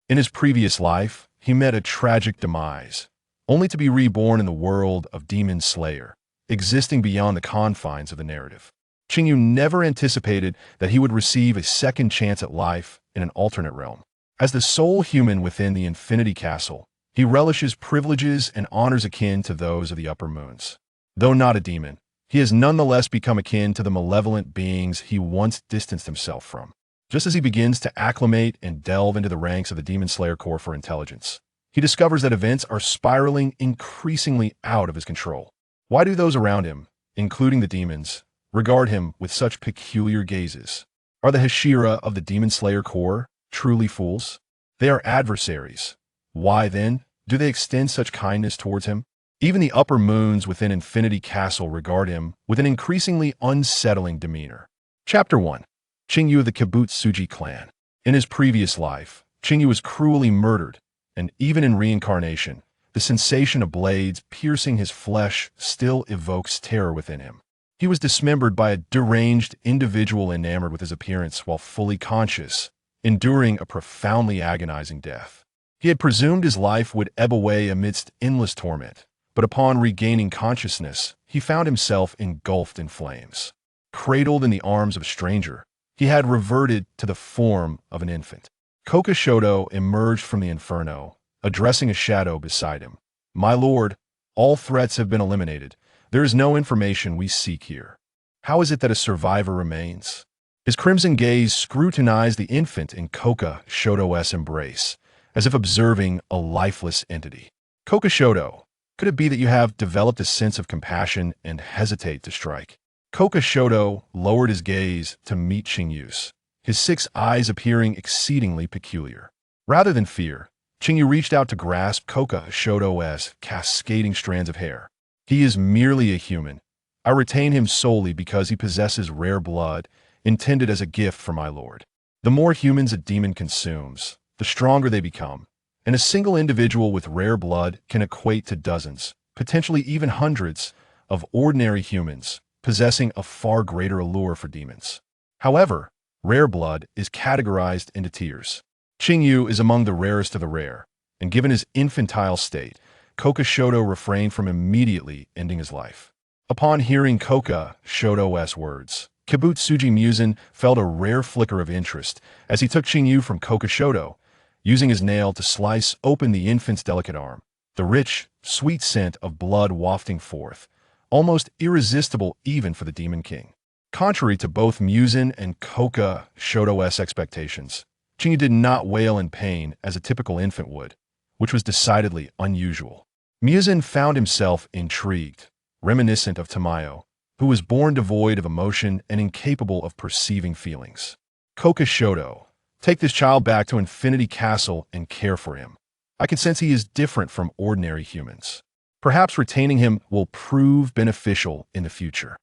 In his previous life, he met a tragic demise, only to be reborn in the world of Demon Slayer, existing beyond the confines of the narrative. Qing Yu never anticipated that he would receive a second chance at life in an alternate realm. As the sole human within the Infinity Castle, he relishes privileges and honors akin to those of the upper moons. Though not a demon, he has nonetheless become akin to the malevolent beings he once distanced himself from. Just as he begins to acclimate and delve into the ranks of the Demon Slayer Corps for intelligence, he discovers that events are spiraling increasingly out of his control. Why do those around him, including the demons, regard him with such peculiar gazes? Are the Hashira of the Demon Slayer Corps truly fools? They are adversaries. Why, then, do they extend such kindness towards him? Even the upper moons within Infinity Castle regard him with an increasingly unsettling demeanor. Chapter 1. Qing Yu of the Kibutsuji clan. In his previous life, Qing Yu was cruelly murdered, and even in reincarnation, the sensation of blades piercing his flesh still evokes terror within him. He was dismembered by a deranged individual enamored with his appearance while fully conscious, enduring a profoundly agonizing death. He had presumed his life would ebb away amidst endless torment, but upon regaining consciousness, he found himself engulfed in flames. Cradled in the arms of a stranger, he had reverted to the form of an infant. Kokoshoto emerged from the inferno, addressing a shadow beside him. "My lord, all threats have been eliminated. There is no information we seek here. How is it that a survivor remains?" His crimson gaze scrutinized the infant in Kokoshoto's embrace, as if observing a lifeless entity. "Kokoshoto, could it be that you have developed a sense of compassion and hesitate to strike?" Kokoshoto lowered his gaze to meet Qing Yu's, his 6 eyes appearing exceedingly peculiar. Rather than fear, Qing Yu reached out to grasp Kokoshoto's cascading strands of hair. "He is merely a human. I retain him solely because he possesses rare blood, intended as a gift for my lord. The more humans a demon consumes, the stronger they become, and a single individual with rare blood can equate to dozens, potentially even hundreds, of ordinary humans, possessing a far greater allure for demons. However, rare blood is categorized into tiers. Qing Yu is among the rarest of the rare, and given his infantile state, Kokoshoto refrained from immediately ending his life. Upon hearing Kokoshoto's words, Kibutsuji Musen felt a rare flicker of interest as he took Qing Yu from Kokoshoto, using his nail to slice open the infant's delicate arm, the rich, sweet scent of blood wafting forth, almost irresistible even for the Demon King. Contrary to both Musen and Kokoshoto's expectations, Qing Yu did not wail in pain as a typical infant would, which was decidedly unusual. Musen found himself intrigued, reminiscent of Tamayo, who was born devoid of emotion and incapable of perceiving feelings. "Kokoshoto, take this child back to Infinity Castle and care for him. I can sense he is different from ordinary humans. Perhaps retaining him will prove beneficial in the future."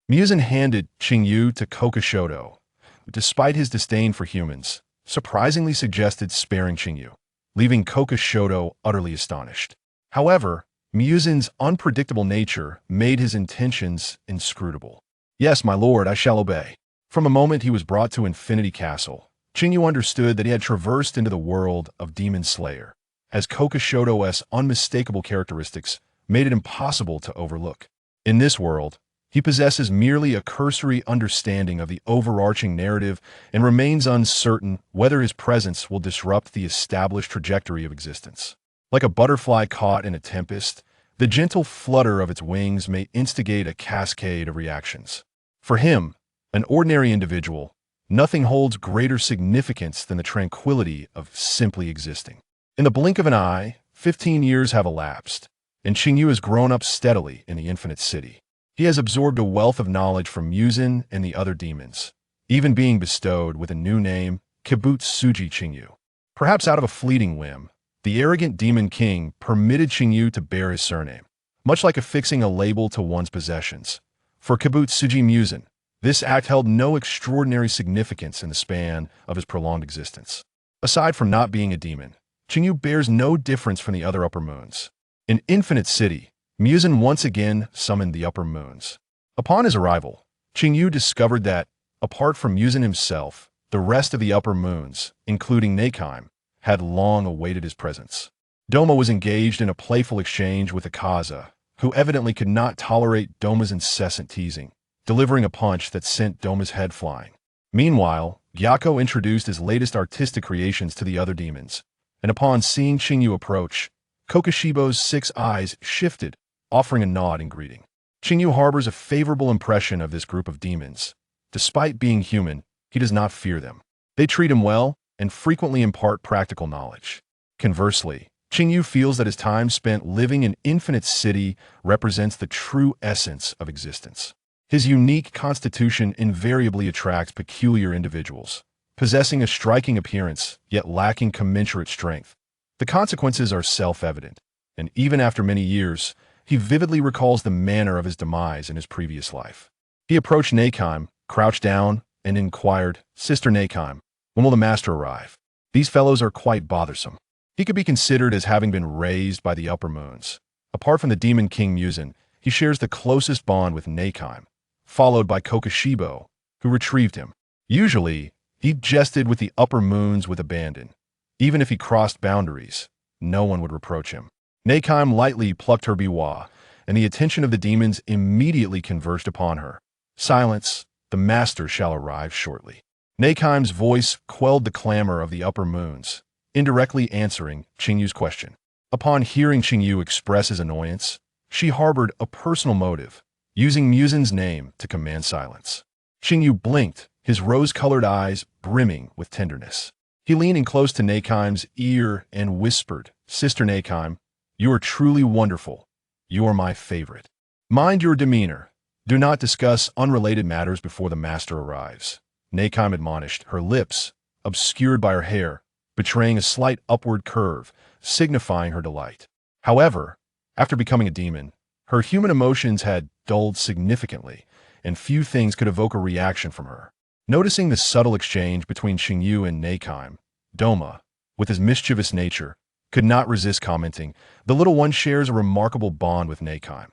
Musen handed Qing Yu to Kokoshoto, who, despite his disdain for humans, surprisingly suggested sparing Qing Yu, leaving Kokoshoto utterly astonished. However, Musen's unpredictable nature made his intentions inscrutable. "Yes, my lord, I shall obey." From the moment he was brought to Infinity Castle, Qing Yu understood that he had traversed into the world of Demon Slayer, as Kokoshoto's unmistakable characteristics made it impossible to overlook. In this world, he possesses merely a cursory understanding of the overarching narrative and remains uncertain whether his presence will disrupt the established trajectory of existence. Like a butterfly caught in a tempest, the gentle flutter of its wings may instigate a cascade of reactions. For him, an ordinary individual, nothing holds greater significance than the tranquility of simply existing. In the blink of an eye, 15 years have elapsed, and Qing Yu has grown up steadily in the Infinite City. He has absorbed a wealth of knowledge from Musen and the other demons, even being bestowed with a new name, Kibutsuji Qing Yu. Perhaps out of a fleeting whim, the arrogant Demon King permitted Qing Yu to bear his surname, much like affixing a label to one's possessions. For Kibutsuji Musen, this act held no extraordinary significance in the span of his prolonged existence. Aside from not being a demon, Qing Yu bears no difference from the other upper moons. In Infinite City, Musen once again summoned the upper moons. Upon his arrival, Qing Yu discovered that, apart from Musen himself, the rest of the upper moons, including Nakheim, had long awaited his presence. Doma was engaged in a playful exchange with Akaza, who evidently could not tolerate Doma's incessant teasing, delivering a punch that sent Doma's head flying. Meanwhile, Gyako introduced his latest artistic creations to the other demons, and upon seeing Qing Yu approach, Kokoshibo's 6 eyes shifted, offering a nod in greeting. Qing Yu harbors a favorable impression of this group of demons. Despite being human, he does not fear them. They treat him well and frequently impart practical knowledge. Conversely, Qing Yu feels that his time spent living in Infinite City represents the true essence of existence. His unique constitution invariably attracts peculiar individuals, possessing a striking appearance yet lacking commensurate strength. The consequences are self-evident, and even after many years, he vividly recalls the manner of his demise in his previous life. He approached Nakheim, crouched down, and inquired, "Sister Nakheim, when will the master arrive? These fellows are quite bothersome." He could be considered as having been raised by the upper moons. Apart from the demon king Muzan, he shares the closest bond with Nakheim, followed by Kokoshibo, who retrieved him. Usually, he jested with the upper moons with abandon. Even if he crossed boundaries, no one would reproach him. Nakheim lightly plucked her biwa, and the attention of the demons immediately converged upon her. "Silence, the master shall arrive shortly." Nakheim's voice quelled the clamor of the upper moons, indirectly answering Qing Yu's question. Upon hearing Qing Yu express his annoyance, she harbored a personal motive, using Muzan's name to command silence. Qing Yu blinked, his rose-colored eyes brimming with tenderness. He leaned in close to Nakheim's ear and whispered, "Sister Nakheim, you are truly wonderful. You are my favorite. Mind your demeanor. Do not discuss unrelated matters before the master arrives." Nakheim admonished, her lips, obscured by her hair, betraying a slight upward curve, signifying her delight. However, after becoming a demon, her human emotions had dulled significantly, and few things could evoke a reaction from her. Noticing the subtle exchange between Qing Yu and Nakheim, Doma, with his mischievous nature, could not resist commenting, "The little one shares a remarkable bond with Nakheim.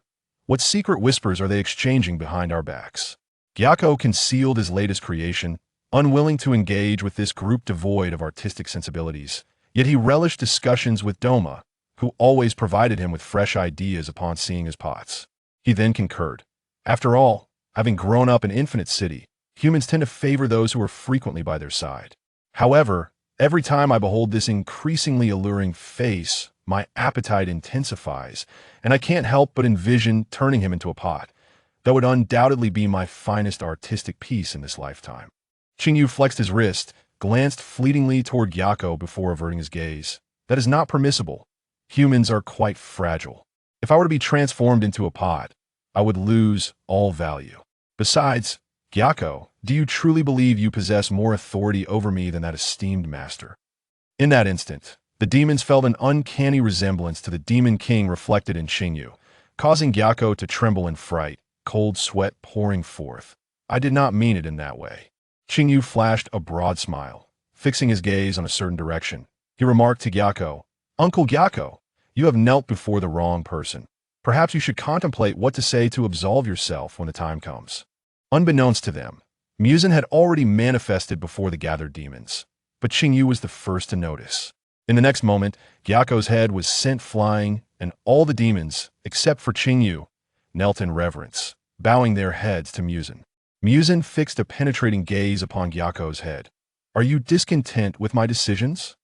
What secret whispers are they exchanging behind our backs?" Gyako concealed his latest creation, unwilling to engage with this group devoid of artistic sensibilities, yet he relished discussions with Doma, who always provided him with fresh ideas upon seeing his pots. He then concurred. After all, having grown up in Infinite City, humans tend to favor those who are frequently by their side. However, every time I behold this increasingly alluring face, my appetite intensifies, and I can't help but envision turning him into a pot, that would undoubtedly be my finest artistic piece in this lifetime. Qing Yu flexed his wrist, glanced fleetingly toward Gyako before averting his gaze. That is not permissible. Humans are quite fragile. If I were to be transformed into a pot, I would lose all value. Besides, Gyako, do you truly believe you possess more authority over me than that esteemed master? In that instant, the demons felt an uncanny resemblance to the demon king reflected in Qing Yu, causing Gyako to tremble in fright, cold sweat pouring forth. I did not mean it in that way. Qing Yu flashed a broad smile, fixing his gaze on a certain direction. He remarked to Gyako, "Uncle Gyako, you have knelt before the wrong person. Perhaps you should contemplate what to say to absolve yourself when the time comes." Unbeknownst to them, Muzan had already manifested before the gathered demons, but Qing Yu was the first to notice. In the next moment, Gyako's head was sent flying, and all the demons, except for Qing Yu, knelt in reverence, bowing their heads to Muzan. Muzan fixed a penetrating gaze upon Gyako's head. "Are you discontent with my decisions?"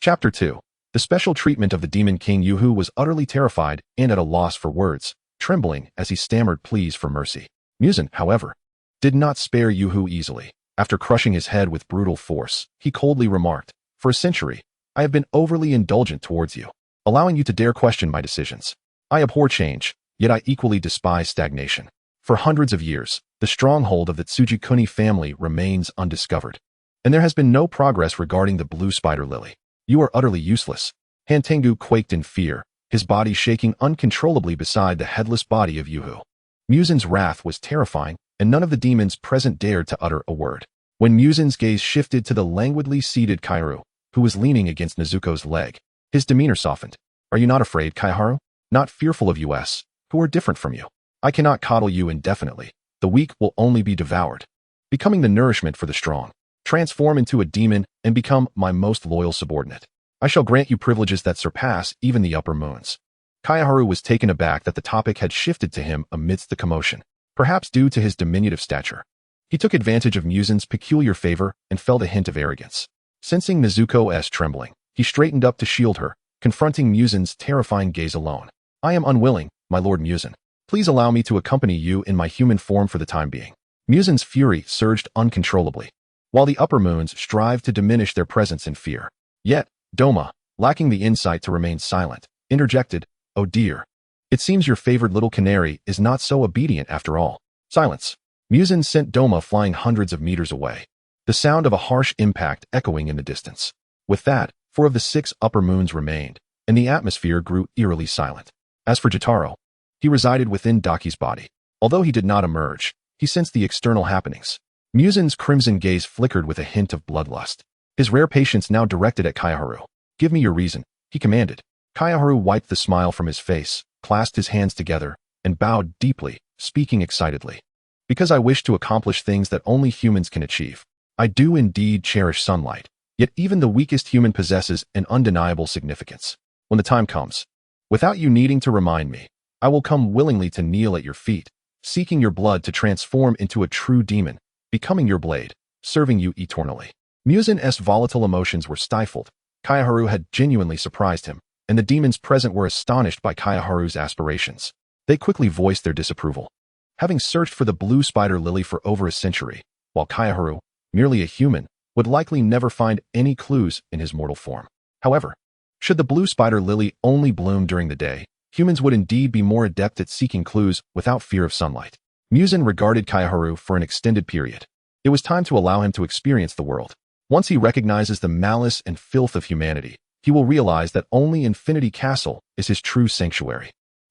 Chapter 2. The special treatment of the demon king Yuhu was utterly terrified and at a loss for words, trembling as he stammered pleas for mercy. Muzan, however, did not spare Yuhu easily. After crushing his head with brutal force, he coldly remarked, "For a century, I have been overly indulgent towards you, allowing you to dare question my decisions. I abhor change, yet I equally despise stagnation. For hundreds of years, the stronghold of the Tsujikuni family remains undiscovered, and there has been no progress regarding the blue spider lily. You are utterly useless." Hantengu quaked in fear, his body shaking uncontrollably beside the headless body of Yuhu. Muzan's wrath was terrifying, and none of the demons present dared to utter a word. When Muzan's gaze shifted to the languidly seated Kaiharu, who was leaning against Nezuko's leg, his demeanor softened. "Are you not afraid, Kaiharu? Not fearful of us, who are different from you? I cannot coddle you indefinitely. The weak will only be devoured, becoming the nourishment for the strong. Transform into a demon and become my most loyal subordinate. I shall grant you privileges that surpass even the upper moons. Kaiharu was taken aback that the topic had shifted to him amidst the commotion, perhaps due to his diminutive stature. He took advantage of Musen's peculiar favor and felt a hint of arrogance. Sensing Nezuko's trembling, he straightened up to shield her, confronting Musen's terrifying gaze alone. I am unwilling, my lord Musen. Please allow me to accompany you in my human form for the time being. Musen's fury surged uncontrollably, while the upper moons strived to diminish their presence in fear. Yet, Doma, lacking the insight to remain silent, interjected, "Oh dear. It seems your favored little canary is not so obedient after all." Silence. Musen sent Doma flying hundreds of meters away, the sound of a harsh impact echoing in the distance. With that, 4 of the 6 upper moons remained, and the atmosphere grew eerily silent. As for Jotaro, he resided within Daki's body. Although he did not emerge, he sensed the external happenings. Musen's crimson gaze flickered with a hint of bloodlust. His rare patience now directed at Kaiharu. "Give me your reason," he commanded. Kaiharu wiped the smile from his face, clasped his hands together, and bowed deeply, speaking excitedly. "Because I wish to accomplish things that only humans can achieve. I do indeed cherish sunlight, yet even the weakest human possesses an undeniable significance. When the time comes, without you needing to remind me, I will come willingly to kneel at your feet, seeking your blood to transform into a true demon, becoming your blade, serving you eternally." Musen's volatile emotions were stifled. Kaiharu had genuinely surprised him, and the demons present were astonished by Kaiharu's aspirations. They quickly voiced their disapproval. Having searched for the blue spider lily for over a century, while Kaiharu, merely a human, would likely never find any clues in his mortal form. However, should the blue spider lily only bloom during the day, humans would indeed be more adept at seeking clues without fear of sunlight. Musen regarded Kaiharu for an extended period. It was time to allow him to experience the world. Once he recognizes the malice and filth of humanity, he will realize that only Infinity Castle is his true sanctuary.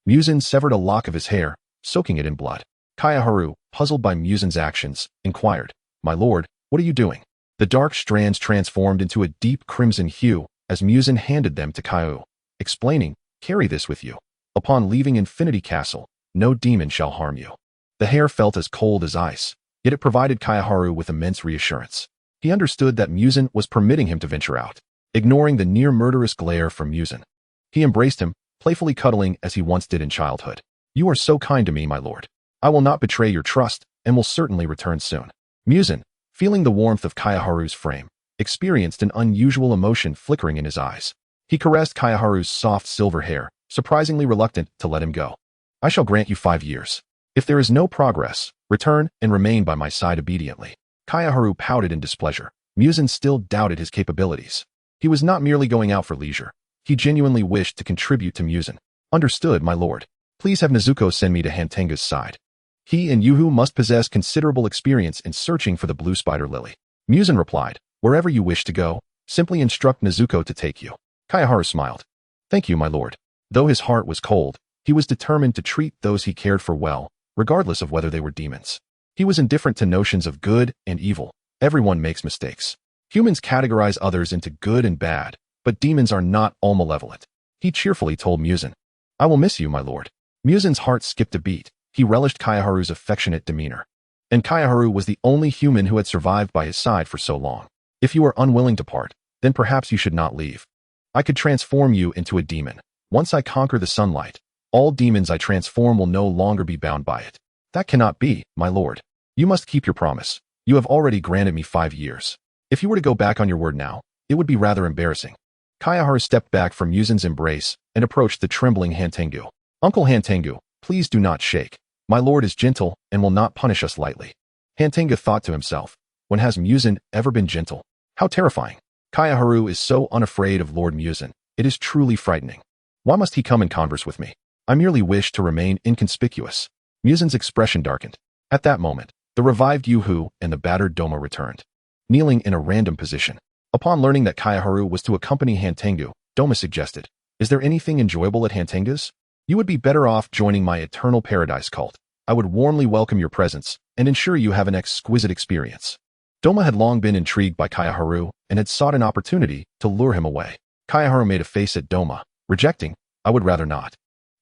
Musen severed a lock of his hair, soaking it in blood. Kaiharu, puzzled by Musen's actions, inquired, "My lord, what are you doing?" The dark strands transformed into a deep crimson hue as Musen handed them to Kaiu, explaining, "Carry this with you. Upon leaving Infinity Castle, no demon shall harm you." The hair felt as cold as ice, yet it provided Kaiharu with immense reassurance. He understood that Musen was permitting him to venture out, ignoring the near-murderous glare from Musen. He embraced him, playfully cuddling as he once did in childhood. "You are so kind to me, my lord. I will not betray your trust, and will certainly return soon." Musen, feeling the warmth of Kaiharu's frame, experienced an unusual emotion flickering in his eyes. He caressed Kaiharu's soft silver hair, surprisingly reluctant to let him go. "I shall grant you 5 years. If there is no progress, return and remain by my side obediently." Kaiharu pouted in displeasure. Musen still doubted his capabilities. He was not merely going out for leisure. He genuinely wished to contribute to Musen. "Understood, my lord. Please have Nezuko send me to Hantenga's side. He and Yuhu must possess considerable experience in searching for the blue spider lily." Musen replied, "Wherever you wish to go, simply instruct Nezuko to take you." Kaiharu smiled. "Thank you, my lord." Though his heart was cold, he was determined to treat those he cared for well, regardless of whether they were demons. He was indifferent to notions of good and evil. Everyone makes mistakes. Humans categorize others into good and bad, but demons are not all malevolent. He cheerfully told Musen, "I will miss you, my lord." Musen's heart skipped a beat. He relished Kaiharu's affectionate demeanor. And Kaiharu was the only human who had survived by his side for so long. "If you are unwilling to part, then perhaps you should not leave. I could transform you into a demon. Once I conquer the sunlight, all demons I transform will no longer be bound by it." "That cannot be, my lord. You must keep your promise. You have already granted me 5 years. If you were to go back on your word now, it would be rather embarrassing." Kaiharu stepped back from Musen's embrace and approached the trembling Hantengu. "Uncle Hantengu, please do not shake. My lord is gentle and will not punish us lightly." Hantengu thought to himself, "When has Musen ever been gentle? How terrifying. Kaiharu is so unafraid of Lord Musen. It is truly frightening. Why must he come and converse with me? I merely wish to remain inconspicuous." Musen's expression darkened. At that moment, the revived Yuhu and the battered Doma returned, kneeling in a random position. Upon learning that Kaiharu was to accompany Hantengu, Doma suggested, "Is there anything enjoyable at Hantenga's? You would be better off joining my Eternal Paradise cult. I would warmly welcome your presence and ensure you have an exquisite experience." Doma had long been intrigued by Kaiharu and had sought an opportunity to lure him away. Kaiharu made a face at Doma, rejecting, "I would rather not.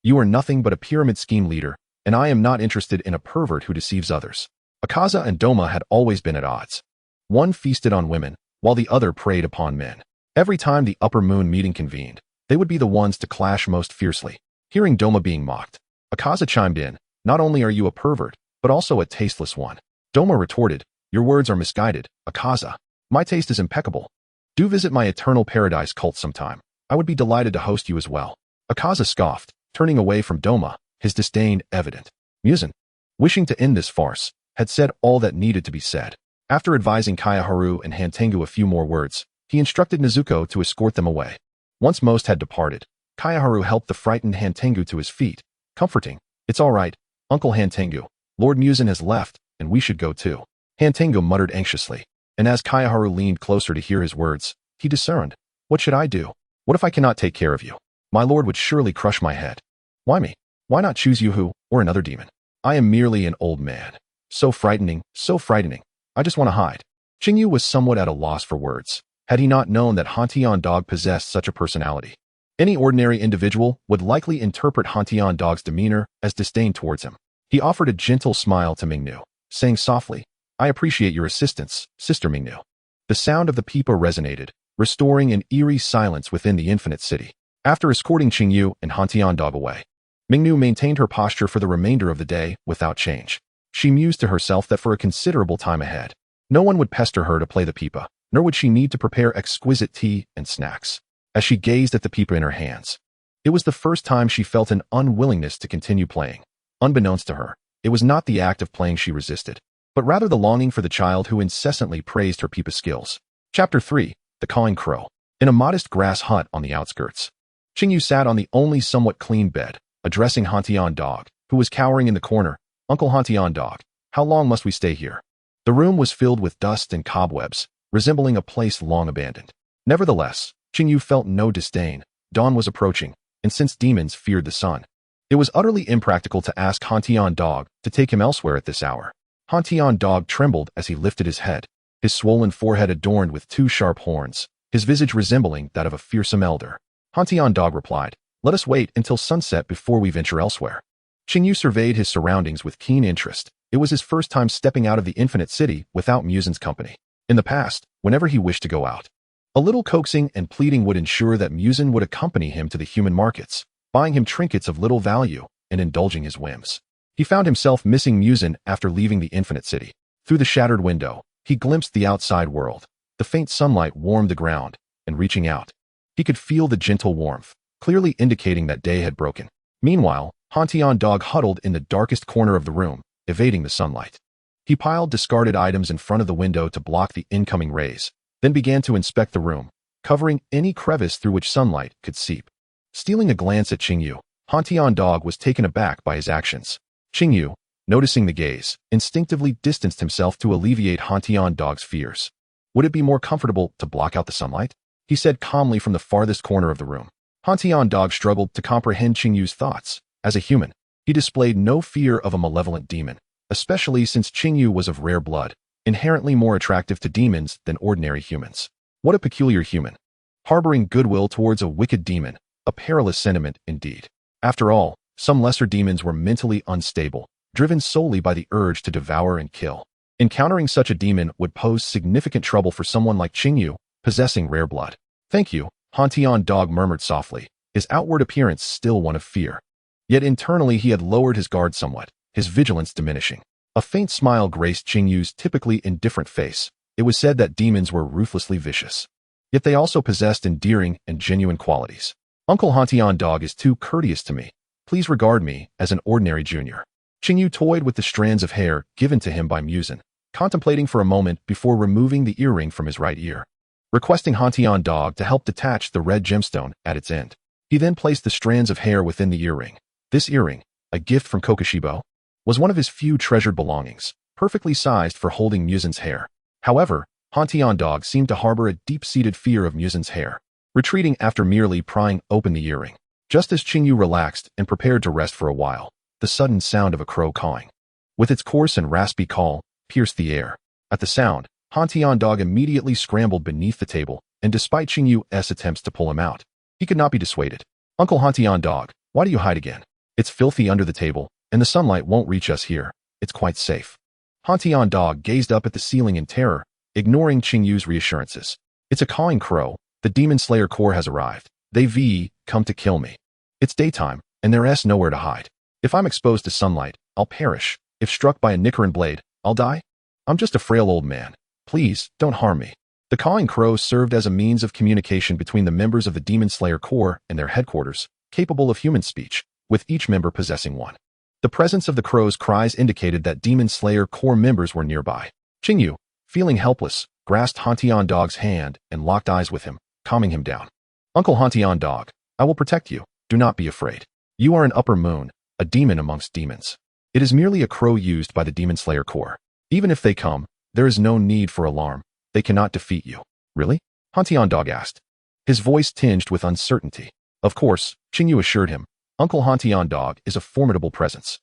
You are nothing but a pyramid scheme leader, and I am not interested in a pervert who deceives others." Akaza and Doma had always been at odds. One feasted on women, while the other preyed upon men. Every time the upper moon meeting convened, they would be the ones to clash most fiercely. Hearing Doma being mocked, Akaza chimed in, "Not only are you a pervert, but also a tasteless one." Doma retorted, "Your words are misguided, Akaza. My taste is impeccable. Do visit my eternal paradise cult sometime. I would be delighted to host you as well." Akaza scoffed, turning away from Doma, his disdain evident. Muzan, wishing to end this farce, had said all that needed to be said. After advising Kayaharu and Hantengu a few more words, he instructed Nezuko to escort them away. Once most had departed, Kayaharu helped the frightened Hantengu to his feet, comforting, "It's all right, Uncle Hantengu. Lord Muzan has left, and we should go too." Hantengu muttered anxiously, and as Kayaharu leaned closer to hear his words, he discerned, "What should I do? What if I cannot take care of you? My lord would surely crush my head. Why me? Why not choose Yuhu or another demon? I am merely an old man. So frightening, so frightening. I just want to hide." Qing Yu was somewhat at a loss for words, had he not known that Hantian Dog possessed such a personality. Any ordinary individual would likely interpret Hantian Dog's demeanor as disdain towards him. He offered a gentle smile to Mingnu, saying softly, "I appreciate your assistance, Sister Mingnu." The sound of the pipa resonated, restoring an eerie silence within the infinite city. After escorting Qing Yu and Hantian Dog away, Mingnu maintained her posture for the remainder of the day without change. She mused to herself that for a considerable time ahead, no one would pester her to play the pipa, nor would she need to prepare exquisite tea and snacks. As she gazed at the pipa in her hands, it was the first time she felt an unwillingness to continue playing. Unbeknownst to her, it was not the act of playing she resisted, but rather the longing for the child who incessantly praised her pipa skills. Chapter 3, The Cawing Crow. In a modest grass hut on the outskirts, Qing Yu sat on the only somewhat clean bed, addressing Hantian Dog, who was cowering in the corner. "Uncle Hantian Dog, how long must we stay here?" The room was filled with dust and cobwebs, resembling a place long abandoned. Nevertheless, Qing Yu felt no disdain. Dawn was approaching, and since demons feared the sun, it was utterly impractical to ask Hantian Dog to take him elsewhere at this hour. Hantian Dog trembled as he lifted his head, his swollen forehead adorned with two sharp horns, his visage resembling that of a fearsome elder. Hantian Dog replied, "Let us wait until sunset before we venture elsewhere." Qing Yu surveyed his surroundings with keen interest. It was his first time stepping out of the infinite city without Muzan's company. In the past, whenever he wished to go out, a little coaxing and pleading would ensure that Muzan would accompany him to the human markets, buying him trinkets of little value and indulging his whims. He found himself missing Muzan after leaving the infinite city. Through the shattered window, he glimpsed the outside world. The faint sunlight warmed the ground, and reaching out, he could feel the gentle warmth, clearly indicating that day had broken. Meanwhile, Hantian Dog huddled in the darkest corner of the room, evading the sunlight. He piled discarded items in front of the window to block the incoming rays, then began to inspect the room, covering any crevice through which sunlight could seep. Stealing a glance at Qing Yu, Hantian Dog was taken aback by his actions. Qing Yu, noticing the gaze, instinctively distanced himself to alleviate Hantian Dog's fears. "Would it be more comfortable to block out the sunlight?" he said calmly from the farthest corner of the room. Hantian Dog struggled to comprehend Qing Yu's thoughts. As a human, he displayed no fear of a malevolent demon, especially since Qing Yu was of rare blood, inherently more attractive to demons than ordinary humans. What a peculiar human. Harboring goodwill towards a wicked demon, a perilous sentiment indeed. After all, some lesser demons were mentally unstable, driven solely by the urge to devour and kill. Encountering such a demon would pose significant trouble for someone like Qing Yu, possessing rare blood. "Thank you," Hantian Dog murmured softly, his outward appearance still one of fear. Yet internally he had lowered his guard somewhat, his vigilance diminishing. A faint smile graced Qing Yu's typically indifferent face. It was said that demons were ruthlessly vicious. Yet they also possessed endearing and genuine qualities. "Uncle Hantian Dog is too courteous to me. Please regard me as an ordinary junior." Qing Yu toyed with the strands of hair given to him by Muzan, contemplating for a moment before removing the earring from his right ear. Requesting Hantian Dog to help detach the red gemstone at its end, he then placed the strands of hair within the earring. This earring, a gift from Kokushibo, was one of his few treasured belongings, perfectly sized for holding Muzan's hair. However, Hantian Dog seemed to harbor a deep-seated fear of Muzan's hair, retreating after merely prying open the earring. Just as Qing Yu relaxed and prepared to rest for a while, the sudden sound of a crow cawing, with its coarse and raspy call, pierced the air. At the sound, Hantian Dog immediately scrambled beneath the table, and despite Qing Yu's attempts to pull him out, he could not be dissuaded. "Uncle Hantian Dog, why do you hide again? It's filthy under the table, and the sunlight won't reach us here. It's quite safe." Hantian Dog gazed up at the ceiling in terror, ignoring Qing Yu's reassurances. "It's a cawing crow. The Demon Slayer Corps has arrived. They've come to kill me. It's daytime, and there's nowhere to hide. If I'm exposed to sunlight, I'll perish. If struck by a Nicaran blade, I'll die. I'm just a frail old man. Please, don't harm me. The cawing crow served as a means of communication between the members of the Demon Slayer Corps and their headquarters, capable of human speech, with each member possessing one. The presence of the crow's cries indicated that Demon Slayer Corps members were nearby. Qing Yu, feeling helpless, grasped Hantian Dog's hand and locked eyes with him, calming him down. Uncle Hantian Dog, I will protect you. Do not be afraid. You are an upper moon, a demon amongst demons. It is merely a crow used by the Demon Slayer Corps. Even if they come, there is no need for alarm. They cannot defeat you. Really? Hantian Dog asked. His voice tinged with uncertainty. Of course, Qing Yu assured him. Uncle Hantian Dog is a formidable presence.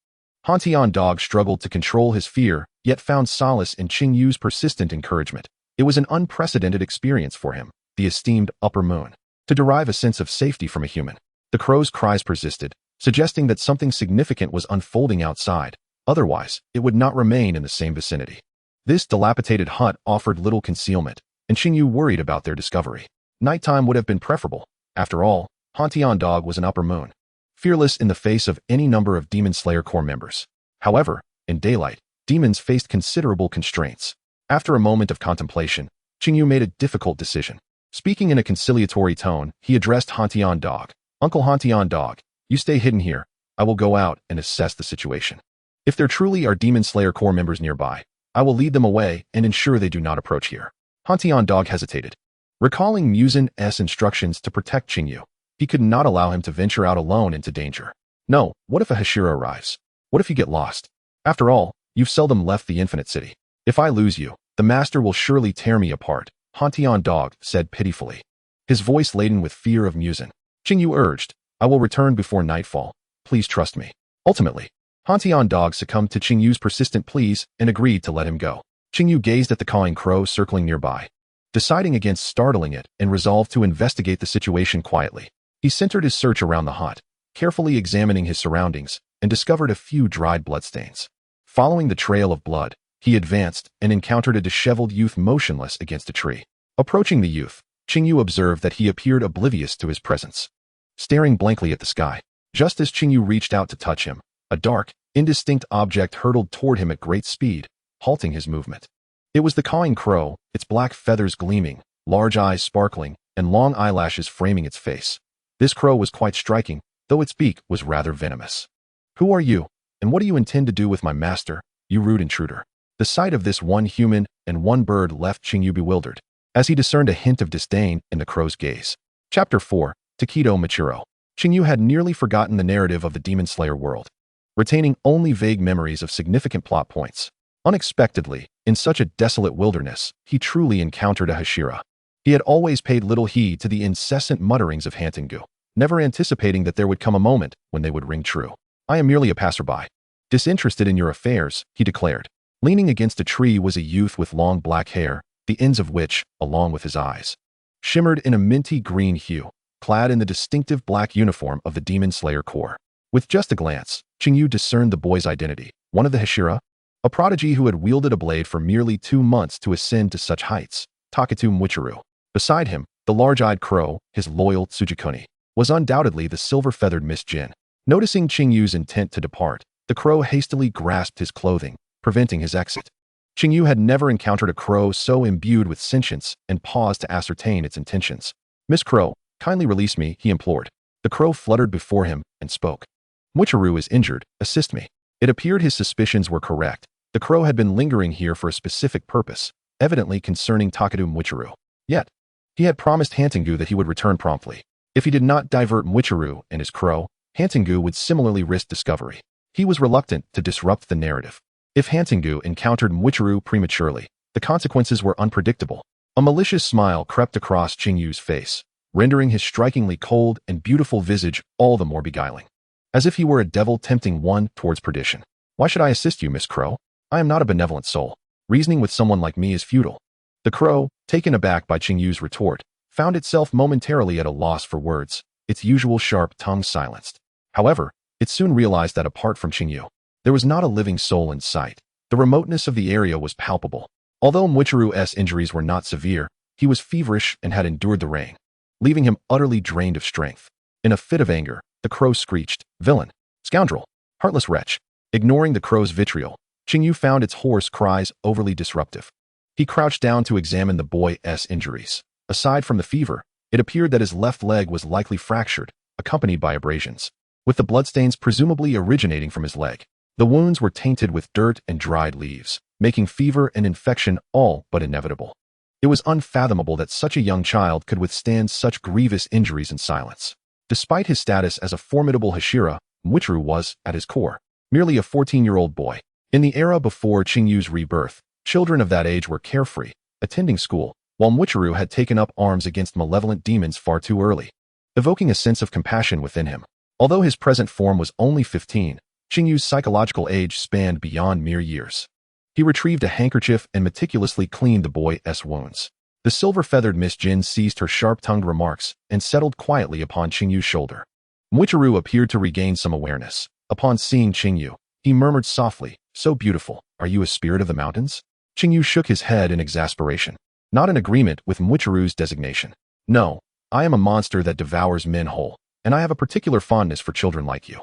Hantian Dog struggled to control his fear, yet found solace in Qing Yu's persistent encouragement. It was an unprecedented experience for him, the esteemed upper moon, to derive a sense of safety from a human. The crow's cries persisted, suggesting that something significant was unfolding outside. Otherwise, it would not remain in the same vicinity. This dilapidated hut offered little concealment, and Qing Yu worried about their discovery. Nighttime would have been preferable. After all, Hantian Dog was an upper moon, fearless in the face of any number of Demon Slayer Corps members. However, in daylight, demons faced considerable constraints. After a moment of contemplation, Qing Yu made a difficult decision. Speaking in a conciliatory tone, he addressed Hantian Dog. Uncle Hantian Dog, you stay hidden here. I will go out and assess the situation. If there truly are Demon Slayer Corps members nearby, I will lead them away and ensure they do not approach here. Hantian Dog hesitated. Recalling Muzin's instructions to protect Qing Yu, he could not allow him to venture out alone into danger. No, what if a Hashira arrives? What if you get lost? After all, you've seldom left the Infinite City. If I lose you, the Master will surely tear me apart, Hantian Dog said pitifully, his voice laden with fear of Muzin. Qing Yu urged, I will return before nightfall. Please trust me. Ultimately, Hantian Dog succumbed to Qing Yu's persistent pleas and agreed to let him go. Qing Yu gazed at the cawing crow circling nearby, deciding against startling it and resolved to investigate the situation quietly. He centered his search around the hut, carefully examining his surroundings, and discovered a few dried bloodstains. Following the trail of blood, he advanced and encountered a disheveled youth motionless against a tree. Approaching the youth, Qing Yu observed that he appeared oblivious to his presence, staring blankly at the sky. Just as Qing Yu reached out to touch him, a dark, indistinct object hurtled toward him at great speed, halting his movement. It was the cawing crow, its black feathers gleaming, large eyes sparkling, and long eyelashes framing its face. This crow was quite striking, though its beak was rather venomous. Who are you, and what do you intend to do with my master, you rude intruder? The sight of this one human and one bird left Qing Yu bewildered, as he discerned a hint of disdain in the crow's gaze. Chapter 4, Takedo Michiro. Qing Yu had nearly forgotten the narrative of the Demon Slayer world, retaining only vague memories of significant plot points. Unexpectedly, in such a desolate wilderness, he truly encountered a Hashira. He had always paid little heed to the incessant mutterings of Hantengu, never anticipating that there would come a moment when they would ring true. I am merely a passerby, disinterested in your affairs, he declared. Leaning against a tree was a youth with long black hair, the ends of which, along with his eyes, shimmered in a minty green hue, clad in the distinctive black uniform of the Demon Slayer Corps. With just a glance, Qing Yu discerned the boy's identity, one of the Hashira, a prodigy who had wielded a blade for merely 2 months to ascend to such heights, Taketo Michiro. Beside him, the large-eyed crow, his loyal Tsujikuni, was undoubtedly the silver-feathered Miss Jin. Noticing Qing Yu's intent to depart, the crow hastily grasped his clothing, preventing his exit. Qing Yu had never encountered a crow so imbued with sentience and paused to ascertain its intentions. Miss Crow, kindly release me, he implored. The crow fluttered before him and spoke. Michiro is injured, assist me. It appeared his suspicions were correct. The crow had been lingering here for a specific purpose, evidently concerning Takedo Michiro. Yet, he had promised Hantengu that he would return promptly. If he did not divert Michiro and his crow, Hantengu would similarly risk discovery. He was reluctant to disrupt the narrative. If Hantengu encountered Michiro prematurely, the consequences were unpredictable. A malicious smile crept across Qing Yu's face, rendering his strikingly cold and beautiful visage all the more beguiling, as if he were a devil tempting one towards perdition. Why should I assist you, Miss Crow? I am not a benevolent soul. Reasoning with someone like me is futile. The crow, taken aback by Qing Yu's retort, found itself momentarily at a loss for words, its usual sharp tongue silenced. However, it soon realized that apart from Qing Yu, there was not a living soul in sight. The remoteness of the area was palpable. Although Michiru's injuries were not severe, he was feverish and had endured the rain. leaving him utterly drained of strength. In a fit of anger, the crow screeched, "Villain! Scoundrel! Heartless wretch!" Ignoring the crow's vitriol, Qing Yu found its hoarse cries overly disruptive. He crouched down to examine the boy's injuries. Aside from the fever, it appeared that his left leg was likely fractured, accompanied by abrasions, with the bloodstains presumably originating from his leg. The wounds were tainted with dirt and dried leaves, making fever and infection all but inevitable. It was unfathomable that such a young child could withstand such grievous injuries in silence. Despite his status as a formidable Hashira, Mwichuru was, at his core, merely a 14-year-old boy. In the era before Qing Yu's rebirth, children of that age were carefree, attending school, while Mwichuru had taken up arms against malevolent demons far too early, evoking a sense of compassion within him. Although his present form was only 15, Qing Yu's psychological age spanned beyond mere years. He retrieved a handkerchief and meticulously cleaned the boy's wounds. The silver-feathered Miss Jin ceased her sharp-tongued remarks and settled quietly upon Qing Yu's shoulder. Mwichuru appeared to regain some awareness. Upon seeing Qing Yu, he murmured softly, "So beautiful, are you a spirit of the mountains?" Qing Yu shook his head in exasperation, not in agreement with Mwichuru's designation. "No, I am a monster that devours men whole, and I have a particular fondness for children like you."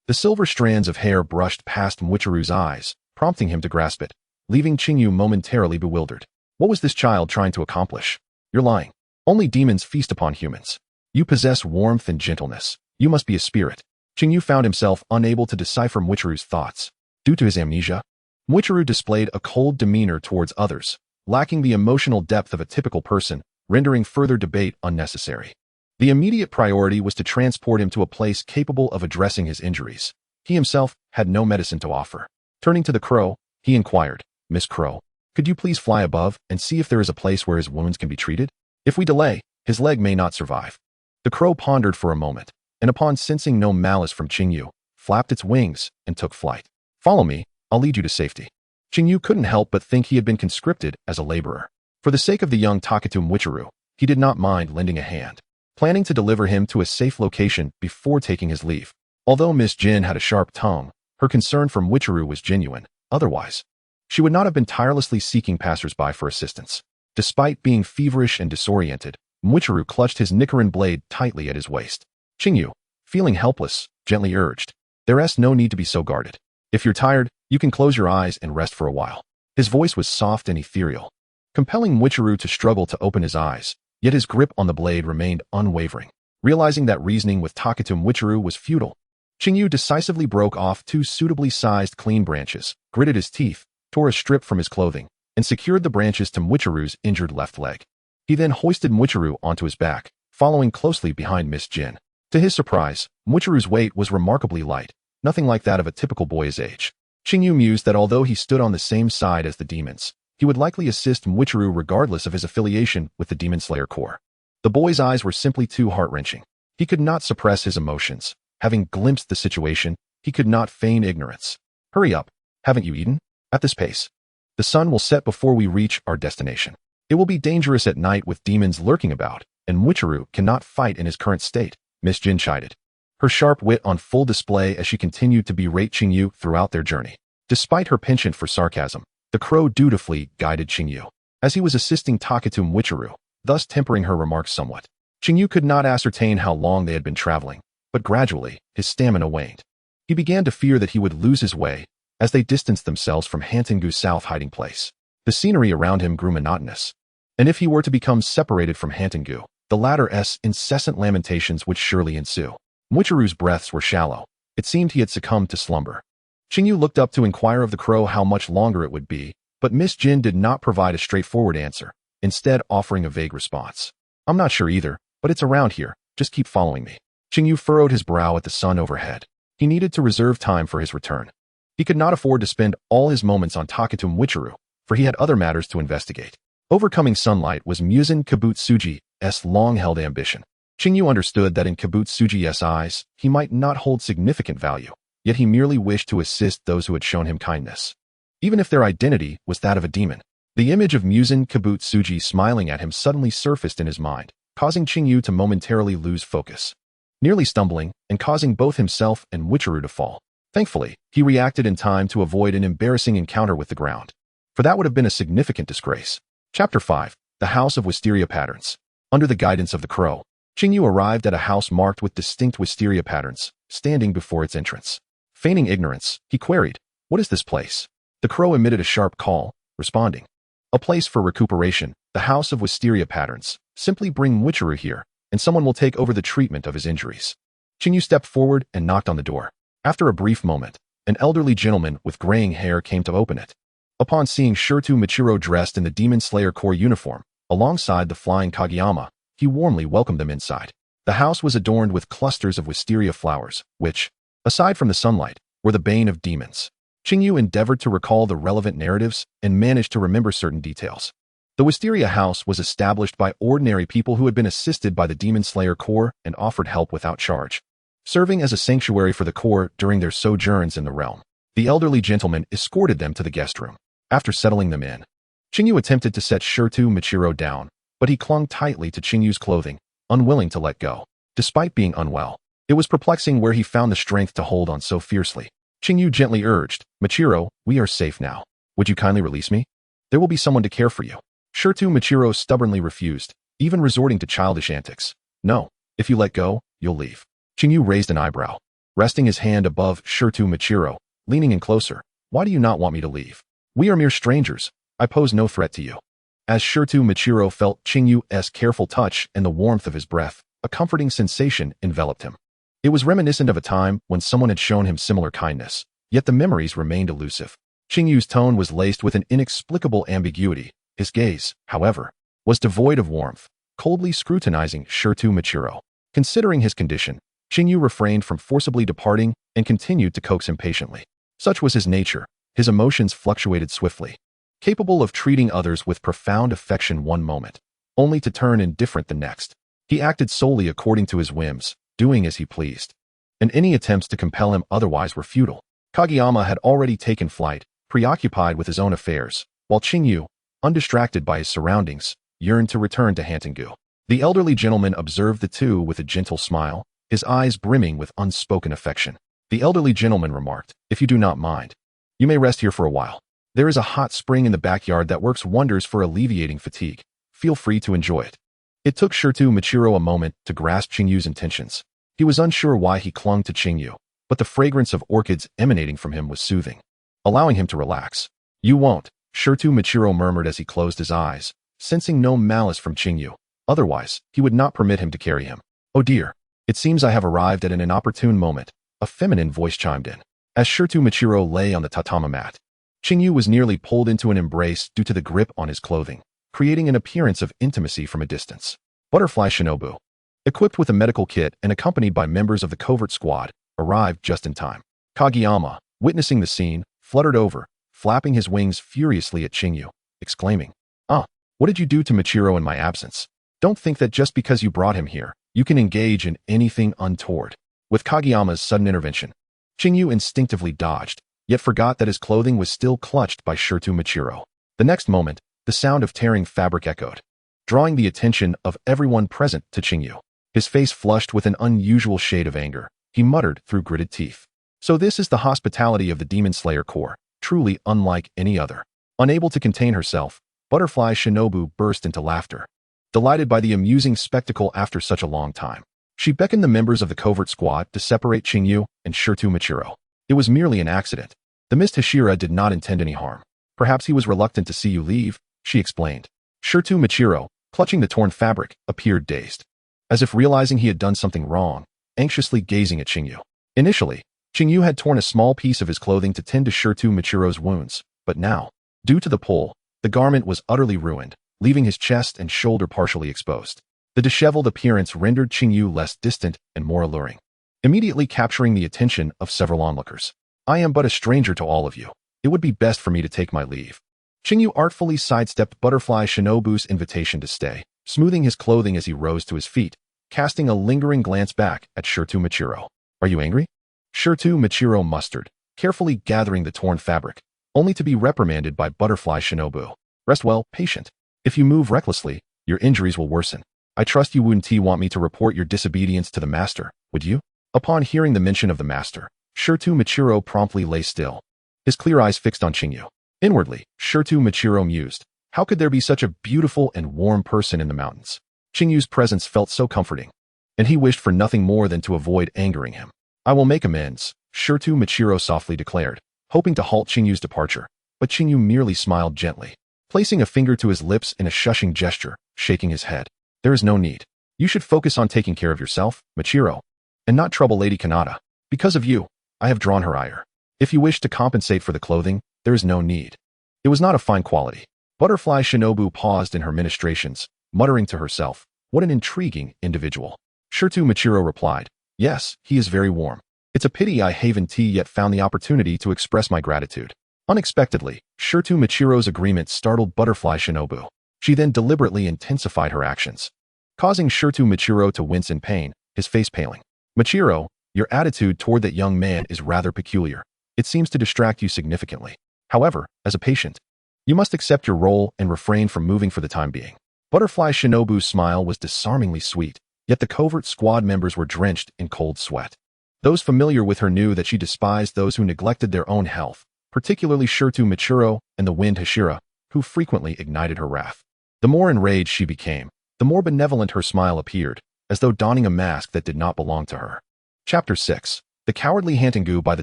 The silver strands of hair brushed past Mwichuru's eyes, prompting him to grasp it, leaving Qing Yu momentarily bewildered. What was this child trying to accomplish? "You're lying. Only demons feast upon humans. You possess warmth and gentleness. You must be a spirit." Qing Yu found himself unable to decipher Mwichuru's thoughts. Due to his amnesia, Mwichuru displayed a cold demeanor towards others, lacking the emotional depth of a typical person, rendering further debate unnecessary. The immediate priority was to transport him to a place capable of addressing his injuries. He himself had no medicine to offer. Turning to the crow, he inquired, "Miss Crow, could you please fly above and see if there is a place where his wounds can be treated? If we delay, his leg may not survive." The crow pondered for a moment, and upon sensing no malice from Qing Yu, flapped its wings and took flight. "Follow me, I'll lead you to safety." Qing Yu couldn't help but think he had been conscripted as a laborer. For the sake of the young Takatu Mwichuru, he did not mind lending a hand, planning to deliver him to a safe location before taking his leave. Although Miss Jin had a sharp tongue, her concern for Mwichuru was genuine. Otherwise, she would not have been tirelessly seeking passers-by for assistance. Despite being feverish and disoriented, Mwichuru clutched his Nicaran blade tightly at his waist. Qing Yu, feeling helpless, gently urged, "There's no need to be so guarded. If you're tired, you can close your eyes and rest for a while." His voice was soft and ethereal, compelling Mwichuru to struggle to open his eyes, yet his grip on the blade remained unwavering. Realizing that reasoning with Takatu Mwichuru was futile, Qing Yu decisively broke off two suitably sized clean branches, gritted his teeth, tore a strip from his clothing, and secured the branches to Mwichuru's injured left leg. He then hoisted Mwichuru onto his back, following closely behind Miss Jin. To his surprise, Mwichuru's weight was remarkably light, nothing like that of a typical boy his age. Qing Yu mused that although he stood on the same side as the demons, he would likely assist Mwichuru regardless of his affiliation with the Demon Slayer Corps. The boy's eyes were simply too heart-wrenching. He could not suppress his emotions. Having glimpsed the situation, he could not feign ignorance. "Hurry up. Haven't you eaten? At this pace, the sun will set before we reach our destination. It will be dangerous at night with demons lurking about, and Mwichuru cannot fight in his current state," Miss Jin chided, her sharp wit on full display as she continued to berate Qing Yu throughout their journey. Despite her penchant for sarcasm, the crow dutifully guided Qing Yu, as he was assisting Takatu Mwichuru, thus tempering her remarks somewhat. Qing Yu could not ascertain how long they had been traveling, but gradually, his stamina waned. He began to fear that he would lose his way as they distanced themselves from Hantengu's south hiding place. The scenery around him grew monotonous, and if he were to become separated from Hantengu, the latter's incessant lamentations would surely ensue. Mwichuru's breaths were shallow. It seemed he had succumbed to slumber. Qing Yu looked up to inquire of the crow how much longer it would be, but Miss Jin did not provide a straightforward answer, instead offering a vague response. "I'm not sure either, but it's around here. Just keep following me." Qing Yu furrowed his brow at the sun overhead. He needed to reserve time for his return. He could not afford to spend all his moments on Takatu Mwichuru, for he had other matters to investigate. Overcoming sunlight was Muzan Kabutsuji's long-held ambition. Qing Yu understood that in Kabutsuji's eyes, he might not hold significant value, yet he merely wished to assist those who had shown him kindness, even if their identity was that of a demon. The image of Muzan Kabutsuji smiling at him suddenly surfaced in his mind, causing Qing Yu to momentarily lose focus, nearly stumbling and causing both himself and Mwichuru to fall. Thankfully, he reacted in time to avoid an embarrassing encounter with the ground, for that would have been a significant disgrace. Chapter 5. The House of Wisteria Patterns. Under the guidance of the crow, Qing Yu arrived at a house marked with distinct wisteria patterns, standing before its entrance. Feigning ignorance, he queried, "What is this place?" The crow emitted a sharp call, responding, "A place for recuperation, the house of wisteria patterns. Simply bring Wicheru here, and someone will take over the treatment of his injuries." Qing Yu stepped forward and knocked on the door. After a brief moment, an elderly gentleman with graying hair came to open it. Upon seeing Shirtu Michiro dressed in the Demon Slayer Corps uniform, alongside the flying Kageyama, he warmly welcomed them inside. The house was adorned with clusters of wisteria flowers, which, aside from the sunlight, were the bane of demons. Qing Yu endeavored to recall the relevant narratives and managed to remember certain details. The wisteria house was established by ordinary people who had been assisted by the Demon Slayer Corps and offered help without charge, serving as a sanctuary for the Corps during their sojourns in the realm. The elderly gentleman escorted them to the guest room. After settling them in, Qing Yu attempted to set Shirtu Michiro down, but he clung tightly to Qing Yu's clothing, unwilling to let go. Despite being unwell, it was perplexing where he found the strength to hold on so fiercely. Qing Yu gently urged, "Michiro, we are safe now. Would you kindly release me? There will be someone to care for you." Shirtu Michiro stubbornly refused, even resorting to childish antics. "No, if you let go, you'll leave." Qing Yu raised an eyebrow, resting his hand above Shirtu Michiro, leaning in closer. "Why do you not want me to leave? We are mere strangers. I pose no threat to you." As Shirtu Michiro felt Qing Yu's careful touch and the warmth of his breath, a comforting sensation enveloped him. It was reminiscent of a time when someone had shown him similar kindness, yet the memories remained elusive. Qing Yu's tone was laced with an inexplicable ambiguity. His gaze, however, was devoid of warmth, coldly scrutinizing Shirtu Michiro. Considering his condition, Qing Yu refrained from forcibly departing and continued to coax him patiently. Such was his nature. His emotions fluctuated swiftly, capable of treating others with profound affection one moment, only to turn indifferent the next. He acted solely according to his whims, doing as he pleased, and any attempts to compel him otherwise were futile. Kageyama had already taken flight, preoccupied with his own affairs, while Qing Yu, undistracted by his surroundings, yearned to return to Hantengu. The elderly gentleman observed the two with a gentle smile, his eyes brimming with unspoken affection. The elderly gentleman remarked, "If you do not mind, you may rest here for a while. There is a hot spring in the backyard that works wonders for alleviating fatigue. Feel free to enjoy it." It took Shirtu Michiro a moment to grasp Qing Yu's intentions. He was unsure why he clung to Qing Yu, but the fragrance of orchids emanating from him was soothing, allowing him to relax. "You won't," Shirtu Michiro murmured as he closed his eyes, sensing no malice from Qing Yu. Otherwise, he would not permit him to carry him. "Oh dear, it seems I have arrived at an inopportune moment," a feminine voice chimed in. As Shirtu Michiro lay on the tatama mat, Qing Yu was nearly pulled into an embrace due to the grip on his clothing, creating an appearance of intimacy from a distance. Butterfly Shinobu, equipped with a medical kit and accompanied by members of the covert squad, arrived just in time. Kageyama, witnessing the scene, fluttered over, flapping his wings furiously at Qing Yu, exclaiming, "Ah, what did you do to Michiro in my absence? Don't think that just because you brought him here, you can engage in anything untoward." With Kageyama's sudden intervention, Qing Yu instinctively dodged, yet forgot that his clothing was still clutched by Shirtu Michiro. The next moment, the sound of tearing fabric echoed, drawing the attention of everyone present to Qing Yu. His face flushed with an unusual shade of anger. He muttered through gritted teeth, "So this is the hospitality of the Demon Slayer Corps, truly unlike any other." Unable to contain herself, Butterfly Shinobu burst into laughter, delighted by the amusing spectacle after such a long time. She beckoned the members of the covert squad to separate Qing Yu and Shirtu Michiro. It was merely an accident. The Mist Hashira did not intend any harm. "Perhaps he was reluctant to see you leave," she explained. Shirtu Michiro, clutching the torn fabric, appeared dazed, as if realizing he had done something wrong, anxiously gazing at Qing Yu. Initially, Qing Yu had torn a small piece of his clothing to tend to Shirtu Michiro's wounds, but now, due to the pull, the garment was utterly ruined, leaving his chest and shoulder partially exposed. The disheveled appearance rendered Qing Yu less distant and more alluring, immediately capturing the attention of several onlookers. "I am but a stranger to all of you. It would be best for me to take my leave." Qing Yu artfully sidestepped Butterfly Shinobu's invitation to stay, smoothing his clothing as he rose to his feet, casting a lingering glance back at Shirtu Michiro. "Are you angry?" Shirtu Michiro mustered, carefully gathering the torn fabric, only to be reprimanded by Butterfly Shinobu. "Rest well, patient. If you move recklessly, your injuries will worsen. I trust you wouldn't want me to report your disobedience to the master, would you?" Upon hearing the mention of the master, Shirtu Michiro promptly lay still, his clear eyes fixed on Qing Yu. Inwardly, Shirtu Michiro mused, how could there be such a beautiful and warm person in the mountains? Qing Yu's presence felt so comforting. and he wished for nothing more than to avoid angering him. I will make amends, Shirtu Michiro softly declared, hoping to halt Qing Yu's departure, but Qing Yu merely smiled gently, placing a finger to his lips in a shushing gesture, shaking his head. There is no need. You should focus on taking care of yourself, Michiro, and not trouble Lady Kanata. Because of you, I have drawn her ire. If you wish to compensate for the clothing, there is no need. It was not of fine quality. Butterfly Shinobu paused in her ministrations, muttering to herself, what an intriguing individual. Shirtu Michiro replied, yes, he is very warm. It's a pity I haven't yet found the opportunity to express my gratitude. Unexpectedly, Shirtu Michiro's agreement startled Butterfly Shinobu. She then deliberately intensified her actions, causing Shirtu Michiro to wince in pain, his face paling. Michiro, your attitude toward that young man is rather peculiar. It seems to distract you significantly. However, as a patient, you must accept your role and refrain from moving for the time being. Butterfly Shinobu's smile was disarmingly sweet, yet the covert squad members were drenched in cold sweat. Those familiar with her knew that she despised those who neglected their own health, particularly Shirtu Michiro and the Wind Hashira, who frequently ignited her wrath. The more enraged she became, the more benevolent her smile appeared, as though donning a mask that did not belong to her. Chapter 6. The cowardly Hantengu. By the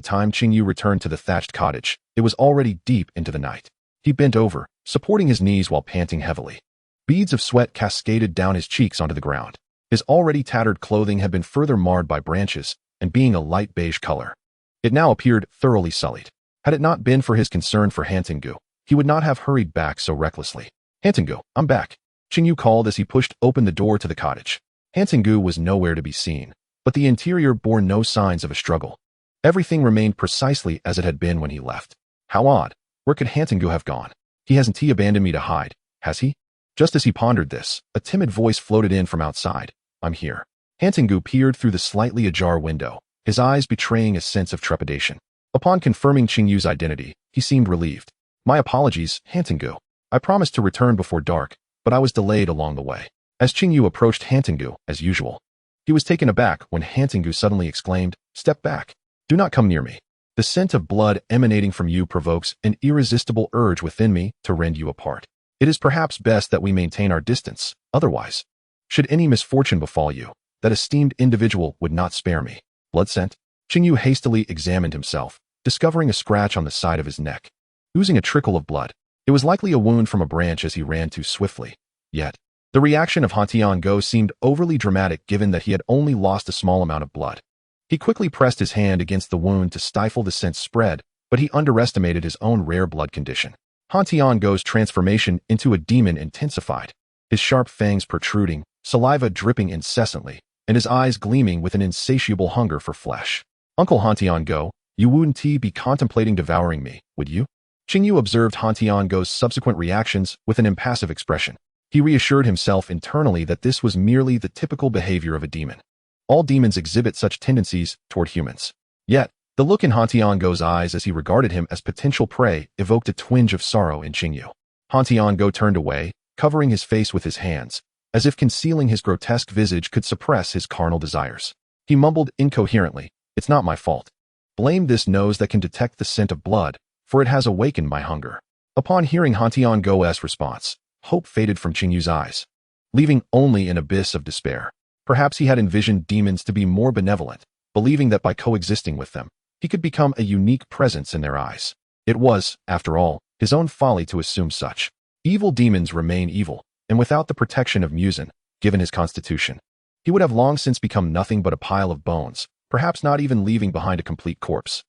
time Qing Yu returned to the thatched cottage, it was already deep into the night. He bent over, supporting his knees while panting heavily. Beads of sweat cascaded down his cheeks onto the ground. His already tattered clothing had been further marred by branches, and being a light beige color, it now appeared thoroughly sullied. Had it not been for his concern for Hantengu, he would not have hurried back so recklessly. Hantengu, I'm back, Qing Yu called as he pushed open the door to the cottage. Hantengu was nowhere to be seen, but the interior bore no signs of a struggle. Everything remained precisely as it had been when he left. How odd. Where could Hantengu have gone? He hasn't abandoned me to hide, has he? Just as he pondered this, a timid voice floated in from outside. I'm here. Hantengu peered through the slightly ajar window, his eyes betraying a sense of trepidation. Upon confirming Qing Yu's identity, he seemed relieved. My apologies, Hantengu. I promised to return before dark, but I was delayed along the way. As Qing Yu approached Hantengu, as usual, he was taken aback when Hantengu suddenly exclaimed, Step back. Do not come near me. The scent of blood emanating from you provokes an irresistible urge within me to rend you apart. It is perhaps best that we maintain our distance, otherwise, should any misfortune befall you, that esteemed individual would not spare me. Blood scent? Qing Yu hastily examined himself, discovering a scratch on the side of his neck, oozing a trickle of blood. It was likely a wound from a branch as he ran too swiftly. Yet, the reaction of Hantian-go seemed overly dramatic given that he had only lost a small amount of blood. He quickly pressed his hand against the wound to stifle the scent spread, but he underestimated his own rare blood condition. Hantian-go's transformation into a demon intensified, his sharp fangs protruding, saliva dripping incessantly, and his eyes gleaming with an insatiable hunger for flesh. Uncle Hantian-go, you wouldn't be contemplating devouring me, would you? Qing Yu observed Hantian-go's subsequent reactions with an impassive expression. He reassured himself internally that this was merely the typical behavior of a demon. All demons exhibit such tendencies toward humans. Yet, the look in Hantian-go's eyes as he regarded him as potential prey evoked a twinge of sorrow in Qing Yu. Hantian-go turned away, covering his face with his hands, as if concealing his grotesque visage could suppress his carnal desires. He mumbled incoherently, It's not my fault. Blame this nose that can detect the scent of blood, for it has awakened my hunger. Upon hearing Hantian-go's response, hope faded from Qing Yu's eyes, leaving only an abyss of despair. Perhaps he had envisioned demons to be more benevolent, believing that by coexisting with them, he could become a unique presence in their eyes. It was, after all, his own folly to assume such. Evil demons remain evil, and without the protection of Muzan, given his constitution, he would have long since become nothing but a pile of bones, perhaps not even leaving behind a complete corpse.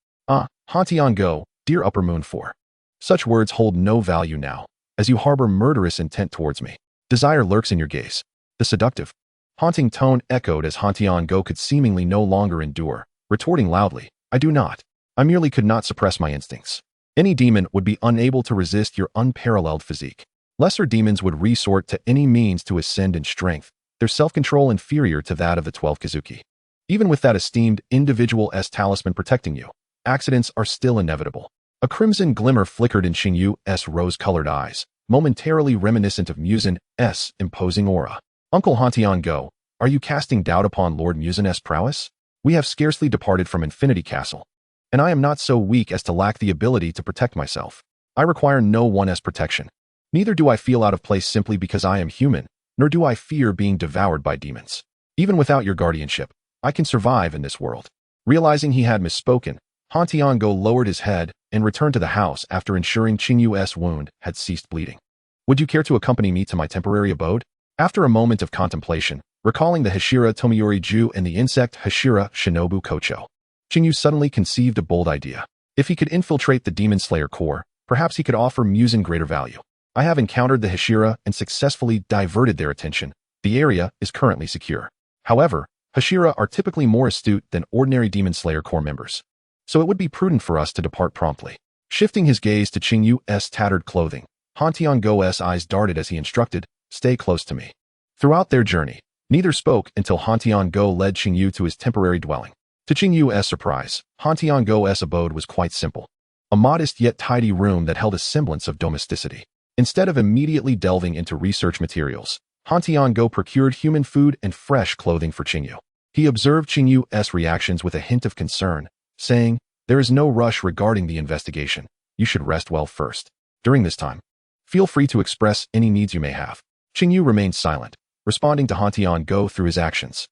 Hantian-go, dear Upper Moon 4. Such words hold no value now, as you harbor murderous intent towards me. Desire lurks in your gaze. The seductive, haunting tone echoed as Hantian-go could seemingly no longer endure, retorting loudly, I do not. I merely could not suppress my instincts. Any demon would be unable to resist your unparalleled physique. Lesser demons would resort to any means to ascend in strength, their self-control inferior to that of the 12 Kazuki. Even with that esteemed individual's talisman protecting you, accidents are still inevitable. A crimson glimmer flickered in Qing Yu's rose-colored eyes, momentarily reminiscent of Muzan's imposing aura. Uncle Hantian-go, are you casting doubt upon Lord Muzan's prowess? We have scarcely departed from Infinity Castle, and I am not so weak as to lack the ability to protect myself. I require no one's protection. Neither do I feel out of place simply because I am human, nor do I fear being devoured by demons. Even without your guardianship, I can survive in this world. Realizing he had misspoken, Han Tiango lowered his head and returned to the house after ensuring Qing Yu's wound had ceased bleeding. Would you care to accompany me to my temporary abode? After a moment of contemplation, recalling the Hashira Tomoyori Ju and the insect Hashira Shinobu Kocho, Qing Yu suddenly conceived a bold idea. If he could infiltrate the Demon Slayer core, perhaps he could offer Muzan greater value. I have encountered the Hashira and successfully diverted their attention. The area is currently secure. However, Hashira are typically more astute than ordinary Demon Slayer core members, so it would be prudent for us to depart promptly. Shifting his gaze to Qing Yu's tattered clothing, Han Tiango's eyes darted as he instructed, "Stay close to me." Throughout their journey, neither spoke until Han Tiango led Qing Yu to his temporary dwelling. To Qing Yu's surprise, Han Tiango's abode was quite simple. A modest yet tidy room that held a semblance of domesticity. Instead of immediately delving into research materials, Han Tiango procured human food and fresh clothing for Qing Yu. He observed Qing Yu's reactions with a hint of concern, saying, "There is no rush regarding the investigation. You should rest well first. During this time, feel free to express any needs you may have." Qing Yu remained silent, responding to Han Tiango through his actions.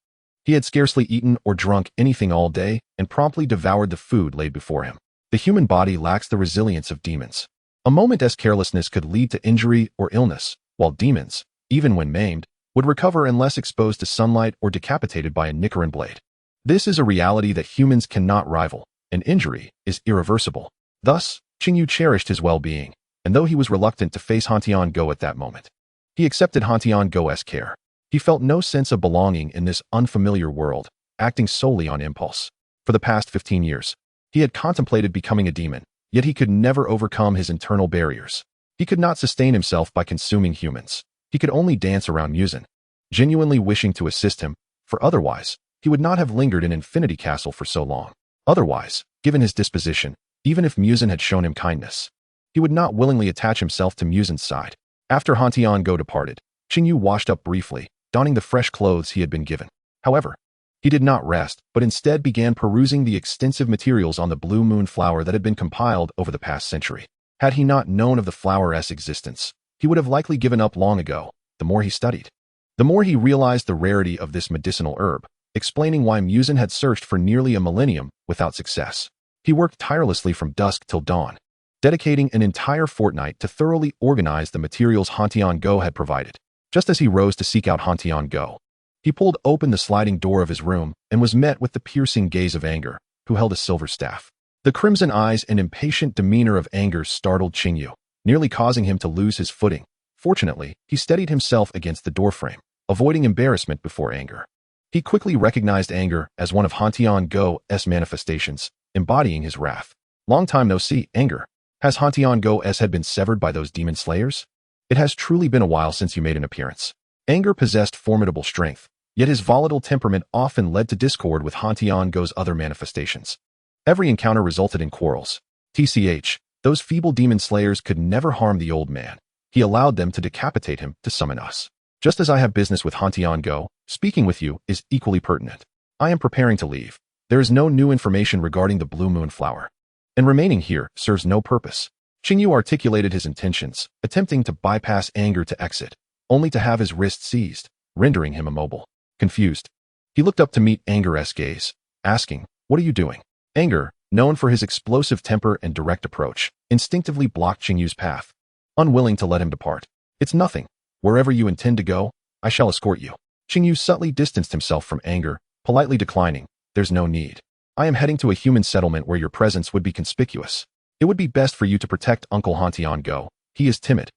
He had scarcely eaten or drunk anything all day and promptly devoured the food laid before him. The human body lacks the resilience of demons. A moment's carelessness could lead to injury or illness, while demons, even when maimed, would recover unless exposed to sunlight or decapitated by a Nichiren blade. This is a reality that humans cannot rival, and injury is irreversible. Thus, Qing Yu cherished his well-being, and though he was reluctant to face Han Tiango at that moment, he accepted Han Tiango's care. He felt no sense of belonging in this unfamiliar world, acting solely on impulse. For the past 15 years, he had contemplated becoming a demon, yet he could never overcome his internal barriers. He could not sustain himself by consuming humans. He could only dance around Muzan, genuinely wishing to assist him, for otherwise, he would not have lingered in Infinity Castle for so long. Otherwise, given his disposition, even if Muzan had shown him kindness, he would not willingly attach himself to Muzan's side. After Han Tiango departed, Qing Yu washed up briefly, donning the fresh clothes he had been given. However, he did not rest, but instead began perusing the extensive materials on the blue moon flower that had been compiled over the past century. Had he not known of the flower's existence, he would have likely given up long ago. The more he studied, the more he realized the rarity of this medicinal herb, explaining why Muzan had searched for nearly a millennium without success. He worked tirelessly from dusk till dawn, dedicating an entire fortnight to thoroughly organize the materials Han Tiango had provided. Just as he rose to seek out Han Tiango, he pulled open the sliding door of his room and was met with the piercing gaze of Anger, who held a silver staff. The crimson eyes and impatient demeanor of Anger startled Qing Yu, nearly causing him to lose his footing. Fortunately, he steadied himself against the doorframe, avoiding embarrassment before Anger. He quickly recognized Anger as one of Han Tiango's manifestations, embodying his wrath. "Long time no see, Anger. Has Han Tiango's head been severed by those demon slayers? It has truly been a while since you made an appearance." Anger possessed formidable strength, yet his volatile temperament often led to discord with Han Tiango's other manifestations. Every encounter resulted in quarrels. TCH, those feeble demon slayers could never harm the old man. He allowed them to decapitate him to summon us. Just as I have business with Han Tiango, speaking with you is equally pertinent. I am preparing to leave. There is no new information regarding the blue moon flower, and remaining here serves no purpose. Qing Yu articulated his intentions, attempting to bypass Anger to exit, only to have his wrist seized, rendering him immobile. Confused, he looked up to meet Anger's gaze, asking, "What are you doing?" Anger, known for his explosive temper and direct approach, instinctively blocked Qing Yu's path, unwilling to let him depart. "It's nothing. Wherever you intend to go, I shall escort you." Qing Yu subtly distanced himself from Anger, politely declining, "There's no need. I am heading to a human settlement where your presence would be conspicuous. It would be best for you to protect Uncle Han Tiango. He is timid,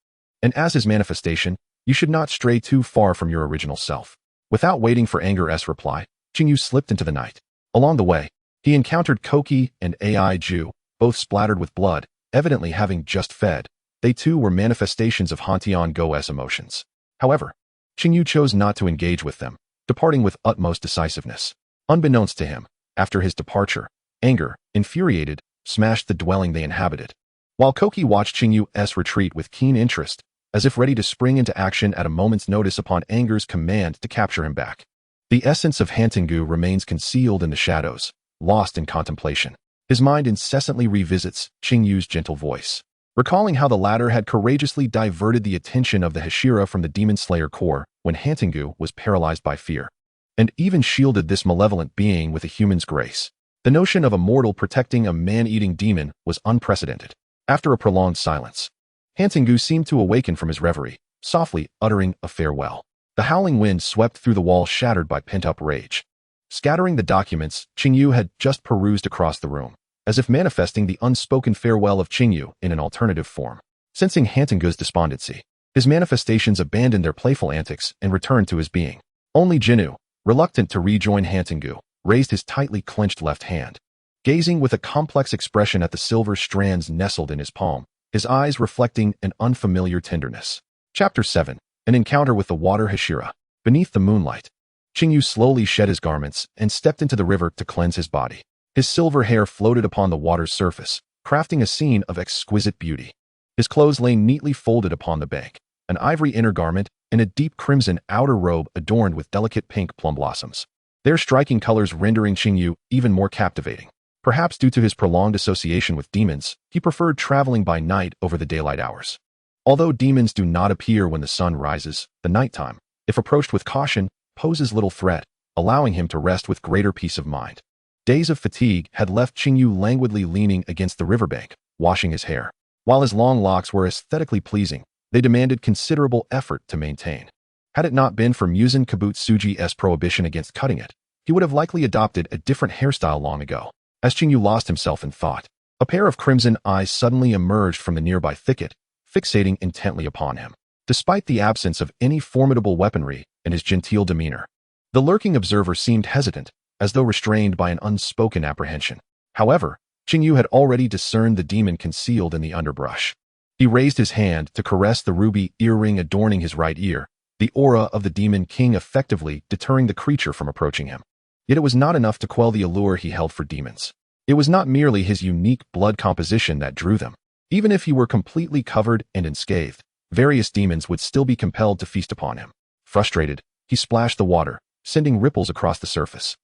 and as his manifestation, you should not stray too far from your original self." Without waiting for Anger's reply, Qing Yu slipped into the night. Along the way, he encountered Koki and Ai Ju, both splattered with blood, evidently having just fed. They too were manifestations of Han Tiango's emotions. However, Qing Yu chose not to engage with them, departing with utmost decisiveness. Unbeknownst to him, after his departure, Anger, infuriated, smashed the dwelling they inhabited, while Koki watched Qing Yu's retreat with keen interest, as if ready to spring into action at a moment's notice upon Anger's command to capture him back. The essence of Hantengu remains concealed in the shadows, lost in contemplation. His mind incessantly revisits Qing Yu's gentle voice, recalling how the latter had courageously diverted the attention of the Hashira from the Demon Slayer core when Hantengu was paralyzed by fear. and even shielded this malevolent being with a human's grace. The notion of a mortal protecting a man-eating demon was unprecedented. After a prolonged silence, Yu seemed to awaken from his reverie, softly uttering a farewell. The howling wind swept through the wall, shattered by pent-up rage. Scattering the documents Qing Yu had just perused across the room, as if manifesting the unspoken farewell of Qing Yu in an alternative form. Sensing Yu's despondency, his manifestations abandoned their playful antics and returned to his being. Only Jinyu, reluctant to rejoin Yu, raised his tightly clenched left hand. Gazing with a complex expression at the silver strands nestled in his palm, his eyes reflecting an unfamiliar tenderness. Chapter 7. An encounter with the water Hashira. Beneath the moonlight, Qing Yu slowly shed his garments and stepped into the river to cleanse his body. His silver hair floated upon the water's surface, crafting a scene of exquisite beauty. His clothes lay neatly folded upon the bank, an ivory inner garment and a deep crimson outer robe adorned with delicate pink plum blossoms. Their striking colors rendering Qing Yu even more captivating. Perhaps due to his prolonged association with demons, he preferred traveling by night over the daylight hours. Although demons do not appear when the sun rises, the nighttime, if approached with caution, poses little threat, allowing him to rest with greater peace of mind. Days of fatigue had left Qing Yu languidly leaning against the riverbank, washing his hair. While his long locks were aesthetically pleasing, they demanded considerable effort to maintain. Had it not been for Muzan Kibutsuji's prohibition against cutting it, he would have likely adopted a different hairstyle long ago. As Qing Yu lost himself in thought, a pair of crimson eyes suddenly emerged from the nearby thicket, fixating intently upon him. Despite the absence of any formidable weaponry and his genteel demeanor, the lurking observer seemed hesitant, as though restrained by an unspoken apprehension. However, Qing Yu had already discerned the demon concealed in the underbrush. He raised his hand to caress the ruby earring adorning his right ear, the aura of the demon king effectively deterring the creature from approaching him. Yet it was not enough to quell the allure he held for demons. It was not merely his unique blood composition that drew them. Even if he were completely covered and unscathed, various demons would still be compelled to feast upon him. Frustrated, he splashed the water, sending ripples across the surface.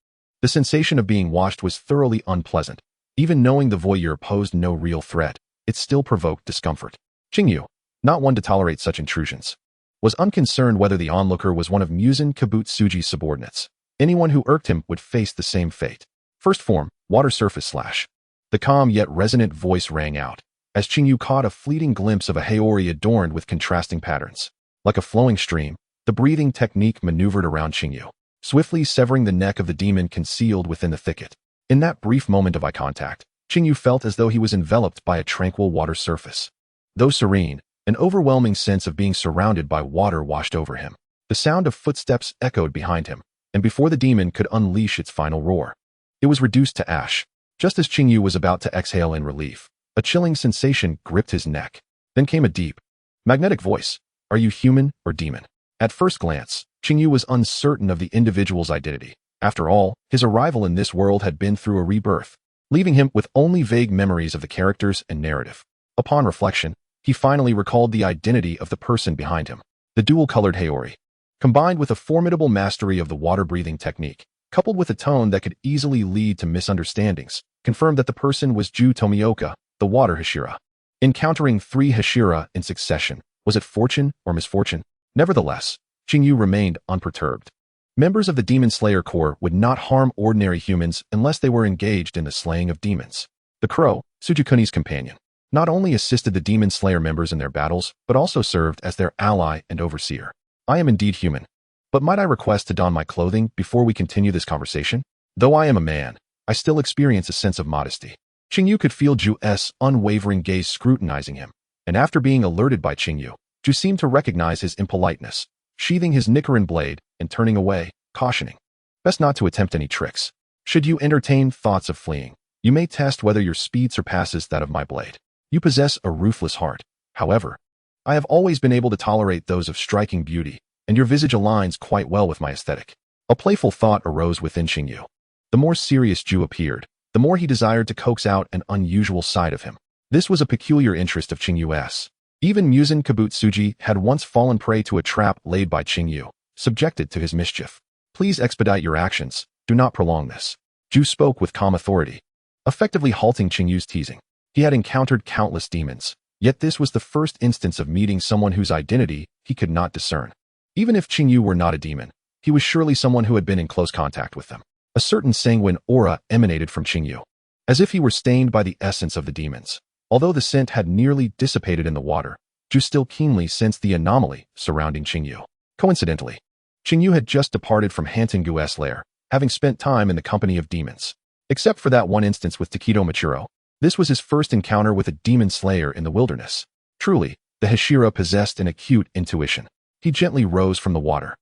The sensation of being washed was thoroughly unpleasant. Even knowing the voyeur posed no real threat, it still provoked discomfort. Qing Yu, not one to tolerate such intrusions, was unconcerned whether the onlooker was one of Muzan Kibutsuji's subordinates. Anyone who irked him would face the same fate. First form, water surface slash. The calm yet resonant voice rang out, as Qing Yu caught a fleeting glimpse of a haori adorned with contrasting patterns. Like a flowing stream, the breathing technique maneuvered around Qing Yu, swiftly severing the neck of the demon concealed within the thicket. In that brief moment of eye contact, Qing Yu felt as though he was enveloped by a tranquil water surface. Though serene, an overwhelming sense of being surrounded by water washed over him. The sound of footsteps echoed behind him, and before the demon could unleash its final roar, it was reduced to ash. Just as Qing Yu was about to exhale in relief, a chilling sensation gripped his neck. Then came a deep, magnetic voice. Are you human or demon? At first glance, Qing Yu was uncertain of the individual's identity. After all, his arrival in this world had been through a rebirth, leaving him with only vague memories of the characters and narrative. Upon reflection, he finally recalled the identity of the person behind him. The dual-colored haori, combined with a formidable mastery of the water-breathing technique, coupled with a tone that could easily lead to misunderstandings, confirmed that the person was Ju Tomioka, the water Hashira. Encountering 3 Hashira in succession, was it fortune or misfortune? Nevertheless, Qing Yu remained unperturbed. Members of the Demon Slayer Corps would not harm ordinary humans unless they were engaged in the slaying of demons. The crow, Sujikuni's companion, not only assisted the Demon Slayer members in their battles, but also served as their ally and overseer. I am indeed human, but might I request to don my clothing before we continue this conversation? Though I am a man, I still experience a sense of modesty. Qing Yu could feel Ju's unwavering gaze scrutinizing him, and after being alerted by Qing Yu, Ju seemed to recognize his impoliteness, sheathing his Nichiren blade and turning away, cautioning, best not to attempt any tricks. Should you entertain thoughts of fleeing, you may test whether your speed surpasses that of my blade. You possess a ruthless heart. However, I have always been able to tolerate those of striking beauty, and your visage aligns quite well with my aesthetic. A playful thought arose within Qing Yu. The more serious Ju appeared, the more he desired to coax out an unusual side of him. This was a peculiar interest of Qing Yu's. Even Muzan Kibutsuji had once fallen prey to a trap laid by Qing Yu, subjected to his mischief. Please expedite your actions, do not prolong this. Ju spoke with calm authority, effectively halting Qing Yu's teasing. He had encountered countless demons, yet this was the first instance of meeting someone whose identity he could not discern. Even if Qing Yu were not a demon, He was surely someone who had been in close contact with them. A certain sanguine aura emanated from Qing Yu, as if he were stained by the essence of the demons. Although the scent had nearly dissipated in the water, Zhu still keenly sensed the anomaly surrounding Qing Yu. Coincidentally, Qing Yu had just departed from Hantengu's lair, having spent time in the company of demons. Except for that one instance with Takedo Machiro, this was his first encounter with a demon slayer in the wilderness. Truly, the Hashira possessed an acute intuition. He gently rose from the water,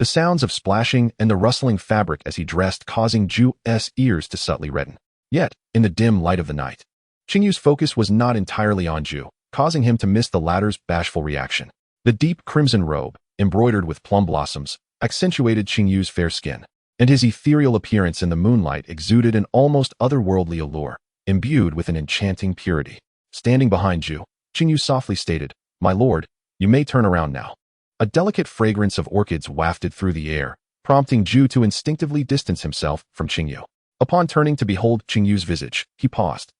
the sounds of splashing and the rustling fabric as he dressed causing Zhu's ears to subtly redden. Yet, in the dim light of the night, Qing Yu's focus was not entirely on Zhu, causing him to miss the latter's bashful reaction. The deep crimson robe, embroidered with plum blossoms, accentuated Qing Yu's fair skin, and his ethereal appearance in the moonlight exuded an almost otherworldly allure, imbued with an enchanting purity. Standing behind Zhu, Qing Yu softly stated, "My lord, you may turn around now." A delicate fragrance of orchids wafted through the air, prompting Zhu to instinctively distance himself from Qing Yu. Upon turning to behold Qing Yu's visage, he paused.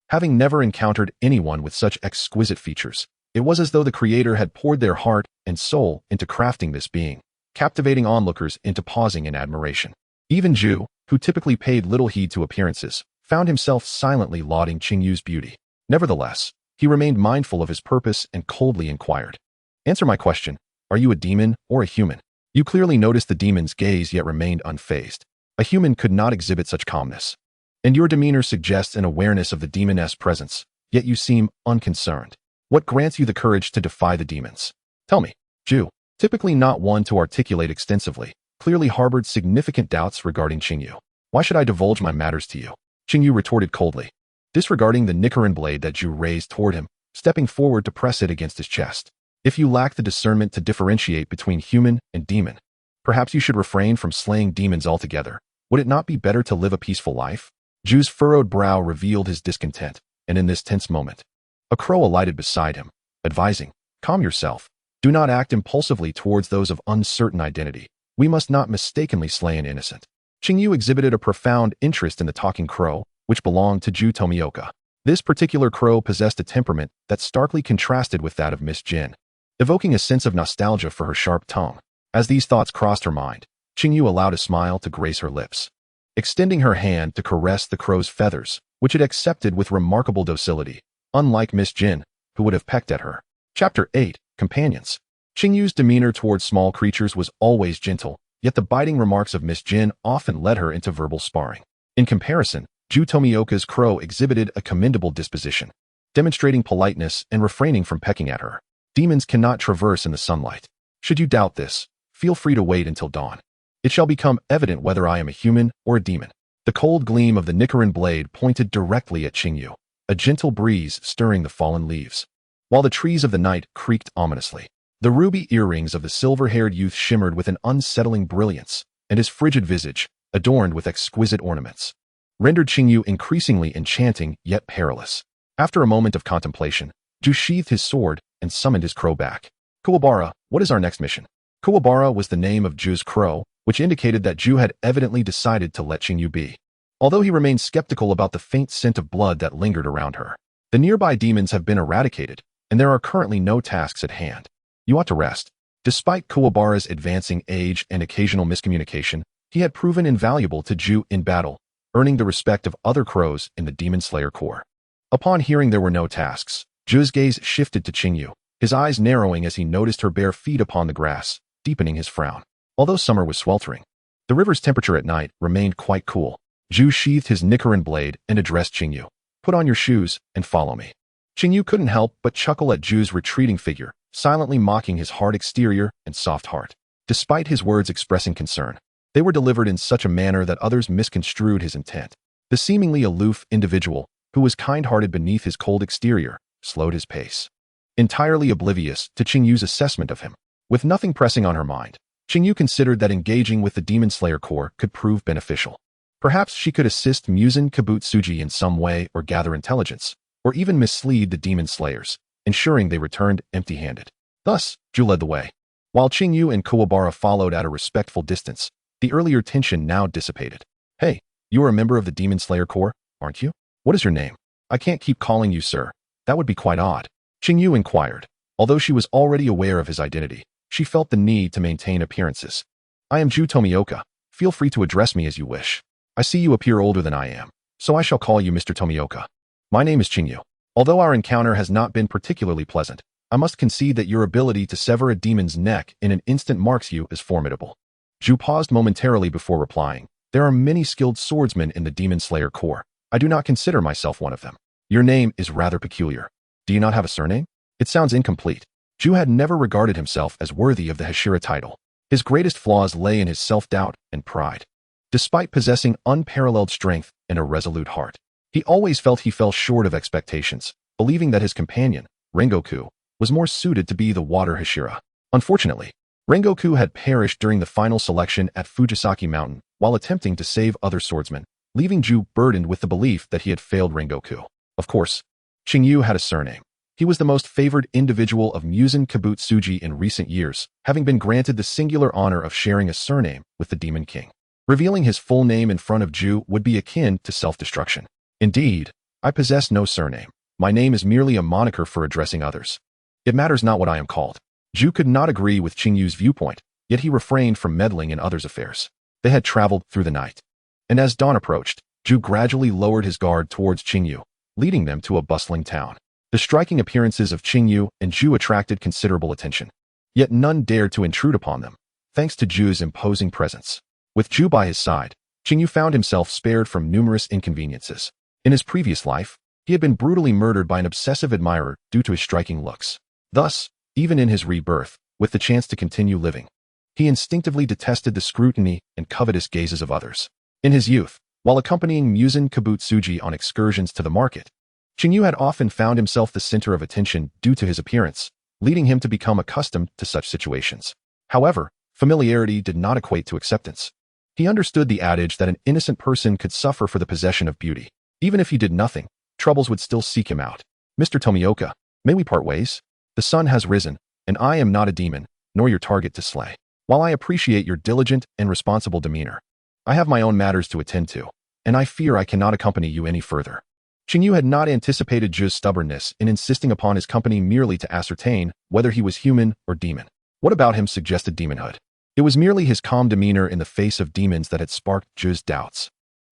Having never encountered anyone with such exquisite features, it was as though the creator had poured their heart and soul into crafting this being, captivating onlookers into pausing in admiration. Even Zhu, who typically paid little heed to appearances, found himself silently lauding Qing Yu's beauty. Nevertheless, he remained mindful of his purpose and coldly inquired, "Answer my question. Are you a demon or a human?" You clearly noticed the demon's gaze yet remained unfazed. A human could not exhibit such calmness. And your demeanor suggests an awareness of the demoness presence, yet you seem unconcerned. What grants you the courage to defy the demons? Tell me. Zhu, typically not one to articulate extensively, clearly harbored significant doubts regarding Qing Yu. Why should I divulge my matters to you? Qing Yu retorted coldly, disregarding the Nichiren blade that Zhu raised toward him, stepping forward to press it against his chest. If you lack the discernment to differentiate between human and demon, perhaps you should refrain from slaying demons altogether. Would it not be better to live a peaceful life? Zhu's furrowed brow revealed his discontent, and in this tense moment, a crow alighted beside him, advising, "Calm yourself. Do not act impulsively towards those of uncertain identity. We must not mistakenly slay an innocent." Qing Yu exhibited a profound interest in the talking crow, which belonged to Zhu Tomioka. This particular crow possessed a temperament that starkly contrasted with that of Miss Jin, evoking a sense of nostalgia for her sharp tongue. As these thoughts crossed her mind, Qing Yu allowed a smile to grace her lips, extending her hand to caress the crow's feathers, which it accepted with remarkable docility, unlike Miss Jin, who would have pecked at her. Chapter 8. Companions. Qing Yu's demeanor towards small creatures was always gentle, yet the biting remarks of Miss Jin often led her into verbal sparring. In comparison, Zhu Tomioka's crow exhibited a commendable disposition, demonstrating politeness and refraining from pecking at her. Demons cannot traverse in the sunlight. Should you doubt this, feel free to wait until dawn. It shall become evident whether I am a human or a demon. The cold gleam of the Nichiren blade pointed directly at Qing Yu, a gentle breeze stirring the fallen leaves, while the trees of the night creaked ominously. The ruby earrings of the silver-haired youth shimmered with an unsettling brilliance, and his frigid visage, adorned with exquisite ornaments, rendered Qing Yu increasingly enchanting yet perilous. After a moment of contemplation, Zhu sheathed his sword and summoned his crow back. "Kuwabara, what is our next mission?" Kuwabara was the name of Zhu's crow, which indicated that Zhu had evidently decided to let Qing Yu be. Although he remained skeptical about the faint scent of blood that lingered around her. The nearby demons have been eradicated, and there are currently no tasks at hand. You ought to rest. Despite Kuwabara's advancing age and occasional miscommunication, he had proven invaluable to Zhu in battle, earning the respect of other crows in the Demon Slayer Corps. Upon hearing there were no tasks, Zhu's gaze shifted to Qing Yu, his eyes narrowing as he noticed her bare feet upon the grass, deepening his frown. Although summer was sweltering, the river's temperature at night remained quite cool. Zhu sheathed his Nichiren blade and addressed Qing Yu. "Put on your shoes and follow me." Qing Yu couldn't help but chuckle at Zhu's retreating figure, silently mocking his hard exterior and soft heart. Despite his words expressing concern, they were delivered in such a manner that others misconstrued his intent. The seemingly aloof individual, who was kind-hearted beneath his cold exterior, slowed his pace, entirely oblivious to Qing Yu's assessment of him. With nothing pressing on her mind, Qing Yu considered that engaging with the Demon Slayer Corps could prove beneficial. Perhaps she could assist Muzan Kabutsuji in some way or gather intelligence, or even mislead the Demon Slayers, ensuring they returned empty-handed. Thus, Zhu led the way. While Qing Yu and Kuwabara followed at a respectful distance, the earlier tension now dissipated. "Hey, you are a member of the Demon Slayer Corps, aren't you? What is your name? I can't keep calling you sir. That would be quite odd." Qing Yu inquired. Although she was already aware of his identity, she felt the need to maintain appearances. I am Ju Tomioka. Feel free to address me as you wish. I see you appear older than I am, so I shall call you Mr. Tomioka. My name is Qing Yu. Although our encounter has not been particularly pleasant, I must concede that your ability to sever a demon's neck in an instant marks you as formidable. Ju paused momentarily before replying. There are many skilled swordsmen in the Demon Slayer Corps. I do not consider myself one of them. Your name is rather peculiar. Do you not have a surname? It sounds incomplete. Ju had never regarded himself as worthy of the Hashira title. His greatest flaws lay in his self-doubt and pride. Despite possessing unparalleled strength and a resolute heart, he always felt he fell short of expectations, believing that his companion, Rengoku, was more suited to be the water Hashira. Unfortunately, Rengoku had perished during the final selection at Fujisaki Mountain while attempting to save other swordsmen, leaving Ju burdened with the belief that he had failed Rengoku. Of course, Qing Yu had a surname. He was the most favored individual of Muzan Kibutsuji in recent years, having been granted the singular honor of sharing a surname with the Demon King. Revealing his full name in front of Ju would be akin to self-destruction. Indeed, I possess no surname. My name is merely a moniker for addressing others. It matters not what I am called. Ju could not agree with Qing Yu's viewpoint, yet he refrained from meddling in others' affairs. They had traveled through the night. And as dawn approached, Ju gradually lowered his guard towards Qing Yu, leading them to a bustling town. The striking appearances of Qing Yu and Ju attracted considerable attention. Yet none dared to intrude upon them, thanks to Ju's imposing presence. With Ju by his side, Qing Yu found himself spared from numerous inconveniences. In his previous life, he had been brutally murdered by an obsessive admirer due to his striking looks. Thus, even in his rebirth, with the chance to continue living, he instinctively detested the scrutiny and covetous gazes of others. In his youth, while accompanying Muzan Kibutsuji on excursions to the market, Qing Yu had often found himself the center of attention due to his appearance, leading him to become accustomed to such situations. However, familiarity did not equate to acceptance. He understood the adage that an innocent person could suffer for the possession of beauty. Even if he did nothing, troubles would still seek him out. Mr. Tomioka, may we part ways? The sun has risen, and I am not a demon, nor your target to slay. While I appreciate your diligent and responsible demeanor, I have my own matters to attend to, and I fear I cannot accompany you any further. Qing Yu had not anticipated Ju's stubbornness in insisting upon his company merely to ascertain whether he was human or demon. What about him suggested demonhood? It was merely his calm demeanor in the face of demons that had sparked Ju's doubts.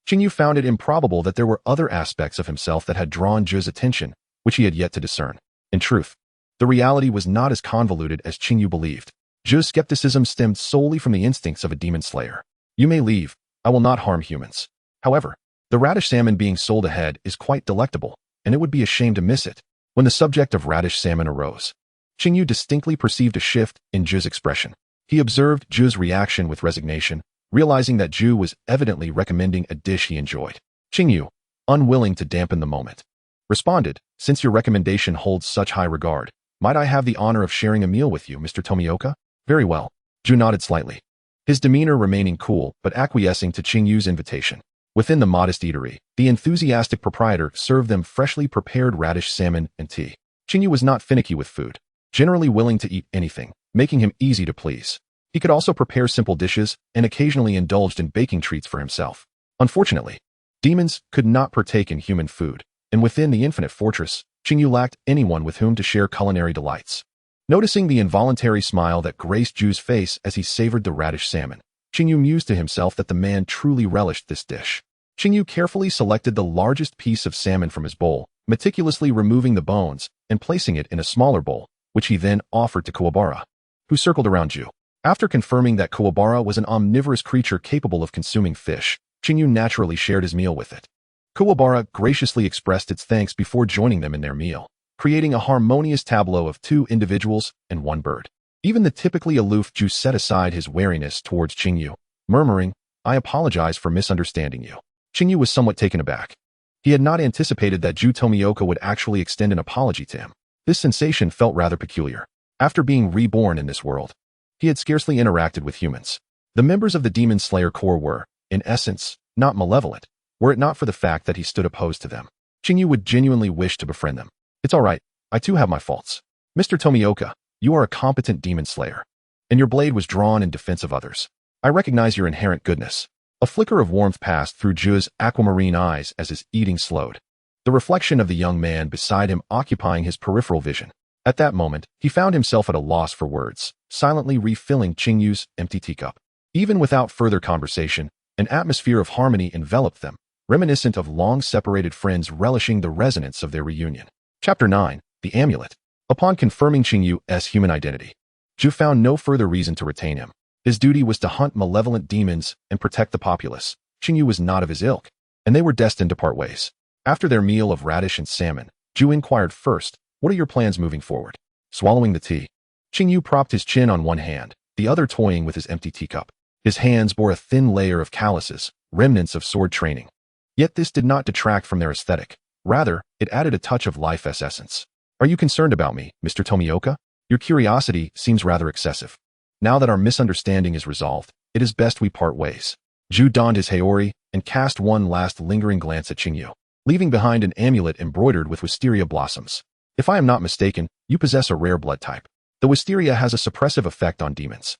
Qing Yu found it improbable that there were other aspects of himself that had drawn Ju's attention, which he had yet to discern. In truth, the reality was not as convoluted as Qing Yu believed. Ju's skepticism stemmed solely from the instincts of a demon slayer. You may leave. I will not harm humans. However, the radish salmon being sold ahead is quite delectable, and it would be a shame to miss it. When the subject of radish salmon arose, Qing Yu distinctly perceived a shift in Ju's expression. He observed Ju's reaction with resignation, realizing that Ju was evidently recommending a dish he enjoyed. Qing Yu, unwilling to dampen the moment, responded, since your recommendation holds such high regard, might I have the honor of sharing a meal with you, Mr. Tomioka? Very well. Ju nodded slightly, his demeanor remaining cool but acquiescing to Qing Yu's invitation. Within the modest eatery, the enthusiastic proprietor served them freshly prepared radish salmon and tea. Qing Yu was not finicky with food, generally willing to eat anything, making him easy to please. He could also prepare simple dishes and occasionally indulged in baking treats for himself. Unfortunately, demons could not partake in human food, and within the infinite fortress, Qing Yu lacked anyone with whom to share culinary delights. Noticing the involuntary smile that graced Ju's face as he savored the radish salmon, Qing Yu mused to himself that the man truly relished this dish. Qing Yu carefully selected the largest piece of salmon from his bowl, meticulously removing the bones and placing it in a smaller bowl, which he then offered to Kuwabara, who circled around Ju. After confirming that Kuwabara was an omnivorous creature capable of consuming fish, Qing Yu naturally shared his meal with it. Kuwabara graciously expressed its thanks before joining them in their meal, creating a harmonious tableau of two individuals and one bird. Even the typically aloof Ju set aside his wariness towards Qing Yu, murmuring, I apologize for misunderstanding you. Qing Yu was somewhat taken aback. He had not anticipated that Ju Tomioka would actually extend an apology to him. This sensation felt rather peculiar. After being reborn in this world, he had scarcely interacted with humans. The members of the Demon Slayer Corps were, in essence, not malevolent, were it not for the fact that he stood opposed to them. Qing Yu would genuinely wish to befriend them. It's all right, I too have my faults. Mr. Tomioka, you are a competent demon slayer, and your blade was drawn in defense of others. I recognize your inherent goodness. A flicker of warmth passed through Ju's aquamarine eyes as his eating slowed, the reflection of the young man beside him occupying his peripheral vision. At that moment, he found himself at a loss for words, silently refilling Qing Yu's empty teacup. Even without further conversation, an atmosphere of harmony enveloped them, reminiscent of long-separated friends relishing the resonance of their reunion. Chapter 9. The Amulet. Upon confirming Qing Yu's human identity, Zhu found no further reason to retain him. His duty was to hunt malevolent demons and protect the populace. Qing Yu was not of his ilk, and they were destined to part ways. After their meal of radish and salmon, Zhu inquired first, "What are your plans moving forward?" Swallowing the tea, Qing Yu propped his chin on one hand, the other toying with his empty teacup. His hands bore a thin layer of calluses, remnants of sword training. Yet this did not detract from their aesthetic. Rather, it added a touch of life's essence. "Are you concerned about me, Mr. Tomioka? Your curiosity seems rather excessive. Now that our misunderstanding is resolved, it is best we part ways." Zhu donned his haori and cast one last lingering glance at Qing Yu, leaving behind an amulet embroidered with wisteria blossoms. "If I am not mistaken, you possess a rare blood type. The wisteria has a suppressive effect on demons.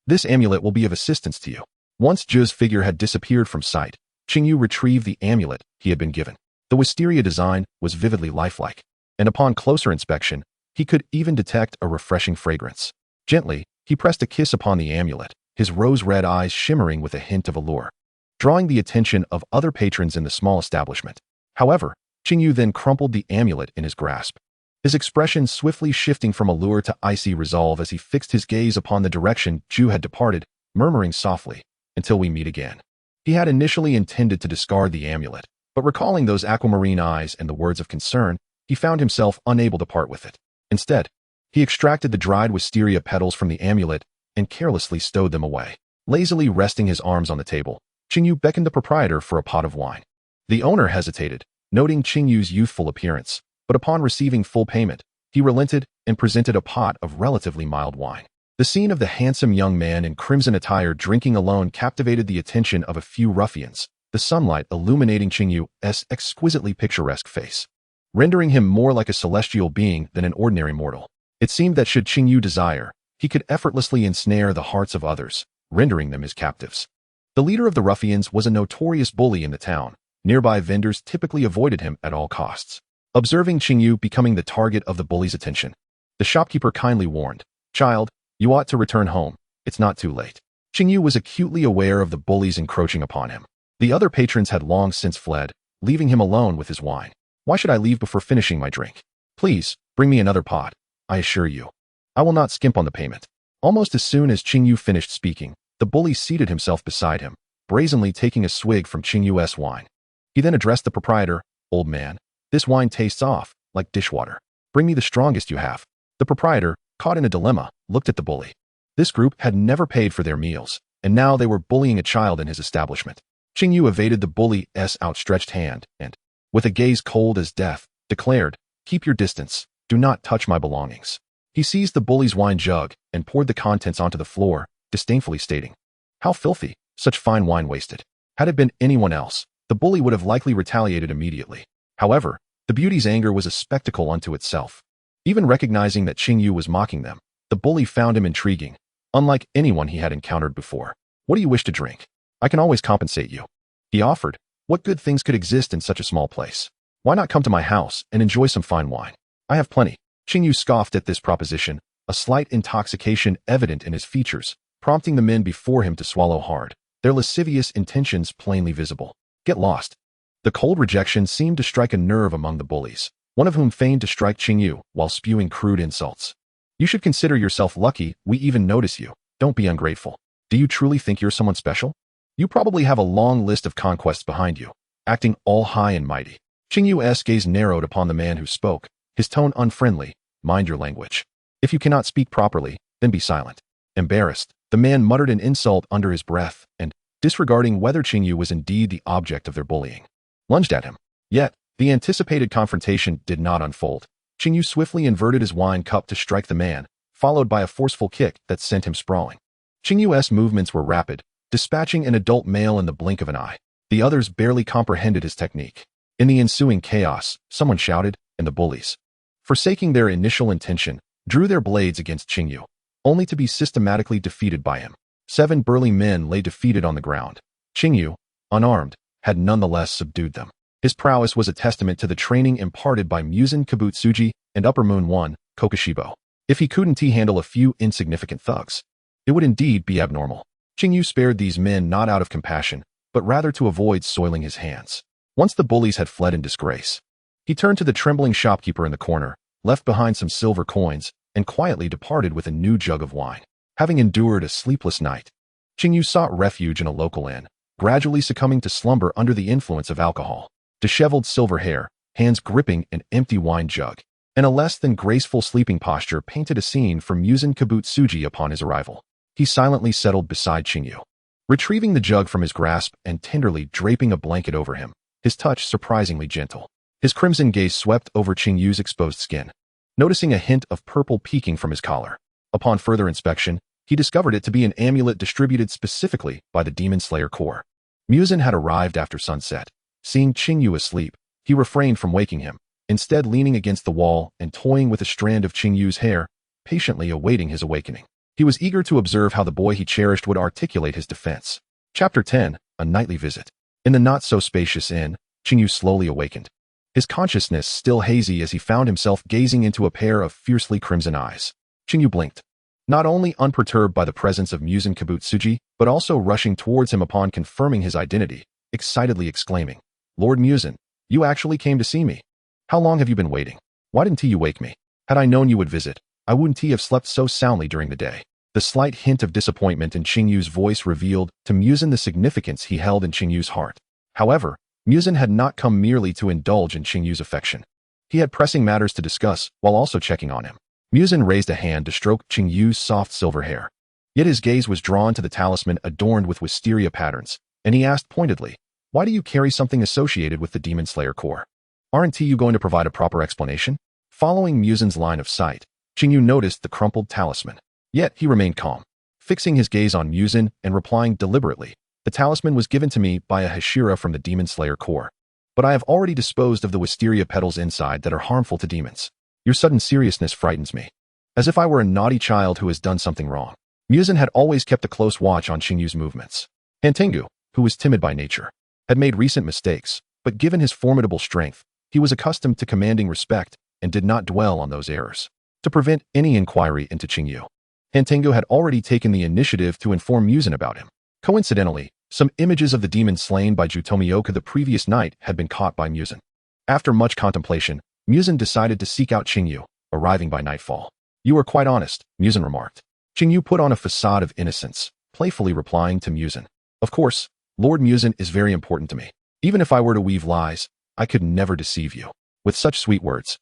This amulet will be of assistance to you." Once Zhu's figure had disappeared from sight, Qing Yu retrieved the amulet he had been given. The wisteria design was vividly lifelike, and upon closer inspection, he could even detect a refreshing fragrance. Gently, he pressed a kiss upon the amulet, his rose-red eyes shimmering with a hint of allure, drawing the attention of other patrons in the small establishment. However, Qing Yu then crumpled the amulet in his grasp, his expression swiftly shifting from allure to icy resolve as he fixed his gaze upon the direction Zhu had departed, murmuring softly, "Until we meet again." He had initially intended to discard the amulet, but recalling those aquamarine eyes and the words of concern, he found himself unable to part with it. Instead, he extracted the dried wisteria petals from the amulet and carelessly stowed them away. Lazily resting his arms on the table, Qing Yu beckoned the proprietor for a pot of wine. The owner hesitated, noting Qing Yu's youthful appearance, but upon receiving full payment, he relented and presented a pot of relatively mild wine. The scene of the handsome young man in crimson attire drinking alone captivated the attention of a few ruffians, the sunlight illuminating Qing Yu's exquisitely picturesque face, rendering him more like a celestial being than an ordinary mortal. It seemed that should Qing Yu desire, he could effortlessly ensnare the hearts of others, rendering them his captives. The leader of the ruffians was a notorious bully in the town. Nearby vendors typically avoided him at all costs. Observing Qing Yu becoming the target of the bully's attention, the shopkeeper kindly warned, "Child, you ought to return home. It's not too late." Qing Yu was acutely aware of the bullies encroaching upon him. The other patrons had long since fled, leaving him alone with his wine. "Why should I leave before finishing my drink? Please, bring me another pot. I assure you, I will not skimp on the payment." Almost as soon as Qing Yu finished speaking, the bully seated himself beside him, brazenly taking a swig from Qing Yu's wine. He then addressed the proprietor, "Old man, this wine tastes off, like dishwater. Bring me the strongest you have." The proprietor, caught in a dilemma, looked at the bully. This group had never paid for their meals, and now they were bullying a child in his establishment. Qing Yu evaded the bully's outstretched hand and, with a gaze cold as death, declared, "Keep your distance. Do not touch my belongings." He seized the bully's wine jug and poured the contents onto the floor, disdainfully stating, "How filthy, such fine wine wasted." Had it been anyone else, the bully would have likely retaliated immediately. However, the beauty's anger was a spectacle unto itself. Even recognizing that Qing Yu was mocking them, the bully found him intriguing, unlike anyone he had encountered before. "What do you wish to drink? I can always compensate you," he offered. What good things could exist in such a small place? Why not come to my house and enjoy some fine wine? I have plenty. Qing Yu scoffed at this proposition, a slight intoxication evident in his features, prompting the men before him to swallow hard, their lascivious intentions plainly visible. "Get lost." The cold rejection seemed to strike a nerve among the bullies, one of whom feigned to strike Qing Yu while spewing crude insults. "You should consider yourself lucky we even notice you. Don't be ungrateful. Do you truly think you're someone special? You probably have a long list of conquests behind you, acting all high and mighty." Qing Yu's gaze narrowed upon the man who spoke, his tone unfriendly. "Mind your language. If you cannot speak properly, then be silent." Embarrassed, the man muttered an insult under his breath and, disregarding whether Qing Yu was indeed the object of their bullying, lunged at him. Yet, the anticipated confrontation did not unfold. Qing Yu swiftly inverted his wine cup to strike the man, followed by a forceful kick that sent him sprawling. Qing Yu's movements were rapid, dispatching an adult male in the blink of an eye. The others barely comprehended his technique. In the ensuing chaos, someone shouted, and the bullies, forsaking their initial intention, drew their blades against Qing Yu, only to be systematically defeated by him. 7 burly men lay defeated on the ground. Qing Yu, unarmed, had nonetheless subdued them. His prowess was a testament to the training imparted by Muzan Kabutsuji and Upper Moon 1, Kokoshibo. If he couldn't handle a few insignificant thugs, it would indeed be abnormal. Qing Yu spared these men not out of compassion, but rather to avoid soiling his hands. Once the bullies had fled in disgrace, he turned to the trembling shopkeeper in the corner, left behind some silver coins, and quietly departed with a new jug of wine. Having endured a sleepless night, Qing Yu sought refuge in a local inn, gradually succumbing to slumber under the influence of alcohol. Disheveled silver hair, hands gripping an empty wine jug, and a less than graceful sleeping posture painted a scene from Muzin Kibutsuji upon his arrival. He silently settled beside Qing Yu, retrieving the jug from his grasp and tenderly draping a blanket over him, his touch surprisingly gentle. His crimson gaze swept over Qing Yu's exposed skin, noticing a hint of purple peeking from his collar. Upon further inspection, he discovered it to be an amulet distributed specifically by the Demon Slayer Corps. Muzin had arrived after sunset. Seeing Qing Yu asleep, he refrained from waking him, instead leaning against the wall and toying with a strand of Qing Yu's hair, patiently awaiting his awakening. He was eager to observe how the boy he cherished would articulate his defense. Chapter 10, A Nightly Visit. In the not-so-spacious inn, Qing Yu slowly awakened, his consciousness still hazy as he found himself gazing into a pair of fiercely crimson eyes. Qing Yu blinked, not only unperturbed by the presence of Muzin Kibutsuji, but also rushing towards him upon confirming his identity, excitedly exclaiming, "Lord Muzin, you actually came to see me. How long have you been waiting? Why didn't you wake me? Had I known you would visit, I wouldn't have slept so soundly during the day." The slight hint of disappointment in Qing Yu's voice revealed to Muzin the significance he held in Qing Yu's heart. However, Muzin had not come merely to indulge in Qing Yu's affection. He had pressing matters to discuss while also checking on him. Muzin raised a hand to stroke Qing Yu's soft silver hair. Yet his gaze was drawn to the talisman adorned with wisteria patterns, and he asked pointedly, "Why do you carry something associated with the Demon Slayer Corps? Aren't you going to provide a proper explanation?" Following Muzin's line of sight, Qing Yu noticed the crumpled talisman. Yet he remained calm, fixing his gaze on Muzin and replying deliberately, "The talisman was given to me by a Hashira from the Demon Slayer Corps, but I have already disposed of the wisteria petals inside that are harmful to demons. Your sudden seriousness frightens me, as if I were a naughty child who has done something wrong." Muzin had always kept a close watch on Qing Yu's movements. Tengu, who was timid by nature, had made recent mistakes, but given his formidable strength, he was accustomed to commanding respect and did not dwell on those errors. To prevent any inquiry into Qing Yu, Tengu had already taken the initiative to inform Muzin about him. Coincidentally, some images of the demon slain by Jutomioka the previous night had been caught by Muzin. After much contemplation, Muzin decided to seek out Qing Yu, arriving by nightfall. "You are quite honest," Muzin remarked. Qing Yu put on a facade of innocence, playfully replying to Muzin, "Of course, Lord Muzin is very important to me. Even if I were to weave lies, I could never deceive you." With such sweet words,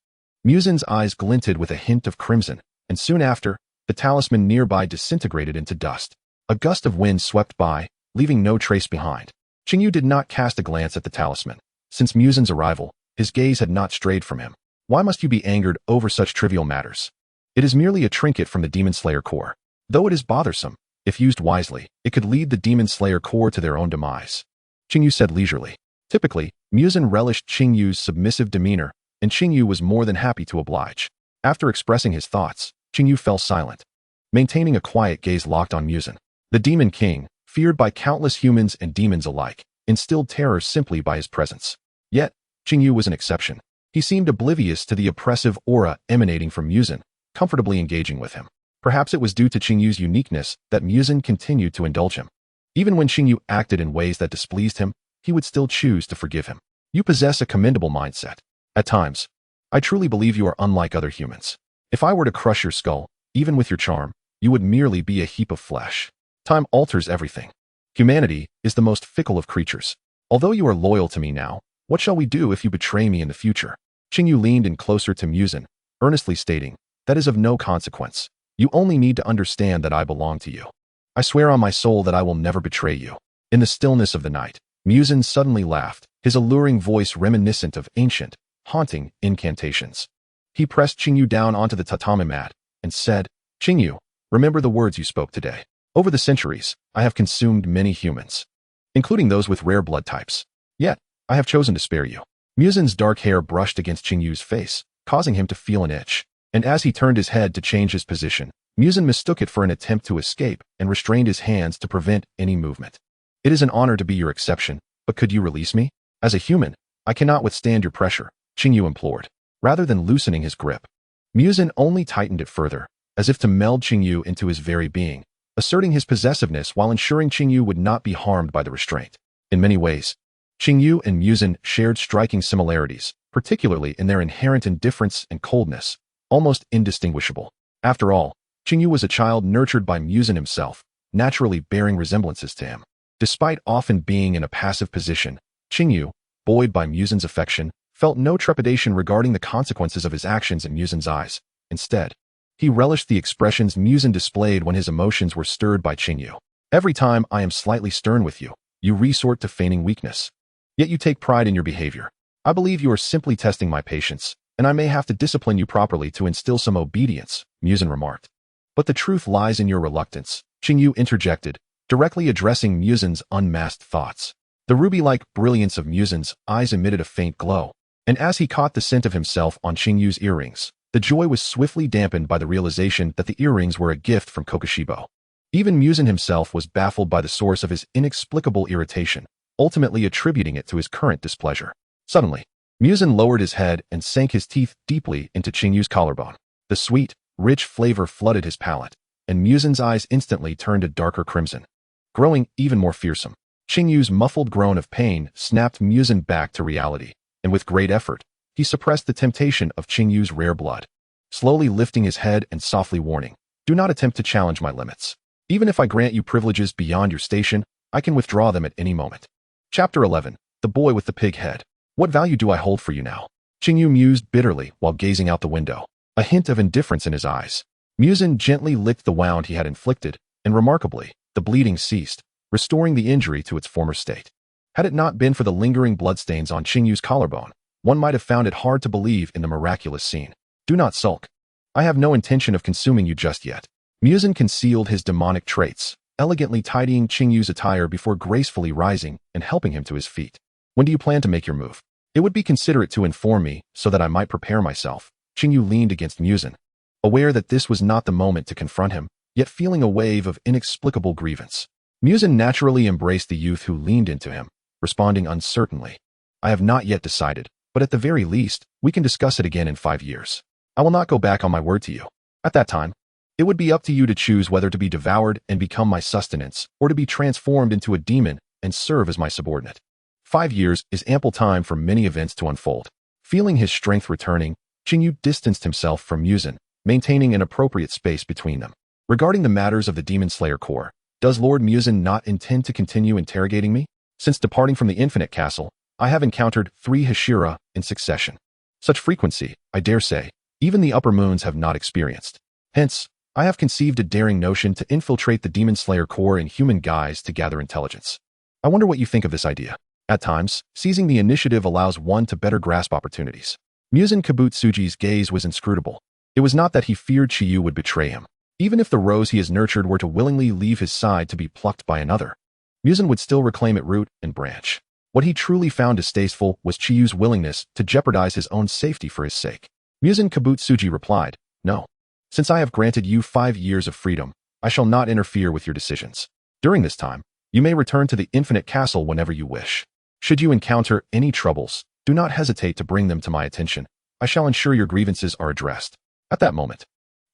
Muzin's eyes glinted with a hint of crimson, and soon after, the talisman nearby disintegrated into dust. A gust of wind swept by, leaving no trace behind. Qing Yu did not cast a glance at the talisman. Since Muzin's arrival, his gaze had not strayed from him. "Why must you be angered over such trivial matters? It is merely a trinket from the Demon Slayer Corps. Though it is bothersome, if used wisely, it could lead the Demon Slayer Corps to their own demise," Qing Yu said leisurely. Typically, Muzin relished Qing Yu's submissive demeanor, and Qing Yu was more than happy to oblige. After expressing his thoughts, Qing Yu fell silent, maintaining a quiet gaze locked on Muzin. The Demon King, feared by countless humans and demons alike, instilled terror simply by his presence. Yet, Qing Yu was an exception. He seemed oblivious to the oppressive aura emanating from Muzin, comfortably engaging with him. Perhaps it was due to Qing Yu's uniqueness that Muzin continued to indulge him. Even when Qing Yu acted in ways that displeased him, he would still choose to forgive him. "You possess a commendable mindset. At times, I truly believe you are unlike other humans. If I were to crush your skull, even with your charm, you would merely be a heap of flesh. Time alters everything. Humanity is the most fickle of creatures. Although you are loyal to me now, what shall we do if you betray me in the future?" Qing Yu leaned in closer to Muzin, earnestly stating, "That is of no consequence. You only need to understand that I belong to you. I swear on my soul that I will never betray you." In the stillness of the night, Muzin suddenly laughed, his alluring voice reminiscent of ancient, haunting incantations. He pressed Qing Yu down onto the tatami mat and said, "Qing Yu, remember the words you spoke today. Over the centuries, I have consumed many humans, including those with rare blood types. Yet, I have chosen to spare you." Muzin's dark hair brushed against Qing Yu's face, causing him to feel an itch. And as he turned his head to change his position, Muzin mistook it for an attempt to escape and restrained his hands to prevent any movement. "It is an honor to be your exception, but could you release me? As a human, I cannot withstand your pressure," Qing Yu implored. Rather than loosening his grip, Muzin only tightened it further, as if to meld Qing Yu into his very being, asserting his possessiveness while ensuring Qing Yu would not be harmed by the restraint. In many ways, Qing Yu and Muzin shared striking similarities, particularly in their inherent indifference and coldness, almost indistinguishable. After all, Qing Yu was a child nurtured by Muzin himself, naturally bearing resemblances to him. Despite often being in a passive position, Qing Yu, buoyed by Muzin's affection, felt no trepidation regarding the consequences of his actions in Muzin's eyes. Instead, he relished the expressions Muzin displayed when his emotions were stirred by Qing Yu. Every time I am slightly stern with you, you resort to feigning weakness. Yet you take pride in your behavior. I believe you are simply testing my patience, and I may have to discipline you properly to instill some obedience, Muzin remarked. But the truth lies in your reluctance, Qing Yu interjected, directly addressing Muzin's unmasked thoughts. The ruby-like brilliance of Muzin's eyes emitted a faint glow, and as he caught the scent of himself on Qing Yu's earrings, the joy was swiftly dampened by the realization that the earrings were a gift from Kokushibo. Even Muzin himself was baffled by the source of his inexplicable irritation, ultimately attributing it to his current displeasure. Suddenly, Muzin lowered his head and sank his teeth deeply into Qing Yu's collarbone. The sweet, rich flavor flooded his palate, and Muzin's eyes instantly turned a darker crimson, growing even more fearsome. Qing Yu's muffled groan of pain snapped Muzin back to reality, and with great effort, he suppressed the temptation of Qing Yu's rare blood, slowly lifting his head and softly warning, "Do not attempt to challenge my limits. Even if I grant you privileges beyond your station, I can withdraw them at any moment." Chapter 11. The Boy with the Pig Head. What value do I hold for you now? Qing Yu mused bitterly while gazing out the window, a hint of indifference in his eyes. Muzin gently licked the wound he had inflicted, and remarkably, the bleeding ceased, restoring the injury to its former state. Had it not been for the lingering bloodstains on Qing Yu's collarbone, one might have found it hard to believe in the miraculous scene. "Do not sulk. I have no intention of consuming you just yet." Muzin concealed his demonic traits, elegantly tidying Qing Yu's attire before gracefully rising and helping him to his feet. "When do you plan to make your move? It would be considerate to inform me so that I might prepare myself." Qing Yu leaned against Muzin, aware that this was not the moment to confront him, yet feeling a wave of inexplicable grievance. Muzin naturally embraced the youth who leaned into him, responding uncertainly, "I have not yet decided, but at the very least, we can discuss it again in 5 years. I will not go back on my word to you. At that time, it would be up to you to choose whether to be devoured and become my sustenance, or to be transformed into a demon and serve as my subordinate. 5 years is ample time for many events to unfold." Feeling his strength returning, Qing Yu distanced himself from Muzin, maintaining an appropriate space between them. "Regarding the matters of the Demon Slayer Corps, does Lord Muzin not intend to continue interrogating me? Since departing from the Infinite Castle, I have encountered 3 Hashira in succession. Such frequency, I dare say, even the upper moons have not experienced. Hence, I have conceived a daring notion to infiltrate the Demon Slayer Corps in human guise to gather intelligence. I wonder what you think of this idea. At times, seizing the initiative allows one to better grasp opportunities." Muzin Kabutsuji's gaze was inscrutable. It was not that he feared Qing Yu would betray him. Even if the rose he has nurtured were to willingly leave his side to be plucked by another, Muzin would still reclaim it root and branch. What he truly found distasteful was Qing Yu's willingness to jeopardize his own safety for his sake. Muzin Kabutsuji replied, "No. Since I have granted you 5 years of freedom, I shall not interfere with your decisions. During this time, you may return to the Infinite Castle whenever you wish. Should you encounter any troubles, do not hesitate to bring them to my attention. I shall ensure your grievances are addressed." At that moment,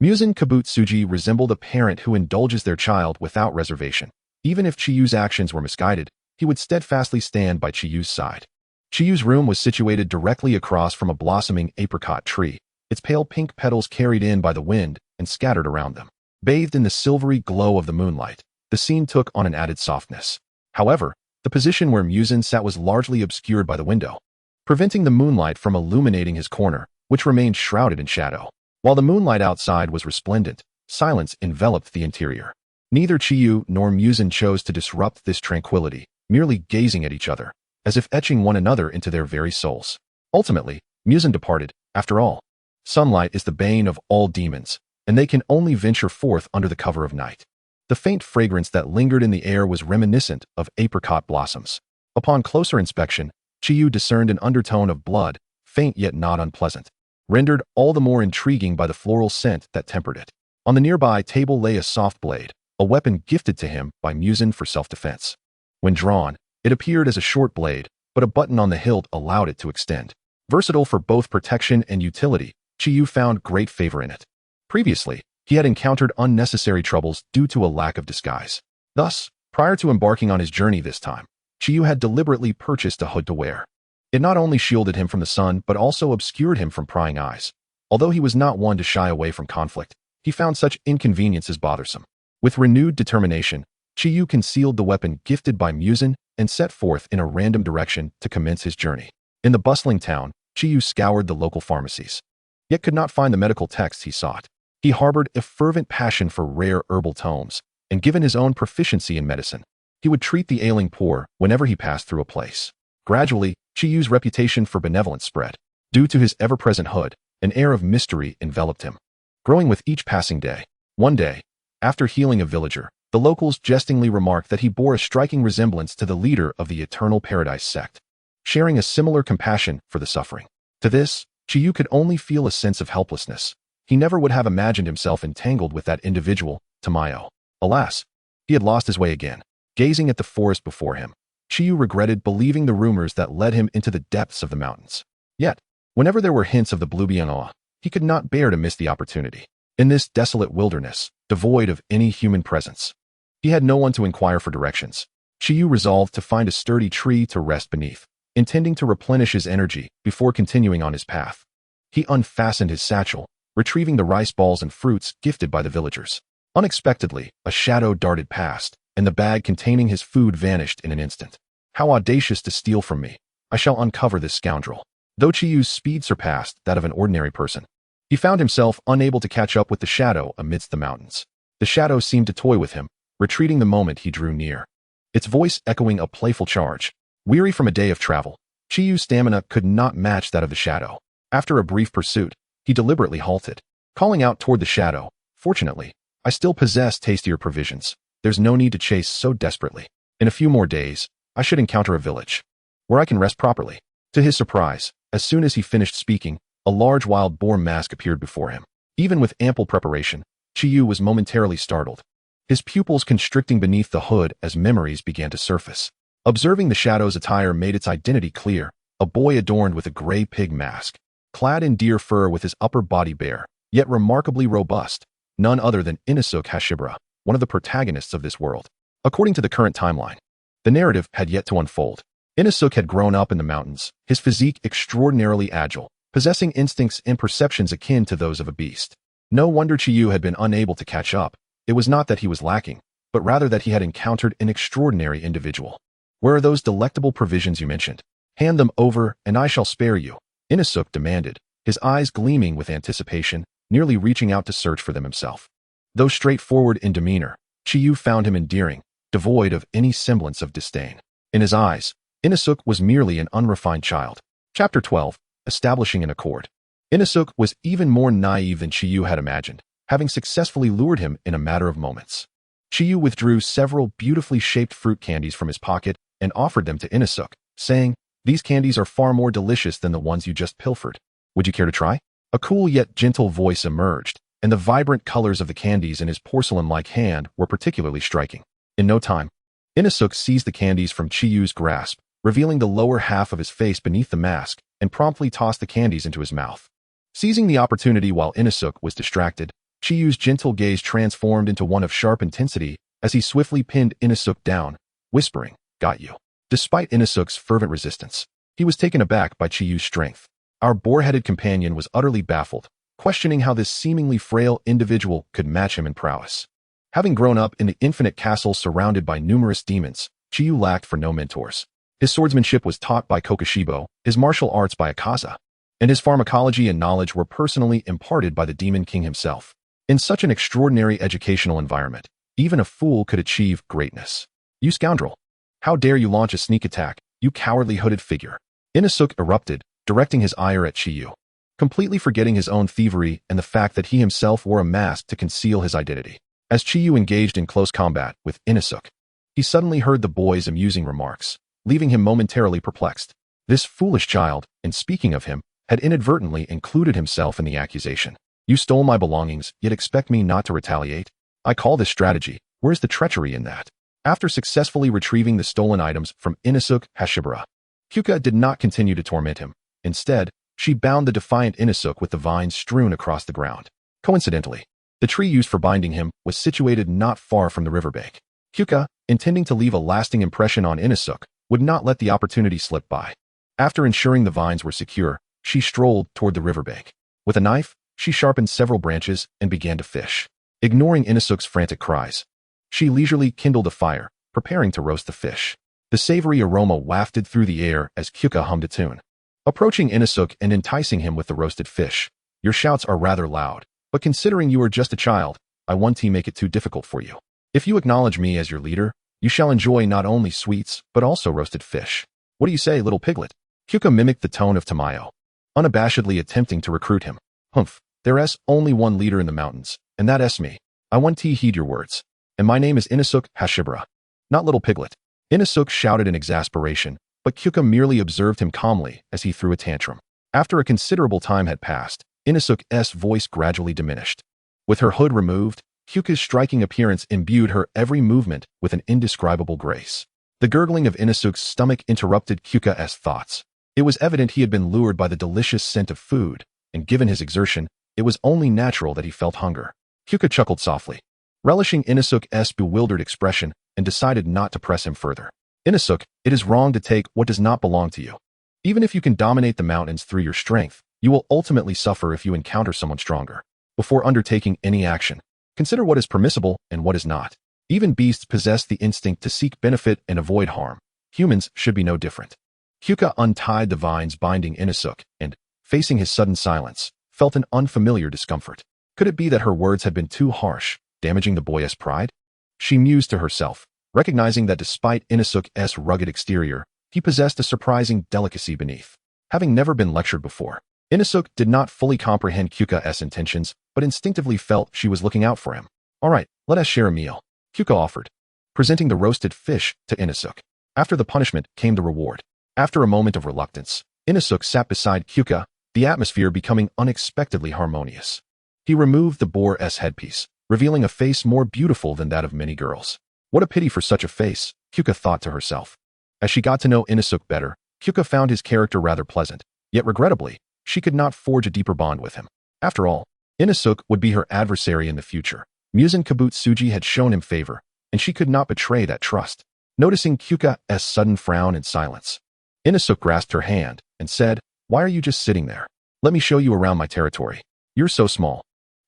Muzin Kabutsuji resembled a parent who indulges their child without reservation. Even if Qing Yu's actions were misguided, he would steadfastly stand by Qing Yu's side. Qing Yu's room was situated directly across from a blossoming apricot tree, its pale pink petals carried in by the wind and scattered around them. Bathed in the silvery glow of the moonlight, the scene took on an added softness. However, the position where Muzin sat was largely obscured by the window, preventing the moonlight from illuminating his corner, which remained shrouded in shadow. While the moonlight outside was resplendent, silence enveloped the interior. Neither Qing Yu nor Muzin chose to disrupt this tranquility, merely gazing at each other, as if etching one another into their very souls. Ultimately, Muzin departed. After all, sunlight is the bane of all demons, and they can only venture forth under the cover of night. The faint fragrance that lingered in the air was reminiscent of apricot blossoms. Upon closer inspection, Qing Yu discerned an undertone of blood, faint yet not unpleasant, rendered all the more intriguing by the floral scent that tempered it. On the nearby table lay a soft blade, a weapon gifted to him by Muzin for self-defense. When drawn, it appeared as a short blade, but a button on the hilt allowed it to extend. Versatile for both protection and utility, Qing Yu found great favor in it. Previously, He had encountered unnecessary troubles due to a lack of disguise. Thus, prior to embarking on his journey this time, Qing Yu had deliberately purchased a hood to wear. It not only shielded him from the sun but also obscured him from prying eyes. Although he was not one to shy away from conflict, he found such inconveniences bothersome. With renewed determination, Qing Yu concealed the weapon gifted by Musin and set forth in a random direction to commence his journey. In the bustling town, Qing Yu scoured the local pharmacies, yet could not find the medical texts he sought. He harbored a fervent passion for rare herbal tomes, and given his own proficiency in medicine, he would treat the ailing poor whenever he passed through a place. Gradually, Qing Yu's reputation for benevolence spread. Due to his ever-present hood, an air of mystery enveloped him, growing with each passing day. One day, after healing a villager, the locals jestingly remarked that he bore a striking resemblance to the leader of the Eternal Paradise sect, sharing a similar compassion for the suffering. To this, Qing Yu could only feel a sense of helplessness. He never would have imagined himself entangled with that individual, Tamayo. Alas, he had lost his way again. Gazing at the forest before him, Qing Yu regretted believing the rumors that led him into the depths of the mountains. Yet, whenever there were hints of the Blue Bianoa, he could not bear to miss the opportunity. In this desolate wilderness, devoid of any human presence, he had no one to inquire for directions. Qing Yu resolved to find a sturdy tree to rest beneath, intending to replenish his energy before continuing on his path. He unfastened his satchel, retrieving the rice balls and fruits gifted by the villagers. Unexpectedly, a shadow darted past, and the bag containing his food vanished in an instant. How audacious to steal from me! I shall uncover this scoundrel. Though Qing Yu's speed surpassed that of an ordinary person, he found himself unable to catch up with the shadow amidst the mountains. The shadow seemed to toy with him, retreating the moment he drew near, its voice echoing a playful charge. Weary from a day of travel, Qing Yu's stamina could not match that of the shadow. After a brief pursuit, he deliberately halted, calling out toward the shadow, "Fortunately, I still possess tastier provisions. There's no need to chase so desperately. In a few more days, I should encounter a village where I can rest properly." To his surprise, as soon as he finished speaking, a large wild boar mask appeared before him. Even with ample preparation, Qing Yu was momentarily startled, his pupils constricting beneath the hood as memories began to surface. Observing the shadow's attire made its identity clear, a boy adorned with a gray pig mask, clad in deer fur with his upper body bare, yet remarkably robust, none other than Inosuke Hashibara, one of the protagonists of this world. According to the current timeline, the narrative had yet to unfold. Inosuke had grown up in the mountains, his physique extraordinarily agile, possessing instincts and perceptions akin to those of a beast. No wonder Qing Yu had been unable to catch up. It was not that he was lacking, but rather that he had encountered an extraordinary individual. "Where are those delectable provisions you mentioned? Hand them over, and I shall spare you," Inosuke demanded, his eyes gleaming with anticipation, nearly reaching out to search for them himself. Though straightforward in demeanor, Qing Yu found him endearing, devoid of any semblance of disdain. In his eyes, Inosuke was merely an unrefined child. Chapter 12. Establishing an accord. Inosuke was even more naive than Qing Yu had imagined, having successfully lured him in a matter of moments. Qing Yu withdrew several beautifully shaped fruit candies from his pocket and offered them to Inosuke, saying, "These candies are far more delicious than the ones you just pilfered. Would you care to try?" A cool yet gentle voice emerged, and the vibrant colors of the candies in his porcelain-like hand were particularly striking. In no time, Inosuke seized the candies from Qing Yu's grasp, revealing the lower half of his face beneath the mask, and promptly tossed the candies into his mouth. Seizing the opportunity while Inosuke was distracted, Qing Yu's gentle gaze transformed into one of sharp intensity as he swiftly pinned Inosuke down, whispering, "Got you." Despite Inosuke's fervent resistance, he was taken aback by Qing Yu's strength. Our boar-headed companion was utterly baffled, questioning how this seemingly frail individual could match him in prowess. Having grown up in the infinite castle surrounded by numerous demons, Qing Yu lacked for no mentors. His swordsmanship was taught by Kokushibo, his martial arts by Akaza, and his pharmacology and knowledge were personally imparted by the Demon King himself. In such an extraordinary educational environment, even a fool could achieve greatness. "You scoundrel! How dare you launch a sneak attack, you cowardly hooded figure!" Inosuke erupted, directing his ire at Qing Yu, completely forgetting his own thievery and the fact that he himself wore a mask to conceal his identity. As Qing Yu engaged in close combat with Inosuke, he suddenly heard the boy's amusing remarks, leaving him momentarily perplexed. This foolish child, in speaking of him, had inadvertently included himself in the accusation. "You stole my belongings, yet expect me not to retaliate? I call this strategy. Where's the treachery in that?" After successfully retrieving the stolen items from Inosuke Hashibara, Hyuka did not continue to torment him. Instead, she bound the defiant Inosuke with the vines strewn across the ground. Coincidentally, the The tree used for binding him was situated not far from the riverbank. Kyuka, intending to leave a lasting impression on Inosuke, would not let the opportunity slip by. After ensuring the vines were secure, she strolled toward the riverbank. With a knife, she sharpened several branches and began to fish. Ignoring Inosuke's frantic cries, she leisurely kindled a fire, preparing to roast the fish. The savory aroma wafted through the air as Kyuka hummed a tune. Approaching Inosuke and enticing him with the roasted fish. Your shouts are rather loud, but considering you are just a child, I won't make it too difficult for you. If you acknowledge me as your leader, you shall enjoy not only sweets, but also roasted fish. What do you say, little piglet? Kyuka mimicked the tone of Tamayo, unabashedly attempting to recruit him. Humph, there's only one leader in the mountains, and that's me. I won't heed your words. And my name is Inosuke Hashibara, not little piglet. Inosuke shouted in exasperation, but Kyuka merely observed him calmly as he threw a tantrum. After a considerable time had passed, Inosuke's voice gradually diminished. With her hood removed, Kyuka's striking appearance imbued her every movement with an indescribable grace. The gurgling of Inosuke's stomach interrupted Kyuka's thoughts. It was evident he had been lured by the delicious scent of food, and given his exertion, it was only natural that he felt hunger. Kyuka chuckled softly, relishing Inosuke's bewildered expression, and decided not to press him further. Inosuke, it is wrong to take what does not belong to you. Even if you can dominate the mountains through your strength, you will ultimately suffer if you encounter someone stronger. Before undertaking any action, consider what is permissible and what is not. Even beasts possess the instinct to seek benefit and avoid harm. Humans should be no different. Kyuka untied the vines binding Inosuke and, facing his sudden silence, felt an unfamiliar discomfort. Could it be that her words had been too harsh, damaging the boy's pride? She mused to herself, recognizing that despite Inosuke's rugged exterior, he possessed a surprising delicacy beneath. Having never been lectured before, Inosuke did not fully comprehend Kyuka's intentions, but instinctively felt she was looking out for him. All right, let us share a meal, Kyuka offered, presenting the roasted fish to Inosuke. After the punishment came the reward. After a moment of reluctance, Inosuke sat beside Kyuka, the atmosphere becoming unexpectedly harmonious. He removed the boar's headpiece, revealing a face more beautiful than that of many girls. What a pity for such a face, Kyuka thought to herself. As she got to know Inosuke better, Kyuka found his character rather pleasant, yet regrettably, she could not forge a deeper bond with him. After all, Inosuke would be her adversary in the future. Muzan Kabutsuji had shown him favor, and she could not betray that trust. Noticing Kyuka's sudden frown and silence, Inosuke grasped her hand and said, "Why are you just sitting there? Let me show you around my territory. You're so small.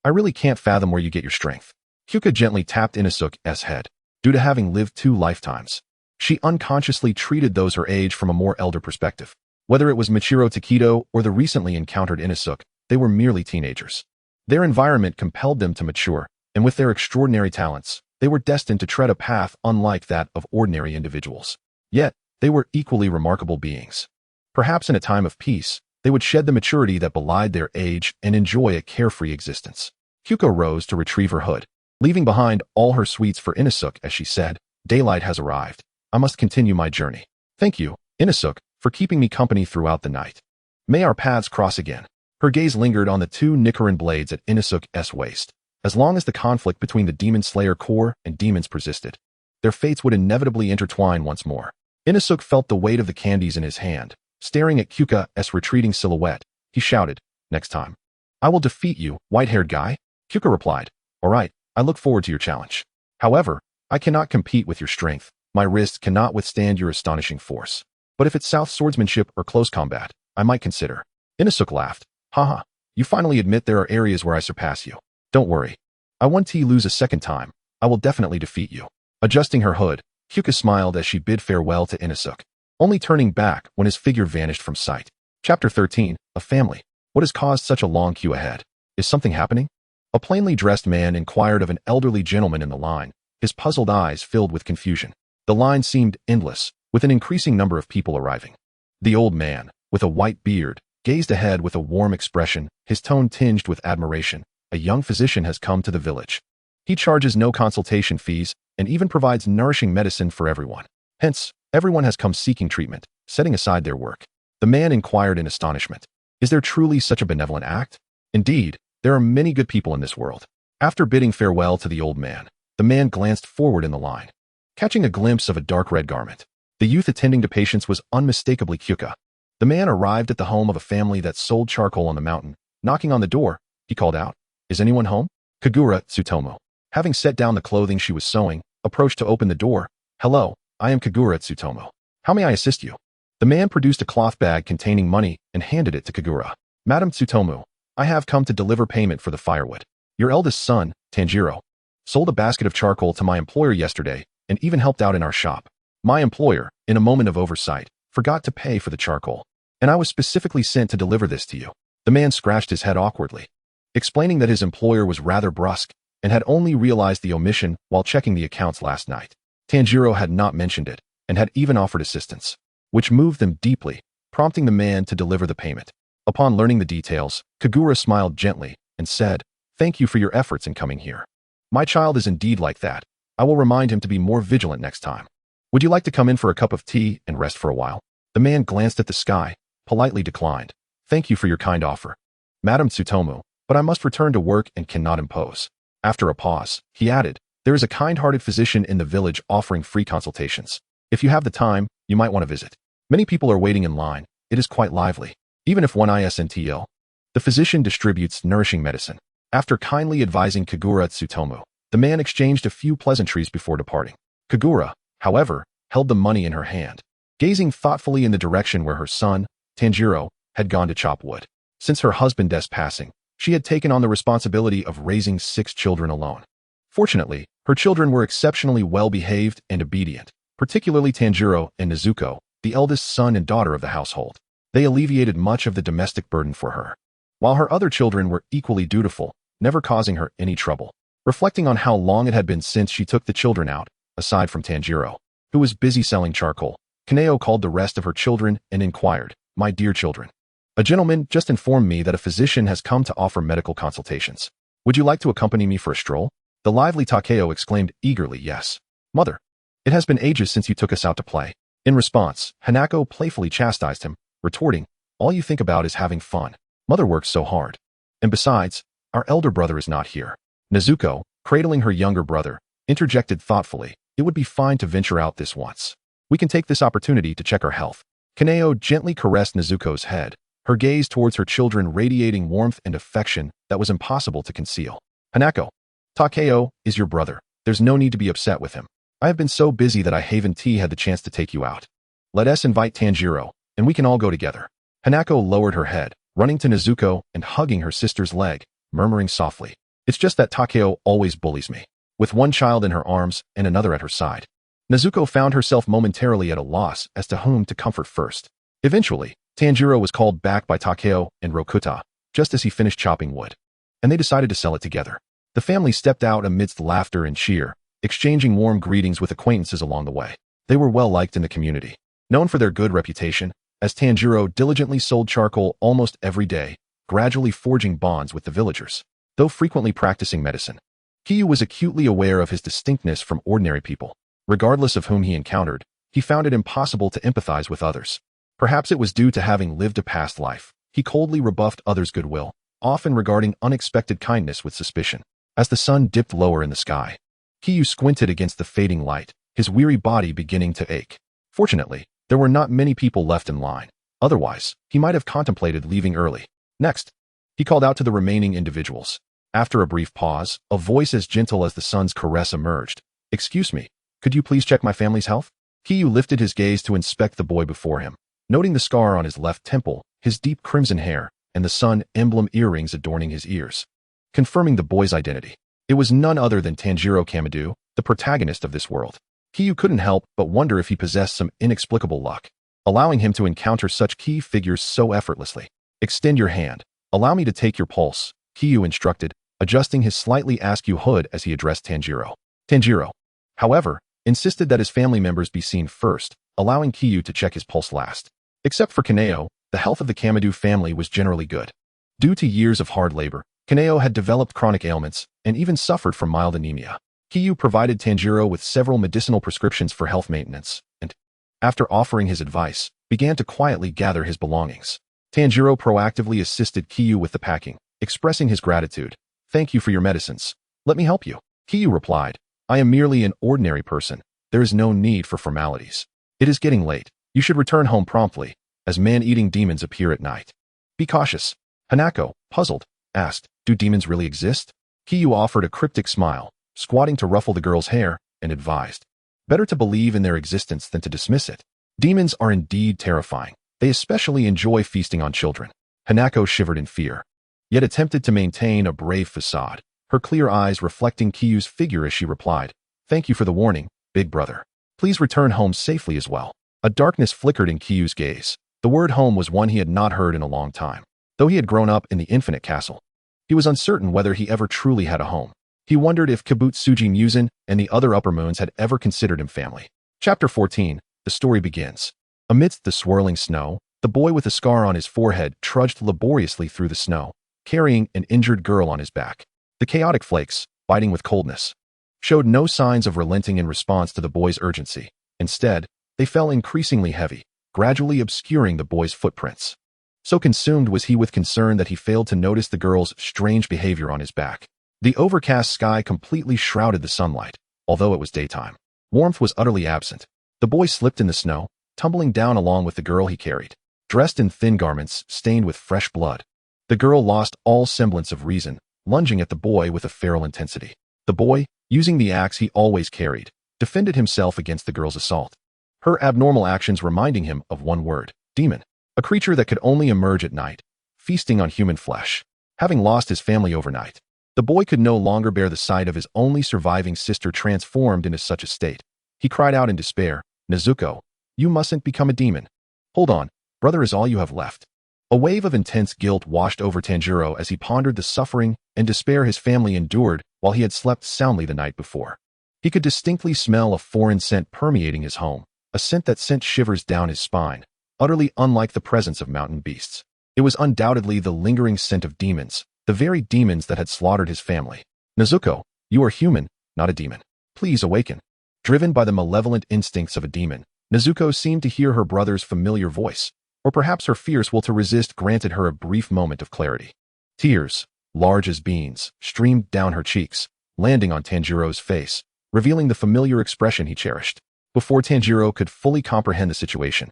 I really can't fathom where you get your strength." Kyuka gently tapped Inosuke's head. Due to having lived 2 lifetimes, she unconsciously treated those her age from a more elder perspective. Whether it was Michiro Takedo or the recently encountered Inosuke, they were merely teenagers. Their environment compelled them to mature, and with their extraordinary talents, they were destined to tread a path unlike that of ordinary individuals. Yet, they were equally remarkable beings. Perhaps in a time of peace, they would shed the maturity that belied their age and enjoy a carefree existence. Kyuka rose to retrieve her hood, leaving behind all her sweets for Inosuke as she said, "Daylight has arrived. I must continue my journey. Thank you, Inosuke, for keeping me company throughout the night. May our paths cross again." Her gaze lingered on the 2 Nichiren blades at Inosuke's waist. As long as the conflict between the Demon Slayer Corps and demons persisted, their fates would inevitably intertwine once more. Inosuke felt the weight of the candies in his hand. Staring at Kyuka's retreating silhouette, he shouted, "Next time, I will defeat you, white-haired guy." Kyuka replied, "All right, I look forward to your challenge. However, I cannot compete with your strength. My wrists cannot withstand your astonishing force. But if it's South swordsmanship or close combat, I might consider." Inosuke laughed. "Haha, you finally admit there are areas where I surpass you. Don't worry. I won't lose a second time. I will definitely defeat you." Adjusting her hood, Kyuka smiled as she bid farewell to Inosuke, only turning back when his figure vanished from sight. Chapter 13, A Family. What has caused such a long queue ahead? Is something happening? A plainly dressed man inquired of an elderly gentleman in the line, his puzzled eyes filled with confusion. The line seemed endless, with an increasing number of people arriving. The old man, with a white beard, gazed ahead with a warm expression, his tone tinged with admiration. "A young physician has come to the village. He charges no consultation fees and even provides nourishing medicine for everyone. Hence, everyone has come seeking treatment, setting aside their work." The man inquired in astonishment. Is there truly such a benevolent act? Indeed, there are many good people in this world. After bidding farewell to the old man, the man glanced forward in the line, catching a glimpse of a dark red garment. The youth attending to patients was unmistakably Kyuka. The man arrived at the home of a family that sold charcoal on the mountain. Knocking on the door, he called out, "Is anyone home?" Kagura Tsutomu, having set down the clothing she was sewing, approached to open the door. "Hello, I am Kagura Tsutomu. How may I assist you?" The man produced a cloth bag containing money and handed it to Kagura. "Madam Tsutomu, I have come to deliver payment for the firewood. Your eldest son, Tanjiro, sold a basket of charcoal to my employer yesterday and even helped out in our shop. My employer, in a moment of oversight, forgot to pay for the charcoal, and I was specifically sent to deliver this to you." The man scratched his head awkwardly, explaining that his employer was rather brusque and had only realized the omission while checking the accounts last night. Tanjiro had not mentioned it and had even offered assistance, which moved them deeply, prompting the man to deliver the payment. Upon learning the details, Kagura smiled gently and said, "Thank you for your efforts in coming here. My child is indeed like that. I will remind him to be more vigilant next time. Would you like to come in for a cup of tea and rest for a while?" The man glanced at the sky, politely declined. "Thank you for your kind offer, Madam Tsutomu, but I must return to work and cannot impose." After a pause, he added, "There is a kind-hearted physician in the village offering free consultations. If you have the time, you might want to visit. Many people are waiting in line. It is quite lively, even if one isn't ill." The physician distributes nourishing medicine. After kindly advising Kagura Tsutomu, the man exchanged a few pleasantries before departing. Kagura, however, held the money in her hand, gazing thoughtfully in the direction where her son, Tanjiro, had gone to chop wood. Since her husband's passing, she had taken on the responsibility of raising 6 children alone. Fortunately, her children were exceptionally well-behaved and obedient, particularly Tanjiro and Nezuko, the eldest son and daughter of the household. They alleviated much of the domestic burden for her, while her other children were equally dutiful, never causing her any trouble. Reflecting on how long it had been since she took the children out, aside from Tanjiro, who was busy selling charcoal, Kaneo called the rest of her children and inquired, "My dear children, a gentleman just informed me that a physician has come to offer medical consultations. Would you like to accompany me for a stroll?" The lively Takeo exclaimed eagerly, "Yes, mother. It has been ages since you took us out to play." In response, Hanako playfully chastised him, retorting, "All you think about is having fun. Mother works so hard. And besides, our elder brother is not here." Nezuko, cradling her younger brother, interjected thoughtfully, "It would be fine to venture out this once. We can take this opportunity to check our health." Kaneo gently caressed Nezuko's head, her gaze towards her children radiating warmth and affection that was impossible to conceal. "Hanako, Takeo is your brother. There's no need to be upset with him. I have been so busy that I haven't had the chance to take you out. Let us invite Tanjiro, and we can all go together." Hanako lowered her head, running to Nezuko and hugging her sister's leg, murmuring softly, "It's just that Takeo always bullies me." With one child in her arms and another at her side, Nezuko found herself momentarily at a loss as to whom to comfort first. Eventually, Tanjiro was called back by Takeo and Rokuta, just as he finished chopping wood, and they decided to sell it together. The family stepped out amidst laughter and cheer, exchanging warm greetings with acquaintances along the way. They were well liked in the community, known for their good reputation, as Tanjiro diligently sold charcoal almost every day, gradually forging bonds with the villagers. Though frequently practicing medicine, Qing Yu was acutely aware of his distinctness from ordinary people. Regardless of whom he encountered, he found it impossible to empathize with others. Perhaps it was due to having lived a past life. He coldly rebuffed others' goodwill, often regarding unexpected kindness with suspicion. As the sun dipped lower in the sky, Qing Yu squinted against the fading light, his weary body beginning to ache. Fortunately, there were not many people left in line. Otherwise, he might have contemplated leaving early. Next, he called out to the remaining individuals. After a brief pause, a voice as gentle as the sun's caress emerged. "Excuse me, could you please check my family's health?" Qing Yu lifted his gaze to inspect the boy before him, noting the scar on his left temple, his deep crimson hair, and the sun emblem earrings adorning his ears. Confirming the boy's identity, it was none other than Tanjiro Kamado, the protagonist of this world. Qing Yu couldn't help but wonder if he possessed some inexplicable luck, allowing him to encounter such key figures so effortlessly. "Extend your hand. Allow me to take your pulse," Qing Yu instructed, adjusting his slightly askew hood as he addressed Tanjiro. Tanjiro, however, insisted that his family members be seen first, allowing Qing Yu to check his pulse last. Except for Kaneo, the health of the Kamado family was generally good. Due to years of hard labor, Kaneo had developed chronic ailments and even suffered from mild anemia. Qing Yu provided Tanjiro with several medicinal prescriptions for health maintenance, and, after offering his advice, began to quietly gather his belongings. Tanjiro proactively assisted Qing Yu with the packing, expressing his gratitude. "Thank you for your medicines. Let me help you." Qing Yu replied, "I am merely an ordinary person. There is no need for formalities. It is getting late. You should return home promptly, as man-eating demons appear at night. Be cautious." Hanako, puzzled, asked, "Do demons really exist?" Qing Yu offered a cryptic smile, squatting to ruffle the girl's hair, and advised, "Better to believe in their existence than to dismiss it. Demons are indeed terrifying. They especially enjoy feasting on children." Hanako shivered in fear, yet attempted to maintain a brave facade, her clear eyes reflecting Qing Yu's figure as she replied, "Thank you for the warning, big brother. Please return home safely as well." A darkness flickered in Qing Yu's gaze. The word home was one he had not heard in a long time. Though he had grown up in the Infinite Castle, he was uncertain whether he ever truly had a home. He wondered if Kibutsuji Musen and the other Upper Moons had ever considered him family. Chapter 14. The story begins. Amidst the swirling snow, the boy with a scar on his forehead trudged laboriously through the snow, carrying an injured girl on his back. The chaotic flakes, biting with coldness, showed no signs of relenting in response to the boy's urgency. Instead, they fell increasingly heavy, gradually obscuring the boy's footprints. So consumed was he with concern that he failed to notice the girl's strange behavior on his back. The overcast sky completely shrouded the sunlight, although it was daytime. Warmth was utterly absent. The boy slipped in the snow, tumbling down along with the girl he carried, dressed in thin garments stained with fresh blood. The girl lost all semblance of reason, lunging at the boy with a feral intensity. The boy, using the axe he always carried, defended himself against the girl's assault, her abnormal actions reminding him of one word: demon. A creature that could only emerge at night, feasting on human flesh. Having lost his family overnight, the boy could no longer bear the sight of his only surviving sister transformed into such a state. He cried out in despair, "Nezuko, you mustn't become a demon. Hold on, brother is all you have left." A wave of intense guilt washed over Tanjiro as he pondered the suffering and despair his family endured while he had slept soundly the night before. He could distinctly smell a foreign scent permeating his home, a scent that sent shivers down his spine, utterly unlike the presence of mountain beasts. It was undoubtedly the lingering scent of demons, the very demons that had slaughtered his family. "Nezuko, you are human, not a demon. Please awaken." Driven by the malevolent instincts of a demon, Nezuko seemed to hear her brother's familiar voice, or perhaps her fierce will to resist granted her a brief moment of clarity. Tears, large as beans, streamed down her cheeks, landing on Tanjiro's face, revealing the familiar expression he cherished. Before Tanjiro could fully comprehend the situation,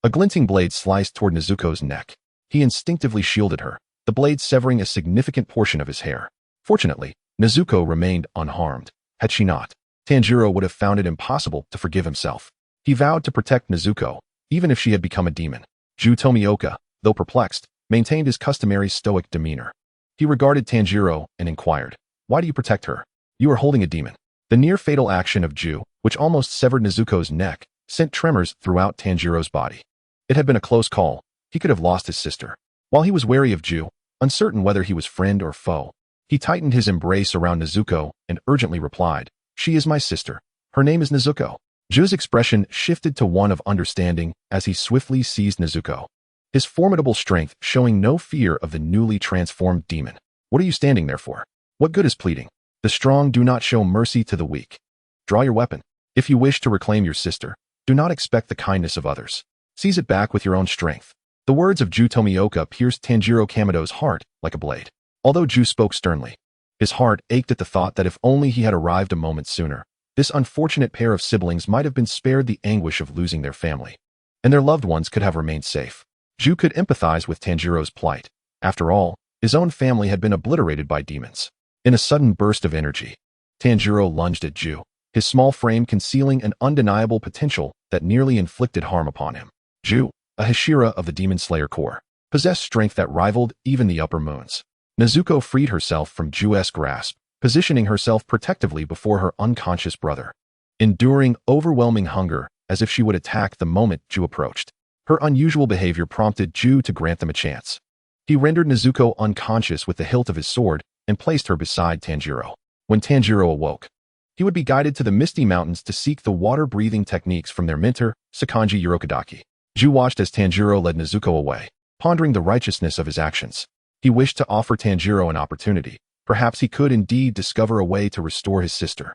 a glinting blade sliced toward Nezuko's neck. He instinctively shielded her, the blade severing a significant portion of his hair. Fortunately, Nezuko remained unharmed. Had she not, Tanjiro would have found it impossible to forgive himself. He vowed to protect Nezuko, even if she had become a demon. Ju Tomioka, though perplexed, maintained his customary stoic demeanor. He regarded Tanjiro and inquired, "Why do you protect her? You are holding a demon." The near-fatal action of Ju, which almost severed Nezuko's neck, sent tremors throughout Tanjiro's body. It had been a close call. He could have lost his sister. While he was wary of Ju, uncertain whether he was friend or foe, he tightened his embrace around Nezuko and urgently replied, "She is my sister. Her name is Nezuko." Ju's expression shifted to one of understanding as he swiftly seized Nezuko, his formidable strength showing no fear of the newly transformed demon. "What are you standing there for? What good is pleading? The strong do not show mercy to the weak. Draw your weapon. If you wish to reclaim your sister, do not expect the kindness of others. Seize it back with your own strength." The words of Ju Tomioka pierced Tanjiro Kamado's heart like a blade. Although Ju spoke sternly, his heart ached at the thought that if only he had arrived a moment sooner, this unfortunate pair of siblings might have been spared the anguish of losing their family, and their loved ones could have remained safe. Ju could empathize with Tanjiro's plight. After all, his own family had been obliterated by demons. In a sudden burst of energy, Tanjiro lunged at Ju, his small frame concealing an undeniable potential that nearly inflicted harm upon him. Ju, a Hashira of the Demon Slayer Corps, possessed strength that rivaled even the Upper Moons. Nezuko freed herself from Ju's grasp, positioning herself protectively before her unconscious brother, enduring overwhelming hunger as if she would attack the moment Ju approached. Her unusual behavior prompted Ju to grant them a chance. He rendered Nezuko unconscious with the hilt of his sword and placed her beside Tanjiro. When Tanjiro awoke, he would be guided to the Misty Mountains to seek the water-breathing techniques from their mentor, Sakanji Urokodaki. Ju watched as Tanjiro led Nezuko away, pondering the righteousness of his actions. He wished to offer Tanjiro an opportunity. Perhaps he could indeed discover a way to restore his sister,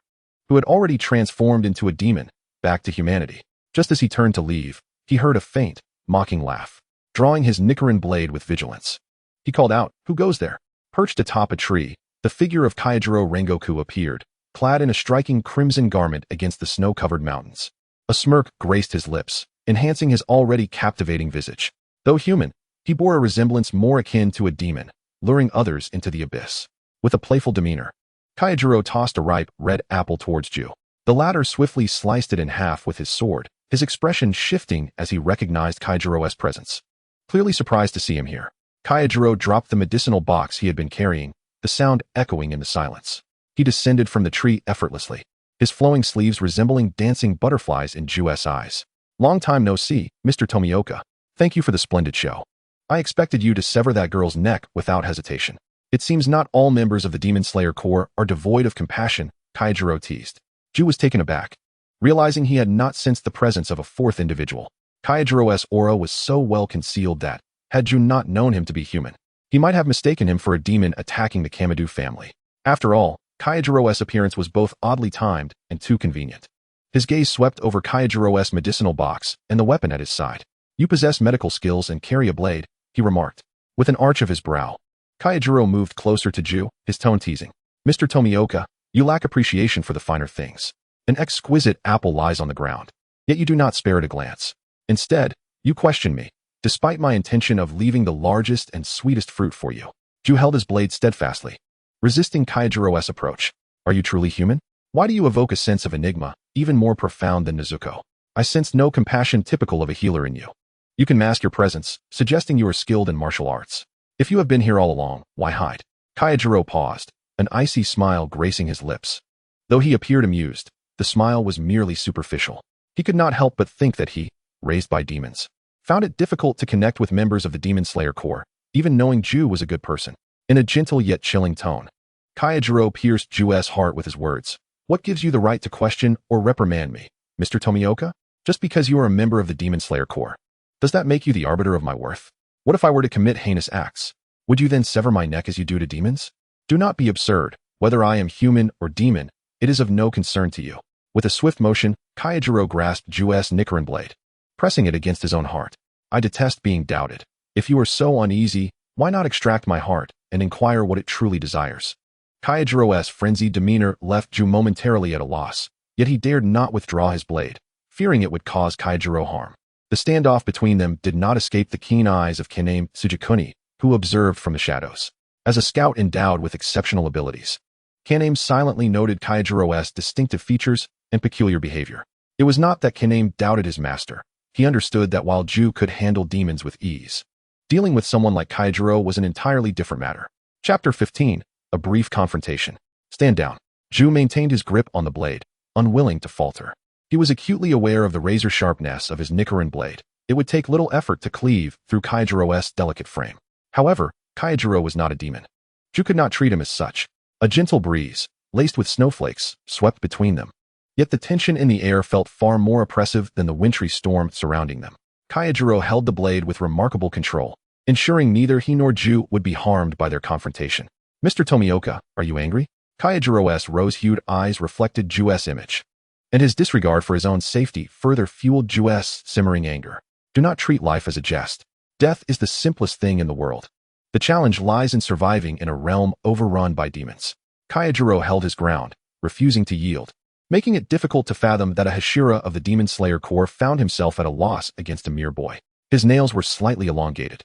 who had already transformed into a demon, back to humanity. Just as he turned to leave, he heard a faint, mocking laugh, drawing his Nichiren blade with vigilance. He called out, "Who goes there?" Perched atop a tree, the figure of Kaijiro Rengoku appeared, clad in a striking crimson garment against the snow-covered mountains. A smirk graced his lips, enhancing his already captivating visage. Though human, he bore a resemblance more akin to a demon, luring others into the abyss. With a playful demeanor, Kaijiro tossed a ripe, red apple towards Ju. The latter swiftly sliced it in half with his sword, his expression shifting as he recognized Kaijiro's presence. Clearly surprised to see him here, Kaijiro dropped the medicinal box he had been carrying, the sound echoing in the silence. He descended from the tree effortlessly, his flowing sleeves resembling dancing butterflies in Ju's eyes. Long time no see, Mr. Tomioka. Thank you for the splendid show. I expected you to sever that girl's neck without hesitation. It seems not all members of the Demon Slayer Corps are devoid of compassion, Kaijiro teased. Ju was taken aback, realizing he had not sensed the presence of a fourth individual. Kaijiro's aura was so well concealed that, had Ju not known him to be human, he might have mistaken him for a demon attacking the Kamadu family. After all, Kaijiro's appearance was both oddly timed and too convenient. His gaze swept over Kaijiro's medicinal box and the weapon at his side. You possess medical skills and carry a blade, he remarked, with an arch of his brow. Kaijiro moved closer to Ju, his tone teasing. Mr. Tomioka, you lack appreciation for the finer things. An exquisite apple lies on the ground, yet you do not spare it a glance. Instead, you question me, despite my intention of leaving the largest and sweetest fruit for you. Ju held his blade steadfastly, resisting Kaijiro's approach. Are you truly human? Why do you evoke a sense of enigma, even more profound than Nezuko? I sense no compassion typical of a healer in you. You can mask your presence, suggesting you are skilled in martial arts. If you have been here all along, why hide? Kaijiro paused, an icy smile gracing his lips. Though he appeared amused, the smile was merely superficial. He could not help but think that he, raised by demons, found it difficult to connect with members of the Demon Slayer Corps, even knowing Ju was a good person. In a gentle yet chilling tone, Kaijiro pierced Ju's heart with his words. What gives you the right to question or reprimand me, Mr. Tomioka? Just because you are a member of the Demon Slayer Corps. Does that make you the arbiter of my worth? What if I were to commit heinous acts? Would you then sever my neck as you do to demons? Do not be absurd. Whether I am human or demon, it is of no concern to you. With a swift motion, Kaijiro grasped Ju's Nichiren blade, pressing it against his own heart. I detest being doubted. If you are so uneasy, why not extract my heart and inquire what it truly desires? Kaijiro's frenzied demeanor left Ju momentarily at a loss, yet he dared not withdraw his blade, fearing it would cause Kaijiro harm. The standoff between them did not escape the keen eyes of Kaname Tsujikuni, who observed from the shadows. As a scout endowed with exceptional abilities, Kaname silently noted Kaijiro's distinctive features and peculiar behavior. It was not that Kaname doubted his master. He understood that while Ju could handle demons with ease, dealing with someone like Kaijiro was an entirely different matter. Chapter 15, A Brief Confrontation. Stand down. Ju maintained his grip on the blade, unwilling to falter. He was acutely aware of the razor sharpness of his Nichiren blade. It would take little effort to cleave through Kaijiro's delicate frame. However, Kaijiro was not a demon. Ju could not treat him as such. A gentle breeze, laced with snowflakes, swept between them. Yet the tension in the air felt far more oppressive than the wintry storm surrounding them. Kaijiro held the blade with remarkable control, ensuring neither he nor Ju would be harmed by their confrontation. Mr. Tomioka, are you angry? Kaijiro's rose-hued eyes reflected Ju's image, and his disregard for his own safety further fueled Ju's simmering anger. Do not treat life as a jest. Death is the simplest thing in the world. The challenge lies in surviving in a realm overrun by demons. Kaijiro held his ground, refusing to yield, making it difficult to fathom that a Hashira of the Demon Slayer Corps found himself at a loss against a mere boy. His nails were slightly elongated.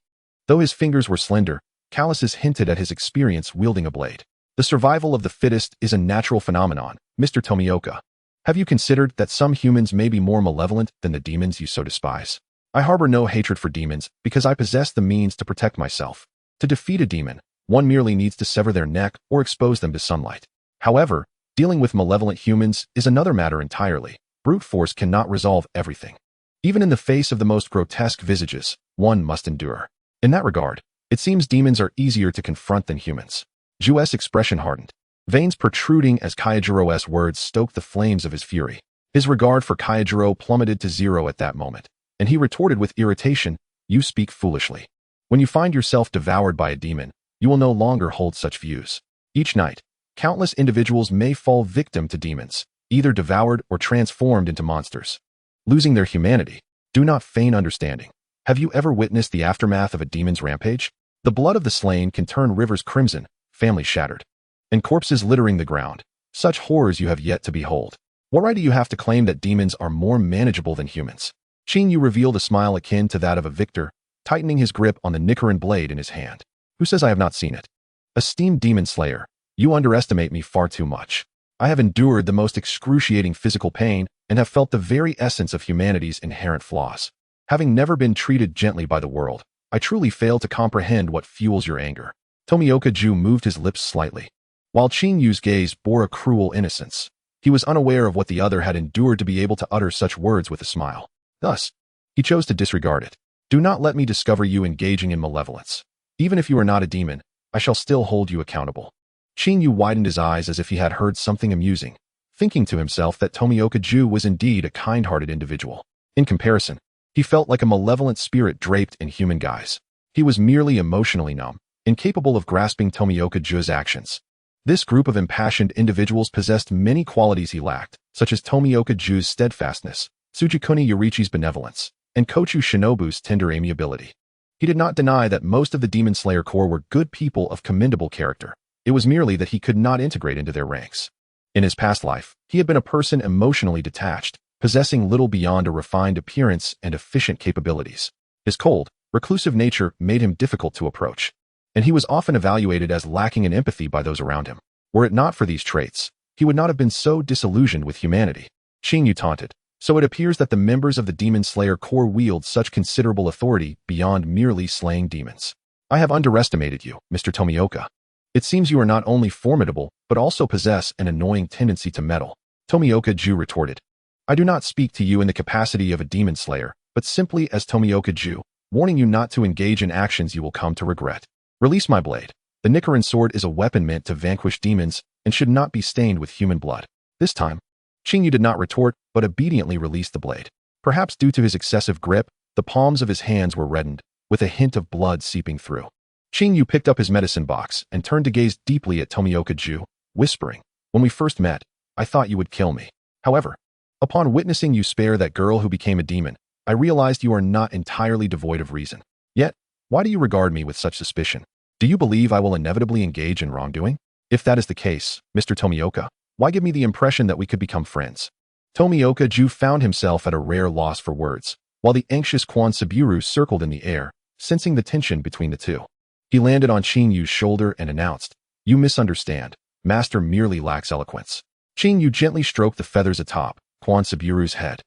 Though his fingers were slender, calluses hinted at his experience wielding a blade. The survival of the fittest is a natural phenomenon, Mr. Tomioka. Have you considered that some humans may be more malevolent than the demons you so despise? I harbor no hatred for demons because I possess the means to protect myself. To defeat a demon, one merely needs to sever their neck or expose them to sunlight. However, dealing with malevolent humans is another matter entirely. Brute force cannot resolve everything. Even in the face of the most grotesque visages, one must endure. In that regard, it seems demons are easier to confront than humans. Ju's expression hardened, veins protruding as Kaijiro's words stoked the flames of his fury. His regard for Kaijiro plummeted to zero at that moment, and he retorted with irritation, "You speak foolishly. When you find yourself devoured by a demon, you will no longer hold such views. Each night, countless individuals may fall victim to demons, either devoured or transformed into monsters, losing their humanity. Do not feign understanding. Have you ever witnessed the aftermath of a demon's rampage? The blood of the slain can turn rivers crimson, families shattered, and corpses littering the ground. Such horrors you have yet to behold. What right do you have to claim that demons are more manageable than humans?" Qing Yu revealed a smile akin to that of a victor, tightening his grip on the Nichiren blade in his hand. "Who says I have not seen it? Esteemed demon slayer, You underestimate me far too much. I have endured the most excruciating physical pain and have felt the very essence of humanity's inherent flaws. Having never been treated gently by the world, I truly fail to comprehend what fuels your anger. Tomioka Ju moved his lips slightly. While Qing Yu's gaze bore a cruel innocence, he was unaware of what the other had endured to be able to utter such words with a smile. Thus, he chose to disregard it. Do not let me discover you engaging in malevolence. Even if you are not a demon, I shall still hold you accountable. Qing Yu widened his eyes as if he had heard something amusing, thinking to himself that Tomioka Ju was indeed a kind-hearted individual. In comparison, he felt like a malevolent spirit draped in human guise. He was merely emotionally numb, incapable of grasping Tomioka Ju's actions. This group of impassioned individuals possessed many qualities he lacked, such as Tomioka Ju's steadfastness, Tsujikuni Yorichi's benevolence, and Kochu Shinobu's tender amiability. He did not deny that most of the Demon Slayer Corps were good people of commendable character. It was merely that he could not integrate into their ranks. In his past life, he had been a person emotionally detached, possessing little beyond a refined appearance and efficient capabilities. His cold, reclusive nature made him difficult to approach, and he was often evaluated as lacking in empathy by those around him. Were it not for these traits, he would not have been so disillusioned with humanity. Qing Yu taunted. So it appears that the members of the Demon Slayer Corps wield such considerable authority beyond merely slaying demons. I have underestimated you, Mr. Tomioka. It seems you are not only formidable, but also possess an annoying tendency to meddle. Tomioka Ju retorted. I do not speak to you in the capacity of a demon slayer, but simply as Tomioka Ju, warning you not to engage in actions you will come to regret. Release my blade. The Nichiren sword is a weapon meant to vanquish demons and should not be stained with human blood. This time, Qing Yu did not retort, but obediently released the blade. Perhaps due to his excessive grip, the palms of his hands were reddened, with a hint of blood seeping through. Qing Yu picked up his medicine box and turned to gaze deeply at Tomioka Ju, whispering, When we first met, I thought you would kill me. However, upon witnessing you spare that girl who became a demon, I realized you are not entirely devoid of reason. Yet, why do you regard me with such suspicion? Do you believe I will inevitably engage in wrongdoing? If that is the case, Mr. Tomioka, why give me the impression that we could become friends? Tomioka Ju found himself at a rare loss for words, while the anxious Quan Saburo circled in the air, sensing the tension between the two. He landed on Qing Yu's shoulder and announced, You misunderstand. Master merely lacks eloquence. Qing Yu gently stroked the feathers atop Quan Saburo's head,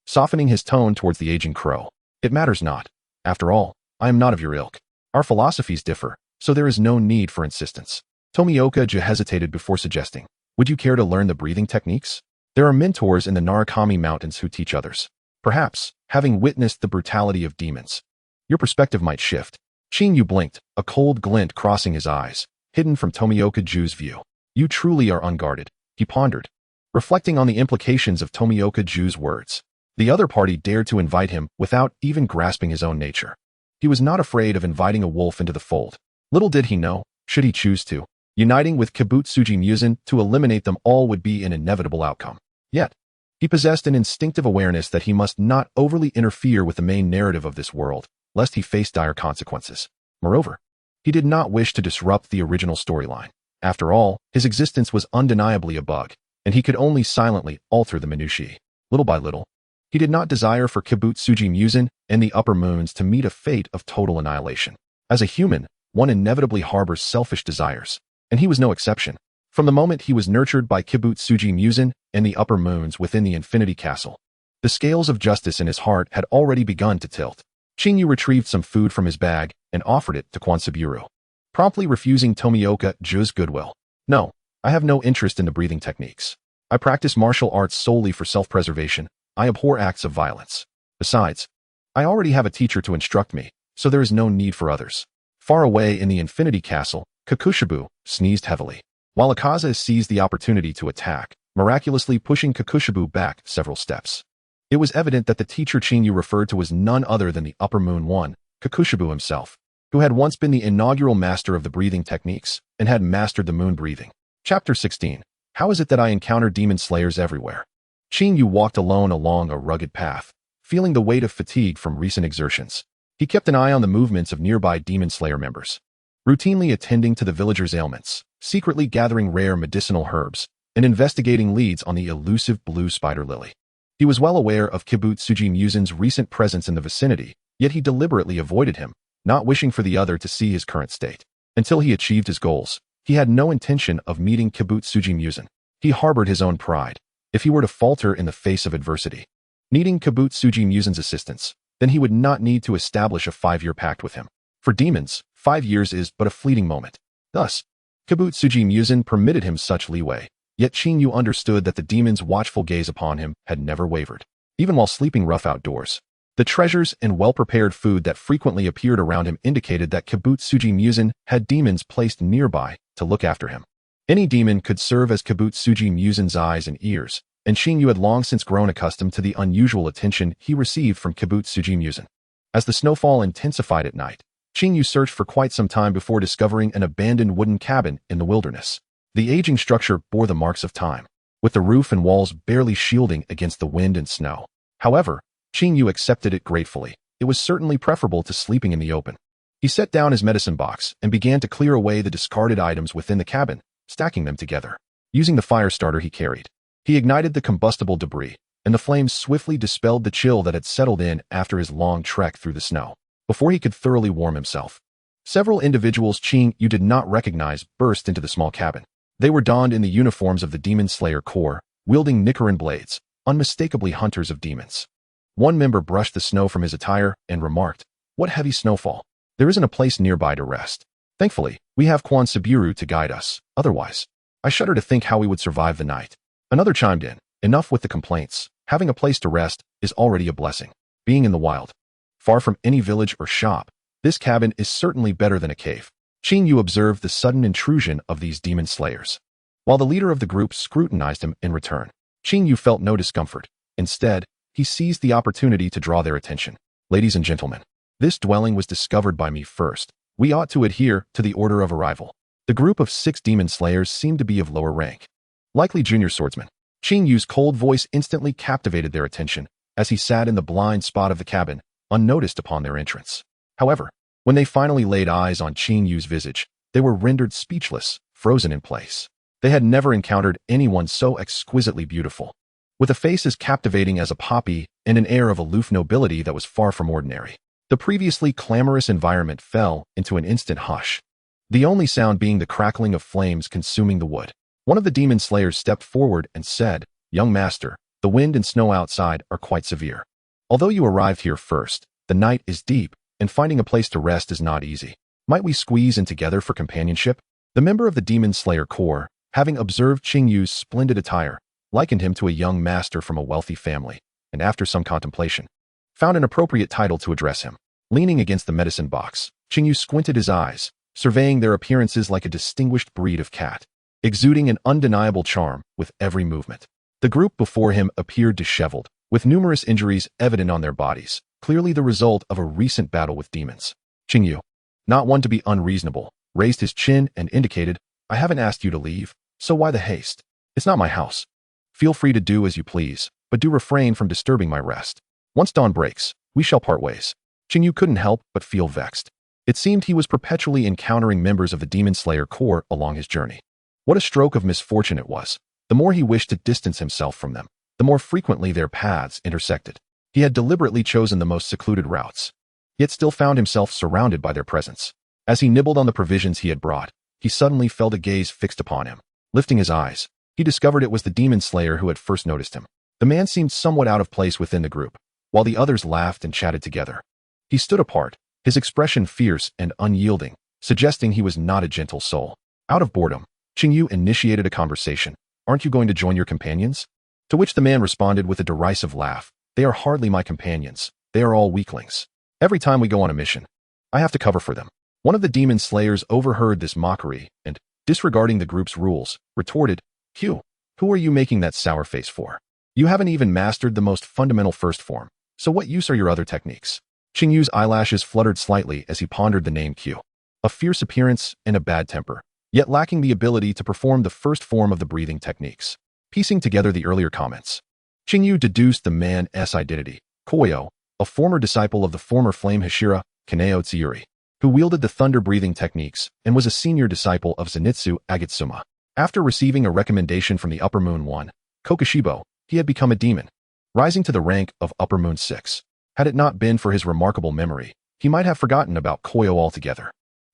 softening his tone towards the aging crow. It matters not. After all, I am not of your ilk. Our philosophies differ, so there is no need for insistence. Tomioka Ju hesitated before suggesting, Would you care to learn the breathing techniques? There are mentors in the Narukami Mountains who teach others. Perhaps, having witnessed the brutality of demons, your perspective might shift. Qing Yu blinked, a cold glint crossing his eyes, hidden from Tomioka Ju's view. You truly are unguarded, he pondered, reflecting on the implications of Tomioka Ju's words. The other party dared to invite him without even grasping his own nature. He was not afraid of inviting a wolf into the fold. Little did he know, should he choose to, uniting with Kibutsuji Muzan to eliminate them all would be an inevitable outcome. Yet, he possessed an instinctive awareness that he must not overly interfere with the main narrative of this world, lest he face dire consequences. Moreover, he did not wish to disrupt the original storyline. After all, his existence was undeniably a bug, and he could only silently alter the minutiae. Little by little, he did not desire for Kibutsuji Muzan and the Upper Moons to meet a fate of total annihilation. As a human, one inevitably harbors selfish desires, and he was no exception. From the moment he was nurtured by Kibutsuji Muzan and the Upper Moons within the Infinity Castle, the scales of justice in his heart had already begun to tilt. Qing Yu retrieved some food from his bag and offered it to Quan Saburo, promptly refusing Tomioka Ju's goodwill. No, I have no interest in the breathing techniques. I practice martial arts solely for self-preservation. I abhor acts of violence. Besides, I already have a teacher to instruct me, so there is no need for others. Far away in the Infinity Castle, Kakushibu sneezed heavily, while Akaza seized the opportunity to attack, miraculously pushing Kakushibu back several steps. It was evident that the teacher Qing Yu referred to was none other than the Upper Moon One, Kakushibu himself, who had once been the inaugural master of the breathing techniques and had mastered the moon breathing. Chapter 16. How is it that I encounter demon slayers everywhere? Qing Yu walked alone along a rugged path, feeling the weight of fatigue from recent exertions. He kept an eye on the movements of nearby demon slayer members, routinely attending to the villagers' ailments, secretly gathering rare medicinal herbs, and investigating leads on the elusive blue spider lily. He was well aware of Kibutsuji Muzan's recent presence in the vicinity, yet he deliberately avoided him, not wishing for the other to see his current state. Until he achieved his goals, He had no intention of meeting Kibutsuji Musen. He harbored his own pride. If he were to falter in the face of adversity, needing Kibutsuji Musen's assistance, then he would not need to establish a 5-year pact with him. For demons, 5 years is but a fleeting moment. Thus, Kibutsuji Musen permitted him such leeway, yet Qing Yu understood that the demon's watchful gaze upon him had never wavered. Even while sleeping rough outdoors, the treasures and well-prepared food that frequently appeared around him indicated that Kibutsuji Musen had demons placed nearby to look after him. Any demon could serve as Kibutsuji Musen's eyes and ears, and Qing Yu had long since grown accustomed to the unusual attention he received from Kibutsuji Musen. As the snowfall intensified at night, Qing Yu searched for quite some time before discovering an abandoned wooden cabin in the wilderness. The aging structure bore the marks of time, with the roof and walls barely shielding against the wind and snow. However, Qing Yu accepted it gratefully. It was certainly preferable to sleeping in the open. He set down his medicine box and began to clear away the discarded items within the cabin, stacking them together. Using the fire starter he carried, he ignited the combustible debris, and the flames swiftly dispelled the chill that had settled in after his long trek through the snow. Before he could thoroughly warm himself, several individuals Qing Yu did not recognize burst into the small cabin. They were donned in the uniforms of the Demon Slayer Corps, wielding Nichiren blades, unmistakably hunters of demons. One member brushed the snow from his attire and remarked, "What heavy snowfall. There isn't a place nearby to rest. Thankfully, we have Quan Sabiru to guide us. Otherwise, I shudder to think how we would survive the night." Another chimed in, "Enough with the complaints. Having a place to rest is already a blessing. Being in the wild, far from any village or shop, this cabin is certainly better than a cave." Qing Yu observed the sudden intrusion of these demon slayers. While the leader of the group scrutinized him in return, Qing Yu felt no discomfort. Instead, he seized the opportunity to draw their attention. "Ladies and gentlemen, this dwelling was discovered by me first. We ought to adhere to the order of arrival." The group of 6 demon slayers seemed to be of lower rank, likely junior swordsmen. Qing Yu's cold voice instantly captivated their attention as he sat in the blind spot of the cabin, unnoticed upon their entrance. However, when they finally laid eyes on Qing Yu's visage, they were rendered speechless, frozen in place. They had never encountered anyone so exquisitely beautiful, with a face as captivating as a poppy and an air of aloof nobility that was far from ordinary. The previously clamorous environment fell into an instant hush, the only sound being the crackling of flames consuming the wood. One of the demon slayers stepped forward and said, "Young master, the wind and snow outside are quite severe. Although you arrived here first, the night is deep, and finding a place to rest is not easy. Might we squeeze in together for companionship?" The member of the Demon Slayer Corps, having observed Qing Yu's splendid attire, likened him to a young master from a wealthy family, and after some contemplation, found an appropriate title to address him. Leaning against the medicine box, Qing Yu squinted his eyes, surveying their appearances like a distinguished breed of cat, exuding an undeniable charm with every movement. The group before him appeared disheveled, with numerous injuries evident on their bodies, clearly the result of a recent battle with demons. Qing Yu, not one to be unreasonable, raised his chin and indicated, "I haven't asked you to leave, so why the haste? It's not my house. Feel free to do as you please, but do refrain from disturbing my rest. Once dawn breaks, we shall part ways." Qing Yu couldn't help but feel vexed. It seemed he was perpetually encountering members of the Demon Slayer Corps along his journey. What a stroke of misfortune it was. The more he wished to distance himself from them, the more frequently their paths intersected. He had deliberately chosen the most secluded routes, yet still found himself surrounded by their presence. As he nibbled on the provisions he had brought, he suddenly felt a gaze fixed upon him. Lifting his eyes, he discovered it was the demon slayer who had first noticed him. The man seemed somewhat out of place within the group, while the others laughed and chatted together. He stood apart, his expression fierce and unyielding, suggesting he was not a gentle soul. Out of boredom, Qing Yu initiated a conversation. "Aren't you going to join your companions?" To which the man responded with a derisive laugh, "They are hardly my companions. They are all weaklings. Every time we go on a mission, I have to cover for them." One of the demon slayers overheard this mockery and, disregarding the group's rules, retorted, "Hugh, who are you making that sour face for? You haven't even mastered the most fundamental first form, so what use are your other techniques?" Qing Yu's eyelashes fluttered slightly as he pondered the name Q. A fierce appearance and a bad temper, yet lacking the ability to perform the first form of the breathing techniques. Piecing together the earlier comments, Qing Yu deduced the man's identity, Koyo, a former disciple of the former flame Hashira, Kaneo Tsuyuri, who wielded the thunder-breathing techniques and was a senior disciple of Zenitsu Agitsuma. After receiving a recommendation from the Upper Moon 1, Kokushibo, he had become a demon, rising to the rank of Upper Moon 6. Had it not been for his remarkable memory, he might have forgotten about Koyo altogether.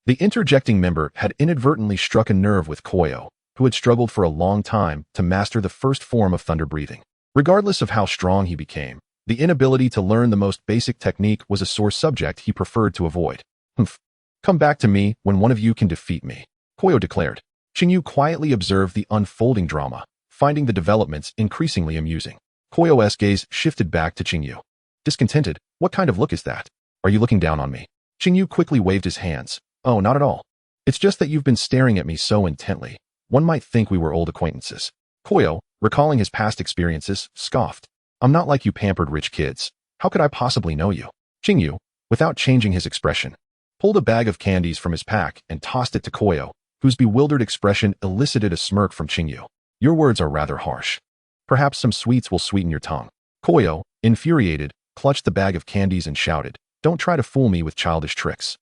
The interjecting member had inadvertently struck a nerve with Koyo, who had struggled for a long time to master the first form of thunder breathing. Regardless of how strong he became, the inability to learn the most basic technique was a sore subject he preferred to avoid. Humph. Come back to me when one of you can defeat me, Koyo declared. Qing Yu quietly observed the unfolding drama, finding the developments increasingly amusing. Koyo's gaze shifted back to Qing Yu. Discontented, what kind of look is that? Are you looking down on me? Qing Yu quickly waved his hands. Oh, not at all. It's just that you've been staring at me so intently. One might think we were old acquaintances. Koyo, recalling his past experiences, scoffed. I'm not like you pampered rich kids. How could I possibly know you? Qing Yu, without changing his expression, pulled a bag of candies from his pack and tossed it to Koyo, whose bewildered expression elicited a smirk from Qing Yu. Your words are rather harsh. Perhaps some sweets will sweeten your tongue. Koyo, infuriated, clutched the bag of candies and shouted, Don't try to fool me with childish tricks.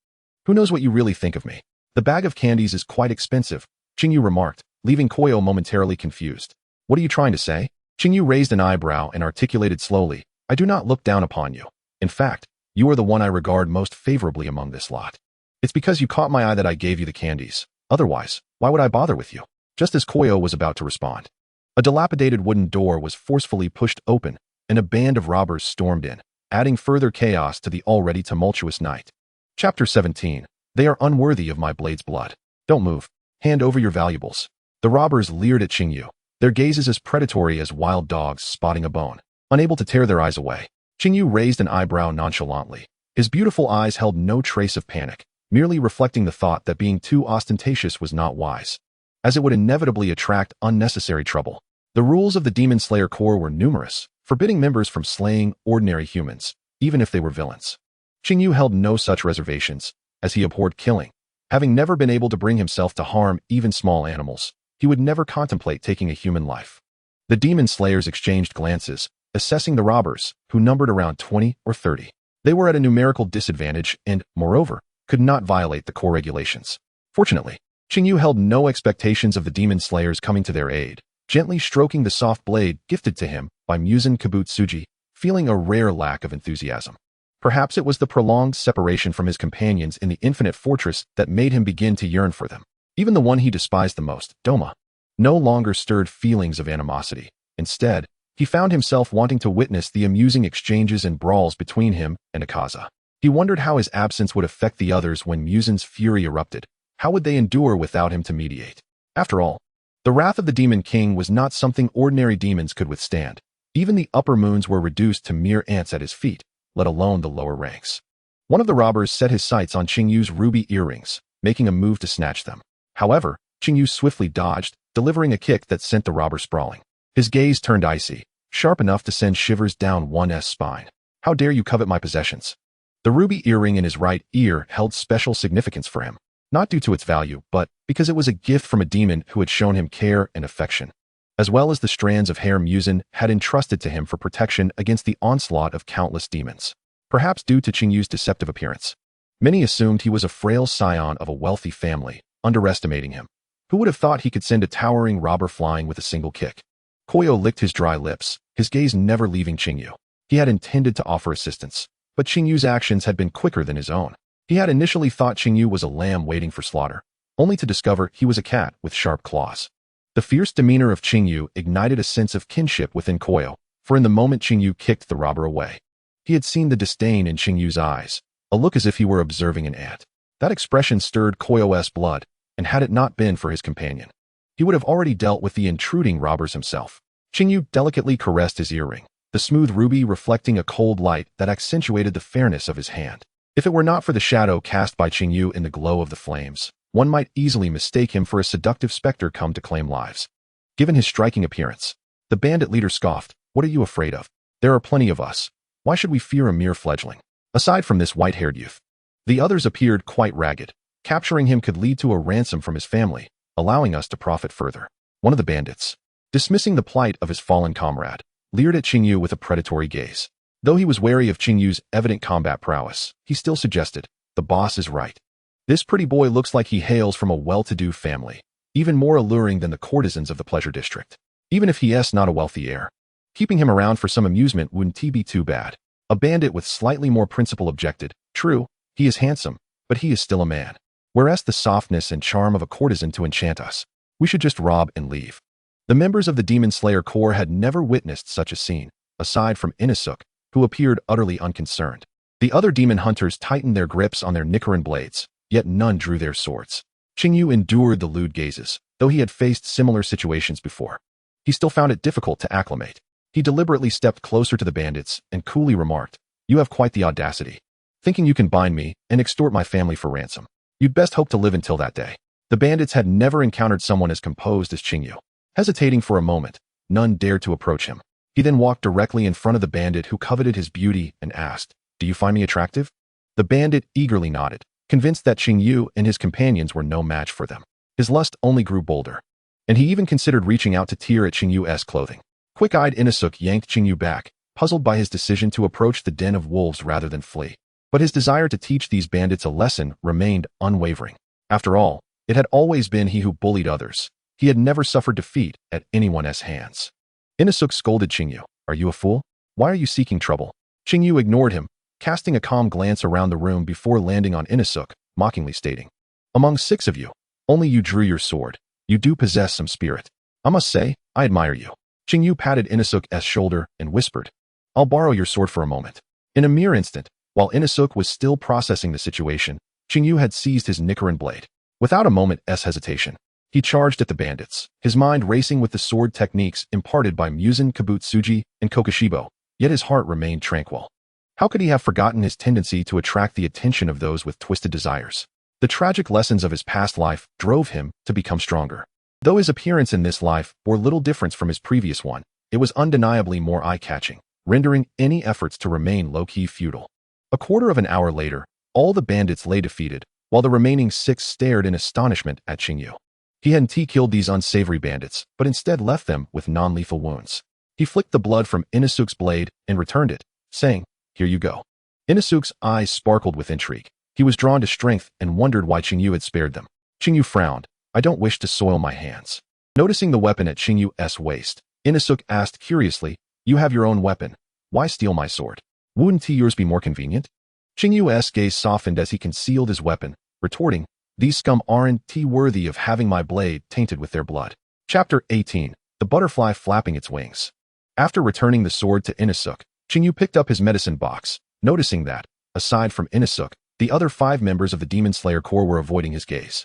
Who knows what you really think of me? The bag of candies is quite expensive, Qing Yu remarked, leaving Koyo momentarily confused. What are you trying to say? Qing Yu raised an eyebrow and articulated slowly, I do not look down upon you. In fact, you are the one I regard most favorably among this lot. It's because you caught my eye that I gave you the candies. Otherwise, why would I bother with you? Just as Koyo was about to respond, a dilapidated wooden door was forcefully pushed open, and a band of robbers stormed in, adding further chaos to the already tumultuous night. Chapter 17. They are unworthy of my blade's blood. Don't move. Hand over your valuables. The robbers leered at Qing Yu, their gazes as predatory as wild dogs spotting a bone, unable to tear their eyes away. Qing Yu raised an eyebrow nonchalantly. His beautiful eyes held no trace of panic, merely reflecting the thought that being too ostentatious was not wise, as it would inevitably attract unnecessary trouble. The rules of the Demon Slayer Corps were numerous, forbidding members from slaying ordinary humans, even if they were villains. Qing Yu held no such reservations, as he abhorred killing. Having never been able to bring himself to harm even small animals, he would never contemplate taking a human life. The Demon Slayers exchanged glances, assessing the robbers, who numbered around 20 or 30. They were at a numerical disadvantage and, moreover, could not violate the core regulations. Fortunately, Qing Yu held no expectations of the Demon Slayers coming to their aid, gently stroking the soft blade gifted to him by Muzan Kabutsuji, feeling a rare lack of enthusiasm. Perhaps it was the prolonged separation from his companions in the Infinite Fortress that made him begin to yearn for them. Even the one he despised the most, Doma, no longer stirred feelings of animosity. Instead, he found himself wanting to witness the amusing exchanges and brawls between him and Akaza. He wondered how his absence would affect the others when Muzan's fury erupted. How would they endure without him to mediate? After all, the wrath of the Demon King was not something ordinary demons could withstand. Even the upper moons were reduced to mere ants at his feet, let alone the lower ranks. One of the robbers set his sights on Qing Yu's ruby earrings, making a move to snatch them. However, Qing Yu swiftly dodged, delivering a kick that sent the robber sprawling. His gaze turned icy, sharp enough to send shivers down one's spine. How dare you covet my possessions? The ruby earring in his right ear held special significance for him, not due to its value, but because it was a gift from a demon who had shown him care and affection, as well as the strands of hair Muzan had entrusted to him for protection against the onslaught of countless demons. Perhaps due to Qing Yu's deceptive appearance, many assumed he was a frail scion of a wealthy family, underestimating him. Who would have thought he could send a towering robber flying with a single kick? Koyo licked his dry lips, his gaze never leaving Qing Yu. He had intended to offer assistance, but Qing Yu's actions had been quicker than his own. He had initially thought Qing Yu was a lamb waiting for slaughter, only to discover he was a cat with sharp claws. The fierce demeanor of Qing Yu ignited a sense of kinship within Koyo, for in the moment Qing Yu kicked the robber away, he had seen the disdain in Qing Yu's eyes, a look as if he were observing an ant. That expression stirred Koyo's blood, and had it not been for his companion, he would have already dealt with the intruding robbers himself. Qing Yu delicately caressed his earring, the smooth ruby reflecting a cold light that accentuated the fairness of his hand. If it were not for the shadow cast by Qing Yu in the glow of the flames, one might easily mistake him for a seductive specter come to claim lives. Given his striking appearance, the bandit leader scoffed, What are you afraid of? There are plenty of us. Why should we fear a mere fledgling? Aside from this white-haired youth, the others appeared quite ragged. Capturing him could lead to a ransom from his family, allowing us to profit further. One of the bandits, dismissing the plight of his fallen comrade, leered at Qing Yu with a predatory gaze. Though he was wary of Qing Yu's evident combat prowess, he still suggested, The boss is right. This pretty boy looks like he hails from a well-to-do family, even more alluring than the courtesans of the pleasure district. Even if he is not a wealthy heir, keeping him around for some amusement wouldn't be too bad. A bandit with slightly more principle objected, True, he is handsome, but he is still a man. Whereas the softness and charm of a courtesan to enchant us. We should just rob and leave. The members of the Demon Slayer Corps had never witnessed such a scene, aside from Inosuk, who appeared utterly unconcerned. The other demon hunters tightened their grips on their Nichiren blades, yet none drew their swords. Qing Yu endured the lewd gazes, though he had faced similar situations before. He still found it difficult to acclimate. He deliberately stepped closer to the bandits and coolly remarked, "You have quite the audacity. Thinking you can bind me and extort my family for ransom. You'd best hope to live until that day." The bandits had never encountered someone as composed as Qing Yu. Hesitating for a moment, none dared to approach him. He then walked directly in front of the bandit who coveted his beauty and asked, "Do you find me attractive?" The bandit eagerly nodded, convinced that Qing Yu and his companions were no match for them. His lust only grew bolder, and he even considered reaching out to tear at Qing Yu's clothing. Quick-eyed Inosuk yanked Qing Yu back, puzzled by his decision to approach the den of wolves rather than flee. But his desire to teach these bandits a lesson remained unwavering. After all, it had always been he who bullied others. He had never suffered defeat at anyone's hands. Inosuk scolded Qing Yu, "Are you a fool? Why are you seeking trouble?" Qing Yu ignored him, casting a calm glance around the room before landing on Inosuk, mockingly stating, "Among 6 of you, only you drew your sword. You do possess some spirit. I must say, I admire you." Qing Yu patted Inosuk's shoulder and whispered, "I'll borrow your sword for a moment." In a mere instant, while Inosuk was still processing the situation, Qing Yu had seized his Nichiren blade. Without a moment's hesitation, he charged at the bandits, his mind racing with the sword techniques imparted by Muzan Kabutsuji and Kokushibo, yet his heart remained tranquil. How could he have forgotten his tendency to attract the attention of those with twisted desires? The tragic lessons of his past life drove him to become stronger. Though his appearance in this life bore little difference from his previous one, it was undeniably more eye-catching, rendering any efforts to remain low-key futile. A quarter of an hour later, all the bandits lay defeated, while the remaining 6 stared in astonishment at Qing Yu. He hadn't killed these unsavory bandits, but instead left them with non-lethal wounds. He flicked the blood from Inosuk's blade and returned it, saying, "Here you go." Inosuk's eyes sparkled with intrigue. He was drawn to strength and wondered why Qing Yu had spared them. Qing Yu frowned, "I don't wish to soil my hands." Noticing the weapon at Qing Yu's waist, Inosuk asked curiously, "You have your own weapon. Why steal my sword? Wouldn't yours be more convenient?" Qing Yu's gaze softened as he concealed his weapon, retorting, "These scum aren't worthy of having my blade tainted with their blood." Chapter 18. The Butterfly Flapping Its Wings. After returning the sword to Inosuk, Qing Yu picked up his medicine box, noticing that, aside from Inosuk, the other 5 members of the Demon Slayer Corps were avoiding his gaze.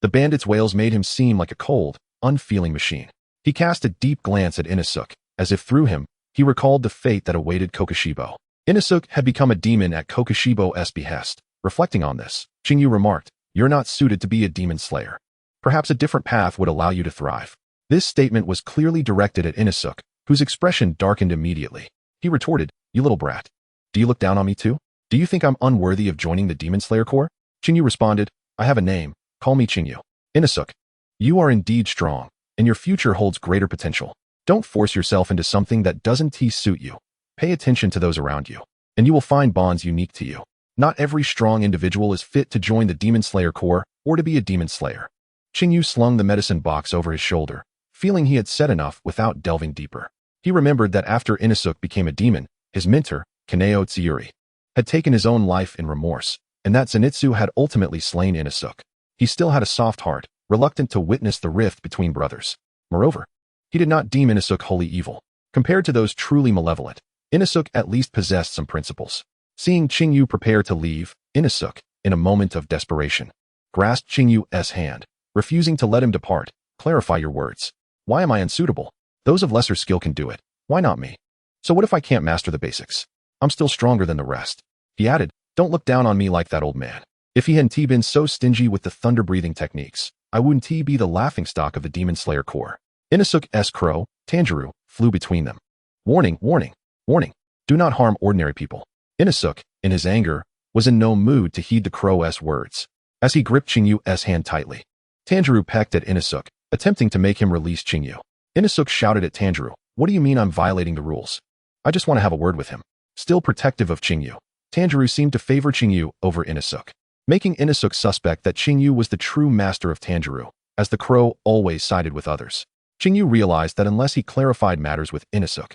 The bandits' wails made him seem like a cold, unfeeling machine. He cast a deep glance at Inosuk, as if through him, he recalled the fate that awaited Kokushibo. Inosuk had become a demon at Kokushibo's behest. Reflecting on this, Qing Yu remarked, "You're not suited to be a demon slayer. Perhaps a different path would allow you to thrive." This statement was clearly directed at Inosuk, whose expression darkened immediately. He retorted, "You little brat. Do you look down on me too? Do you think I'm unworthy of joining the Demon Slayer Corps?" Qing Yu responded, "I have a name. Call me Qing Yu." "Inosuk, you are indeed strong, and your future holds greater potential. Don't force yourself into something that doesn't suit you. Pay attention to those around you, and you will find bonds unique to you. Not every strong individual is fit to join the Demon Slayer Corps or to be a demon slayer." Qing Yu slung the medicine box over his shoulder, feeling he had said enough without delving deeper. He remembered that after Inosuk became a demon, his mentor, Kaneo Tsuyuri, had taken his own life in remorse, and that Zenitsu had ultimately slain Inosuk. He still had a soft heart, reluctant to witness the rift between brothers. Moreover, he did not deem Inosuk wholly evil. Compared to those truly malevolent, Inosuk at least possessed some principles. Seeing Qing Yu prepare to leave, Inosuk, in a moment of desperation, grasped Qing Yu's hand, refusing to let him depart. "Clarify your words. Why am I unsuitable? Those of lesser skill can do it. Why not me? So what if I can't master the basics? I'm still stronger than the rest." He added, "Don't look down on me like that old man. If he hadn't been so stingy with the thunder-breathing techniques, I wouldn't be the laughingstock of the Demon Slayer Corps." Inosuk's crow, Tanjiro, flew between them. "Warning, warning, warning. Do not harm ordinary people." Inosuk, in his anger, was in no mood to heed the crow's words. As he gripped Qing Yu's hand tightly, Tanjiro pecked at Inosuk, attempting to make him release Qing Yu. Inosuk shouted at Tanjiro, "What do you mean I'm violating the rules? I just want to have a word with him." Still protective of Qing Yu, Tanjiro seemed to favor Qing Yu over Inosuk, making Inosuk suspect that Qing Yu was the true master of Tanjiro, as the crow always sided with others. Qing Yu realized that unless he clarified matters with Inosuk,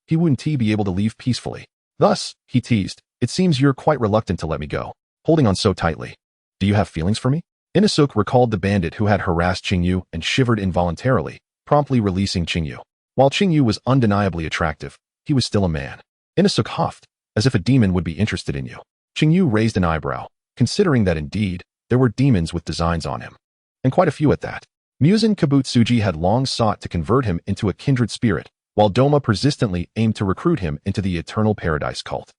he wouldn't be able to leave peacefully. Thus, he teased, "It seems you're quite reluctant to let me go, holding on so tightly. Do you have feelings for me?" Inosuke recalled the bandit who had harassed Qing Yu and shivered involuntarily, promptly releasing Qing Yu. While Qing Yu was undeniably attractive, he was still a man. Inosuke huffed, as if a demon would be interested in you. Qing Yu raised an eyebrow, considering that indeed, there were demons with designs on him. And quite a few at that. Muzan Kabutsuji had long sought to convert him into a kindred spirit, while Doma persistently aimed to recruit him into the Eternal Paradise cult.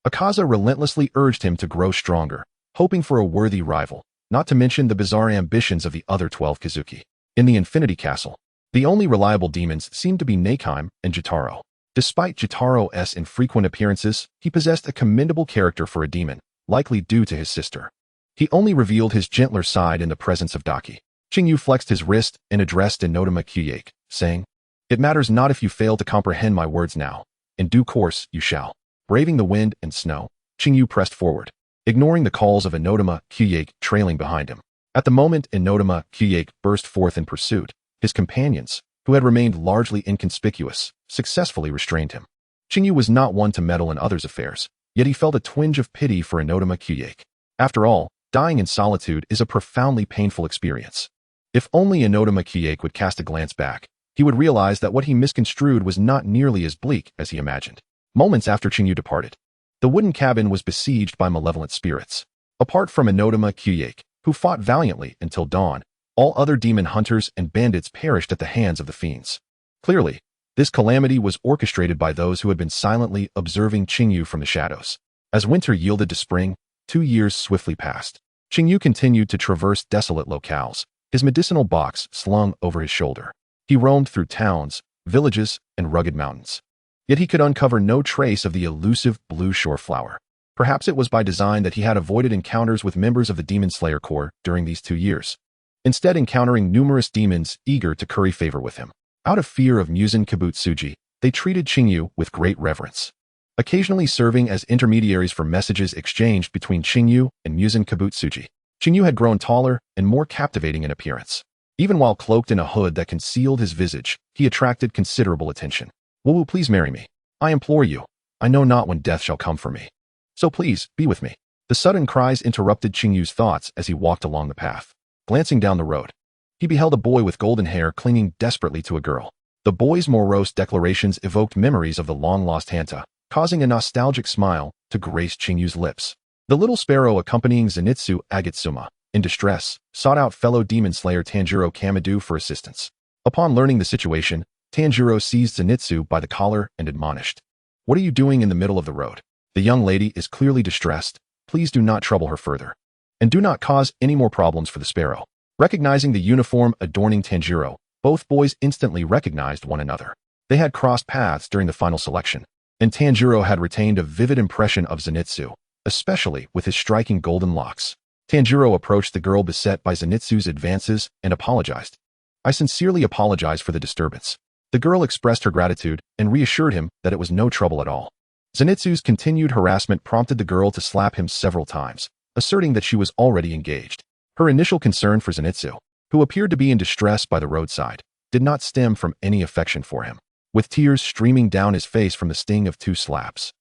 Akaza relentlessly urged him to grow stronger, hoping for a worthy rival, not to mention the bizarre ambitions of the other 12 Kazuki. In the Infinity Castle, the only reliable demons seemed to be Nakeheim and Jotaro. Despite Jotaro's infrequent appearances, he possessed a commendable character for a demon, likely due to his sister. He only revealed his gentler side in the presence of Daki. Qing Yu flexed his wrist and addressed Inotama Kyuyake, saying, "It matters not if you fail to comprehend my words now. In due course, you shall." Braving the wind and snow, Qing Yu pressed forward, ignoring the calls of Inotama Kyuyake trailing behind him. At the moment Inotama Kyuyake burst forth in pursuit, his companions, who had remained largely inconspicuous, successfully restrained him. Qing Yu was not one to meddle in others' affairs, yet he felt a twinge of pity for Inotama Kyuyake. After all, dying in solitude is a profoundly painful experience. If only Inotama Kyuyake would cast a glance back, he would realize that what he misconstrued was not nearly as bleak as he imagined. Moments after Qing Yu departed, the wooden cabin was besieged by malevolent spirits. Apart from Inotama Kyuyake, who fought valiantly until dawn, all other demon hunters and bandits perished at the hands of the fiends. Clearly, this calamity was orchestrated by those who had been silently observing Qing Yu from the shadows. As winter yielded to spring, 2 years swiftly passed. Qing Yu continued to traverse desolate locales, his medicinal box slung over his shoulder. He roamed through towns, villages, and rugged mountains. Yet he could uncover no trace of the elusive Blue Shore flower. Perhaps it was by design that he had avoided encounters with members of the Demon Slayer Corps during these 2 years, instead encountering numerous demons eager to curry favor with him. Out of fear of Muzan Kabutsuji, they treated Qing Yu with great reverence, occasionally serving as intermediaries for messages exchanged between Qing Yu and Muzan Kabutsuji. Qing Yu had grown taller and more captivating in appearance. Even while cloaked in a hood that concealed his visage, he attracted considerable attention. "Wu, please marry me. I implore you. I know not when death shall come for me. So please, be with me." The sudden cries interrupted Qing Yu's thoughts as he walked along the path. Glancing down the road, he beheld a boy with golden hair clinging desperately to a girl. The boy's morose declarations evoked memories of the long-lost Hanta, causing a nostalgic smile to grace Qing Yu's lips. The little sparrow accompanying Zenitsu Agitsuma, in distress, sought out fellow demon slayer Tanjiro Kamadu for assistance. Upon learning the situation, Tanjiro seized Zenitsu by the collar and admonished, "What are you doing in the middle of the road? The young lady is clearly distressed. Please do not trouble her further. And do not cause any more problems for the sparrow." Recognizing the uniform adorning Tanjiro, both boys instantly recognized one another. They had crossed paths during the final selection, and Tanjiro had retained a vivid impression of Zenitsu, especially with his striking golden locks. Tanjiro approached the girl beset by Zenitsu's advances and apologized. "I sincerely apologize for the disturbance." The girl expressed her gratitude and reassured him that it was no trouble at all. Zenitsu's continued harassment prompted the girl to slap him several times, asserting that she was already engaged. Her initial concern for Zenitsu, who appeared to be in distress by the roadside, did not stem from any affection for him. With tears streaming down his face from the sting of 2 slaps,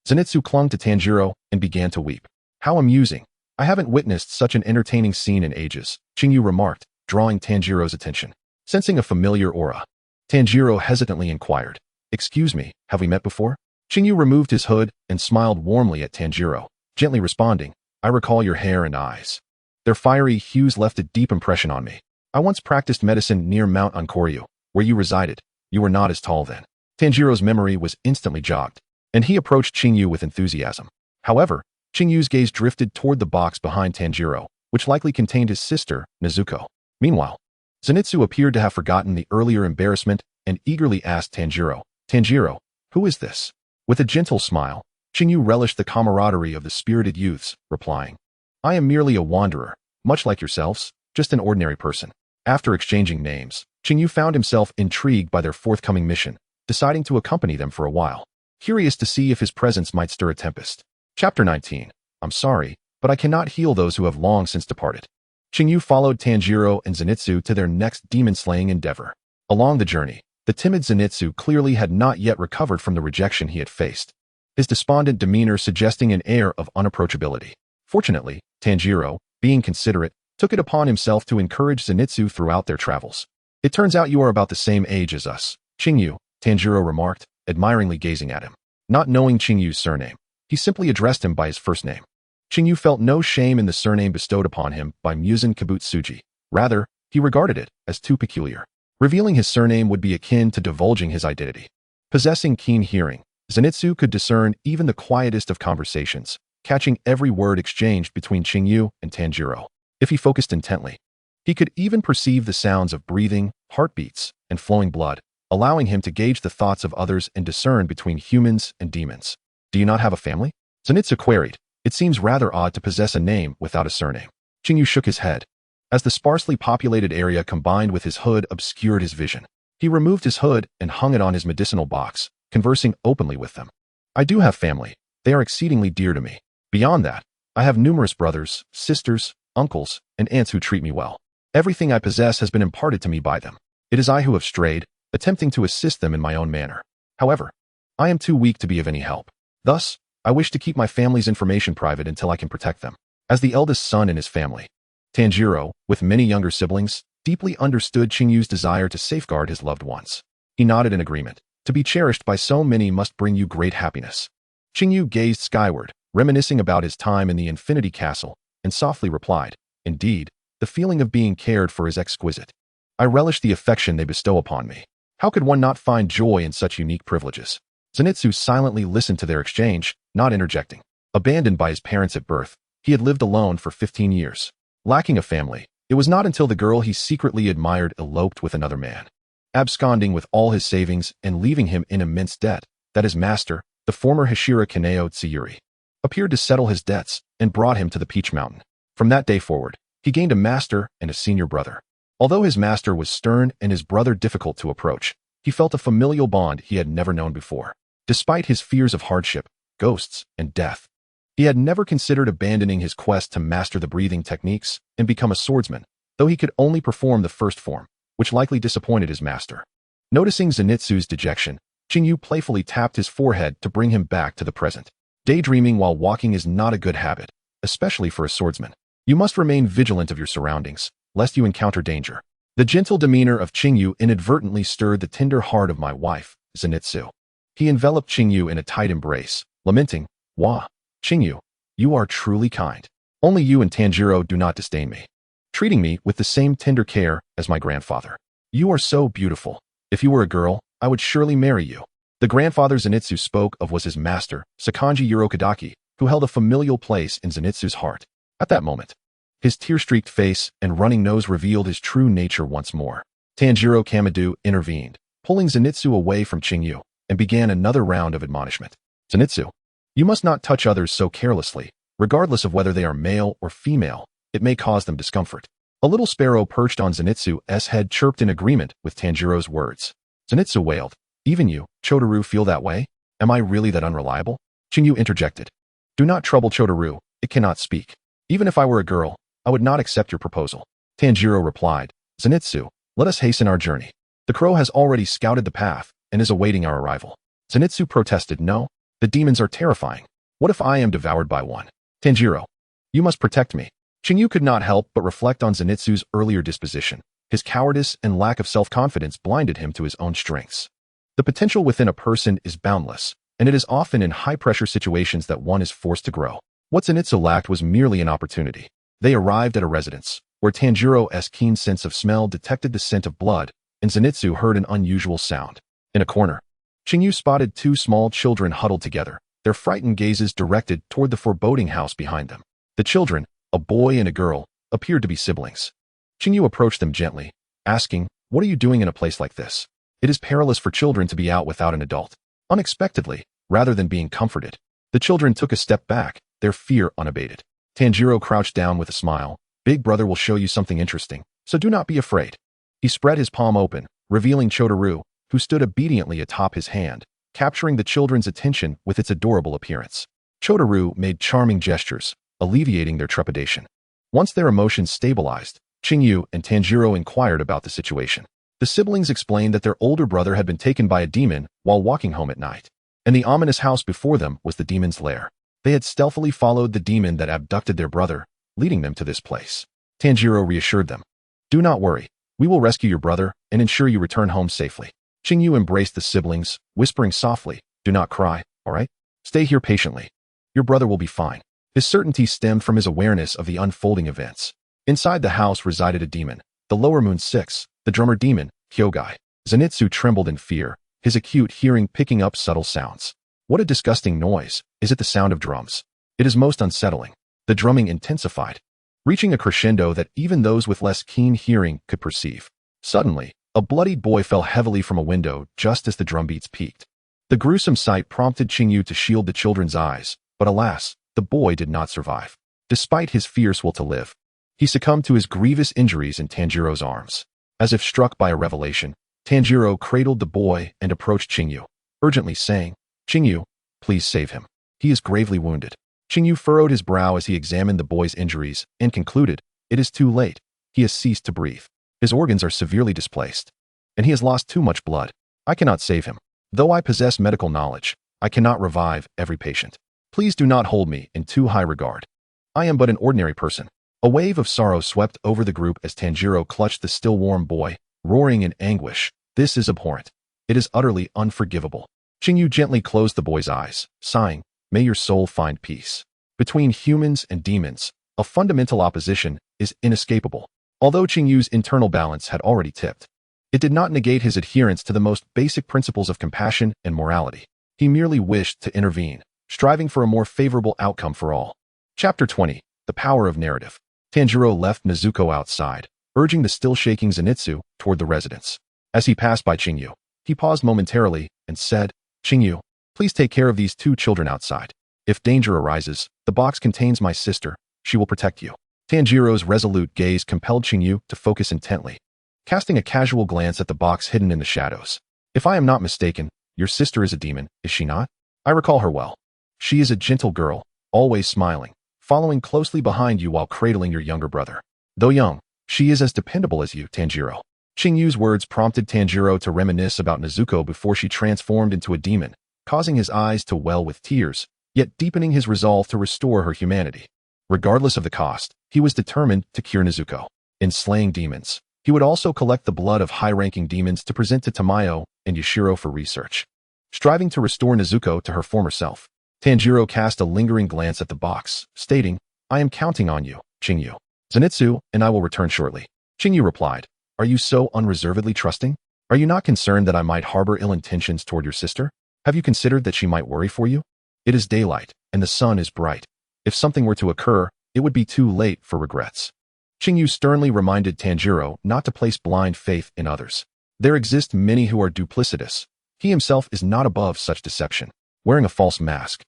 Zenitsu clung to Tanjiro and began to weep. "How amusing. I haven't witnessed such an entertaining scene in ages," Qing Yu remarked, drawing Tanjiro's attention. Sensing a familiar aura, Tanjiro hesitantly inquired, "Excuse me, have we met before?" Qing Yu removed his hood and smiled warmly at Tanjiro, gently responding, "I recall your hair and eyes. Their fiery hues left a deep impression on me. I once practiced medicine near Mount Onkoryu, where you resided. You were not as tall then." Tanjiro's memory was instantly jogged, and he approached Qing Yu with enthusiasm. However, Qing Yu's gaze drifted toward the box behind Tanjiro, which likely contained his sister, Nezuko. Meanwhile, Zenitsu appeared to have forgotten the earlier embarrassment and eagerly asked Tanjiro, "Tanjiro, who is this?" With a gentle smile, Qing Yu relished the camaraderie of the spirited youths, replying, "I am merely a wanderer, much like yourselves, just an ordinary person." After exchanging names, Qing Yu found himself intrigued by their forthcoming mission, deciding to accompany them for a while, curious to see if his presence might stir a tempest. Chapter 19. I'm sorry, but I cannot heal those who have long since departed. Qing Yu followed Tanjiro and Zenitsu to their next demon-slaying endeavor. Along the journey, the timid Zenitsu clearly had not yet recovered from the rejection he had faced, his despondent demeanor suggesting an air of unapproachability. Fortunately, Tanjiro, being considerate, took it upon himself to encourage Zenitsu throughout their travels. It turns out you are about the same age as us, Qing Yu, Tanjiro remarked, admiringly gazing at him. Not knowing Qing Yu's surname, he simply addressed him by his first name. Qing Yu felt no shame in the surname bestowed upon him by Muzan Kabutsuji. Rather, he regarded it as too peculiar. Revealing his surname would be akin to divulging his identity. Possessing keen hearing, Zenitsu could discern even the quietest of conversations, catching every word exchanged between Qing Yu and Tanjiro. If he focused intently, he could even perceive the sounds of breathing, heartbeats, and flowing blood, allowing him to gauge the thoughts of others and discern between humans and demons. Do you not have a family? Zenitsu queried. It seems rather odd to possess a name without a surname. Qing Yu shook his head. As the sparsely populated area combined with his hood obscured his vision, he removed his hood and hung it on his medicinal box, conversing openly with them. I do have family. They are exceedingly dear to me. Beyond that, I have numerous brothers, sisters, uncles, and aunts who treat me well. Everything I possess has been imparted to me by them. It is I who have strayed, attempting to assist them in my own manner. However, I am too weak to be of any help. Thus, I wish to keep my family's information private until I can protect them. As the eldest son in his family, Tanjiro, with many younger siblings, deeply understood Qing Yu's desire to safeguard his loved ones. He nodded in agreement. To be cherished by so many must bring you great happiness. Qing Yu gazed skyward, reminiscing about his time in the Infinity Castle, and softly replied, Indeed, the feeling of being cared for is exquisite. I relish the affection they bestow upon me. How could one not find joy in such unique privileges? Zenitsu silently listened to their exchange, not interjecting. Abandoned by his parents at birth, he had lived alone for 15 years. Lacking a family, it was not until the girl he secretly admired eloped with another man, absconding with all his savings and leaving him in immense debt, that his master, the former Hashira Kaneo Tsuyuri, appeared to settle his debts and brought him to the Peach Mountain. From that day forward, he gained a master and a senior brother. Although his master was stern and his brother difficult to approach, he felt a familial bond he had never known before. Despite his fears of hardship, ghosts, and death, he had never considered abandoning his quest to master the breathing techniques and become a swordsman, though he could only perform the first form, which likely disappointed his master. Noticing Zenitsu's dejection, Qing Yu playfully tapped his forehead to bring him back to the present. Daydreaming while walking is not a good habit, especially for a swordsman. You must remain vigilant of your surroundings, lest you encounter danger. The gentle demeanor of Qing Yu inadvertently stirred the tender heart of my wife, Zenitsu. He enveloped Qing Yu in a tight embrace, lamenting, Wah, Qing Yu, you are truly kind. Only you and Tanjiro do not disdain me, treating me with the same tender care as my grandfather. You are so beautiful. If you were a girl, I would surely marry you. The grandfather Zenitsu spoke of was his master, Sakanji Urokadaki, who held a familial place in Zenitsu's heart. At that moment, his tear-streaked face and running nose revealed his true nature once more. Tanjiro Kamado intervened, pulling Zenitsu away from Qing Yu, and began another round of admonishment. Zenitsu, you must not touch others so carelessly, regardless of whether they are male or female. It may cause them discomfort. A little sparrow perched on Zenitsu's head chirped in agreement with Tanjiro's words. Zenitsu wailed, Even you, Chotaru, feel that way? Am I really that unreliable? Qing Yu interjected. Do not trouble Chotaru, it cannot speak. Even if I were a girl, I would not accept your proposal. Tanjiro replied, Zenitsu, let us hasten our journey. The crow has already scouted the path and is awaiting our arrival. Zenitsu protested, No, the demons are terrifying. What if I am devoured by one? Tanjiro, you must protect me. Qing Yu could not help but reflect on Zenitsu's earlier disposition. His cowardice and lack of self-confidence blinded him to his own strengths. The potential within a person is boundless, and it is often in high-pressure situations that one is forced to grow. What Zenitsu lacked was merely an opportunity. They arrived at a residence, where Tanjiro's keen sense of smell detected the scent of blood, and Zenitsu heard an unusual sound. In a corner, Qing Yu spotted two small children huddled together, their frightened gazes directed toward the foreboding house behind them. The children, a boy and a girl, appeared to be siblings. Qing Yu approached them gently, asking, What are you doing in a place like this? It is perilous for children to be out without an adult. Unexpectedly, rather than being comforted, the children took a step back, their fear unabated. Tanjiro crouched down with a smile. Big brother will show you something interesting, so do not be afraid. He spread his palm open, revealing Chotaru, who stood obediently atop his hand, capturing the children's attention with its adorable appearance. Chotaru made charming gestures, alleviating their trepidation. Once their emotions stabilized, Qing Yu and Tanjiro inquired about the situation. The siblings explained that their older brother had been taken by a demon while walking home at night, and the ominous house before them was the demon's lair. They had stealthily followed the demon that abducted their brother, leading them to this place. Tanjiro reassured them. Do not worry. We will rescue your brother and ensure you return home safely. Qing Yu embraced the siblings, whispering softly, do not cry, all right? Stay here patiently. Your brother will be fine. His certainty stemmed from his awareness of the unfolding events. Inside the house resided a demon, the Lower Moon 6, the drummer demon, Hyogai. Zenitsu trembled in fear, his acute hearing picking up subtle sounds. What a disgusting noise. Is it the sound of drums? It is most unsettling. The drumming intensified, reaching a crescendo that even those with less keen hearing could perceive. Suddenly, a bloodied boy fell heavily from a window just as the drumbeats peaked. The gruesome sight prompted Qing Yu to shield the children's eyes, but alas, the boy did not survive. Despite his fierce will to live, he succumbed to his grievous injuries in Tanjiro's arms. As if struck by a revelation, Tanjiro cradled the boy and approached Qing Yu, urgently saying, Qing Yu, please save him. He is gravely wounded. Qing Yu furrowed his brow as he examined the boy's injuries and concluded, it is too late. He has ceased to breathe. His organs are severely displaced, and he has lost too much blood. I cannot save him. Though I possess medical knowledge, I cannot revive every patient. Please do not hold me in too high regard. I am but an ordinary person. A wave of sorrow swept over the group as Tanjiro clutched the still warm boy, roaring in anguish. This is abhorrent. It is utterly unforgivable. Qing Yu gently closed the boy's eyes, sighing, may your soul find peace. Between humans and demons, a fundamental opposition is inescapable. Although Qing Yu's internal balance had already tipped, it did not negate his adherence to the most basic principles of compassion and morality. He merely wished to intervene, striving for a more favorable outcome for all. Chapter 20. The Power of Narrative. Tanjiro left Nezuko outside, urging the still shaking Zenitsu toward the residence. As he passed by Qing Yu, he paused momentarily and said, Qing Yu, please take care of these two children outside. If danger arises, the box contains my sister. She will protect you. Tanjiro's resolute gaze compelled Qing Yu to focus intently, casting a casual glance at the box hidden in the shadows. If I am not mistaken, your sister is a demon, is she not? I recall her well. She is a gentle girl, always smiling, following closely behind you while cradling your younger brother. Though young, she is as dependable as you, Tanjiro. Qing Yu's words prompted Tanjiro to reminisce about Nezuko before she transformed into a demon, causing his eyes to well with tears, yet deepening his resolve to restore her humanity. Regardless of the cost, he was determined to cure Nezuko. In slaying demons, he would also collect the blood of high-ranking demons to present to Tamayo and Yashiro for research. Striving to restore Nezuko to her former self, Tanjiro cast a lingering glance at the box, stating, I am counting on you, Qing Yu. Zenitsu and I will return shortly. Qing Yu replied, Are you so unreservedly trusting? Are you not concerned that I might harbor ill intentions toward your sister? Have you considered that she might worry for you? It is daylight, and the sun is bright. If something were to occur, it would be too late for regrets. Qing Yu sternly reminded Tanjiro not to place blind faith in others. There exist many who are duplicitous. He himself is not above such deception. Wearing a false mask,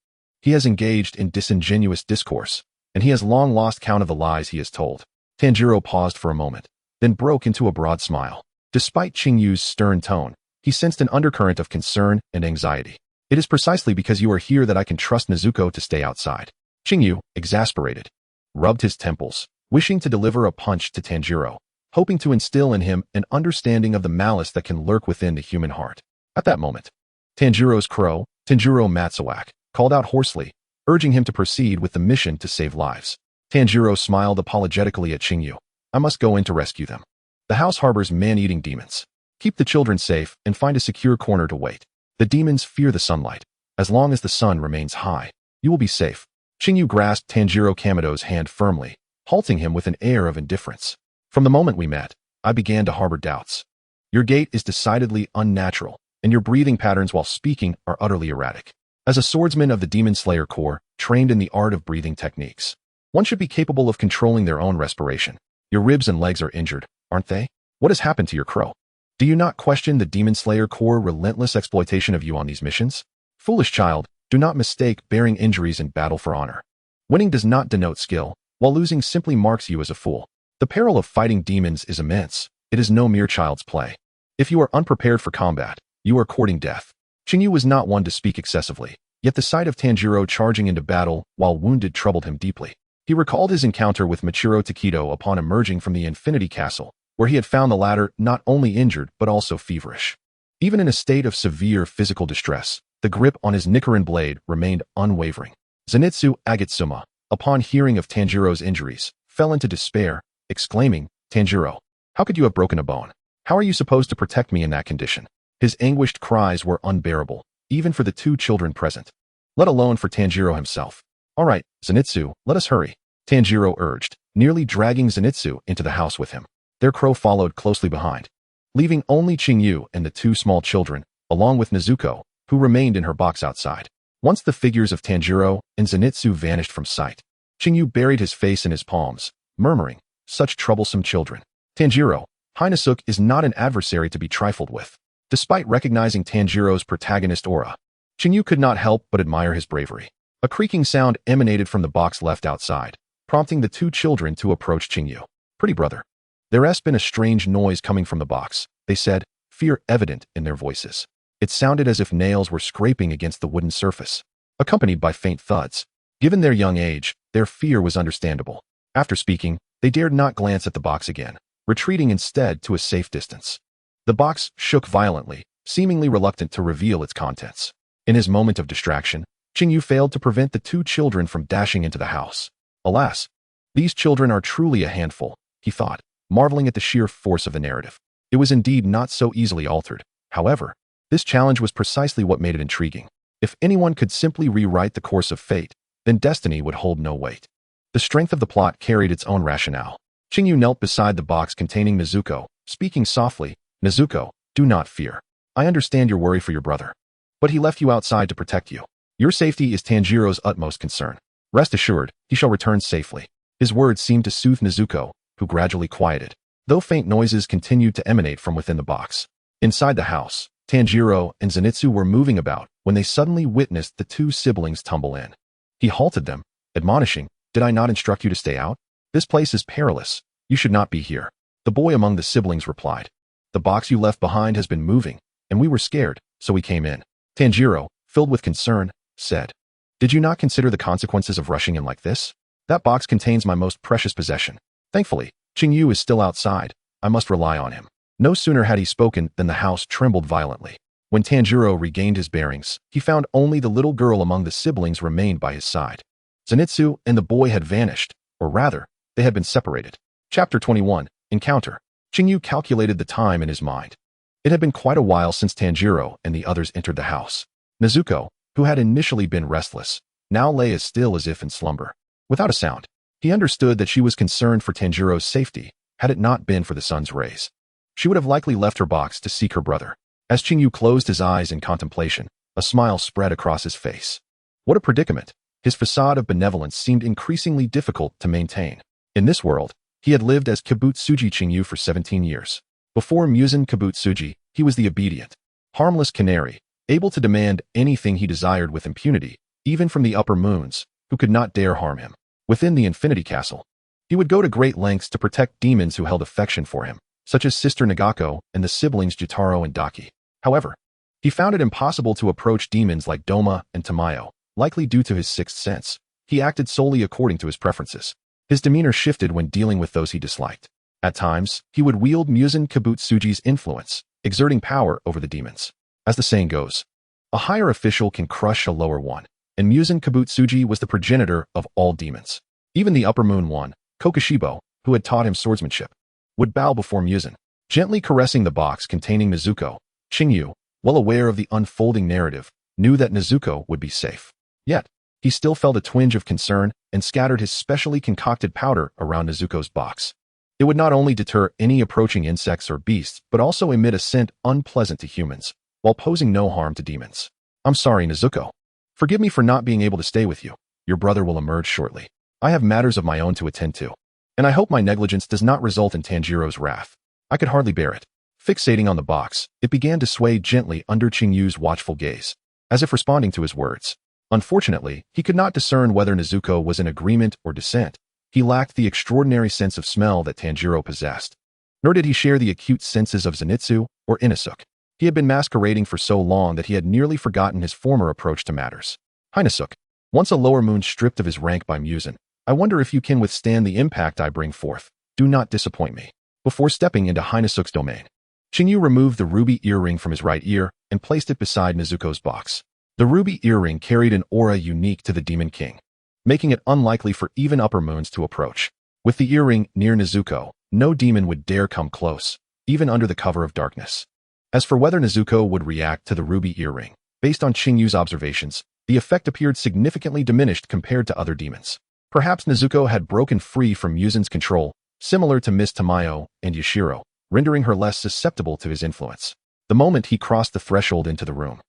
he has engaged in disingenuous discourse, and he has long lost count of the lies he has told. Tanjiro paused for a moment, then broke into a broad smile. Despite Qing Yu's stern tone, he sensed an undercurrent of concern and anxiety. It is precisely because you are here that I can trust Nezuko to stay outside. Qing Yu, exasperated, rubbed his temples, wishing to deliver a punch to Tanjiro, hoping to instill in him an understanding of the malice that can lurk within the human heart. At that moment, Tanjiro's crow, Tanjiro Matsuak, called out hoarsely, urging him to proceed with the mission to save lives. Tanjiro smiled apologetically at Qing Yu. I must go in to rescue them. The house harbors man-eating demons. Keep the children safe and find a secure corner to wait. The demons fear the sunlight. As long as the sun remains high, you will be safe. Qing Yu grasped Tanjiro Kamado's hand firmly, halting him with an air of indifference. From the moment we met, I began to harbor doubts. Your gait is decidedly unnatural, and your breathing patterns while speaking are utterly erratic. As a swordsman of the Demon Slayer Corps, trained in the art of breathing techniques, one should be capable of controlling their own respiration. Your ribs and legs are injured, aren't they? What has happened to your crow? Do you not question the Demon Slayer Corps' relentless exploitation of you on these missions? Foolish child, do not mistake bearing injuries in battle for honor. Winning does not denote skill, while losing simply marks you as a fool. The peril of fighting demons is immense. It is no mere child's play. If you are unprepared for combat, you are courting death. Qing Yu was not one to speak excessively, yet the sight of Tanjiro charging into battle while wounded troubled him deeply. He recalled his encounter with Michiro Takedo upon emerging from the Infinity Castle, where he had found the latter not only injured but also feverish. Even in a state of severe physical distress, the grip on his Nichiren blade remained unwavering. Zenitsu Agatsuma, upon hearing of Tanjiro's injuries, fell into despair, exclaiming, "Tanjiro, how could you have broken a bone? How are you supposed to protect me in that condition?" His anguished cries were unbearable, even for the two children present, let alone for Tanjiro himself. "All right, Zenitsu, let us hurry," Tanjiro urged, nearly dragging Zenitsu into the house with him. Their crow followed closely behind, leaving only Qing Yu and the two small children, along with Nezuko, who remained in her box outside. Once the figures of Tanjiro and Zenitsu vanished from sight, Qing Yu buried his face in his palms, murmuring, "Such troublesome children." Tanjiro, Hinasuk is not an adversary to be trifled with. Despite recognizing Tanjiro's protagonist aura, Qing Yu could not help but admire his bravery. A creaking sound emanated from the box left outside, prompting the two children to approach Qing Yu. "Pretty brother." There's been a strange noise coming from the box, they said, fear evident in their voices. It sounded as if nails were scraping against the wooden surface, accompanied by faint thuds. Given their young age, their fear was understandable. After speaking, they dared not glance at the box again, retreating instead to a safe distance. The box shook violently, seemingly reluctant to reveal its contents. In his moment of distraction, Qing Yu failed to prevent the two children from dashing into the house. Alas, these children are truly a handful, he thought, marveling at the sheer force of the narrative. It was indeed not so easily altered. However, this challenge was precisely what made it intriguing. If anyone could simply rewrite the course of fate, then destiny would hold no weight. The strength of the plot carried its own rationale. Qing Yu knelt beside the box containing Nezuko, speaking softly, "Nezuko, do not fear. I understand your worry for your brother. But he left you outside to protect you. Your safety is Tanjiro's utmost concern. Rest assured, he shall return safely." His words seemed to soothe Nezuko, who gradually quieted, though faint noises continued to emanate from within the box. Inside the house, Tanjiro and Zenitsu were moving about when they suddenly witnessed the two siblings tumble in. He halted them, admonishing, "Did I not instruct you to stay out? This place is perilous. You should not be here." The boy among the siblings replied, "The box you left behind has been moving, and we were scared, so we came in." Tanjiro, filled with concern, said, "Did you not consider the consequences of rushing in like this? That box contains my most precious possession. Thankfully, Qing Yu is still outside. I must rely on him." No sooner had he spoken than the house trembled violently. When Tanjiro regained his bearings, he found only the little girl among the siblings remained by his side. Zenitsu and the boy had vanished, or rather, they had been separated. Chapter 21, Encounter. Qing Yu calculated the time in his mind. It had been quite a while since Tanjiro and the others entered the house. Nezuko, who had initially been restless, now lay as still as if in slumber. Without a sound, he understood that she was concerned for Tanjiro's safety, had it not been for the sun's rays. She would have likely left her box to seek her brother. As Qing Yu closed his eyes in contemplation, a smile spread across his face. What a predicament! His facade of benevolence seemed increasingly difficult to maintain. In this world, he had lived as Kibutsuji Qing Yu for 17 years. Before Muzan Kibutsuji, he was the obedient, harmless canary, able to demand anything he desired with impunity, even from the upper moons, who could not dare harm him. Within the Infinity Castle, he would go to great lengths to protect demons who held affection for him, such as Sister Nagako and the siblings Jutaro and Daki. However, he found it impossible to approach demons like Doma and Tamayo, likely due to his sixth sense. He acted solely according to his preferences. His demeanor shifted when dealing with those he disliked. At times, he would wield Muzan Kibutsuji's influence, exerting power over the demons. As the saying goes, a higher official can crush a lower one, and Muzan Kibutsuji was the progenitor of all demons. Even the upper moon one, Kokushibo, who had taught him swordsmanship, would bow before Muzan. Gently caressing the box containing Nezuko, Qing Yu, well aware of the unfolding narrative, knew that Nezuko would be safe. Yet, he still felt a twinge of concern and scattered his specially concocted powder around Nezuko's box. It would not only deter any approaching insects or beasts, but also emit a scent unpleasant to humans, while posing no harm to demons. "I'm sorry, Nezuko. Forgive me for not being able to stay with you. Your brother will emerge shortly. I have matters of my own to attend to, and I hope my negligence does not result in Tanjiro's wrath." I could hardly bear it. Fixating on the box, it began to sway gently under Qing Yu's watchful gaze, as if responding to his words. Unfortunately, he could not discern whether Nezuko was in agreement or dissent. He lacked the extraordinary sense of smell that Tanjiro possessed. Nor did he share the acute senses of Zenitsu or Inasuk. He had been masquerading for so long that he had nearly forgotten his former approach to matters. "Hinasuk, once a lower moon stripped of his rank by Muzan, I wonder if you can withstand the impact I bring forth. Do not disappoint me." Before stepping into Hinasuk's domain, Qing Yu removed the ruby earring from his right ear and placed it beside Nezuko's box. The ruby earring carried an aura unique to the Demon King, making it unlikely for even upper moons to approach. With the earring near Nezuko, no demon would dare come close, even under the cover of darkness. As for whether Nezuko would react to the ruby earring, based on Qing Yu's observations, the effect appeared significantly diminished compared to other demons. Perhaps Nezuko had broken free from Muzen's control, similar to Miss Tamayo and Yashiro, rendering her less susceptible to his influence. The moment he crossed the threshold into the room,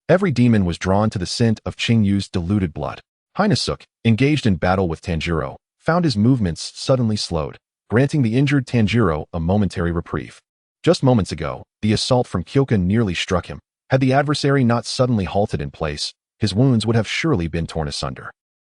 every demon was drawn to the scent of Qing Yu's diluted blood. Hinasuk, engaged in battle with Tanjiro, found his movements suddenly slowed, granting the injured Tanjiro a momentary reprieve. Just moments ago, the assault from Kyoka nearly struck him. Had the adversary not suddenly halted in place, his wounds would have surely been torn asunder.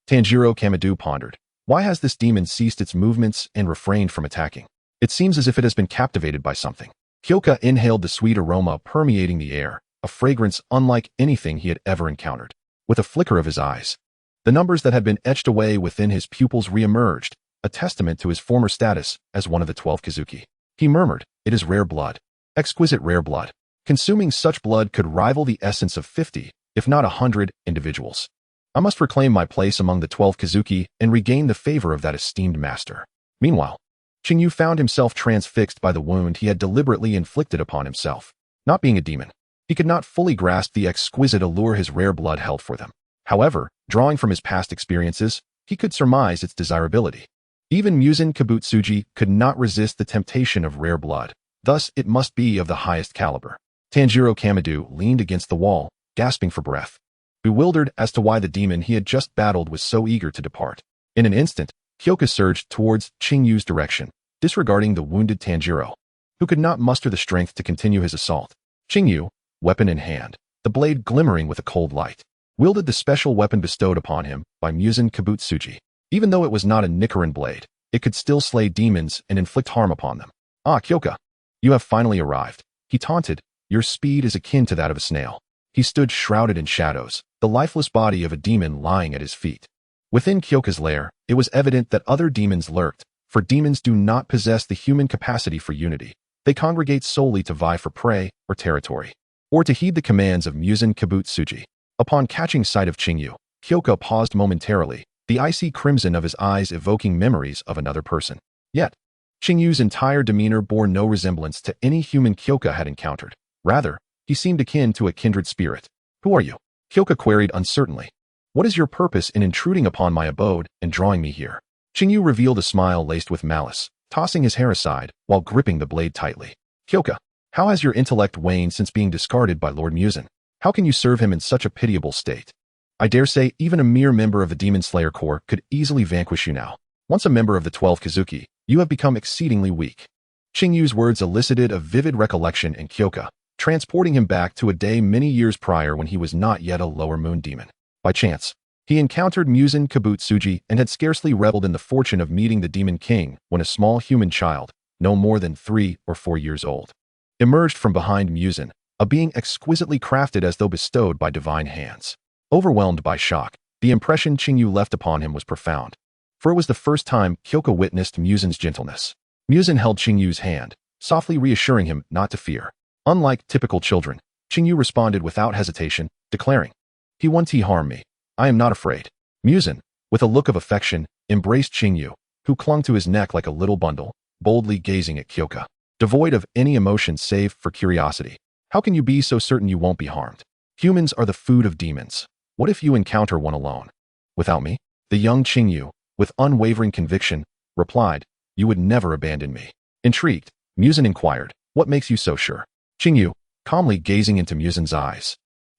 Tanjiro Kamado pondered. Why has this demon ceased its movements and refrained from attacking? It seems as if it has been captivated by something. Kyoka inhaled the sweet aroma permeating the air, a fragrance unlike anything he had ever encountered. With a flicker of his eyes, the numbers that had been etched away within his pupils re-emerged, a testament to his former status as one of the 12 Kizuki. He murmured, "It is rare blood. Exquisite rare blood. Consuming such blood could rival the essence of 50, if not 100, individuals. I must reclaim my place among the 12 Kizuki and regain the favor of that esteemed master." Meanwhile, Qing Yu found himself transfixed by the wound he had deliberately inflicted upon himself. Not being a demon, he could not fully grasp the exquisite allure his rare blood held for them. However, drawing from his past experiences, he could surmise its desirability. Even Muzen Kibutsuji could not resist the temptation of rare blood, thus it must be of the highest caliber. Tanjiro Kamado leaned against the wall, gasping for breath, bewildered as to why the demon he had just battled was so eager to depart. In an instant, Kyoka surged towards Qing Yu's direction, disregarding the wounded Tanjiro, who could not muster the strength to continue his assault. Qing Yu, weapon in hand, the blade glimmering with a cold light, wielded the special weapon bestowed upon him by Muzen Kibutsuji. Even though it was not a Nichiren blade, it could still slay demons and inflict harm upon them. "Ah, Kyoka, you have finally arrived," he taunted. "Your speed is akin to that of a snail." He stood shrouded in shadows, the lifeless body of a demon lying at his feet. Within Kyoka's lair, it was evident that other demons lurked, for demons do not possess the human capacity for unity. They congregate solely to vie for prey or territory, or to heed the commands of Muzen Kibutsuji. Upon catching sight of Qing Yu, Kyoka paused momentarily, the icy crimson of his eyes evoking memories of another person. Yet, Qing Yu's entire demeanor bore no resemblance to any human Kyoka had encountered. Rather, he seemed akin to a kindred spirit. "Who are you?" Kyoka queried uncertainly. "What is your purpose in intruding upon my abode and drawing me here?" Qing Yu revealed a smile laced with malice, tossing his hair aside while gripping the blade tightly. "Kyoka, how has your intellect waned since being discarded by Lord Muzen? How can you serve him in such a pitiable state? I dare say even a mere member of the Demon Slayer Corps could easily vanquish you now. Once a member of the 12 Kizuki, you have become exceedingly weak." Qing Yu's words elicited a vivid recollection in Kyoka, transporting him back to a day many years prior when he was not yet a lower moon demon. By chance, he encountered Muzen Kibutsuji and had scarcely reveled in the fortune of meeting the Demon King when a small human child, no more than 3 or 4 years old, emerged from behind Muzen, a being exquisitely crafted as though bestowed by divine hands. Overwhelmed by shock, the impression Qing Yu left upon him was profound, for it was the first time Kyoka witnessed Muzen's gentleness. Muzen held Qing Yu's hand, softly reassuring him not to fear. Unlike typical children, Qing Yu responded without hesitation, declaring, "He won't harm me. I am not afraid." Muzen, with a look of affection, embraced Qing Yu, who clung to his neck like a little bundle, boldly gazing at Kyoka, devoid of any emotion save for curiosity. "How can you be so certain you won't be harmed? Humans are the food of demons. What if you encounter one alone?" "Without me?" The young Qing Yu, with unwavering conviction, replied, "You would never abandon me." Intrigued, Muzen inquired, "What makes you so sure?" Qing Yu, calmly gazing into Muzen's eyes,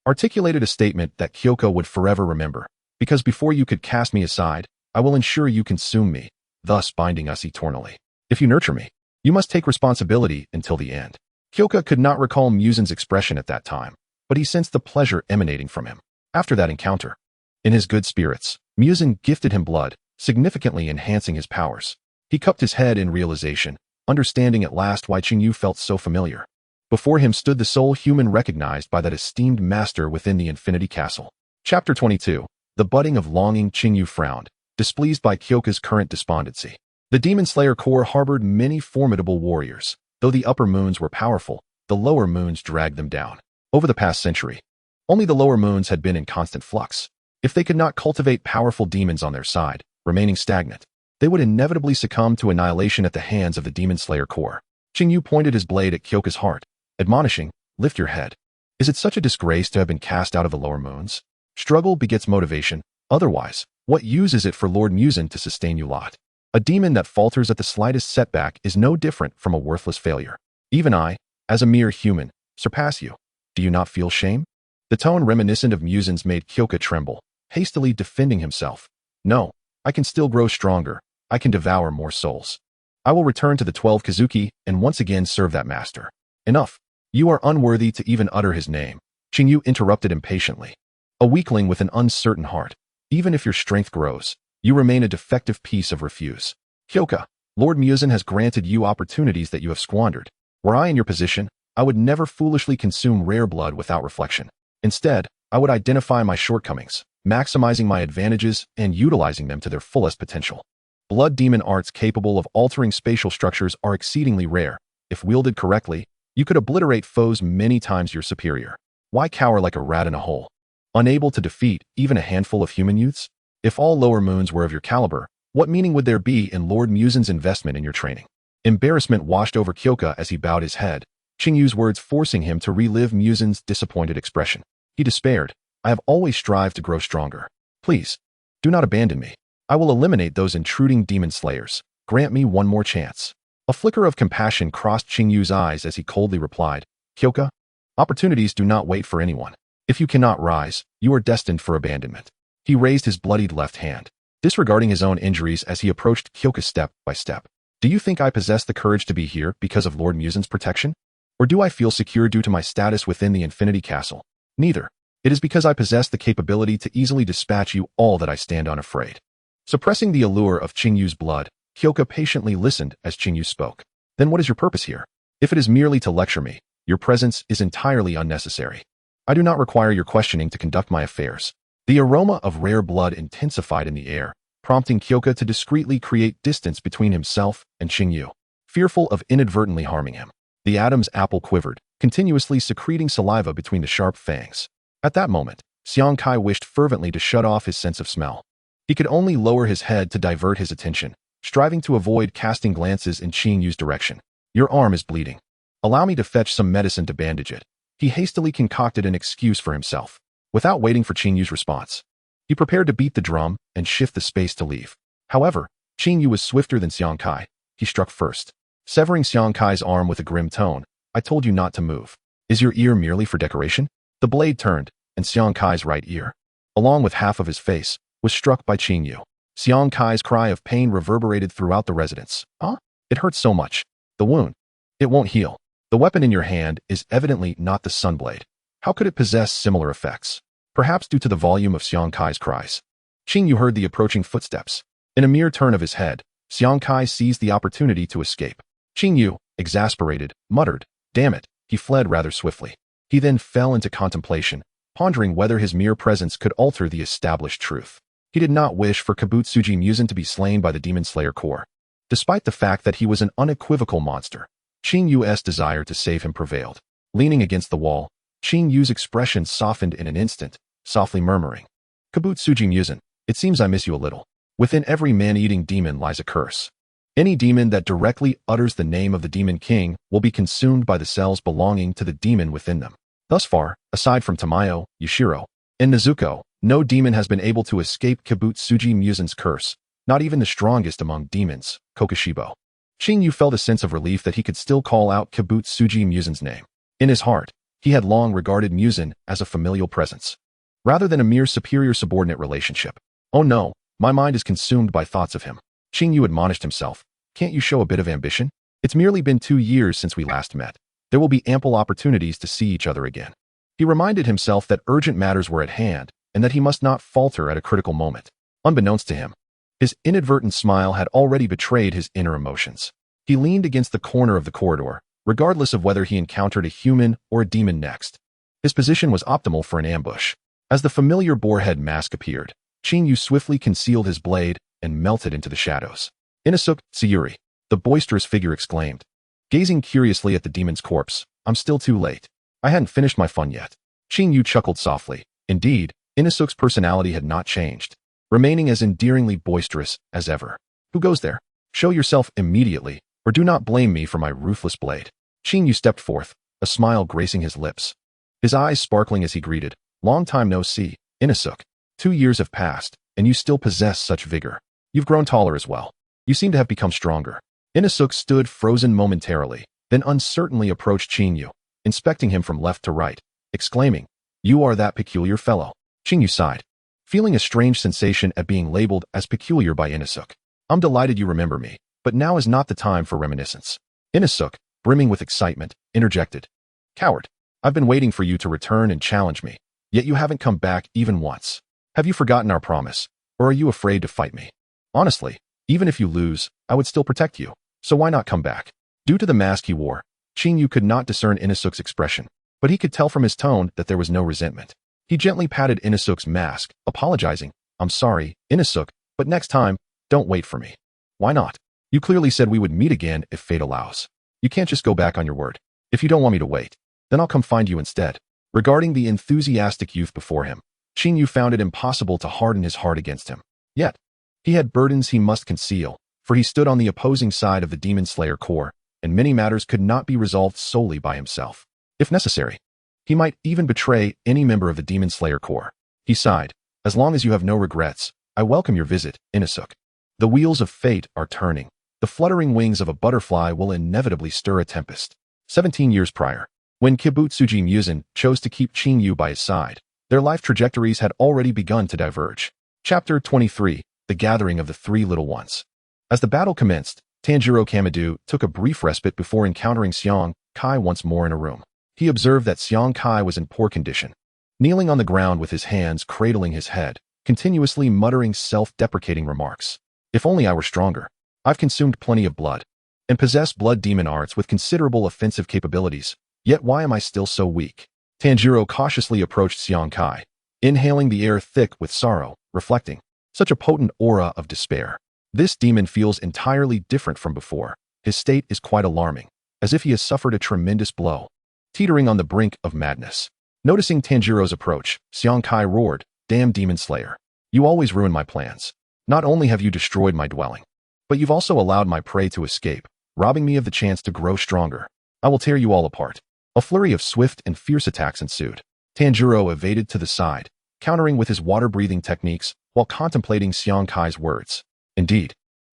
articulated a statement that Kyoka would forever remember. "Because before you could cast me aside, I will ensure you consume me, thus binding us eternally. If you nurture me, you must take responsibility until the end." Kyoka could not recall Muzen's expression at that time, but he sensed the pleasure emanating from him. After that encounter, in his good spirits, Muzen gifted him blood, significantly enhancing his powers. He cupped his head in realization, understanding at last why Qing Yu felt so familiar. Before him stood the sole human recognized by that esteemed master within the Infinity Castle. Chapter 22. The budding of longing. Qing Yu frowned, displeased by Kyoka's current despondency. The Demon Slayer Corps harbored many formidable warriors. Though the upper moons were powerful, the lower moons dragged them down. Over the past century, only the lower moons had been in constant flux. If they could not cultivate powerful demons on their side, remaining stagnant, they would inevitably succumb to annihilation at the hands of the Demon Slayer Corps. Qing Yu pointed his blade at Kyoka's heart, admonishing, "Lift your head. Is it such a disgrace to have been cast out of the lower moons? Struggle begets motivation. Otherwise, what use is it for Lord Muzan to sustain you lot? A demon that falters at the slightest setback is no different from a worthless failure. Even I, as a mere human, surpass you. Do you not feel shame?" The tone reminiscent of Muzan's made Kyoka tremble, hastily defending himself. "No, I can still grow stronger. I can devour more souls. I will return to the 12 Kazuki and once again serve that master." "Enough. You are unworthy to even utter his name," Qing Yu interrupted impatiently. "A weakling with an uncertain heart. Even if your strength grows, you remain a defective piece of refuse. Kyoka, Lord Muzan has granted you opportunities that you have squandered. Were I in your position, I would never foolishly consume rare blood without reflection. Instead, I would identify my shortcomings, maximizing my advantages and utilizing them to their fullest potential. Blood demon arts capable of altering spatial structures are exceedingly rare. If wielded correctly, you could obliterate foes many times your superior. Why cower like a rat in a hole? Unable to defeat even a handful of human youths? If all lower moons were of your caliber, what meaning would there be in Lord Muzan's investment in your training?" Embarrassment washed over Kyoka as he bowed his head, Qing Yu's words forcing him to relive Muzan's disappointed expression. He despaired, "I have always strived to grow stronger. Please, do not abandon me. I will eliminate those intruding demon slayers. Grant me one more chance." A flicker of compassion crossed Qing Yu's eyes as he coldly replied, "Kyoka, opportunities do not wait for anyone. If you cannot rise, you are destined for abandonment." He raised his bloodied left hand, disregarding his own injuries as he approached Kyoka step by step. "Do you think I possess the courage to be here because of Lord Muzan's protection? Or do I feel secure due to my status within the Infinity Castle? Neither. It is because I possess the capability to easily dispatch you all that I stand unafraid." Suppressing the allure of Qing Yu's blood, Kyoka patiently listened as Qing Yu spoke. "Then what is your purpose here? If it is merely to lecture me, your presence is entirely unnecessary. I do not require your questioning to conduct my affairs." The aroma of rare blood intensified in the air, prompting Kyoka to discreetly create distance between himself and Qing Yu, fearful of inadvertently harming him. The Adam's apple quivered, continuously secreting saliva between the sharp fangs. At that moment, Xiang Kai wished fervently to shut off his sense of smell. He could only lower his head to divert his attention, striving to avoid casting glances in Qing Yu's direction. "Your arm is bleeding. Allow me to fetch some medicine to bandage it." He hastily concocted an excuse for himself. Without waiting for Qing Yu's response, he prepared to beat the drum and shift the space to leave. However, Qing Yu was swifter than Xiang Kai. He struck first, severing Xiang Kai's arm with a grim tone. "I told you not to move. Is your ear merely for decoration?" The blade turned, and Xiang Kai's right ear, along with half of his face, was struck by Qing Yu. Xiang Kai's cry of pain reverberated throughout the residence. "Huh? It hurts so much. The wound. It won't heal. The weapon in your hand is evidently not the Sunblade. How could it possess similar effects?" Perhaps due to the volume of Xiang Kai's cries. Qing Yu heard the approaching footsteps. In a mere turn of his head, Xiang Kai seized the opportunity to escape. Qing Yu, exasperated, muttered, "Damn it," he fled rather swiftly. He then fell into contemplation, pondering whether his mere presence could alter the established truth. He did not wish for Kabutsuji Muzan to be slain by the Demon Slayer Corps. Despite the fact that he was an unequivocal monster, Qing Yu's desire to save him prevailed. Leaning against the wall, Qing Yu's expression softened in an instant, softly murmuring, "Kabutsuji Muzan, it seems I miss you a little. Within every man-eating demon lies a curse. Any demon that directly utters the name of the Demon King will be consumed by the cells belonging to the demon within them. Thus far, aside from Tamayo, Yushiro, and Nezuko, no demon has been able to escape Kabutsuji Muzan's curse, not even the strongest among demons, Kokushibo." Qing Yu felt a sense of relief that he could still call out Kabutsuji Muzan's name. In his heart, he had long regarded Muzan as a familial presence, rather than a mere superior-subordinate relationship. "Oh no, my mind is consumed by thoughts of him." Qing Yu admonished himself. "Can't you show a bit of ambition? It's merely been 2 years since we last met. There will be ample opportunities to see each other again." He reminded himself that urgent matters were at hand, and that he must not falter at a critical moment. Unbeknownst to him, his inadvertent smile had already betrayed his inner emotions. He leaned against the corner of the corridor, regardless of whether he encountered a human or a demon next. His position was optimal for an ambush. As the familiar boarhead mask appeared, Qing Yu swiftly concealed his blade and melted into the shadows. "Inosuke Sayuri," the boisterous figure exclaimed, gazing curiously at the demon's corpse. "I'm still too late. I hadn't finished my fun yet." Qing Yu chuckled softly. Indeed, Inosuke's personality had not changed, remaining as endearingly boisterous as ever. Who goes there? Show yourself immediately, or do not blame me for my ruthless blade. Qing Yu stepped forth, a smile gracing his lips. His eyes sparkling as he greeted, long time no see, Inosuk. 2 years have passed, and you still possess such vigor. You've grown taller as well. You seem to have become stronger. Inosuk stood frozen momentarily, then uncertainly approached Qing Yu, inspecting him from left to right, exclaiming, "You are that peculiar fellow." Qing Yu sighed, feeling a strange sensation at being labeled as peculiar by Inosuk. "I'm delighted you remember me, but now is not the time for reminiscence." Inosuk, brimming with excitement, interjected, "Coward, I've been waiting for you to return and challenge me, yet you haven't come back even once. Have you forgotten our promise, or are you afraid to fight me? Honestly, even if you lose, I would still protect you, so why not come back?" Due to the mask he wore, Qing Yu could not discern Inosuk's expression, but he could tell from his tone that there was no resentment. He gently patted Inosuk's mask, apologizing, "I'm sorry, Inosuk, but next time, don't wait for me." "Why not? You clearly said we would meet again if fate allows. You can't just go back on your word. If you don't want me to wait, then I'll come find you instead." Regarding the enthusiastic youth before him, Qing Yu found it impossible to harden his heart against him. Yet, he had burdens he must conceal, for he stood on the opposing side of the Demon Slayer Corps, and many matters could not be resolved solely by himself. If necessary, he might even betray any member of the Demon Slayer Corps. He sighed, "As long as you have no regrets, I welcome your visit, Inosuk. The wheels of fate are turning. The fluttering wings of a butterfly will inevitably stir a tempest." 17 years prior, when Kibutsuji Muzan chose to keep Qing Yu by his side, their life trajectories had already begun to diverge. Chapter 23, The Gathering of the Three Little Ones. As the battle commenced, Tanjiro Kamado took a brief respite before encountering Xiong Kai once more in a room. He observed that Xiong Kai was in poor condition, kneeling on the ground with his hands cradling his head, continuously muttering self-deprecating remarks. "If only I were stronger. I've consumed plenty of blood, and possess blood demon arts with considerable offensive capabilities, yet why am I still so weak?" Tanjiro cautiously approached Xiong Kai, inhaling the air thick with sorrow, reflecting, "Such a potent aura of despair. This demon feels entirely different from before. His state is quite alarming, as if he has suffered a tremendous blow, teetering on the brink of madness." Noticing Tanjiro's approach, Xiong Kai roared, "Damn demon slayer. You always ruin my plans. Not only have you destroyed my dwelling, but you've also allowed my prey to escape, robbing me of the chance to grow stronger. I will tear you all apart." A flurry of swift and fierce attacks ensued. Tanjiro evaded to the side, countering with his water-breathing techniques while contemplating Xiong Kai's words. Indeed,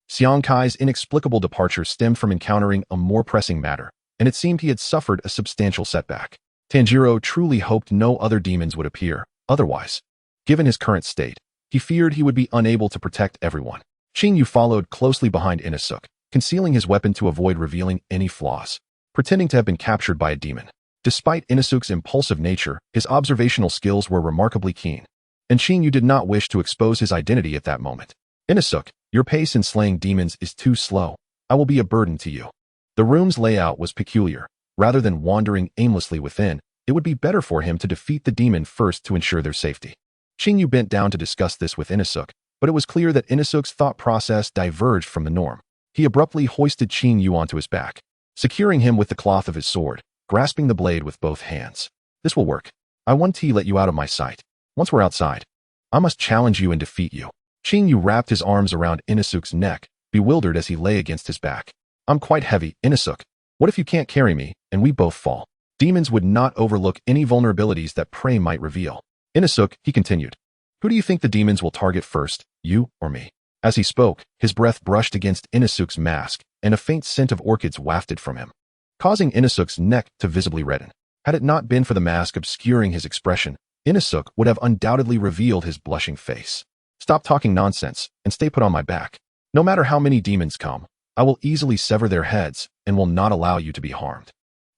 Xiong Kai's inexplicable departure stemmed from encountering a more pressing matter, and it seemed he had suffered a substantial setback. Tanjiro truly hoped no other demons would appear, otherwise, given his current state, he feared he would be unable to protect everyone. Qing Yu followed closely behind Inosuk, concealing his weapon to avoid revealing any flaws, pretending to have been captured by a demon. Despite Inosuk's impulsive nature, his observational skills were remarkably keen, and Qing Yu did not wish to expose his identity at that moment. "Inosuk, your pace in slaying demons is too slow. I will be a burden to you." The room's layout was peculiar. Rather than wandering aimlessly within, it would be better for him to defeat the demon first to ensure their safety. Qing Yu bent down to discuss this with Inosuk, but it was clear that Inosuk's thought process diverged from the norm. He abruptly hoisted Qing Yu onto his back, securing him with the cloth of his sword, grasping the blade with both hands. "This will work. I won't let you out of my sight. Once we're outside, I must challenge you and defeat you." Qing Yu wrapped his arms around Inosuk's neck, bewildered as he lay against his back. "I'm quite heavy, Inosuk. What if you can't carry me, and we both fall?" Demons would not overlook any vulnerabilities that prey might reveal. "Inosuk," he continued, "who do you think the demons will target first, you or me?" As he spoke, his breath brushed against Inosuk's mask, and a faint scent of orchids wafted from him, causing Inosuk's neck to visibly redden. Had it not been for the mask obscuring his expression, Inosuk would have undoubtedly revealed his blushing face. "Stop talking nonsense, and stay put on my back. No matter how many demons come, I will easily sever their heads, and will not allow you to be harmed."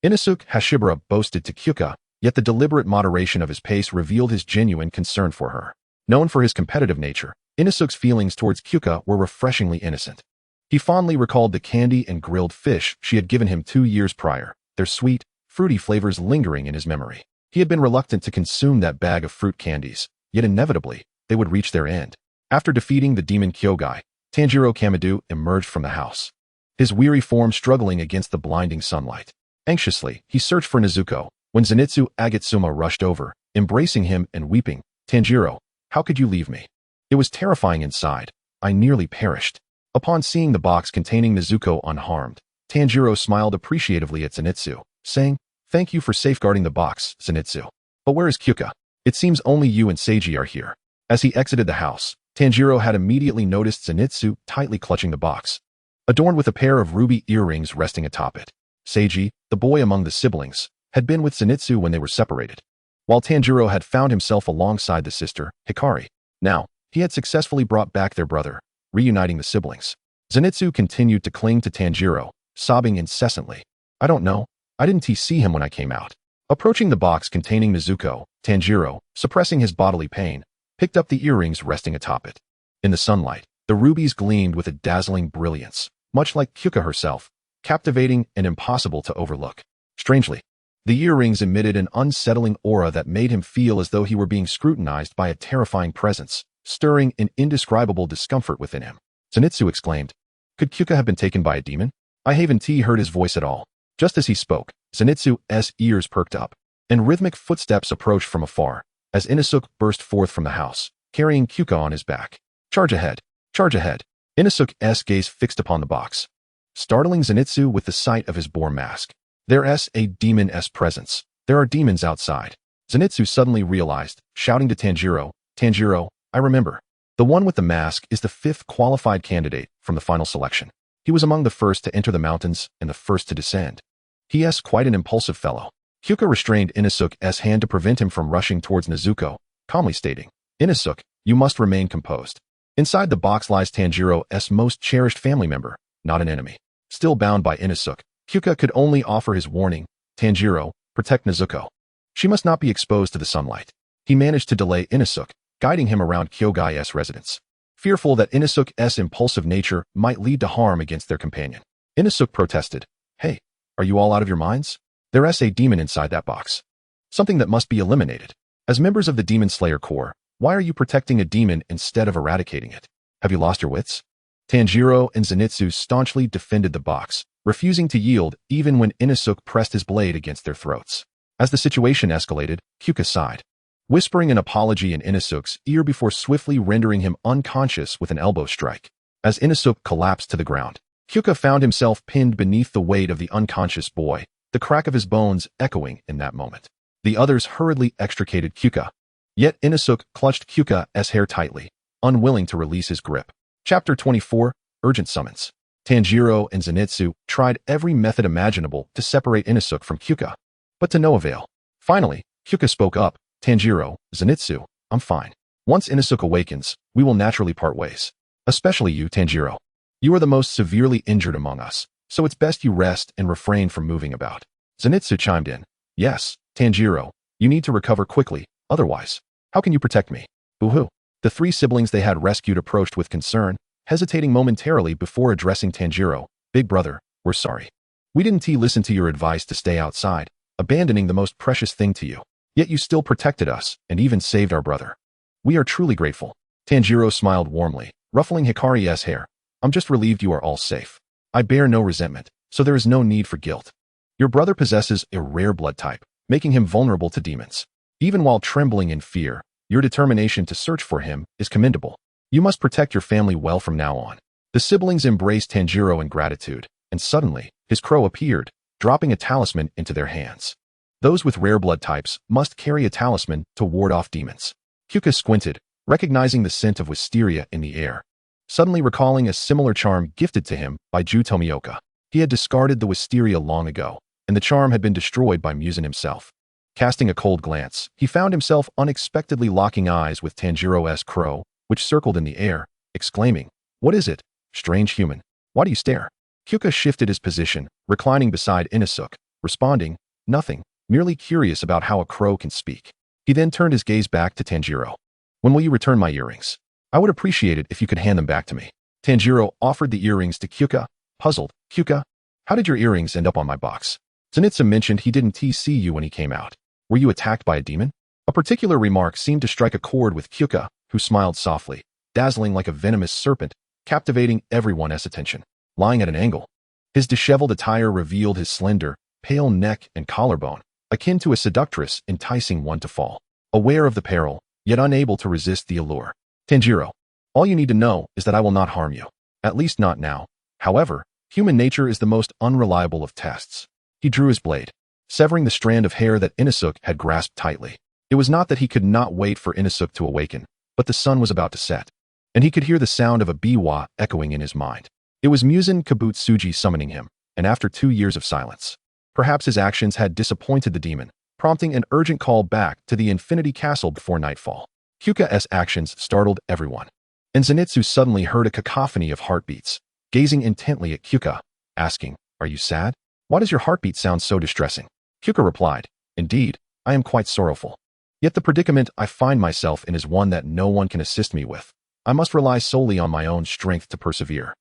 Inosuke Hashibara boasted to Kyuka, yet the deliberate moderation of his pace revealed his genuine concern for her. Known for his competitive nature, Inosuke's feelings towards Kyuka were refreshingly innocent. He fondly recalled the candy and grilled fish she had given him 2 years prior, their sweet, fruity flavors lingering in his memory. He had been reluctant to consume that bag of fruit candies, yet inevitably, they would reach their end. After defeating the demon Kyogai, Tanjiro Kamado emerged from the house, his weary form struggling against the blinding sunlight. Anxiously, he searched for Nezuko, when Zenitsu Agatsuma rushed over, embracing him and weeping, "Tanjiro, how could you leave me? It was terrifying inside. I nearly perished." Upon seeing the box containing Nezuko unharmed, Tanjiro smiled appreciatively at Zenitsu, saying, "Thank you for safeguarding the box, Zenitsu. But where is Kyuka? It seems only you and Seiji are here." As he exited the house, Tanjiro had immediately noticed Zenitsu tightly clutching the box, adorned with a pair of ruby earrings resting atop it. Seiji, the boy among the siblings, had been with Zenitsu when they were separated, while Tanjiro had found himself alongside the sister, Hikari. Now, he had successfully brought back their brother, reuniting the siblings. Zenitsu continued to cling to Tanjiro, sobbing incessantly. "I don't know. I didn't see him when I came out." Approaching the box containing Nezuko, Tanjiro, suppressing his bodily pain, picked up the earrings resting atop it. In the sunlight, the rubies gleamed with a dazzling brilliance, much like Kyuka herself, captivating and impossible to overlook. Strangely, the earrings emitted an unsettling aura that made him feel as though he were being scrutinized by a terrifying presence, stirring an indescribable discomfort within him. Zenitsu exclaimed, "Could Kyuka have been taken by a demon?" I haven't heard his voice at all. Just as he spoke, Zenitsu's ears perked up, and rhythmic footsteps approached from afar, as Inosuke burst forth from the house, carrying Kyuka on his back. "Charge ahead! Charge ahead!" Inosuke's gaze fixed upon the box, startling Zenitsu with the sight of his boar mask. There's a demon's presence. There are demons outside. Zenitsu suddenly realized, shouting to Tanjiro, "Tanjiro, I remember. The one with the mask is the 5th qualified candidate from the final selection. He was among the first to enter the mountains and the first to descend. He's quite an impulsive fellow." Kyuka restrained Inosuke's hand to prevent him from rushing towards Nezuko, calmly stating, "Inosuke, you must remain composed. Inside the box lies Tanjiro's most cherished family member, not an enemy." Still bound by Inosuke, Kyuka could only offer his warning, "Tanjiro, protect Nezuko. She must not be exposed to the sunlight." He managed to delay Inosuke, guiding him around Kyogai's residence, fearful that Inosuke's impulsive nature might lead to harm against their companion. Inosuke protested, "Hey, are you all out of your minds? There's a demon inside that box. Something that must be eliminated. As members of the Demon Slayer Corps, why are you protecting a demon instead of eradicating it? Have you lost your wits?" Tanjiro and Zenitsu staunchly defended the box, refusing to yield even when Inosuke pressed his blade against their throats. As the situation escalated, Kyuka sighed, whispering an apology in Inosuke's ear before swiftly rendering him unconscious with an elbow strike. As Inosuke collapsed to the ground, Kyuka found himself pinned beneath the weight of the unconscious boy, the crack of his bones echoing in that moment. The others hurriedly extricated Kyuka, yet Inosuke clutched Kyuka's hair tightly, unwilling to release his grip. Chapter 24, Urgent Summons. Tanjiro and Zenitsu tried every method imaginable to separate Inosuke from Kyuka, but to no avail. Finally, Kyuka spoke up, "Tanjiro, Zenitsu, I'm fine. Once Inosuke awakens, we will naturally part ways. Especially you, Tanjiro. You are the most severely injured among us, so it's best you rest and refrain from moving about." Zenitsu chimed in, "Yes, Tanjiro, you need to recover quickly, otherwise, how can you protect me?" Boo-hoo. The 3 siblings they had rescued approached with concern, hesitating momentarily before addressing Tanjiro. "Big brother, we're sorry. We didn't listen to your advice to stay outside, abandoning the most precious thing to you. Yet you still protected us and even saved our brother. We are truly grateful." Tanjiro smiled warmly, ruffling Hikari's hair. "I'm just relieved you are all safe. I bear no resentment, so there is no need for guilt. Your brother possesses a rare blood type, making him vulnerable to demons. Even while trembling in fear, your determination to search for him is commendable. You must protect your family well from now on." The siblings embraced Tanjiro in gratitude, and suddenly, his crow appeared, dropping a talisman into their hands. Those with rare blood types must carry a talisman to ward off demons. Kyuka squinted, recognizing the scent of wisteria in the air, suddenly recalling a similar charm gifted to him by Ju Tomioka. He had discarded the wisteria long ago, and the charm had been destroyed by Muzan himself. Casting a cold glance, he found himself unexpectedly locking eyes with Tanjiro's crow, which circled in the air, exclaiming, "What is it? Strange human. Why do you stare?" Kyuka shifted his position, reclining beside Inosuke, responding, "Nothing, merely curious about how a crow can speak." He then turned his gaze back to Tanjiro. "When will you return my earrings? I would appreciate it if you could hand them back to me." Tanjiro offered the earrings to Kyuka, puzzled. "Kyuka, how did your earrings end up on my box?" Zenitsu mentioned he didn't see you when he came out. "Were you attacked by a demon?" A particular remark seemed to strike a chord with Kyuka, who smiled softly, dazzling like a venomous serpent, captivating everyone's attention. Lying at an angle, his disheveled attire revealed his slender, pale neck and collarbone, akin to a seductress enticing one to fall. Aware of the peril, yet unable to resist the allure. "Tanjiro, all you need to know is that I will not harm you. At least not now. However, human nature is the most unreliable of tests. He drew his blade, severing the strand of hair that Inosuk had grasped tightly. It was not that he could not wait for Inosuk to awaken, but the sun was about to set, and he could hear the sound of a biwa echoing in his mind. It was Muzan Kabutsuji summoning him, and after 2 years of silence. Perhaps his actions had disappointed the demon, prompting an urgent call back to the Infinity Castle before nightfall. Kyuka's actions startled everyone, and Zenitsu suddenly heard a cacophony of heartbeats, gazing intently at Kyuka, asking, "Are you sad? Why does your heartbeat sound so distressing?" Kyuka replied, "Indeed, I am quite sorrowful. Yet the predicament I find myself in is one that no one can assist me with. I must rely solely on my own strength to persevere."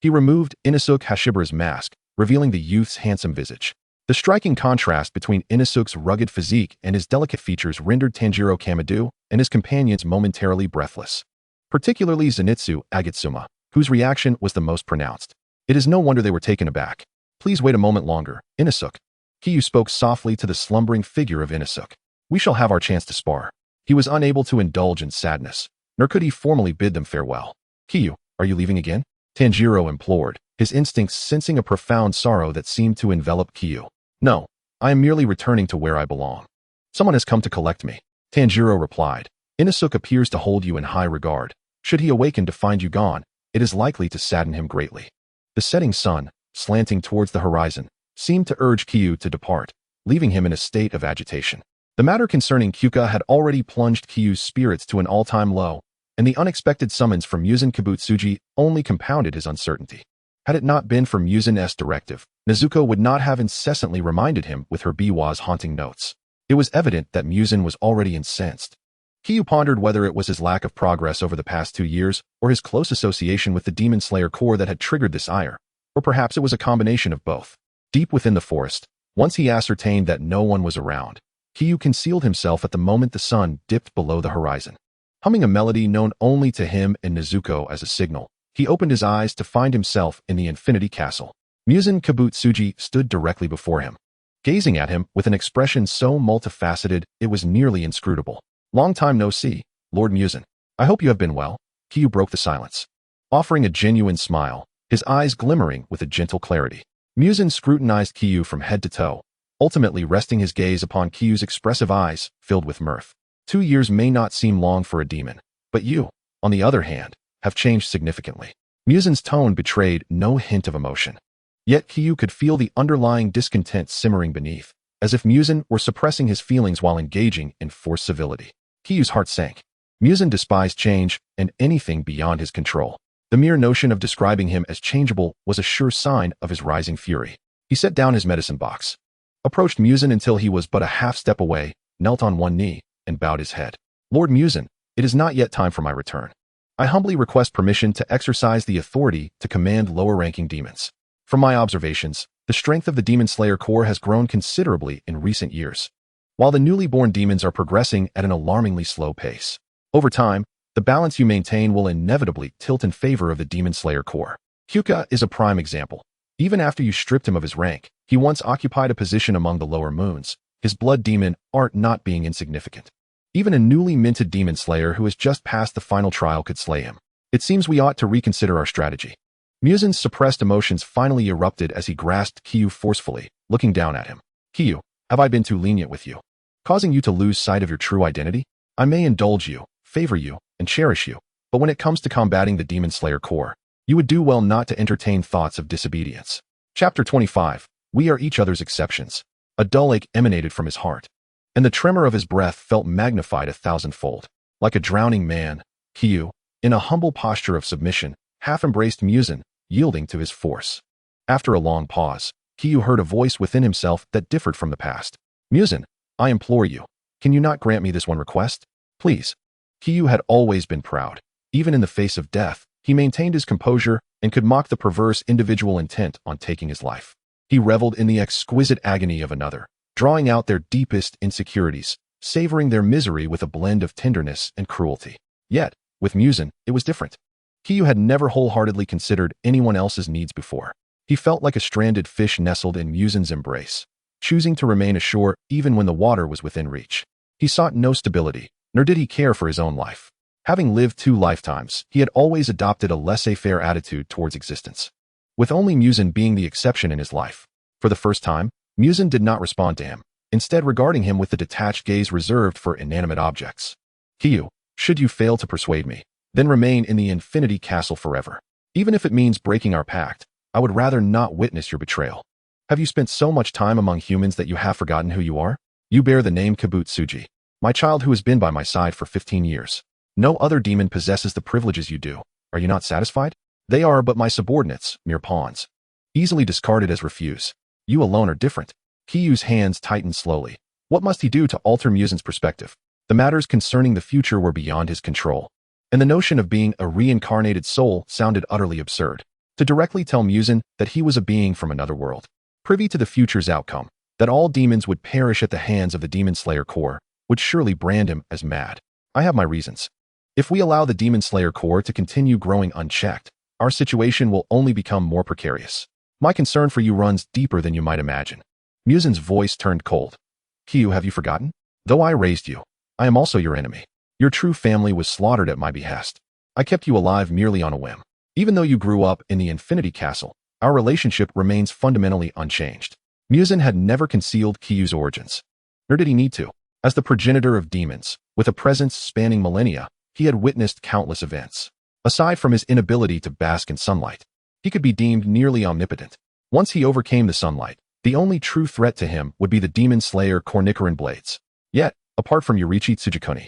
He removed Inosuke Hashibura's mask, revealing the youth's handsome visage. The striking contrast between Inosuke's rugged physique and his delicate features rendered Tanjiro Kamado and his companions momentarily breathless. Particularly Zenitsu Agatsuma, whose reaction was the most pronounced. It is no wonder they were taken aback. "Please wait a moment longer, Inosuke." Kiyu spoke softly to the slumbering figure of Inosuke. "We shall have our chance to spar." He was unable to indulge in sadness, nor could he formally bid them farewell. "Kiyu, are you leaving again?" Tanjiro implored, his instincts sensing a profound sorrow that seemed to envelop Kiyu. "No, I am merely returning to where I belong. Someone has come to collect me." Tanjiro replied, "Inosuke appears to hold you in high regard. Should he awaken to find you gone, it is likely to sadden him greatly." The setting sun, slanting towards the horizon, seemed to urge Kiyu to depart, leaving him in a state of agitation. The matter concerning Kyuka had already plunged Kiyu's spirits to an all-time low, and the unexpected summons from Muzan Kabutsuji only compounded his uncertainty. Had it not been for Muzan's directive, Nezuko would not have incessantly reminded him with her biwa's haunting notes. It was evident that Muzan was already incensed. Kiyu pondered whether it was his lack of progress over the past 2 years or his close association with the Demon Slayer Corps that had triggered this ire, or perhaps it was a combination of both. Deep within the forest, once he ascertained that no one was around, Kiyu concealed himself at the moment the sun dipped below the horizon. Humming a melody known only to him and Nezuko as a signal, he opened his eyes to find himself in the Infinity Castle. Muzan Kabutsuji stood directly before him, gazing at him with an expression so multifaceted it was nearly inscrutable. "Long time no see, Lord Muzan. I hope you have been well." Kiyu broke the silence, offering a genuine smile, his eyes glimmering with a gentle clarity. Muzan scrutinized Kiyu from head to toe, ultimately resting his gaze upon Kiyu's expressive eyes filled with mirth. 2 years may not seem long for a demon, but you, on the other hand, have changed significantly. Muzan's tone betrayed no hint of emotion. Yet Kiyu could feel the underlying discontent simmering beneath, as if Muzan were suppressing his feelings while engaging in forced civility. Kiyu's heart sank. Muzan despised change and anything beyond his control. The mere notion of describing him as changeable was a sure sign of his rising fury. He set down his medicine box, approached Muzan until he was but a half step away, knelt on one knee, and bowed his head. "Lord Muzan, it is not yet time for my return. I humbly request permission to exercise the authority to command lower-ranking demons. From my observations, the strength of the Demon Slayer Corps has grown considerably in recent years, while the newly born demons are progressing at an alarmingly slow pace. Over time, the balance you maintain will inevitably tilt in favor of the Demon Slayer Corps. Kyuka is a prime example. Even after you stripped him of his rank, he once occupied a position among the lower moons, his blood demon art not being insignificant. Even a newly minted demon slayer who has just passed the final trial could slay him. It seems we ought to reconsider our strategy." Muzan's suppressed emotions finally erupted as he grasped Kiyu forcefully, looking down at him. "Kiyu, have I been too lenient with you, causing you to lose sight of your true identity? I may indulge you, favor you, and cherish you, but when it comes to combating the Demon Slayer Corps, you would do well not to entertain thoughts of disobedience." Chapter 25. We are each other's exceptions. A dull ache emanated from his heart, and the tremor of his breath felt magnified 1,000-fold. Like a drowning man, Kiyu, in a humble posture of submission, half embraced Muzan, yielding to his force. After a long pause, Kiyu heard a voice within himself that differed from the past. "Muzan, I implore you, can you not grant me this one request? Please." Kiyu had always been proud. Even in the face of death, he maintained his composure and could mock the perverse individual intent on taking his life. He reveled in the exquisite agony of another, drawing out their deepest insecurities, savoring their misery with a blend of tenderness and cruelty. Yet, with Muzan, it was different. Kiyu had never wholeheartedly considered anyone else's needs before. He felt like a stranded fish nestled in Muzan's embrace, choosing to remain ashore even when the water was within reach. He sought no stability, nor did he care for his own life. Having lived 2 lifetimes, he had always adopted a laissez-faire attitude towards existence, with only Muzin being the exception in his life. For the first time, Muzin did not respond to him, instead regarding him with the detached gaze reserved for inanimate objects. Qiyu, should you fail to persuade me, then remain in the Infinity Castle forever. Even if it means breaking our pact, I would rather not witness your betrayal. Have you spent so much time among humans that you have forgotten who you are? You bear the name Kabutsuji, my child who has been by my side for 15 years. No other demon possesses the privileges you do. Are you not satisfied? They are but my subordinates, mere pawns. Easily discarded as refuse. You alone are different. Qiyu's hands tightened slowly. What must he do to alter Muzin's perspective? The matters concerning the future were beyond his control, and the notion of being a reincarnated soul sounded utterly absurd. To directly tell Muzin that he was a being from another world, privy to the future's outcome, that all demons would perish at the hands of the Demon Slayer Corps, would surely brand him as mad. I have my reasons. If we allow the Demon Slayer Corps to continue growing unchecked, our situation will only become more precarious. My concern for you runs deeper than you might imagine. Muzin's voice turned cold. Qiyu, have you forgotten? Though I raised you, I am also your enemy. Your true family was slaughtered at my behest. I kept you alive merely on a whim. Even though you grew up in the Infinity Castle, our relationship remains fundamentally unchanged. Muzin had never concealed Qiyu's origins, nor did he need to. As the progenitor of demons, with a presence spanning millennia, he had witnessed countless events. Aside from his inability to bask in sunlight, he could be deemed nearly omnipotent. Once he overcame the sunlight, the only true threat to him would be the Demon Slayer Cornicoran blades. Yet, apart from Yorichi Tsujikuni,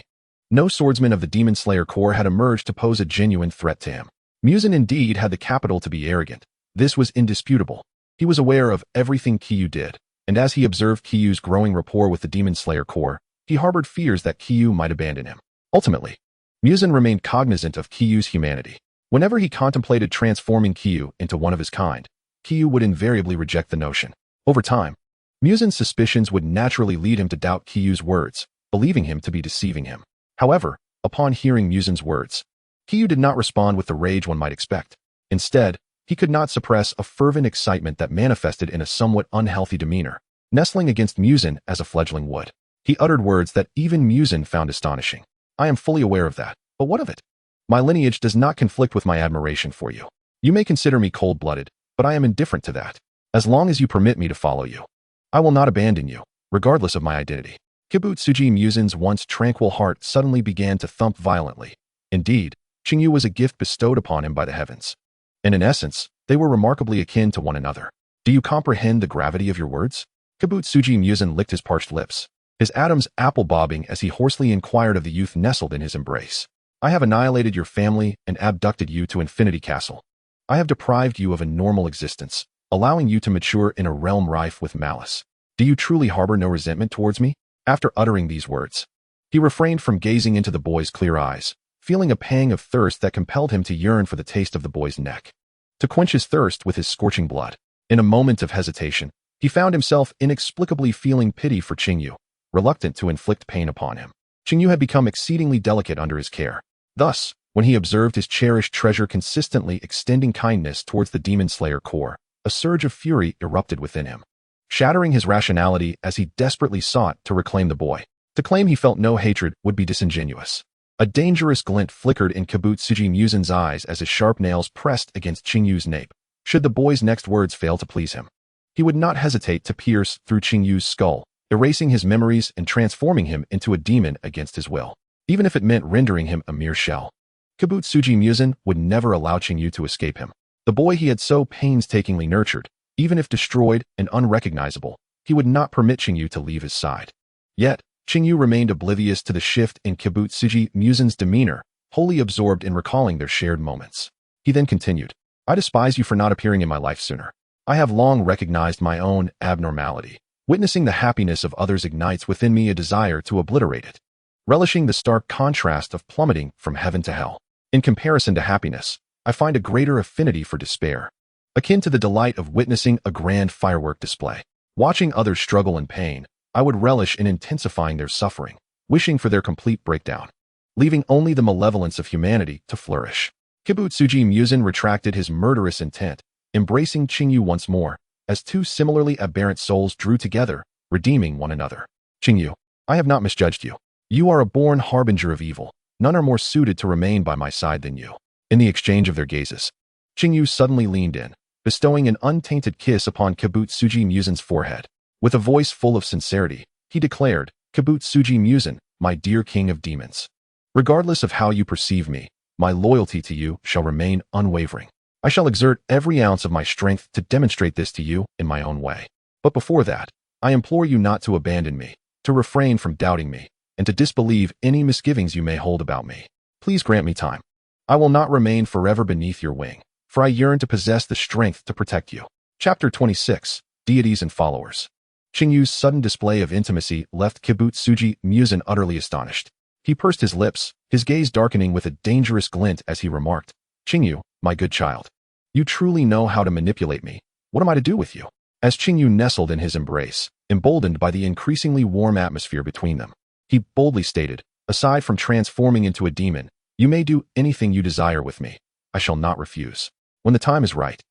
no swordsman of the Demon Slayer Corps had emerged to pose a genuine threat to him. Muzin indeed had the capital to be arrogant. This was indisputable. He was aware of everything Qiyu did, and as he observed Qiyu's growing rapport with the Demon Slayer Corps, he harbored fears that Qiyu might abandon him. Ultimately, Muzin remained cognizant of Qiyu's humanity. Whenever he contemplated transforming Qiyu into one of his kind, Qiyu would invariably reject the notion. Over time, Muzin's suspicions would naturally lead him to doubt Qiyu's words, believing him to be deceiving him. However, upon hearing Muzin's words, Qiyu did not respond with the rage one might expect. Instead, he could not suppress a fervent excitement that manifested in a somewhat unhealthy demeanor, nestling against Muzin as a fledgling would. He uttered words that even Muzin found astonishing. I am fully aware of that, but what of it? My lineage does not conflict with my admiration for you. You may consider me cold-blooded, but I am indifferent to that. As long as you permit me to follow you, I will not abandon you, regardless of my identity. Kabutsuji Muzin's once tranquil heart suddenly began to thump violently. Indeed, Qing Yu was a gift bestowed upon him by the heavens, and in essence, they were remarkably akin to one another. Do you comprehend the gravity of your words? Kabutsuji Muzin licked his parched lips, his Adam's apple bobbing as he hoarsely inquired of the youth nestled in his embrace. I have annihilated your family and abducted you to Infinity Castle. I have deprived you of a normal existence, allowing you to mature in a realm rife with malice. Do you truly harbor no resentment towards me? After uttering these words, he refrained from gazing into the boy's clear eyes, feeling a pang of thirst that compelled him to yearn for the taste of the boy's neck, to quench his thirst with his scorching blood. In a moment of hesitation, he found himself inexplicably feeling pity for Qing Yu, reluctant to inflict pain upon him. Qing Yu had become exceedingly delicate under his care. Thus, when he observed his cherished treasure consistently extending kindness towards the Demon Slayer Corps, a surge of fury erupted within him, shattering his rationality as he desperately sought to reclaim the boy. To claim he felt no hatred would be disingenuous. A dangerous glint flickered in Kabutsuji Muzin's eyes as his sharp nails pressed against Qing Yu's nape. Should the boy's next words fail to please him, he would not hesitate to pierce through Qing Yu's skull, erasing his memories and transforming him into a demon against his will, even if it meant rendering him a mere shell. Kabutsuji Muzin would never allow Qing Yu to escape him. The boy he had so painstakingly nurtured, even if destroyed and unrecognizable, he would not permit Qing Yu to leave his side. Yet, Qing Yu remained oblivious to the shift in Kabutsuji Muzin's demeanor, wholly absorbed in recalling their shared moments. He then continued, I despise you for not appearing in my life sooner. I have long recognized my own abnormality. Witnessing the happiness of others ignites within me a desire to obliterate it, relishing the stark contrast of plummeting from heaven to hell. In comparison to happiness, I find a greater affinity for despair, akin to the delight of witnessing a grand firework display. Watching others struggle in pain, I would relish in intensifying their suffering, wishing for their complete breakdown, leaving only the malevolence of humanity to flourish. Kabutsuji Muzin retracted his murderous intent, embracing Qing Yu once more, as two similarly aberrant souls drew together, redeeming one another. Qing Yu, I have not misjudged you. You are a born harbinger of evil, None are more suited to remain by my side than you. In the exchange of their gazes, Qing Yu suddenly leaned in, bestowing an untainted kiss upon Kabutsuji Musen's forehead. With a voice full of sincerity, he declared, Kabutsuji Musen, my dear king of demons. Regardless of how you perceive me, my loyalty to you shall remain unwavering. I shall exert every ounce of my strength to demonstrate this to you in my own way. But before that, I implore you not to abandon me, to refrain from doubting me, and to disbelieve any misgivings you may hold about me. Please grant me time. I will not remain forever beneath your wing, for I yearn to possess the strength to protect you. Chapter 26, Deities and Followers. Qing Yu's sudden display of intimacy left Kabutsuji Musen utterly astonished. He pursed his lips, his gaze darkening with a dangerous glint as he remarked, Qing Yu, my good child. You truly know how to manipulate me. What am I to do with you? As Qing Yu nestled in his embrace, emboldened by the increasingly warm atmosphere between them, he boldly stated, aside from transforming into a demon, you may do anything you desire with me. I shall not refuse. When the time is right,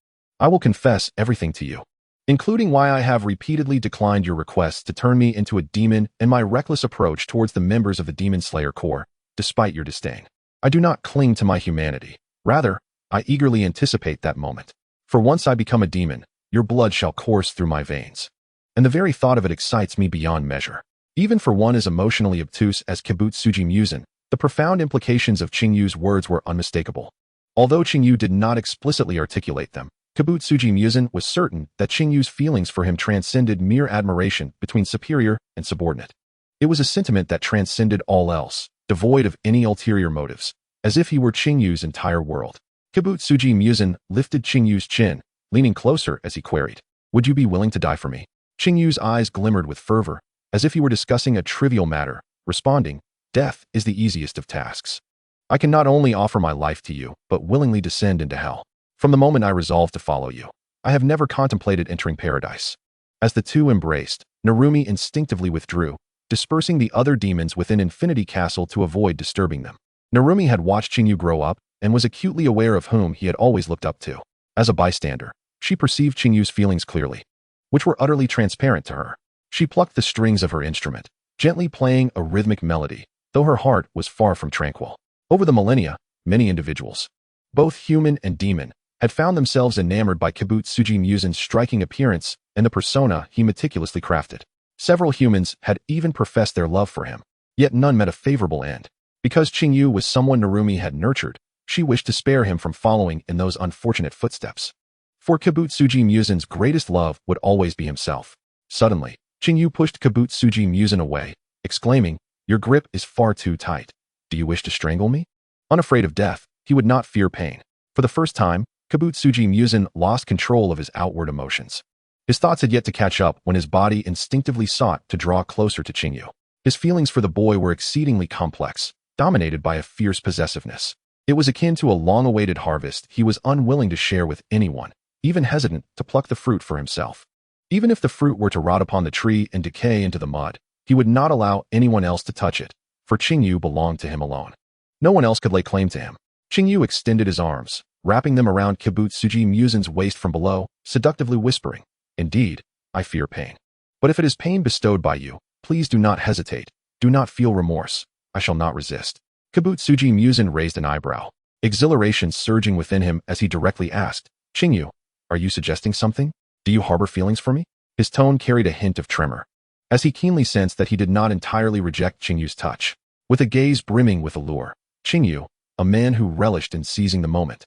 I will confess everything to you, including why I have repeatedly declined your requests to turn me into a demon and my reckless approach towards the members of the Demon Slayer Corps, despite your disdain. I do not cling to my humanity. Rather, I eagerly anticipate that moment. For once I become a demon, your blood shall course through my veins. And the very thought of it excites me beyond measure. Even for one as emotionally obtuse as Kabutsuji Musen, the profound implications of Qing Yu's words were unmistakable. Although Qing Yu did not explicitly articulate them, Kabutsuji Musen was certain that Qing Yu's feelings for him transcended mere admiration between superior and subordinate. It was a sentiment that transcended all else, devoid of any ulterior motives, as if he were Qing Yu's entire world. Kabutsuji Musen lifted Qing Yu's chin, leaning closer as he queried, would you be willing to die for me? Qing Yu's eyes glimmered with fervor, as if he were discussing a trivial matter, responding, death is the easiest of tasks. I can not only offer my life to you, but willingly descend into hell. From the moment I resolved to follow you, I have never contemplated entering paradise. As the two embraced, Narumi instinctively withdrew, dispersing the other demons within Infinity Castle to avoid disturbing them. Narumi had watched Qing Yu grow up and was acutely aware of whom he had always looked up to. As a bystander, she perceived Qing Yu's feelings clearly, which were utterly transparent to her. She plucked the strings of her instrument, gently playing a rhythmic melody, though her heart was far from tranquil. Over the millennia, many individuals, both human and demon, had found themselves enamored by Kabutsuji Musen's striking appearance and the persona he meticulously crafted. Several humans had even professed their love for him, yet none met a favorable end. Because Qing Yu was someone Narumi had nurtured, she wished to spare him from following in those unfortunate footsteps. For Kabutsuji Musen's greatest love would always be himself. Suddenly, Qing Yu pushed Kabutsuji Musen away, exclaiming, your grip is far too tight. Do you wish to strangle me? Unafraid of death, he would not fear pain. For the first time, Kabutsuji Musen lost control of his outward emotions. His thoughts had yet to catch up when his body instinctively sought to draw closer to Qing Yu. His feelings for the boy were exceedingly complex, dominated by a fierce possessiveness. It was akin to a long-awaited harvest he was unwilling to share with anyone, even hesitant to pluck the fruit for himself. Even if the fruit were to rot upon the tree and decay into the mud, he would not allow anyone else to touch it, for Qing Yu belonged to him alone. No one else could lay claim to him. Qing Yu extended his arms, wrapping them around Kabutsuji Musen's waist from below, seductively whispering, indeed, I fear pain. But if it is pain bestowed by you, please do not hesitate, do not feel remorse, I shall not resist. Kabutsuji Musen raised an eyebrow, exhilaration surging within him as he directly asked, Qing Yu, are you suggesting something? Do you harbor feelings for me? His tone carried a hint of tremor, as he keenly sensed that he did not entirely reject Qing Yu's touch. With a gaze brimming with allure, Qing Yu, a man who relished in seizing the moment,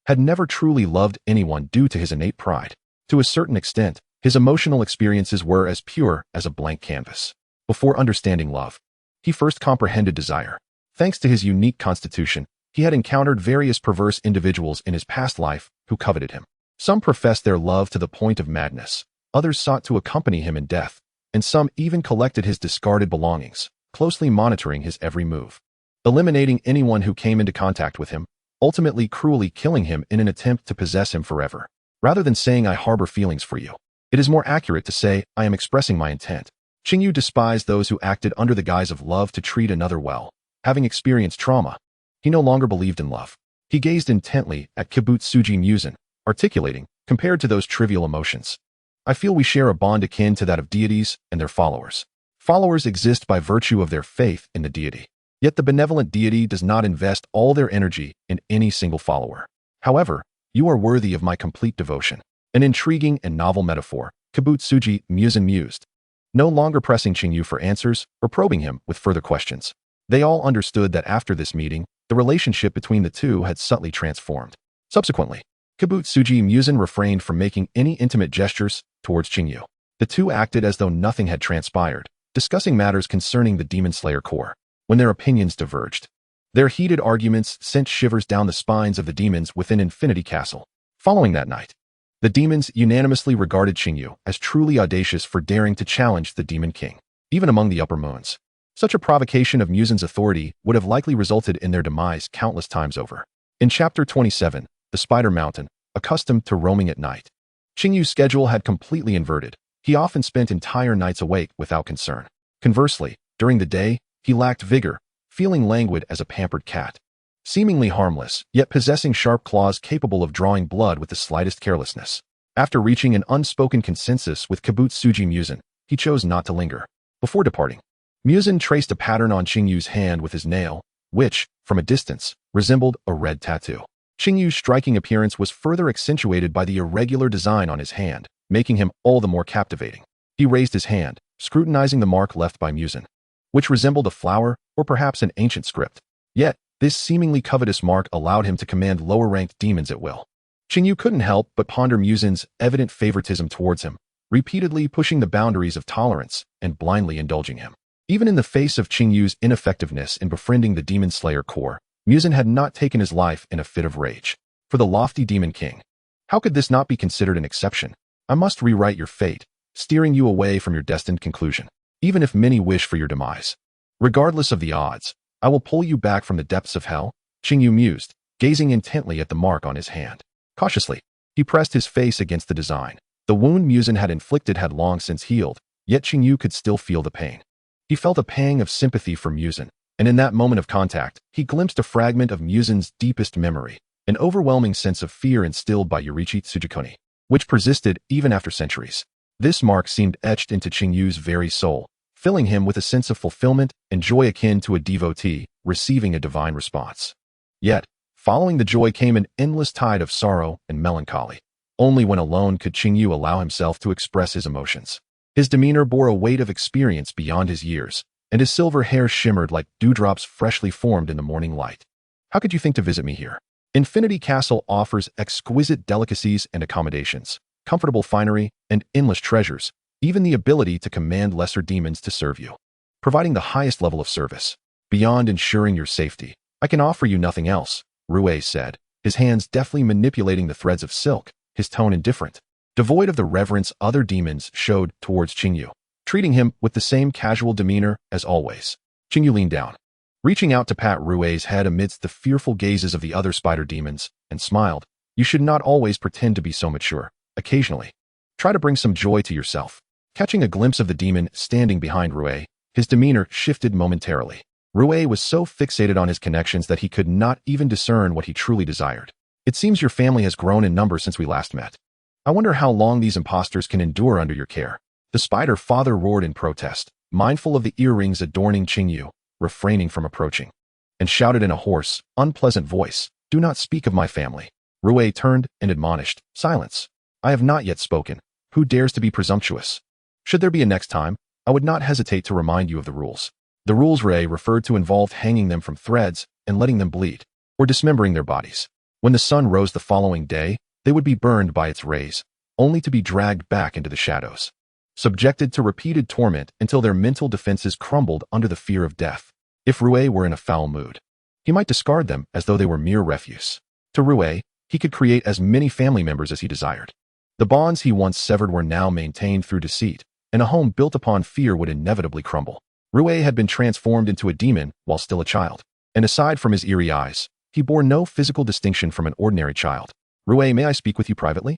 had never truly loved anyone due to his innate pride. To a certain extent, his emotional experiences were as pure as a blank canvas. Before understanding love, he first comprehended desire. Thanks to his unique constitution, he had encountered various perverse individuals in his past life who coveted him. Some professed their love to the point of madness, others sought to accompany him in death, and some even collected his discarded belongings, closely monitoring his every move, eliminating anyone who came into contact with him, ultimately cruelly killing him in an attempt to possess him forever. Rather than saying I harbor feelings for you, it is more accurate to say I am expressing my intent. Qing Yu despised those who acted under the guise of love to treat another well. Having experienced trauma, he no longer believed in love. He gazed intently at Kabutsuji Musen, articulating, compared to those trivial emotions, I feel we share a bond akin to that of deities and their followers. Followers exist by virtue of their faith in the deity. Yet the benevolent deity does not invest all their energy in any single follower. However, you are worthy of my complete devotion. An intriguing and novel metaphor, Kabutsuji mused, no longer pressing Qing Yu for answers or probing him with further questions. They all understood that after this meeting, the relationship between the two had subtly transformed. Subsequently, Kabutsuji Musen refrained from making any intimate gestures towards Qing Yu. The two acted as though nothing had transpired, discussing matters concerning the Demon Slayer core, when their opinions diverged. Their heated arguments sent shivers down the spines of the demons within Infinity Castle. Following that night, the demons unanimously regarded Qing Yu as truly audacious for daring to challenge the Demon King, even among the upper moons. Such a provocation of Musen's authority would have likely resulted in their demise countless times over. In Chapter 27, The Spider Mountain, accustomed to roaming at night, Qing Yu's schedule had completely inverted. He often spent entire nights awake without concern. Conversely, during the day, he lacked vigor, feeling languid as a pampered cat. Seemingly harmless, yet possessing sharp claws capable of drawing blood with the slightest carelessness. After reaching an unspoken consensus with Kabutsuji Musen, he chose not to linger. Before departing, Musen traced a pattern on Qing Yu's hand with his nail, which, from a distance, resembled a red tattoo. Qing Yu's striking appearance was further accentuated by the irregular design on his hand, making him all the more captivating. He raised his hand, scrutinizing the mark left by Musen, which resembled a flower or perhaps an ancient script. Yet, this seemingly covetous mark allowed him to command lower-ranked demons at will. Qing Yu couldn't help but ponder Musen's evident favoritism towards him, repeatedly pushing the boundaries of tolerance and blindly indulging him. Even in the face of Qing Yu's ineffectiveness in befriending the Demon Slayer core, Musen had not taken his life in a fit of rage. For the lofty Demon King, how could this not be considered an exception? I must rewrite your fate, steering you away from your destined conclusion, even if many wish for your demise. Regardless of the odds, I will pull you back from the depths of hell, Qing Yu mused, gazing intently at the mark on his hand. Cautiously, he pressed his face against the design. The wound Musen had inflicted had long since healed, yet Qing Yu could still feel the pain. He felt a pang of sympathy for Musen, and in that moment of contact, he glimpsed a fragment of Musen's deepest memory, an overwhelming sense of fear instilled by Yorichi Tsujikoni, which persisted even after centuries. This mark seemed etched into Qing Yu's very soul, filling him with a sense of fulfillment and joy akin to a devotee receiving a divine response. Yet, following the joy came an endless tide of sorrow and melancholy. Only when alone could Qing Yu allow himself to express his emotions. His demeanor bore a weight of experience beyond his years, and his silver hair shimmered like dewdrops freshly formed in the morning light. How could you think to visit me here? Infinity Castle offers exquisite delicacies and accommodations, comfortable finery, and endless treasures, even the ability to command lesser demons to serve you, providing the highest level of service. Beyond ensuring your safety, I can offer you nothing else, Rue said, his hands deftly manipulating the threads of silk, his tone indifferent, devoid of the reverence other demons showed towards Qing Yu, treating him with the same casual demeanor as always. Qing Yu leaned down, reaching out to pat Rue's head amidst the fearful gazes of the other spider demons, and smiled. You should not always pretend to be so mature. Occasionally, try to bring some joy to yourself. Catching a glimpse of the demon standing behind Rue, his demeanor shifted momentarily. Rue was so fixated on his connections that he could not even discern what he truly desired. It seems your family has grown in number since we last met. I wonder how long these impostors can endure under your care. The spider father roared in protest, mindful of the earrings adorning Qing Yu, refraining from approaching, and shouted in a hoarse, unpleasant voice, "Do not speak of my family." Rue turned and admonished, "Silence. I have not yet spoken. Who dares to be presumptuous? Should there be a next time, I would not hesitate to remind you of the rules." The rules Rue referred to involved hanging them from threads and letting them bleed, or dismembering their bodies. When the sun rose the following day, they would be burned by its rays, only to be dragged back into the shadows, subjected to repeated torment until their mental defenses crumbled under the fear of death. If Rue were in a foul mood, he might discard them as though they were mere refuse. To Rue, he could create as many family members as he desired. The bonds he once severed were now maintained through deceit, and a home built upon fear would inevitably crumble. Rue had been transformed into a demon while still a child, and aside from his eerie eyes, he bore no physical distinction from an ordinary child. "Rue, may I speak with you privately?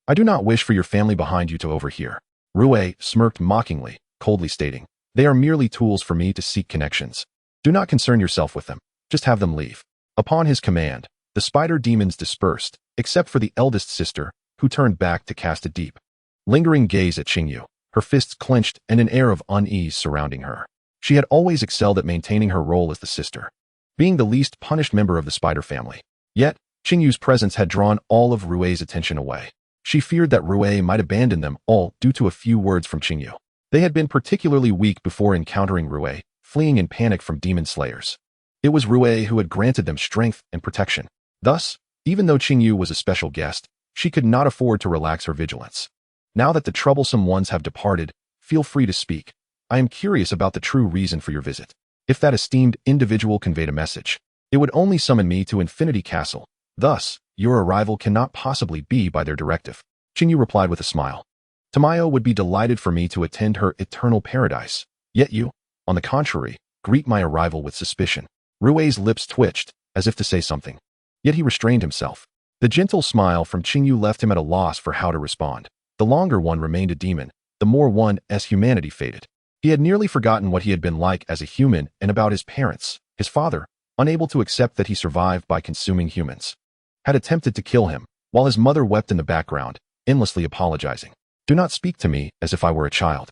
I do not wish for your family behind you to overhear." Rue smirked mockingly, coldly stating, "They are merely tools for me to seek connections. Do not concern yourself with them, just have them leave." Upon his command, the spider demons dispersed, except for the eldest sister, who turned back to cast a deep, lingering gaze at Qing Yu, her fists clenched and an air of unease surrounding her. She had always excelled at maintaining her role as the sister, being the least punished member of the spider family. Yet, Qing Yu's presence had drawn all of Rue's attention away. She feared that Rue might abandon them all due to a few words from Qing Yu. They had been particularly weak before encountering Rue, fleeing in panic from demon slayers. It was Rue who had granted them strength and protection. Thus, even though Qing Yu was a special guest, she could not afford to relax her vigilance. Now that the troublesome ones have departed, feel free to speak. I am curious about the true reason for your visit. If that esteemed individual conveyed a message, it would only summon me to Infinity Castle. Thus, your arrival cannot possibly be by their directive. Qing Yu replied with a smile. Tamayo would be delighted for me to attend her eternal paradise. Yet you, on the contrary, greet my arrival with suspicion. Rue's lips twitched, as if to say something. Yet he restrained himself. The gentle smile from Qing Yu left him at a loss for how to respond. The longer one remained a demon, the more one as humanity faded. He had nearly forgotten what he had been like as a human and about his parents. His father, unable to accept that he survived by consuming humans, had attempted to kill him, while his mother wept in the background, endlessly apologizing. Do not speak to me as if I were a child.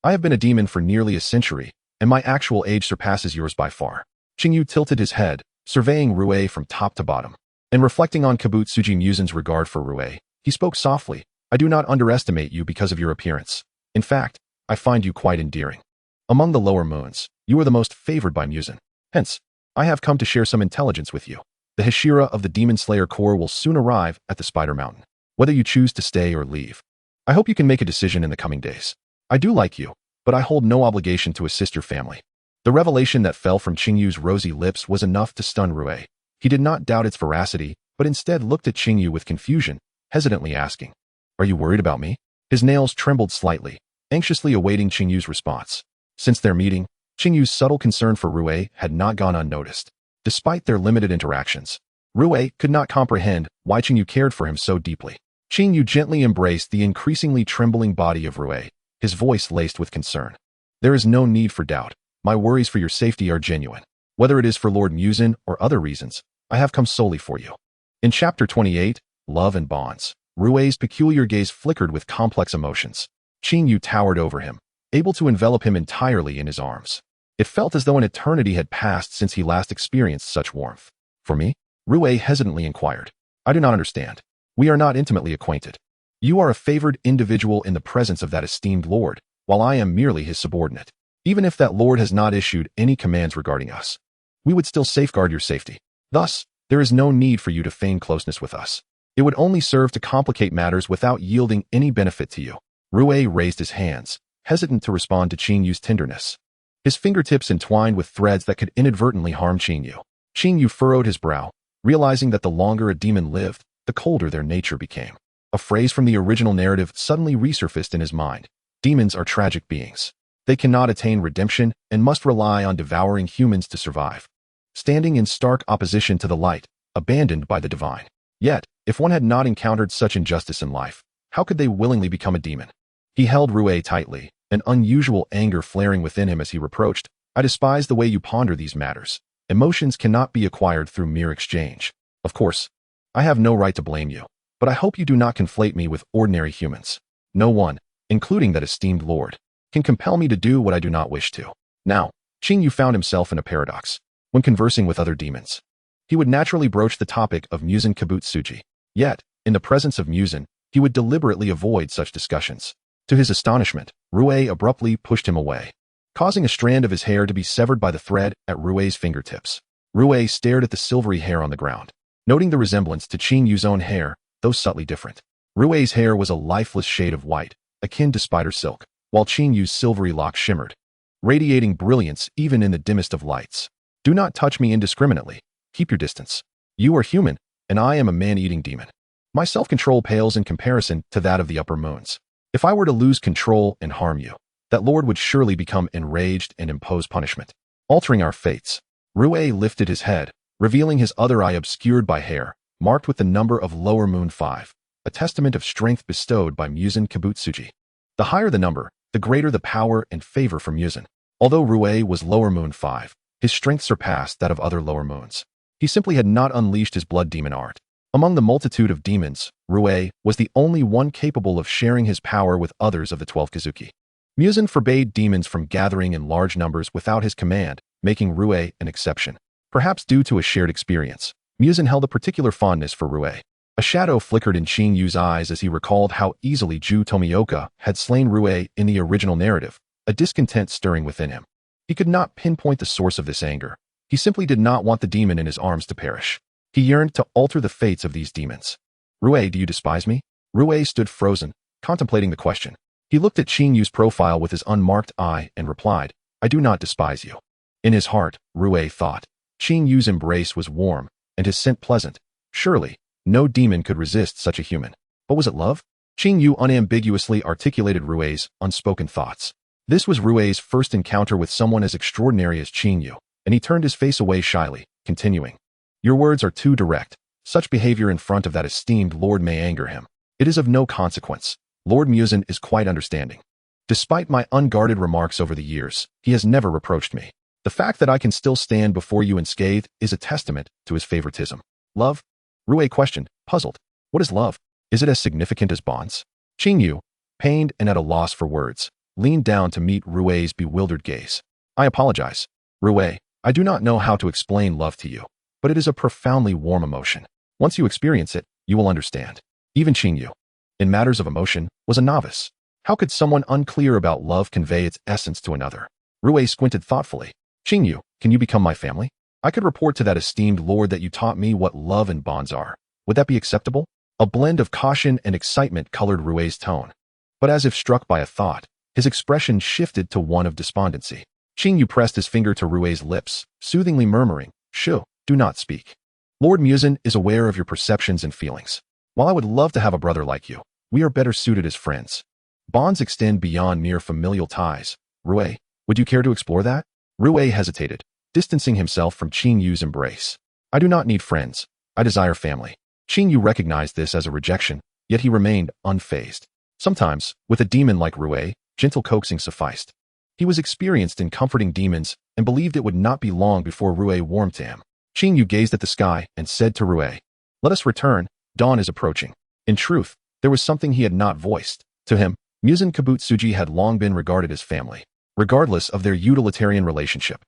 I have been a demon for nearly a century, and my actual age surpasses yours by far. Qing Yu tilted his head, surveying Rue from top to bottom. And reflecting on Kabutsuji Musen's regard for Rue, he spoke softly. I do not underestimate you because of your appearance. In fact, I find you quite endearing. Among the lower moons, you are the most favored by Musen. Hence, I have come to share some intelligence with you. The Hashira of the Demon Slayer Corps will soon arrive at the Spider Mountain, whether you choose to stay or leave. I hope you can make a decision in the coming days. I do like you, but I hold no obligation to assist your family. The revelation that fell from Qing Yu's rosy lips was enough to stun Rue. He did not doubt its veracity, but instead looked at Qing Yu with confusion, hesitantly asking, Are you worried about me? His nails trembled slightly, anxiously awaiting Qing Yu's response. Since their meeting, Qing Yu's subtle concern for Rue had not gone unnoticed. Despite their limited interactions, Rue could not comprehend why Qing Yu cared for him so deeply. Qing Yu gently embraced the increasingly trembling body of Rue, his voice laced with concern. There is no need for doubt. My worries for your safety are genuine. Whether it is for Lord Musen or other reasons, I have come solely for you. In Chapter 28, Love and Bonds, Rue's peculiar gaze flickered with complex emotions. Qing Yu towered over him, able to envelop him entirely in his arms. It felt as though an eternity had passed since he last experienced such warmth. For me? Rue hesitantly inquired. I do not understand. We are not intimately acquainted. You are a favored individual in the presence of that esteemed lord, while I am merely his subordinate. Even if that lord has not issued any commands regarding us, we would still safeguard your safety. Thus, there is no need for you to feign closeness with us. It would only serve to complicate matters without yielding any benefit to you. Rue raised his hands, hesitant to respond to Qing Yu's tenderness. His fingertips entwined with threads that could inadvertently harm Qing Yu. Qing Yu furrowed his brow, realizing that the longer a demon lived, the colder their nature became. A phrase from the original narrative suddenly resurfaced in his mind. Demons are tragic beings. They cannot attain redemption and must rely on devouring humans to survive, standing in stark opposition to the light, abandoned by the divine. Yet, if one had not encountered such injustice in life, how could they willingly become a demon? He held Rue tightly, an unusual anger flaring within him as he reproached, I despise the way you ponder these matters. Emotions cannot be acquired through mere exchange. Of course, I have no right to blame you, but I hope you do not conflate me with ordinary humans. No one, including that esteemed lord, can compel me to do what I do not wish to. Now, Qing Yu found himself in a paradox. When conversing with other demons, he would naturally broach the topic of Musen Kabutsuji. Yet, in the presence of Musen, he would deliberately avoid such discussions. To his astonishment, Rue abruptly pushed him away, causing a strand of his hair to be severed by the thread at Rue's fingertips. Rue stared at the silvery hair on the ground, noting the resemblance to Qing Yu's own hair, though subtly different. Rue's hair was a lifeless shade of white, akin to spider silk, while Qing Yu's silvery locks shimmered, radiating brilliance even in the dimmest of lights. Do not touch me indiscriminately. Keep your distance. You are human, and I am a man-eating demon. My self-control pales in comparison to that of the upper moons. If I were to lose control and harm you, that lord would surely become enraged and impose punishment, altering our fates. Rue lifted his head, revealing his other eye obscured by hair, marked with the number of lower moon 5, a testament of strength bestowed by Musen Kabutsuji. The higher the number, the greater the power and favor from Musen. Although Rue was lower moon 5, his strength surpassed that of other lower moons. He simply had not unleashed his blood demon art. Among the multitude of demons, Rue was the only one capable of sharing his power with others of the 12 Kazuki. Muzin forbade demons from gathering in large numbers without his command, making Rue an exception. Perhaps due to a shared experience, Muzin held a particular fondness for Rue. A shadow flickered in Qing Yu's eyes as he recalled how easily Ju Tomioka had slain Rue in the original narrative, a discontent stirring within him. He could not pinpoint the source of this anger. He simply did not want the demon in his arms to perish. He yearned to alter the fates of these demons. Rue, do you despise me? Rue stood frozen, contemplating the question. He looked at Qing Yu's profile with his unmarked eye and replied, I do not despise you. In his heart, Rue thought. Qing Yu's embrace was warm, and his scent pleasant. Surely, no demon could resist such a human. But was it love? Qing Yu unambiguously articulated Rue's unspoken thoughts. This was Rue's first encounter with someone as extraordinary as Qing Yu, and he turned his face away shyly, continuing. Your words are too direct. Such behavior in front of that esteemed lord may anger him. It is of no consequence. Lord Muzin is quite understanding. Despite my unguarded remarks over the years, he has never reproached me. The fact that I can still stand before you unscathed is a testament to his favoritism. Love? Rue questioned, puzzled. What is love? Is it as significant as bonds? Qing Yu, pained and at a loss for words, leaned down to meet Rue's bewildered gaze. I apologize. Rue, I do not know how to explain love to you, but it is a profoundly warm emotion. Once you experience it, you will understand. Even Qing Yu, in matters of emotion, was a novice. How could someone unclear about love convey its essence to another? Rue squinted thoughtfully. Qing Yu, can you become my family? I could report to that esteemed lord that you taught me what love and bonds are. Would that be acceptable? A blend of caution and excitement colored Rue's tone. But as if struck by a thought, his expression shifted to one of despondency. Qing Yu pressed his finger to Rue's lips, soothingly murmuring, Shoo, do not speak. Lord Muzin is aware of your perceptions and feelings. While I would love to have a brother like you, we are better suited as friends. Bonds extend beyond mere familial ties. Rue, would you care to explore that? Rue hesitated, distancing himself from Qing Yu's embrace. I do not need friends. I desire family. Qing Yu recognized this as a rejection, yet he remained unfazed. Sometimes, with a demon like Rue, gentle coaxing sufficed. He was experienced in comforting demons and believed it would not be long before Rue warmed to him. Qing Yu gazed at the sky and said to Rue, Let us return, dawn is approaching. In truth, there was something he had not voiced. To him, Muzin Kabutsuji had long been regarded as family, regardless of their utilitarian relationship.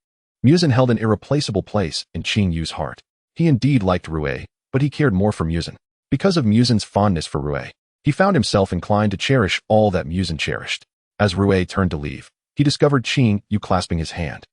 Muzin held an irreplaceable place in Qing Yu's heart. He indeed liked Rue, but he cared more for Muzin. Because of Muzin's fondness for Rue, he found himself inclined to cherish all that Muzin cherished. As Rue turned to leave, he discovered Qing Yu clasping his hand.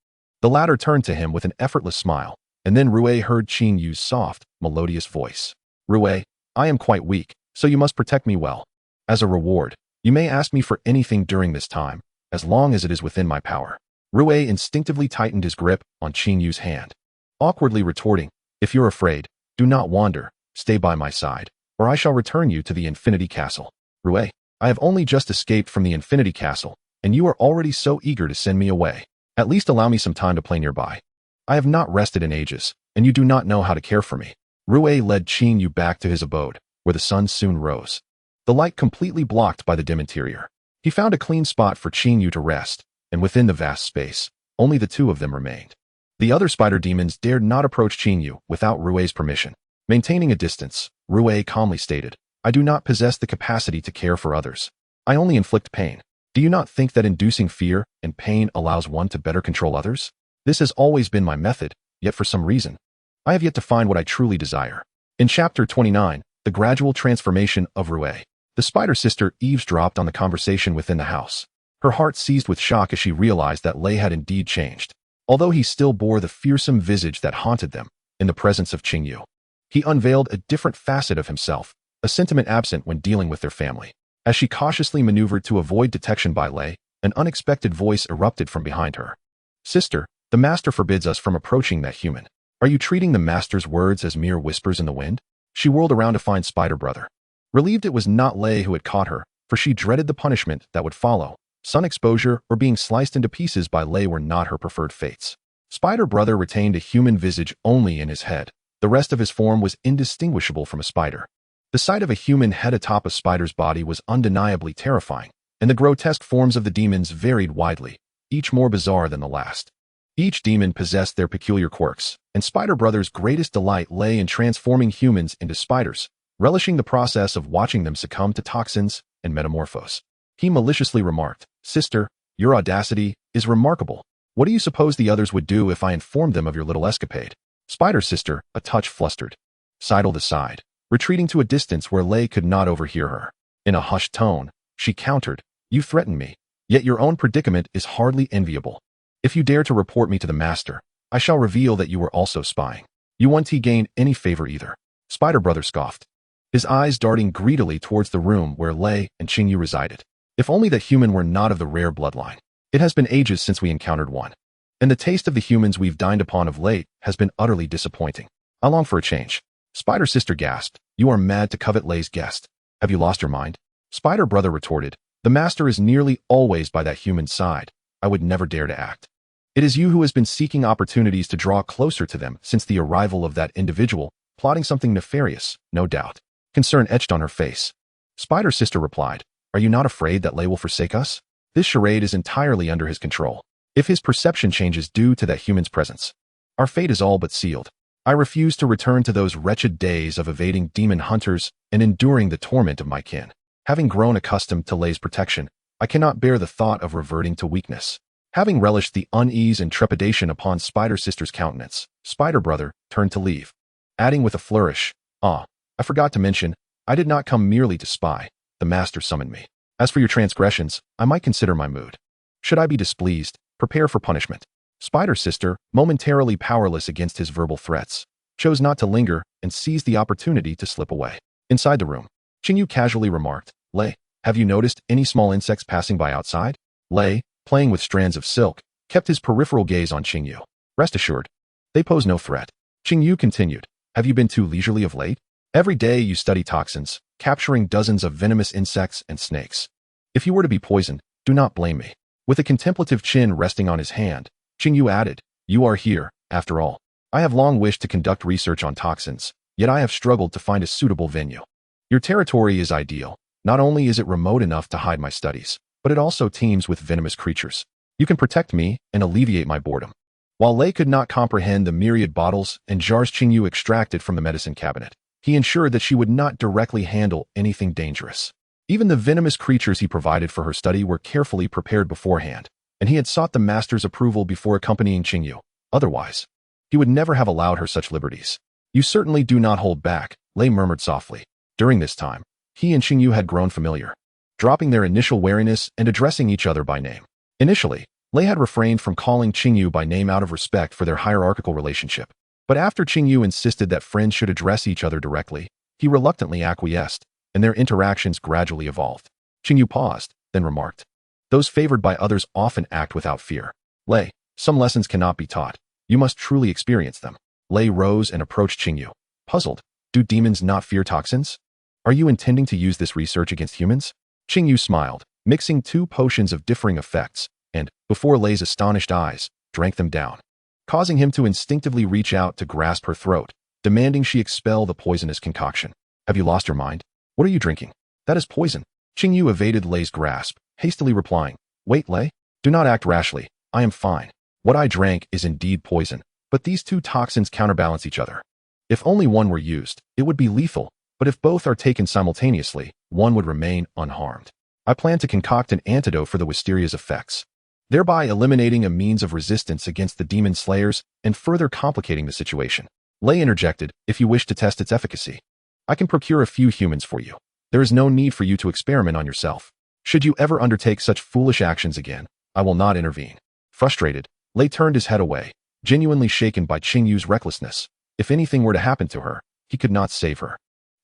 The latter turned to him with an effortless smile, and then Rue heard Qing Yu's soft, melodious voice. Rue, I am quite weak, so you must protect me well. As a reward, you may ask me for anything during this time, as long as it is within my power. Rue instinctively tightened his grip on Qing Yu's hand, awkwardly retorting, If you're afraid, do not wander, stay by my side, or I shall return you to the Infinity Castle. Rue, I have only just escaped from the Infinity Castle, and you are already so eager to send me away. At least allow me some time to play nearby. I have not rested in ages, and you do not know how to care for me. Rue led Qing Yu back to his abode, where the sun soon rose. The light completely blocked by the dim interior. He found a clean spot for Qing Yu to rest, and within the vast space, only the two of them remained. The other spider demons dared not approach Qing Yu without Rue's permission. Maintaining a distance, Rue calmly stated, I do not possess the capacity to care for others. I only inflict pain. Do you not think that inducing fear and pain allows one to better control others? This has always been my method, yet for some reason, I have yet to find what I truly desire. In Chapter 29, The Gradual Transformation of Rue, the spider sister eavesdropped on the conversation within the house. Her heart seized with shock as she realized that Lei had indeed changed. Although he still bore the fearsome visage that haunted them, in the presence of Qing Yu, he unveiled a different facet of himself, a sentiment absent when dealing with their family. As she cautiously maneuvered to avoid detection by Lei, an unexpected voice erupted from behind her. Sister, the master forbids us from approaching that human. Are you treating the master's words as mere whispers in the wind? She whirled around to find Spider Brother. Relieved it was not Lei who had caught her, for she dreaded the punishment that would follow. Sun exposure or being sliced into pieces by Lei were not her preferred fates. Spider Brother retained a human visage only in his head. The rest of his form was indistinguishable from a spider. The sight of a human head atop a spider's body was undeniably terrifying, and the grotesque forms of the demons varied widely, each more bizarre than the last. Each demon possessed their peculiar quirks, and Spider Brother's greatest delight lay in transforming humans into spiders, relishing the process of watching them succumb to toxins and metamorphose. He maliciously remarked, Sister, Your audacity is remarkable. What do you suppose the others would do if I informed them of your little escapade? Spider Sister, a touch flustered, sidled aside, retreating to a distance where Lei could not overhear her. In a hushed tone, she countered, You threaten me, yet your own predicament is hardly enviable. If you dare to report me to the master, I shall reveal that you were also spying. You won't gain any favor either. Spider Brother scoffed, his eyes darting greedily towards the room where Lei and Qing Yu resided. If only that human were not of the rare bloodline. It has been ages since we encountered one, and the taste of the humans we've dined upon of late has been utterly disappointing. I long for a change. Spider Sister gasped, You are mad to covet Lei's guest. Have you lost your mind? Spider Brother retorted, The master is nearly always by that human side. I would never dare to act. It is you who has been seeking opportunities to draw closer to them since the arrival of that individual, plotting something nefarious, no doubt. Concern etched on her face. Spider Sister replied, Are you not afraid that Lei will forsake us? This charade is entirely under his control. If his perception changes due to that human's presence, our fate is all but sealed. I refuse to return to those wretched days of evading demon hunters and enduring the torment of my kin. Having grown accustomed to Lei's protection, I cannot bear the thought of reverting to weakness. Having relished the unease and trepidation upon Spider Sister's countenance, Spider Brother turned to leave, adding with a flourish, I forgot to mention, I did not come merely to spy. The master summoned me. As for your transgressions, I might consider my mood. Should I be displeased, prepare for punishment. Spider Sister, momentarily powerless against his verbal threats, chose not to linger and seized the opportunity to slip away. Inside the room, Qing Yu casually remarked, Lei, have you noticed any small insects passing by outside? Lei, playing with strands of silk, kept his peripheral gaze on Qing Yu. Rest assured, they pose no threat. Qing Yu continued, Have you been too leisurely of late? Every day you study toxins, capturing dozens of venomous insects and snakes. If you were to be poisoned, do not blame me. With a contemplative chin resting on his hand, Qing Yu added, You are here, after all. I have long wished to conduct research on toxins, yet I have struggled to find a suitable venue. Your territory is ideal. Not only is it remote enough to hide my studies, but it also teems with venomous creatures. You can protect me and alleviate my boredom. While Lei could not comprehend the myriad bottles and jars Qing Yu extracted from the medicine cabinet, he ensured that she would not directly handle anything dangerous. Even the venomous creatures he provided for her study were carefully prepared beforehand, and he had sought the master's approval before accompanying Qing Yu. Otherwise, he would never have allowed her such liberties. You certainly do not hold back, Lei murmured softly. During this time, he and Qing Yu had grown familiar, dropping their initial wariness and addressing each other by name. Initially, Lei had refrained from calling Qing Yu by name out of respect for their hierarchical relationship. But after Qing Yu insisted that friends should address each other directly, he reluctantly acquiesced, and their interactions gradually evolved. Qing Yu paused, then remarked, Those favored by others often act without fear. Lei, some lessons cannot be taught. You must truly experience them. Lei rose and approached Qing Yu, puzzled. Do demons not fear toxins? Are you intending to use this research against humans? Qing Yu smiled, mixing two potions of differing effects, and, before Lei's astonished eyes, drank them down, causing him to instinctively reach out to grasp her throat, demanding she expel the poisonous concoction. Have you lost your mind? What are you drinking? That is poison. Qing Yu evaded Lei's grasp, hastily replying, Wait, Lei, do not act rashly. I am fine. What I drank is indeed poison, but these two toxins counterbalance each other. If only one were used, it would be lethal, but if both are taken simultaneously, one would remain unharmed. I plan to concoct an antidote for the Wisteria's effects, thereby eliminating a means of resistance against the demon slayers and further complicating the situation. Lei interjected, If you wish to test its efficacy, I can procure a few humans for you. There is no need for you to experiment on yourself. Should you ever undertake such foolish actions again, I will not intervene. Frustrated, Lei turned his head away, genuinely shaken by Qing Yu's recklessness. If anything were to happen to her, he could not save her.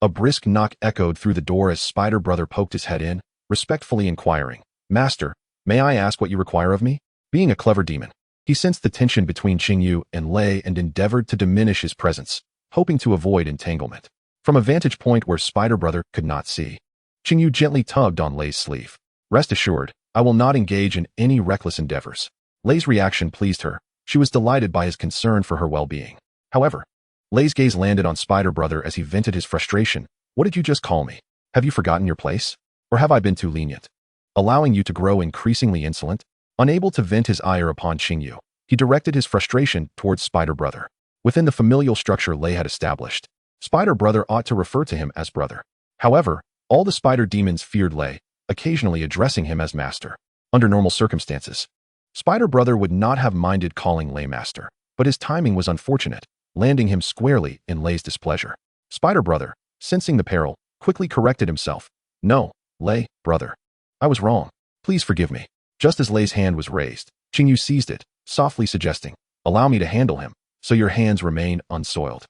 A brisk knock echoed through the door as Spider Brother poked his head in, respectfully inquiring, Master, may I ask what you require of me? Being a clever demon, he sensed the tension between Qing Yu and Lei and endeavored to diminish his presence, hoping to avoid entanglement. From a vantage point where Spider Brother could not see, Qing Yu gently tugged on Lei's sleeve. Rest assured, I will not engage in any reckless endeavors. Lei's reaction pleased her. She was delighted by his concern for her well-being. However, Lei's gaze landed on Spider Brother as he vented his frustration. What did you just call me? Have you forgotten your place? Or have I been too lenient, allowing you to grow increasingly insolent? Unable to vent his ire upon Qing Yu, he directed his frustration towards Spider Brother. Within the familial structure Lei had established, Spider Brother ought to refer to him as brother. However, all the spider demons feared Lei, occasionally addressing him as master. Under normal circumstances, Spider Brother would not have minded calling Lei master, but his timing was unfortunate, landing him squarely in Lei's displeasure. Spider Brother, sensing the peril, quickly corrected himself. No, Lei, brother. I was wrong. Please forgive me. Just as Lei's hand was raised, Qing Yu seized it, softly suggesting, allow me to handle him, so your hands remain unsoiled.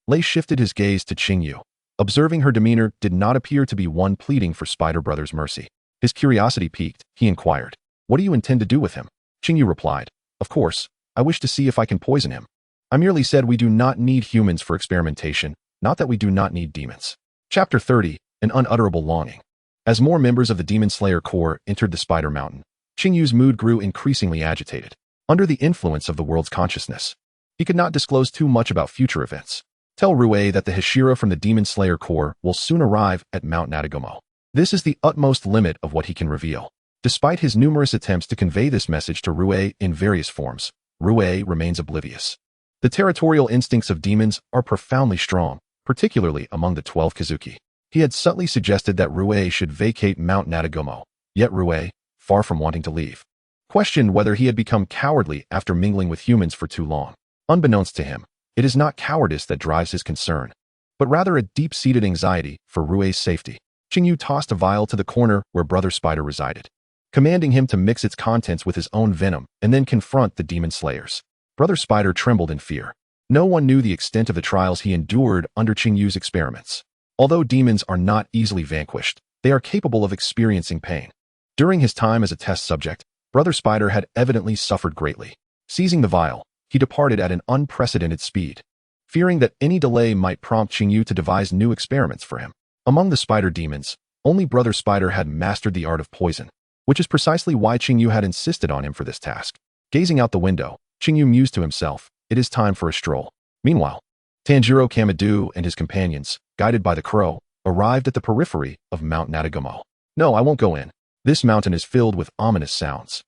Lei shifted his gaze to Qing Yu. Observing her demeanor did not appear to be one pleading for Spider Brother's mercy. His curiosity piqued, he inquired, what do you intend to do with him? Qing Yu replied, of course, I wish to see if I can poison him. I merely said we do not need humans for experimentation, not that we do not need demons. Chapter 30, An Unutterable Longing. As more members of the Demon Slayer Corps entered the Spider Mountain, Qing Yu's mood grew increasingly agitated. Under the influence of the world's consciousness, he could not disclose too much about future events. Tell Rue that the Hashira from the Demon Slayer Corps will soon arrive at Mount Natagomo. This is the utmost limit of what he can reveal. Despite his numerous attempts to convey this message to Rue in various forms, Rue remains oblivious. The territorial instincts of demons are profoundly strong, particularly among the 12 Kazuki. He had subtly suggested that Rue should vacate Mount Natagomo, yet Rue, far from wanting to leave, questioned whether he had become cowardly after mingling with humans for too long. Unbeknownst to him, it is not cowardice that drives his concern, but rather a deep-seated anxiety for Rue's safety. Qing Yu tossed a vial to the corner where Brother Spider resided, commanding him to mix its contents with his own venom and then confront the demon slayers. Brother Spider trembled in fear. No one knew the extent of the trials he endured under Qing Yu's experiments. Although demons are not easily vanquished, they are capable of experiencing pain. During his time as a test subject, Brother Spider had evidently suffered greatly. Seizing the vial, he departed at an unprecedented speed, fearing that any delay might prompt Qing Yu to devise new experiments for him. Among the spider demons, only Brother Spider had mastered the art of poison, which is precisely why Qing Yu had insisted on him for this task. Gazing out the window, Qing Yu mused to himself, it is time for a stroll. Meanwhile, Tanjiro Kamado and his companions, guided by the crow, arrived at the periphery of Mount Natagomo. No, I won't go in. This mountain is filled with ominous sounds.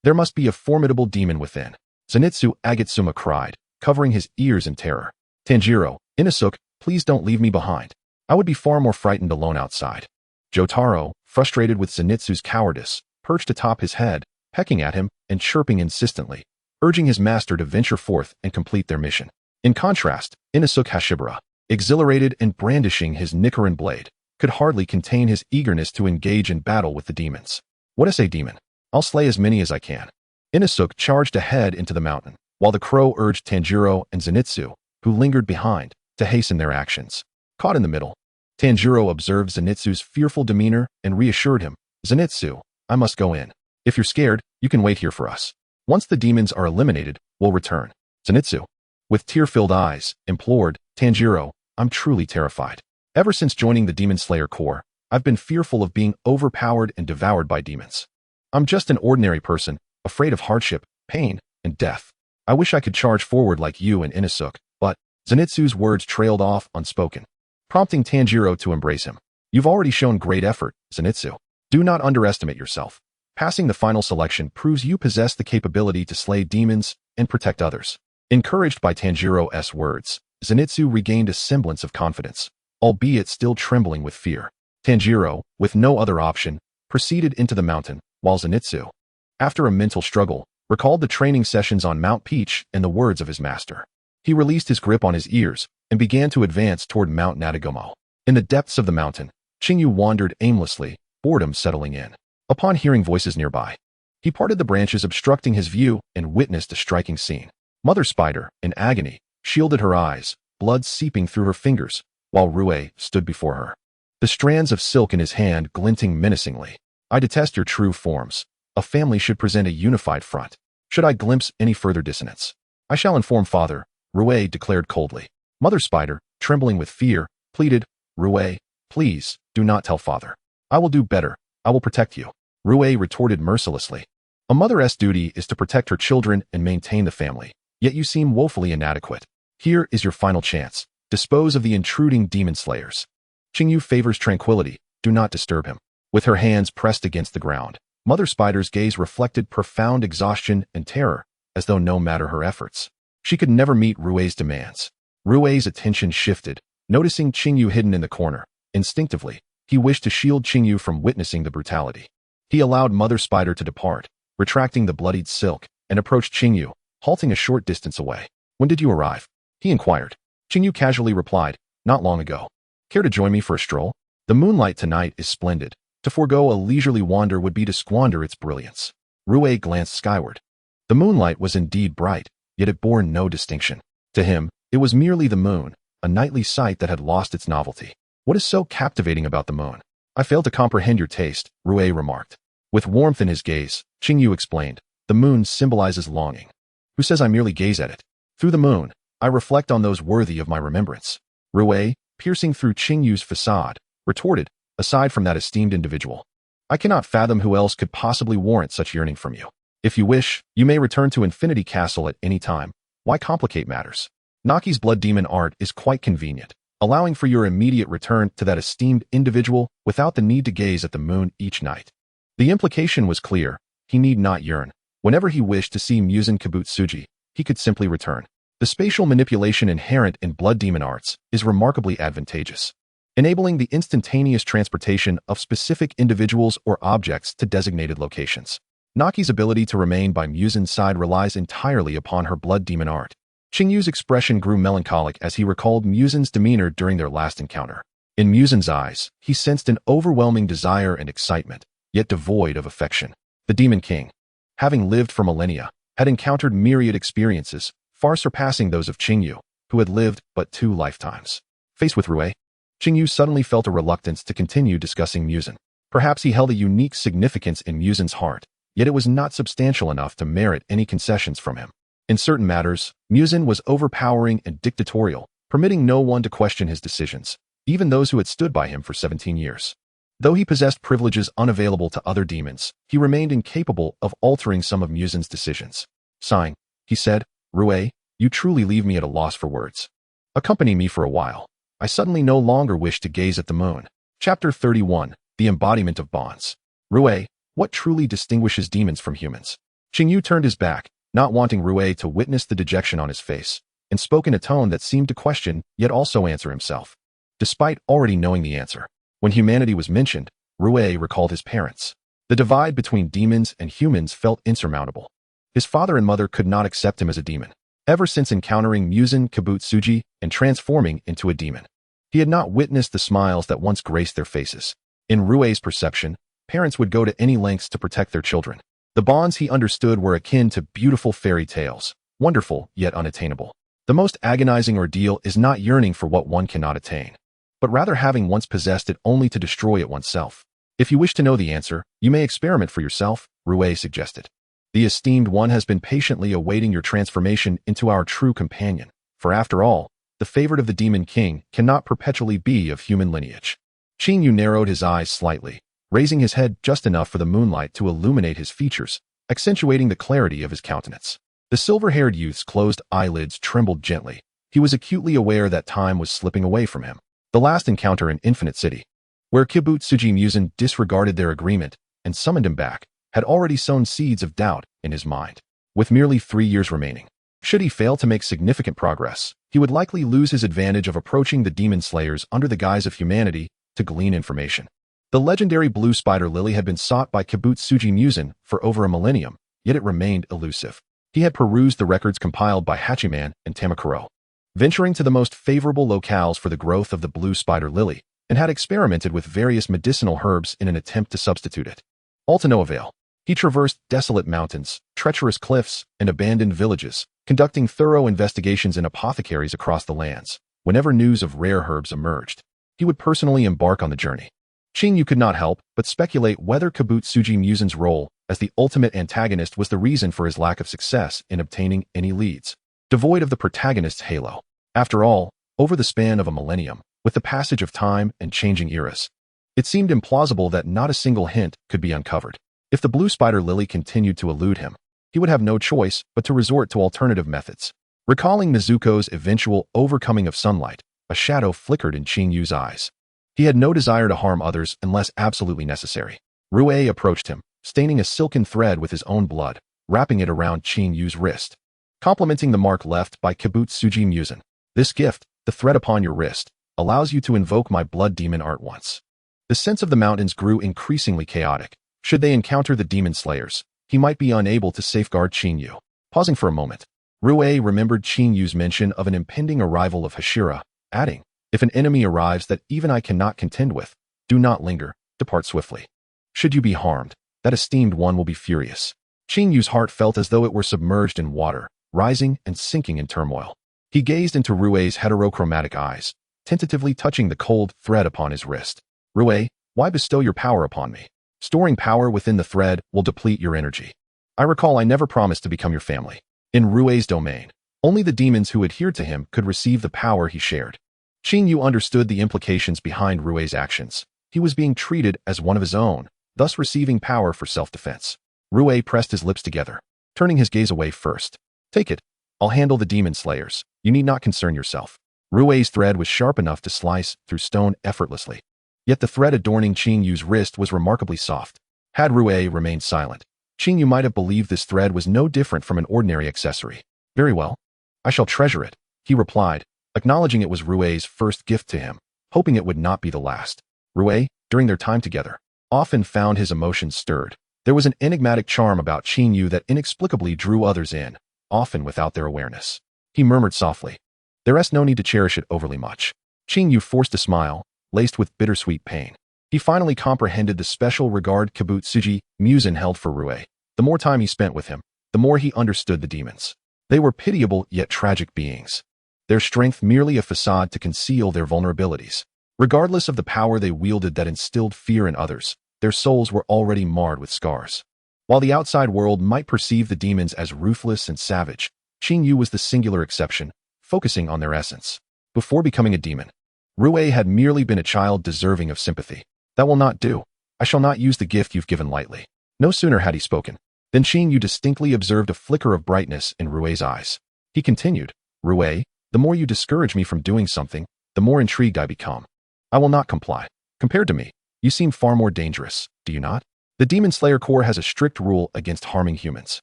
There must be a formidable demon within. Zenitsu Agatsuma cried, covering his ears in terror. Tanjiro, Inosuke, please don't leave me behind. I would be far more frightened alone outside. Jotaro, frustrated with Zenitsu's cowardice, perched atop his head, pecking at him and chirping insistently, urging his master to venture forth and complete their mission. In contrast, Inosuke Hashibara, exhilarated and brandishing his Nichiren blade, could hardly contain his eagerness to engage in battle with the demons. What is a demon? I'll slay as many as I can. Inosuke charged ahead into the mountain, while the crow urged Tanjiro and Zenitsu, who lingered behind, to hasten their actions. Caught in the middle, Tanjiro observed Zenitsu's fearful demeanor and reassured him, Zenitsu, I must go in. If you're scared, you can wait here for us. Once the demons are eliminated, we'll return. Zenitsu, with tear-filled eyes, implored, Tanjiro, I'm truly terrified. Ever since joining the Demon Slayer Corps, I've been fearful of being overpowered and devoured by demons. I'm just an ordinary person, afraid of hardship, pain, and death. I wish I could charge forward like you and Inosuke, but Zenitsu's words trailed off unspoken, prompting Tanjiro to embrace him. You've already shown great effort, Zenitsu. Do not underestimate yourself. Passing the final selection proves you possess the capability to slay demons and protect others. Encouraged by Tanjiro's words, Zenitsu regained a semblance of confidence, albeit still trembling with fear. Tanjiro, with no other option, proceeded into the mountain, while Zenitsu, after a mental struggle, recalled the training sessions on Mount Peach and the words of his master. He released his grip on his ears and began to advance toward Mount Natagomo. In the depths of the mountain, Qing Yu wandered aimlessly, boredom settling in. Upon hearing voices nearby, he parted the branches obstructing his view and witnessed a striking scene. Mother Spider, in agony, shielded her eyes, blood seeping through her fingers, while Rue stood before her, the strands of silk in his hand glinting menacingly. I detest your true forms. A family should present a unified front. Should I glimpse any further dissonance, I shall inform father, Rue declared coldly. Mother Spider, trembling with fear, pleaded, Rue, please, do not tell father. I will do better. I will protect you. Rue retorted mercilessly. A mother's duty is to protect her children and maintain the family, yet you seem woefully inadequate. Here is your final chance. Dispose of the intruding demon slayers. Qing Yu favors tranquility. Do not disturb him. With her hands pressed against the ground, Mother Spider's gaze reflected profound exhaustion and terror, as though no matter her efforts, she could never meet Rue's demands. Rue's attention shifted, noticing Qing Yu hidden in the corner. Instinctively, he wished to shield Qing Yu from witnessing the brutality. He allowed Mother Spider to depart, retracting the bloodied silk, and approached Qing Yu, halting a short distance away. "When did you arrive?" he inquired. Qing Yu casually replied, "Not long ago. Care to join me for a stroll? The moonlight tonight is splendid. To forego a leisurely wander would be to squander its brilliance." Rui glanced skyward. The moonlight was indeed bright, yet it bore no distinction. To him, it was merely the moon, a nightly sight that had lost its novelty. "What is so captivating about the moon?" "I fail to comprehend your taste," Rui remarked. With warmth in his gaze, Qing Yu explained, "The moon symbolizes longing. Who says I merely gaze at it? Through the moon, I reflect on those worthy of my remembrance." Rui, piercing through Qing Yu's facade, retorted, "Aside from that esteemed individual, I cannot fathom who else could possibly warrant such yearning from you. If you wish, you may return to Infinity Castle at any time. Why complicate matters? Naki's blood demon art is quite convenient, allowing for your immediate return to that esteemed individual without the need to gaze at the moon each night." The implication was clear. He need not yearn. Whenever he wished to see Muzan Kibutsuji, he could simply return. The spatial manipulation inherent in blood demon arts is remarkably advantageous, enabling the instantaneous transportation of specific individuals or objects to designated locations. Naki's ability to remain by Muzan's side relies entirely upon her blood demon art. Qing Yu's expression grew melancholic as he recalled Muzan's demeanor during their last encounter. In Muzan's eyes, he sensed an overwhelming desire and excitement, yet devoid of affection. The Demon King, having lived for millennia, had encountered myriad experiences, far surpassing those of Qing Yu, who had lived but 2 lifetimes. Faced with Rui, Qing Yu suddenly felt a reluctance to continue discussing Muzan. Perhaps he held a unique significance in Muzan's heart, yet it was not substantial enough to merit any concessions from him. In certain matters, Muzan was overpowering and dictatorial, permitting no one to question his decisions, even those who had stood by him for 17 years. Though he possessed privileges unavailable to other demons, he remained incapable of altering some of Muzan's decisions. Sighing, he said, "Rui, you truly leave me at a loss for words. Accompany me for a while. I suddenly no longer wish to gaze at the moon." Chapter 31, The Embodiment of Bonds. Rui, what truly distinguishes demons from humans? Qing Yu turned his back, not wanting Rui to witness the dejection on his face, and spoke in a tone that seemed to question yet also answer himself. Despite already knowing the answer, when humanity was mentioned, Rui recalled his parents. The divide between demons and humans felt insurmountable. His father and mother could not accept him as a demon. Ever since encountering Muzan Kibutsuji and transforming into a demon, he had not witnessed the smiles that once graced their faces. In Rui's perception, parents would go to any lengths to protect their children. The bonds he understood were akin to beautiful fairy tales, wonderful yet unattainable. The most agonizing ordeal is not yearning for what one cannot attain, but rather having once possessed it only to destroy it oneself. "If you wish to know the answer, you may experiment for yourself," Rui suggested. "The esteemed one has been patiently awaiting your transformation into our true companion, for after all, the favorite of the Demon King cannot perpetually be of human lineage." Qing Yu narrowed his eyes slightly, raising his head just enough for the moonlight to illuminate his features, accentuating the clarity of his countenance. The silver-haired youth's closed eyelids trembled gently. He was acutely aware that time was slipping away from him. The last encounter in Infinite City, where Kibutsuji Muzan disregarded their agreement and summoned him back, had already sown seeds of doubt in his mind. With merely 3 years remaining, should he fail to make significant progress, he would likely lose his advantage of approaching the demon slayers under the guise of humanity to glean information. The legendary blue spider lily had been sought by Kibutsuji Muzan for over a millennium, yet it remained elusive. He had perused the records compiled by Hachiman and Tamakuro, venturing to the most favorable locales for the growth of the blue spider lily, and had experimented with various medicinal herbs in an attempt to substitute it. All to no avail. He traversed desolate mountains, treacherous cliffs, and abandoned villages, conducting thorough investigations in apothecaries across the lands. Whenever news of rare herbs emerged, he would personally embark on the journey. Qing Yu could not help but speculate whether Kibutsuji Muzan's role as the ultimate antagonist was the reason for his lack of success in obtaining any leads, devoid of the protagonist's halo. After all, over the span of a millennium, with the passage of time and changing eras, it seemed implausible that not a single hint could be uncovered. If the blue spider lily continued to elude him, he would have no choice but to resort to alternative methods. Recalling Nezuko's eventual overcoming of sunlight, a shadow flickered in Qing Yu's eyes. He had no desire to harm others unless absolutely necessary. Rui approached him, staining a silken thread with his own blood, wrapping it around Qing Yu's wrist, complementing the mark left by Kibutsuji Muzan. "This gift, the thread upon your wrist, allows you to invoke my blood demon art once." The sense of the mountains grew increasingly chaotic. Should they encounter the demon slayers, he might be unable to safeguard Qing Yu. Pausing for a moment, Rui remembered Qing Yu's mention of an impending arrival of Hashira, adding, "If an enemy arrives that even I cannot contend with, do not linger, depart swiftly. Should you be harmed, that esteemed one will be furious." Qing Yu's heart felt as though it were submerged in water, rising and sinking in turmoil. He gazed into Rui's heterochromatic eyes, tentatively touching the cold thread upon his wrist. "Rui, why bestow your power upon me? Storing power within the thread will deplete your energy. I recall I never promised to become your family." In Rui's domain, only the demons who adhered to him could receive the power he shared. Qing Yu understood the implications behind Rui's actions. He was being treated as one of his own, thus receiving power for self-defense. Rui pressed his lips together, turning his gaze away first. "Take it. I'll handle the demon slayers. You need not concern yourself." Rui's thread was sharp enough to slice through stone effortlessly. Yet the thread adorning Qing Yu's wrist was remarkably soft. Had Rui remained silent, Qing Yu might have believed this thread was no different from an ordinary accessory. "Very well. I shall treasure it," he replied, acknowledging it was Rui's first gift to him, hoping it would not be the last. Rui, during their time together, often found his emotions stirred. There was an enigmatic charm about Qing Yu that inexplicably drew others in, often without their awareness. He murmured softly, "There is no need to cherish it overly much." Qing Yu forced a smile, laced with bittersweet pain. He finally comprehended the special regard Kibutsuji Musen held for Rui. The more time he spent with him, the more he understood the demons. They were pitiable yet tragic beings. Their strength merely a facade to conceal their vulnerabilities. Regardless of the power they wielded that instilled fear in others, their souls were already marred with scars. While the outside world might perceive the demons as ruthless and savage, Qing Yu was the singular exception, focusing on their essence. Before becoming a demon, Rui had merely been a child deserving of sympathy. "That will not do. I shall not use the gift you've given lightly." No sooner had he spoken, than Qing Yu distinctly observed a flicker of brightness in Rui's eyes. He continued, "Rui, the more you discourage me from doing something, the more intrigued I become. I will not comply. Compared to me, you seem far more dangerous, do you not? The Demon Slayer Corps has a strict rule against harming humans.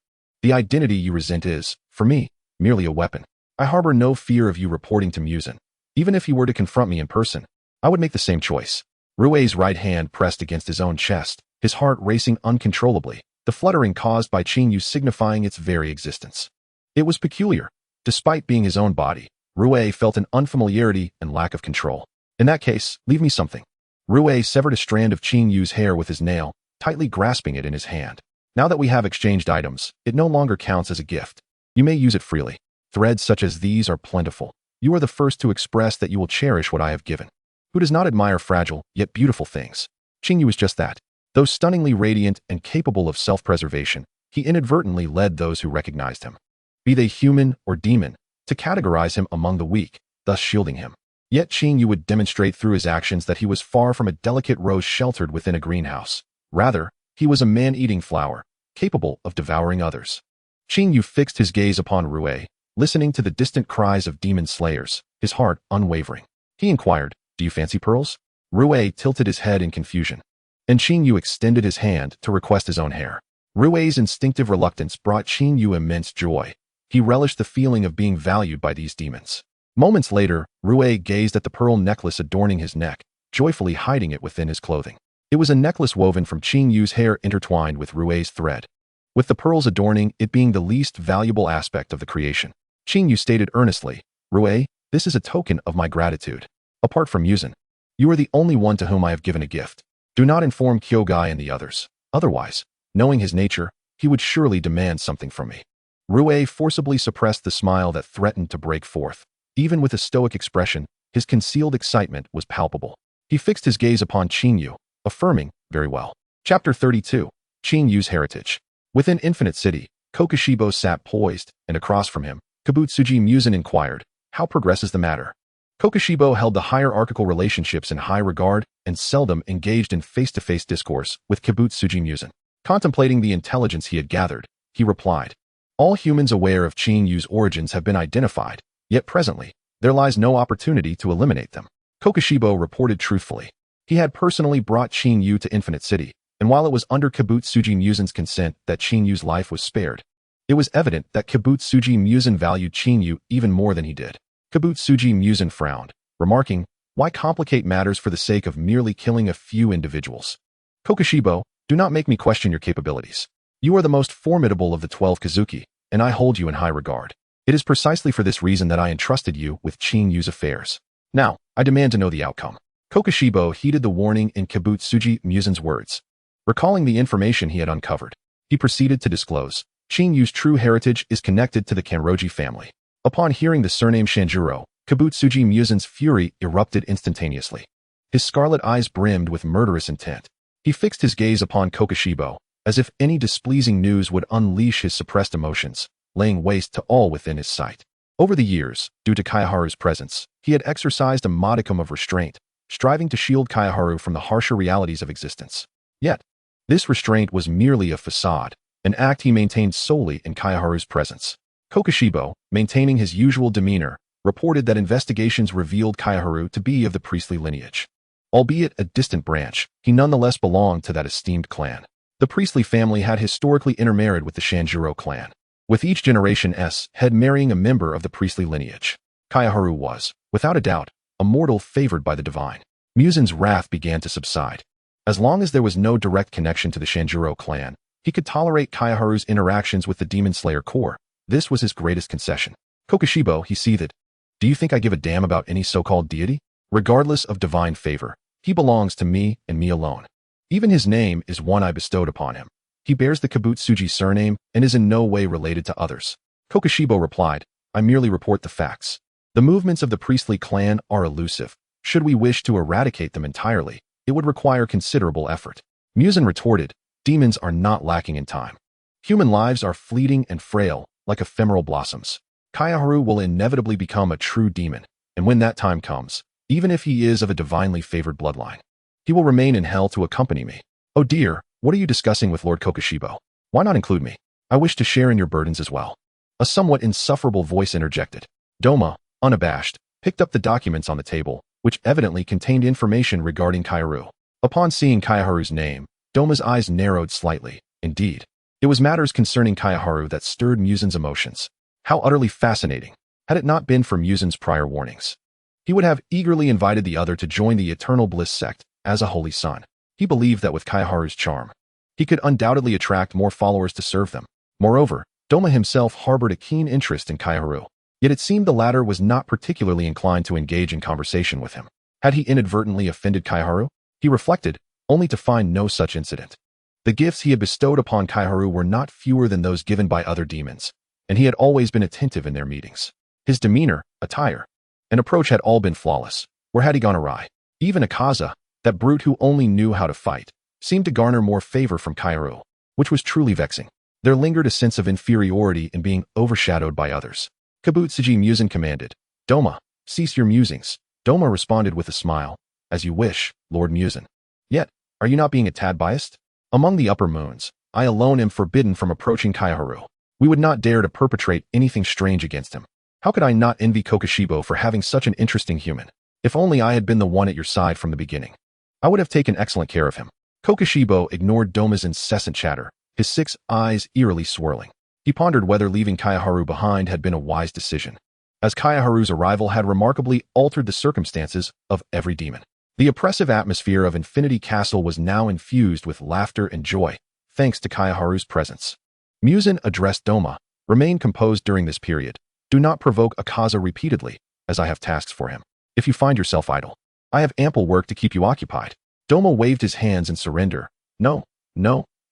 The identity you resent is, for me, merely a weapon. I harbor no fear of you reporting to Musen. Even if he were to confront me in person, I would make the same choice." Rui's right hand pressed against his own chest, his heart racing uncontrollably, the fluttering caused by Qing Yu signifying its very existence. It was peculiar. Despite being his own body, Rui felt an unfamiliarity and lack of control. "In that case, leave me something." Rui severed a strand of Qing Yu's hair with his nail, tightly grasping it in his hand. "Now that we have exchanged items, it no longer counts as a gift. You may use it freely. Threads such as these are plentiful. You are the first to express that you will cherish what I have given. Who does not admire fragile, yet beautiful things?" Qing Yu was just that. Though stunningly radiant and capable of self-preservation, he inadvertently led those who recognized him, be they human or demon, to categorize him among the weak, thus shielding him. Yet Qing Yu would demonstrate through his actions that he was far from a delicate rose sheltered within a greenhouse. Rather, he was a man-eating flower, capable of devouring others. Qing Yu fixed his gaze upon Rui, listening to the distant cries of demon slayers, his heart unwavering. He inquired, "Do you fancy pearls?" Rui tilted his head in confusion, and Qing Yu extended his hand to request his own hair. Rui's instinctive reluctance brought Qing Yu immense joy. He relished the feeling of being valued by these demons. Moments later, Rui gazed at the pearl necklace adorning his neck, joyfully hiding it within his clothing. It was a necklace woven from Qing Yu's hair intertwined with Rui's thread, with the pearls adorning it being the least valuable aspect of the creation. Qing Yu stated earnestly, "Rui, this is a token of my gratitude. Apart from Musen, you are the only one to whom I have given a gift. Do not inform Kyogai and the others. Otherwise, knowing his nature, he would surely demand something from me." Rui forcibly suppressed the smile that threatened to break forth. Even with a stoic expression, his concealed excitement was palpable. He fixed his gaze upon Qing Yu, affirming, "Very well." Chapter 32. Qing Yu's Heritage. Within Infinite City, Kokushibo sat poised, and across from him, Kibutsuji Musen inquired, "How progresses the matter?" Kokushibo held the hierarchical relationships in high regard and seldom engaged in face-to-face discourse with Kibutsuji Musen. Contemplating the intelligence he had gathered, he replied, "All humans aware of Qing Yu's origins have been identified, yet presently, there lies no opportunity to eliminate them." Kokushibo reported truthfully. He had personally brought Qing Yu to Infinite City, and while it was under Kibutsuji Musen's consent that Qing Yu's life was spared, it was evident that Kibutsuji Musen valued Qing Yu even more than he did. Kibutsuji Musen frowned, remarking, "Why complicate matters for the sake of merely killing a few individuals?" Kokushibo, Do not make me question your capabilities. You are the most formidable of the 12 Kazuki, and I hold you in high regard. It is precisely for this reason that I entrusted you with Qing Yu's affairs. Now, I demand to know the outcome. Kokushibo heeded the warning in Kibutsuji Musen's words. Recalling the information he had uncovered, he proceeded to disclose, Qing Yu's true heritage is connected to the Kanroji family. Upon hearing the surname Shanjuro, Kibutsuji Musen's fury erupted instantaneously. His scarlet eyes brimmed with murderous intent. He fixed his gaze upon Kokushibo, as if any displeasing news would unleash his suppressed emotions, laying waste to all within his sight. Over the years, due to Kaiharu's presence, he had exercised a modicum of restraint, striving to shield Kaiharu from the harsher realities of existence. Yet, this restraint was merely a facade, an act he maintained solely in Kaiharu's presence. Kokushibo, maintaining his usual demeanor, reported that investigations revealed Kaiharu to be of the priestly lineage. Albeit a distant branch, he nonetheless belonged to that esteemed clan. The priestly family had historically intermarried with the Shanjuro clan, with each generation's head marrying a member of the priestly lineage. Kaiharu was, without a doubt, a mortal favored by the divine. Musen's wrath began to subside. As long as there was no direct connection to the Shanjuro clan, he could tolerate Kaiharu's interactions with the Demon Slayer Corps. This was his greatest concession. Kokushibo, he seethed. Do you think I give a damn about any so-called deity? Regardless of divine favor, he belongs to me and me alone. Even his name is one I bestowed upon him. He bears the Kibutsuji surname and is in no way related to others. Kokushibo replied, I merely report the facts. The movements of the priestly clan are elusive. Should we wish to eradicate them entirely, it would require considerable effort. Musen retorted, demons are not lacking in time. Human lives are fleeting and frail, like ephemeral blossoms. Kaiharu will inevitably become a true demon, and when that time comes, even if he is of a divinely favored bloodline, he will remain in hell to accompany me. Oh dear, what are you discussing with Lord Kokushibo? Why not include me? I wish to share in your burdens as well. A somewhat insufferable voice interjected. Doma, unabashed, picked up the documents on the table, which evidently contained information regarding Kaiharu. Upon seeing Kaiharu's name, Doma's eyes narrowed slightly. Indeed, it was matters concerning Kaiharu that stirred Musen's emotions. How utterly fascinating. Had it not been for Musen's prior warnings, he would have eagerly invited the other to join the Eternal Bliss sect as a holy son. He believed that with Kaiharu's charm, he could undoubtedly attract more followers to serve them. Moreover, Doma himself harbored a keen interest in Kaiharu, yet it seemed the latter was not particularly inclined to engage in conversation with him. Had he inadvertently offended Kaiharu? He reflected, only to find no such incident. The gifts he had bestowed upon Kaiharu were not fewer than those given by other demons, and he had always been attentive in their meetings. His demeanor, attire, and approach had all been flawless. Where had he gone awry? Even Akaza, that brute who only knew how to fight, seemed to garner more favor from Kaiharu, which was truly vexing. There lingered a sense of inferiority in being overshadowed by others. Kibutsuji Musen commanded, Doma, cease your musings. Doma responded with a smile, as you wish, Lord Musen. Yet, are you not being a tad biased? Among the upper moons, I alone am forbidden from approaching Kaiharu. We would not dare to perpetrate anything strange against him. How could I not envy Kokushibo for having such an interesting human? If only I had been the one at your side from the beginning. I would have taken excellent care of him. Kokushibo ignored Doma's incessant chatter, his 6 eyes eerily swirling. He pondered whether leaving Kaiharu behind had been a wise decision, as Kaiharu's arrival had remarkably altered the circumstances of every demon. The oppressive atmosphere of Infinity Castle was now infused with laughter and joy, thanks to Kaiharu's presence. Musen addressed Doma, remain composed during this period. Do not provoke Akaza repeatedly, as I have tasks for him. If you find yourself idle, I have ample work to keep you occupied. Doma waved his hands in surrender. No,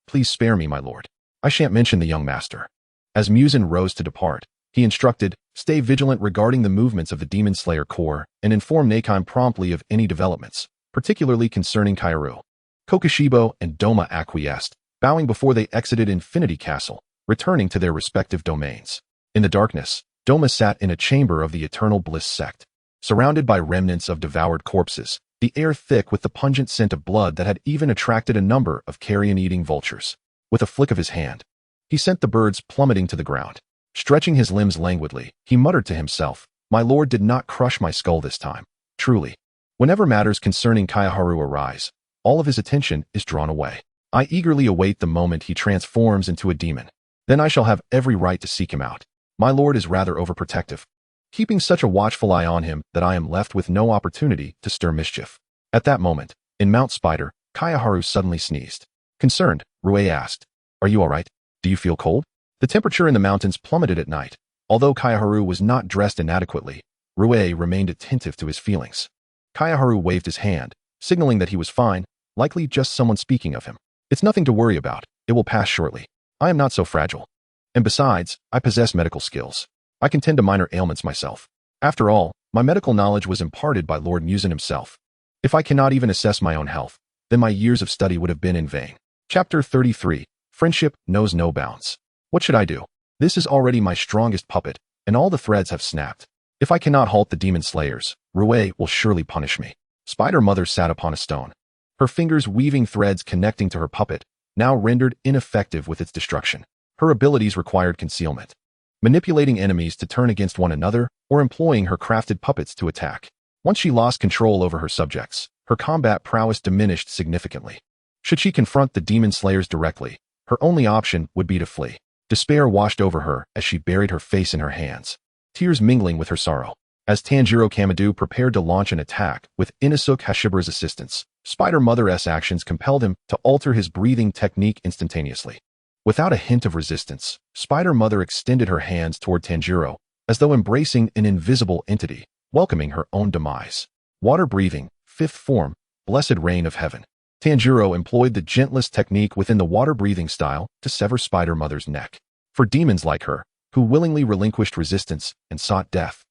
please spare me, my lord. I shan't mention the young master. As Musen rose to depart, he instructed, stay vigilant regarding the movements of the Demon Slayer Corps and inform Nakeim promptly of any developments, particularly concerning Kaiharu. Kokushibo and Doma acquiesced, bowing before they exited Infinity Castle, returning to their respective domains. In the darkness, Doma sat in a chamber of the Eternal Bliss sect, surrounded by remnants of devoured corpses, the air thick with the pungent scent of blood that had even attracted a number of carrion-eating vultures. With a flick of his hand, he sent the birds plummeting to the ground. Stretching his limbs languidly, he muttered to himself, my lord did not crush my skull this time. Truly, whenever matters concerning Kaiharu arise, all of his attention is drawn away. I eagerly await the moment he transforms into a demon. Then I shall have every right to seek him out. My lord is rather overprotective, keeping such a watchful eye on him that I am left with no opportunity to stir mischief. At that moment, in Mount Spider, Kaiharu suddenly sneezed. Concerned, Rue asked, "Are you all right? Do you feel cold?" The temperature in the mountains plummeted at night. Although Kaiharu was not dressed inadequately, Rue remained attentive to his feelings. Kaiharu waved his hand, signaling that he was fine, likely just someone speaking of him. "It's nothing to worry about. It will pass shortly. I am not so fragile. And besides, I possess medical skills. I can tend to minor ailments myself. After all, my medical knowledge was imparted by Lord Musin himself. If I cannot even assess my own health, then my years of study would have been in vain." Chapter 33. Friendship knows no bounds. What should I do? This is already my strongest puppet, and all the threads have snapped. If I cannot halt the demon slayers, Rue will surely punish me. Spider Mother sat upon a stone, her fingers weaving threads connecting to her puppet, now rendered ineffective with its destruction. Her abilities required concealment, manipulating enemies to turn against one another, or employing her crafted puppets to attack. Once she lost control over her subjects, her combat prowess diminished significantly. Should she confront the demon slayers directly, her only option would be to flee. Despair washed over her as she buried her face in her hands, tears mingling with her sorrow. As Tanjiro Kamado prepared to launch an attack with Inosuke Hashibura's assistance, Spider Mother's actions compelled him to alter his breathing technique instantaneously. Without a hint of resistance, Spider Mother extended her hands toward Tanjiro, as though embracing an invisible entity, welcoming her own demise. Water breathing, fifth form, blessed rain of heaven. Tanjiro employed the gentlest technique within the water-breathing style to sever Spider Mother's neck. For demons like her, who willingly relinquished resistance and sought death,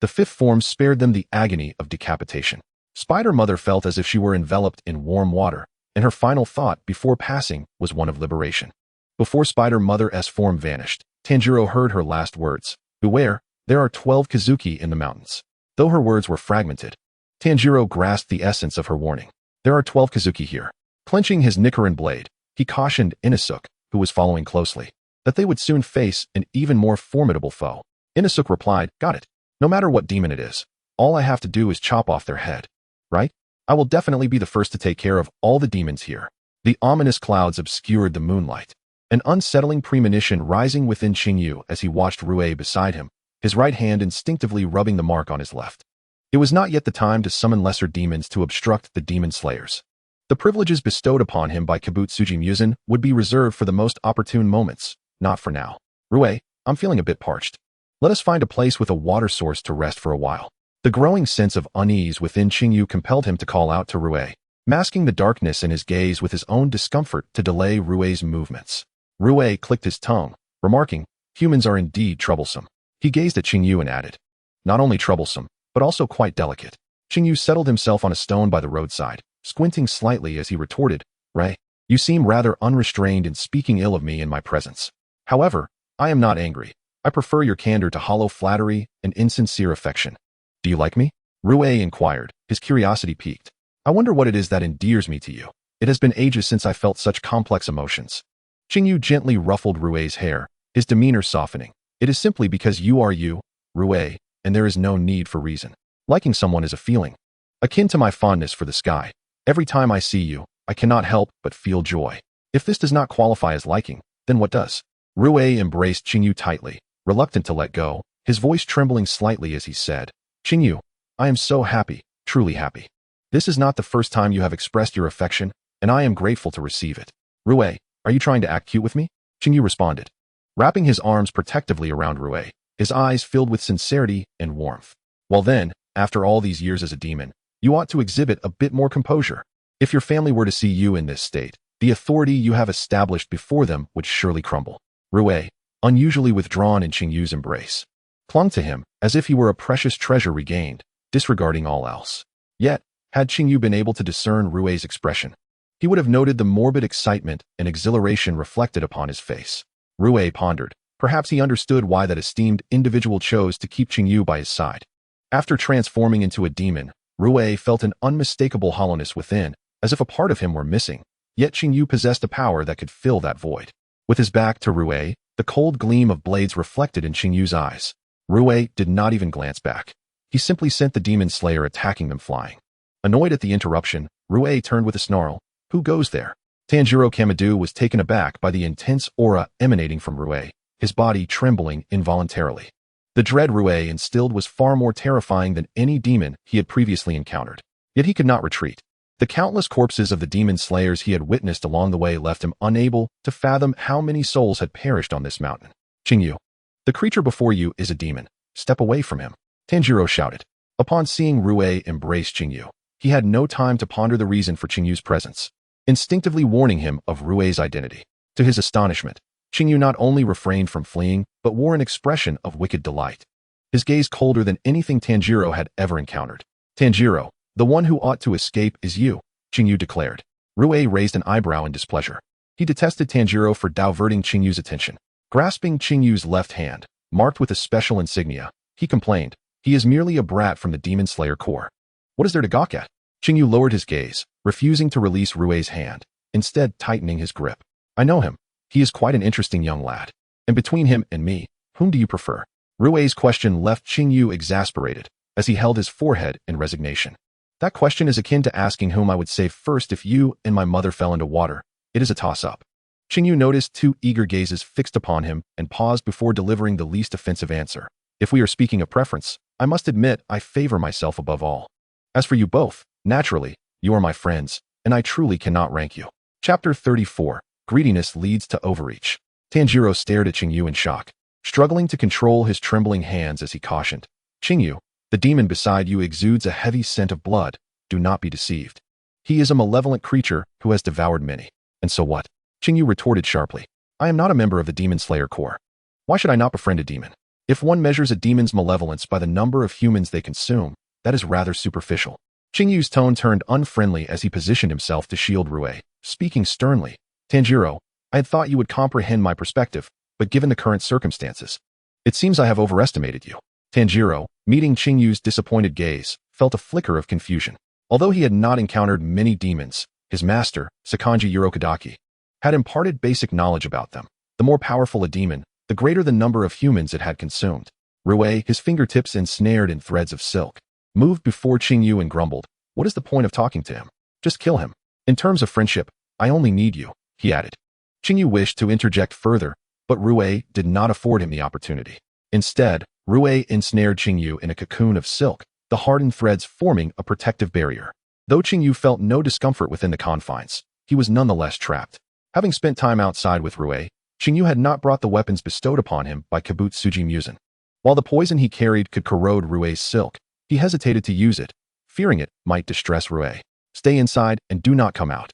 the fifth form spared them the agony of decapitation. Spider Mother felt as if she were enveloped in warm water, and her final thought before passing was one of liberation. Before Spider Mother's form vanished, Tanjiro heard her last words. "Beware, there are 12 Kazuki in the mountains." Though her words were fragmented, Tanjiro grasped the essence of her warning. "There are 12 Kazuki here." Clenching his Nichiren blade, he cautioned Inosuke, who was following closely, that they would soon face an even more formidable foe. Inosuke replied, "Got it. No matter what demon it is, all I have to do is chop off their head. Right? I will definitely be the first to take care of all the demons here." The ominous clouds obscured the moonlight, an unsettling premonition rising within Qing Yu as he watched Rue beside him, his right hand instinctively rubbing the mark on his left. It was not yet the time to summon lesser demons to obstruct the demon slayers. The privileges bestowed upon him by Kabutsuji Musin would be reserved for the most opportune moments, not for now. "Rue, I'm feeling a bit parched. Let us find a place with a water source to rest for a while." The growing sense of unease within Qing Yu compelled him to call out to Rue, masking the darkness in his gaze with his own discomfort to delay Rue's movements. Rue clicked his tongue, remarking, "Humans are indeed troublesome." He gazed at Qing Yu and added, "Not only troublesome, but also quite delicate." Qing Yu settled himself on a stone by the roadside, squinting slightly as he retorted, "Ray, you seem rather unrestrained in speaking ill of me in my presence. However, I am not angry. I prefer your candor to hollow flattery and insincere affection." "Do you like me?" Rue inquired, his curiosity piqued. "I wonder what it is that endears me to you. It has been ages since I felt such complex emotions." Qing Yu gently ruffled Rue's hair, his demeanor softening. "It is simply because you are you, Rue, and there is no need for reason. Liking someone is a feeling, akin to my fondness for the sky. Every time I see you, I cannot help but feel joy. If this does not qualify as liking, then what does?" Rue embraced Qing Yu tightly, reluctant to let go, his voice trembling slightly as he said, "Qing Yu, I am so happy, truly happy. This is not the first time you have expressed your affection, and I am grateful to receive it." "Rue, are you trying to act cute with me?" Qing Yu responded, wrapping his arms protectively around Rue, his eyes filled with sincerity and warmth. "Well then, after all these years as a demon, you ought to exhibit a bit more composure. If your family were to see you in this state, the authority you have established before them would surely crumble." Rue, unusually withdrawn in Qing Yu's embrace, clung to him as if he were a precious treasure regained, disregarding all else. Yet, had Qing Yu been able to discern Rue's expression, he would have noted the morbid excitement and exhilaration reflected upon his face. Rue pondered. Perhaps he understood why that esteemed individual chose to keep Qing Yu by his side. After transforming into a demon, Rue felt an unmistakable hollowness within, as if a part of him were missing, yet Qing Yu possessed a power that could fill that void. With his back to Rue, the cold gleam of blades reflected in Qing Yu's eyes. Rue did not even glance back. He simply sent the demon slayer attacking them flying. Annoyed at the interruption, Rue turned with a snarl. "Who goes there?" Tanjiro Kamado was taken aback by the intense aura emanating from Rue, his body trembling involuntarily. The dread Rue instilled was far more terrifying than any demon he had previously encountered. Yet he could not retreat. The countless corpses of the demon slayers he had witnessed along the way left him unable to fathom how many souls had perished on this mountain. Qing Yu, the creature before you is a demon. Step away from him, Tanjiro shouted. Upon seeing Rue embrace Qing Yu, he had no time to ponder the reason for Qing Yu's presence, instinctively warning him of Rue's identity. To his astonishment, Qing Yu not only refrained from fleeing, but wore an expression of wicked delight, his gaze colder than anything Tanjiro had ever encountered. Tanjiro, the one who ought to escape is you, Qing Yu declared. Rue raised an eyebrow in displeasure. He detested Tanjiro for diverting Qing Yu's attention. Grasping Qing Yu's left hand, marked with a special insignia, he complained, he is merely a brat from the Demon Slayer Corps. What is there to gawk at? Qing Yu lowered his gaze, refusing to release Rue's hand, instead tightening his grip. I know him. He is quite an interesting young lad. And between him and me, whom do you prefer? Rue's question left Qing Yu exasperated, as he held his forehead in resignation. That question is akin to asking whom I would save first if you and my mother fell into water. It is a toss-up. Qing Yu noticed two eager gazes fixed upon him and paused before delivering the least offensive answer. If we are speaking of preference, I must admit I favor myself above all. As for you both, naturally, you are my friends, and I truly cannot rank you. Chapter 34. Greediness leads to overreach. Tanjiro stared at Qing Yu in shock, struggling to control his trembling hands as he cautioned. Qing Yu, the demon beside you exudes a heavy scent of blood. Do not be deceived. He is a malevolent creature who has devoured many. And so what? Qing Yu retorted sharply. I am not a member of the Demon Slayer Corps. Why should I not befriend a demon? If one measures a demon's malevolence by the number of humans they consume, that is rather superficial. Qing Yu's tone turned unfriendly as he positioned himself to shield Rue, speaking sternly. Tanjiro, I had thought you would comprehend my perspective, but given the current circumstances, it seems I have overestimated you. Tanjiro, meeting Qing Yu's disappointed gaze, felt a flicker of confusion. Although he had not encountered many demons, his master, Sakanji Urokadaki, had imparted basic knowledge about them. The more powerful a demon, the greater the number of humans it had consumed. Rue, his fingertips ensnared in threads of silk, moved before Qing Yu and grumbled, what is the point of talking to him? Just kill him. In terms of friendship, I only need you, he added. Qing Yu wished to interject further, but Rue did not afford him the opportunity. Instead, Rue ensnared Qing Yu in a cocoon of silk, the hardened threads forming a protective barrier. Though Qing Yu felt no discomfort within the confines, he was nonetheless trapped. Having spent time outside with Rue, Qing Yu had not brought the weapons bestowed upon him by Kabutsuji Musen. While the poison he carried could corrode Rue's silk, he hesitated to use it, fearing it might distress Rue. Stay inside and do not come out.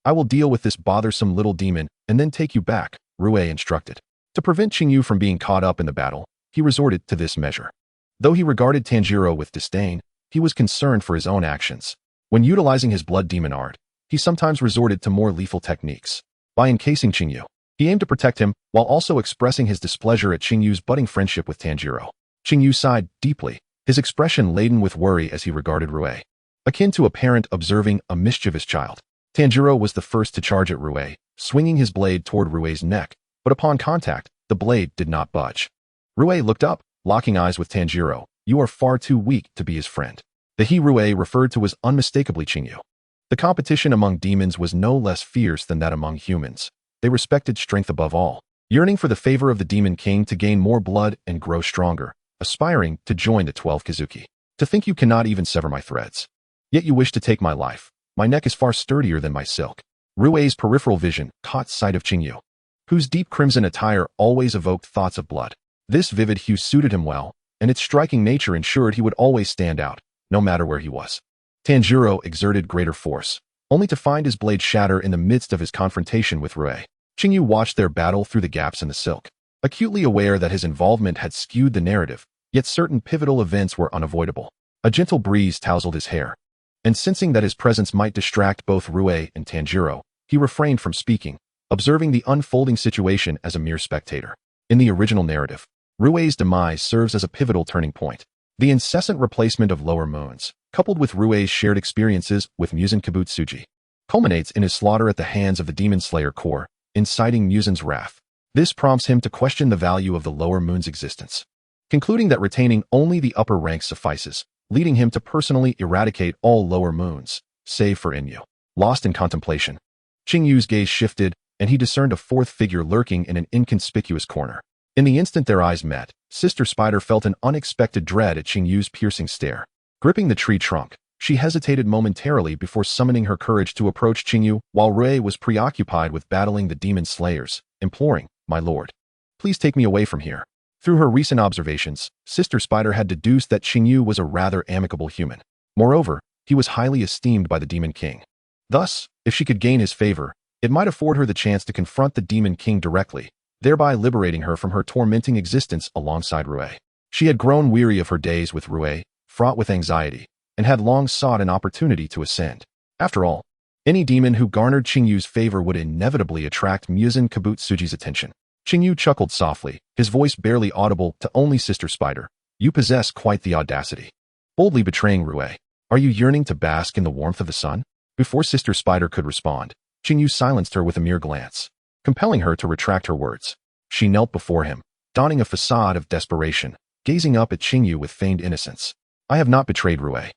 I will deal with this bothersome little demon and then take you back, Rue instructed. To prevent Qing Yu from being caught up in the battle, he resorted to this measure. Though he regarded Tanjiro with disdain, he was concerned for his own actions. When utilizing his blood demon art, he sometimes resorted to more lethal techniques. By encasing Qing Yu, he aimed to protect him while also expressing his displeasure at Qing Yu's budding friendship with Tanjiro. Qing Yu sighed deeply, his expression laden with worry as he regarded Rue. Akin to a parent observing a mischievous child, Tanjiro was the first to charge at Rue, swinging his blade toward Rue's neck, but upon contact, the blade did not budge. Rue looked up, locking eyes with Tanjiro. You are far too weak to be his friend. The he Rue referred to was unmistakably Qing Yu. The competition among demons was no less fierce than that among humans. They respected strength above all, yearning for the favor of the Demon King to gain more blood and grow stronger, aspiring to join the 12 Kizuki. To think you cannot even sever my threads. Yet you wish to take my life. My neck is far sturdier than my silk. Rue's peripheral vision caught sight of Qing Yu, whose deep crimson attire always evoked thoughts of blood. This vivid hue suited him well, and its striking nature ensured he would always stand out, no matter where he was. Tanjiro exerted greater force, only to find his blade shatter in the midst of his confrontation with Rue. Qing Yu watched their battle through the gaps in the silk, acutely aware that his involvement had skewed the narrative, yet certain pivotal events were unavoidable. A gentle breeze tousled his hair, and sensing that his presence might distract both Rue and Tanjiro, he refrained from speaking, observing the unfolding situation as a mere spectator. In the original narrative, Rue's demise serves as a pivotal turning point. The incessant replacement of lower moons, coupled with Rue's shared experiences with Musen Kabutsuji, culminates in his slaughter at the hands of the Demon Slayer Corps, inciting Musen's wrath. This prompts him to question the value of the lower moon's existence, concluding that retaining only the upper ranks suffices, leading him to personally eradicate all lower moons, save for Inyu. Lost in contemplation, Qing Yu's gaze shifted, and he discerned a fourth figure lurking in an inconspicuous corner. In the instant their eyes met, Sister Spider felt an unexpected dread at Qing Yu's piercing stare. Gripping the tree trunk, She hesitated momentarily before summoning her courage to approach Qing Yu while Rui was preoccupied with battling the demon slayers, imploring, "My lord, please take me away from here." Through her recent observations, Sister Spider had deduced that Qing Yu was a rather amicable human. Moreover, he was highly esteemed by the Demon King. Thus, if she could gain his favor, it might afford her the chance to confront the Demon King directly, thereby liberating her from her tormenting existence alongside Rui. She had grown weary of her days with Rui, fraught with anxiety, and had long sought an opportunity to ascend. After all, any demon who garnered Qing Yu's favor would inevitably attract Muzan Kabutsuji's attention. Qing Yu chuckled softly, his voice barely audible to only Sister Spider. "You possess quite the audacity." Boldly betraying Rui. "Are you yearning to bask in the warmth of the sun?" Before Sister Spider could respond, Qing Yu silenced her with a mere glance, compelling her to retract her words. She knelt before him, donning a facade of desperation, gazing up at Qing Yu with feigned innocence. "I have not betrayed Rui.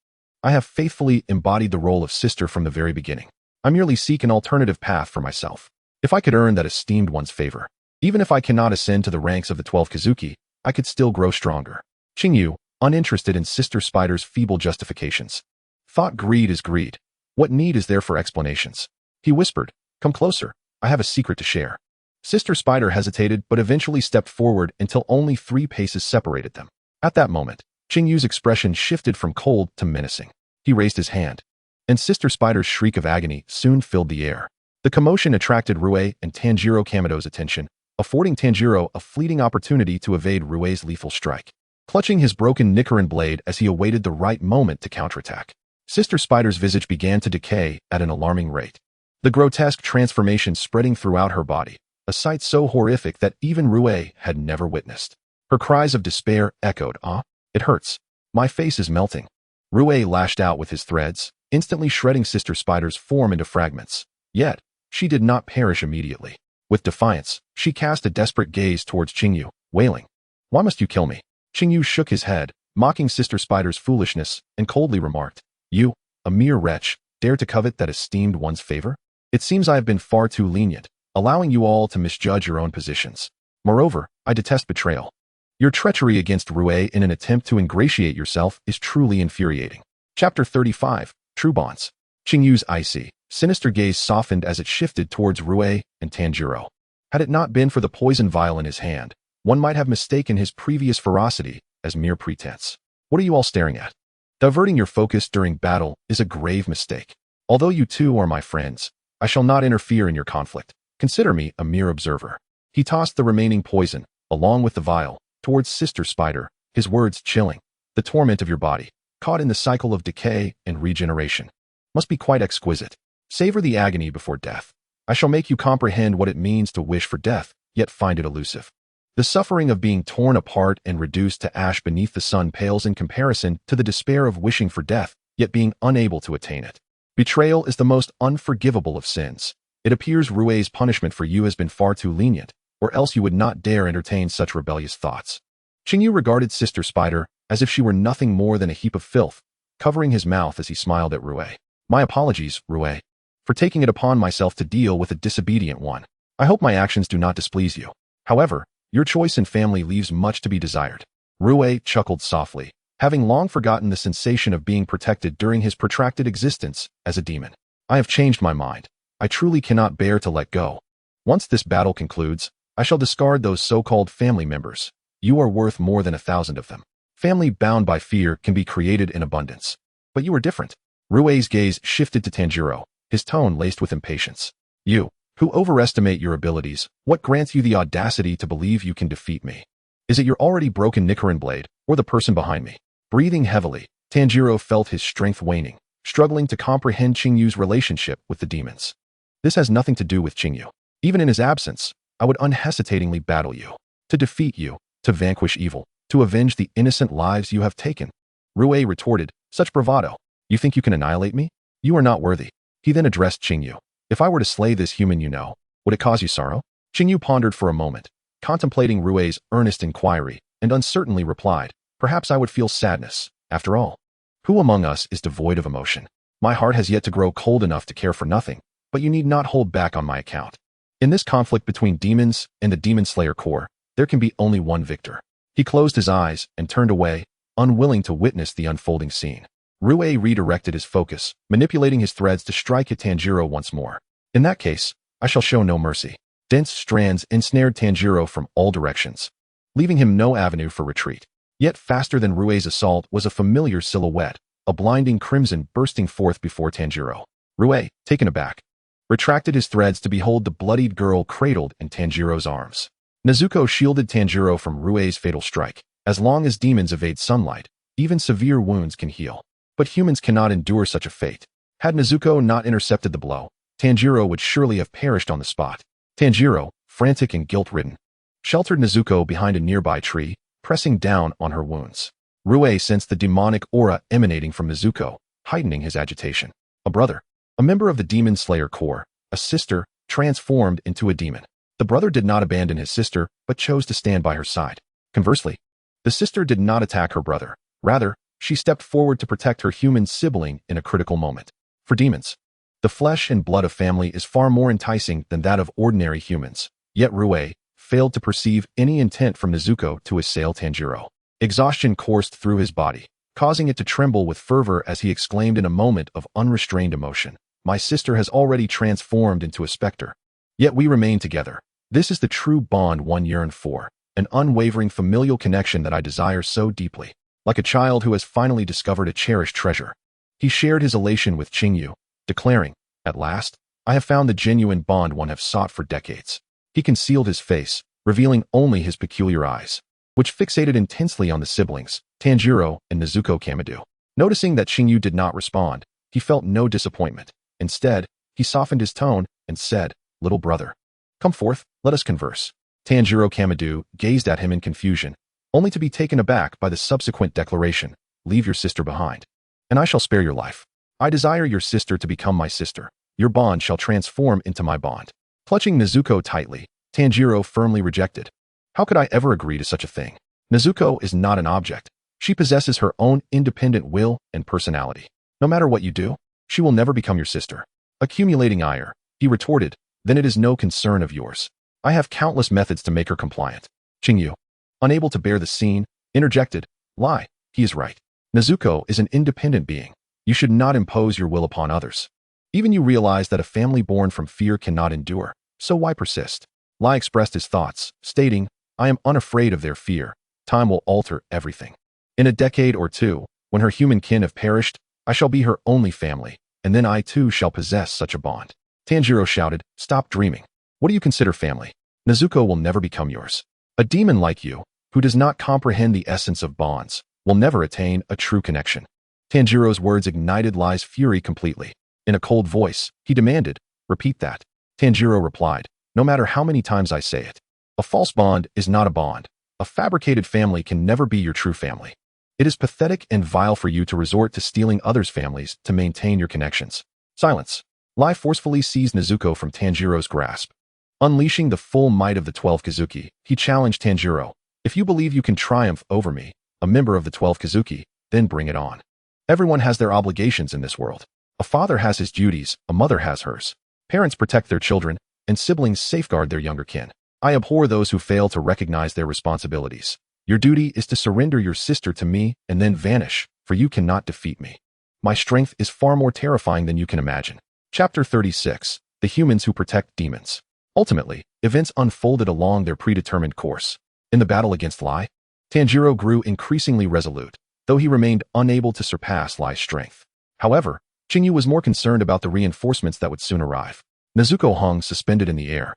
I have faithfully embodied the role of sister from the very beginning. I merely seek an alternative path for myself. If I could earn that esteemed one's favor, even if I cannot ascend to the ranks of the 12 Kazuki, I could still grow stronger." Qing Yu, uninterested in Sister Spider's feeble justifications, thought greed is greed. What need is there for explanations? He whispered, "Come closer. I have a secret to share." Sister Spider hesitated but eventually stepped forward until only 3 paces separated them. At that moment, Qing Yu's expression shifted from cold to menacing. He raised his hand, and Sister Spider's shriek of agony soon filled the air. The commotion attracted Rui and Tanjiro Kamado's attention, affording Tanjiro a fleeting opportunity to evade Rui's lethal strike, clutching his broken Nichiren blade as he awaited the right moment to counterattack. Sister Spider's visage began to decay at an alarming rate, the grotesque transformation spreading throughout her body, a sight so horrific that even Rui had never witnessed. Her cries of despair echoed, "Ah, it hurts. My face is melting." Rui lashed out with his threads, instantly shredding Sister Spider's form into fragments. Yet, she did not perish immediately. With defiance, she cast a desperate gaze towards Qing Yu, wailing, "Why must you kill me?" Qing Yu shook his head, mocking Sister Spider's foolishness, and coldly remarked, "You, a mere wretch, dare to covet that esteemed one's favor? It seems I have been far too lenient, allowing you all to misjudge your own positions. Moreover, I detest betrayal. Your treachery against Rui in an attempt to ingratiate yourself is truly infuriating." Chapter 35, True Bonds. Qing Yu's icy, sinister gaze softened as it shifted towards Rui and Tanjiro. Had it not been for the poison vial in his hand, one might have mistaken his previous ferocity as mere pretense. "What are you all staring at? Diverting your focus during battle is a grave mistake. Although you two are my friends, I shall not interfere in your conflict. Consider me a mere observer." He tossed the remaining poison, along with the vial, towards Sister Spider, his words chilling. "The torment of your body, caught in the cycle of decay and regeneration, must be quite exquisite. Savor the agony before death. I shall make you comprehend what it means to wish for death, yet find it elusive. The suffering of being torn apart and reduced to ash beneath the sun pales in comparison to the despair of wishing for death, yet being unable to attain it. Betrayal is the most unforgivable of sins. It appears Rui's punishment for you has been far too lenient, or else you would not dare entertain such rebellious thoughts." Qing Yu regarded Sister Spider as if she were nothing more than a heap of filth, covering his mouth as he smiled at Rui. "My apologies, Rui, for taking it upon myself to deal with a disobedient one. I hope my actions do not displease you. However, your choice in family leaves much to be desired." Rui chuckled softly, having long forgotten the sensation of being protected during his protracted existence as a demon. "I have changed my mind. I truly cannot bear to let go. Once this battle concludes, I shall discard those so-called family members. You are worth more than 1,000 of them. Family bound by fear can be created in abundance. But you are different." Rui's gaze shifted to Tanjiro, his tone laced with impatience. "You, who overestimate your abilities, what grants you the audacity to believe you can defeat me? Is it your already broken Nichiren blade, or the person behind me?" Breathing heavily, Tanjiro felt his strength waning, struggling to comprehend Qing Yu's relationship with the demons. "This has nothing to do with Qing Yu. Even in his absence, I would unhesitatingly battle you. To defeat you, to vanquish evil, to avenge the innocent lives you have taken." Rui retorted, "Such bravado. You think you can annihilate me? You are not worthy." He then addressed Qing Yu. "If I were to slay this human you know, would it cause you sorrow?" Qing Yu pondered for a moment, contemplating Rui's earnest inquiry, and uncertainly replied, "Perhaps I would feel sadness. After all, who among us is devoid of emotion? My heart has yet to grow cold enough to care for nothing, but you need not hold back on my account. In this conflict between demons and the Demon Slayer Corps, there can be only one victor." He closed his eyes and turned away, unwilling to witness the unfolding scene. Rue redirected his focus, manipulating his threads to strike at Tanjiro once more. In that case, I shall show no mercy. Dense strands ensnared Tanjiro from all directions, leaving him no avenue for retreat. Yet faster than Rue's assault was a familiar silhouette, a blinding crimson bursting forth before Tanjiro. Rue, taken aback, retracted his threads to behold the bloodied girl cradled in Tanjiro's arms. Nezuko shielded Tanjiro from Rue's fatal strike. As long as demons evade sunlight, even severe wounds can heal. But humans cannot endure such a fate. Had Nezuko not intercepted the blow, Tanjiro would surely have perished on the spot. Tanjiro, frantic and guilt-ridden, sheltered Nezuko behind a nearby tree, pressing down on her wounds. Rue sensed the demonic aura emanating from Nezuko, heightening his agitation. A brother, a member of the Demon Slayer Corps, a sister, transformed into a demon. The brother did not abandon his sister, but chose to stand by her side. Conversely, the sister did not attack her brother. Rather, she stepped forward to protect her human sibling in a critical moment. For demons, the flesh and blood of family is far more enticing than that of ordinary humans. Yet Rue failed to perceive any intent from Nezuko to assail Tanjiro. Exhaustion coursed through his body, causing it to tremble with fervor as he exclaimed in a moment of unrestrained emotion, "My sister has already transformed into a specter. Yet we remain together. This is the true bond one yearned for, an unwavering familial connection that I desire so deeply." Like a child who has finally discovered a cherished treasure, he shared his elation with Qing Yu, declaring, "At last, I have found the genuine bond one have sought for decades." He concealed his face, revealing only his peculiar eyes, which fixated intensely on the siblings, Tanjiro and Nezuko Kamado. Noticing that Qing Yu did not respond, he felt no disappointment. Instead, he softened his tone and said, "Little brother, come forth, let us converse." Tanjiro Kamado gazed at him in confusion, only to be taken aback by the subsequent declaration, "Leave your sister behind, and I shall spare your life. I desire your sister to become my sister. Your bond shall transform into my bond." Clutching Nezuko tightly, Tanjiro firmly rejected. "How could I ever agree to such a thing? Nezuko is not an object. She possesses her own independent will and personality. No matter what you do, she will never become your sister." Accumulating ire, he retorted, "Then it is no concern of yours. I have countless methods to make her compliant." Qing Yu, unable to bear the scene, interjected, "Lie, he is right. Nezuko is an independent being. You should not impose your will upon others. Even you realize that a family born from fear cannot endure, so why persist?" Lai expressed his thoughts, stating, "I am unafraid of their fear. Time will alter everything. In a decade or two, when her human kin have perished, I shall be her only family, and then I too shall possess such a bond." Tanjiro shouted, "Stop dreaming. What do you consider family? Nezuko will never become yours. A demon like you, who does not comprehend the essence of bonds, will never attain a true connection." Tanjiro's words ignited Lai's fury completely. In a cold voice, he demanded, "Repeat that." Tanjiro replied, "No matter how many times I say it. A false bond is not a bond. A fabricated family can never be your true family. It is pathetic and vile for you to resort to stealing others' families to maintain your connections." Silence. Lai forcefully seized Nezuko from Tanjiro's grasp. Unleashing the full might of the 12 Kazuki, he challenged Tanjiro, "If you believe you can triumph over me, a member of the 12 Kazuki, then bring it on. Everyone has their obligations in this world. A father has his duties, a mother has hers. Parents protect their children, and siblings safeguard their younger kin. I abhor those who fail to recognize their responsibilities. Your duty is to surrender your sister to me and then vanish, for you cannot defeat me. My strength is far more terrifying than you can imagine." Chapter 36. The Humans Who Protect Demons. Ultimately, events unfolded along their predetermined course. In the battle against Lai, Tanjiro grew increasingly resolute, though he remained unable to surpass Lai's strength. However, Qing Yu was more concerned about the reinforcements that would soon arrive. Nezuko hung suspended in the air,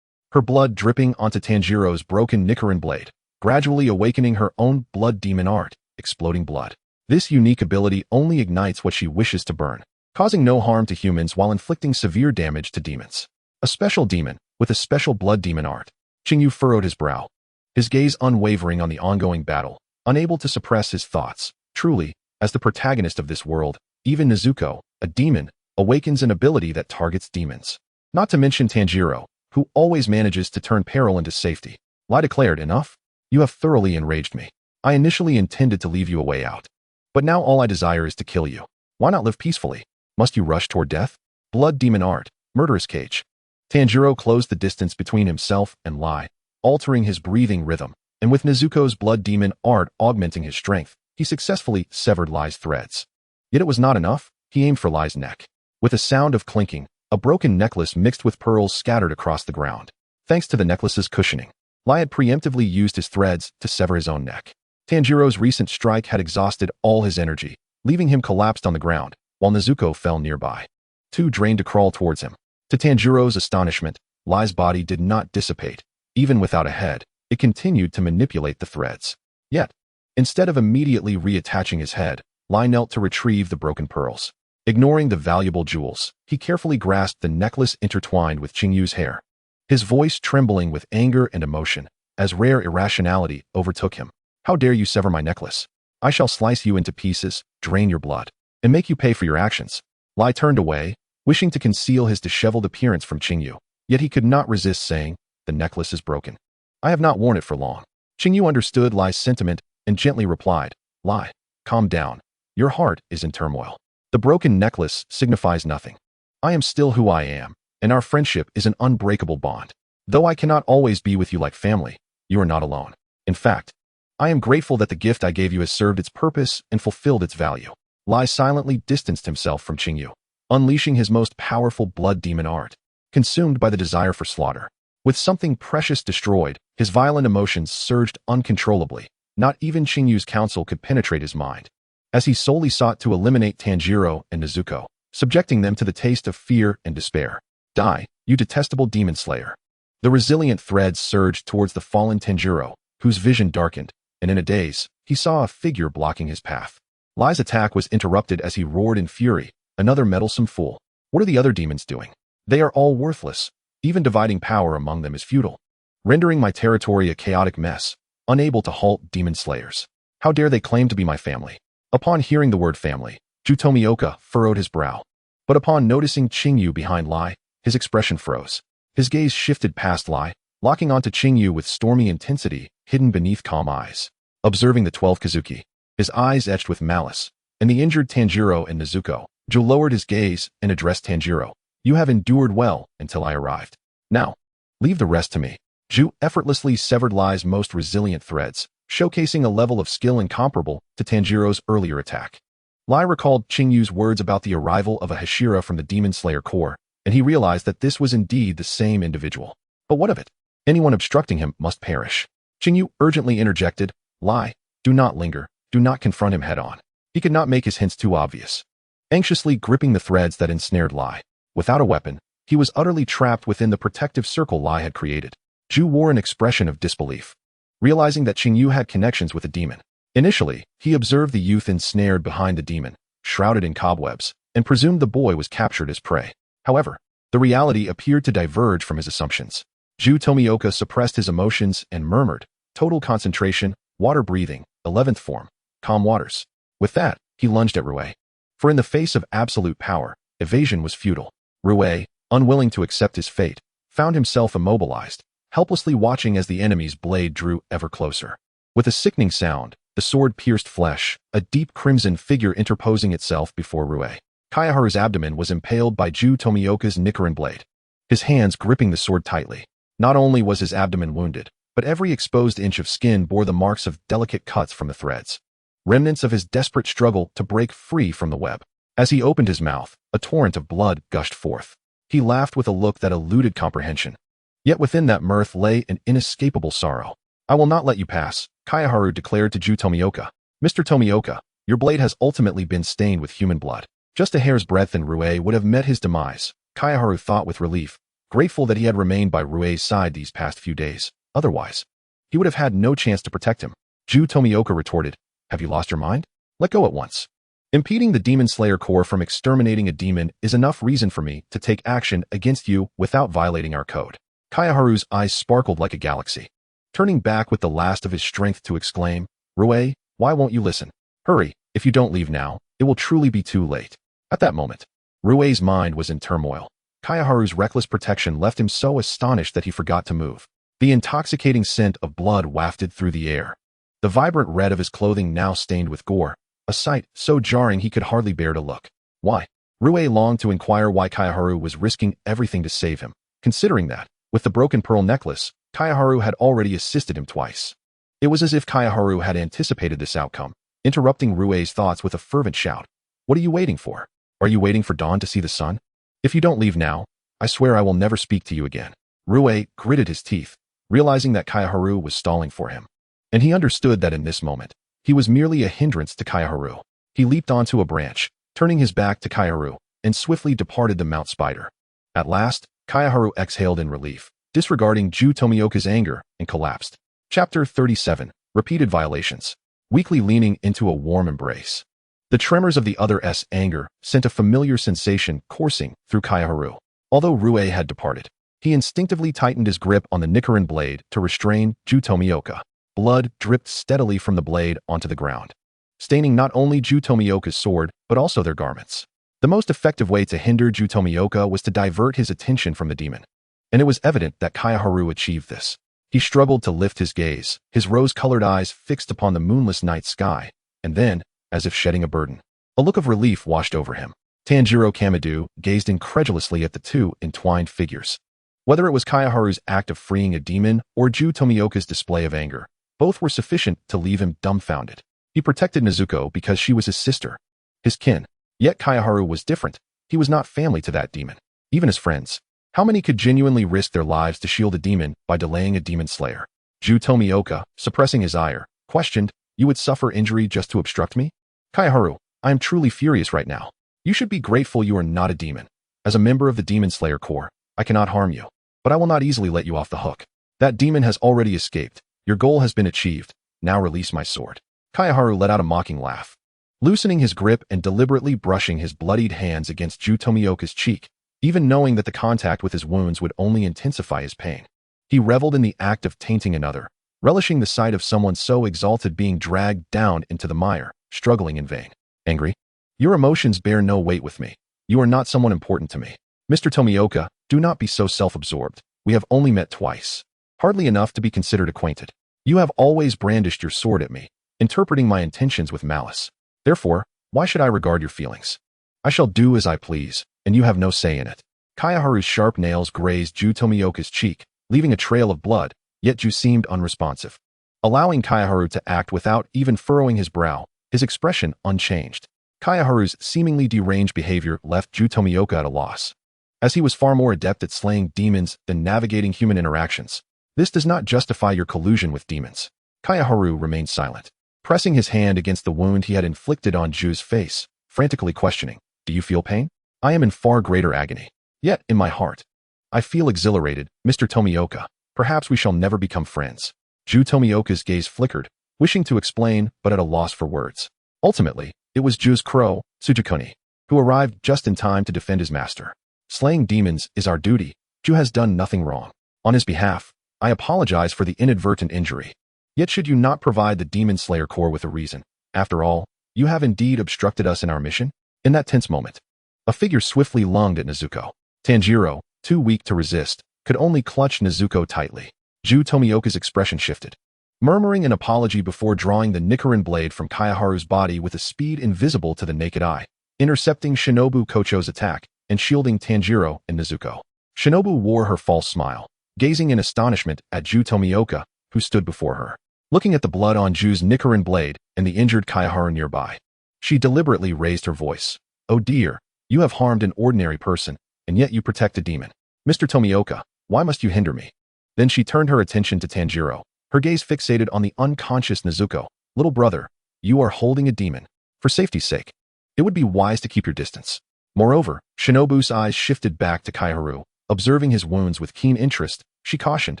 her blood dripping onto Tanjiro's broken Nichiren blade, gradually awakening her own blood demon art, exploding blood. This unique ability only ignites what she wishes to burn, causing no harm to humans while inflicting severe damage to demons. A special demon, with a special blood demon art. Qing Yu furrowed his brow, his gaze unwavering on the ongoing battle, unable to suppress his thoughts. Truly, as the protagonist of this world, even Nezuko, a demon, awakens an ability that targets demons. Not to mention Tanjiro, who always manages to turn peril into safety. Lai declared, "Enough? You have thoroughly enraged me. I initially intended to leave you a way out, but now all I desire is to kill you. Why not live peacefully? Must you rush toward death? Blood demon art, murderous cage." Tanjiro closed the distance between himself and Lai, altering his breathing rhythm, and with Nezuko's blood demon art augmenting his strength, he successfully severed Lai's threads. Yet it was not enough. He aimed for Lai's neck. With a sound of clinking, a broken necklace mixed with pearls scattered across the ground. Thanks to the necklace's cushioning, Lai had preemptively used his threads to sever his own neck. Tanjiro's recent strike had exhausted all his energy, leaving him collapsed on the ground, while Nezuko fell nearby. Too drained to crawl towards him. To Tanjiro's astonishment, Lai's body did not dissipate. Even without a head, it continued to manipulate the threads. Yet, instead of immediately reattaching his head, Lai knelt to retrieve the broken pearls. Ignoring the valuable jewels, he carefully grasped the necklace intertwined with Qing Yu's hair. His voice trembling with anger and emotion, as rare irrationality overtook him. How dare you sever my necklace? I shall slice you into pieces, drain your blood, and make you pay for your actions. Lai turned away, wishing to conceal his disheveled appearance from Qing Yu, yet he could not resist saying, the necklace is broken. I have not worn it for long. Qing Yu understood Lai's sentiment and gently replied, Lai, calm down. Your heart is in turmoil. The broken necklace signifies nothing. I am still who I am, and our friendship is an unbreakable bond. Though I cannot always be with you like family, you are not alone. In fact, I am grateful that the gift I gave you has served its purpose and fulfilled its value. Lai silently distanced himself from Qing Yu, unleashing his most powerful blood demon art, consumed by the desire for slaughter. With something precious destroyed, his violent emotions surged uncontrollably. Not even Qing Yu's counsel could penetrate his mind, as he solely sought to eliminate Tanjiro and Nezuko, subjecting them to the taste of fear and despair. Die, you detestable demon slayer. The resilient threads surged towards the fallen Tanjiro, whose vision darkened, and in a daze, he saw a figure blocking his path. Lai's attack was interrupted as he roared in fury, another meddlesome fool. What are the other demons doing? They are all worthless. Even dividing power among them is futile, rendering my territory a chaotic mess, unable to halt demon slayers. How dare they claim to be my family? Upon hearing the word family, Ju Tomioka furrowed his brow. But upon noticing Qing Yu behind Lai, his expression froze. His gaze shifted past Lai, locking onto Qing Yu with stormy intensity hidden beneath calm eyes. Observing the 12 Kazuki, his eyes etched with malice, and the injured Tanjiro and Nezuko, Ju lowered his gaze and addressed Tanjiro. You have endured well until I arrived. Now, leave the rest to me. Ju effortlessly severed Lai's most resilient threads, showcasing a level of skill incomparable to Tanjiro's earlier attack. Lai recalled Qing Yu's words about the arrival of a Hashira from the Demon Slayer Corps, and he realized that this was indeed the same individual. But what of it? Anyone obstructing him must perish. Qing Yu urgently interjected, Lai, do not linger, do not confront him head-on. He could not make his hints too obvious. Anxiously gripping the threads that ensnared Lai, without a weapon, he was utterly trapped within the protective circle Lai had created. Ju wore an expression of disbelief, realizing that Qing Yu had connections with a demon. Initially, he observed the youth ensnared behind the demon, shrouded in cobwebs, and presumed the boy was captured as prey. However, the reality appeared to diverge from his assumptions. Ju Tomioka suppressed his emotions and murmured, total concentration, water breathing, 11th form, calm waters. With that, he lunged at Rue. For in the face of absolute power, evasion was futile. Rue, unwilling to accept his fate, found himself immobilized, helplessly watching as the enemy's blade drew ever closer. With a sickening sound, the sword pierced flesh, a deep crimson figure interposing itself before Rue. Kayaharu's abdomen was impaled by Ju Tomioka's Nichiren blade, his hands gripping the sword tightly. Not only was his abdomen wounded, but every exposed inch of skin bore the marks of delicate cuts from the threads, remnants of his desperate struggle to break free from the web. As he opened his mouth, a torrent of blood gushed forth. He laughed with a look that eluded comprehension. Yet within that mirth lay an inescapable sorrow. I will not let you pass, Kayaharu declared to Ju Tomioka. Mr. Tomioka, your blade has ultimately been stained with human blood. Just a hair's breadth and Rue would have met his demise, Kayaharu thought with relief, grateful that he had remained by Rue's side these past few days. Otherwise, he would have had no chance to protect him. Ju Tomioka retorted, have you lost your mind? Let go at once. Impeding the Demon Slayer Corps from exterminating a demon is enough reason for me to take action against you without violating our code. Kayaharu's eyes sparkled like a galaxy, turning back with the last of his strength to exclaim, Rue, why won't you listen? Hurry, if you don't leave now, it will truly be too late. At that moment, Rue's mind was in turmoil. Kayaharu's reckless protection left him so astonished that he forgot to move. The intoxicating scent of blood wafted through the air. The vibrant red of his clothing now stained with gore, a sight so jarring he could hardly bear to look. Why? Rue longed to inquire why Kayaharu was risking everything to save him, considering that, with the broken pearl necklace, Kayaharu had already assisted him twice. It was as if Kayaharu had anticipated this outcome, interrupting Rue's thoughts with a fervent shout. What are you waiting for? Are you waiting for dawn to see the sun? If you don't leave now, I swear I will never speak to you again. Rue gritted his teeth, realizing that Kaiharu was stalling for him. And he understood that in this moment, he was merely a hindrance to Kaiharu. He leaped onto a branch, turning his back to Kaiharu, and swiftly departed the Mount Spider. At last, Kaiharu exhaled in relief, disregarding Ju Tomioka's anger, and collapsed. Chapter 37. Repeated Violations. Weakly leaning into a warm embrace. The tremors of the other's anger sent a familiar sensation coursing through Kaiharu. Although Rue had departed, he instinctively tightened his grip on the Nichiren blade to restrain Ju Tomioka. Blood dripped steadily from the blade onto the ground, staining not only Ju Tomioka's sword, but also their garments. The most effective way to hinder Ju Tomioka was to divert his attention from the demon, and it was evident that Kaiharu achieved this. He struggled to lift his gaze, his rose-colored eyes fixed upon the moonless night sky, and then, as if shedding a burden, a look of relief washed over him. Tanjiro Kamado gazed incredulously at the two entwined figures. Whether it was Kaiharu's act of freeing a demon or Ju Tomioka's display of anger, both were sufficient to leave him dumbfounded. He protected Nezuko because she was his sister, his kin. Yet Kaiharu was different. He was not family to that demon, even as friends. How many could genuinely risk their lives to shield a demon by delaying a demon slayer? Ju Tomioka, suppressing his ire, questioned, "You would suffer injury just to obstruct me?" Kaiharu, I am truly furious right now. You should be grateful you are not a demon. As a member of the Demon Slayer Corps, I cannot harm you, but I will not easily let you off the hook. That demon has already escaped. Your goal has been achieved. Now release my sword. Kaiharu let out a mocking laugh, loosening his grip and deliberately brushing his bloodied hands against Ju Tomioka's cheek, even knowing that the contact with his wounds would only intensify his pain. He reveled in the act of tainting another, relishing the sight of someone so exalted being dragged down into the mire, struggling in vain. Angry? Your emotions bear no weight with me. You are not someone important to me. Mr. Tomioka, do not be so self-absorbed. We have only met twice. Hardly enough to be considered acquainted. You have always brandished your sword at me, interpreting my intentions with malice. Therefore, why should I regard your feelings? I shall do as I please, and you have no say in it. Kaiharu's sharp nails grazed Ju Tomioka's cheek, leaving a trail of blood, yet Ju seemed unresponsive. Allowing Kaiharu to act without even furrowing his brow, his expression unchanged. Kaiharu's seemingly deranged behavior left Ju Tomioka at a loss, as he was far more adept at slaying demons than navigating human interactions. This does not justify your collusion with demons. Kaiharu remained silent, pressing his hand against the wound he had inflicted on Ju's face, frantically questioning, "Do you feel pain?" "I am in far greater agony. Yet, in my heart, I feel exhilarated, Mr. Tomioka. Perhaps we shall never become friends." Ju Tomioka's gaze flickered, wishing to explain but at a loss for words. Ultimately, it was Ju's crow, Tsujikuni, who arrived just in time to defend his master. "Slaying demons is our duty. Ju has done nothing wrong. On his behalf, I apologize for the inadvertent injury. Yet should you not provide the Demon Slayer Corps with a reason? After all, you have indeed obstructed us in our mission?" In that tense moment, a figure swiftly lunged at Nezuko. Tanjiro, too weak to resist, could only clutch Nezuko tightly. Ju Tomioka's expression shifted, murmuring an apology before drawing the Nichiren blade from Kaiharu's body with a speed invisible to the naked eye, intercepting Shinobu Kocho's attack and shielding Tanjiro and Nezuko. Shinobu wore her false smile, gazing in astonishment at Ju Tomioka, who stood before her. Looking at the blood on Ju's Nichiren blade and the injured Kaiharu nearby, she deliberately raised her voice. "Oh dear, you have harmed an ordinary person, and yet you protect a demon. Mr. Tomioka, why must you hinder me?" Then she turned her attention to Tanjiro, her gaze fixated on the unconscious Nezuko. "Little brother, you are holding a demon. For safety's sake, it would be wise to keep your distance." Moreover, Shinobu's eyes shifted back to Kaiharu. Observing his wounds with keen interest, she cautioned,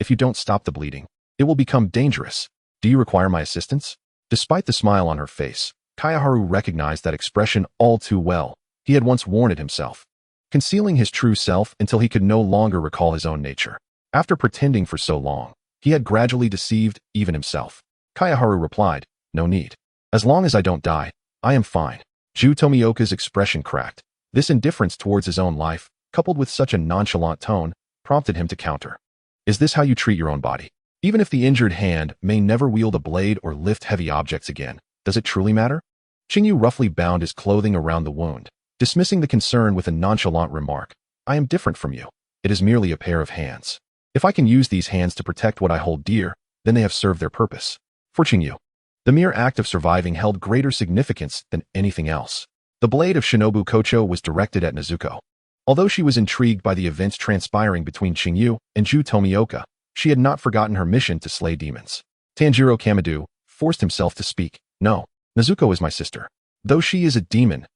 "If you don't stop the bleeding, it will become dangerous. Do you require my assistance?" Despite the smile on her face, Kaiharu recognized that expression all too well. He had once worn it himself, concealing his true self until he could no longer recall his own nature. After pretending for so long, he had gradually deceived even himself. Kaiharu replied, "No need. As long as I don't die, I am fine." Ju Tomioka's expression cracked. This indifference towards his own life, coupled with such a nonchalant tone, prompted him to counter. "Is this how you treat your own body? Even if the injured hand may never wield a blade or lift heavy objects again, does it truly matter?" Qing Yu roughly bound his clothing around the wound, dismissing the concern with a nonchalant remark. "I am different from you. It is merely a pair of hands. If I can use these hands to protect what I hold dear, then they have served their purpose." For Qing Yu, the mere act of surviving held greater significance than anything else. The blade of Shinobu Kocho was directed at Nezuko. Although she was intrigued by the events transpiring between Qing Yu and Ju Tomioka, she had not forgotten her mission to slay demons. Tanjiro Kamado forced himself to speak. No, Nezuko is my sister. Though she is a demon,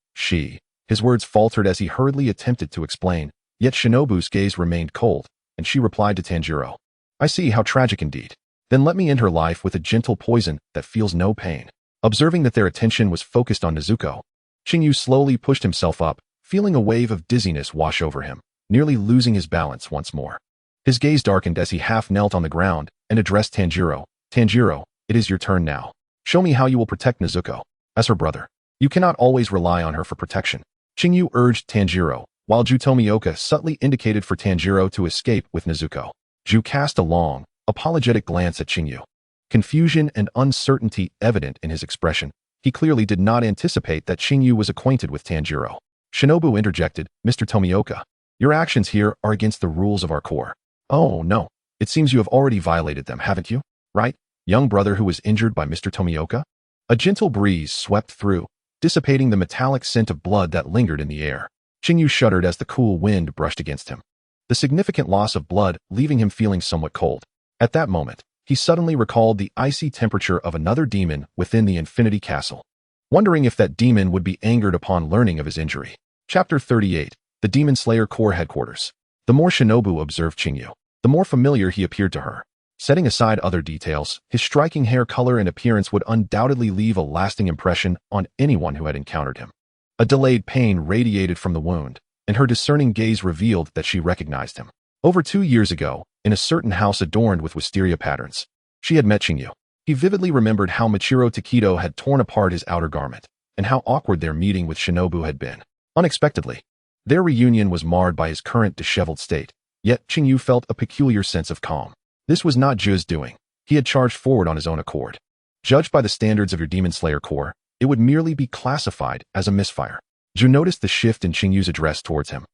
his words faltered as he hurriedly attempted to explain, yet Shinobu's gaze remained cold, and she replied to Tanjiro. I see, how tragic indeed. Then let me end her life with a gentle poison that feels no pain. Observing that their attention was focused on Nezuko, Qing Yu slowly pushed himself up, feeling a wave of dizziness wash over him, nearly losing his balance once more. His gaze darkened as he half knelt on the ground and addressed Tanjiro. Tanjiro, it is your turn now. Show me how you will protect Nezuko. As her brother, you cannot always rely on her for protection. Qing Yu urged Tanjiro, while Ju Tomioka subtly indicated for Tanjiro to escape with Nezuko. Ju cast a long, apologetic glance at Qing Yu. Confusion and uncertainty evident in his expression, he clearly did not anticipate that Qing Yu was acquainted with Tanjiro. Shinobu interjected, Mr. Tomioka, your actions here are against the rules of our corps. Oh, no. It seems you have already violated them, haven't you? Right, young brother who was injured by Mr. Tomioka? A gentle breeze swept through, dissipating the metallic scent of blood that lingered in the air. Qing Yu shuddered as the cool wind brushed against him. The significant loss of blood leaving him feeling somewhat cold. At that moment, he suddenly recalled the icy temperature of another demon within the Infinity Castle, wondering if that demon would be angered upon learning of his injury. Chapter 38, The Demon Slayer Corps Headquarters. The more Shinobu observed Qing Yu, the more familiar he appeared to her. Setting aside other details, his striking hair color and appearance would undoubtedly leave a lasting impression on anyone who had encountered him. A delayed pain radiated from the wound, and her discerning gaze revealed that she recognized him. Over 2 years ago, in a certain house adorned with wisteria patterns, she had met Qing Yu. He vividly remembered how Michiro Takedo had torn apart his outer garment, and how awkward their meeting with Shinobu had been. Unexpectedly, their reunion was marred by his current disheveled state, yet Qing Yu felt a peculiar sense of calm. This was not Ju's doing. He had charged forward on his own accord. Judged by the standards of your Demon Slayer Corps, it would merely be classified as a misfire. Ju noticed the shift in Qing Yu's address towards him.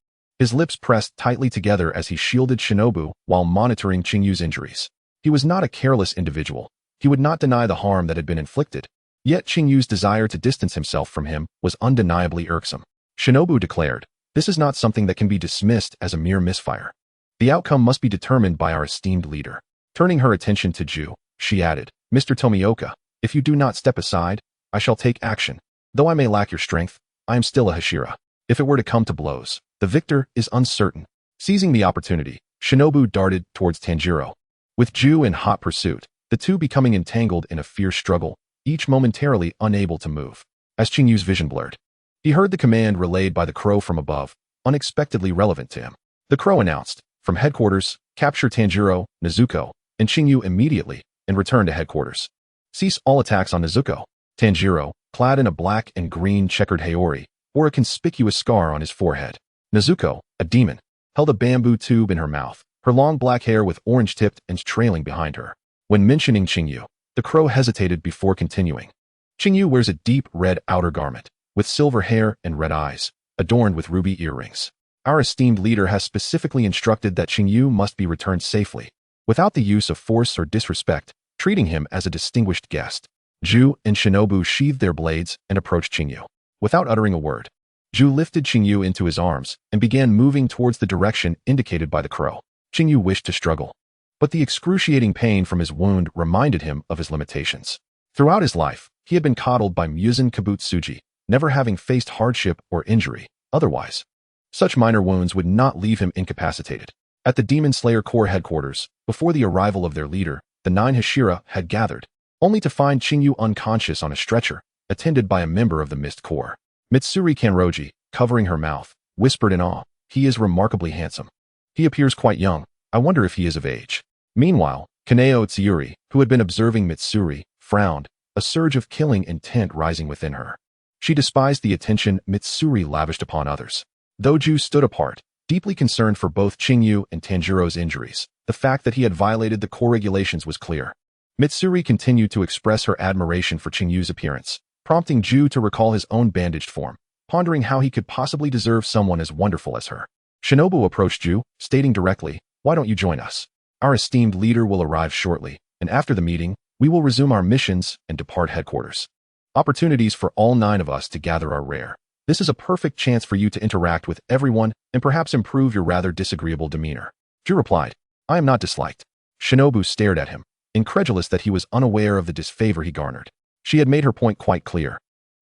His lips pressed tightly together as he shielded Shinobu while monitoring Qing Yu's injuries. He was not a careless individual. He would not deny the harm that had been inflicted. Yet Qing Yu's desire to distance himself from him was undeniably irksome. Shinobu declared, this is not something that can be dismissed as a mere misfire. The outcome must be determined by our esteemed leader. Turning her attention to Ju, she added, Mr. Tomioka, if you do not step aside, I shall take action. Though I may lack your strength, I am still a Hashira. If it were to come to blows, the victor is uncertain. Seizing the opportunity, Shinobu darted towards Tanjiro. With Ju in hot pursuit, the two becoming entangled in a fierce struggle, each momentarily unable to move. As Qing Yu's vision blurred, he heard the command relayed by the crow from above, unexpectedly relevant to him. The crow announced, from headquarters, capture Tanjiro, Nezuko, and Qing Yu immediately, and return to headquarters. Cease all attacks on Nezuko. Tanjiro, clad in a black and green checkered haori, bore a conspicuous scar on his forehead. Nezuko, a demon, held a bamboo tube in her mouth, her long black hair with orange-tipped and trailing behind her. When mentioning Qing Yu, the crow hesitated before continuing. Qing Yu wears a deep red outer garment, with silver hair and red eyes, adorned with ruby earrings. Our esteemed leader has specifically instructed that Qing Yu must be returned safely, without the use of force or disrespect, treating him as a distinguished guest. Ju and Shinobu sheathed their blades and approached Qing Yu. Without uttering a word, Ju lifted Qing Yu into his arms and began moving towards the direction indicated by the crow. Qing Yu wished to struggle, but the excruciating pain from his wound reminded him of his limitations. Throughout his life, he had been coddled by Muzan Kabutsuji, never having faced hardship or injury otherwise. Such minor wounds would not leave him incapacitated. At the Demon Slayer Corps headquarters, before the arrival of their leader, the 9 Hashira had gathered, only to find Qing Yu unconscious on a stretcher, attended by a member of the Mist Corps. Mitsuri Kanroji, covering her mouth, whispered in awe, he is remarkably handsome. He appears quite young. I wonder if he is of age. Meanwhile, Kaneo Tsuyuri, who had been observing Mitsuri, frowned, a surge of killing intent rising within her. She despised the attention Mitsuri lavished upon others. Though Ju stood apart, deeply concerned for both Qing Yu and Tanjiro's injuries, the fact that he had violated the core regulations was clear. Mitsuri continued to express her admiration for Qing Yu's appearance, prompting Ju to recall his own bandaged form, pondering how he could possibly deserve someone as wonderful as her. Shinobu approached Ju, stating directly, why don't you join us? Our esteemed leader will arrive shortly, and after the meeting, we will resume our missions and depart headquarters. Opportunities for all 9 of us to gather are rare. This is a perfect chance for you to interact with everyone and perhaps improve your rather disagreeable demeanor. Ju replied, I am not disliked. Shinobu stared at him, incredulous that he was unaware of the disfavor he garnered. She had made her point quite clear.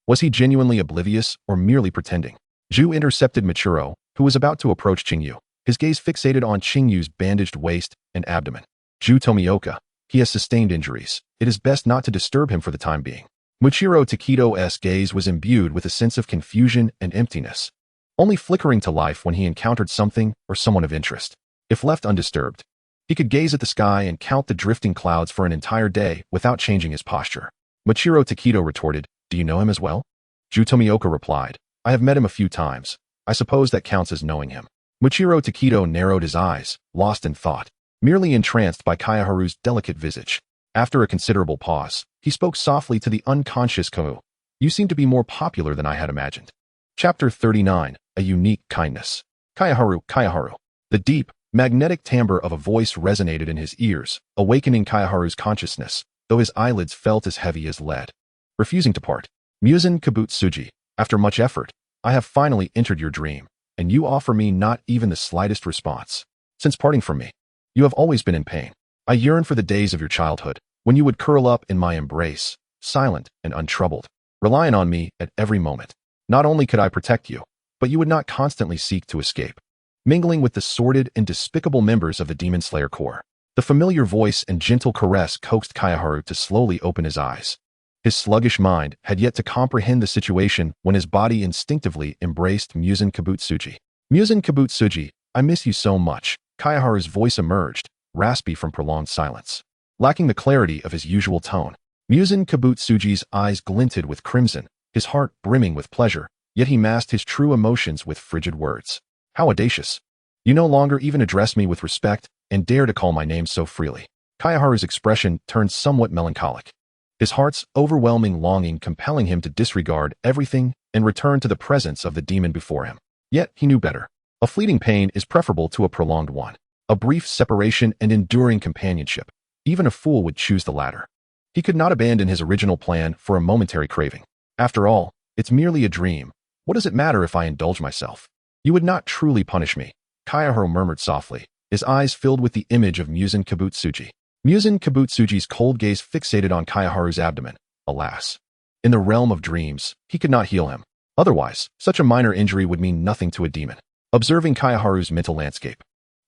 Was he genuinely oblivious or merely pretending? Ju intercepted Michiro, who was about to approach Qing Yu, his gaze fixated on Qing Yu's bandaged waist and abdomen. Ju Tomioka, he has sustained injuries. It is best not to disturb him for the time being. Michiro Takedo's gaze was imbued with a sense of confusion and emptiness, only flickering to life when he encountered something or someone of interest. If left undisturbed, he could gaze at the sky and count the drifting clouds for an entire day without changing his posture. Michiro Takedo retorted, Do you know him as well? Ju Tomioka replied, I have met him a few times. I suppose that counts as knowing him. Michiro Takedo narrowed his eyes, lost in thought, merely entranced by Kayaharu's delicate visage. After a considerable pause, he spoke softly to the unconscious Kou. You seem to be more popular than I had imagined. Chapter 39, A Unique Kindness. Kayaharu. The deep, magnetic timbre of a voice resonated in his ears, awakening Kayaharu's consciousness, though his eyelids felt as heavy as lead. Refusing to part. Muzan Kabutsuji, after much effort, I have finally entered your dream, and you offer me not even the slightest response. Since parting from me, you have always been in pain. I yearn for the days of your childhood, when you would curl up in my embrace, silent and untroubled, relying on me at every moment. Not only could I protect you, but you would not constantly seek to escape, mingling with the sordid and despicable members of the Demon Slayer Corps. The familiar voice and gentle caress coaxed Kayaharu to slowly open his eyes. His sluggish mind had yet to comprehend the situation when his body instinctively embraced Muzan Kabutsuji. Muzan Kabutsuji, I miss you so much. Kayaharu's voice emerged, raspy from prolonged silence. Lacking the clarity of his usual tone, Muzan Kabutsuji's eyes glinted with crimson, his heart brimming with pleasure, yet he masked his true emotions with frigid words. How audacious! You no longer even address me with respect and dare to call my name so freely. Kayaharu's expression turned somewhat melancholic, his heart's overwhelming longing compelling him to disregard everything and return to the presence of the demon before him. Yet he knew better. A fleeting pain is preferable to a prolonged one. A brief separation and enduring companionship. Even a fool would choose the latter. He could not abandon his original plan for a momentary craving. After all, it's merely a dream. What does it matter if I indulge myself? You would not truly punish me, Kayaharu murmured softly, his eyes filled with the image of Muzan Kabutsuji. Muzan Kabutsuji's cold gaze fixated on Kayaharu's abdomen. Alas. In the realm of dreams, he could not heal him. Otherwise, such a minor injury would mean nothing to a demon. Observing Kayaharu's mental landscape,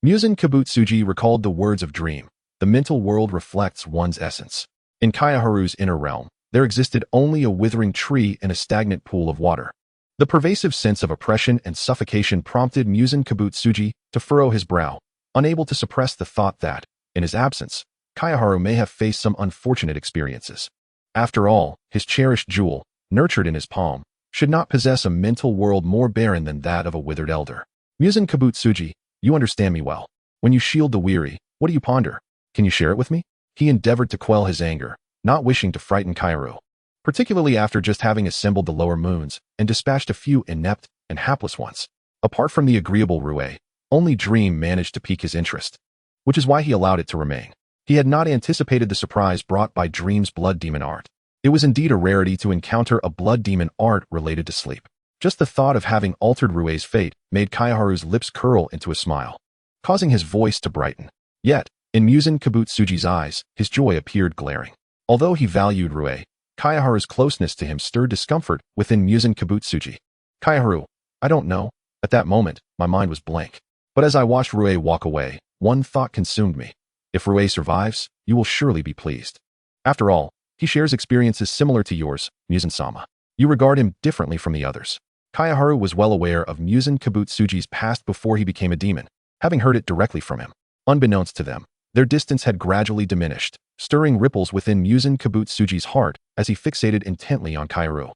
Muzan Kabutsuji recalled the words of dream. The mental world reflects one's essence. In Kayaharu's inner realm, there existed only a withering tree and a stagnant pool of water. The pervasive sense of oppression and suffocation prompted Muzan Kabutsuji to furrow his brow, unable to suppress the thought that, in his absence, Kayaharu may have faced some unfortunate experiences. After all, his cherished jewel, nurtured in his palm, should not possess a mental world more barren than that of a withered elder. Muzan Kabutsuji, you understand me well. When you shield the weary, what do you ponder? Can you share it with me? He endeavored to quell his anger, not wishing to frighten Kayaharu, particularly after just having assembled the lower moons and dispatched a few inept and hapless ones. Apart from the agreeable Rue, only Dream managed to pique his interest, which is why he allowed it to remain. He had not anticipated the surprise brought by Dream's blood demon art. It was indeed a rarity to encounter a blood demon art related to sleep. Just the thought of having altered Rue's fate made Kayaharu's lips curl into a smile, causing his voice to brighten. Yet, in Muzan Kabutsuji's eyes, his joy appeared glaring. Although he valued Rue, Kayaharu's closeness to him stirred discomfort within Muzan Kabutsuji. Kayaharu, I don't know. At that moment, my mind was blank. But as I watched Rue walk away, one thought consumed me. If Rue survives, you will surely be pleased. After all, he shares experiences similar to yours, Muzan-sama. You regard him differently from the others. Kayaharu was well aware of Muzan Kabutsuji's past before he became a demon, having heard it directly from him. Unbeknownst to them, their distance had gradually diminished, stirring ripples within Muzan Kabutsuji's heart as he fixated intently on Kayaharu.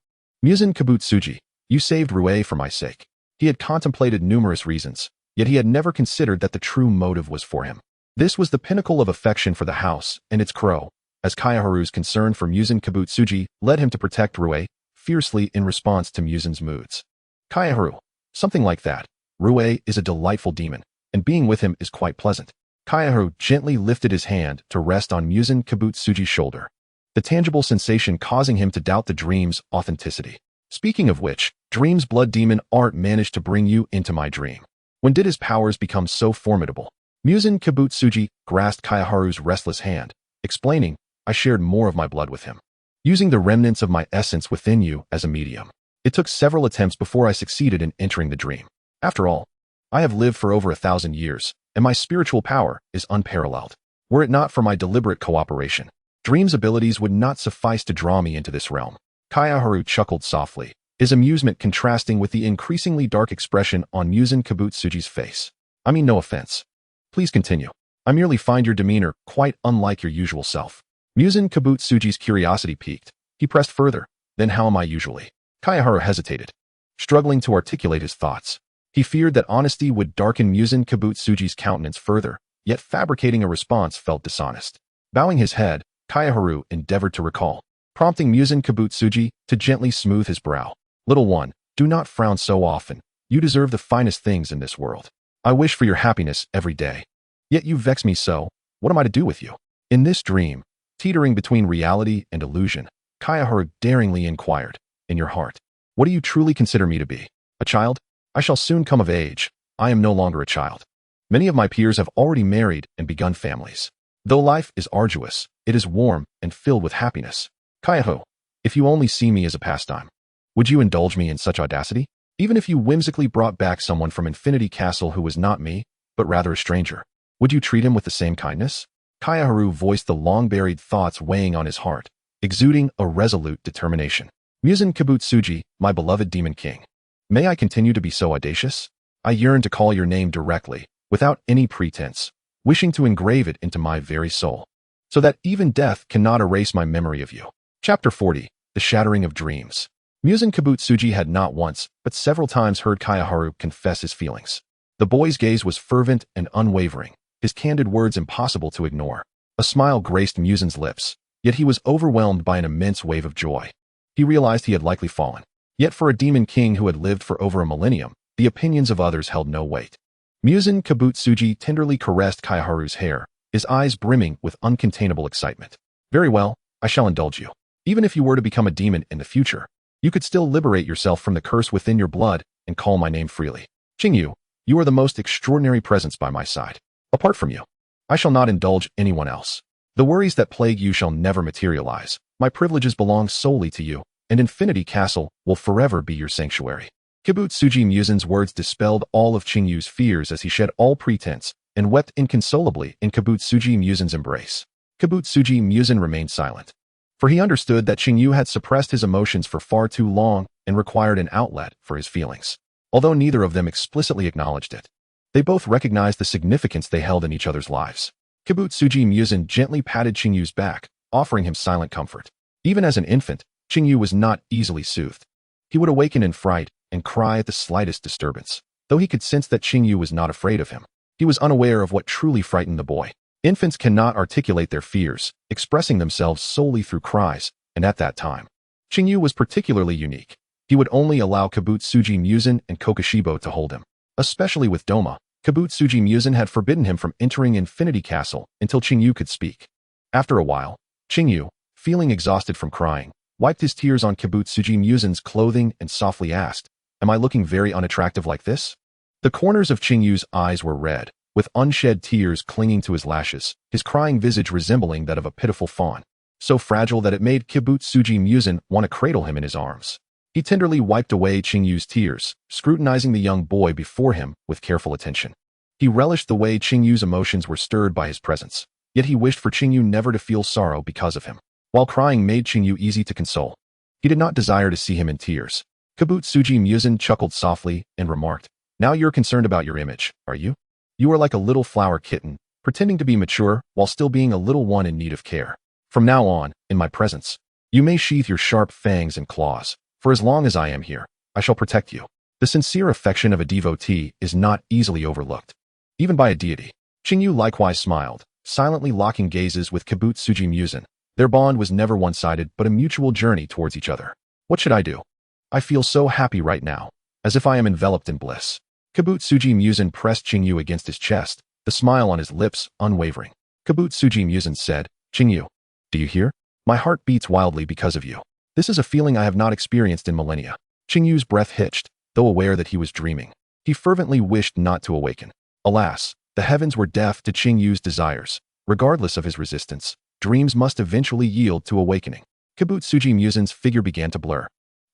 Muzan Kabutsuji, you saved Rue for my sake. He had contemplated numerous reasons, yet he had never considered that the true motive was for him. This was the pinnacle of affection for the house and its crow, as Kayaharu's concern for Muzan Kabutsuji led him to protect Rue fiercely in response to Muzan's moods. Kayaharu, something like that. Rue is a delightful demon, and being with him is quite pleasant. Kayaharu gently lifted his hand to rest on Muzan Kabutsuji's shoulder, the tangible sensation causing him to doubt the dream's authenticity. Speaking of which, Dream's blood demon art managed to bring you into my dream. When did his powers become so formidable? Muzan Kibutsuji grasped Kayaharu's restless hand, explaining, I shared more of my blood with him, using the remnants of my essence within you as a medium. It took several attempts before I succeeded in entering the dream. After all, I have lived for over 1,000 years, and my spiritual power is unparalleled. Were it not for my deliberate cooperation, Dream's abilities would not suffice to draw me into this realm. Kayaharu chuckled softly, his amusement contrasting with the increasingly dark expression on Muzan Kibutsuji's face. I mean no offense. Please continue. I merely find your demeanor quite unlike your usual self. Muzan Kibutsuji's curiosity piqued. He pressed further. Then how am I usually? Kayaharu hesitated, struggling to articulate his thoughts. He feared that honesty would darken Muzan Kibutsuji's countenance further, yet fabricating a response felt dishonest. Bowing his head, Kayaharu endeavored to recall, prompting Muzan Kibutsuji to gently smooth his brow. Little one, do not frown so often. You deserve the finest things in this world. I wish for your happiness every day. Yet you vex me so. What am I to do with you? In this dream, teetering between reality and illusion, Kayaharu daringly inquired, in your heart, what do you truly consider me to be? A child? I shall soon come of age. I am no longer a child. Many of my peers have already married and begun families. Though life is arduous, it is warm and filled with happiness. Kayaharu, if you only see me as a pastime, would you indulge me in such audacity? Even if you whimsically brought back someone from Infinity Castle who was not me, but rather a stranger, would you treat him with the same kindness? Kayaharu voiced the long-buried thoughts weighing on his heart, exuding a resolute determination. Muzan Kibutsuji, my beloved Demon King. May I continue to be so audacious? I yearn to call your name directly, without any pretense, wishing to engrave it into my very soul, so that even death cannot erase my memory of you. Chapter 40. The Shattering of Dreams. Muzan Kibutsuji had not once, but several times heard Kayaharu confess his feelings. The boy's gaze was fervent and unwavering, his candid words impossible to ignore. A smile graced Muzan's lips, yet he was overwhelmed by an immense wave of joy. He realized he had likely fallen. Yet for a demon king who had lived for over a millennium, the opinions of others held no weight. Muzan Kibutsuji tenderly caressed Kayaharu's hair, his eyes brimming with uncontainable excitement. Very well, I shall indulge you. Even if you were to become a demon in the future, you could still liberate yourself from the curse within your blood and call my name freely. Qing Yu, you are the most extraordinary presence by my side. Apart from you, I shall not indulge anyone else. The worries that plague you shall never materialize. My privileges belong solely to you, and Infinity Castle will forever be your sanctuary. Kibutsuji Muzan's words dispelled all of Qing Yu's fears as he shed all pretense and wept inconsolably in Kibutsuji Muzan's embrace. Kibutsuji Muzan remained silent, for he understood that Qing Yu had suppressed his emotions for far too long and required an outlet for his feelings. Although neither of them explicitly acknowledged it, they both recognized the significance they held in each other's lives. Kibutsuji Muzan gently patted Qing Yu's back, offering him silent comfort. Even as an infant, Qing Yu was not easily soothed. He would awaken in fright and cry at the slightest disturbance. Though he could sense that Qing Yu was not afraid of him, he was unaware of what truly frightened the boy. Infants cannot articulate their fears, expressing themselves solely through cries, and at that time, Qing Yu was particularly unique. He would only allow Kibutsuji Muzan and Kokushibo to hold him. Especially with Doma, Kibutsuji Muzan had forbidden him from entering Infinity Castle until Qing Yu could speak. After a while, Qing Yu, feeling exhausted from crying, wiped his tears on Kibutsuji Muzan's clothing and softly asked, Am I looking very unattractive like this? The corners of Qing Yu's eyes were red, with unshed tears clinging to his lashes, his crying visage resembling that of a pitiful fawn, so fragile that it made Kibutsuji Muzan want to cradle him in his arms. He tenderly wiped away Qing Yu's tears, scrutinizing the young boy before him with careful attention. He relished the way Qing Yu's emotions were stirred by his presence, yet he wished for Qing Yu never to feel sorrow because of him. While crying made Qing Yu easy to console, he did not desire to see him in tears. Kibutsuji Muzan chuckled softly and remarked, Now you're concerned about your image, are you? You are like a little flower kitten, pretending to be mature while still being a little one in need of care. From now on, in my presence, you may sheath your sharp fangs and claws, for as long as I am here, I shall protect you. The sincere affection of a devotee is not easily overlooked, even by a deity. Qing Yu likewise smiled, silently locking gazes with Kibutsuji Muzan. Their bond was never one-sided but a mutual journey towards each other. What should I do? I feel so happy right now, as if I am enveloped in bliss. Kibutsuji Muzan pressed Qing Yu against his chest, the smile on his lips unwavering. Kibutsuji Muzan said, Qing Yu, do you hear? My heart beats wildly because of you. This is a feeling I have not experienced in millennia. Qing Yu's breath hitched, though aware that he was dreaming. He fervently wished not to awaken. Alas, the heavens were deaf to Qing Yu's desires. Regardless of his resistance, dreams must eventually yield to awakening. Kibutsuji Musen's figure began to blur,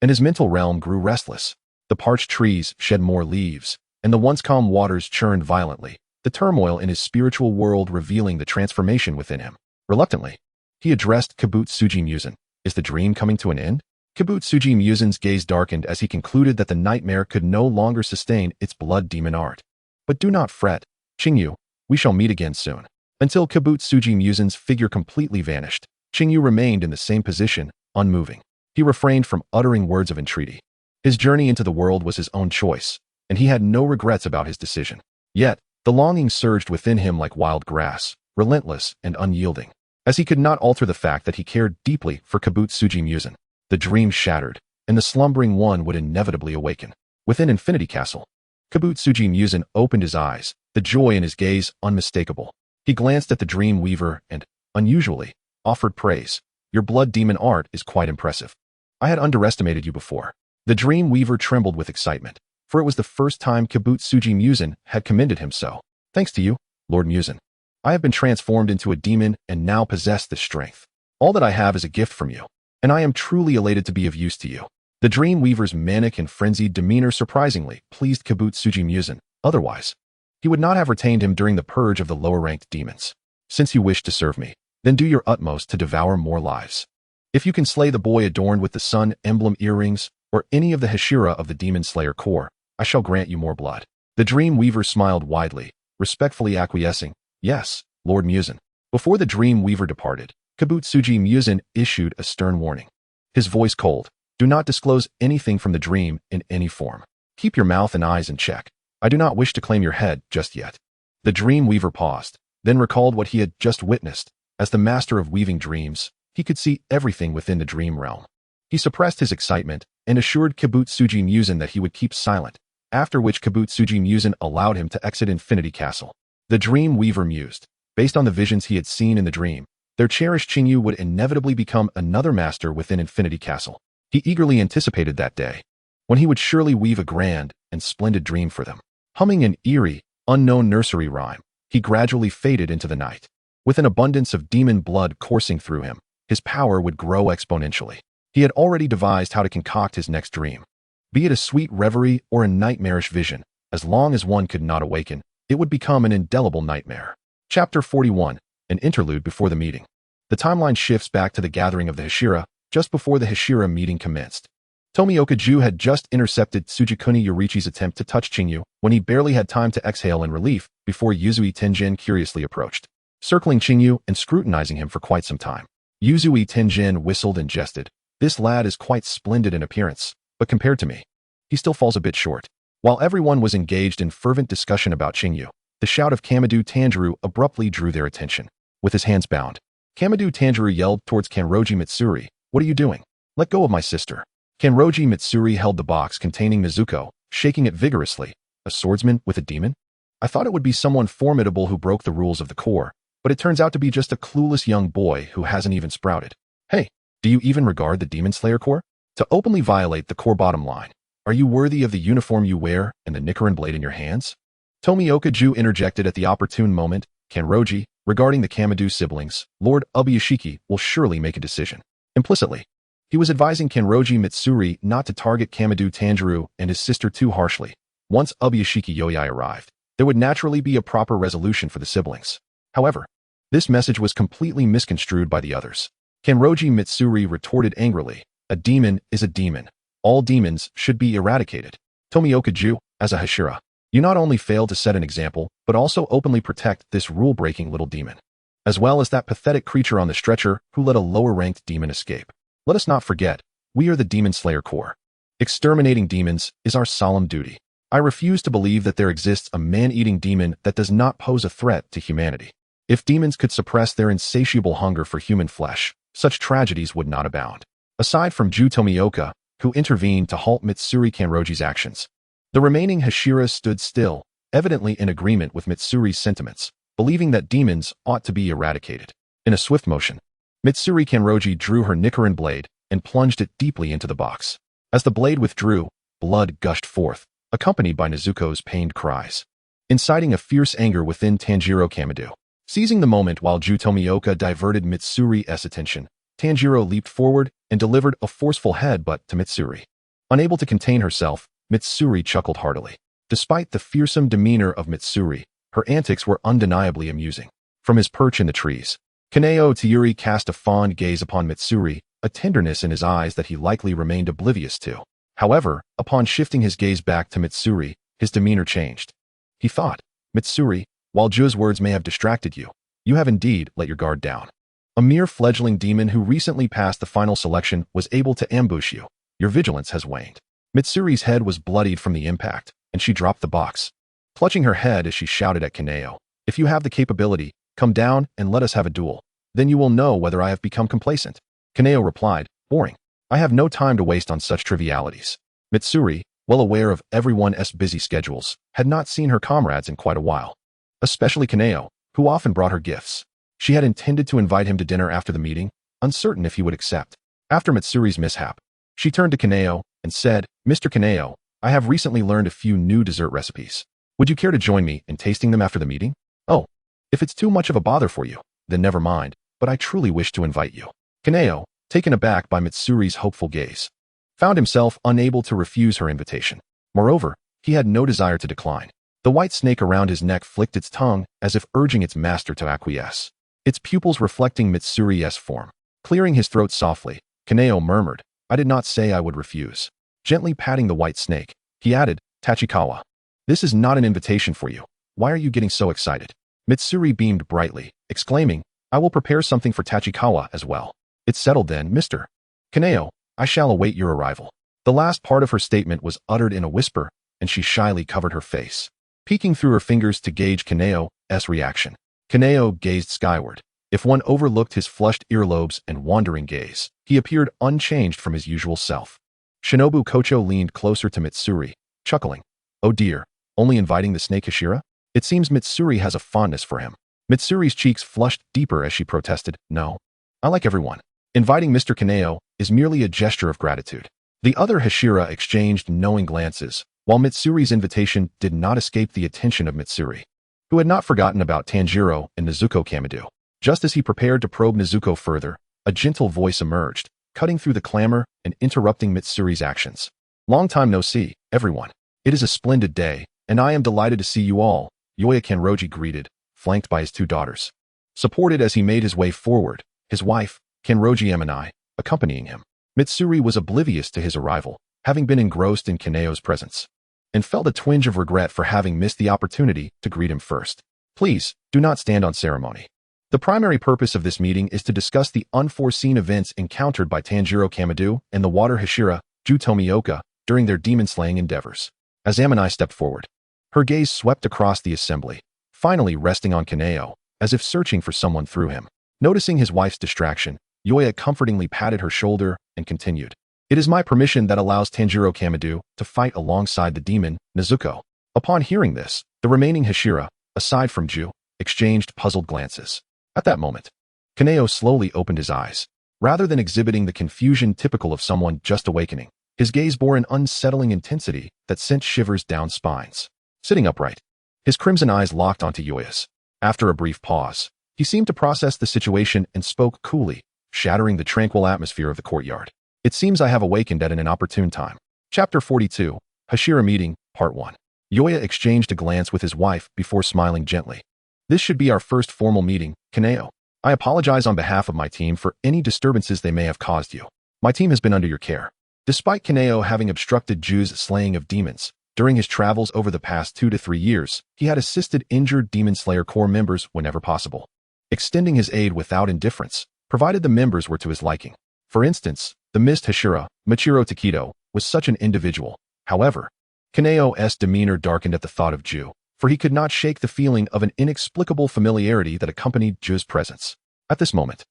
and his mental realm grew restless. The parched trees shed more leaves, and the once calm waters churned violently, the turmoil in his spiritual world revealing the transformation within him. Reluctantly, he addressed Kibutsuji Musen. Is the dream coming to an end? Kibutsuji Musen's gaze darkened as he concluded that the nightmare could no longer sustain its blood demon art. But do not fret, Qing Yu, we shall meet again soon. Until Kibutsuji Musen's figure completely vanished, Qing Yu remained in the same position, unmoving. He refrained from uttering words of entreaty. His journey into the world was his own choice, and he had no regrets about his decision. Yet, the longing surged within him like wild grass, relentless and unyielding. As he could not alter the fact that he cared deeply for Kibutsuji Musen, the dream shattered, and the slumbering one would inevitably awaken. Within Infinity Castle, Kibutsuji Musen opened his eyes, the joy in his gaze unmistakable. He glanced at the dream weaver and, unusually, offered praise. Your blood demon art is quite impressive. I had underestimated you before. The dream weaver trembled with excitement, for it was the first time Kibutsuji Musen had commended him so. Thanks to you, Lord Musen. I have been transformed into a demon and now possess this strength. All that I have is a gift from you, and I am truly elated to be of use to you. The dream weaver's manic and frenzied demeanor surprisingly pleased Kibutsuji Musen. Otherwise, he would not have retained him during the purge of the lower-ranked demons. Since you wish to serve me, then do your utmost to devour more lives. If you can slay the boy adorned with the sun emblem earrings, or any of the Hashira of the Demon Slayer Corps, I shall grant you more blood. The dream weaver smiled widely, respectfully acquiescing. Yes, Lord Musen. Before the dream weaver departed, Kibutsuji Musen issued a stern warning. His voice cold. Do not disclose anything from the dream in any form. Keep your mouth and eyes in check. I do not wish to claim your head just yet. The dream weaver paused, then recalled what he had just witnessed. As the master of weaving dreams, he could see everything within the dream realm. He suppressed his excitement and assured Kibutsuji Musen that he would keep silent, after which Kibutsuji Musen allowed him to exit Infinity Castle. The dream weaver mused. Based on the visions he had seen in the dream, their cherished Qing Yu would inevitably become another master within Infinity Castle. He eagerly anticipated that day, when he would surely weave a grand and splendid dream for them. Humming an eerie, unknown nursery rhyme, he gradually faded into the night. With an abundance of demon blood coursing through him, his power would grow exponentially. He had already devised how to concoct his next dream. Be it a sweet reverie or a nightmarish vision, as long as one could not awaken, it would become an indelible nightmare. Chapter 41, an interlude before the meeting. The timeline shifts back to the gathering of the Hashira, just before the Hashira meeting commenced. Tomioka Ju had just intercepted Tsujikuni Yorichi's attempt to touch Qing Yu when he barely had time to exhale in relief before Yuzui Tenjin curiously approached, circling Qing Yu and scrutinizing him for quite some time. Yuzui Tenjin whistled and jested. This lad is quite splendid in appearance, but compared to me, he still falls a bit short. While everyone was engaged in fervent discussion about Qing Yu, the shout of Kamadu Tanjiro abruptly drew their attention. With his hands bound, Kamadu Tanjiro yelled towards Kanroji Mitsuri, "What are you doing? Let go of my sister." Kanroji Mitsuri held the box containing Mizuko, shaking it vigorously. A swordsman with a demon? I thought it would be someone formidable who broke the rules of the Corps, but it turns out to be just a clueless young boy who hasn't even sprouted. Hey, do you even regard the Demon Slayer Corps? To openly violate the Corps bottom line, are you worthy of the uniform you wear and the Nichiren blade in your hands? Tomioka Ju interjected at the opportune moment. Kanroji, regarding the Kamadu siblings, Lord Ubuyashiki will surely make a decision. Implicitly, he was advising Kanroji Mitsuri not to target Kamadu Tanjiro and his sister too harshly. Once Ubuyashiki Yoyai arrived, there would naturally be a proper resolution for the siblings. However, this message was completely misconstrued by the others. Kanroji Mitsuri retorted angrily, "A demon is a demon. All demons should be eradicated. Tomioka Ju, as a Hashira, you not only fail to set an example, but also openly protect this rule-breaking little demon, as well as that pathetic creature on the stretcher who let a lower-ranked demon escape. Let us not forget, we are the Demon Slayer Corps. Exterminating demons is our solemn duty. I refuse to believe that there exists a man-eating demon that does not pose a threat to humanity. If demons could suppress their insatiable hunger for human flesh, such tragedies would not abound." Aside from Ju Tomioka, who intervened to halt Mitsuri Kanroji's actions, the remaining Hashiras stood still, evidently in agreement with Mitsuri's sentiments, believing that demons ought to be eradicated. In a swift motion, Mitsuri Kanroji drew her Nichiren blade and plunged it deeply into the box. As the blade withdrew, blood gushed forth, accompanied by Nezuko's pained cries, inciting a fierce anger within Tanjiro Kamado. Seizing the moment while Ju Tomioka diverted Mitsuri's attention, Tanjiro leaped forward and delivered a forceful headbutt to Mitsuri. Unable to contain herself, Mitsuri chuckled heartily. Despite the fearsome demeanor of Mitsuri, her antics were undeniably amusing. From his perch in the trees, Kaneo Tayuri cast a fond gaze upon Mitsuri, a tenderness in his eyes that he likely remained oblivious to. However, upon shifting his gaze back to Mitsuri, his demeanor changed. He thought, Mitsuri, while Ju's words may have distracted you, you have indeed let your guard down. A mere fledgling demon who recently passed the final selection was able to ambush you. Your vigilance has waned. Mitsuri's head was bloodied from the impact, and she dropped the box, clutching her head as she shouted at Kaneo. If you have the capability, come down and let us have a duel. Then you will know whether I have become complacent. Kaneo replied, boring. I have no time to waste on such trivialities. Mitsuri, well aware of everyone's busy schedules, had not seen her comrades in quite a while. Especially Kaneo, who often brought her gifts. She had intended to invite him to dinner after the meeting, uncertain if he would accept. After Mitsuri's mishap, she turned to Kaneo and said, Mr. Kaneo, I have recently learned a few new dessert recipes. Would you care to join me in tasting them after the meeting? Oh, if it's too much of a bother for you, then never mind, but I truly wish to invite you. Kaneo, taken aback by Mitsuri's hopeful gaze, found himself unable to refuse her invitation. Moreover, he had no desire to decline. The white snake around his neck flicked its tongue as if urging its master to acquiesce, its pupils reflecting Mitsuri's form. Clearing his throat softly, Kaneo murmured, I did not say I would refuse. Gently patting the white snake, he added, Tachikawa, this is not an invitation for you. Why are you getting so excited? Mitsuri beamed brightly, exclaiming, I will prepare something for Tachikawa as well. It's settled then, Mr. Kaneo, I shall await your arrival. The last part of her statement was uttered in a whisper, and she shyly covered her face, peeking through her fingers to gauge Kaneo's reaction. Kaneo gazed skyward. If one overlooked his flushed earlobes and wandering gaze, he appeared unchanged from his usual self. Shinobu Kocho leaned closer to Mitsuri, chuckling. Oh dear, only inviting the snake Hashira? It seems Mitsuri has a fondness for him. Mitsuri's cheeks flushed deeper as she protested, no. I like everyone. Inviting Mr. Kaneo is merely a gesture of gratitude. The other Hashira exchanged knowing glances, while Mitsuri's invitation did not escape the attention of Mitsuri, who had not forgotten about Tanjiro and Nezuko Kamado. Just as he prepared to probe Nezuko further, a gentle voice emerged, cutting through the clamor and interrupting Mitsuri's actions. Long time no see, everyone. It is a splendid day, and I am delighted to see you all, Yoya Kanroji greeted, flanked by his two daughters. Supported as he made his way forward, his wife, Kanroji Emanai, accompanying him. Mitsuri was oblivious to his arrival, having been engrossed in Kaneo's presence, and felt a twinge of regret for having missed the opportunity to greet him first. Please, do not stand on ceremony. The primary purpose of this meeting is to discuss the unforeseen events encountered by Tanjiro Kamado and the Water Hashira, Ju Tomioka, during their demon-slaying endeavors. As Amanai stepped forward, her gaze swept across the assembly, finally resting on Kaneo, as if searching for someone through him. Noticing his wife's distraction, Yoya comfortingly patted her shoulder and continued. It is my permission that allows Tanjiro Kamado to fight alongside the demon, Nezuko. Upon hearing this, the remaining Hashira, aside from Ju, exchanged puzzled glances. At that moment, Kaneo slowly opened his eyes. Rather than exhibiting the confusion typical of someone just awakening, his gaze bore an unsettling intensity that sent shivers down spines. Sitting upright, his crimson eyes locked onto Yoya's. After a brief pause, he seemed to process the situation and spoke coolly, shattering the tranquil atmosphere of the courtyard. It seems I have awakened at an inopportune time. Chapter 42, Hashira Meeting, Part 1. Yoya exchanged a glance with his wife before smiling gently. This should be our first formal meeting, Kaneo. I apologize on behalf of my team for any disturbances they may have caused you. My team has been under your care. Despite Kaneo having obstructed Ju's slaying of demons, during his travels over the past 2 to 3 years, he had assisted injured Demon Slayer Corps members whenever possible, extending his aid without indifference, provided the members were to his liking. For instance, the Mist Hashira, Michiro Takedo, was such an individual. However, Kaneo's demeanor darkened at the thought of Ju, for he could not shake the feeling of an inexplicable familiarity that accompanied Ju's presence. At this moment,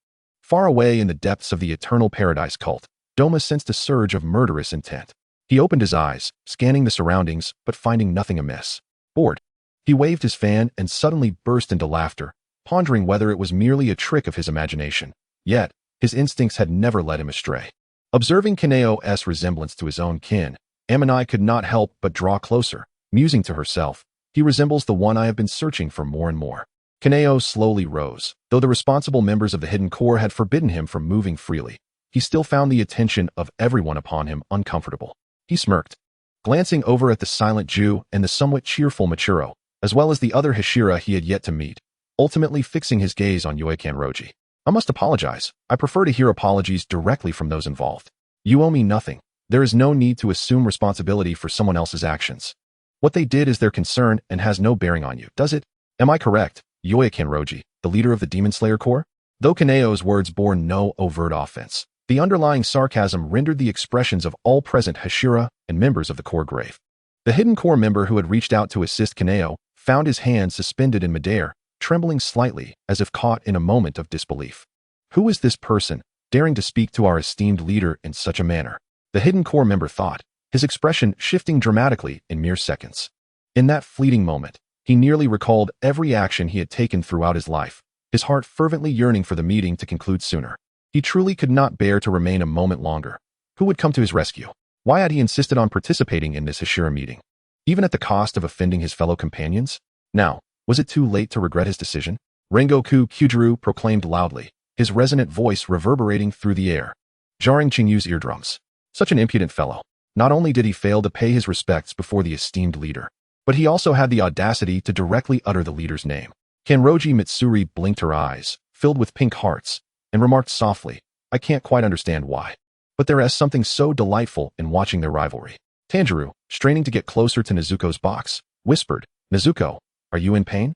far away in the depths of the Eternal Paradise cult, Doma sensed a surge of murderous intent. He opened his eyes, scanning the surroundings, but finding nothing amiss. Bored, he waved his fan and suddenly burst into laughter, pondering whether it was merely a trick of his imagination. Yet, his instincts had never led him astray. Observing Kaneo's resemblance to his own kin, Amanai could not help but draw closer, musing to herself, "He resembles the one I have been searching for more and more." Kaneo slowly rose. Though the responsible members of the Hidden Core had forbidden him from moving freely, he still found the attention of everyone upon him uncomfortable. He smirked, glancing over at the silent Jew and the somewhat cheerful Machiro, as well as the other Hashira he had yet to meet, ultimately fixing his gaze on Yue Kanroji. "I must apologize. I prefer to hear apologies directly from those involved. You owe me nothing. There is no need to assume responsibility for someone else's actions. What they did is their concern and has no bearing on you, does it? Am I correct, Yue Kanroji, the leader of the Demon Slayer Corps?" Though Kaneo's words bore no overt offense, the underlying sarcasm rendered the expressions of all present Hashira and members of the Corps grave. The Hidden Core member who had reached out to assist Kaneo found his hand suspended in midair, trembling slightly as if caught in a moment of disbelief. Who is this person, daring to speak to our esteemed leader in such a manner? The Hidden Core member thought, his expression shifting dramatically in mere seconds. In that fleeting moment, he nearly recalled every action he had taken throughout his life, his heart fervently yearning for the meeting to conclude sooner. He truly could not bear to remain a moment longer. Who would come to his rescue? Why had he insisted on participating in this Hashira meeting, even at the cost of offending his fellow companions? Now, was it too late to regret his decision? Rengoku Kyujuru proclaimed loudly, his resonant voice reverberating through the air, jarring Qing Yu's eardrums. Such an impudent fellow. Not only did he fail to pay his respects before the esteemed leader, but he also had the audacity to directly utter the leader's name. Kanroji Mitsuri blinked her eyes, filled with pink hearts, and remarked softly, "I can't quite understand why, but there is something so delightful in watching their rivalry." Tanjiro, straining to get closer to Nezuko's box, whispered, "Nezuko, are you in pain?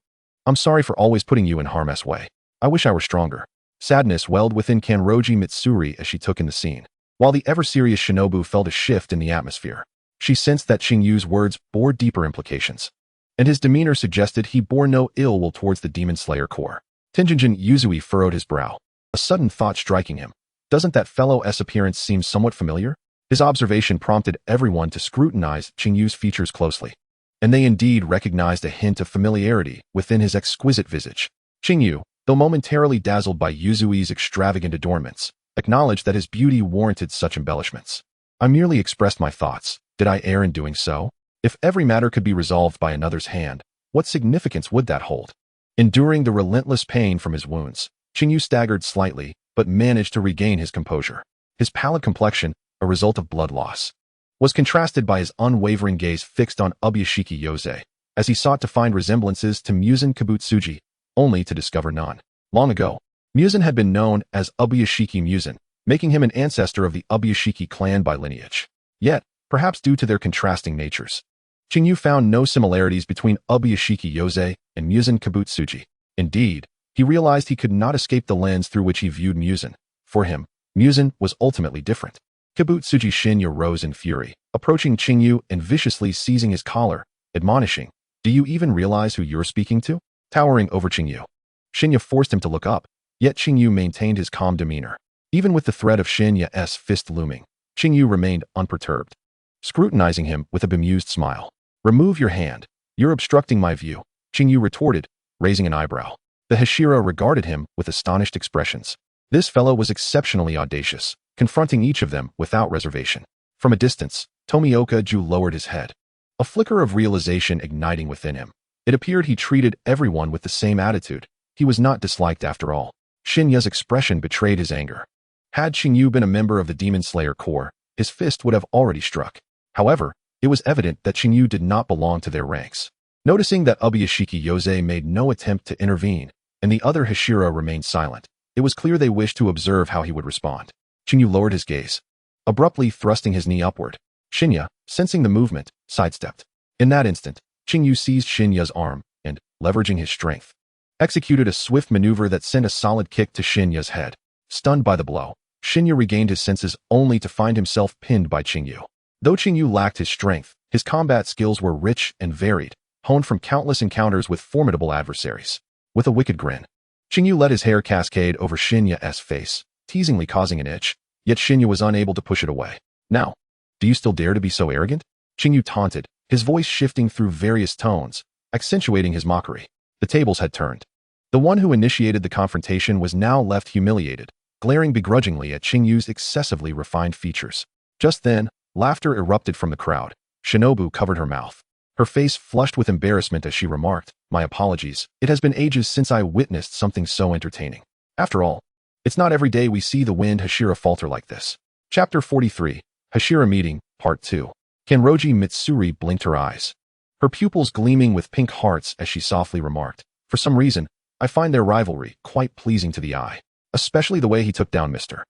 I'm sorry for always putting you in harm's way. I wish I were stronger." Sadness welled within Kanroji Mitsuri as she took in the scene. While the ever-serious Shinobu felt a shift in the atmosphere, she sensed that Qing Yu's words bore deeper implications, and his demeanor suggested he bore no ill will towards the Demon Slayer Corps. Tenjinjin Yuzui furrowed his brow, a sudden thought striking him. Doesn't that fellow's appearance seem somewhat familiar? His observation prompted everyone to scrutinize Qing Yu's features closely, and they indeed recognized a hint of familiarity within his exquisite visage. Qing Yu, though momentarily dazzled by Yuzui's extravagant adornments, acknowledged that his beauty warranted such embellishments. "I merely expressed my thoughts. Did I err in doing so? If every matter could be resolved by another's hand, what significance would that hold?" Enduring the relentless pain from his wounds, Qing Yu staggered slightly, but managed to regain his composure. His pallid complexion, a result of blood loss, was contrasted by his unwavering gaze fixed on Ubuyashiki Yose, as he sought to find resemblances to Muzan Kabutsuji, only to discover none. Long ago, Muzan had been known as Ubuyashiki Muzan, making him an ancestor of the Ubuyashiki clan by lineage. Yet, perhaps due to their contrasting natures, Qing Yu found no similarities between Ubuyashiki Yose and Muzan Kabutsuji. Indeed, he realized he could not escape the lens through which he viewed Muzan. For him, Muzan was ultimately different. Kabutsuji Shinya rose in fury, approaching Qing Yu and viciously seizing his collar, admonishing, "Do you even realize who you're speaking to?" Towering over Qing Yu, Shinya forced him to look up, yet Qing Yu maintained his calm demeanor. Even with the threat of Shinya's fist looming, Qing Yu remained unperturbed, scrutinizing him with a bemused smile. "Remove your hand. You're obstructing my view," Qing Yu retorted, raising an eyebrow. The Hashira regarded him with astonished expressions. This fellow was exceptionally audacious, confronting each of them without reservation. From a distance, Tomioka Ju lowered his head, a flicker of realization igniting within him. It appeared he treated everyone with the same attitude. He was not disliked after all. Shinya's expression betrayed his anger. Had Qing Yu been a member of the Demon Slayer Corps, his fist would have already struck. However, it was evident that Qing Yu did not belong to their ranks. Noticing that Ubuyashiki Yose made no attempt to intervene, and the other Hashira remained silent, it was clear they wished to observe how he would respond. Qing Yu lowered his gaze, abruptly thrusting his knee upward. Shinya, sensing the movement, sidestepped. In that instant, Qing Yu seized Shinya's arm and, leveraging his strength, executed a swift maneuver that sent a solid kick to Shinya's head. Stunned by the blow, Shinya regained his senses only to find himself pinned by Qing Yu. Though Qing Yu lacked his strength, his combat skills were rich and varied, honed from countless encounters with formidable adversaries. With a wicked grin, Qing Yu let his hair cascade over Shinya's face, teasingly causing an itch, yet Shinya was unable to push it away. "Now, do you still dare to be so arrogant?" Qing Yu taunted, his voice shifting through various tones, accentuating his mockery. The tables had turned. The one who initiated the confrontation was now left humiliated, glaring begrudgingly at Qing Yu's excessively refined features. Just then, laughter erupted from the crowd. Shinobu covered her mouth. Her face flushed with embarrassment as she remarked, "My apologies. It has been ages since I witnessed something so entertaining. After all, it's not every day we see the wind Hashira falter like this." Chapter 43, Hashira Meeting, Part 2. Kanroji Mitsuri blinked her eyes, her pupils gleaming with pink hearts as she softly remarked, "For some reason, I find their rivalry quite pleasing to the eye, especially the way he took down Mr.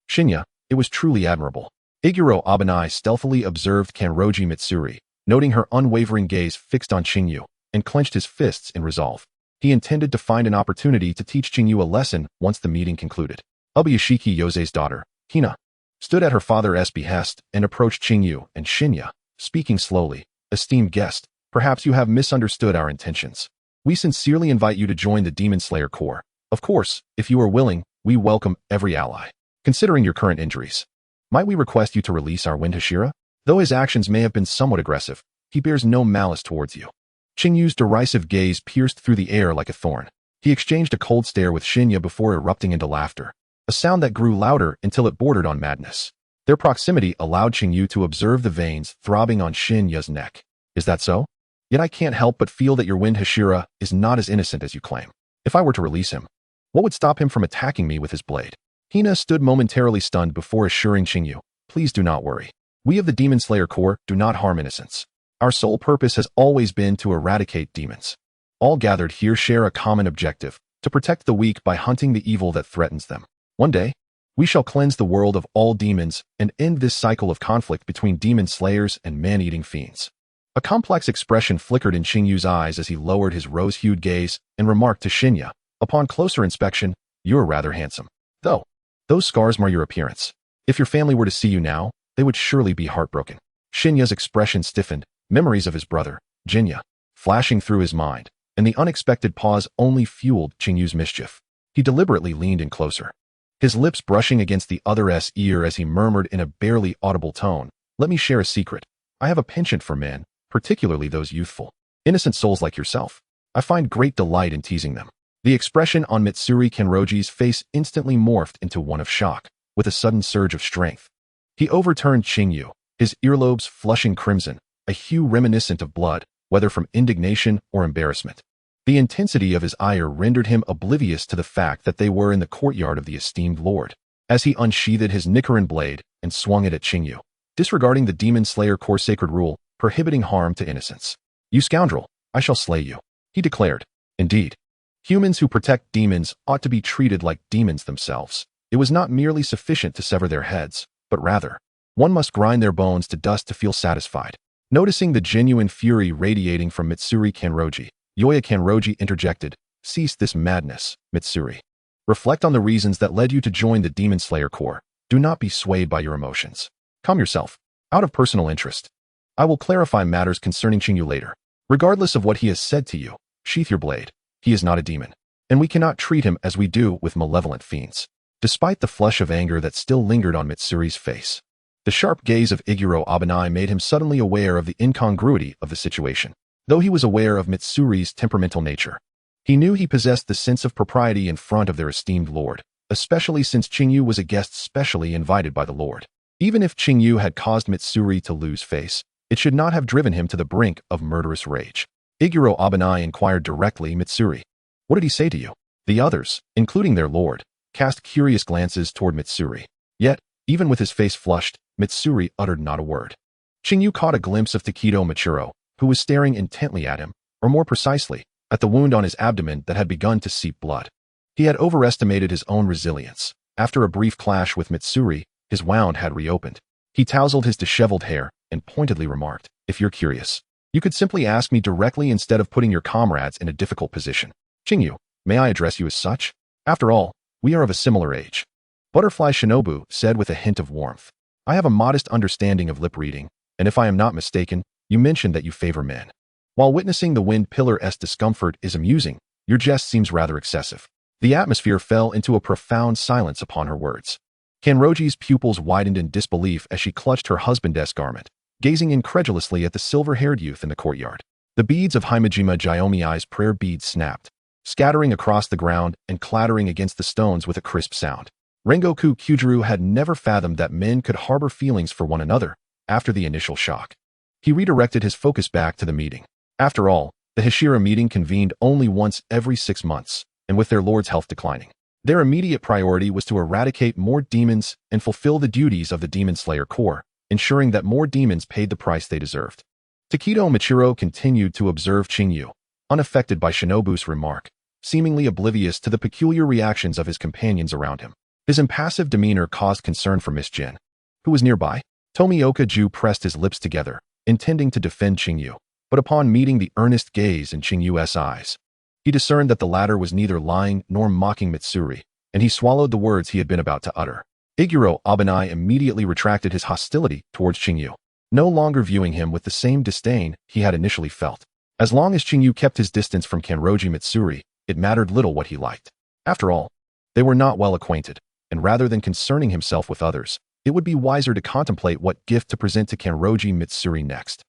Shinya. It was truly admirable." Iguro Abanai stealthily observed Kanroji Mitsuri, noting her unwavering gaze fixed on Qing Yu, and clenched his fists in resolve. He intended to find an opportunity to teach Qing Yu a lesson once the meeting concluded. Ubuyashiki Yose's daughter, Hina, stood at her father's behest and approached Qing Yu and Shinya, speaking slowly. "Esteemed guest, perhaps you have misunderstood our intentions. We sincerely invite you to join the Demon Slayer Corps. Of course, if you are willing, we welcome every ally. Considering your current injuries, might we request you to release our Wind Hashira? Though his actions may have been somewhat aggressive, he bears no malice towards you." Qing Yu's derisive gaze pierced through the air like a thorn. He exchanged a cold stare with Shinya before erupting into laughter, a sound that grew louder until it bordered on madness. Their proximity allowed Qing Yu to observe the veins throbbing on Shinya's neck. "Is that so? Yet I can't help but feel that your Wind Hashira is not as innocent as you claim. If I were to release him, what would stop him from attacking me with his blade?" Hina stood momentarily stunned before assuring Qing Yu, "Please do not worry. We of the Demon Slayer Corps do not harm innocents. Our sole purpose has always been to eradicate demons. All gathered here share a common objective, to protect the weak by hunting the evil that threatens them. One day, we shall cleanse the world of all demons and end this cycle of conflict between demon slayers and man-eating fiends." A complex expression flickered in Qing Yu's eyes as he lowered his rose-hued gaze and remarked to Shinya, "Upon closer inspection, you're rather handsome. Though, those scars mar your appearance. If your family were to see you now, they would surely be heartbroken." Shinya's expression stiffened, memories of his brother, Jinya, flashing through his mind, and the unexpected pause only fueled Qing Yu's mischief. He deliberately leaned in closer, his lips brushing against the other's ear as he murmured in a barely audible tone, "Let me share a secret. I have a penchant for men, particularly those youthful, innocent souls like yourself. I find great delight in teasing them." The expression on Mitsuri Kanroji's face instantly morphed into one of shock, with a sudden surge of strength. He overturned Qing Yu, his earlobes flushing crimson, a hue reminiscent of blood, whether from indignation or embarrassment. The intensity of his ire rendered him oblivious to the fact that they were in the courtyard of the esteemed lord. As he unsheathed his Nichiren blade and swung it at Qing Yu, disregarding the Demon Slayer Corps sacred rule, prohibiting harm to innocents. "You scoundrel, I shall slay you," he declared. Indeed, humans who protect demons ought to be treated like demons themselves. It was not merely sufficient to sever their heads, but rather, one must grind their bones to dust to feel satisfied. Noticing the genuine fury radiating from Mitsuri Kanroji, Yoya Kanroji interjected, "Cease this madness, Mitsuri. Reflect on the reasons that led you to join the Demon Slayer Corps. Do not be swayed by your emotions. Calm yourself. Out of personal interest, I will clarify matters concerning Qing Yu later. Regardless of what he has said to you, sheath your blade. He is not a demon, and we cannot treat him as we do with malevolent fiends." Despite the flush of anger that still lingered on Mitsuri's face, the sharp gaze of Iguro Abanai made him suddenly aware of the incongruity of the situation. Though he was aware of Mitsuri's temperamental nature, he knew he possessed the sense of propriety in front of their esteemed lord, especially since Qing Yu was a guest specially invited by the lord. Even if Qing Yu had caused Mitsuri to lose face, it should not have driven him to the brink of murderous rage. Iguro Abanai inquired directly, "Mitsuri, what did he say to you?" The others, including their lord, cast curious glances toward Mitsuri. Yet, even with his face flushed, Mitsuri uttered not a word. Qing Yu caught a glimpse of Takedo Machiro, who was staring intently at him, or more precisely, at the wound on his abdomen that had begun to seep blood. He had overestimated his own resilience. After a brief clash with Mitsuri, his wound had reopened. He tousled his disheveled hair and pointedly remarked, "If you're curious, you could simply ask me directly instead of putting your comrades in a difficult position. Qing Yu, may I address you as such? After all, we are of a similar age." Butterfly Shinobu said with a hint of warmth, "I have a modest understanding of lip reading, and if I am not mistaken, you mentioned that you favor men. While witnessing the wind pillar's discomfort is amusing, your jest seems rather excessive." The atmosphere fell into a profound silence upon her words. Kanroji's pupils widened in disbelief as she clutched her husband's garment, gazing incredulously at the silver-haired youth in the courtyard. The beads of Himejima Jyomi's prayer beads snapped, scattering across the ground and clattering against the stones with a crisp sound. Rengoku Kyujuru had never fathomed that men could harbor feelings for one another after the initial shock. He redirected his focus back to the meeting. After all, the Hashira meeting convened only once every 6 months, and with their lord's health declining, their immediate priority was to eradicate more demons and fulfill the duties of the Demon Slayer Corps, ensuring that more demons paid the price they deserved. Takedo Michiro continued to observe Qing Yu, unaffected by Shinobu's remark, seemingly oblivious to the peculiar reactions of his companions around him. His impassive demeanor caused concern for Miss Jin, who was nearby. Tomioka Ju pressed his lips together, intending to defend Qing Yu, but upon meeting the earnest gaze in Qing Yu's eyes, he discerned that the latter was neither lying nor mocking Mitsuri, and he swallowed the words he had been about to utter. Iguro Abanai immediately retracted his hostility towards Qing Yu, no longer viewing him with the same disdain he had initially felt. As long as Qing Yu kept his distance from Kanroji Mitsuri, it mattered little what he liked. After all, they were not well acquainted, and rather than concerning himself with others, it would be wiser to contemplate what gift to present to Kanroji Mitsuri next.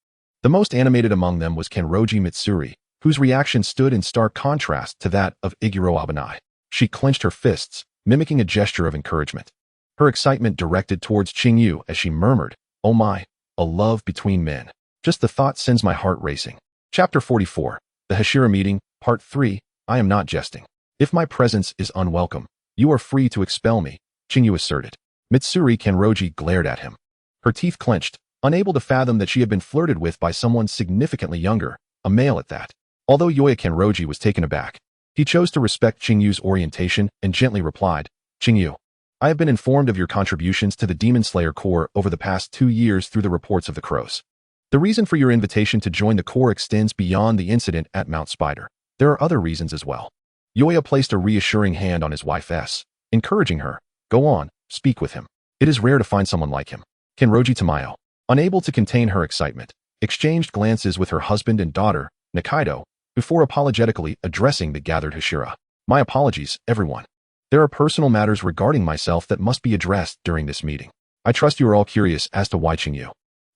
The most animated among them was Kanroji Mitsuri, whose reaction stood in stark contrast to that of Iguro Abanai. She clenched her fists, mimicking a gesture of encouragement. Her excitement directed towards Qing Yu as she murmured, "Oh my, a love between men. Just the thought sends my heart racing." Chapter 44, The Hashira Meeting, Part 3, I am not jesting. If my presence is unwelcome, you are free to expel me, Qing Yu asserted. Mitsuri Kanroji glared at him. Her teeth clenched, unable to fathom that she had been flirted with by someone significantly younger, a male at that. Although Yoya Kanroji was taken aback, he chose to respect Qing Yu's orientation and gently replied, "Qing Yu, I have been informed of your contributions to the Demon Slayer Corps over the past 2 years through the reports of the crows. The reason for your invitation to join the Corps extends beyond the incident at Mount Spider. There are other reasons as well." Yoya placed a reassuring hand on his wife's, encouraging her, "Go on, speak with him. It is rare to find someone like him." Kanroji Tamayo, unable to contain her excitement, exchanged glances with her husband and daughter, Nikaido, before apologetically addressing the gathered Hashira. "My apologies, everyone. There are personal matters regarding myself that must be addressed during this meeting. I trust you are all curious as to why Qing Yu,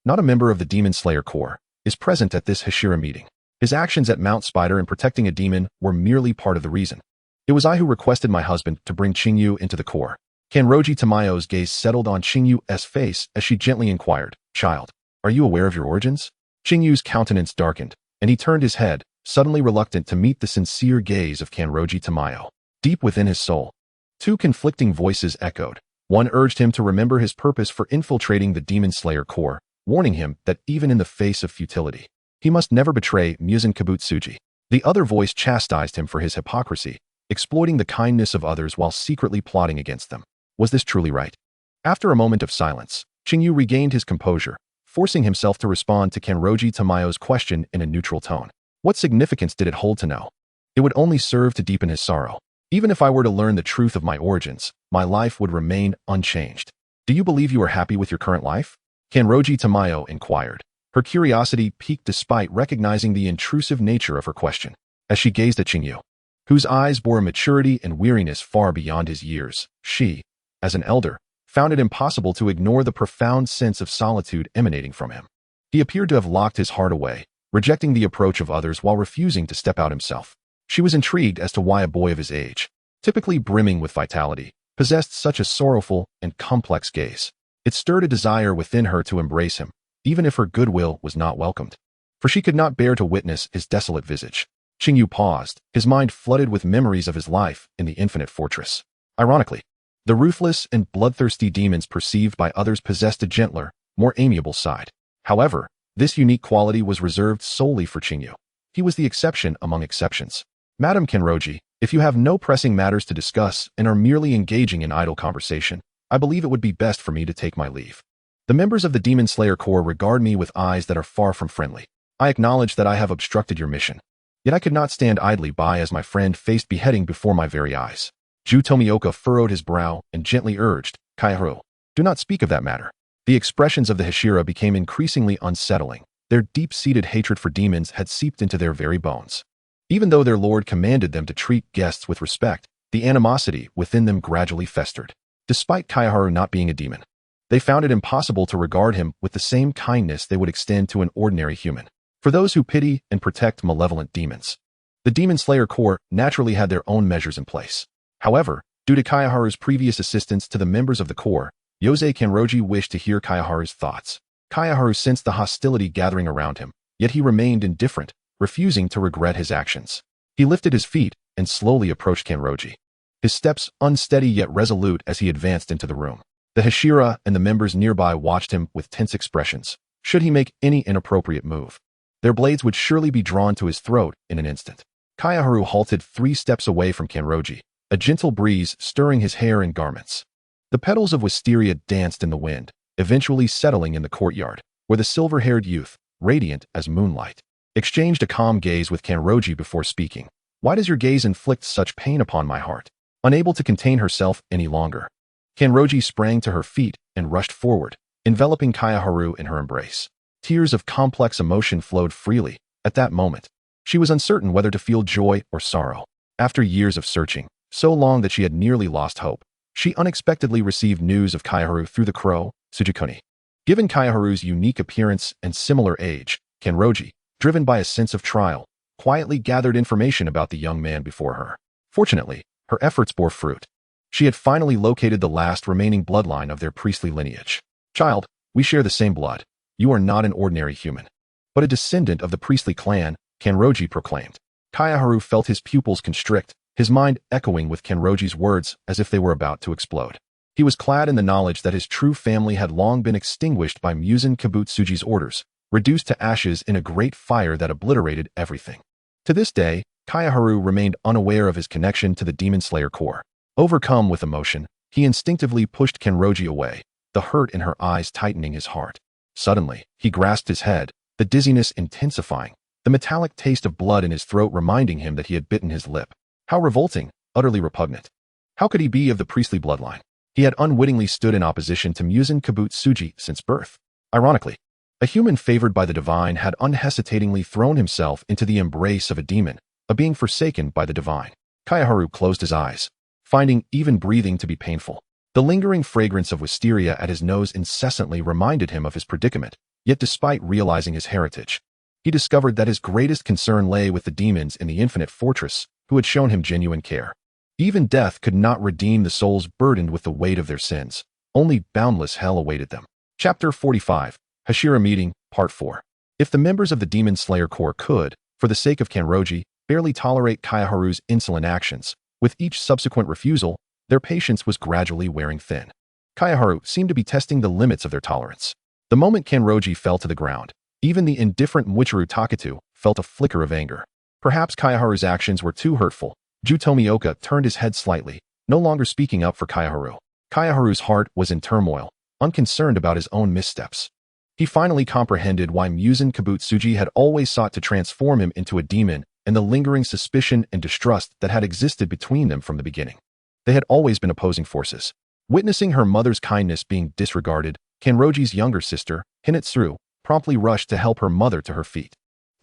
not a member of the Demon Slayer Corps, is present at this Hashira meeting. His actions at Mount Spider in protecting a demon were merely part of the reason. It was I who requested my husband to bring Qing Yu into the Corps." Kanroji Tamayo's gaze settled on Qing Yu's face as she gently inquired, "Child, are you aware of your origins?" Qing Yu's countenance darkened, and he turned his head, suddenly reluctant to meet the sincere gaze of Kanroji Tamayo. Deep within his soul, 2 conflicting voices echoed. One urged him to remember his purpose for infiltrating the Demon Slayer Corps, warning him that even in the face of futility, he must never betray Muzan Kabutsuji. The other voice chastised him for his hypocrisy, exploiting the kindness of others while secretly plotting against them. Was this truly right? After a moment of silence, Qing Yu regained his composure, forcing himself to respond to Kanroji Tamayo's question in a neutral tone. What significance did it hold to know? It would only serve to deepen his sorrow. Even if I were to learn the truth of my origins, my life would remain unchanged. Do you believe you are happy with your current life? Kanroji Tamayo inquired. Her curiosity piqued despite recognizing the intrusive nature of her question. As she gazed at Qing Yu, whose eyes bore a maturity and weariness far beyond his years, she, as an elder, found it impossible to ignore the profound sense of solitude emanating from him. He appeared to have locked his heart away, rejecting the approach of others while refusing to step out himself. She was intrigued as to why a boy of his age, typically brimming with vitality, possessed such a sorrowful and complex gaze. It stirred a desire within her to embrace him, even if her goodwill was not welcomed. For she could not bear to witness his desolate visage. Qing Yu paused, his mind flooded with memories of his life in the Infinite Fortress. Ironically, the ruthless and bloodthirsty demons perceived by others possessed a gentler, more amiable side. However, this unique quality was reserved solely for Qing Yu. He was the exception among exceptions. "Madam Kanroji, if you have no pressing matters to discuss and are merely engaging in idle conversation, I believe it would be best for me to take my leave. The members of the Demon Slayer Corps regard me with eyes that are far from friendly. I acknowledge that I have obstructed your mission. Yet I could not stand idly by as my friend faced beheading before my very eyes." Ju Tomioka furrowed his brow and gently urged, "Kaiharu, do not speak of that matter." The expressions of the Hashira became increasingly unsettling. Their deep-seated hatred for demons had seeped into their very bones. Even though their lord commanded them to treat guests with respect, the animosity within them gradually festered. Despite Kaiharu not being a demon, they found it impossible to regard him with the same kindness they would extend to an ordinary human. For those who pity and protect malevolent demons, the Demon Slayer Corps naturally had their own measures in place. However, Due to Kayaharu's previous assistance to the members of the Corps, Yosei Kanroji wished to hear Kayaharu's thoughts. Kayaharu sensed the hostility gathering around him, yet he remained indifferent, refusing to regret his actions. He lifted his feet and slowly approached Kanroji. His steps unsteady yet resolute as he advanced into the room. The Hashira and the members nearby watched him with tense expressions. Should he make any inappropriate move, their blades would surely be drawn to his throat in an instant. Kayaharu halted 3 steps away from Kanroji, a gentle breeze stirring his hair and garments. The petals of wisteria danced in the wind, eventually settling in the courtyard, where the silver-haired youth, radiant as moonlight, exchanged a calm gaze with Kanroji before speaking. "Why does your gaze inflict such pain upon my heart?" Unable to contain herself any longer, Kanroji sprang to her feet and rushed forward, enveloping Kayaharu in her embrace. Tears of complex emotion flowed freely. At that moment, she was uncertain whether to feel joy or sorrow. After years of searching, so long that she had nearly lost hope, she unexpectedly received news of Kayaharu through the crow, Tsujikuni. Given Kayaharu's unique appearance and similar age, Kanroji, driven by a sense of trial, quietly gathered information about the young man before her. Fortunately, her efforts bore fruit. She had finally located the last remaining bloodline of their priestly lineage. "Child, we share the same blood. You are not an ordinary human, but a descendant of the priestly clan," Kanroji proclaimed. Kayaharu felt his pupils constrict, his mind echoing with Kanroji's words as if they were about to explode. He was clad in the knowledge that his true family had long been extinguished by Muzan Kabutsuji's orders, reduced to ashes in a great fire that obliterated everything. To this day, Kayaharu remained unaware of his connection to the Demon Slayer Corps. Overcome with emotion, he instinctively pushed Kanroji away, the hurt in her eyes tightening his heart. Suddenly, he grasped his head, the dizziness intensifying, the metallic taste of blood in his throat reminding him that he had bitten his lip. How revolting, utterly repugnant. How could he be of the priestly bloodline? He had unwittingly stood in opposition to Muzan Kabutsuji since birth. Ironically, a human favored by the divine had unhesitatingly thrown himself into the embrace of a demon, a being forsaken by the divine. Kayaharu closed his eyes, finding even breathing to be painful. The lingering fragrance of wisteria at his nose incessantly reminded him of his predicament, yet despite realizing his heritage, he discovered that his greatest concern lay with the demons in the infinite fortress who had shown him genuine care. Even death could not redeem the souls burdened with the weight of their sins. Only boundless hell awaited them. Chapter 45, Hashira Meeting, Part 4. If the members of the Demon Slayer Corps could, for the sake of Kanroji, barely tolerate Kayaharu's insolent actions, with each subsequent refusal, their patience was gradually wearing thin. Kayaharu seemed to be testing the limits of their tolerance. The moment Kanroji fell to the ground, even the indifferent Muichiro Takatu felt a flicker of anger. Perhaps Kayaharu's actions were too hurtful. Ju Tomioka turned his head slightly, no longer speaking up for Kayaharu. Kayaharu's heart was in turmoil, unconcerned about his own missteps. He finally comprehended why Muzan Kabutsuji had always sought to transform him into a demon and the lingering suspicion and distrust that had existed between them from the beginning. They had always been opposing forces. Witnessing her mother's kindness being disregarded, Kanroji's younger sister, Hinetsuru, promptly rushed to help her mother to her feet.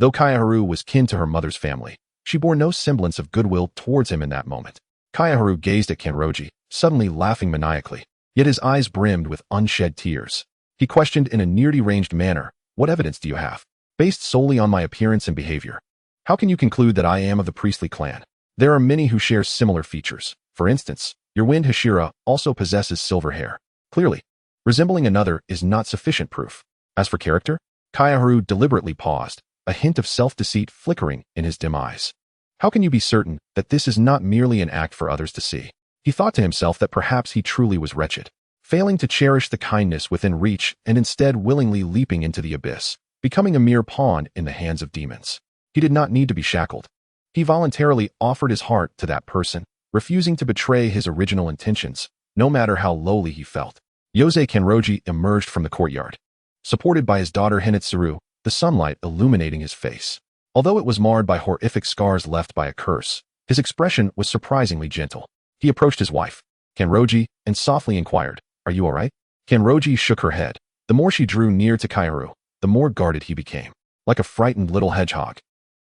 Though Kayaharu was kin to her mother's family, she bore no semblance of goodwill towards him in that moment. Kayaharu gazed at Kanroji, suddenly laughing maniacally, yet his eyes brimmed with unshed tears. He questioned in a near-deranged manner, "What evidence do you have? Based solely on my appearance and behavior, how can you conclude that I am of the priestly clan? There are many who share similar features. For instance, your wind Hashira also possesses silver hair. Clearly, resembling another is not sufficient proof. As for character," Kayaharu deliberately paused, a hint of self-deceit flickering in his dim eyes. "How can you be certain that this is not merely an act for others to see?" He thought to himself that perhaps he truly was wretched, failing to cherish the kindness within reach and instead willingly leaping into the abyss, becoming a mere pawn in the hands of demons. He did not need to be shackled. He voluntarily offered his heart to that person, refusing to betray his original intentions, no matter how lowly he felt. Yosei Kanroji emerged from the courtyard, supported by his daughter Hinetsuru, the sunlight illuminating his face. Although it was marred by horrific scars left by a curse, his expression was surprisingly gentle. He approached his wife, Kanroji, and softly inquired, "Are you all right?" Kanroji shook her head. The more she drew near to Kayaharu, the more guarded he became, like a frightened little hedgehog.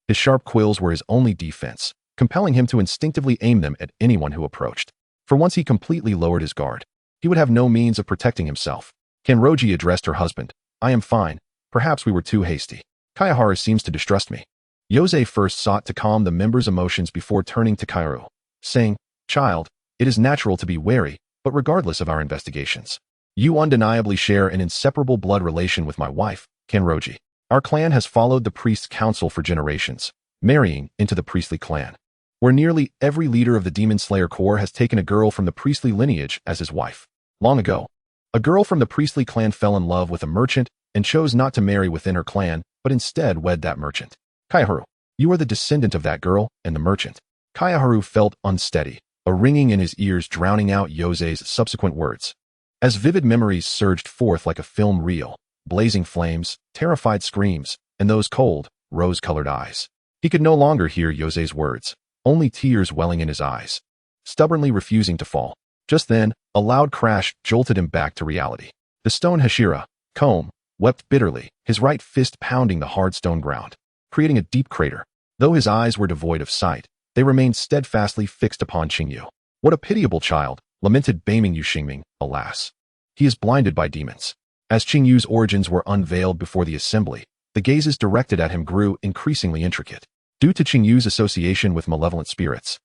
His sharp quills were his only defense, compelling him to instinctively aim them at anyone who approached. For once he completely lowered his guard, he would have no means of protecting himself. Kanroji addressed her husband, "I am fine. Perhaps we were too hasty. Kayaharu seems to distrust me." Yosei first sought to calm the members' emotions before turning to Kayaharu, saying, "Child, It is natural to be wary, but regardless of our investigations, you undeniably share an inseparable blood relation with my wife, Kanroji. Our clan has followed the priest's counsel for generations, marrying into the priestly clan, where nearly every leader of the Demon Slayer Corps has taken a girl from the priestly lineage as his wife. Long ago, a girl from the priestly clan fell in love with a merchant and chose not to marry within her clan, but instead wed that merchant. Kaiharu, you are the descendant of that girl and the merchant. Kaiharu felt unsteady, a ringing in his ears drowning out Yose's subsequent words. As vivid memories surged forth like a film reel, blazing flames, terrified screams, and those cold, rose-colored eyes. He could no longer hear Yose's words, only tears welling in his eyes, stubbornly refusing to fall. Just then, a loud crash jolted him back to reality. The stone Hashira, Comb, wept bitterly, his right fist pounding the hard stone ground, creating a deep crater. Though his eyes were devoid of sight, they remained steadfastly fixed upon Qing Yu. What a pitiable child, lamented Baming Yu Xingming, alas. He is blinded by demons. As Qing Yu's origins were unveiled before the assembly, the gazes directed at him grew increasingly intricate. Due to Qing Yu's association with malevolent spirits,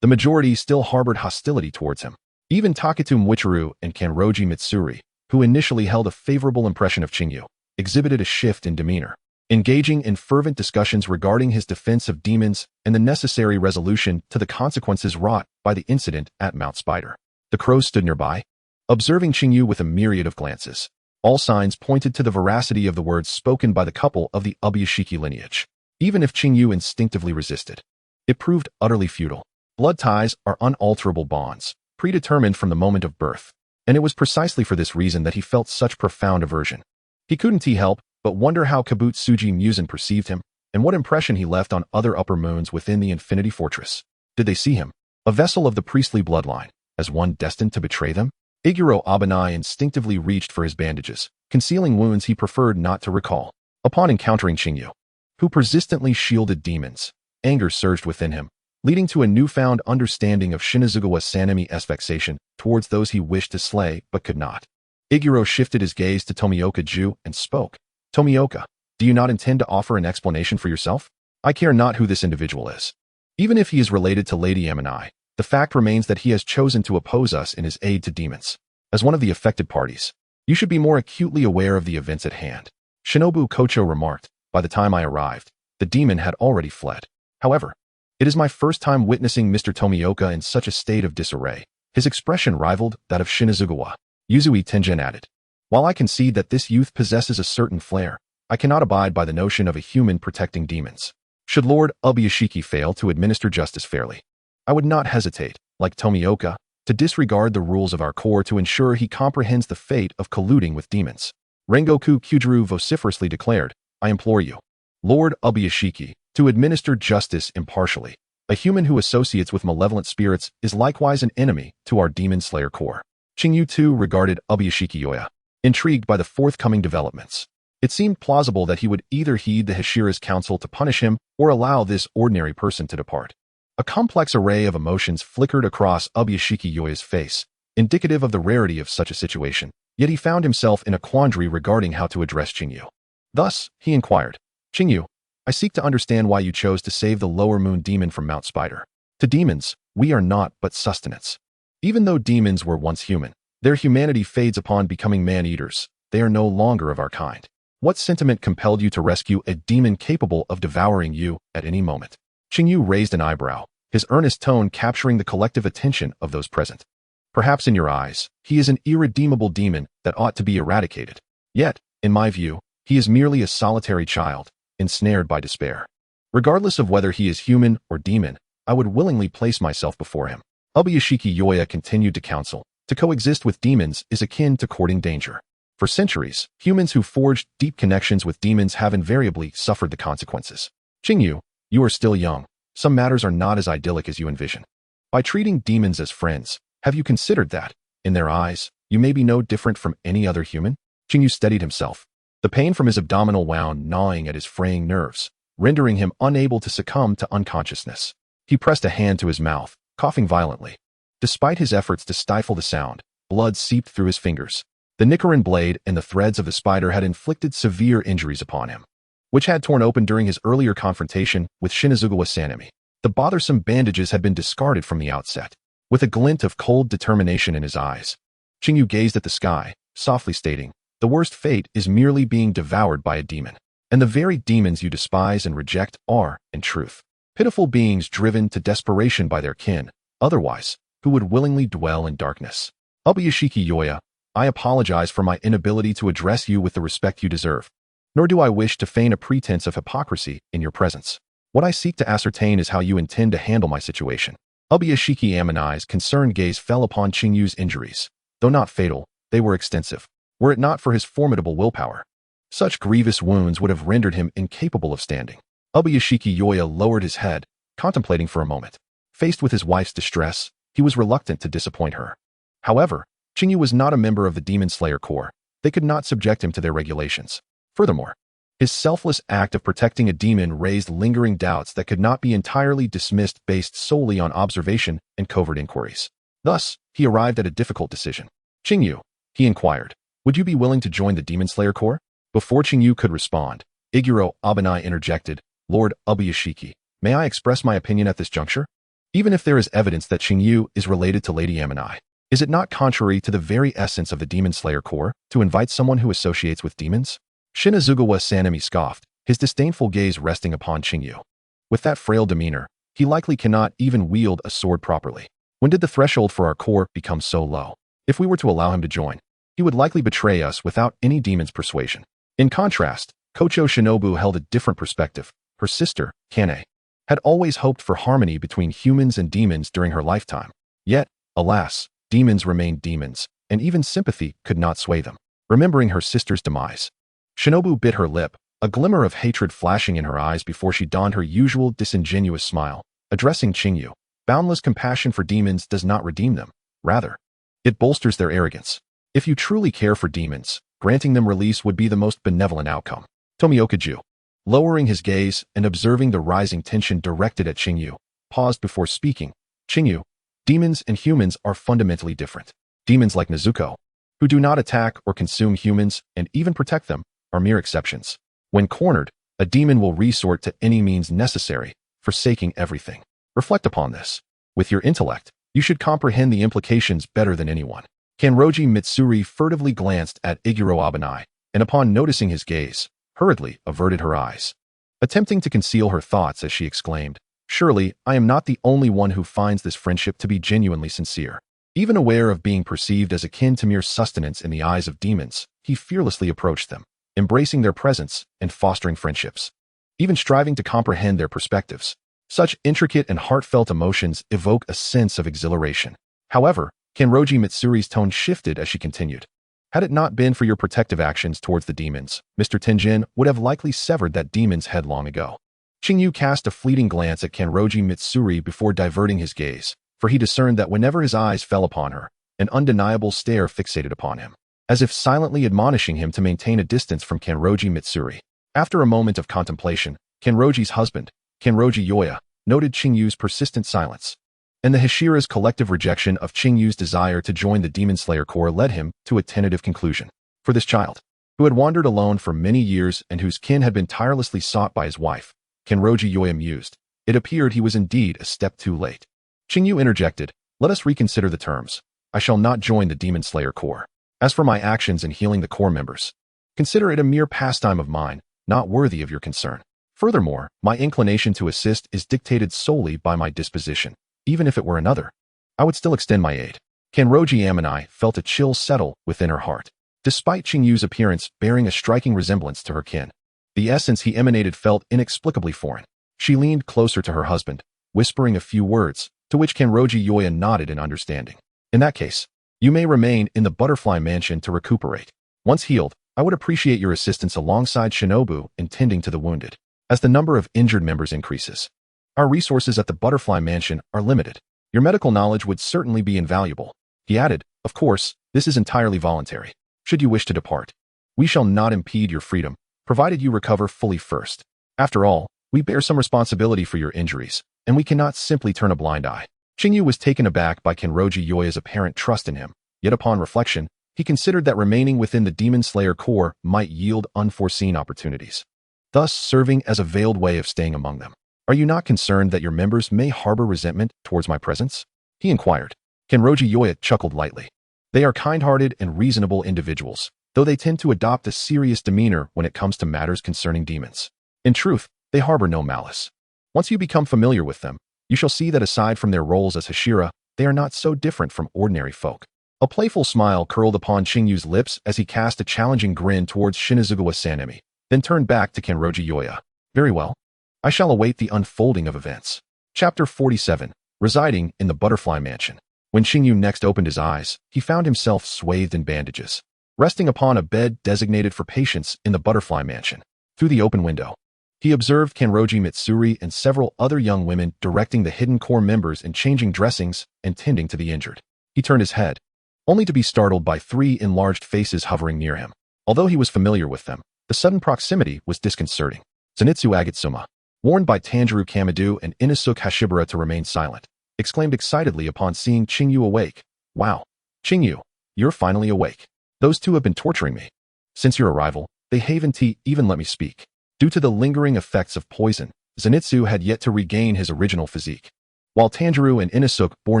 the majority still harbored hostility towards him. Even Taketu Mwichiru and Kanroji Mitsuri, who initially held a favorable impression of Qing Yu, exhibited a shift in demeanor, engaging in fervent discussions regarding his defense of demons and the necessary resolution to the consequences wrought by the incident at Mount Spider. The crows stood nearby, observing Qing Yu with a myriad of glances. All signs pointed to the veracity of the words spoken by the couple of the Ubuyashiki lineage. Even if Qing Yu instinctively resisted, it proved utterly futile. Blood ties are unalterable bonds, predetermined from the moment of birth, and it was precisely for this reason that he felt such profound aversion. He couldn't help but wonder how Kabutsuji Muzan perceived him, and what impression he left on other upper moons within the Infinity Fortress. Did they see him, a vessel of the priestly bloodline, as one destined to betray them? Iguro Abanai instinctively reached for his bandages, concealing wounds he preferred not to recall. Upon encountering Qing Yu, who persistently shielded demons, anger surged within him, leading to a newfound understanding of Shinazugawa Sanemi's vexation towards those he wished to slay but could not. Iguro shifted his gaze to Tomioka Ju and spoke. Tomioka, do you not intend to offer an explanation for yourself? I care not who this individual is. Even if he is related to Lady Aminai, the fact remains that he has chosen to oppose us in his aid to demons. As one of the affected parties, you should be more acutely aware of the events at hand. Shinobu Kocho remarked. By the time I arrived, the demon had already fled. However, it is my first time witnessing Mr. Tomioka in such a state of disarray. His expression rivaled that of Shinazugawa. Yuzui Tenjin added, while I concede that this youth possesses a certain flair, I cannot abide by the notion of a human protecting demons. Should Lord Ubuyashiki fail to administer justice fairly, I would not hesitate, like Tomioka, to disregard the rules of our corps to ensure he comprehends the fate of colluding with demons. Rengoku Kyujuru vociferously declared, I implore you, Lord Ubuyashiki, to administer justice impartially. A human who associates with malevolent spirits is likewise an enemy to our Demon Slayer Corps. Qing Yu too regarded Ubuyashiki Yoya, intrigued by the forthcoming developments. It seemed plausible that he would either heed the Hashira's counsel to punish him or allow this ordinary person to depart. A complex array of emotions flickered across Ubuyashiki Yoya's face, indicative of the rarity of such a situation, yet he found himself in a quandary regarding how to address Qing Yu. Thus, he inquired, Qing Yu, I seek to understand why you chose to save the lower moon demon from Mount Spider. To demons, we are naught but sustenance. Even though demons were once human, their humanity fades upon becoming man-eaters. They are no longer of our kind. What sentiment compelled you to rescue a demon capable of devouring you at any moment? Qing Yu raised an eyebrow, his earnest tone capturing the collective attention of those present. Perhaps in your eyes, he is an irredeemable demon that ought to be eradicated. Yet, in my view, he is merely a solitary child, ensnared by despair. Regardless of whether he is human or demon, I would willingly place myself before him. Ubuyashiki Yoya continued to counsel, to coexist with demons is akin to courting danger. For centuries, humans who forged deep connections with demons have invariably suffered the consequences. Qing Yu, you are still young. Some matters are not as idyllic as you envision. By treating demons as friends, have you considered that, in their eyes, you may be no different from any other human? Qing Yu steadied himself, the pain from his abdominal wound gnawing at his fraying nerves, rendering him unable to succumb to unconsciousness. He pressed a hand to his mouth, coughing violently. Despite his efforts to stifle the sound, blood seeped through his fingers. The Nichiren blade and the threads of the spider had inflicted severe injuries upon him, which had torn open during his earlier confrontation with Shinazugawa Sanemi. The bothersome bandages had been discarded from the outset. with a glint of cold determination in his eyes. Qing Yu gazed at the sky, softly stating, "The worst fate is merely being devoured by a demon. And the very demons you despise and reject are, in truth, pitiful beings driven to desperation by their kin, otherwise, who would willingly dwell in darkness. Ubuyashiki Yoya, I apologize for my inability to address you with the respect you deserve. Nor do I wish to feign a pretense of hypocrisy in your presence. What I seek to ascertain is how you intend to handle my situation." Ubuyashiki Amanai's concerned gaze fell upon Qing Yu's injuries. Though not fatal, they were extensive. Were it not for his formidable willpower, such grievous wounds would have rendered him incapable of standing. Ubuyashiki Yoya lowered his head, contemplating for a moment. Faced with his wife's distress, he was reluctant to disappoint her. However, Qing Yu was not a member of the Demon Slayer Corps. They could not subject him to their regulations. Furthermore, his selfless act of protecting a demon raised lingering doubts that could not be entirely dismissed based solely on observation and covert inquiries. Thus, he arrived at a difficult decision. "Qing Yu," he inquired, "would you be willing to join the Demon Slayer Corps?" Before Qing Yu could respond, Iguro Abanai interjected, "Lord Ubuyashiki, may I express my opinion at this juncture? Even if there is evidence that Qing Yu is related to Lady Amanai, is it not contrary to the very essence of the Demon Slayer Corps to invite someone who associates with demons?" Shinazugawa Sanemi scoffed, his disdainful gaze resting upon Qing Yu. "With that frail demeanor, he likely cannot even wield a sword properly. When did the threshold for our corps become so low? If we were to allow him to join, he would likely betray us without any demon's persuasion." In contrast, Kocho Shinobu held a different perspective. Her sister, Kane, had always hoped for harmony between humans and demons during her lifetime. Yet, alas, demons remained demons, and even sympathy could not sway them. Remembering her sister's demise, Shinobu bit her lip, a glimmer of hatred flashing in her eyes before she donned her usual disingenuous smile. Addressing Qing Yu, "Boundless compassion for demons does not redeem them. Rather, it bolsters their arrogance. If you truly care for demons, granting them release would be the most benevolent outcome." Tomioka Ju, lowering his gaze and observing the rising tension directed at Qing Yu, paused before speaking. "Qing Yu, demons and humans are fundamentally different. Demons like Nezuko, who do not attack or consume humans and even protect them, are mere exceptions. When cornered, a demon will resort to any means necessary, forsaking everything. Reflect upon this. With your intellect, you should comprehend the implications better than anyone." Kanroji Mitsuri furtively glanced at Iguro Abanai, and upon noticing his gaze, hurriedly averted her eyes, attempting to conceal her thoughts as she exclaimed, "Surely, I am not the only one who finds this friendship to be genuinely sincere." Even aware of being perceived as akin to mere sustenance in the eyes of demons, he fearlessly approached them, embracing their presence and fostering friendships, even striving to comprehend their perspectives. Such intricate and heartfelt emotions evoke a sense of exhilaration. However, Kanroji Mitsuri's tone shifted as she continued. "Had it not been for your protective actions towards the demons, Mr. Tenjin would have likely severed that demon's head long ago." Qing Yu cast a fleeting glance at Kanroji Mitsuri before diverting his gaze, for he discerned that whenever his eyes fell upon her, an undeniable stare fixated upon him, as if silently admonishing him to maintain a distance from Kanroji Mitsuri. After a moment of contemplation, Kanroji's husband, Kanroji Yoya, noted Qing Yu's persistent silence, and the Hashira's collective rejection of Qing Yu's desire to join the Demon Slayer Corps led him to a tentative conclusion. For this child, who had wandered alone for many years and whose kin had been tirelessly sought by his wife, Kanroji Yoya mused, it appeared he was indeed a step too late. Qing Yu interjected, "Let us reconsider the terms. I shall not join the Demon Slayer Corps. As for my actions in healing the Corps members, consider it a mere pastime of mine, not worthy of your concern. Furthermore, my inclination to assist is dictated solely by my disposition. Even if it were another, I would still extend my aid." Kanroji Amanai felt a chill settle within her heart. Despite Qing Yu's appearance bearing a striking resemblance to her kin, the essence he emanated felt inexplicably foreign. She leaned closer to her husband, whispering a few words, to which Kanroji Yoya nodded in understanding. "In that case, you may remain in the Butterfly Mansion to recuperate. Once healed, I would appreciate your assistance alongside Shinobu in tending to the wounded. As the number of injured members increases, our resources at the Butterfly Mansion are limited. Your medical knowledge would certainly be invaluable." He added, "Of course, this is entirely voluntary. Should you wish to depart, we shall not impede your freedom, provided you recover fully first. After all, we bear some responsibility for your injuries, and we cannot simply turn a blind eye." Qing Yu was taken aback by Kanroji Yoya's apparent trust in him, yet upon reflection, he considered that remaining within the Demon Slayer Corps might yield unforeseen opportunities, thus serving as a veiled way of staying among them. "Are you not concerned that your members may harbor resentment towards my presence?" he inquired. Kenroji Yoya chuckled lightly. They are kind-hearted and reasonable individuals, though they tend to adopt a serious demeanor when it comes to matters concerning demons. In truth, they harbor no malice. Once you become familiar with them, you shall see that aside from their roles as Hashira, they are not so different from ordinary folk. A playful smile curled upon Qing Yu's lips as he cast a challenging grin towards Shinazugawa Sanemi, then turned back to Kenroji Yoya. Very well. I shall await the unfolding of events. Chapter 47. Residing in the Butterfly Mansion. When Qing Yu next opened his eyes, he found himself swathed in bandages, resting upon a bed designated for patients in the Butterfly Mansion. Through the open window, he observed Kenroji Mitsuri and several other young women directing the hidden core members in changing dressings and tending to the injured. He turned his head, only to be startled by 3 enlarged faces hovering near him. Although he was familiar with them, the sudden proximity was disconcerting. Zenitsu Agatsuma, warned by Tanjiro Kamado and Inosuke Hashibara to remain silent, exclaimed excitedly upon seeing Qing Yu awake. Wow, Qing Yu, you're finally awake. Those two have been torturing me. Since your arrival, they haven't even let me speak. Due to the lingering effects of poison, Zenitsu had yet to regain his original physique. While Tanjiro and Inosuke bore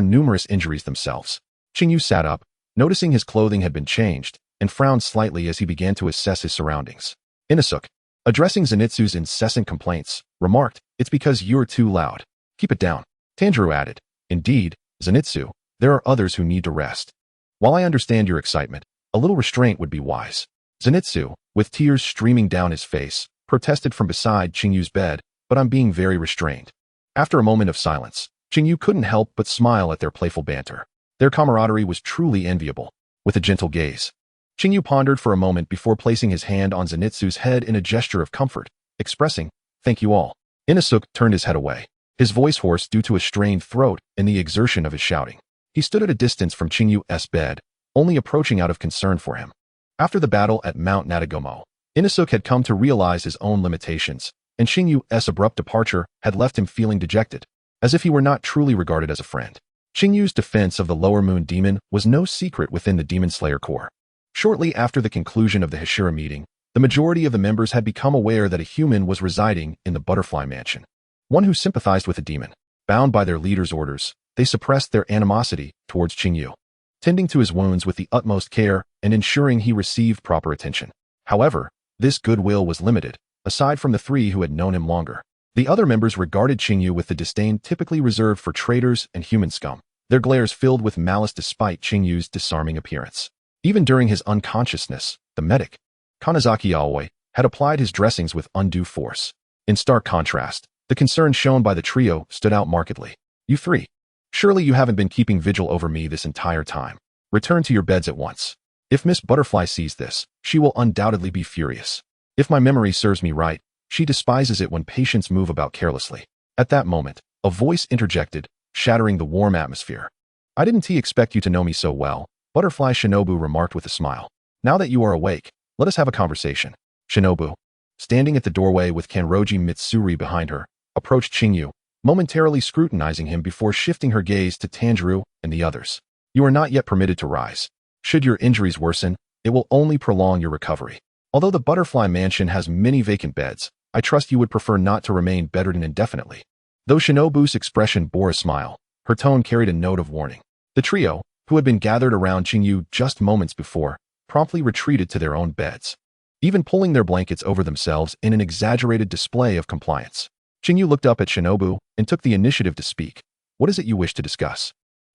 numerous injuries themselves, Qing Yu sat up, noticing his clothing had been changed, and frowned slightly as he began to assess his surroundings. Inosuke, addressing Zenitsu's incessant complaints, remarked, "It's because you're too loud. Keep it down." Tanjiro added, "Indeed, Zenitsu, there are others who need to rest. While I understand your excitement, a little restraint would be wise." Zenitsu, with tears streaming down his face, protested from beside Qing Yu's bed, "But I'm being very restrained." After a moment of silence, Qing Yu couldn't help but smile at their playful banter. Their camaraderie was truly enviable. With a gentle gaze, Qing Yu pondered for a moment before placing his hand on Zenitsu's head in a gesture of comfort, expressing, "Thank you all." Inosuke turned his head away, his voice hoarse due to a strained throat and the exertion of his shouting. He stood at a distance from Qing Yu's bed, only approaching out of concern for him. After the battle at Mount Natagomo, Inosuke had come to realize his own limitations, and Qing Yu's abrupt departure had left him feeling dejected, as if he were not truly regarded as a friend. Qing Yu's defense of the Lower Moon Demon was no secret within the Demon Slayer Corps. Shortly after the conclusion of the Hashira meeting, the majority of the members had become aware that a human was residing in the Butterfly Mansion, one who sympathized with the demon. Bound by their leader's orders, they suppressed their animosity towards Qing Yu, tending to his wounds with the utmost care and ensuring he received proper attention. However, this goodwill was limited, aside from the 3 who had known him longer. The other members regarded Qing Yu with the disdain typically reserved for traitors and human scum, their glares filled with malice despite Qing Yu's disarming appearance. Even during his unconsciousness, the medic, Kanazaki Aoi, had applied his dressings with undue force. In stark contrast, the concern shown by the trio stood out markedly. "You 3. Surely you haven't been keeping vigil over me this entire time. Return to your beds at once. If Miss Butterfly sees this, she will undoubtedly be furious. If my memory serves me right, she despises it when patients move about carelessly." At that moment, a voice interjected, shattering the warm atmosphere. "I didn't expect you to know me so well," Butterfly Shinobu remarked with a smile. "Now that you are awake, let us have a conversation." Shinobu, standing at the doorway with Kenroji Mitsuri behind her, approached Qing Yu, momentarily scrutinizing him before shifting her gaze to Tanjiro and the others. "You are not yet permitted to rise. Should your injuries worsen, it will only prolong your recovery. Although the Butterfly Mansion has many vacant beds, I trust you would prefer not to remain bedridden indefinitely." Though Shinobu's expression bore a smile, her tone carried a note of warning. The trio, who had been gathered around Qing Yu just moments before, promptly retreated to their own beds, even pulling their blankets over themselves in an exaggerated display of compliance. Qing Yu looked up at Shinobu and took the initiative to speak. "What is it you wish to discuss?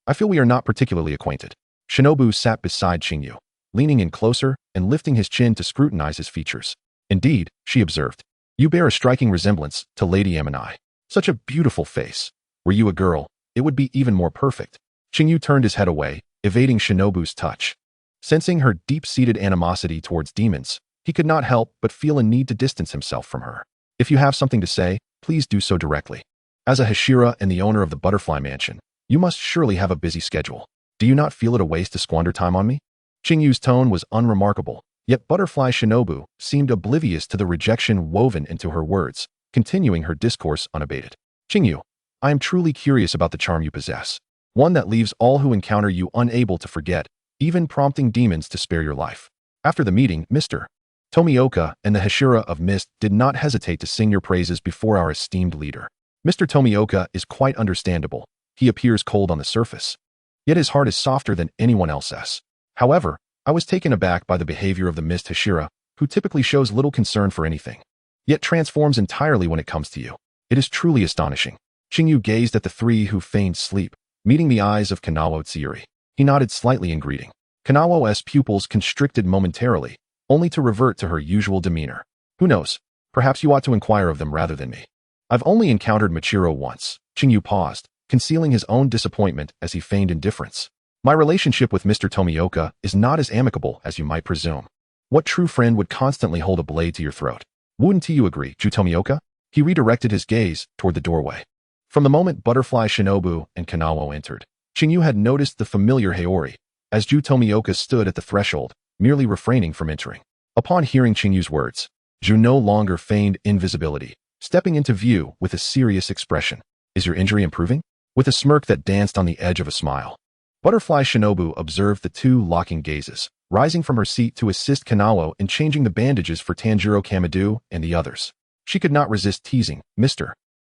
I feel we are not particularly acquainted." Shinobu sat beside Qing Yu, leaning in closer and lifting his chin to scrutinize his features. "Indeed," she observed, "you bear a striking resemblance to Lady Amanai. Such a beautiful face. Were you a girl, it would be even more perfect." Qing Yu turned his head away, evading Shinobu's touch. Sensing her deep-seated animosity towards demons, he could not help but feel a need to distance himself from her. "If you have something to say, please do so directly. As a Hashira and the owner of the Butterfly Mansion, you must surely have a busy schedule. Do you not feel it a waste to squander time on me?" Qing Yu's tone was unremarkable, yet Butterfly Shinobu seemed oblivious to the rejection woven into her words, continuing her discourse unabated. "Qing Yu, I am truly curious about the charm you possess, one that leaves all who encounter you unable to forget, even prompting demons to spare your life. After the meeting, Mr. Tomioka and the Hashira of Mist did not hesitate to sing your praises before our esteemed leader. Mr. Tomioka is quite understandable. he appears cold on the surface. Yet his heart is softer than anyone else's. However, I was taken aback by the behavior of the Mist Hashira, who typically shows little concern for anything, yet transforms entirely when it comes to you. It is truly astonishing. Qing Yu gazed at the three who feigned sleep, meeting the eyes of Kanawo Tsuyuri. He nodded slightly in greeting. Kanawo's pupils constricted momentarily, only to revert to her usual demeanor. Who knows? Perhaps you ought to inquire of them rather than me. I've only encountered Machiro once. Qing Yu paused, concealing his own disappointment as he feigned indifference. My relationship with Mr. Tomioka is not as amicable as you might presume. What true friend would constantly hold a blade to your throat? Wouldn't you agree, Ju Tomioka? He redirected his gaze toward the doorway. From the moment Butterfly Shinobu and Kanawo entered, Qing Yu had noticed the familiar Haori, as Ju Tomioka stood at the threshold, merely refraining from entering. Upon hearing Qing Yu's words, Ju no longer feigned invisibility, stepping into view with a serious expression. Is your injury improving? With a smirk that danced on the edge of a smile. Butterfly Shinobu observed the two locking gazes, rising from her seat to assist Kanawo in changing the bandages for Tanjiro Kamadu and the others. She could not resist teasing, Mr.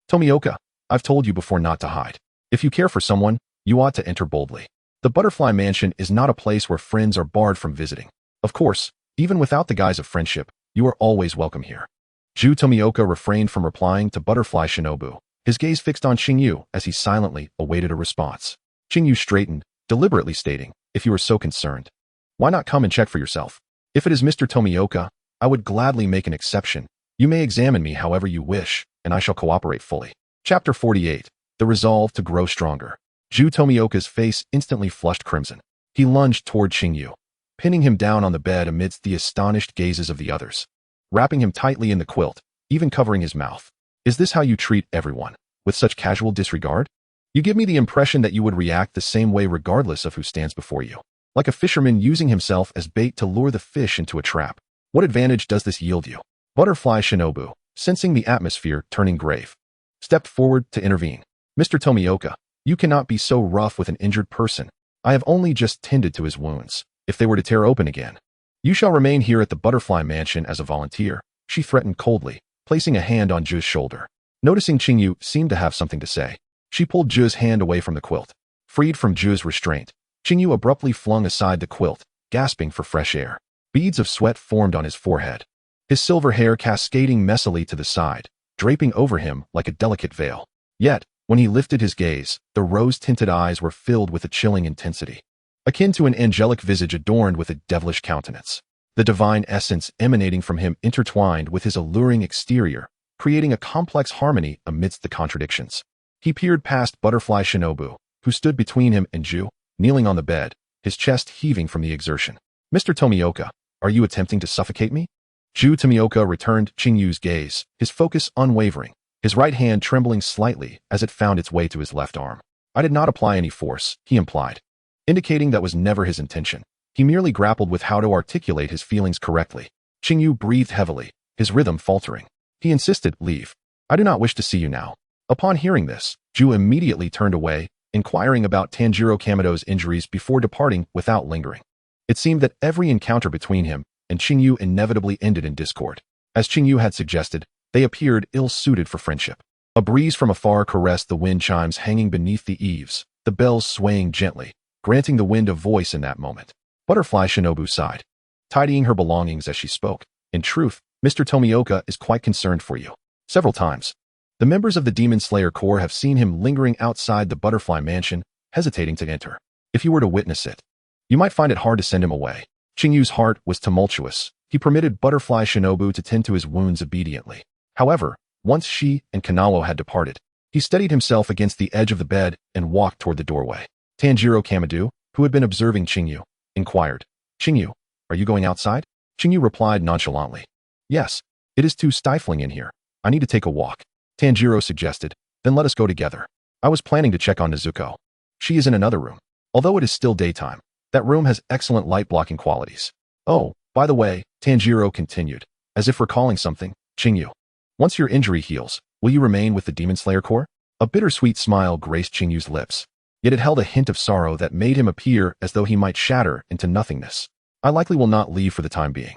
Tomioka, I've told you before not to hide. If you care for someone, you ought to enter boldly. The Butterfly Mansion is not a place where friends are barred from visiting. Of course, even without the guise of friendship, you are always welcome here. Ju Tomioka refrained from replying to Butterfly Shinobu, his gaze fixed on Qing Yu as he silently awaited a response. Qing Yu straightened, deliberately stating, if you are so concerned, why not come and check for yourself? If it is Mr. Tomioka, I would gladly make an exception. You may examine me however you wish, and I shall cooperate fully. Chapter 48. The Resolve to Grow Stronger. Ju Tomioka's face instantly flushed crimson. He lunged toward Qing Yu, pinning him down on the bed amidst the astonished gazes of the others, wrapping him tightly in the quilt, even covering his mouth. Is this how you treat everyone, with such casual disregard? You give me the impression that you would react the same way regardless of who stands before you. Like a fisherman using himself as bait to lure the fish into a trap. What advantage does this yield you? Butterfly Shinobu, sensing the atmosphere turning grave, stepped forward to intervene. Mr. Tomioka, you cannot be so rough with an injured person. I have only just tended to his wounds. If they were to tear open again, you shall remain here at the Butterfly Mansion as a volunteer, she threatened coldly, placing a hand on Ju's shoulder. Noticing Qing Yu seemed to have something to say, she pulled Ju's hand away from the quilt. Freed from Ju's restraint, Qing Yu abruptly flung aside the quilt, gasping for fresh air. Beads of sweat formed on his forehead, his silver hair cascading messily to the side, draping over him like a delicate veil. Yet, when he lifted his gaze, the rose-tinted eyes were filled with a chilling intensity, akin to an angelic visage adorned with a devilish countenance. The divine essence emanating from him intertwined with his alluring exterior, creating a complex harmony amidst the contradictions. He peered past Butterfly Shinobu, who stood between him and Ju, kneeling on the bed, his chest heaving from the exertion. Mr. Tomioka, are you attempting to suffocate me? Ju Tomioka returned Qing Yu's gaze, his focus unwavering, his right hand trembling slightly as it found its way to his left arm. I did not apply any force, he implied, indicating that was never his intention. He merely grappled with how to articulate his feelings correctly. Qing Yu breathed heavily, his rhythm faltering. He insisted, leave. I do not wish to see you now. Upon hearing this, Ju immediately turned away, inquiring about Tanjiro Kamado's injuries before departing without lingering. It seemed that every encounter between him and Qing Yu inevitably ended in discord. As Qing Yu had suggested, they appeared ill-suited for friendship. A breeze from afar caressed the wind chimes hanging beneath the eaves, the bells swaying gently, granting the wind a voice in that moment. Butterfly Shinobu sighed, tidying her belongings as she spoke. In truth, Mr. Tomioka is quite concerned for you. Several times, the members of the Demon Slayer Corps have seen him lingering outside the Butterfly Mansion, hesitating to enter. If you were to witness it, you might find it hard to send him away. Qing Yu's heart was tumultuous. He permitted Butterfly Shinobu to tend to his wounds obediently. However, once she and Kanawo had departed, he steadied himself against the edge of the bed and walked toward the doorway. Tanjiro Kamadu, who had been observing Qing Yu, inquired, Qing Yu, are you going outside? Qing Yu replied nonchalantly, yes, it is too stifling in here. I need to take a walk. Tanjiro suggested, then let us go together. I was planning to check on Nezuko. She is in another room. Although it is still daytime, that room has excellent light-blocking qualities. Oh, by the way, Tanjiro continued, as if recalling something, Qing Yu, once your injury heals, will you remain with the Demon Slayer Corps? A bittersweet smile graced Qing Yu's lips, yet it held a hint of sorrow that made him appear as though he might shatter into nothingness. I likely will not leave for the time being.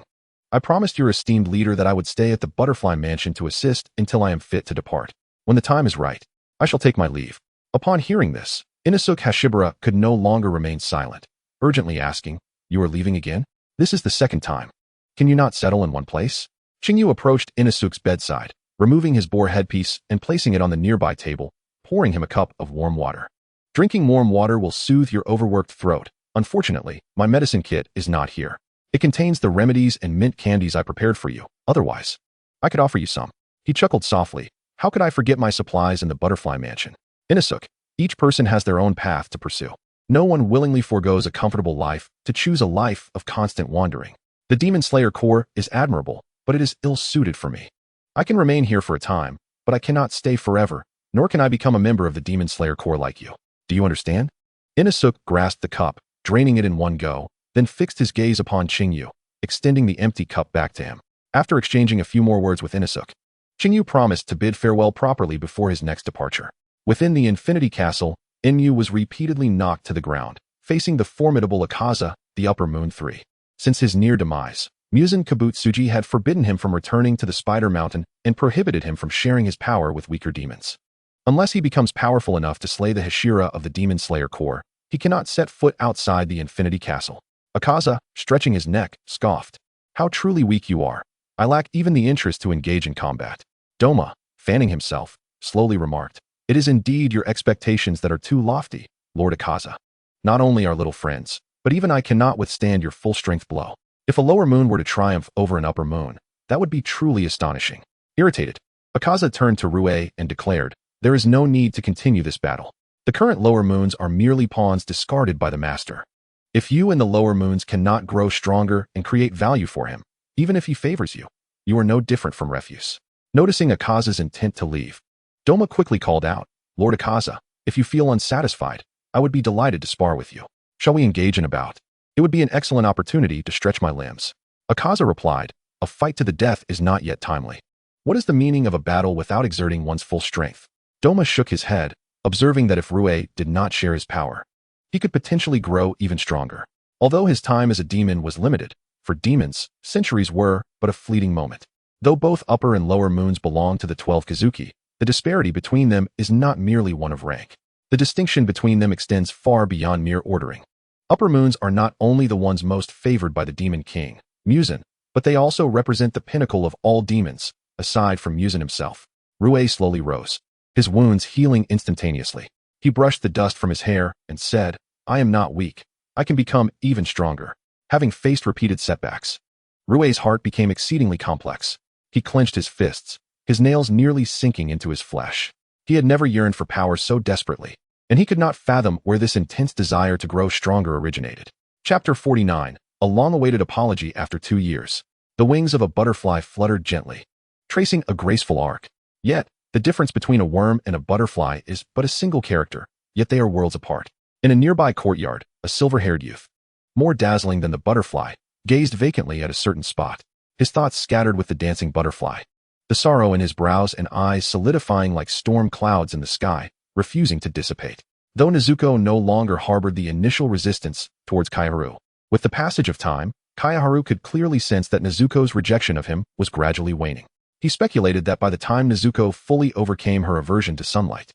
I promised your esteemed leader that I would stay at the Butterfly Mansion to assist until I am fit to depart. When the time is right, I shall take my leave. Upon hearing this, Inosuke Hashibara could no longer remain silent, urgently asking, "You are leaving again? This is the second time. Can you not settle in one place?" Qing Yu approached Inosuke's bedside, removing his boar headpiece and placing it on the nearby table, pouring him a cup of warm water. "Drinking warm water will soothe your overworked throat. Unfortunately, my medicine kit is not here. It contains the remedies and mint candies I prepared for you. Otherwise, I could offer you some." He chuckled softly. "How could I forget my supplies in the butterfly mansion? Inosuke, each person has their own path to pursue. No one willingly forgoes a comfortable life to choose a life of constant wandering. The Demon Slayer Corps is admirable, but it is ill-suited for me. I can remain here for a time, but I cannot stay forever, nor can I become a member of the Demon Slayer Corps like you. Do you understand?" Inosuke grasped the cup, draining it in one go, then fixed his gaze upon Qing Yu, extending the empty cup back to him. After exchanging a few more words with Inosuke, Qing Yu promised to bid farewell properly before his next departure. Within the Infinity Castle, Inu was repeatedly knocked to the ground, facing the formidable Akaza, the Upper Moon 3. Since his near demise, Muzan Kabutsuji had forbidden him from returning to the Spider Mountain and prohibited him from sharing his power with weaker demons. Unless he becomes powerful enough to slay the Hashira of the Demon Slayer Corps, he cannot set foot outside the Infinity Castle. Akaza, stretching his neck, scoffed. "How truly weak you are. I lack even the interest to engage in combat." Doma, fanning himself, slowly remarked, "It is indeed your expectations that are too lofty, Lord Akaza. Not only our little friends, but even I cannot withstand your full-strength blow. If a lower moon were to triumph over an upper moon, that would be truly astonishing." Irritated, Akaza turned to Rue and declared, "There is no need to continue this battle. The current lower moons are merely pawns discarded by the master. If you and the lower moons cannot grow stronger and create value for him, even if he favors you, you are no different from refuse." Noticing Akaza's intent to leave, Doma quickly called out, "Lord Akaza, if you feel unsatisfied, I would be delighted to spar with you. Shall we engage in a bout? It would be an excellent opportunity to stretch my limbs." Akaza replied, "A fight to the death is not yet timely. What is the meaning of a battle without exerting one's full strength?" Doma shook his head, observing that if Rue did not share his power, he could potentially grow even stronger. Although his time as a demon was limited, for demons, centuries were but a fleeting moment. Though both upper and lower moons belong to the 12 Kazuki, the disparity between them is not merely one of rank. The distinction between them extends far beyond mere ordering. Upper moons are not only the ones most favored by the Demon King, Muzan, but they also represent the pinnacle of all demons, aside from Muzan himself. Rue slowly rose, his wounds healing instantaneously. He brushed the dust from his hair and said, "I am not weak. I can become even stronger." Having faced repeated setbacks, Rue's heart became exceedingly complex. He clenched his fists, his nails nearly sinking into his flesh. He had never yearned for power so desperately, and he could not fathom where this intense desire to grow stronger originated. Chapter 49, a long-awaited apology after 2 years. The wings of a butterfly fluttered gently, tracing a graceful arc. Yet, the difference between a worm and a butterfly is but a single character, yet they are worlds apart. In a nearby courtyard, a silver-haired youth, more dazzling than the butterfly, gazed vacantly at a certain spot, his thoughts scattered with the dancing butterfly, the sorrow in his brows and eyes solidifying like storm clouds in the sky, refusing to dissipate. Though Nezuko no longer harbored the initial resistance towards Kaiharu, with the passage of time, Kaiharu could clearly sense that Nezuko's rejection of him was gradually waning. He speculated that by the time Nezuko fully overcame her aversion to sunlight,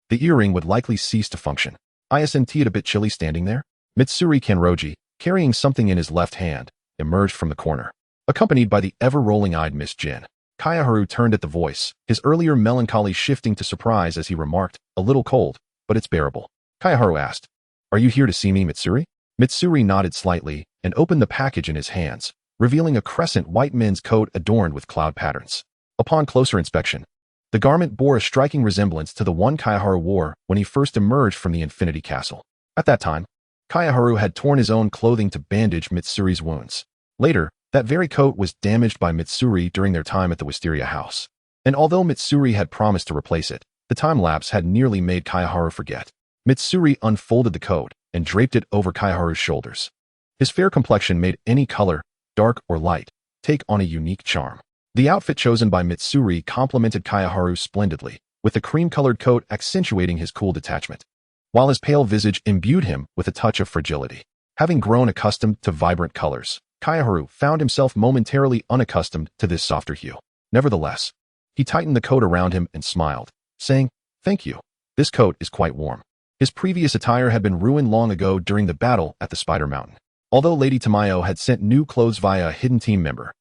the earring would likely cease to function. "Isn't it a bit chilly standing there?" Mitsuri Kenroji, carrying something in his left hand, emerged from the corner, accompanied by the ever-rolling-eyed Miss Jin. Kaiharu turned at the voice, his earlier melancholy shifting to surprise as he remarked, "A little cold, but it's bearable." Kaiharu asked, "Are you here to see me, Mitsuri?" Mitsuri nodded slightly and opened the package in his hands, revealing a crescent white men's coat adorned with cloud patterns. Upon closer inspection, the garment bore a striking resemblance to the one Kaiharu wore when he first emerged from the Infinity Castle. At that time, Kaiharu had torn his own clothing to bandage Mitsuri's wounds. Later, that very coat was damaged by Mitsuri during their time at the Wisteria house. And although Mitsuri had promised to replace it, the time lapse had nearly made Kaiharu forget. Mitsuri unfolded the coat and draped it over Kaiharu's shoulders. His fair complexion made any color, dark or light, take on a unique charm. The outfit chosen by Mitsuri complemented Kaiharu splendidly, with the cream-colored coat accentuating his cool detachment, while his pale visage imbued him with a touch of fragility. Having grown accustomed to vibrant colors, Kaiharu found himself momentarily unaccustomed to this softer hue. Nevertheless, he tightened the coat around him and smiled, saying, "Thank you. This coat is quite warm. His previous attire had been ruined long ago during the battle at the Spider Mountain. Although Lady Tamayo had sent new clothes via a hidden team member,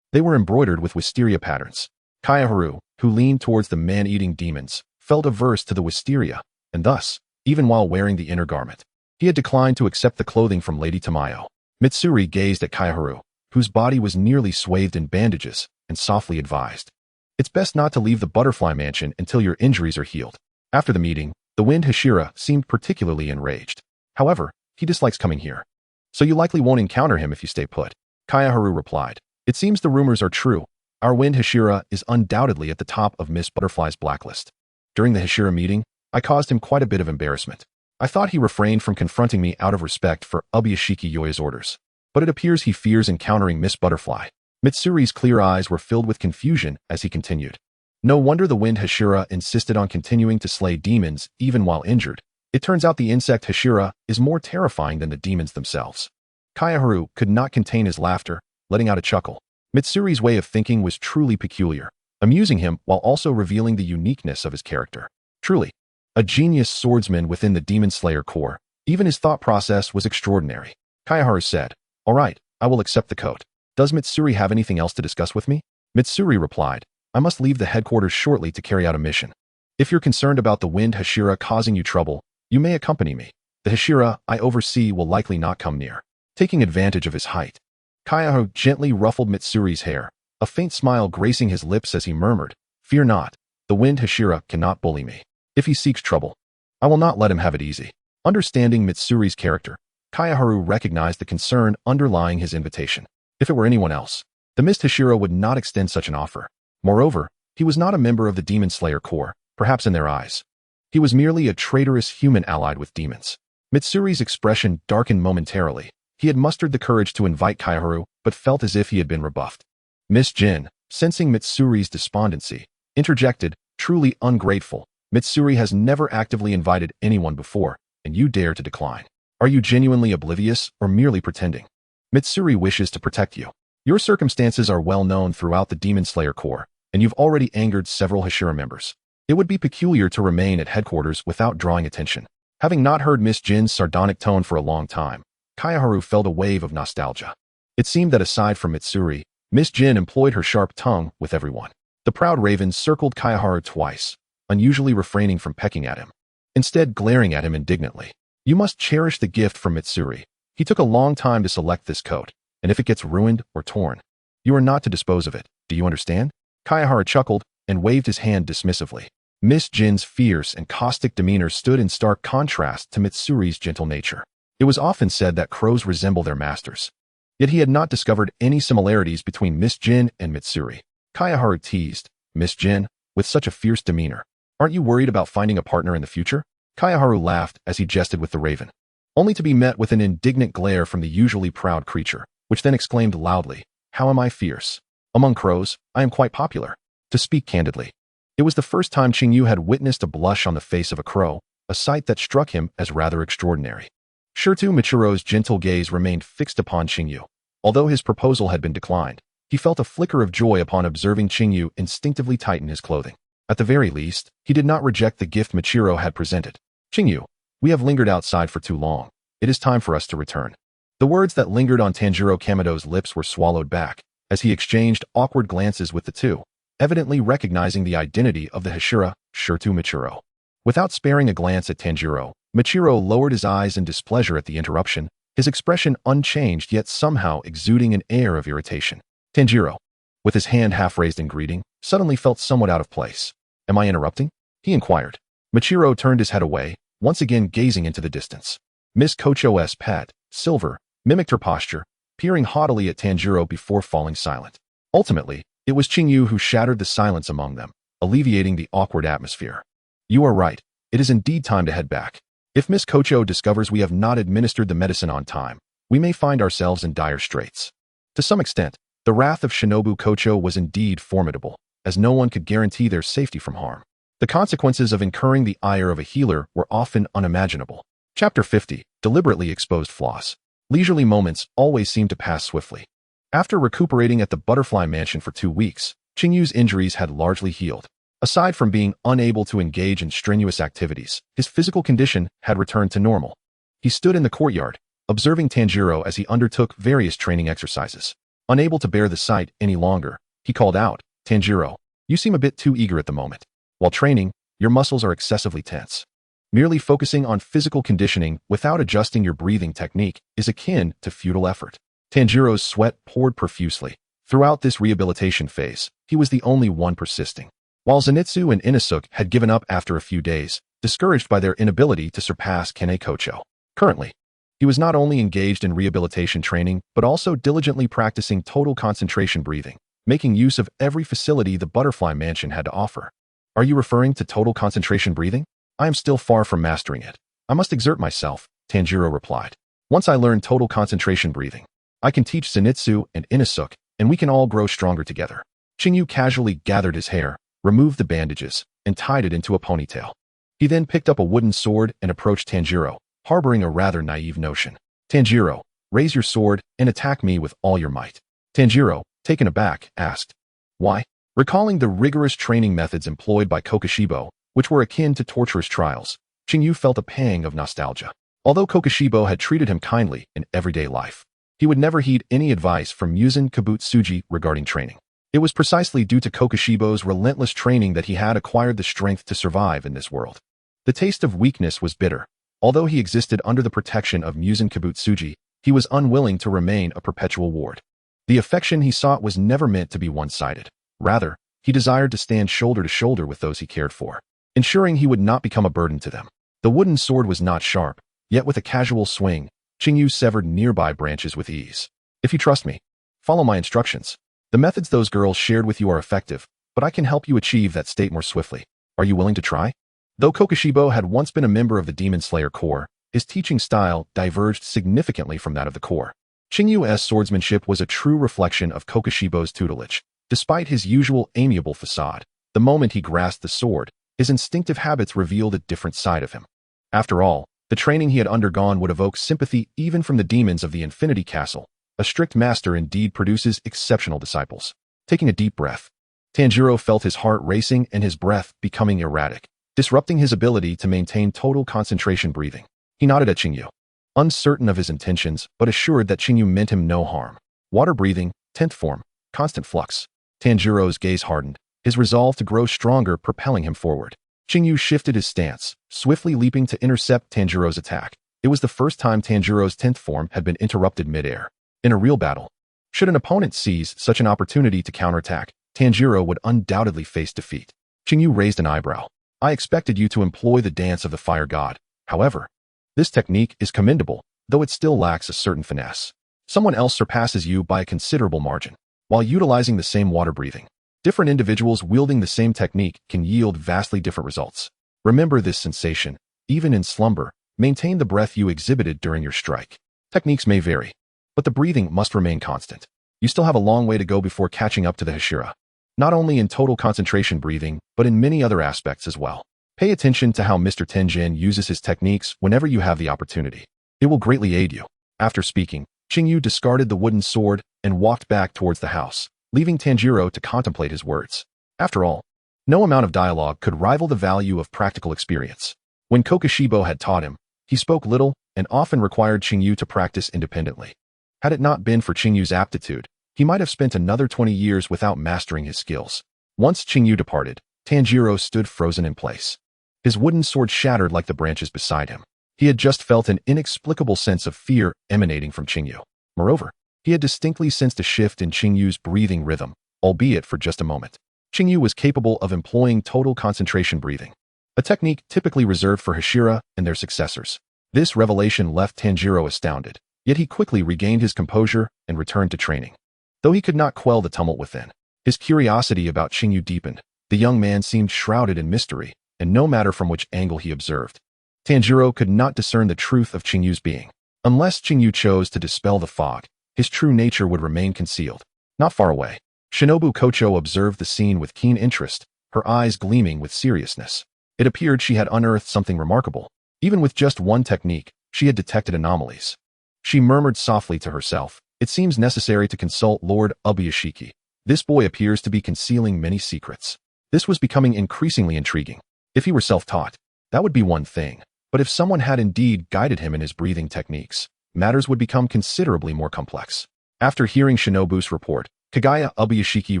they were embroidered with wisteria patterns. Kaiharu, who leaned towards the man-eating demons, felt averse to the wisteria, and thus, even while wearing the inner garment, he had declined to accept the clothing from Lady Tamayo. Mitsuri gazed at Kaiharu, whose body was nearly swathed in bandages, and softly advised, "It's best not to leave the butterfly mansion until your injuries are healed." After the meeting, the Wind Hashira seemed particularly enraged. However, he dislikes coming here. "So you likely won't encounter him if you stay put," Kaiharu replied. "It seems the rumors are true. Our Wind Hashira is undoubtedly at the top of Miss Butterfly's blacklist. During the Hashira meeting, I caused him quite a bit of embarrassment. I thought he refrained from confronting me out of respect for Ubuyashiki Yoya's orders, but it appears he fears encountering Miss Butterfly." Mitsuri's clear eyes were filled with confusion as he continued. No wonder the Wind Hashira insisted on continuing to slay demons even while injured. It turns out the insect Hashira is more terrifying than the demons themselves. Kaiharu could not contain his laughter, letting out a chuckle. Mitsuri's way of thinking was truly peculiar, amusing him while also revealing the uniqueness of his character. Truly, a genius swordsman within the Demon Slayer Corps. Even his thought process was extraordinary. Kaiharu said, "All right, I will accept the coat. Does Mitsuri have anything else to discuss with me?" Mitsuri replied, "I must leave the headquarters shortly to carry out a mission. If you're concerned about the Wind Hashira causing you trouble, you may accompany me. The Hashira I oversee will likely not come near." Taking advantage of his height, Kaiharu gently ruffled Mitsuri's hair, a faint smile gracing his lips as he murmured, "Fear not, the Wind Hashira cannot bully me. If he seeks trouble, I will not let him have it easy." Understanding Mitsuri's character, Kaiharu recognized the concern underlying his invitation. If it were anyone else, the Mist Hashira would not extend such an offer. Moreover, he was not a member of the Demon Slayer Corps, perhaps in their eyes. He was merely a traitorous human allied with demons. Mitsuri's expression darkened momentarily. He had mustered the courage to invite Kaiharu, but felt as if he had been rebuffed. Miss Jin, sensing Mitsuri's despondency, interjected, "Truly ungrateful. Mitsuri has never actively invited anyone before, and you dare to decline. Are you genuinely oblivious or merely pretending? Mitsuri wishes to protect you. Your circumstances are well known throughout the Demon Slayer Corps, and you've already angered several Hashira members. It would be peculiar to remain at headquarters without drawing attention." Having not heard Miss Jin's sardonic tone for a long time, Kaiharu felt a wave of nostalgia. It seemed that aside from Mitsuri, Miss Jin employed her sharp tongue with everyone. The proud raven circled Kaiharu twice, unusually refraining from pecking at him, instead glaring at him indignantly. "You must cherish the gift from Mitsuri. He took a long time to select this coat, and if it gets ruined or torn, you are not to dispose of it. Do you understand?" Kaiharu chuckled and waved his hand dismissively. Miss Jin's fierce and caustic demeanor stood in stark contrast to Mitsuri's gentle nature. It was often said that crows resemble their masters. Yet he had not discovered any similarities between Miss Jin and Mitsuri. Kaiharu teased, "Miss Jin, with such a fierce demeanor, aren't you worried about finding a partner in the future?" Kaiharu laughed as he jested with the raven, only to be met with an indignant glare from the usually proud creature, which then exclaimed loudly, "How am I fierce? Among crows, I am quite popular." To speak candidly, it was the first time Qing Yu had witnessed a blush on the face of a crow, a sight that struck him as rather extraordinary. Shirtu Michiro's gentle gaze remained fixed upon Qing Yu. Although his proposal had been declined, he felt a flicker of joy upon observing Qing Yu instinctively tighten his clothing. At the very least, he did not reject the gift Michiro had presented. "Qing Yu, we have lingered outside for too long. It is time for us to return." The words that lingered on Tanjiro Kamido's lips were swallowed back, as he exchanged awkward glances with the two, evidently recognizing the identity of the Hashira, Shirtu Michiro. Without sparing a glance at Tanjiro, Michiro lowered his eyes in displeasure at the interruption, his expression unchanged yet somehow exuding an air of irritation. Tanjiro, with his hand half raised in greeting, suddenly felt somewhat out of place. "Am I interrupting?" he inquired. Michiro turned his head away, once again gazing into the distance. Miss Kocho's pet, Silver, mimicked her posture, peering haughtily at Tanjiro before falling silent. Ultimately, it was Qing Yu who shattered the silence among them, alleviating the awkward atmosphere. "You are right. It is indeed time to head back. If Miss Kocho discovers we have not administered the medicine on time, we may find ourselves in dire straits." To some extent, the wrath of Shinobu Kocho was indeed formidable, as no one could guarantee their safety from harm. The consequences of incurring the ire of a healer were often unimaginable. Chapter 50, Deliberately Exposed Flaws. Leisurely moments always seem to pass swiftly. After recuperating at the Butterfly Mansion for 2 weeks, Qing Yu's injuries had largely healed. Aside from being unable to engage in strenuous activities, his physical condition had returned to normal. He stood in the courtyard, observing Tanjiro as he undertook various training exercises. Unable to bear the sight any longer, he called out, "Tanjiro, you seem a bit too eager at the moment. While training, your muscles are excessively tense. Merely focusing on physical conditioning without adjusting your breathing technique is akin to futile effort." Tanjiro's sweat poured profusely. Throughout this rehabilitation phase, he was the only one persisting. While Zenitsu and Inosuke had given up after a few days, discouraged by their inability to surpass Kanekocho. Currently, he was not only engaged in rehabilitation training, but also diligently practicing total concentration breathing, making use of every facility the Butterfly Mansion had to offer. "Are you referring to total concentration breathing? I am still far from mastering it. I must exert myself," Tanjiro replied. "Once I learn total concentration breathing, I can teach Zenitsu and Inosuke, and we can all grow stronger together." Qing Yu casually gathered his hair, removed the bandages, and tied it into a ponytail. He then picked up a wooden sword and approached Tanjiro, harboring a rather naive notion. "Tanjiro, raise your sword and attack me with all your might." Tanjiro, taken aback, asked, "Why?" Recalling the rigorous training methods employed by Kokushibo, which were akin to torturous trials, Qing Yu felt a pang of nostalgia. Although Kokushibo had treated him kindly in everyday life, he would never heed any advice from Muzan Kabutsuji regarding training. It was precisely due to Kokushibo's relentless training that he had acquired the strength to survive in this world. The taste of weakness was bitter. Although he existed under the protection of Muzan Kabutsuji, he was unwilling to remain a perpetual ward. The affection he sought was never meant to be one-sided. Rather, he desired to stand shoulder to shoulder with those he cared for, ensuring he would not become a burden to them. The wooden sword was not sharp, yet with a casual swing, Qing Yu severed nearby branches with ease. "If you trust me, follow my instructions. The methods those girls shared with you are effective, but I can help you achieve that state more swiftly. Are you willing to try?" Though Kokushibo had once been a member of the Demon Slayer Corps, his teaching style diverged significantly from that of the Corps. Qing Yu's swordsmanship was a true reflection of Kokushibo's tutelage. Despite his usual amiable facade, the moment he grasped the sword, his instinctive habits revealed a different side of him. After all, the training he had undergone would evoke sympathy even from the demons of the Infinity Castle. A strict master indeed produces exceptional disciples. Taking a deep breath, Tanjiro felt his heart racing and his breath becoming erratic, disrupting his ability to maintain total concentration breathing. He nodded at Qing Yu, uncertain of his intentions, but assured that Qing Yu meant him no harm. Water breathing, 10th form, constant flux. Tanjiro's gaze hardened, his resolve to grow stronger propelling him forward. Qing Yu shifted his stance, swiftly leaping to intercept Tanjiro's attack. It was the first time Tanjiro's 10th form had been interrupted mid-air. In a real battle, should an opponent seize such an opportunity to counterattack, Tanjiro would undoubtedly face defeat. Qing Yu raised an eyebrow. "I expected you to employ the dance of the fire god. However, this technique is commendable, though it still lacks a certain finesse. Someone else surpasses you by a considerable margin. While utilizing the same water breathing, different individuals wielding the same technique can yield vastly different results. Remember this sensation. Even in slumber, maintain the breath you exhibited during your strike. Techniques may vary, but the breathing must remain constant. You still have a long way to go before catching up to the Hashira. Not only in total concentration breathing, but in many other aspects as well. Pay attention to how Mr. Tenjin uses his techniques whenever you have the opportunity. It will greatly aid you." After speaking, Qing Yu discarded the wooden sword and walked back towards the house, leaving Tanjiro to contemplate his words. After all, no amount of dialogue could rival the value of practical experience. When Kokushibo had taught him, he spoke little and often required Qing Yu to practice independently. Had it not been for Qing Yu's aptitude, he might have spent another 20 years without mastering his skills. Once Qing Yu departed, Tanjiro stood frozen in place. His wooden sword shattered like the branches beside him. He had just felt an inexplicable sense of fear emanating from Qing Yu. Moreover, he had distinctly sensed a shift in Qing Yu's breathing rhythm, albeit for just a moment. Qing Yu was capable of employing total concentration breathing, a technique typically reserved for Hashira and their successors. This revelation left Tanjiro astounded, yet he quickly regained his composure and returned to training. Though he could not quell the tumult within, his curiosity about Qing Yu deepened. The young man seemed shrouded in mystery, and no matter from which angle he observed, Tanjiro could not discern the truth of Qing Yu's being. Unless Qing Yu chose to dispel the fog, his true nature would remain concealed. Not far away, Shinobu Kocho observed the scene with keen interest, her eyes gleaming with seriousness. It appeared she had unearthed something remarkable. Even with just one technique, she had detected anomalies. She murmured softly to herself, "It seems necessary to consult Lord Ubuyashiki. This boy appears to be concealing many secrets." This was becoming increasingly intriguing. If he were self-taught, that would be one thing, but if someone had indeed guided him in his breathing techniques, matters would become considerably more complex. After hearing Shinobu's report, Kagaya Ubuyashiki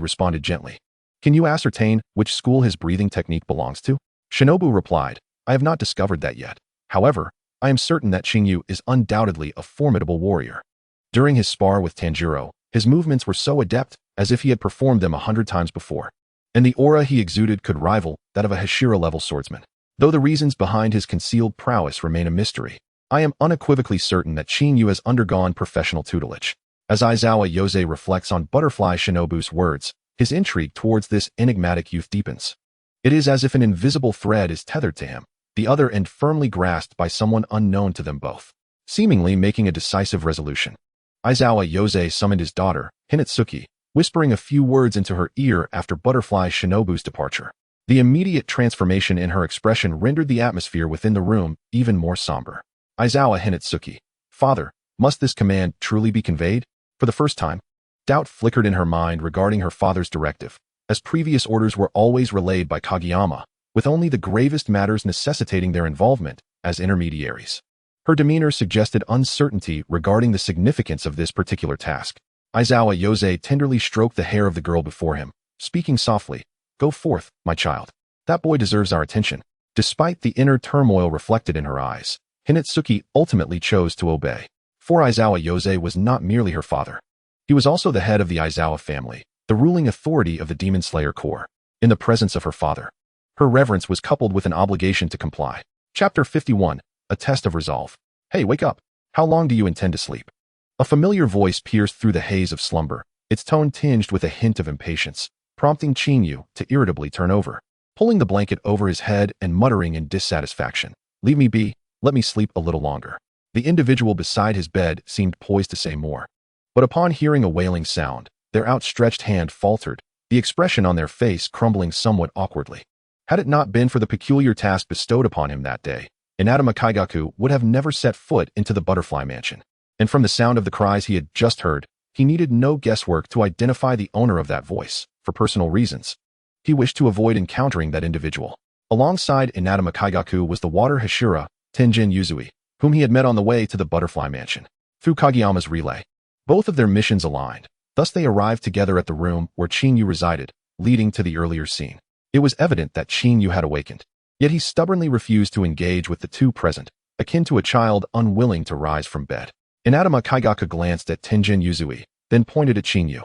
responded gently. Can you ascertain which school his breathing technique belongs to? Shinobu replied, I have not discovered that yet. However, I am certain that Qing Yu is undoubtedly a formidable warrior. During his spar with Tanjiro, his movements were so adept as if he had performed them 100 times before, and the aura he exuded could rival that of a Hashira-level swordsman. Though the reasons behind his concealed prowess remain a mystery, I am unequivocally certain that Qing Yu has undergone professional tutelage. As Aizawa Yose reflects on Butterfly Shinobu's words, his intrigue towards this enigmatic youth deepens. It is as if an invisible thread is tethered to him, the other end firmly grasped by someone unknown to them both, seemingly making a decisive resolution. Aizawa Yose summoned his daughter, Hinatsuki, whispering a few words into her ear after Butterfly Shinobu's departure. The immediate transformation in her expression rendered the atmosphere within the room even more somber. Aizawa Hinatsuki, Father, must this command truly be conveyed? For the first time, doubt flickered in her mind regarding her father's directive, as previous orders were always relayed by Kageyama, with only the gravest matters necessitating their involvement as intermediaries. Her demeanor suggested uncertainty regarding the significance of this particular task. Aizawa Yose tenderly stroked the hair of the girl before him, speaking softly, Go forth, my child. That boy deserves our attention. Despite the inner turmoil reflected in her eyes, Hinatsuki ultimately chose to obey. For Aizawa Yose was not merely her father. He was also the head of the Aizawa family, the ruling authority of the Demon Slayer Corps. In the presence of her father, her reverence was coupled with an obligation to comply. Chapter 51, A Test of Resolve. Hey, wake up. How long do you intend to sleep? A familiar voice pierced through the haze of slumber, its tone tinged with a hint of impatience, prompting Qing Yu to irritably turn over, pulling the blanket over his head and muttering in dissatisfaction. Leave me be, let me sleep a little longer. The individual beside his bed seemed poised to say more. But upon hearing a wailing sound, their outstretched hand faltered, the expression on their face crumbling somewhat awkwardly. Had it not been for the peculiar task bestowed upon him that day, Inadama Kaigaku would have never set foot into the butterfly mansion. And from the sound of the cries he had just heard, he needed no guesswork to identify the owner of that voice. For personal reasons, he wished to avoid encountering that individual. Alongside Inadama Kaigaku was the water Hashira, Tenjin Yuzui, whom he had met on the way to the butterfly mansion. Through Kageyama's relay, both of their missions aligned. Thus they arrived together at the room where Qing Yu resided, leading to the earlier scene. It was evident that Qing Yu had awakened, yet he stubbornly refused to engage with the two present, akin to a child unwilling to rise from bed. Inadama Kaigaku glanced at Tenjin Yuzui, then pointed at Qing Yu,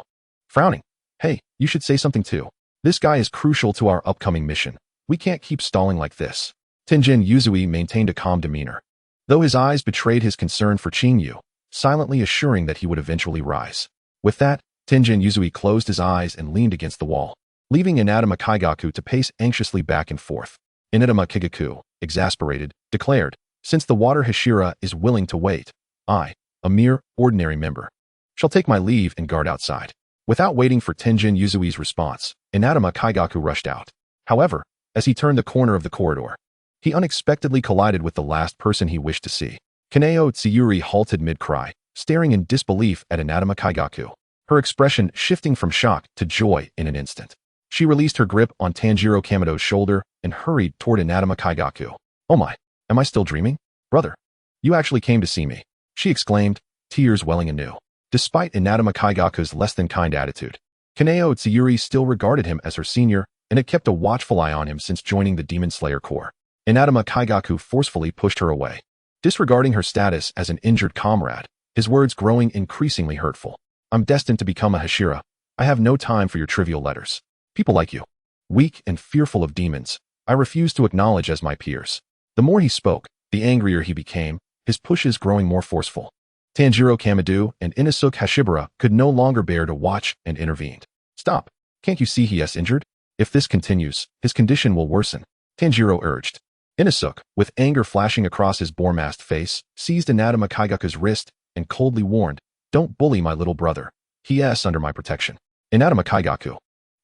frowning. Hey, you should say something too. This guy is crucial to our upcoming mission. We can't keep stalling like this. Tenjin Yuzui maintained a calm demeanor, though his eyes betrayed his concern for Qing Yu, silently assuring that he would eventually rise. With that, Tenjin Yuzui closed his eyes and leaned against the wall, leaving Inadama Kaigaku to pace anxiously back and forth. Inadama Kaigaku, exasperated, declared, Since the water Hashira is willing to wait, I, a mere ordinary member, shall take my leave and guard outside. Without waiting for Tenjin Yuzui's response, Inadama Kaigaku rushed out. However, as he turned the corner of the corridor, he unexpectedly collided with the last person he wished to see. Kaneo Tsuyuri halted mid-cry, staring in disbelief at Inadama Kaigaku, her expression shifting from shock to joy in an instant. She released her grip on Tanjiro Kamido's shoulder and hurried toward Inadama Kaigaku. Oh my, am I still dreaming? Brother, you actually came to see me, she exclaimed, tears welling anew. Despite Inadama Kaigaku's less-than-kind attitude, Kaneo Tsuyuri still regarded him as her senior and had kept a watchful eye on him since joining the Demon Slayer Corps. Inadama Kaigaku forcefully pushed her away, disregarding her status as an injured comrade, his words growing increasingly hurtful. I'm destined to become a Hashira. I have no time for your trivial letters. People like you, weak and fearful of demons, I refuse to acknowledge as my peers. The more he spoke, the angrier he became, his pushes growing more forceful. Tanjiro Kamido and Inosuke Hashibara could no longer bear to watch and intervened. Stop. Can't you see he is injured? If this continues, his condition will worsen, Tanjiro urged. Inosuke, with anger flashing across his boar-masked face, seized Inadama Kaigaku's wrist and coldly warned, Don't bully my little brother. He is under my protection. Inadama Kaigaku,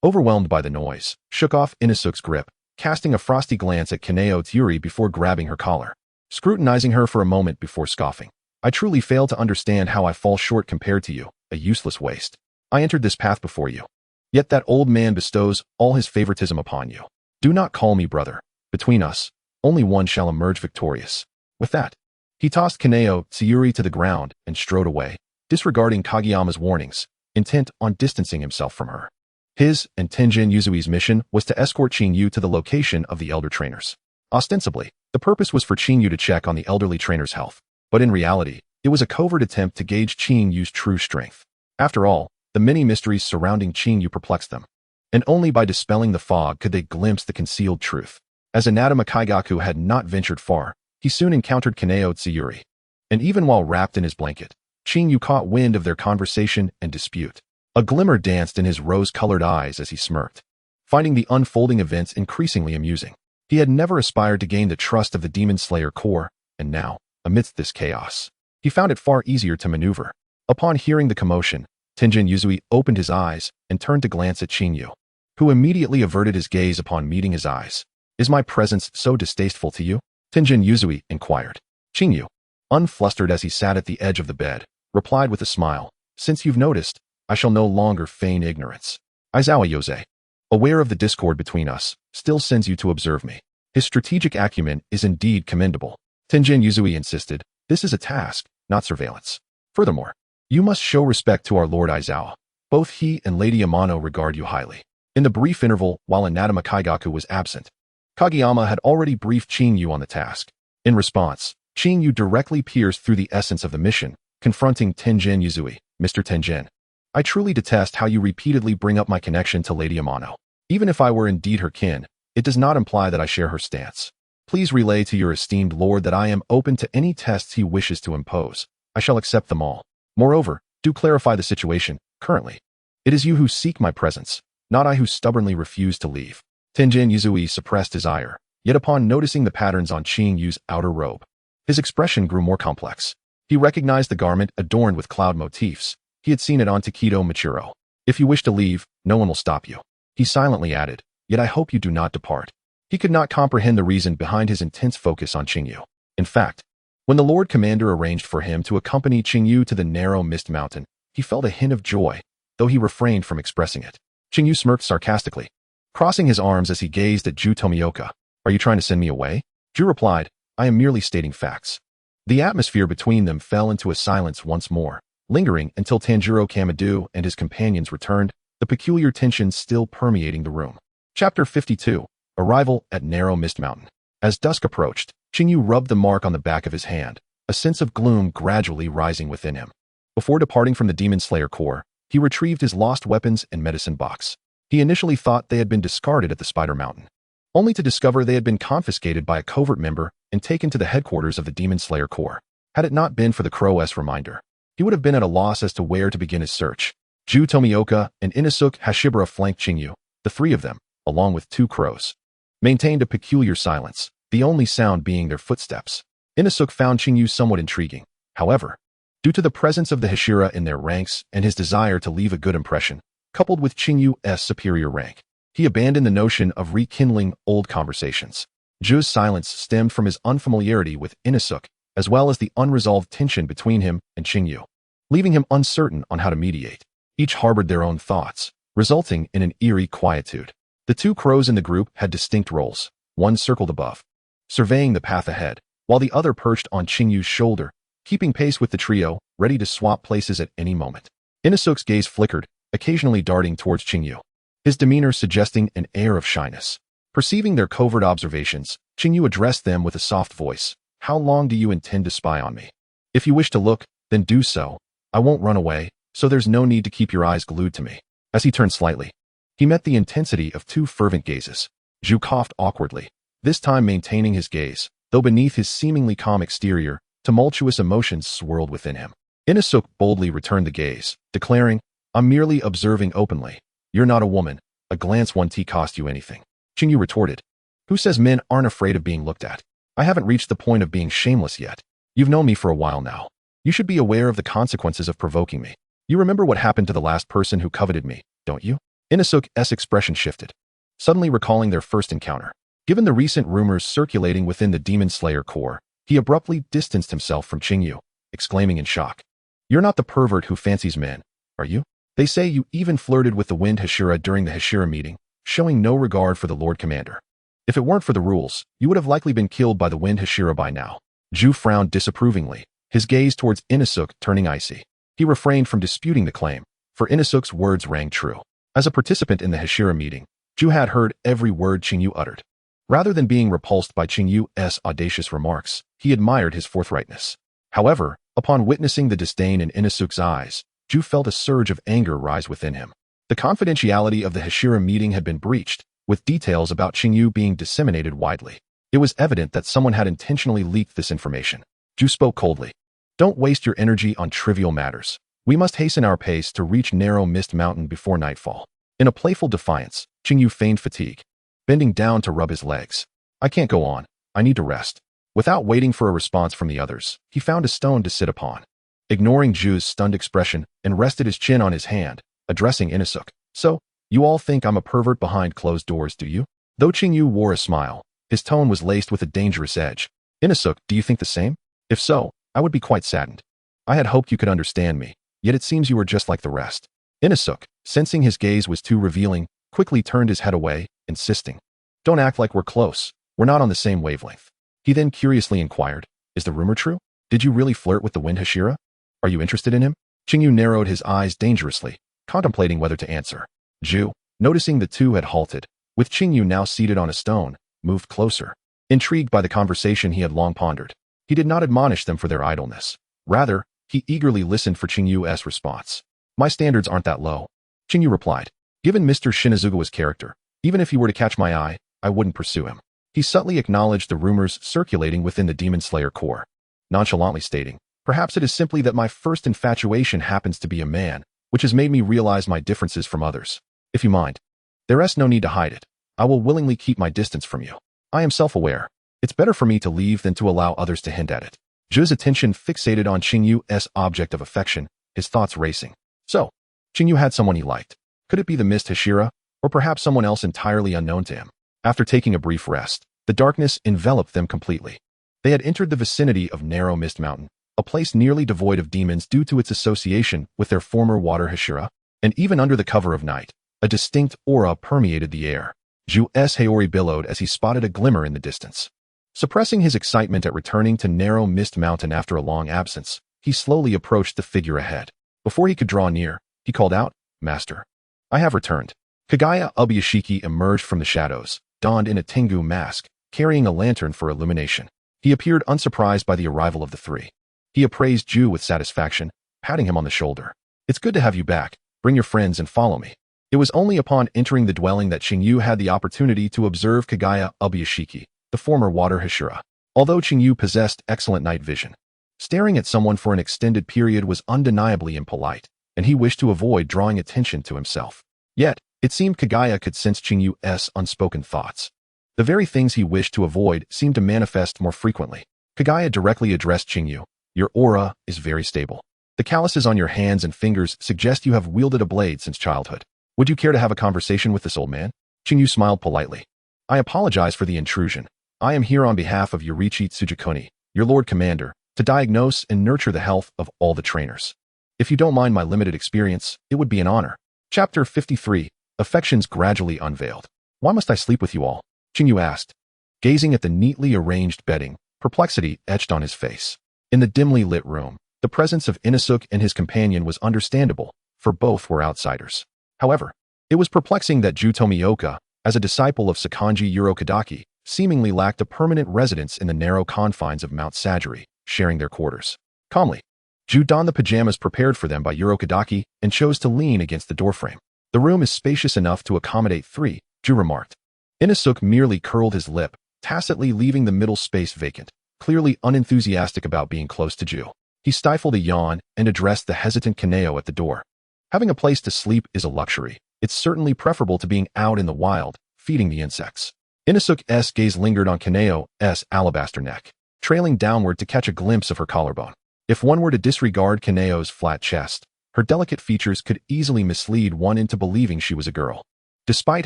overwhelmed by the noise, shook off Inosuke's grip, casting a frosty glance at Kaneo Tsuyuri before grabbing her collar, scrutinizing her for a moment before scoffing. I truly fail to understand how I fall short compared to you, a useless waste. I entered this path before you. Yet that old man bestows all his favoritism upon you. Do not call me brother. Between us, only one shall emerge victorious. With that, he tossed Kaneo Tsuyuri to the ground and strode away, disregarding Kageyama's warnings, intent on distancing himself from her. His and Tenjin Yuzui's mission was to escort Qing Yu to the location of the elder trainers. Ostensibly, the purpose was for Qing Yu to check on the elderly trainer's health, but in reality, it was a covert attempt to gauge Qing Yu's true strength. After all, the many mysteries surrounding Qing Yu perplexed them, and only by dispelling the fog could they glimpse the concealed truth. As Anatoma Kaigaku had not ventured far, he soon encountered Kaneo Tsuyuri. And even while wrapped in his blanket, Qing Yu caught wind of their conversation and dispute. A glimmer danced in his rose-colored eyes as he smirked, finding the unfolding events increasingly amusing. He had never aspired to gain the trust of the Demon Slayer Corps, and now, amidst this chaos, he found it far easier to maneuver. Upon hearing the commotion, Tenjin Yuzui opened his eyes and turned to glance at Qing Yu, who immediately averted his gaze upon meeting his eyes. Is my presence so distasteful to you? Tenjin Yuzui inquired. Qing Yu, unflustered as he sat at the edge of the bed, replied with a smile. Since you've noticed, I shall no longer feign ignorance. Aizawa Yose, aware of the discord between us, still sends you to observe me. His strategic acumen is indeed commendable. Tenjin Yuzui insisted, this is a task, not surveillance. Furthermore, you must show respect to our Lord Aizawa. Both he and Lady Amano regard you highly. In the brief interval while Anatoma Kaigaku was absent, Kageyama had already briefed Qing Yu on the task. In response, Qing Yu directly pierced through the essence of the mission, confronting Tenjin Yuzui. Mr. Tenjin, I truly detest how you repeatedly bring up my connection to Lady Amano. Even if I were indeed her kin, it does not imply that I share her stance. Please relay to your esteemed lord that I am open to any tests he wishes to impose. I shall accept them all. Moreover, do clarify the situation. Currently, it is you who seek my presence, not I who stubbornly refuse to leave. Tenjin Yuzui suppressed his ire, yet upon noticing the patterns on Qing Yu's outer robe, his expression grew more complex. He recognized the garment adorned with cloud motifs. He had seen it on Takedo Michiro. If you wish to leave, no one will stop you. He silently added, yet I hope you do not depart. He could not comprehend the reason behind his intense focus on Qing Yu. In fact, when the Lord Commander arranged for him to accompany Qing Yu to the narrow mist mountain, he felt a hint of joy, though he refrained from expressing it. Qing Yu smirked sarcastically, crossing his arms as he gazed at Ju Tomioka. Are you trying to send me away? Ju replied, I am merely stating facts. The atmosphere between them fell into a silence once more, lingering until Tanjiro Kamadu and his companions returned, the peculiar tension still permeating the room. Chapter 52, Arrival at Narrow Mist Mountain. As dusk approached, Qing Yu rubbed the mark on the back of his hand, a sense of gloom gradually rising within him. Before departing from the Demon Slayer Corps, he retrieved his lost weapons and medicine box. He initially thought they had been discarded at the Spider Mountain, only to discover they had been confiscated by a covert member and taken to the headquarters of the Demon Slayer Corps. Had it not been for the Crow-S reminder, he would have been at a loss as to where to begin his search. Ju Tomioka and Inosuke Hashibara flanked Qing Yu. The three of them, along with two crows, maintained a peculiar silence, the only sound being their footsteps. Inosuke found Qing Yu somewhat intriguing. However, due to the presence of the Hashira in their ranks and his desire to leave a good impression, coupled with Qing Yu's superior rank, he abandoned the notion of rekindling old conversations. Ju's silence stemmed from his unfamiliarity with Inosuke, as well as the unresolved tension between him and Qing Yu, leaving him uncertain on how to mediate. Each harbored their own thoughts, resulting in an eerie quietude. The two crows in the group had distinct roles. One circled above, surveying the path ahead, while the other perched on Qing Yu's shoulder, keeping pace with the trio, ready to swap places at any moment. Inosuke's gaze flickered, occasionally darting towards Qing Yu, his demeanor suggesting an air of shyness. Perceiving their covert observations, Qing Yu addressed them with a soft voice. How long do you intend to spy on me? If you wish to look, then do so. I won't run away, so there's no need to keep your eyes glued to me. As he turned slightly, he met the intensity of two fervent gazes. Ju coughed awkwardly, this time maintaining his gaze, though beneath his seemingly calm exterior, tumultuous emotions swirled within him. Inosuke boldly returned the gaze, declaring, I'm merely observing openly. You're not a woman. A glance won't cost you anything. Qing Yu retorted, who says men aren't afraid of being looked at? I haven't reached the point of being shameless yet. You've known me for a while now. You should be aware of the consequences of provoking me. You remember what happened to the last person who coveted me, don't you? Inosuke's expression shifted, suddenly recalling their first encounter. Given the recent rumors circulating within the Demon Slayer Corps, he abruptly distanced himself from Qing Yu, exclaiming in shock, You're not the pervert who fancies men, are you? They say you even flirted with the Wind Hashira during the Hashira meeting, showing no regard for the Lord Commander. If it weren't for the rules, you would have likely been killed by the Wind Hashira by now. Ju frowned disapprovingly, his gaze towards Inosuk turning icy. He refrained from disputing the claim, for Inosuk's words rang true. As a participant in the Hashira meeting, Ju had heard every word Qing Yu uttered. Rather than being repulsed by Qing Yu's audacious remarks, he admired his forthrightness. However, upon witnessing the disdain in Inosuk's eyes, Ju felt a surge of anger rise within him. The confidentiality of the Hashira meeting had been breached, with details about Qing Yu being disseminated widely. It was evident that someone had intentionally leaked this information. Ju spoke coldly. Don't waste your energy on trivial matters. We must hasten our pace to reach Narrow Mist Mountain before nightfall. In a playful defiance, Qing Yu feigned fatigue, bending down to rub his legs. I can't go on. I need to rest. Without waiting for a response from the others, he found a stone to sit upon. Ignoring Ju's stunned expression and rested his chin on his hand, addressing Inosuk. So, you all think I'm a pervert behind closed doors, do you? Though Qing Yu wore a smile, his tone was laced with a dangerous edge. Inosuk, do you think the same? If so, I would be quite saddened. I had hoped you could understand me, yet it seems you were just like the rest. Inosuk, sensing his gaze was too revealing, quickly turned his head away, insisting. Don't act like we're close. We're not on the same wavelength. He then curiously inquired, is the rumor true? Did you really flirt with the Wind Hashira? Are you interested in him? Qing Yu narrowed his eyes dangerously, contemplating whether to answer. Ju, noticing the two had halted, with Qing Yu now seated on a stone, moved closer. Intrigued by the conversation he had long pondered, he did not admonish them for their idleness. Rather, he eagerly listened for Qing Yu's response. My standards aren't that low. Qing Yu replied. Given Mr. Shinazugawa's character, even if he were to catch my eye, I wouldn't pursue him. He subtly acknowledged the rumors circulating within the Demon Slayer Corps, nonchalantly stating, perhaps it is simply that my first infatuation happens to be a man, which has made me realize my differences from others. If you mind, there's no need to hide it. I will willingly keep my distance from you. I am self-aware. It's better for me to leave than to allow others to hint at it. Ju's attention fixated on Qing Yu's object of affection, his thoughts racing. So, Qing Yu had someone he liked. Could it be the Mist Hashira, or perhaps someone else entirely unknown to him? After taking a brief rest, the darkness enveloped them completely. They had entered the vicinity of Narrow Mist Mountain, a place nearly devoid of demons due to its association with their former water Hashira, and even under the cover of night, a distinct aura permeated the air. Ju's Haori billowed as he spotted a glimmer in the distance. Suppressing his excitement at returning to Narrow Mist Mountain after a long absence, he slowly approached the figure ahead. Before he could draw near, he called out, Master. I have returned. Kagaya Ubuyashiki emerged from the shadows, donned in a Tengu mask, carrying a lantern for illumination. He appeared unsurprised by the arrival of the three. He appraised Ju with satisfaction, patting him on the shoulder. It's good to have you back. Bring your friends and follow me. It was only upon entering the dwelling that Qing Yu had the opportunity to observe Kagaya Ubuyashiki, the former water Hashira. Although Qing Yu possessed excellent night vision, staring at someone for an extended period was undeniably impolite, and he wished to avoid drawing attention to himself. Yet, it seemed Kagaya could sense Qing Yu's unspoken thoughts. The very things he wished to avoid seemed to manifest more frequently. Kagaya directly addressed Qing Yu. Your aura is very stable. The calluses on your hands and fingers suggest you have wielded a blade since childhood. Would you care to have a conversation with this old man? Qing Yu smiled politely. I apologize for the intrusion. I am here on behalf of Yorichi Tsujikoni, your Lord Commander, to diagnose and nurture the health of all the trainers. If you don't mind my limited experience, it would be an honor. Chapter 53, Affections Gradually Unveiled. Why must I sleep with you all? Qing Yu asked. Gazing at the neatly arranged bedding, perplexity etched on his face. In the dimly lit room, the presence of Inosuk and his companion was understandable, for both were outsiders. However, it was perplexing that Ju Tomioka, as a disciple of Sakanji Urokadaki, seemingly lacked a permanent residence in the narrow confines of Mount Sajiri, sharing their quarters. Calmly, Ju donned the pajamas prepared for them by Urokadaki and chose to lean against the doorframe. The room is spacious enough to accommodate three, Ju remarked. Inosuk merely curled his lip, tacitly leaving the middle space vacant, clearly unenthusiastic about being close to Ju. He stifled a yawn and addressed the hesitant Kaneo at the door. Having a place to sleep is a luxury. It's certainly preferable to being out in the wild, feeding the insects. Inosuk's gaze lingered on Kaneo's alabaster neck, trailing downward to catch a glimpse of her collarbone. If one were to disregard Kaneo's flat chest, her delicate features could easily mislead one into believing she was a girl. Despite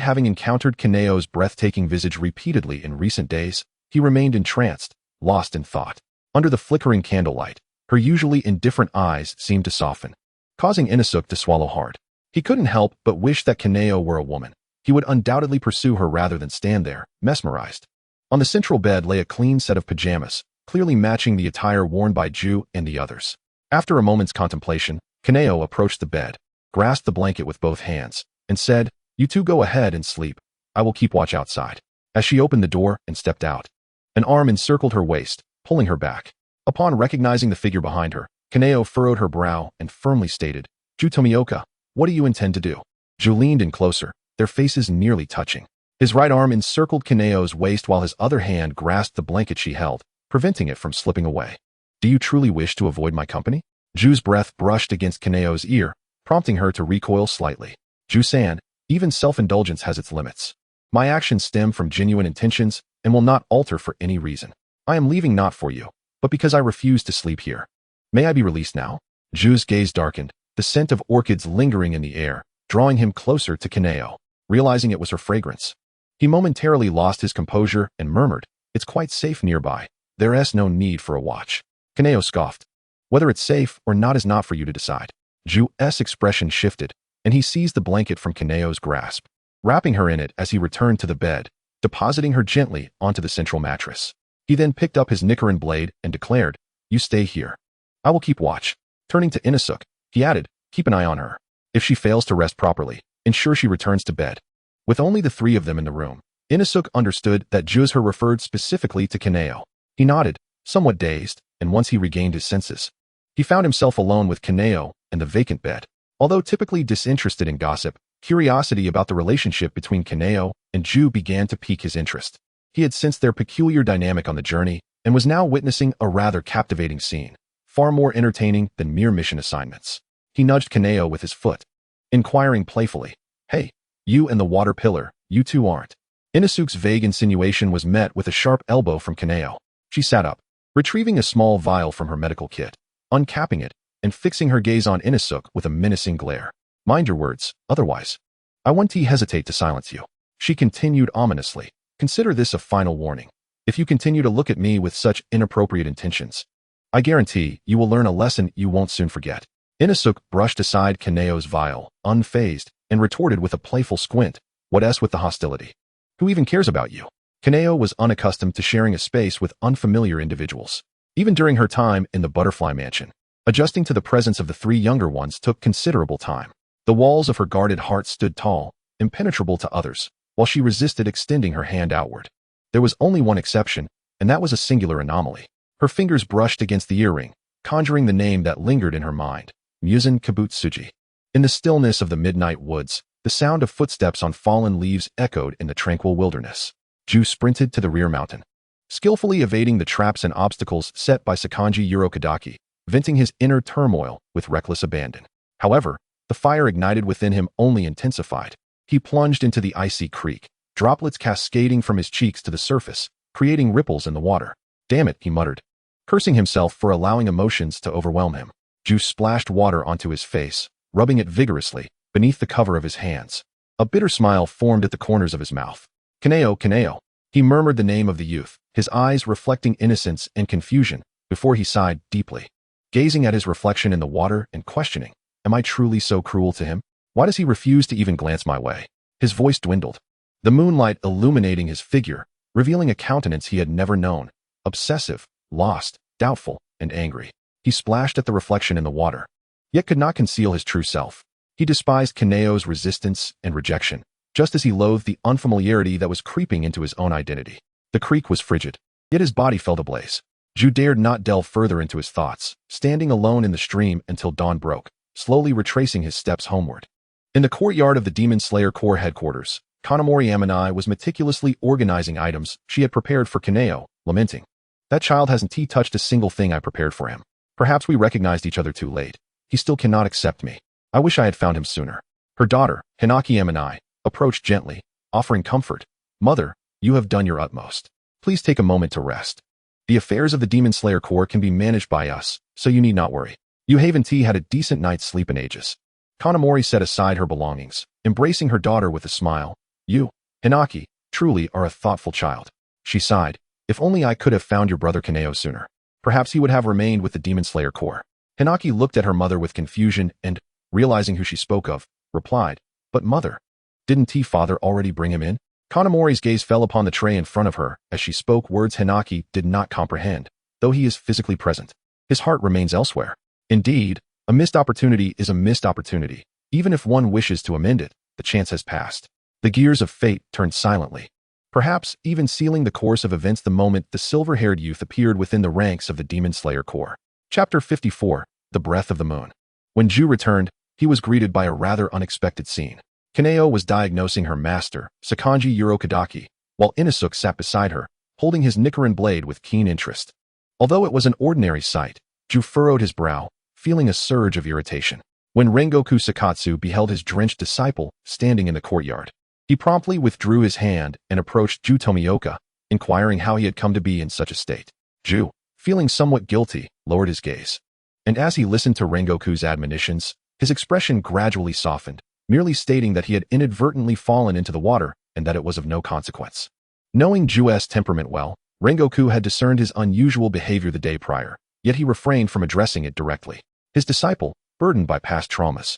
having encountered Kaneo's breathtaking visage repeatedly in recent days, he remained entranced, lost in thought. Under the flickering candlelight, her usually indifferent eyes seemed to soften, causing Inosuk to swallow hard. He couldn't help but wish that Kaneo were a woman. He would undoubtedly pursue her rather than stand there, mesmerized. On the central bed lay a clean set of pajamas, clearly matching the attire worn by Ju and the others. After a moment's contemplation, Kaneo approached the bed, grasped the blanket with both hands, and said, "You two go ahead and sleep. I will keep watch outside." As she opened the door and stepped out, an arm encircled her waist, pulling her back. Upon recognizing the figure behind her, Kaneo furrowed her brow and firmly stated, "Ju Tomioka, what do you intend to do?" Ju leaned in closer, their faces nearly touching. His right arm encircled Kaneo's waist while his other hand grasped the blanket she held, preventing it from slipping away. "Do you truly wish to avoid my company?" Ju's breath brushed against Kaneo's ear, prompting her to recoil slightly. "Ju-san, even self-indulgence has its limits. My actions stem from genuine intentions and will not alter for any reason. I am leaving not for you, but because I refuse to sleep here. May I be released now?" Ju's gaze darkened, the scent of orchids lingering in the air, drawing him closer to Kaneo. Realizing it was her fragrance, he momentarily lost his composure and murmured, "It's quite safe nearby. There's no need for a watch." Kaneo scoffed. "Whether it's safe or not is not for you to decide." Ju's expression shifted, and he seized the blanket from Kaneo's grasp, wrapping her in it as he returned to the bed, depositing her gently onto the central mattress. He then picked up his Nichiren blade and declared, "You stay here. I will keep watch." Turning to Inosuke, he added, "Keep an eye on her. If she fails to rest properly, ensure she returns to bed." With only the three of them in the room, Inosuke understood that Ju's referred specifically to Kaneo. He nodded, somewhat dazed, and once he regained his senses, he found himself alone with Kaneo and the vacant bed. Although typically disinterested in gossip, curiosity about the relationship between Kaneo and Ju began to pique his interest. He had sensed their peculiar dynamic on the journey and was now witnessing a rather captivating scene, far more entertaining than mere mission assignments. He nudged Kaneo with his foot, inquiring playfully, "Hey, you and the water pillar, you two aren't." Inosuke's vague insinuation was met with a sharp elbow from Kaneo. She sat up, retrieving a small vial from her medical kit, uncapping it, and fixing her gaze on Inosuke with a menacing glare. "Mind your words, otherwise I won't hesitate to silence you." She continued ominously, "Consider this a final warning. If you continue to look at me with such inappropriate intentions, I guarantee you will learn a lesson you won't soon forget." Inosuke brushed aside Kaneo's vial, unfazed, and retorted with a playful squint, "What's with the hostility? Who even cares about you?" Kaneo was unaccustomed to sharing a space with unfamiliar individuals. Even during her time in the Butterfly Mansion, adjusting to the presence of the three younger ones took considerable time. The walls of her guarded heart stood tall, impenetrable to others, while she resisted extending her hand outward. There was only one exception, and that was a singular anomaly. Her fingers brushed against the earring, conjuring the name that lingered in her mind, Muzan Kabutsuji. In the stillness of the midnight woods, the sound of footsteps on fallen leaves echoed in the tranquil wilderness. Ju sprinted to the rear mountain, skillfully evading the traps and obstacles set by Sakanji Urokadaki, venting his inner turmoil with reckless abandon. However, the fire ignited within him only intensified. He plunged into the icy creek, droplets cascading from his cheeks to the surface, creating ripples in the water. "Damn it," he muttered, cursing himself for allowing emotions to overwhelm him. Ju splashed water onto his face, rubbing it vigorously beneath the cover of his hands. A bitter smile formed at the corners of his mouth. "Kaneo, Kaneo." He murmured the name of the youth, his eyes reflecting innocence and confusion, before he sighed deeply, gazing at his reflection in the water and questioning, "Am I truly so cruel to him? Why does he refuse to even glance my way?" His voice dwindled, the moonlight illuminating his figure, revealing a countenance he had never known, obsessive, lost, doubtful, and angry. He splashed at the reflection in the water, yet could not conceal his true self. He despised Kaneo's resistance and rejection, just as he loathed the unfamiliarity that was creeping into his own identity. The creek was frigid, yet his body felt ablaze. Ju dared not delve further into his thoughts, standing alone in the stream until dawn broke, slowly retracing his steps homeward. In the courtyard of the Demon Slayer Corps headquarters, Kanamori Amanai was meticulously organizing items she had prepared for Kaneo, lamenting, "That child hasn't touched a single thing I prepared for him. Perhaps we recognized each other too late. He still cannot accept me. I wish I had found him sooner." Her daughter, Hinaki Amanai, approached gently, offering comfort. "Mother, you have done your utmost. Please take a moment to rest. The affairs of the Demon Slayer Corps can be managed by us, so you need not worry." Yu Haven-T had a decent night's sleep in ages. Kanamori set aside her belongings, embracing her daughter with a smile. "You, Hinaki, truly are a thoughtful child." She sighed. "If only I could have found your brother Kaneo sooner. Perhaps he would have remained with the Demon Slayer Corps." Hinaki looked at her mother with confusion and, realizing who she spoke of, replied, "But mother, didn't father already bring him in?" Kanamori's gaze fell upon the tray in front of her as she spoke words Hinaki did not comprehend, though he is physically present. His heart remains elsewhere. Indeed, a missed opportunity is a missed opportunity. Even if one wishes to amend it, the chance has passed. The gears of fate turned silently, perhaps even sealing the course of events the moment the silver-haired youth appeared within the ranks of the Demon Slayer Corps. Chapter 54, The Breath of the Moon. When Ju returned, he was greeted by a rather unexpected scene. Kaneo was diagnosing her master, Sakanji Urokadaki, while Inosuke sat beside her, holding his Nichiren blade with keen interest. Although it was an ordinary sight, Ju furrowed his brow, feeling a surge of irritation. When Rengoku Sakatsu beheld his drenched disciple standing in the courtyard, he promptly withdrew his hand and approached Ju Tomioka, inquiring how he had come to be in such a state. Ju, feeling somewhat guilty, lowered his gaze. And as he listened to Rengoku's admonitions, his expression gradually softened, merely stating that he had inadvertently fallen into the water and that it was of no consequence. Knowing Ju's temperament well, Rengoku had discerned his unusual behavior the day prior, yet he refrained from addressing it directly. His disciple, burdened by past traumas,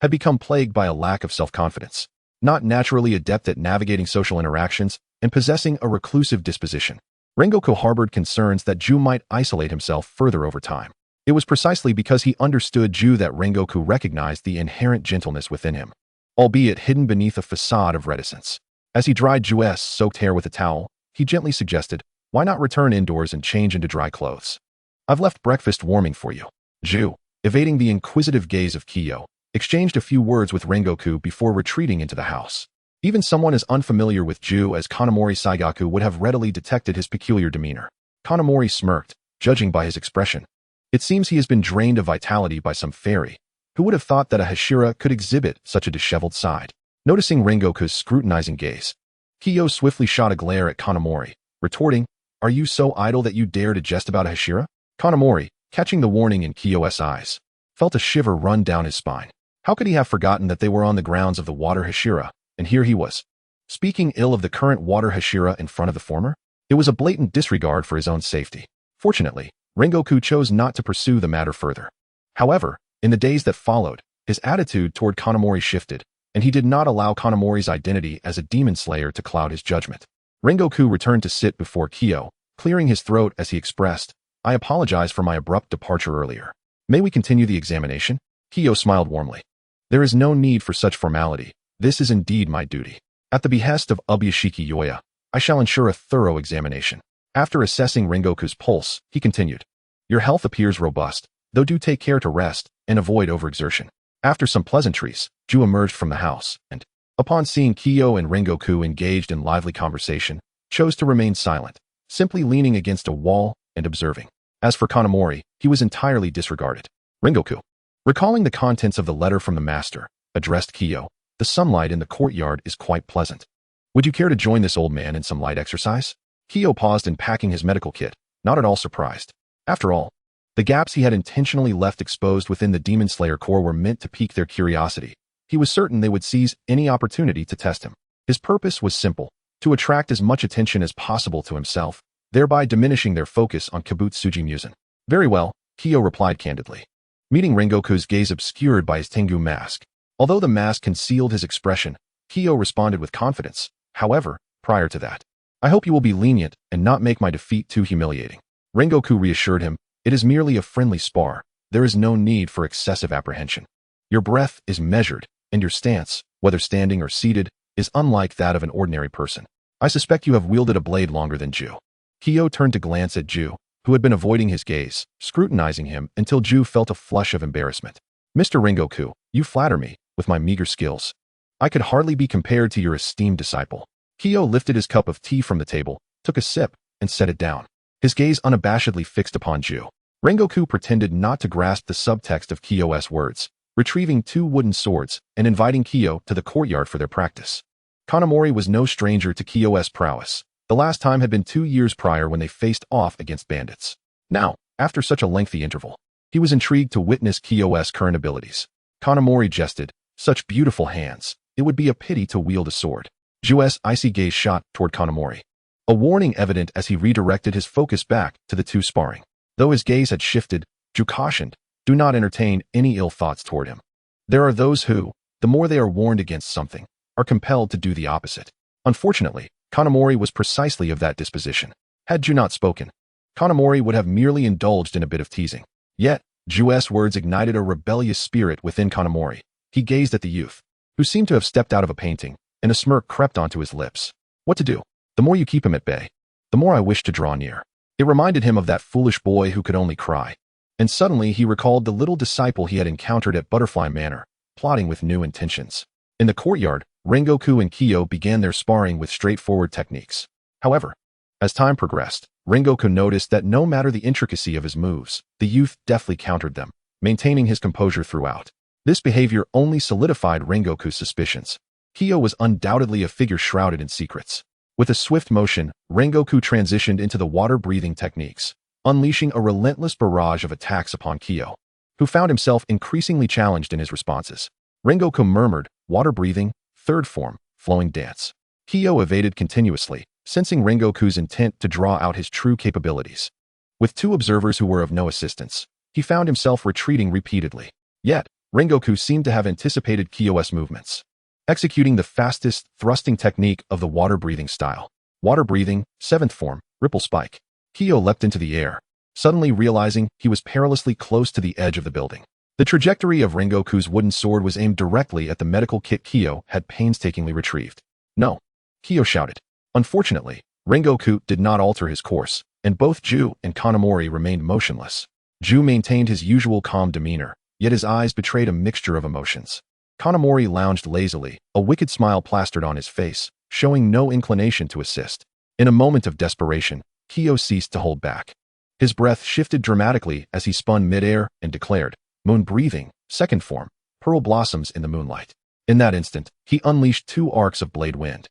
had become plagued by a lack of self-confidence, not naturally adept at navigating social interactions, and possessing a reclusive disposition. Rengoku harbored concerns that Ju might isolate himself further over time. It was precisely because he understood Ju that Rengoku recognized the inherent gentleness within him, albeit hidden beneath a facade of reticence. As he dried Ju's soaked hair with a towel, he gently suggested, "Why not return indoors and change into dry clothes? I've left breakfast warming for you." Ju, evading the inquisitive gaze of Kiyo, exchanged a few words with Rengoku before retreating into the house. Even someone as unfamiliar with Ju as Kanamori Saigaku would have readily detected his peculiar demeanor. Kanamori smirked, judging by his expression. It seems he has been drained of vitality by some fairy. Who would have thought that a Hashira could exhibit such a disheveled side? Noticing Rengoku's scrutinizing gaze, Kiyo swiftly shot a glare at Kanamori, retorting, "Are you so idle that you dare to jest about a Hashira?" Kanamori, catching the warning in Kiyo's eyes, felt a shiver run down his spine. How could he have forgotten that they were on the grounds of the water Hashira, and here he was, speaking ill of the current water Hashira in front of the former? It was a blatant disregard for his own safety. Fortunately, Rengoku chose not to pursue the matter further. However, in the days that followed, his attitude toward Kanamori shifted, and he did not allow Kanamori's identity as a demon slayer to cloud his judgment. Rengoku returned to sit before Kiyo, clearing his throat as he expressed, "I apologize for my abrupt departure earlier. May we continue the examination?" Kiyo smiled warmly. "There is no need for such formality. This is indeed my duty. At the behest of Ubuyashiki Yoya, I shall ensure a thorough examination." After assessing Rengoku's pulse, he continued, "Your health appears robust, though do take care to rest and avoid overexertion." After some pleasantries, Ju emerged from the house and, upon seeing Kiyo and Rengoku engaged in lively conversation, chose to remain silent, simply leaning against a wall and observing. As for Kanamori, he was entirely disregarded. Rengoku, recalling the contents of the letter from the master, addressed Kiyo, "The sunlight in the courtyard is quite pleasant. Would you care to join this old man in some light exercise?" Kiyo paused in packing his medical kit, not at all surprised. After all, the gaps he had intentionally left exposed within the Demon Slayer Corps were meant to pique their curiosity. He was certain they would seize any opportunity to test him. His purpose was simple, to attract as much attention as possible to himself, thereby diminishing their focus on Kabutsuji Musen. "Very well," Kiyo replied candidly, meeting Rengoku's gaze obscured by his Tengu mask. Although the mask concealed his expression, Kiyo responded with confidence. However, prior to that, "I hope you will be lenient and not make my defeat too humiliating." Rengoku reassured him, "It is merely a friendly spar. There is no need for excessive apprehension. Your breath is measured, and your stance, whether standing or seated, is unlike that of an ordinary person. I suspect you have wielded a blade longer than Ju." Kiyo turned to glance at Ju, who had been avoiding his gaze, scrutinizing him until Ju felt a flush of embarrassment. "Mr. Rengoku, you flatter me, with my meager skills. I could hardly be compared to your esteemed disciple." Kiyo lifted his cup of tea from the table, took a sip, and set it down, his gaze unabashedly fixed upon Ju. Rengoku pretended not to grasp the subtext of Kiyo's words, retrieving 2 wooden swords and inviting Kiyo to the courtyard for their practice. Kanamori was no stranger to Kiyo's prowess. The last time had been 2 years prior when they faced off against bandits. Now, after such a lengthy interval, he was intrigued to witness Kiyo's current abilities. Kanamori jested, "Such beautiful hands. It would be a pity to wield a sword." Ju's icy gaze shot toward Kanamori, a warning evident as he redirected his focus back to the two sparring. Though his gaze had shifted, Ju cautioned, "Do not entertain any ill thoughts toward him. There are those who, the more they are warned against something, are compelled to do the opposite. Unfortunately, Kanamori was precisely of that disposition. Had Ju not spoken, Kanamori would have merely indulged in a bit of teasing. Yet, Ju's words ignited a rebellious spirit within Kanamori. He gazed at the youth, who seemed to have stepped out of a painting, and a smirk crept onto his lips. What to do? The more you keep him at bay, the more I wish to draw near. It reminded him of that foolish boy who could only cry. And suddenly he recalled the little disciple he had encountered at Butterfly Manor, plotting with new intentions. In the courtyard, Rengoku and Kiyo began their sparring with straightforward techniques. However, as time progressed, Rengoku noticed that no matter the intricacy of his moves, the youth deftly countered them, maintaining his composure throughout. This behavior only solidified Rengoku's suspicions. Kiyo was undoubtedly a figure shrouded in secrets. With a swift motion, Rengoku transitioned into the water-breathing techniques, unleashing a relentless barrage of attacks upon Kiyo, who found himself increasingly challenged in his responses. Rengoku murmured, water breathing, third form, flowing dance. Kiyo evaded continuously, sensing Rengoku's intent to draw out his true capabilities. With two observers who were of no assistance, he found himself retreating repeatedly. Yet, Rengoku seemed to have anticipated Kiyo's movements, executing the fastest thrusting technique of the water-breathing style. Water breathing, seventh form, ripple spike. Kiyo leapt into the air, suddenly realizing he was perilously close to the edge of the building. The trajectory of Rengoku's wooden sword was aimed directly at the medical kit Kiyo had painstakingly retrieved. No, Kiyo shouted. Unfortunately, Rengoku did not alter his course, and both Ju and Kanamori remained motionless. Ju maintained his usual calm demeanor, yet his eyes betrayed a mixture of emotions. Kanamori lounged lazily, a wicked smile plastered on his face, showing no inclination to assist. In a moment of desperation, Kiyo ceased to hold back. His breath shifted dramatically as he spun midair and declared, moon breathing, second form, pearl blossoms in the moonlight. In that instant, he unleashed two arcs of blade wind,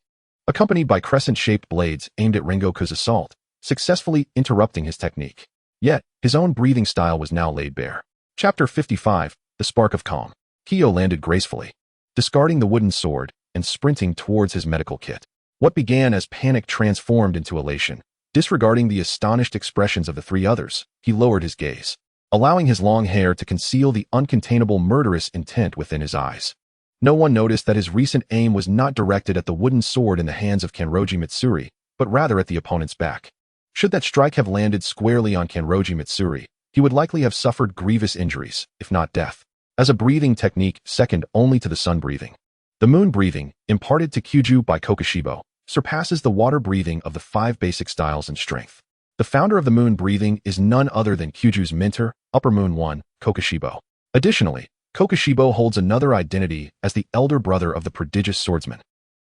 accompanied by crescent-shaped blades aimed at Rengoku's assault, successfully interrupting his technique. Yet, his own breathing style was now laid bare. Chapter 55, The Spark of Calm. Kiyo landed gracefully, discarding the wooden sword and sprinting towards his medical kit. What began as panic transformed into elation. Disregarding the astonished expressions of the three others, he lowered his gaze, allowing his long hair to conceal the uncontainable murderous intent within his eyes. No one noticed that his recent aim was not directed at the wooden sword in the hands of Kanroji Mitsuri, but rather at the opponent's back. Should that strike have landed squarely on Kanroji Mitsuri, he would likely have suffered grievous injuries, if not death. As a breathing technique second only to the sun breathing, the moon breathing, imparted to Kyuju by Kokushibo, surpasses the water breathing of the 5 basic styles in strength. The founder of the moon breathing is none other than Kyuju's mentor, Upper Moon 1, Kokushibo. Additionally, Kokushibo holds another identity as the elder brother of the prodigious swordsman,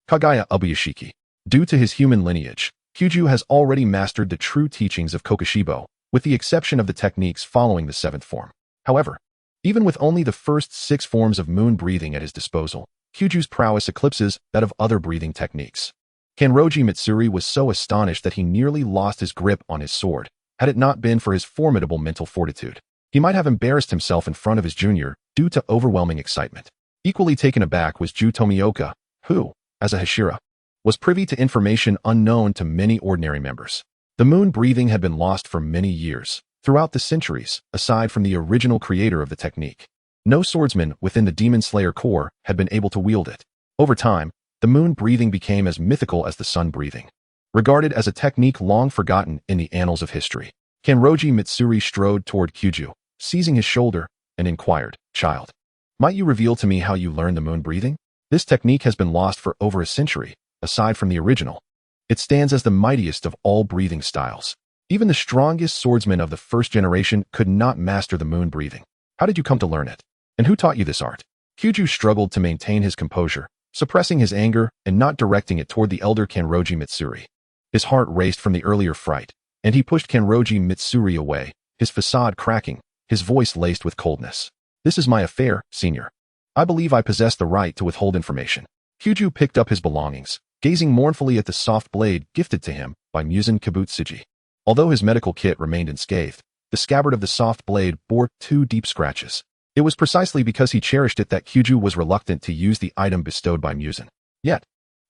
Kagaya Ubuyashiki. Due to his human lineage, Kyuju has already mastered the true teachings of Kokushibo, with the exception of the techniques following the 7th form. However, even with only the first 6 forms of moon breathing at his disposal, Kyuju's prowess eclipses that of other breathing techniques. Kanroji Mitsuri was so astonished that he nearly lost his grip on his sword. Had it not been for his formidable mental fortitude, he might have embarrassed himself in front of his junior due to overwhelming excitement. Equally taken aback was Ju Tomioka, who, as a Hashira, was privy to information unknown to many ordinary members. The moon breathing had been lost for many years, throughout the centuries, aside from the original creator of the technique. No swordsman within the Demon Slayer Corps had been able to wield it. Over time, the moon breathing became as mythical as the sun breathing, regarded as a technique long forgotten in the annals of history. Kanroji Mitsuri strode toward Kyuju, seizing his shoulder, and inquired, "Child, might you reveal to me how you learned the moon breathing? This technique has been lost for over a century, aside from the original. It stands as the mightiest of all breathing styles. Even the strongest swordsman of the first generation could not master the moon breathing. How did you come to learn it? And who taught you this art?" Kyuju struggled to maintain his composure, suppressing his anger and not directing it toward the elder Kanroji Mitsuri. His heart raced from the earlier fright, and he pushed Kanroji Mitsuri away, his facade cracking, his voice laced with coldness. "This is my affair, senior. I believe I possess the right to withhold information." Kyuju picked up his belongings, gazing mournfully at the soft blade gifted to him by Muzan Kibutsuji. Although his medical kit remained unscathed, the scabbard of the soft blade bore 2 deep scratches. It was precisely because he cherished it that Kyuju was reluctant to use the item bestowed by Muzan. Yet,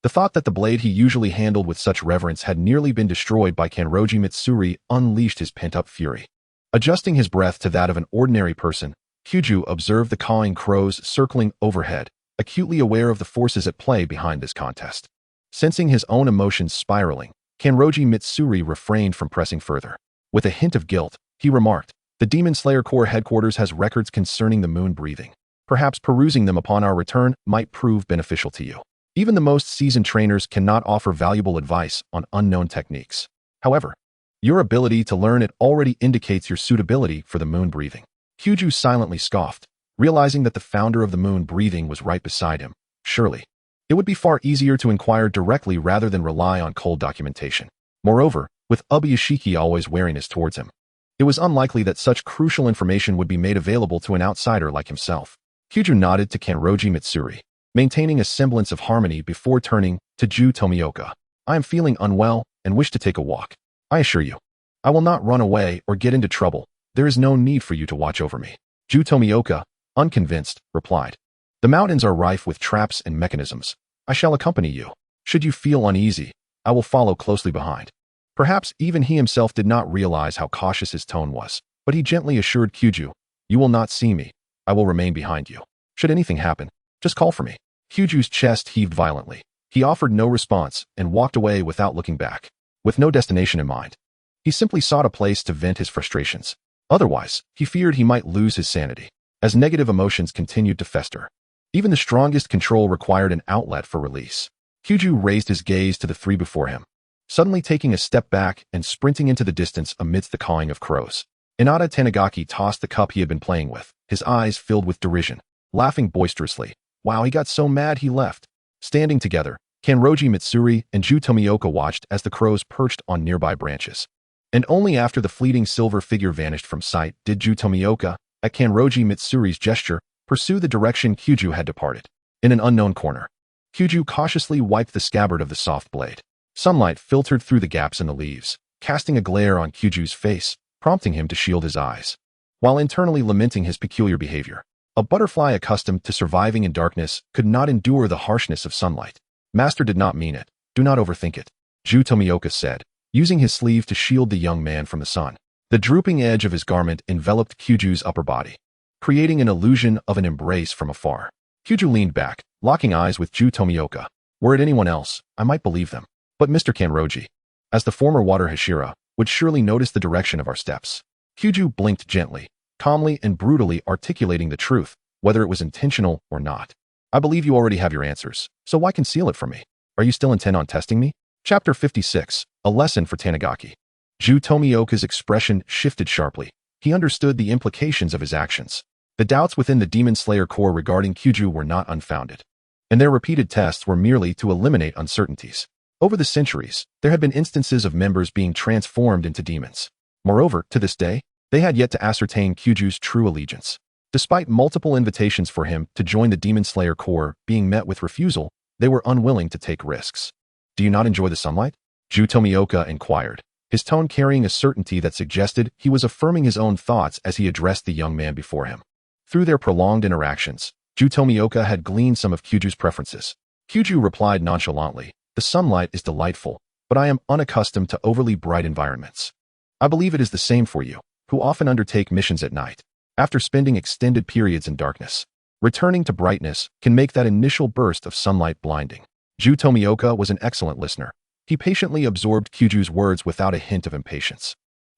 the thought that the blade he usually handled with such reverence had nearly been destroyed by Kanroji Mitsuri unleashed his pent-up fury. Adjusting his breath to that of an ordinary person, Kyuju observed the cawing crows circling overhead, acutely aware of the forces at play behind this contest. Sensing his own emotions spiraling, Kanroji Mitsuri refrained from pressing further. With a hint of guilt, he remarked, "The Demon Slayer Corps headquarters has records concerning the moon breathing. Perhaps perusing them upon our return might prove beneficial to you. Even the most seasoned trainers cannot offer valuable advice on unknown techniques. However, your ability to learn it already indicates your suitability for the moon breathing." Kyuju silently scoffed, realizing that the founder of the moon breathing was right beside him. Surely, it would be far easier to inquire directly rather than rely on cold documentation. Moreover, with Ubuyashiki always wariness towards him, it was unlikely that such crucial information would be made available to an outsider like himself. Kyuju nodded to Kanroji Mitsuri, maintaining a semblance of harmony before turning to Ju Tomioka. "I am feeling unwell and wish to take a walk. I assure you, I will not run away or get into trouble. There is no need for you to watch over me." Ju Tomioka, unconvinced, replied, "The mountains are rife with traps and mechanisms. I shall accompany you. Should you feel uneasy, I will follow closely behind." Perhaps even he himself did not realize how cautious his tone was, but he gently assured Kyuju, "You will not see me. I will remain behind you. Should anything happen, just call for me." Kyuju's chest heaved violently. He offered no response and walked away without looking back. With no destination in mind, he simply sought a place to vent his frustrations. Otherwise, he feared he might lose his sanity, as negative emotions continued to fester. Even the strongest control required an outlet for release. Kyuju raised his gaze to the three before him, suddenly taking a step back and sprinting into the distance amidst the cawing of crows. Inada Tanigaki tossed the cup he had been playing with, his eyes filled with derision, laughing boisterously. Wow, he got so mad he left. Standing together, Kanroji Mitsuri and Ju Tomioka watched as the crows perched on nearby branches. And only after the fleeting silver figure vanished from sight did Ju Tomioka, at Kanroji Mitsuri's gesture, pursue the direction Kyuju had departed. In an unknown corner, Kyuju cautiously wiped the scabbard of the soft blade. Sunlight filtered through the gaps in the leaves, casting a glare on Kyuju's face, prompting him to shield his eyes. While internally lamenting his peculiar behavior, a butterfly accustomed to surviving in darkness could not endure the harshness of sunlight. "Master did not mean it. Do not overthink it," Ju Tomioka said, using his sleeve to shield the young man from the sun. The drooping edge of his garment enveloped Kyuju's upper body, creating an illusion of an embrace from afar. Kyuju leaned back, locking eyes with Ju Tomioka. Were it anyone else, I might believe them. But Mr. Kanroji, as the former water Hashira, would surely notice the direction of our steps. Kyuju blinked gently, calmly and brutally articulating the truth, whether it was intentional or not. "I believe you already have your answers, so why conceal it from me? Are you still intent on testing me?" Chapter 56, A Lesson for Tanigaki. Ju Tomioka's expression shifted sharply. He understood the implications of his actions. The doubts within the Demon Slayer Corps regarding Kyuju were not unfounded, and their repeated tests were merely to eliminate uncertainties. Over the centuries, there had been instances of members being transformed into demons. Moreover, to this day, they had yet to ascertain Kyuju's true allegiance. Despite multiple invitations for him to join the Demon Slayer Corps being met with refusal, they were unwilling to take risks. "Do you not enjoy the sunlight?" Ju Tomioka inquired, his tone carrying a certainty that suggested he was affirming his own thoughts as he addressed the young man before him. Through their prolonged interactions, Ju Tomioka had gleaned some of Kyuju's preferences. Kyuju replied nonchalantly, "The sunlight is delightful, but I am unaccustomed to overly bright environments. I believe it is the same for you, who often undertake missions at night, after spending extended periods in darkness. Returning to brightness can make that initial burst of sunlight blinding." Ju Tomioka was an excellent listener. He patiently absorbed Kyuju's words without a hint of impatience.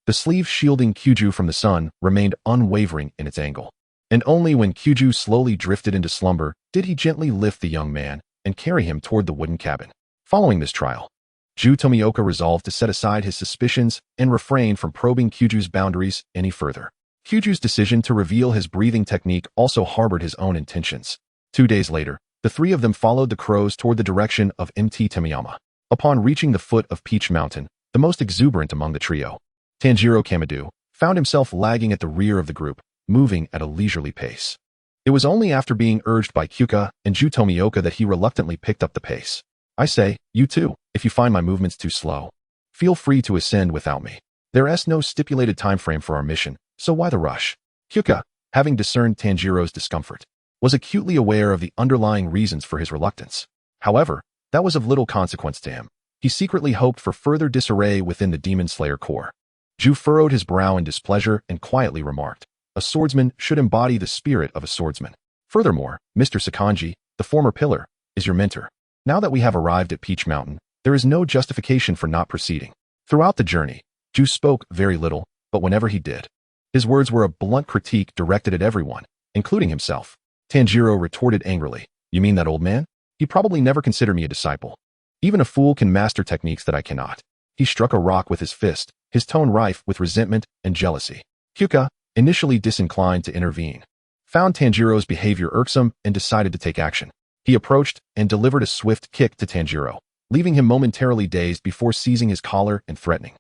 The sleeve shielding Kyuju from the sun remained unwavering in its angle. And only when Kyuju slowly drifted into slumber did he gently lift the young man and carry him toward the wooden cabin. Following this trial, Ju Tomioka resolved to set aside his suspicions and refrain from probing Kyuju's boundaries any further. Kyuju's decision to reveal his breathing technique also harbored his own intentions. 2 days later, the three of them followed the crows toward the direction of Mt. Temiyama. Upon reaching the foot of Peach Mountain, the most exuberant among the trio, Tanjiro Kamadu found himself lagging at the rear of the group, moving at a leisurely pace. It was only after being urged by Kyuka and Ju Tomioka that he reluctantly picked up the pace. "I say, you too, if you find my movements too slow, feel free to ascend without me. There is no stipulated time frame for our mission, so why the rush?" Kyuka, having discerned Tanjiro's discomfort, was acutely aware of the underlying reasons for his reluctance. However, that was of little consequence to him. He secretly hoped for further disarray within the Demon Slayer Corps. Ju furrowed his brow in displeasure and quietly remarked, "A swordsman should embody the spirit of a swordsman. Furthermore, Mr. Sakanji, the former pillar, is your mentor. Now that we have arrived at Peach Mountain, there is no justification for not proceeding. Throughout the journey, Ju spoke very little, but whenever he did, his words were a blunt critique directed at everyone, including himself. Tanjiro retorted angrily, "You mean that old man? He probably never considered me a disciple. Even a fool can master techniques that I cannot." He struck a rock with his fist, his tone rife with resentment and jealousy. Hyuga, initially disinclined to intervene, found Tanjiro's behavior irksome and decided to take action. He approached and delivered a swift kick to Tanjiro, leaving him momentarily dazed before seizing his collar and threatening,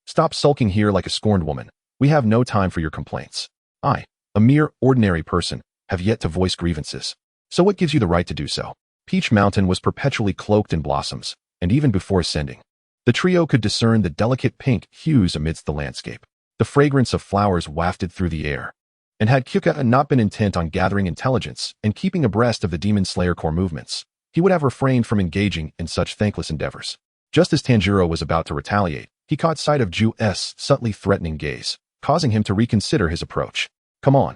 "Stop sulking here like a scorned woman. We have no time for your complaints. I, a mere ordinary person, have yet to voice grievances. So what gives you the right to do so?" Peach Mountain was perpetually cloaked in blossoms, and even before ascending, the trio could discern the delicate pink hues amidst the landscape. The fragrance of flowers wafted through the air. And had Hyuga not been intent on gathering intelligence and keeping abreast of the Demon Slayer core movements, he would have refrained from engaging in such thankless endeavors. Just as Tanjiro was about to retaliate, he caught sight of Ju's subtly threatening gaze, causing him to reconsider his approach. "Come on.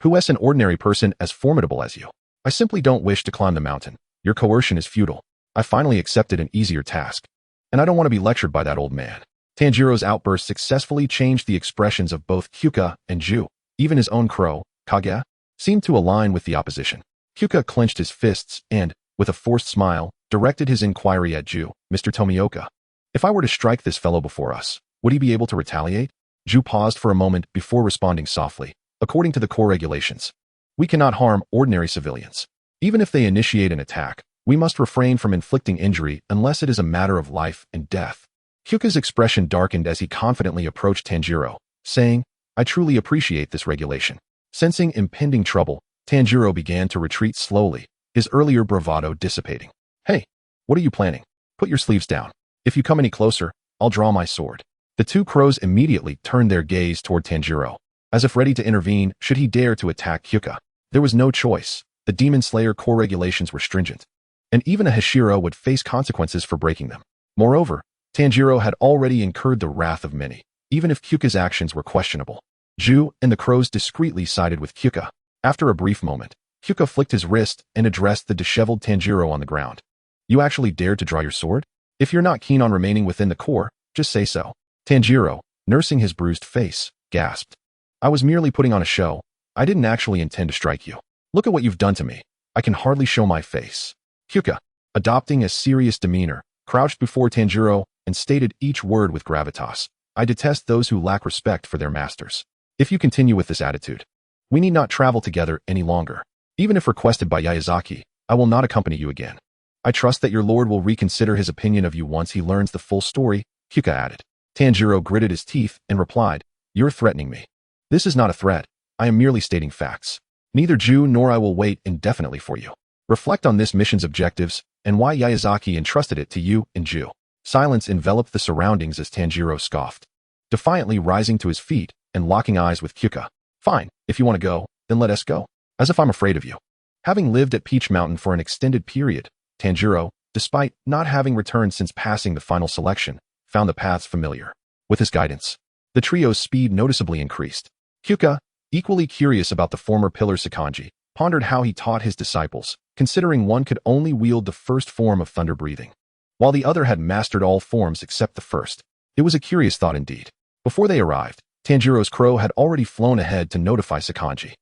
Who is an ordinary person as formidable as you? I simply don't wish to climb the mountain. Your coercion is futile. I finally accepted an easier task. And I don't want to be lectured by that old man." Tanjiro's outburst successfully changed the expressions of both Hyuga and Ju. Even his own crow, Kage, seemed to align with the opposition. Hyuga clenched his fists and, with a forced smile, directed his inquiry at Ju. "Mr. Tomioka, if I were to strike this fellow before us, would he be able to retaliate?" Ju paused for a moment before responding softly. "According to the core regulations, we cannot harm ordinary civilians. Even if they initiate an attack, we must refrain from inflicting injury unless it is a matter of life and death." Hyuga's expression darkened as he confidently approached Tanjiro, saying, "I truly appreciate this regulation." Sensing impending trouble, Tanjiro began to retreat slowly, his earlier bravado dissipating. "Hey, what are you planning? Put your sleeves down. If you come any closer, I'll draw my sword." The two crows immediately turned their gaze toward Tanjiro, as if ready to intervene should he dare to attack Hyuga. There was no choice. The Demon Slayer core regulations were stringent, and even a Hashira would face consequences for breaking them. Moreover, Tanjiro had already incurred the wrath of many, even if Hyuga's actions were questionable. Ju and the crows discreetly sided with Hyuga. After a brief moment, Hyuga flicked his wrist and addressed the disheveled Tanjiro on the ground. "You actually dared to draw your sword? If you're not keen on remaining within the core, just say so." Tanjiro, nursing his bruised face, gasped. "I was merely putting on a show. I didn't actually intend to strike you. Look at what you've done to me. I can hardly show my face." Hyuga, adopting a serious demeanor, crouched before Tanjiro and stated each word with gravitas. "I detest those who lack respect for their masters. If you continue with this attitude, we need not travel together any longer. Even if requested by Yayazaki, I will not accompany you again. I trust that your lord will reconsider his opinion of you once he learns the full story," Hyuga added. Tanjiro gritted his teeth and replied, "You're threatening me." "This is not a threat. I am merely stating facts. Neither Ju nor I will wait indefinitely for you. Reflect on this mission's objectives and why Yayazaki entrusted it to you and Ju." Silence enveloped the surroundings as Tanjiro scoffed, defiantly rising to his feet and locking eyes with Hyuga. "Fine, if you want to go, then let us go. As if I'm afraid of you." Having lived at Peach Mountain for an extended period, Tanjiro, despite not having returned since passing the final selection, found the paths familiar. With his guidance, the trio's speed noticeably increased. Hyuga, equally curious about the former pillar Sakanji, pondered how he taught his disciples, considering one could only wield the first form of thunder breathing, while the other had mastered all forms except the first. It was a curious thought indeed. Before they arrived, Tanjiro's crow had already flown ahead to notify Sakanji.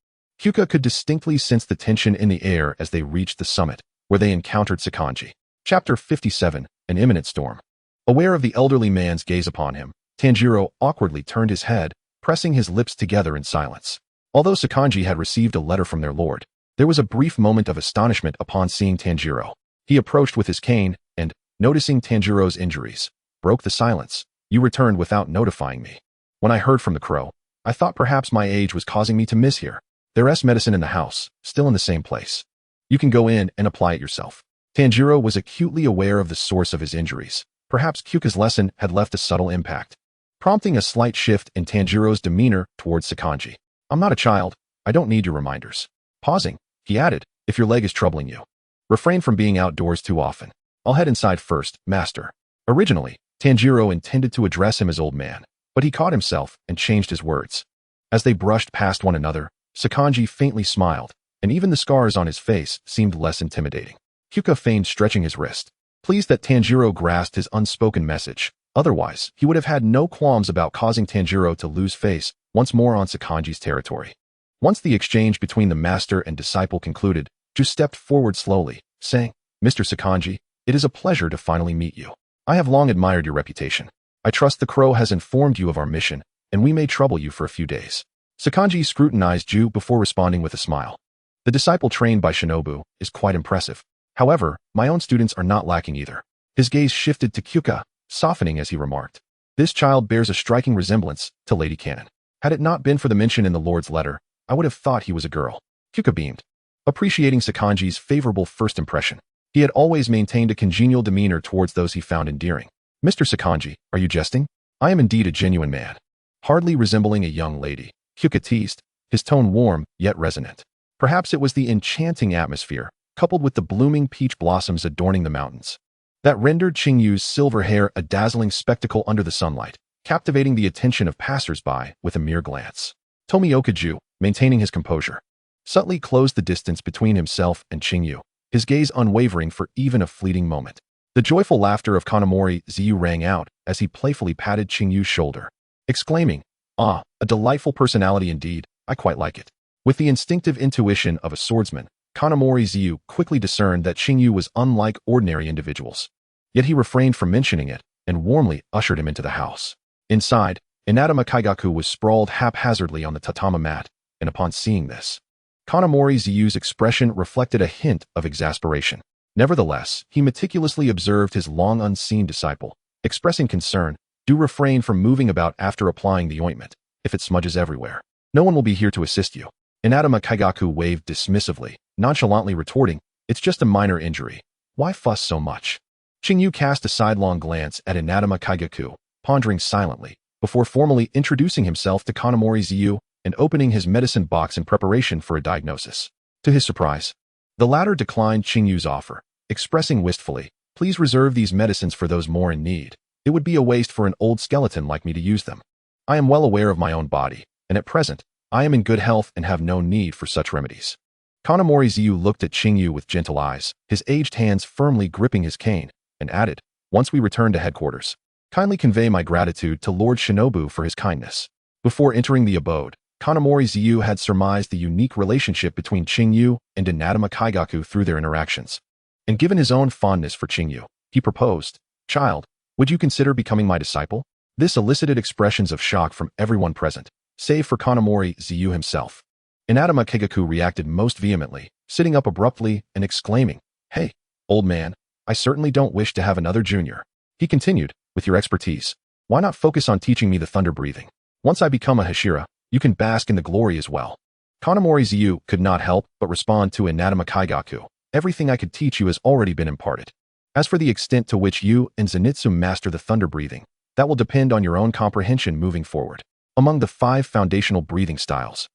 Hyuga could distinctly sense the tension in the air as they reached the summit, where they encountered Sakanji. Chapter 57, An Imminent Storm. Aware of the elderly man's gaze upon him, Tanjiro awkwardly turned his head, pressing his lips together in silence. Although Sakanji had received a letter from their lord, there was a brief moment of astonishment upon seeing Tanjiro. He approached with his cane and, noticing Tanjiro's injuries, broke the silence. "You returned without notifying me. When I heard from the crow, I thought perhaps my age was causing me to miss here. There's medicine in the house, still in the same place. You can go in and apply it yourself." Tanjiro was acutely aware of the source of his injuries. Perhaps Hyuga's lesson had left a subtle impact, prompting a slight shift in Tanjiro's demeanor towards Sakanji. "I'm not a child. I don't need your reminders." Pausing, he added, "If your leg is troubling you, refrain from being outdoors too often. I'll head inside first, master." Originally, Tanjiro intended to address him as old man, but he caught himself and changed his words. As they brushed past one another, Sakanji faintly smiled, and even the scars on his face seemed less intimidating. Kyuka feigned stretching his wrist, pleased that Tanjiro grasped his unspoken message. Otherwise, he would have had no qualms about causing Tanjiro to lose face once more on Sakanji's territory. Once the exchange between the master and disciple concluded, Ju stepped forward slowly, saying, "Mr. Sakanji, it is a pleasure to finally meet you. I have long admired your reputation. I trust the crow has informed you of our mission, and we may trouble you for a few days." Sakanji scrutinized Ju before responding with a smile. The disciple trained by Shinobu is quite impressive. However, my own students are not lacking either. His gaze shifted to Kyuka, softening as he remarked, "This child bears a striking resemblance to Lady Cannon. Had it not been for the mention in the Lord's letter, I would have thought he was a girl." Kyuka beamed, appreciating Sakanji's favorable first impression. He had always maintained a congenial demeanor towards those he found endearing. "Mr. Sakanji, are you jesting? I am indeed a genuine man." Hardly resembling a young lady, Kyuka teased, his tone warm yet resonant. Perhaps it was the enchanting atmosphere, coupled with the blooming peach blossoms adorning the mountains, that rendered Qing Yu's silver hair a dazzling spectacle under the sunlight, captivating the attention of passers-by with a mere glance. Tomioka Ju, maintaining his composure, subtly closed the distance between himself and Qing Yu, his gaze unwavering for even a fleeting moment. The joyful laughter of Kanamori Ziyu rang out as he playfully patted Qing Yu's shoulder, exclaiming, "Ah, a delightful personality indeed, I quite like it." With the instinctive intuition of a swordsman, Kanamori Ziyu quickly discerned that Qing Yu was unlike ordinary individuals. Yet he refrained from mentioning it and warmly ushered him into the house. Inside, Inadama Kaigaku was sprawled haphazardly on the tatama mat, and upon seeing this, Kanamori Ziyu's expression reflected a hint of exasperation. Nevertheless, he meticulously observed his long unseen disciple, expressing concern, "Do refrain from moving about after applying the ointment. If it smudges everywhere, no one will be here to assist you." Inadama Kaigaku waved dismissively, nonchalantly retorting, "It's just a minor injury. Why fuss so much?" Qing Yu cast a sidelong glance at Inadama Kaigaku, pondering silently, before formally introducing himself to Kanamori Ziyu and opening his medicine box in preparation for a diagnosis. To his surprise, the latter declined Qing Yu's offer, expressing wistfully, "Please reserve these medicines for those more in need. It would be a waste for an old skeleton like me to use them. I am well aware of my own body, and at present, I am in good health and have no need for such remedies." Kanamori Ziyu looked at Qing Yu with gentle eyes, his aged hands firmly gripping his cane, and added, "Once we return to headquarters, kindly convey my gratitude to Lord Shinobu for his kindness." Before entering the abode, Kanamori Ziyu had surmised the unique relationship between Qing Yu and Inadama Kaigaku through their interactions. And given his own fondness for Qing Yu, he proposed, "Child, would you consider becoming my disciple?" This elicited expressions of shock from everyone present, save for Kanamori Ziyu himself. Inadama Kaigaku reacted most vehemently, sitting up abruptly and exclaiming, "Hey, old man, I certainly don't wish to have another junior." He continued, "With your expertise, why not focus on teaching me the thunder breathing? Once I become a Hashira, you can bask in the glory as well." Kanamori Ziyu could not help but respond to Inadama Kaigaku, "Everything I could teach you has already been imparted. As for the extent to which you and Zenitsu master the thunder breathing, that will depend on your own comprehension moving forward." Among the 5 foundational breathing styles,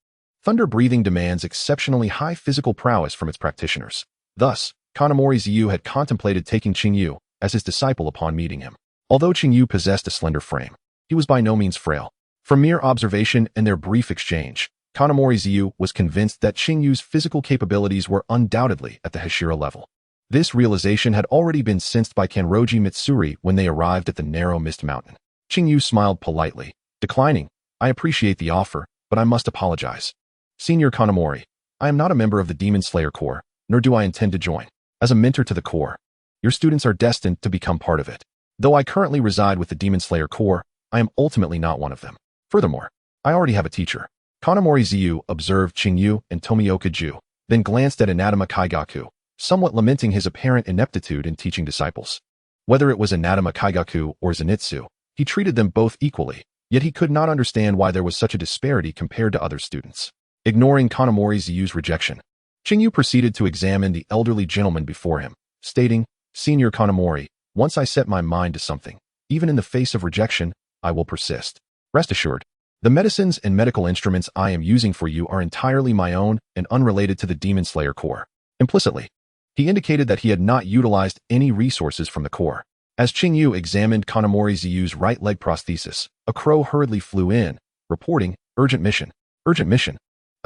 thunder breathing demands exceptionally high physical prowess from its practitioners. Thus, Kanamori Ziyu had contemplated taking Qing Yu as his disciple upon meeting him. Although Qing Yu possessed a slender frame, he was by no means frail. From mere observation and their brief exchange, Kanamori Ziyu was convinced that Qing Yu's physical capabilities were undoubtedly at the Hashira level. This realization had already been sensed by Kanroji Mitsuri when they arrived at the narrow mist mountain. Qing Yu smiled politely, declining, "I appreciate the offer, but I must apologize. Senior Kanamori, I am not a member of the Demon Slayer Corps, nor do I intend to join. As a mentor to the Corps, your students are destined to become part of it. Though I currently reside with the Demon Slayer Corps, I am ultimately not one of them. Furthermore, I already have a teacher." Kanamori Ziyu observed Qing Yu and Tomioka Ju, then glanced at Inadama Kaigaku, somewhat lamenting his apparent ineptitude in teaching disciples. Whether it was Inadama Kaigaku or Zenitsu, he treated them both equally, yet he could not understand why there was such a disparity compared to other students. Ignoring Kanamori Ziyu's rejection, Qing Yu proceeded to examine the elderly gentleman before him, stating, "Senior Kanamori, once I set my mind to something, even in the face of rejection, I will persist. Rest assured, the medicines and medical instruments I am using for you are entirely my own and unrelated to the Demon Slayer Corps." Implicitly, he indicated that he had not utilized any resources from the Corps. As Qing Yu examined Kanamori Ziyu's right leg prosthesis, a crow hurriedly flew in, reporting, "Urgent mission. Urgent mission."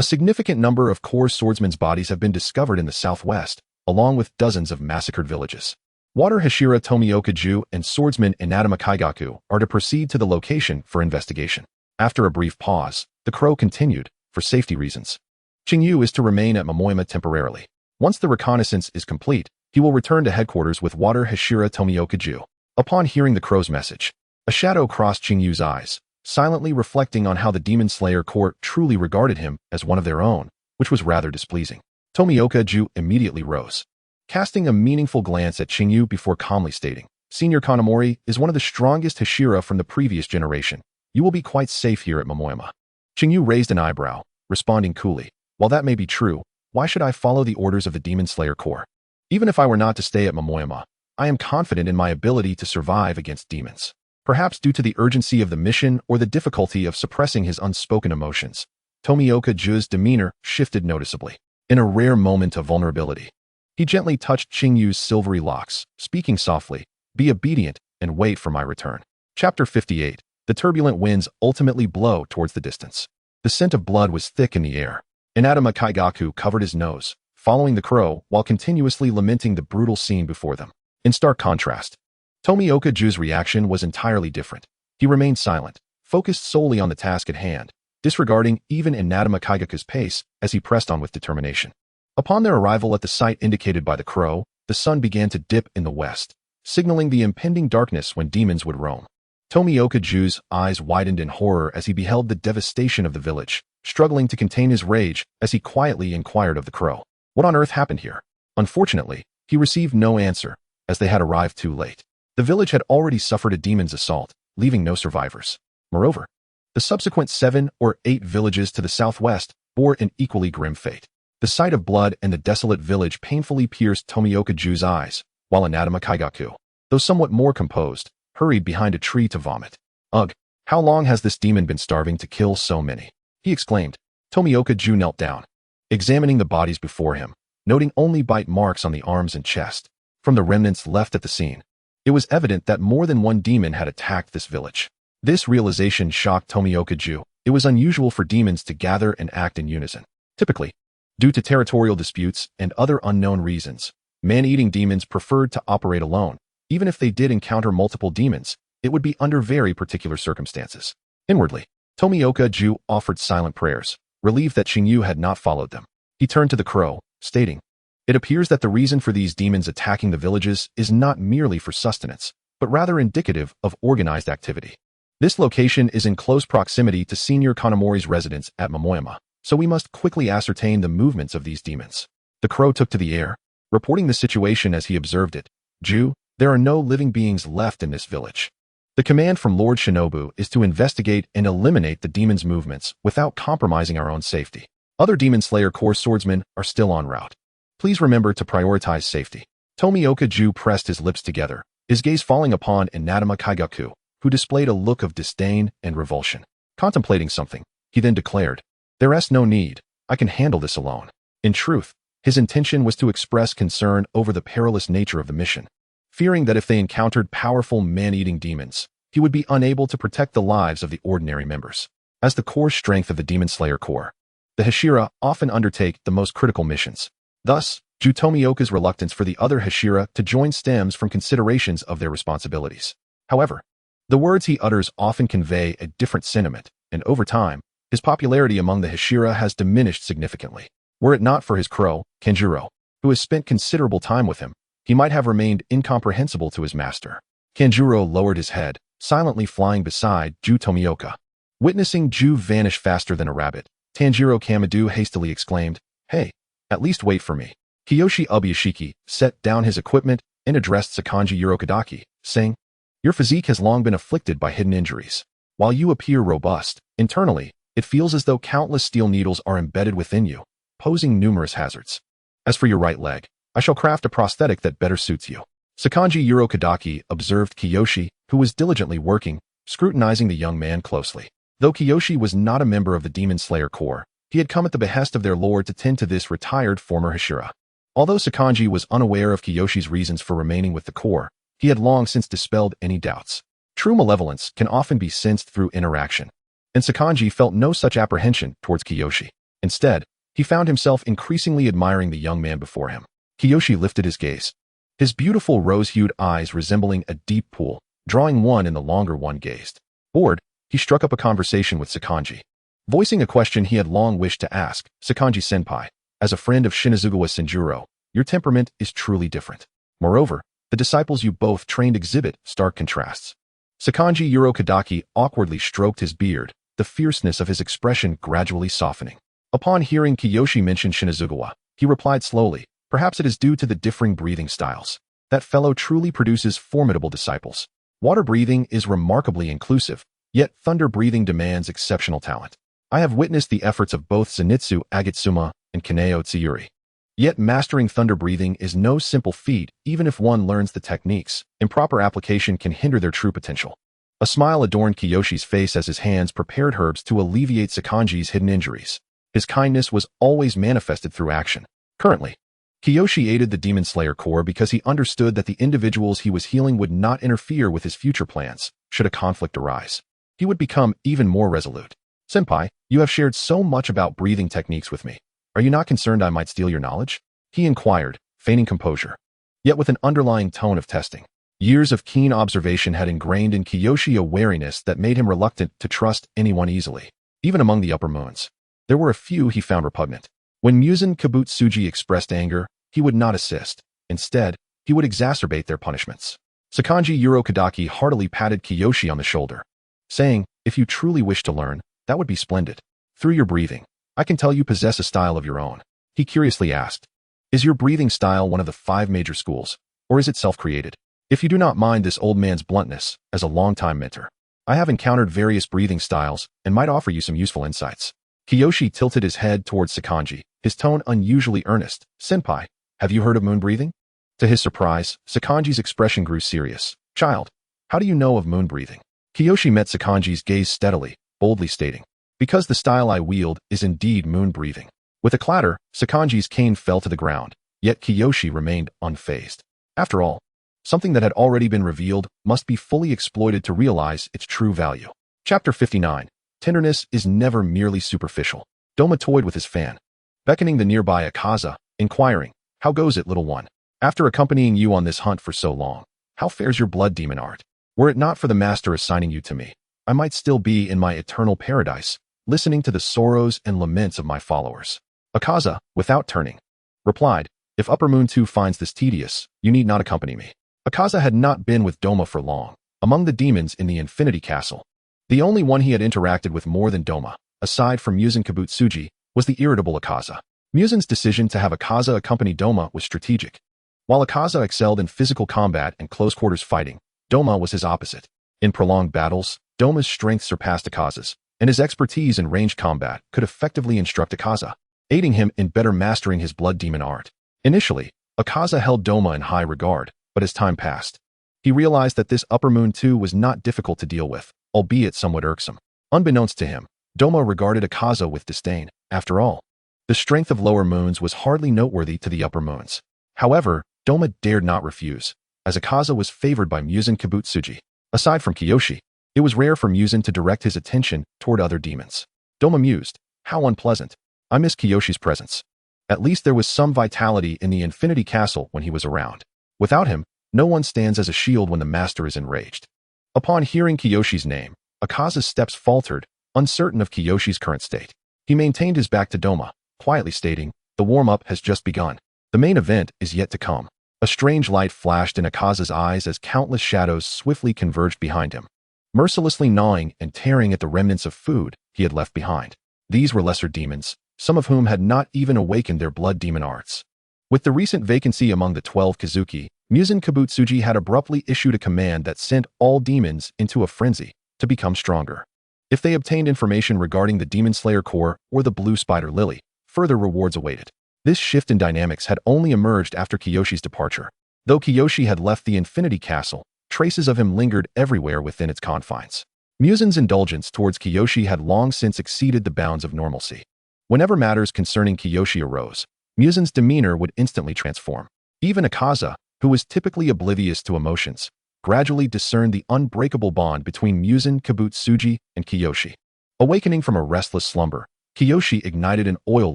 A significant number of core swordsmen's bodies have been discovered in the southwest, along with dozens of massacred villages. Water Hashira Tomioka-ju and swordsman Inadama Kaigaku are to proceed to the location for investigation. After a brief pause, the crow continued, for safety reasons. Qing Yu is to remain at Momoyama temporarily. Once the reconnaissance is complete, he will return to headquarters with Water Hashira Tomioka-ju. Upon hearing the crow's message, a shadow crossed Qing Yu's eyes, silently reflecting on how the Demon Slayer court truly regarded him as one of their own, which was rather displeasing. Tomioka-ju immediately rose, casting a meaningful glance at Qing Yu before calmly stating, Senior Kanamori is one of the strongest Hashira from the previous generation. You will be quite safe here at Momoyama. Qing Yu raised an eyebrow, responding coolly, while that may be true, why should I follow the orders of the Demon Slayer Corps? Even if I were not to stay at Momoyama, I am confident in my ability to survive against demons. Perhaps due to the urgency of the mission or the difficulty of suppressing his unspoken emotions, Tomioka-ju's demeanor shifted noticeably. In a rare moment of vulnerability, he gently touched Qing Yu's silvery locks, speaking softly, be obedient and wait for my return. Chapter 58. The turbulent winds ultimately blow towards the distance. The scent of blood was thick in the air. Inadama Kaigaku covered his nose, following the crow while continuously lamenting the brutal scene before them. In stark contrast, Tomioka-ju's reaction was entirely different. He remained silent, focused solely on the task at hand, disregarding even Inadama Kaigaku's pace as he pressed on with determination. Upon their arrival at the site indicated by the crow, the sun began to dip in the west, signaling the impending darkness when demons would roam. Tomioka-ju's eyes widened in horror as he beheld the devastation of the village, struggling to contain his rage as he quietly inquired of the crow, what on earth happened here? Unfortunately, he received no answer, as they had arrived too late. The village had already suffered a demon's assault, leaving no survivors. Moreover, the subsequent 7 or 8 villages to the southwest bore an equally grim fate. The sight of blood and the desolate village painfully pierced Tomioka-ju's eyes, while Inadama Kaigaku, though somewhat more composed, hurried behind a tree to vomit. Ugh, how long has this demon been starving to kill so many? He exclaimed. Tomioka-ju knelt down, examining the bodies before him, noting only bite marks on the arms and chest. From the remnants left at the scene, it was evident that more than one demon had attacked this village. This realization shocked Tomioka-ju. It was unusual for demons to gather and act in unison. Typically, due to territorial disputes and other unknown reasons, man-eating demons preferred to operate alone. Even if they did encounter multiple demons, it would be under very particular circumstances. Inwardly, Tomioka-ju offered silent prayers, relieved that Qing Yu had not followed them. He turned to the crow, stating, it appears that the reason for these demons attacking the villages is not merely for sustenance, but rather indicative of organized activity. This location is in close proximity to Senior Kanamori's residence at Momoyama, so we must quickly ascertain the movements of these demons. The crow took to the air, reporting the situation as he observed it. Ju, there are no living beings left in this village. The command from Lord Shinobu is to investigate and eliminate the demon's movements without compromising our own safety. Other Demon Slayer Corps swordsmen are still en route. Please remember to prioritize safety. Tomioka-ju pressed his lips together, his gaze falling upon Inadama Kaigaku, who displayed a look of disdain and revulsion. Contemplating something, he then declared, there is no need, I can handle this alone. In truth, his intention was to express concern over the perilous nature of the mission, fearing that if they encountered powerful man-eating demons, he would be unable to protect the lives of the ordinary members. As the core strength of the Demon Slayer Corps, the Hashira often undertake the most critical missions. Thus, Ju Tomioka's reluctance for the other Hashira to join stems from considerations of their responsibilities. However, the words he utters often convey a different sentiment, and over time, his popularity among the Hashira has diminished significantly. Were it not for his crow, Kanjuro, who has spent considerable time with him, he might have remained incomprehensible to his master. Kanjuro lowered his head, silently flying beside Ju Tomioka. Witnessing Ju vanish faster than a rabbit, Tanjiro Kamadu hastily exclaimed, hey, at least wait for me. Kiyoshi Ubuyashiki set down his equipment and addressed Sakanji Urokodaki, saying, your physique has long been afflicted by hidden injuries. While you appear robust, internally, it feels as though countless steel needles are embedded within you, posing numerous hazards. As for your right leg, I shall craft a prosthetic that better suits you. Sakanji Urokodaki observed Kiyoshi, who was diligently working, scrutinizing the young man closely. Though Kiyoshi was not a member of the Demon Slayer Corps, he had come at the behest of their lord to tend to this retired former Hashira. Although Sakanji was unaware of Kiyoshi's reasons for remaining with the Corps, he had long since dispelled any doubts. True malevolence can often be sensed through interaction, and Sakanji felt no such apprehension towards Kiyoshi. Instead, he found himself increasingly admiring the young man before him. Kiyoshi lifted his gaze, his beautiful rose-hued eyes resembling a deep pool, drawing one in the longer one gazed. Bored, he struck up a conversation with Sakanji, voicing a question he had long wished to ask. Sakanji-senpai, as a friend of Shinazugawa Senjuro, your temperament is truly different. Moreover, the disciples you both trained exhibit stark contrasts. Sakanji Urokadaki awkwardly stroked his beard, the fierceness of his expression gradually softening. Upon hearing Kiyoshi mention Shinazugawa, he replied slowly, perhaps it is due to the differing breathing styles. That fellow truly produces formidable disciples. Water breathing is remarkably inclusive, yet thunder breathing demands exceptional talent. I have witnessed the efforts of both Zenitsu Agitsuma and Kaneo Tsuyuri. Yet mastering thunder breathing is no simple feat. Even if one learns the techniques, improper application can hinder their true potential. A smile adorned Kiyoshi's face as his hands prepared herbs to alleviate Sakanji's hidden injuries. His kindness was always manifested through action. Currently, Kiyoshi aided the Demon Slayer Corps because he understood that the individuals he was healing would not interfere with his future plans, should a conflict arise. He would become even more resolute. Senpai, you have shared so much about breathing techniques with me. Are you not concerned I might steal your knowledge? He inquired, feigning composure, yet with an underlying tone of testing. Years of keen observation had ingrained in Kiyoshi a wariness that made him reluctant to trust anyone easily. Even among the upper moons, there were a few he found repugnant. When Muzan Kabutsuji expressed anger, he would not assist. Instead, he would exacerbate their punishments. Sakanji Urokadaki heartily patted Kiyoshi on the shoulder, saying, if you truly wish to learn, that would be splendid. Through your breathing, I can tell you possess a style of your own. He curiously asked, is your breathing style one of the 5 major schools, or is it self-created? If you do not mind this old man's bluntness, as a longtime mentor, I have encountered various breathing styles and might offer you some useful insights. Kiyoshi tilted his head towards Sakanji, his tone unusually earnest. Senpai, have you heard of moon breathing? To his surprise, Sakanji's expression grew serious. Child, how do you know of moon breathing? Kiyoshi met Sakanji's gaze steadily, boldly stating, because the style I wield is indeed moon breathing. With a clatter, Sakanji's cane fell to the ground, yet Kiyoshi remained unfazed. After all, something that had already been revealed must be fully exploited to realize its true value. Chapter 59. Tenderness is never merely superficial. Doma toyed with his fan, beckoning the nearby Akaza, inquiring, how goes it, little one? After accompanying you on this hunt for so long, how fares your blood demon art? Were it not for the master assigning you to me, I might still be in my eternal paradise, listening to the sorrows and laments of my followers. Akaza, without turning, replied, if Upper Moon 2 finds this tedious, you need not accompany me. Akaza had not been with Doma for long. Among the demons in the Infinity Castle, the only one he had interacted with more than Doma, aside from Muzan Kabutsuji, was the irritable Akaza. Muzan's decision to have Akaza accompany Doma was strategic. While Akaza excelled in physical combat and close-quarters fighting, Doma was his opposite. In prolonged battles, Doma's strength surpassed Akaza's, and his expertise in ranged combat could effectively instruct Akaza, aiding him in better mastering his blood demon art. Initially, Akaza held Doma in high regard, but as time passed, he realized that this Upper Moon 2 was not difficult to deal with, albeit somewhat irksome. Unbeknownst to him, Doma regarded Akaza with disdain. After all, the strength of lower moons was hardly noteworthy to the upper moons. However, Doma dared not refuse, as Akaza was favored by Muzan Kabutsuji. Aside from Kiyoshi, it was rare for Muzan to direct his attention toward other demons. Doma mused, how unpleasant. I miss Kiyoshi's presence. At least there was some vitality in the Infinity Castle when he was around. Without him, no one stands as a shield when the master is enraged. Upon hearing Kiyoshi's name, Akaza's steps faltered, uncertain of Kiyoshi's current state. He maintained his back to Doma, quietly stating, the warm-up has just begun. The main event is yet to come. A strange light flashed in Akaza's eyes as countless shadows swiftly converged behind him, mercilessly gnawing and tearing at the remnants of food he had left behind. These were lesser demons, some of whom had not even awakened their blood demon arts. With the recent vacancy among the 12 Kazuki, Muzan Kabutsuji had abruptly issued a command that sent all demons into a frenzy to become stronger. If they obtained information regarding the Demon Slayer Corps or the Blue Spider Lily, further rewards awaited. This shift in dynamics had only emerged after Kiyoshi's departure. Though Kiyoshi had left the Infinity Castle, traces of him lingered everywhere within its confines. Muzan's indulgence towards Kiyoshi had long since exceeded the bounds of normalcy. Whenever matters concerning Kiyoshi arose, Muzan's demeanor would instantly transform. Even Akaza, who was typically oblivious to emotions, gradually discerned the unbreakable bond between Muzan Kabutsuji and Kiyoshi. Awakening from a restless slumber, Kiyoshi ignited an oil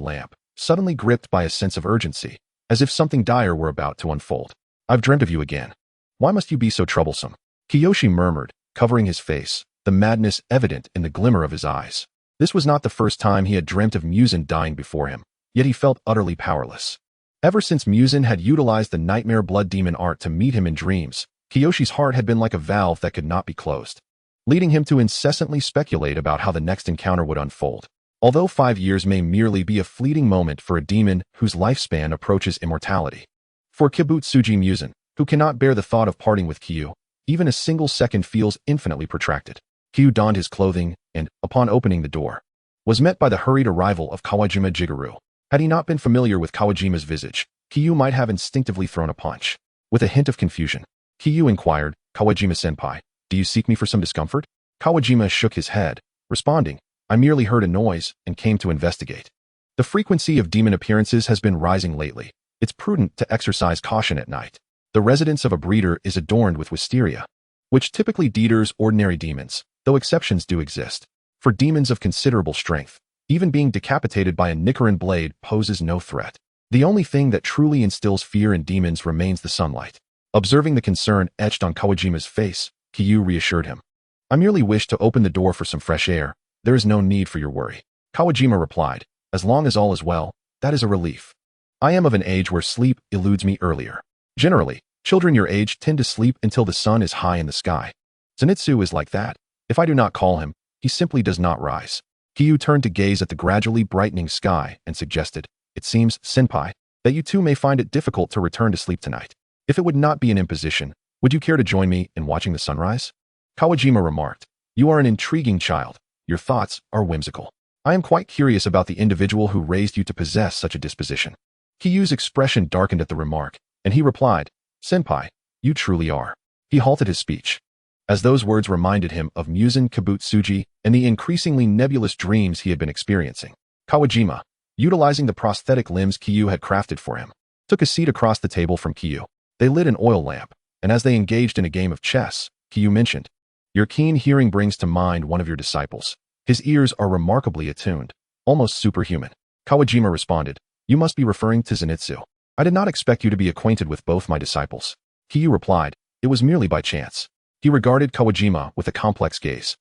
lamp, suddenly gripped by a sense of urgency, as if something dire were about to unfold. I've dreamt of you again. Why must you be so troublesome? Kiyoshi murmured, covering his face, the madness evident in the glimmer of his eyes. This was not the first time he had dreamt of Muzan dying before him, yet he felt utterly powerless. Ever since Muzan had utilized the nightmare blood demon art to meet him in dreams, Kiyoshi's heart had been like a valve that could not be closed, leading him to incessantly speculate about how the next encounter would unfold. Although 5 years may merely be a fleeting moment for a demon whose lifespan approaches immortality, for Kibutsuji Muzan, who cannot bear the thought of parting with Kyu, even a single second feels infinitely protracted. Kyu donned his clothing and, upon opening the door, was met by the hurried arrival of Kawajima Jigaru. Had he not been familiar with Kawajima's visage, Kyu might have instinctively thrown a punch. With a hint of confusion, Kyu inquired, "Kawajima-senpai, do you seek me for some discomfort?" Kawajima shook his head, responding, "I merely heard a noise and came to investigate. The frequency of demon appearances has been rising lately. It's prudent to exercise caution at night. The residence of a breeder is adorned with wisteria, which typically deters ordinary demons, though exceptions do exist. For demons of considerable strength, even being decapitated by a Nichiren blade poses no threat. The only thing that truly instills fear in demons remains the sunlight." Observing the concern etched on Kawajima's face, Kyu reassured him. "I merely wish to open the door for some fresh air. There is no need for your worry." Kawajima replied, "As long as all is well, that is a relief. I am of an age where sleep eludes me earlier. Generally, children your age tend to sleep until the sun is high in the sky. Zenitsu is like that. If I do not call him, he simply does not rise." Kyu turned to gaze at the gradually brightening sky and suggested, "It seems, senpai, that you too may find it difficult to return to sleep tonight. If it would not be an imposition, would you care to join me in watching the sunrise?" Kawajima remarked, "You are an intriguing child. Your thoughts are whimsical. I am quite curious about the individual who raised you to possess such a disposition." Kyu's expression darkened at the remark, and he replied, "Senpai, you truly are." He halted his speech, as those words reminded him of Muzan Kibutsuji and the increasingly nebulous dreams he had been experiencing. Kawajima, utilizing the prosthetic limbs Kyu had crafted for him, took a seat across the table from Kyu. They lit an oil lamp, and as they engaged in a game of chess, Kyu mentioned, "Your keen hearing brings to mind one of your disciples. His ears are remarkably attuned, almost superhuman." Kawajima responded, "You must be referring to Zenitsu. I did not expect you to be acquainted with both my disciples." Kyu replied, "It was merely by chance." He regarded Kawajima with a complex gaze,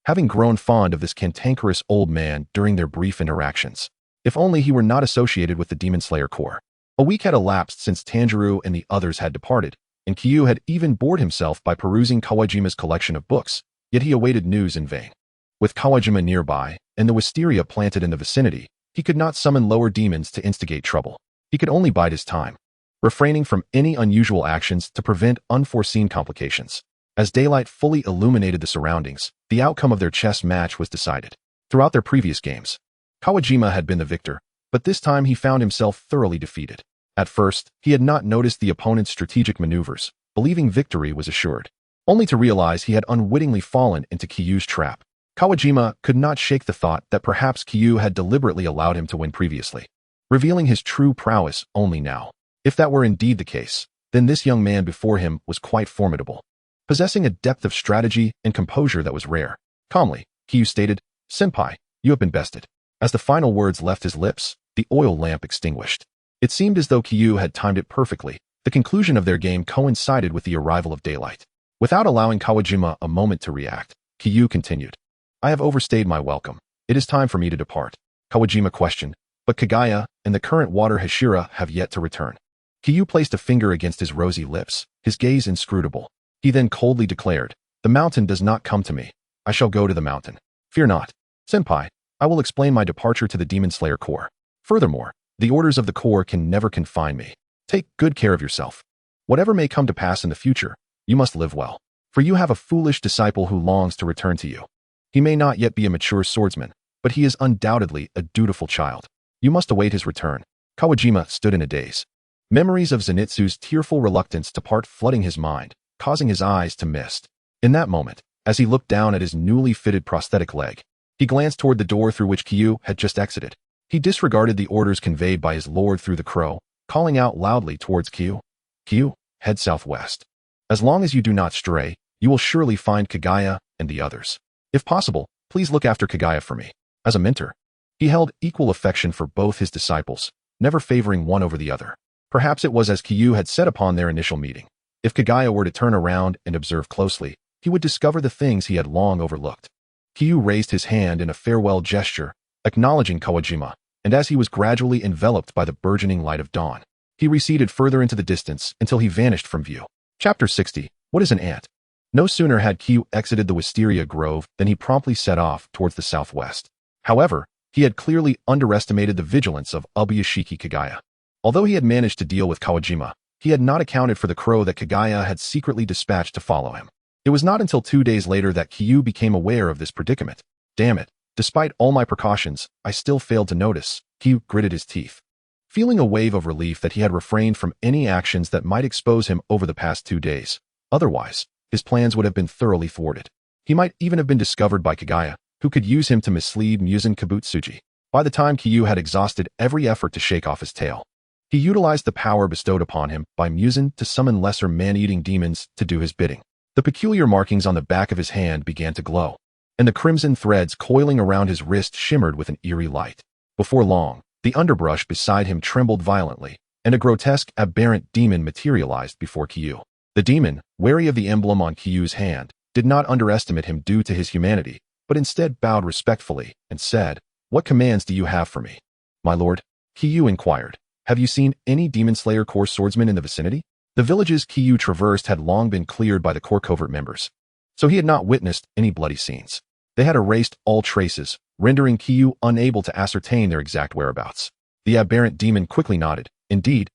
having grown fond of this cantankerous old man during their brief interactions. If only he were not associated with the Demon Slayer Corps. A week had elapsed since Tanjiro and the others had departed, and Kyu had even bored himself by perusing Kawajima's collection of books, yet he awaited news in vain. With Kawajima nearby, and the wisteria planted in the vicinity, he could not summon lower demons to instigate trouble. He could only bide his time, refraining from any unusual actions to prevent unforeseen complications. As daylight fully illuminated the surroundings, the outcome of their chess match was decided. Throughout their previous games, Kawajima had been the victor, but this time he found himself thoroughly defeated. At first, he had not noticed the opponent's strategic maneuvers, believing victory was assured, only to realize he had unwittingly fallen into Kyu's trap. Kawajima could not shake the thought that perhaps Kyu had deliberately allowed him to win previously, revealing his true prowess only now. If that were indeed the case, then this young man before him was quite formidable, possessing a depth of strategy and composure that was rare. Calmly, Kyu stated, "Senpai, you have been bested." As the final words left his lips, the oil lamp extinguished. It seemed as though Kyu had timed it perfectly. The conclusion of their game coincided with the arrival of daylight. Without allowing Kawajima a moment to react, Kyu continued, "I have overstayed my welcome. It is time for me to depart." Kawajima questioned, "But Kagaya and the current water Hashira have yet to return." Kyu placed a finger against his rosy lips, his gaze inscrutable. He then coldly declared, "The mountain does not come to me. I shall go to the mountain. Fear not. Senpai, I will explain my departure to the Demon Slayer Corps. Furthermore, the orders of the Corps can never confine me. Take good care of yourself. Whatever may come to pass in the future, you must live well. For you have a foolish disciple who longs to return to you. He may not yet be a mature swordsman, but he is undoubtedly a dutiful child. You must await his return." Kawajima stood in a daze. Memories of Zenitsu's tearful reluctance to part flooding his mind, causing his eyes to mist. In that moment, as he looked down at his newly fitted prosthetic leg, he glanced toward the door through which Kyu had just exited. He disregarded the orders conveyed by his lord through the crow, calling out loudly towards Kyu, "Kyu, head southwest. As long as you do not stray, you will surely find Kagaya and the others. If possible, please look after Kagaya for me, as a mentor." He held equal affection for both his disciples, never favoring one over the other. Perhaps it was as Qing Yu had said upon their initial meeting. If Kaguya were to turn around and observe closely, he would discover the things he had long overlooked. Qing Yu raised his hand in a farewell gesture, acknowledging Kawajima, and as he was gradually enveloped by the burgeoning light of dawn, he receded further into the distance until he vanished from view. Chapter 60. What is an ant? No sooner had Qing Yu exited the wisteria grove than he promptly set off towards the southwest. However, he had clearly underestimated the vigilance of Ubuyashiki Kaguya. Although he had managed to deal with Kawajima, he had not accounted for the crow that Kaguya had secretly dispatched to follow him. It was not until 2 days later that Qing Yu became aware of this predicament. Damn it, despite all my precautions, I still failed to notice. Qing Yu gritted his teeth, feeling a wave of relief that he had refrained from any actions that might expose him over the past 2 days. Otherwise, his plans would have been thoroughly thwarted. He might even have been discovered by Kaguya, who could use him to mislead Muzan Kabutsuji. By the time Qing Yu had exhausted every effort to shake off his tail, he utilized the power bestowed upon him by Muzan to summon lesser man-eating demons to do his bidding. The peculiar markings on the back of his hand began to glow, and the crimson threads coiling around his wrist shimmered with an eerie light. Before long, the underbrush beside him trembled violently, and a grotesque, aberrant demon materialized before Qing Yu. The demon, wary of the emblem on Qing Yu's hand, did not underestimate him due to his humanity, but instead bowed respectfully and said, "What commands do you have for me?" "My lord," Qing Yu inquired, "have you seen any Demon Slayer Corps swordsmen in the vicinity?" The villages Qing Yu traversed had long been cleared by the Corps covert members, so he had not witnessed any bloody scenes. They had erased all traces, rendering Qing Yu unable to ascertain their exact whereabouts. The aberrant demon quickly nodded. Indeed.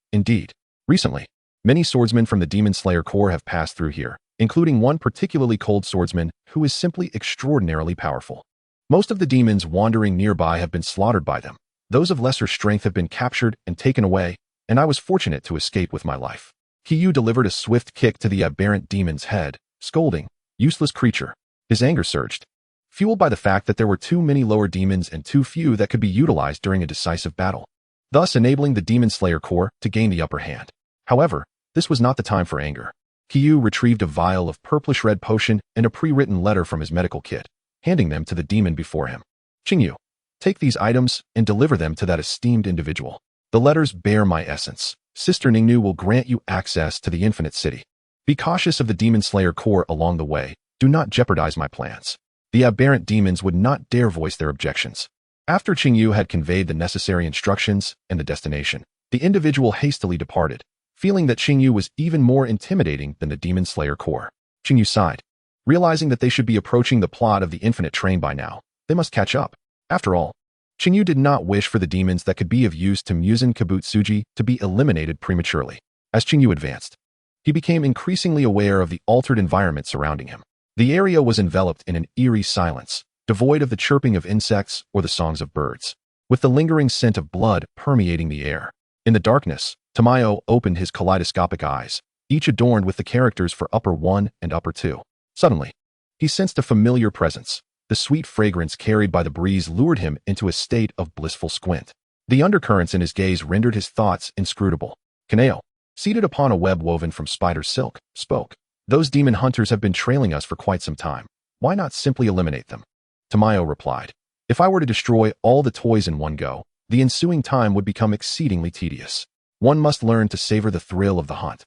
Recently, many swordsmen from the Demon Slayer Corps have passed through here, including one particularly cold swordsman who is simply extraordinarily powerful. Most of the demons wandering nearby have been slaughtered by them. Those of lesser strength have been captured and taken away, and I was fortunate to escape with my life. Qing Yu delivered a swift kick to the aberrant demon's head, scolding, "Useless creature." His anger surged, fueled by the fact that there were too many lower demons and too few that could be utilized during a decisive battle, thus enabling the Demon Slayer Corps to gain the upper hand. However, this was not the time for anger. Qing Yu retrieved a vial of purplish-red potion and a pre-written letter from his medical kit, handing them to the demon before him. "Qing Yu, take these items and deliver them to that esteemed individual. The letters bear my essence. Sister Ningnu will grant you access to the Infinite City. Be cautious of the Demon Slayer Corps along the way. Do not jeopardize my plans." The aberrant demons would not dare voice their objections. After Qing Yu had conveyed the necessary instructions and the destination, the individual hastily departed, feeling that Qing Yu was even more intimidating than the Demon Slayer Corps. Qing Yu sighed, realizing that they should be approaching the plot of the Infinite Train by now. They must catch up. After all, Qing Yu did not wish for the demons that could be of use to Muzan Kabutsuji to be eliminated prematurely. As Qing Yu advanced, he became increasingly aware of the altered environment surrounding him. The area was enveloped in an eerie silence, devoid of the chirping of insects or the songs of birds, with the lingering scent of blood permeating the air. In the darkness, Tamayo opened his kaleidoscopic eyes, each adorned with the characters for Upper 1 and Upper 2. Suddenly, he sensed a familiar presence. The sweet fragrance carried by the breeze lured him into a state of blissful squint. The undercurrents in his gaze rendered his thoughts inscrutable. Kaneo, seated upon a web woven from spider silk, spoke. "Those demon hunters have been trailing us for quite some time. Why not simply eliminate them?" Tamayo replied, "If I were to destroy all the toys in one go, the ensuing time would become exceedingly tedious. One must learn to savor the thrill of the hunt.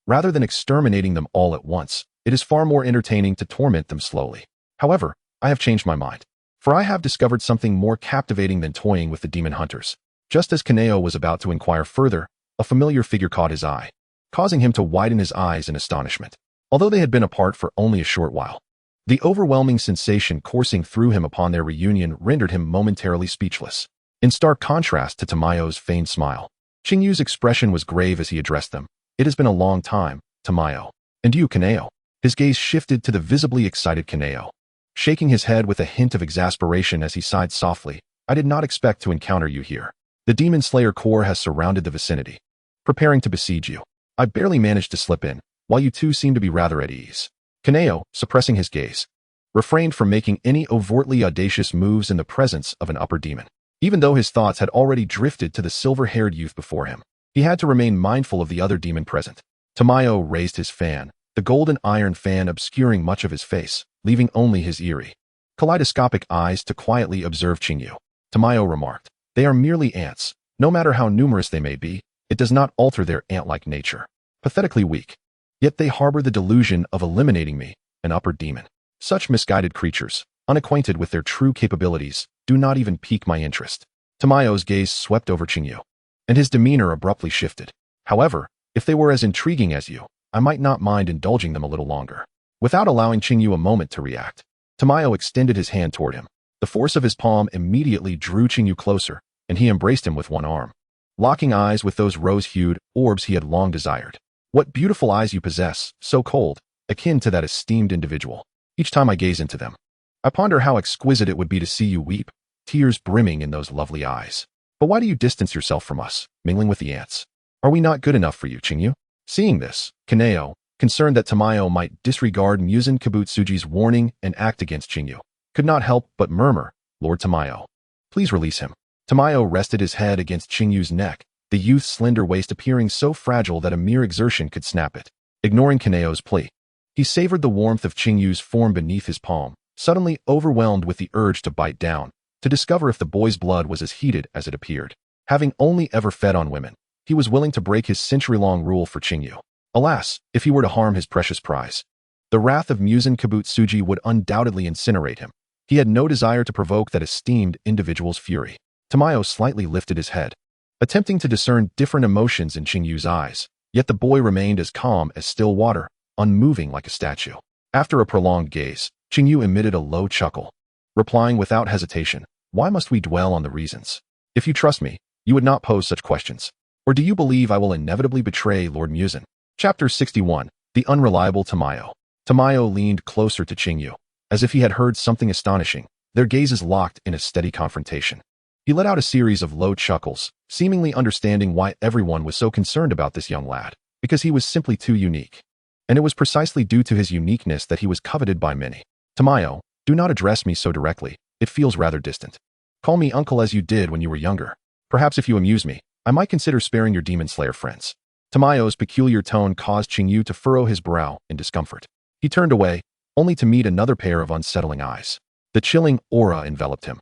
Rather than exterminating them all at once, it is far more entertaining to torment them slowly. However, I have changed my mind, for I have discovered something more captivating than toying with the demon hunters." Just as Kaneo was about to inquire further, a familiar figure caught his eye, causing him to widen his eyes in astonishment. Although they had been apart for only a short while, the overwhelming sensation coursing through him upon their reunion rendered him momentarily speechless. In stark contrast to Tamayo's feigned smile, Qing Yu's expression was grave as he addressed them. "It has been a long time, Tamayo. And you, Kaneo?" His gaze shifted to the visibly excited Kaneo, shaking his head with a hint of exasperation as he sighed softly. "I did not expect to encounter you here. The Demon Slayer Corps has surrounded the vicinity, preparing to besiege you. I barely managed to slip in, while you two seem to be rather at ease." Kaneo, suppressing his gaze, refrained from making any overtly audacious moves in the presence of an upper demon. Even though his thoughts had already drifted to the silver-haired youth before him, he had to remain mindful of the other demon present. Tamayo raised his fan, the golden iron fan obscuring much of his face, leaving only his eerie, kaleidoscopic eyes to quietly observe Qing Yu. Tamayo remarked. They are merely ants. No matter how numerous they may be, it does not alter their ant-like nature. Pathetically weak. Yet they harbor the delusion of eliminating me, an upper demon. Such misguided creatures, unacquainted with their true capabilities, do not even pique my interest. Tamayo's gaze swept over Qing Yu, and his demeanor abruptly shifted. However, if they were as intriguing as you, I might not mind indulging them a little longer. Without allowing Qing Yu a moment to react, Tamayo extended his hand toward him. The force of his palm immediately drew Qing Yu closer, and he embraced him with one arm, locking eyes with those rose-hued orbs he had long desired. What beautiful eyes you possess, so cold, akin to that esteemed individual. Each time I gaze into them, I ponder how exquisite it would be to see you weep, tears brimming in those lovely eyes. But why do you distance yourself from us, mingling with the ants? Are we not good enough for you, Qing Yu? Seeing this, Kaneo, concerned that Tamayo might disregard Muzan Kabutsuji's warning and act against Qing Yu, could not help but murmur, Lord Tamayo, please release him. Tamayo rested his head against Qing Yu's neck, the youth's slender waist appearing so fragile that a mere exertion could snap it. Ignoring Kaneo's plea, he savored the warmth of Qing Yu's form beneath his palm, suddenly overwhelmed with the urge to bite down, to discover if the boy's blood was as heated as it appeared. Having only ever fed on women, he was willing to break his century-long rule for Qing Yu. Alas, if he were to harm his precious prize, the wrath of Muzan Kabutsuji would undoubtedly incinerate him. He had no desire to provoke that esteemed individual's fury. Tamayo slightly lifted his head, attempting to discern different emotions in Qing Yu's eyes, yet the boy remained as calm as still water, unmoving like a statue. After a prolonged gaze, Qing Yu emitted a low chuckle, replying without hesitation, why must we dwell on the reasons? If you trust me, you would not pose such questions. Or do you believe I will inevitably betray Lord Muzan? Chapter 61. The Unreliable Tamayo. Tamayo leaned closer to Qing Yu, as if he had heard something astonishing, their gazes locked in a steady confrontation. He let out a series of low chuckles, seemingly understanding why everyone was so concerned about this young lad, because he was simply too unique. And it was precisely due to his uniqueness that he was coveted by many. Tamayo, do not address me so directly, it feels rather distant. Call me uncle as you did when you were younger. Perhaps if you amuse me, I might consider sparing your demon slayer friends. Tamayo's peculiar tone caused Qing Yu to furrow his brow in discomfort. He turned away, only to meet another pair of unsettling eyes. The chilling aura enveloped him.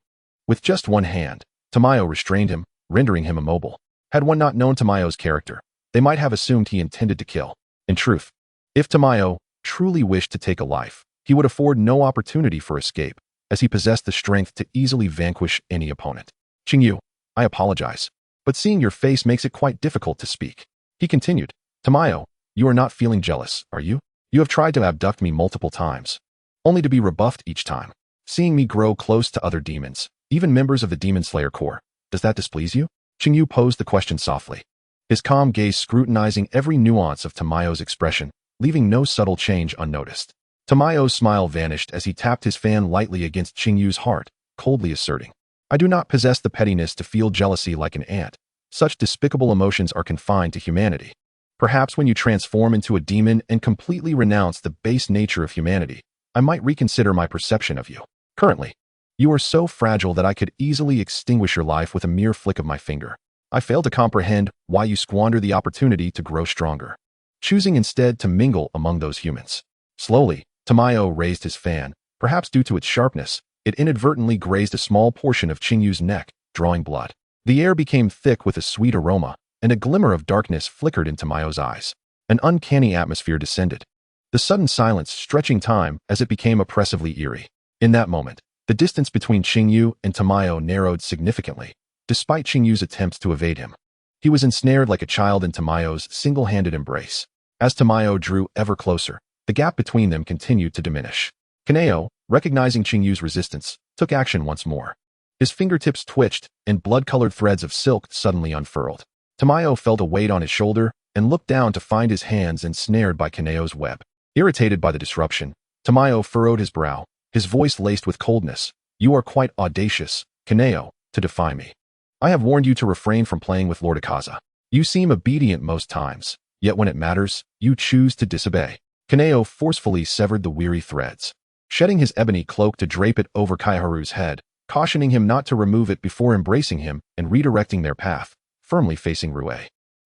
With just one hand, Tamayo restrained him, rendering him immobile. Had one not known Tamayo's character, they might have assumed he intended to kill. In truth, if Tamayo truly wished to take a life, he would afford no opportunity for escape, as he possessed the strength to easily vanquish any opponent. Qing Yu, I apologize, but seeing your face makes it quite difficult to speak. He continued, Tamayo, you are not feeling jealous, are you? You have tried to abduct me multiple times, only to be rebuffed each time. Seeing me grow close to other demons, even members of the Demon Slayer Corps, does that displease you? Qing Yu posed the question softly, his calm gaze scrutinizing every nuance of Tamayo's expression, leaving no subtle change unnoticed. Tamayo's smile vanished as he tapped his fan lightly against Qing Yu's heart, coldly asserting, I do not possess the pettiness to feel jealousy like an ant. Such despicable emotions are confined to humanity. Perhaps when you transform into a demon and completely renounce the base nature of humanity, I might reconsider my perception of you. Currently, you are so fragile that I could easily extinguish your life with a mere flick of my finger. I fail to comprehend why you squander the opportunity to grow stronger, choosing instead to mingle among those humans. Slowly, Tamayo raised his fan. Perhaps due to its sharpness, it inadvertently grazed a small portion of Qing Yu's neck, drawing blood. The air became thick with a sweet aroma, and a glimmer of darkness flickered in Tamayo's eyes. An uncanny atmosphere descended, the sudden silence stretching time as it became oppressively eerie. In that moment, the distance between Qing Yu and Tamayo narrowed significantly, despite Qing Yu's attempts to evade him. He was ensnared like a child in Tamayo's single-handed embrace. As Tamayo drew ever closer, the gap between them continued to diminish. Kaneo, recognizing Qing Yu's resistance, took action once more. His fingertips twitched, and blood-colored threads of silk suddenly unfurled. Tamayo felt a weight on his shoulder and looked down to find his hands ensnared by Kaneo's web. Irritated by the disruption, Tamayo furrowed his brow, his voice laced with coldness. You are quite audacious, Kaneo, to defy me. I have warned you to refrain from playing with Lord Akaza. You seem obedient most times, yet when it matters, you choose to disobey. Kaneo forcefully severed the weary threads, shedding his ebony cloak to drape it over Kaiharu's head, cautioning him not to remove it before embracing him and redirecting their path, firmly facing Rue.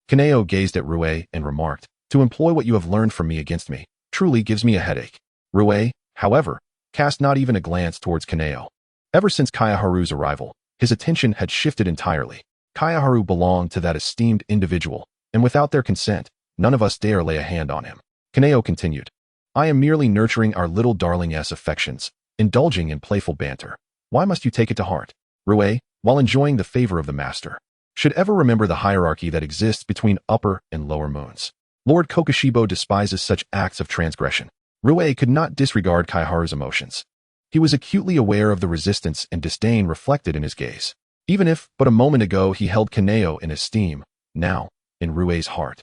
Kaneo gazed at Rue and remarked, to employ what you have learned from me against me truly gives me a headache. Rue, however, cast not even a glance towards Kaneo. Ever since Kaiharu's arrival, His attention had shifted entirely. Kayaharu belonged to that esteemed individual, and without their consent, none of us dare lay a hand on him. Kaneo continued. I am merely nurturing our little darling's affections, indulging in playful banter. Why must you take it to heart? Rue, while enjoying the favor of the master, should ever remember the hierarchy that exists between upper and lower moons. Lord Kokushibo despises such acts of transgression. Rue could not disregard Kaiharu's emotions. He was acutely aware of the resistance and disdain reflected in his gaze. Even if, but a moment ago, he held Kaneo in esteem, now, in Rue's heart,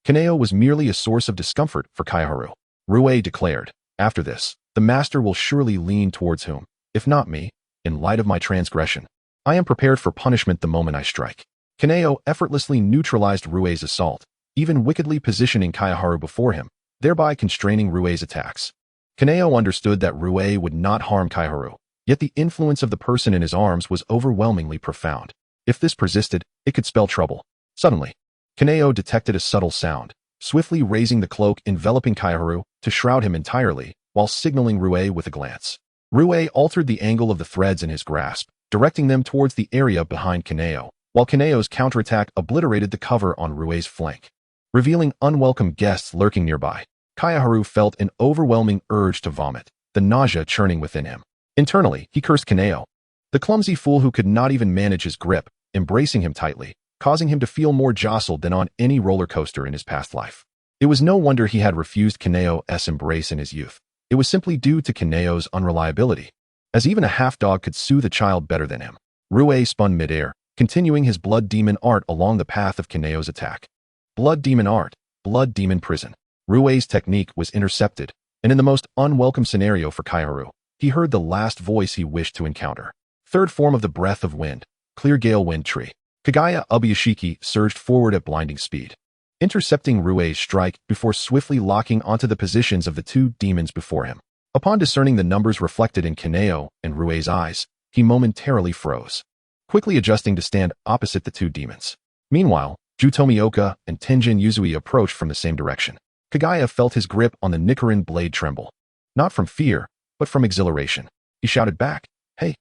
Kaneo was merely a source of discomfort for Kaiharu. Rue declared, after this, the master will surely lean towards whom, if not me, in light of my transgression. I am prepared for punishment the moment I strike. Kaneo effortlessly neutralized Rue's assault, even wickedly positioning Kaiharu before him, thereby constraining Rue's attacks. Kaneo understood that Rue would not harm Kaiharu, yet the influence of the person in his arms was overwhelmingly profound. If this persisted, it could spell trouble. Suddenly, Kaneo detected a subtle sound, swiftly raising the cloak enveloping Kaiharu to shroud him entirely, while signaling Rue with a glance. Rue altered the angle of the threads in his grasp, directing them towards the area behind Kaneo, while Kaneo's counterattack obliterated the cover on Rue's flank. Revealing unwelcome guests lurking nearby, Kaiharu felt an overwhelming urge to vomit, the nausea churning within him. Internally, he cursed Kaneo, the clumsy fool who could not even manage his grip, embracing him tightly, causing him to feel more jostled than on any roller coaster in his past life. It was no wonder he had refused Kaneo's embrace in his youth. It was simply due to Kaneo's unreliability, as even a half-dog could soothe a child better than him. Rue spun midair, continuing his blood demon art along the path of Kaneo's attack. Blood demon art, blood demon prison. Rue's technique was intercepted, and in the most unwelcome scenario for Kaiharu, he heard the last voice he wished to encounter. Third form of the breath of wind, clear gale wind tree. Kagaya Ubuyashiki surged forward at blinding speed, intercepting Rue's strike before swiftly locking onto the positions of the two demons before him. Upon discerning the numbers reflected in Kaneo and Rue's eyes, he momentarily froze, quickly adjusting to stand opposite the two demons. Meanwhile, Jutomioka and Tenjin Yuzui approached from the same direction. Kagaya felt his grip on the Nichiren blade tremble, not from fear, but from exhilaration. He shouted back, Hey,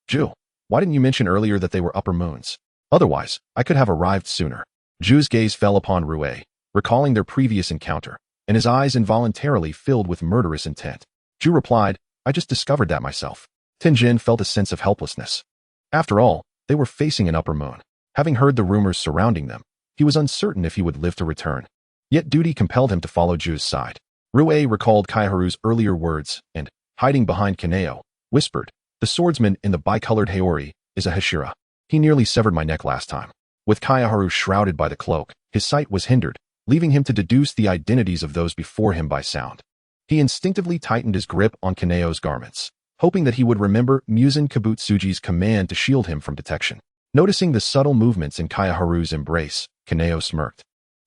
Ju, why didn't you mention earlier that they were upper moons? Otherwise, I could have arrived sooner. Ju's gaze fell upon Rue, recalling their previous encounter, and his eyes involuntarily filled with murderous intent. Ju replied, I just discovered that myself. Tenjin felt a sense of helplessness. After all, they were facing an upper moon. Having heard the rumors surrounding them, he was uncertain if he would live to return. Yet duty compelled him to follow Ju's side. Rue recalled Kaiharu's earlier words and, hiding behind Kaneo, whispered, The swordsman in the bicolored Haori is a Hashira. He nearly severed my neck last time. With Kaiharu shrouded by the cloak, his sight was hindered, leaving him to deduce the identities of those before him by sound. He instinctively tightened his grip on Kaneo's garments, hoping that he would remember Muzan Kabutsuji's command to shield him from detection. Noticing the subtle movements in Kaiharu's embrace, Kaneo smirked,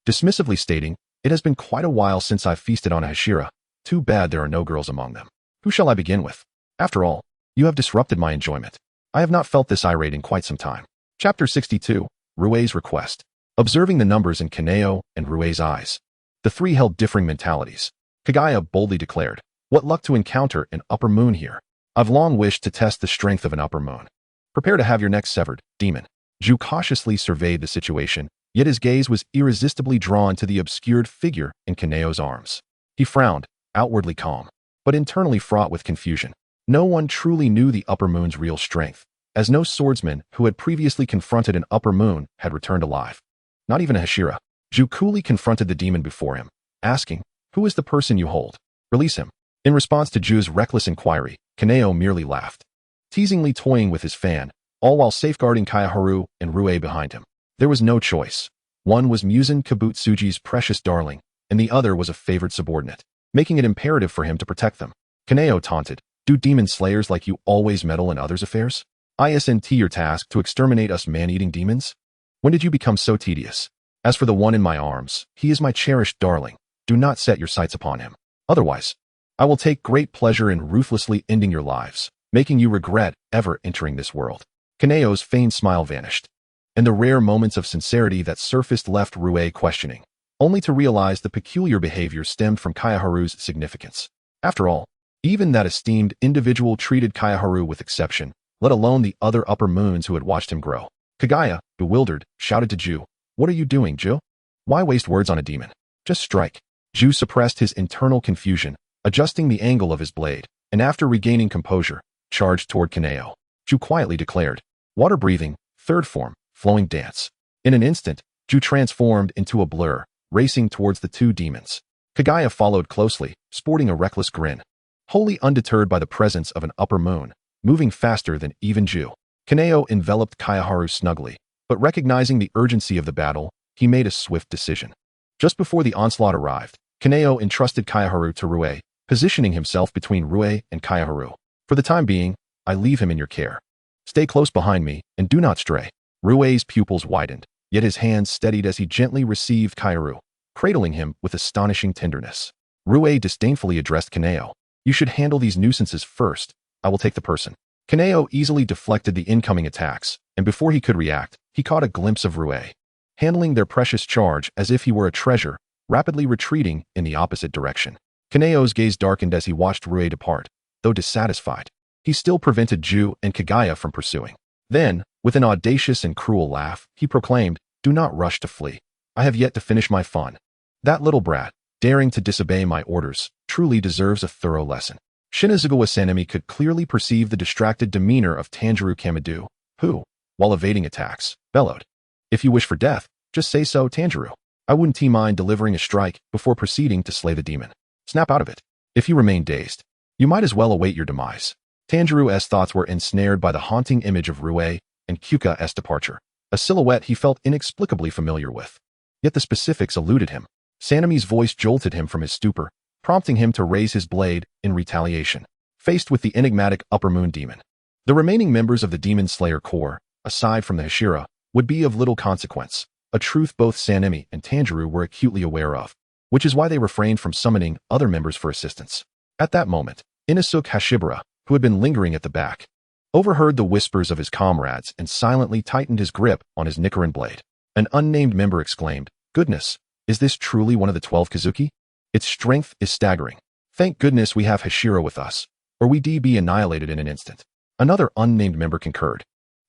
dismissively stating, It has been quite a while since I've feasted on a Hashira. Too bad there are no girls among them. Who shall I begin with? After all, you have disrupted my enjoyment. I have not felt this irate in quite some time. Chapter 62, Rue's Request. Observing the numbers in Kaneo and Rue's eyes, the three held differing mentalities. Kagaya boldly declared, What luck to encounter an upper moon here. I've long wished to test the strength of an upper moon. Prepare to have your neck severed, demon. Ju cautiously surveyed the situation, yet his gaze was irresistibly drawn to the obscured figure in Kaneo's arms. He frowned, outwardly calm, but internally fraught with confusion. No one truly knew the upper moon's real strength, as no swordsman who had previously confronted an upper moon had returned alive. Not even a Hashira. Ju coolly confronted the demon before him, asking, Who is the person you hold? Release him. In response to Ju's reckless inquiry, Kaneo merely laughed, teasingly toying with his fan, all while safeguarding Kaiharu and Rue behind him. There was no choice. One was Muzan Kabutsuji's precious darling, and the other was a favored subordinate, making it imperative for him to protect them. Kaneo taunted, Do demon slayers like you always meddle in others' affairs? Isn't your task to exterminate us man-eating demons? When did you become so tedious? As for the one in my arms, he is my cherished darling. Do not set your sights upon him. Otherwise, I will take great pleasure in ruthlessly ending your lives, making you regret ever entering this world. Kaneo's feigned smile vanished, and the rare moments of sincerity that surfaced left Rue questioning, only to realize the peculiar behavior stemmed from Kaiharu's significance. After all, even that esteemed individual treated Kaiharu with exception, let alone the other upper moons who had watched him grow. Kagaya, bewildered, shouted to Ju, "What are you doing, Ju? Why waste words on a demon? Just strike." Ju suppressed his internal confusion, adjusting the angle of his blade, and after regaining composure, charged toward Kaneo. Ju quietly declared, "Water breathing, third form, flowing dance." In an instant, Ju transformed into a blur, racing towards the two demons. Kagaya followed closely, sporting a reckless grin. Wholly undeterred by the presence of an upper moon, moving faster than even Ju, Kaneo enveloped Kaiharu snugly, but recognizing the urgency of the battle, he made a swift decision. Just before the onslaught arrived, Kaneo entrusted Kaiharu to Rue, positioning himself between Rue and Kaiharu. "For the time being, I leave him in your care. Stay close behind me and do not stray." Rue's pupils widened, yet his hands steadied as he gently received Kaiharu, cradling him with astonishing tenderness. Rue disdainfully addressed Kaneo, "You should handle these nuisances first. I will take the person." Kaneo easily deflected the incoming attacks, and before he could react, he caught a glimpse of Rue, handling their precious charge as if he were a treasure, rapidly retreating in the opposite direction. Kaneo's gaze darkened as he watched Rue depart, though dissatisfied. He still prevented Ju and Kagaya from pursuing. Then, with an audacious and cruel laugh, he proclaimed, "Do not rush to flee. I have yet to finish my fun. That little brat, daring to disobey my orders, truly deserves a thorough lesson." Shinazugawa Sanemi could clearly perceive the distracted demeanor of Tanjiro Kamadu, who, while evading attacks, bellowed, "If you wish for death, just say so, Tanjiro. I wouldn't mind delivering a strike before proceeding to slay the demon. Snap out of it. If you remain dazed, you might as well await your demise." Tanjiro's thoughts were ensnared by the haunting image of Rue and Kyuka's departure, a silhouette he felt inexplicably familiar with. Yet the specifics eluded him. Sanemi's voice jolted him from his stupor, prompting him to raise his blade in retaliation, faced with the enigmatic Upper Moon Demon. The remaining members of the Demon Slayer Corps, aside from the Hashira, would be of little consequence, a truth both Sanemi and Tanjiro were acutely aware of, which is why they refrained from summoning other members for assistance. At that moment, Inosuke Hashibara, who had been lingering at the back, overheard the whispers of his comrades and silently tightened his grip on his Nichiren blade. An unnamed member exclaimed, "Goodness, is this truly one of the 12 Kazuki? Its strength is staggering. Thank goodness we have Hashira with us, or we'd be annihilated in an instant." Another unnamed member concurred.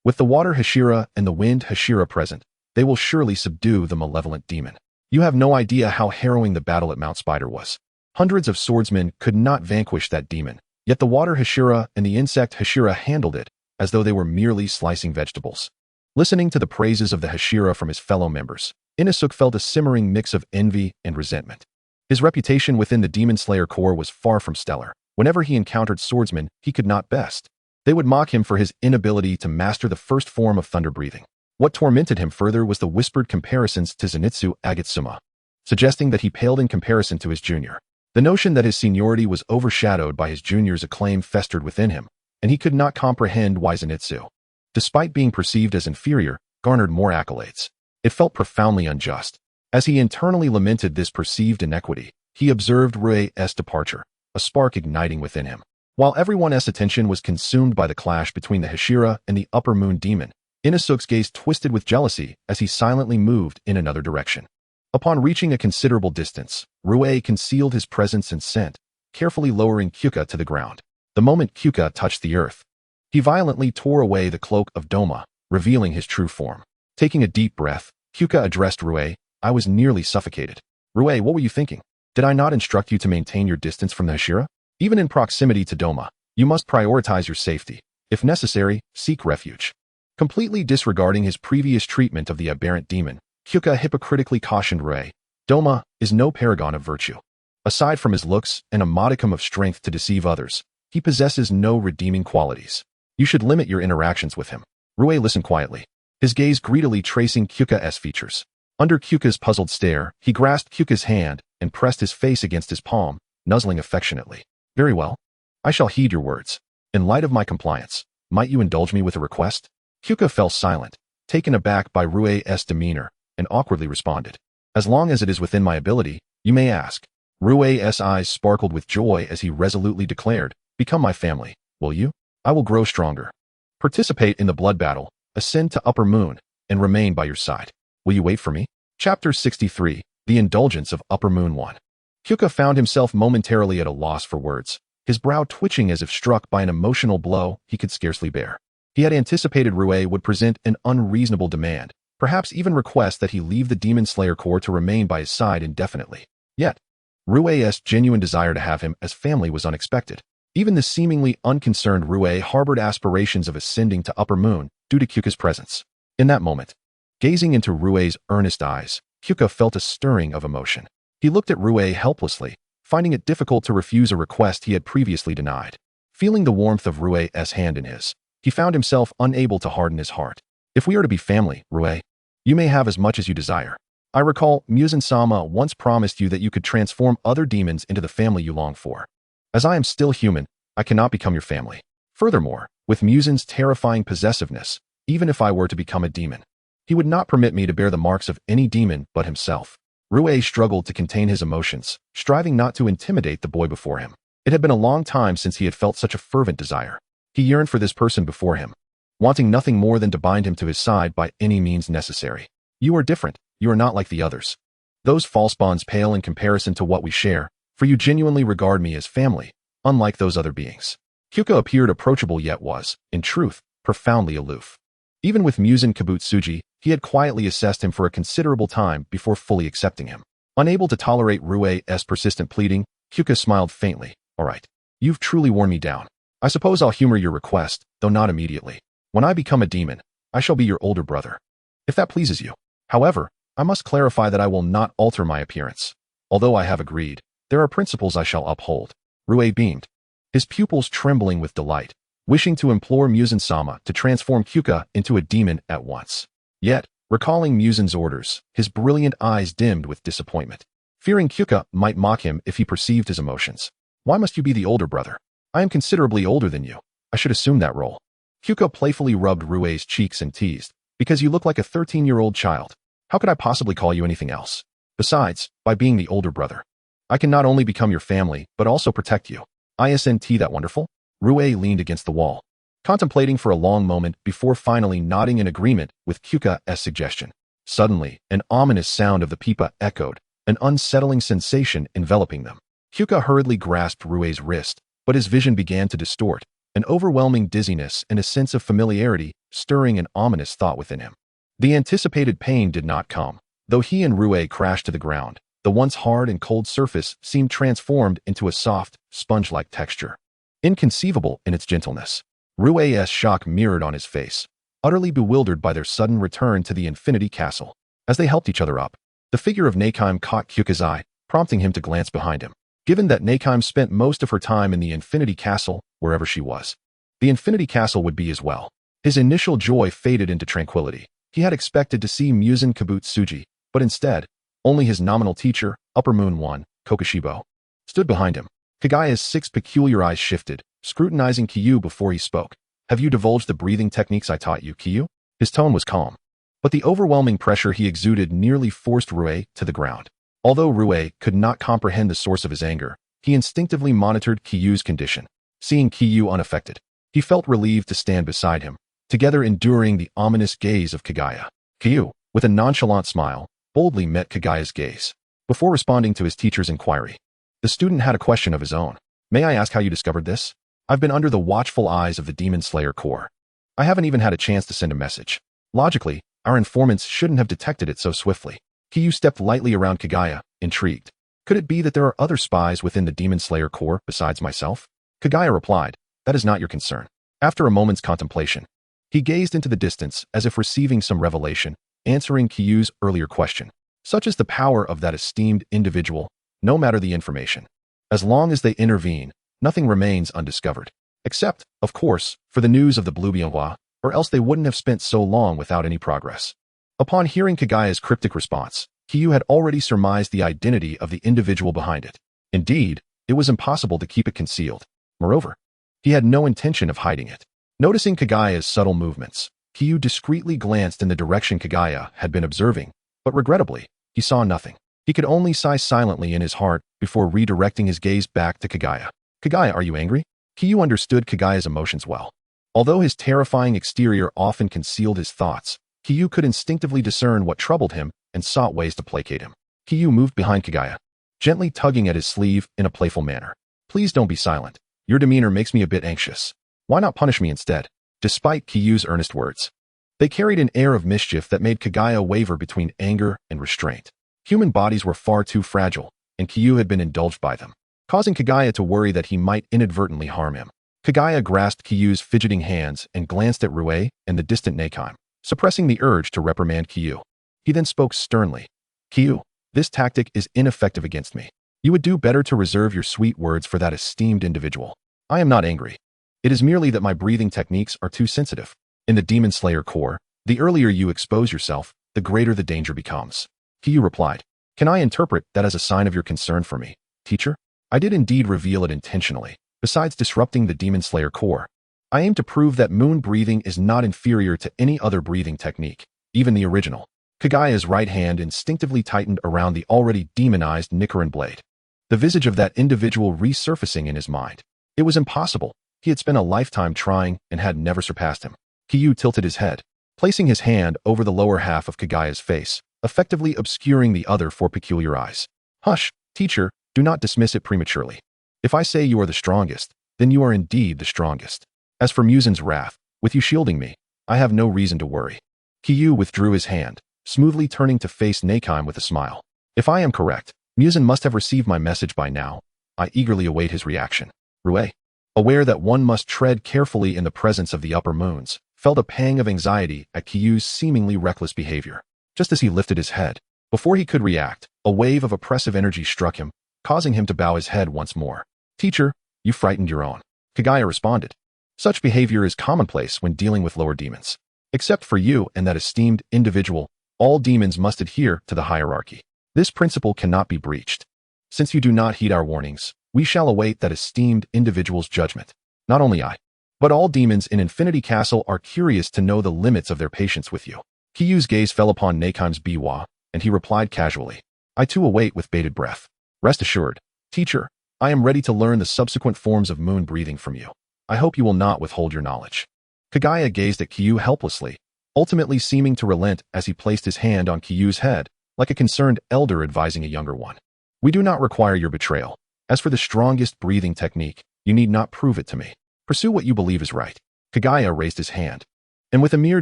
"With the water Hashira and the wind Hashira present, they will surely subdue the malevolent demon." You have no idea how harrowing the battle at Mount Spider was. Hundreds of swordsmen could not vanquish that demon, yet the water Hashira and the insect Hashira handled it as though they were merely slicing vegetables. Listening to the praises of the Hashira from his fellow members, Inosuke felt a simmering mix of envy and resentment. His reputation within the Demon Slayer Corps was far from stellar. Whenever he encountered swordsmen he could not best, they would mock him for his inability to master the first form of thunder breathing. What tormented him further was the whispered comparisons to Zenitsu Agitsuma, suggesting that he paled in comparison to his junior. The notion that his seniority was overshadowed by his junior's acclaim festered within him, and he could not comprehend why Zenitsu, despite being perceived as inferior, garnered more accolades. It felt profoundly unjust. As he internally lamented this perceived inequity, he observed Rue's departure, a spark igniting within him. While everyone's attention was consumed by the clash between the Hashira and the Upper Moon Demon, Inosuke's gaze twisted with jealousy as he silently moved in another direction. Upon reaching a considerable distance, Rue concealed his presence and scent, carefully lowering Kyuka to the ground. The moment Kyuka touched the earth, he violently tore away the cloak of Doma, revealing his true form. Taking a deep breath, Kyuka addressed Rue, "I was nearly suffocated. Rue, what were you thinking? Did I not instruct you to maintain your distance from the Hashira? Even in proximity to Doma, you must prioritize your safety. If necessary, seek refuge." Completely disregarding his previous treatment of the aberrant demon, Kyuka hypocritically cautioned Rue, "Doma is no paragon of virtue. Aside from his looks and a modicum of strength to deceive others, he possesses no redeeming qualities. You should limit your interactions with him." Rue listened quietly, his gaze greedily tracing Kyuka's features. Under Kyuka's puzzled stare, he grasped Kyuka's hand and pressed his face against his palm, nuzzling affectionately. "Very well. I shall heed your words. In light of my compliance, might you indulge me with a request?" Kyuka fell silent, taken aback by Rue's demeanor, and awkwardly responded, "As long as it is within my ability, you may ask." Rue's eyes sparkled with joy as he resolutely declared, "Become my family, will you? I will grow stronger. Participate in the blood battle, ascend to Upper Moon, and remain by your side. Will you wait for me?" Chapter 63, The Indulgence of Upper Moon 1. Kyuka found himself momentarily at a loss for words, his brow twitching as if struck by an emotional blow he could scarcely bear. He had anticipated Rue would present an unreasonable demand, perhaps even request that he leave the Demon Slayer Corps to remain by his side indefinitely. Yet, Rue's genuine desire to have him as family was unexpected. Even the seemingly unconcerned Rue harbored aspirations of ascending to Upper Moon due to Kyuka's presence. In that moment, gazing into Rue's earnest eyes, Kyuka felt a stirring of emotion. He looked at Rue helplessly, finding it difficult to refuse a request he had previously denied. Feeling the warmth of Rue's hand in his, he found himself unable to harden his heart. If we are to be family, Rue, you may have as much as you desire. I recall Muzan-sama once promised you that you could transform other demons into the family you long for. As I am still human, I cannot become your family. Furthermore, with Muzan's terrifying possessiveness, even if I were to become a demon, he would not permit me to bear the marks of any demon but himself. Rue struggled to contain his emotions, striving not to intimidate the boy before him. It had been a long time since he had felt such a fervent desire. He yearned for this person before him, wanting nothing more than to bind him to his side by any means necessary. You are different. You are not like the others. Those false bonds pale in comparison to what we share, for you genuinely regard me as family, unlike those other beings. Kyuka appeared approachable yet was, in truth, profoundly aloof. Even with Muzan Kabutsuji, he had quietly assessed him for a considerable time before fully accepting him. Unable to tolerate Rue's persistent pleading, Kyuka smiled faintly. All right. You've truly worn me down. I suppose I'll humor your request, though not immediately. When I become a demon, I shall be your older brother, if that pleases you. However, I must clarify that I will not alter my appearance. Although I have agreed, there are principles I shall uphold. Rue beamed, his pupils trembling with delight, wishing to implore Muzan-sama to transform Kyuka into a demon at once. Yet, recalling Muzan's orders, his brilliant eyes dimmed with disappointment, fearing Kyuka might mock him if he perceived his emotions. Why must you be the older brother? I am considerably older than you. I should assume that role. Kyuka playfully rubbed Rue's cheeks and teased, because you look like a 13-year-old child. How could I possibly call you anything else? Besides, by being the older brother, I can not only become your family, but also protect you. Isn't that wonderful? Rue leaned against the wall, contemplating for a long moment before finally nodding in agreement with Kyuka's suggestion. Suddenly, an ominous sound of the pipa echoed, an unsettling sensation enveloping them. Kyuka hurriedly grasped Rue's wrist, but his vision began to distort, an overwhelming dizziness and a sense of familiarity stirring an ominous thought within him. The anticipated pain did not come. Though he and Rue crashed to the ground, the once hard and cold surface seemed transformed into a soft, sponge-like texture. Inconceivable in its gentleness. Rue's shock mirrored on his face, utterly bewildered by their sudden return to the Infinity Castle. As they helped each other up, the figure of Nakeim caught Kyuka's eye, prompting him to glance behind him. Given that Nakeim spent most of her time in the Infinity Castle, wherever she was, the Infinity Castle would be as well. His initial joy faded into tranquility. He had expected to see Muzan Kabutsuji, but instead, only his nominal teacher, Upper Moon 1, Kokushibo, stood behind him. Kagaya's 6 peculiar eyes shifted, scrutinizing Qing before he spoke. Have you divulged the breathing techniques I taught you, Qing? His tone was calm, but the overwhelming pressure he exuded nearly forced Rue to the ground. Although Rue could not comprehend the source of his anger, he instinctively monitored Qing's condition. Seeing Qing unaffected, he felt relieved to stand beside him, together enduring the ominous gaze of Kagaya. Qing, with a nonchalant smile, boldly met Kagaya's gaze. Before responding to his teacher's inquiry, the student had a question of his own. May I ask how you discovered this? I've been under the watchful eyes of the Demon Slayer Corps. I haven't even had a chance to send a message. Logically, our informants shouldn't have detected it so swiftly. Qing stepped lightly around Kagaya, intrigued. Could it be that there are other spies within the Demon Slayer Corps besides myself? Kagaya replied, that is not your concern. After a moment's contemplation, he gazed into the distance as if receiving some revelation, answering Qing's earlier question. Such is the power of that esteemed individual, no matter the information. As long as they intervene, nothing remains undiscovered. Except, of course, for the news of the Blue Bienhua, or else they wouldn't have spent so long without any progress. Upon hearing Kagaya's cryptic response, Qing had already surmised the identity of the individual behind it. Indeed, it was impossible to keep it concealed. Moreover, he had no intention of hiding it. Noticing Kagaya's subtle movements, Qing discreetly glanced in the direction Kagaya had been observing, but regrettably, he saw nothing. He could only sigh silently in his heart before redirecting his gaze back to Kagaya. Kagaya, are you angry? Qing understood Kagaya's emotions well. Although his terrifying exterior often concealed his thoughts, Qing could instinctively discern what troubled him and sought ways to placate him. Qing moved behind Kagaya, gently tugging at his sleeve in a playful manner. Please don't be silent. Your demeanor makes me a bit anxious. Why not punish me instead? despite Qiyu's earnest words. They carried an air of mischief that made Kagaya waver between anger and restraint. Human bodies were far too fragile, and Qiyu had been indulged by them, causing Kagaya to worry that he might inadvertently harm him. Kagaya grasped Qiyu's fidgeting hands and glanced at Rue and the distant Nakheim, suppressing the urge to reprimand Qiyu. He then spoke sternly. Qiyu, this tactic is ineffective against me. You would do better to reserve your sweet words for that esteemed individual. I am not angry. It is merely that my breathing techniques are too sensitive. In the Demon Slayer core, the earlier you expose yourself, the greater the danger becomes. Qiyu replied, Can I interpret that as a sign of your concern for me, teacher? I did indeed reveal it intentionally. Besides disrupting the Demon Slayer core, I aim to prove that moon breathing is not inferior to any other breathing technique, even the original. Kagaya's right hand instinctively tightened around the already demonized Nichiren blade, the visage of that individual resurfacing in his mind. It was impossible. He had spent a lifetime trying and had never surpassed him. Qiyu tilted his head, placing his hand over the lower half of Kagaya's face, effectively obscuring the other for peculiar eyes. Hush, teacher, do not dismiss it prematurely. If I say you are the strongest, then you are indeed the strongest. As for Musen's wrath, with you shielding me, I have no reason to worry. Qiyu withdrew his hand, smoothly turning to face Nakheim with a smile. If I am correct, Musen must have received my message by now. I eagerly await his reaction. Rue, aware that one must tread carefully in the presence of the upper moons, felt a pang of anxiety at Qiyu's seemingly reckless behavior. Just as he lifted his head, before he could react, a wave of oppressive energy struck him, causing him to bow his head once more. Teacher, you frightened your own. Kagaya responded. Such behavior is commonplace when dealing with lower demons. Except for you and that esteemed individual, all demons must adhere to the hierarchy. This principle cannot be breached. Since you do not heed our warnings, we shall await that esteemed individual's judgment. Not only I, but all demons in Infinity Castle are curious to know the limits of their patience with you. Qiyu's gaze fell upon Nakheim's biwa, and he replied casually. I too await with bated breath. Rest assured, teacher, I am ready to learn the subsequent forms of moon breathing from you. I hope you will not withhold your knowledge. Kagaya gazed at Qiyu helplessly, ultimately seeming to relent as he placed his hand on Qiyu's head, like a concerned elder advising a younger one. We do not require your betrayal. As for the strongest breathing technique, you need not prove it to me. Pursue what you believe is right. Kagaya raised his hand, and with a mere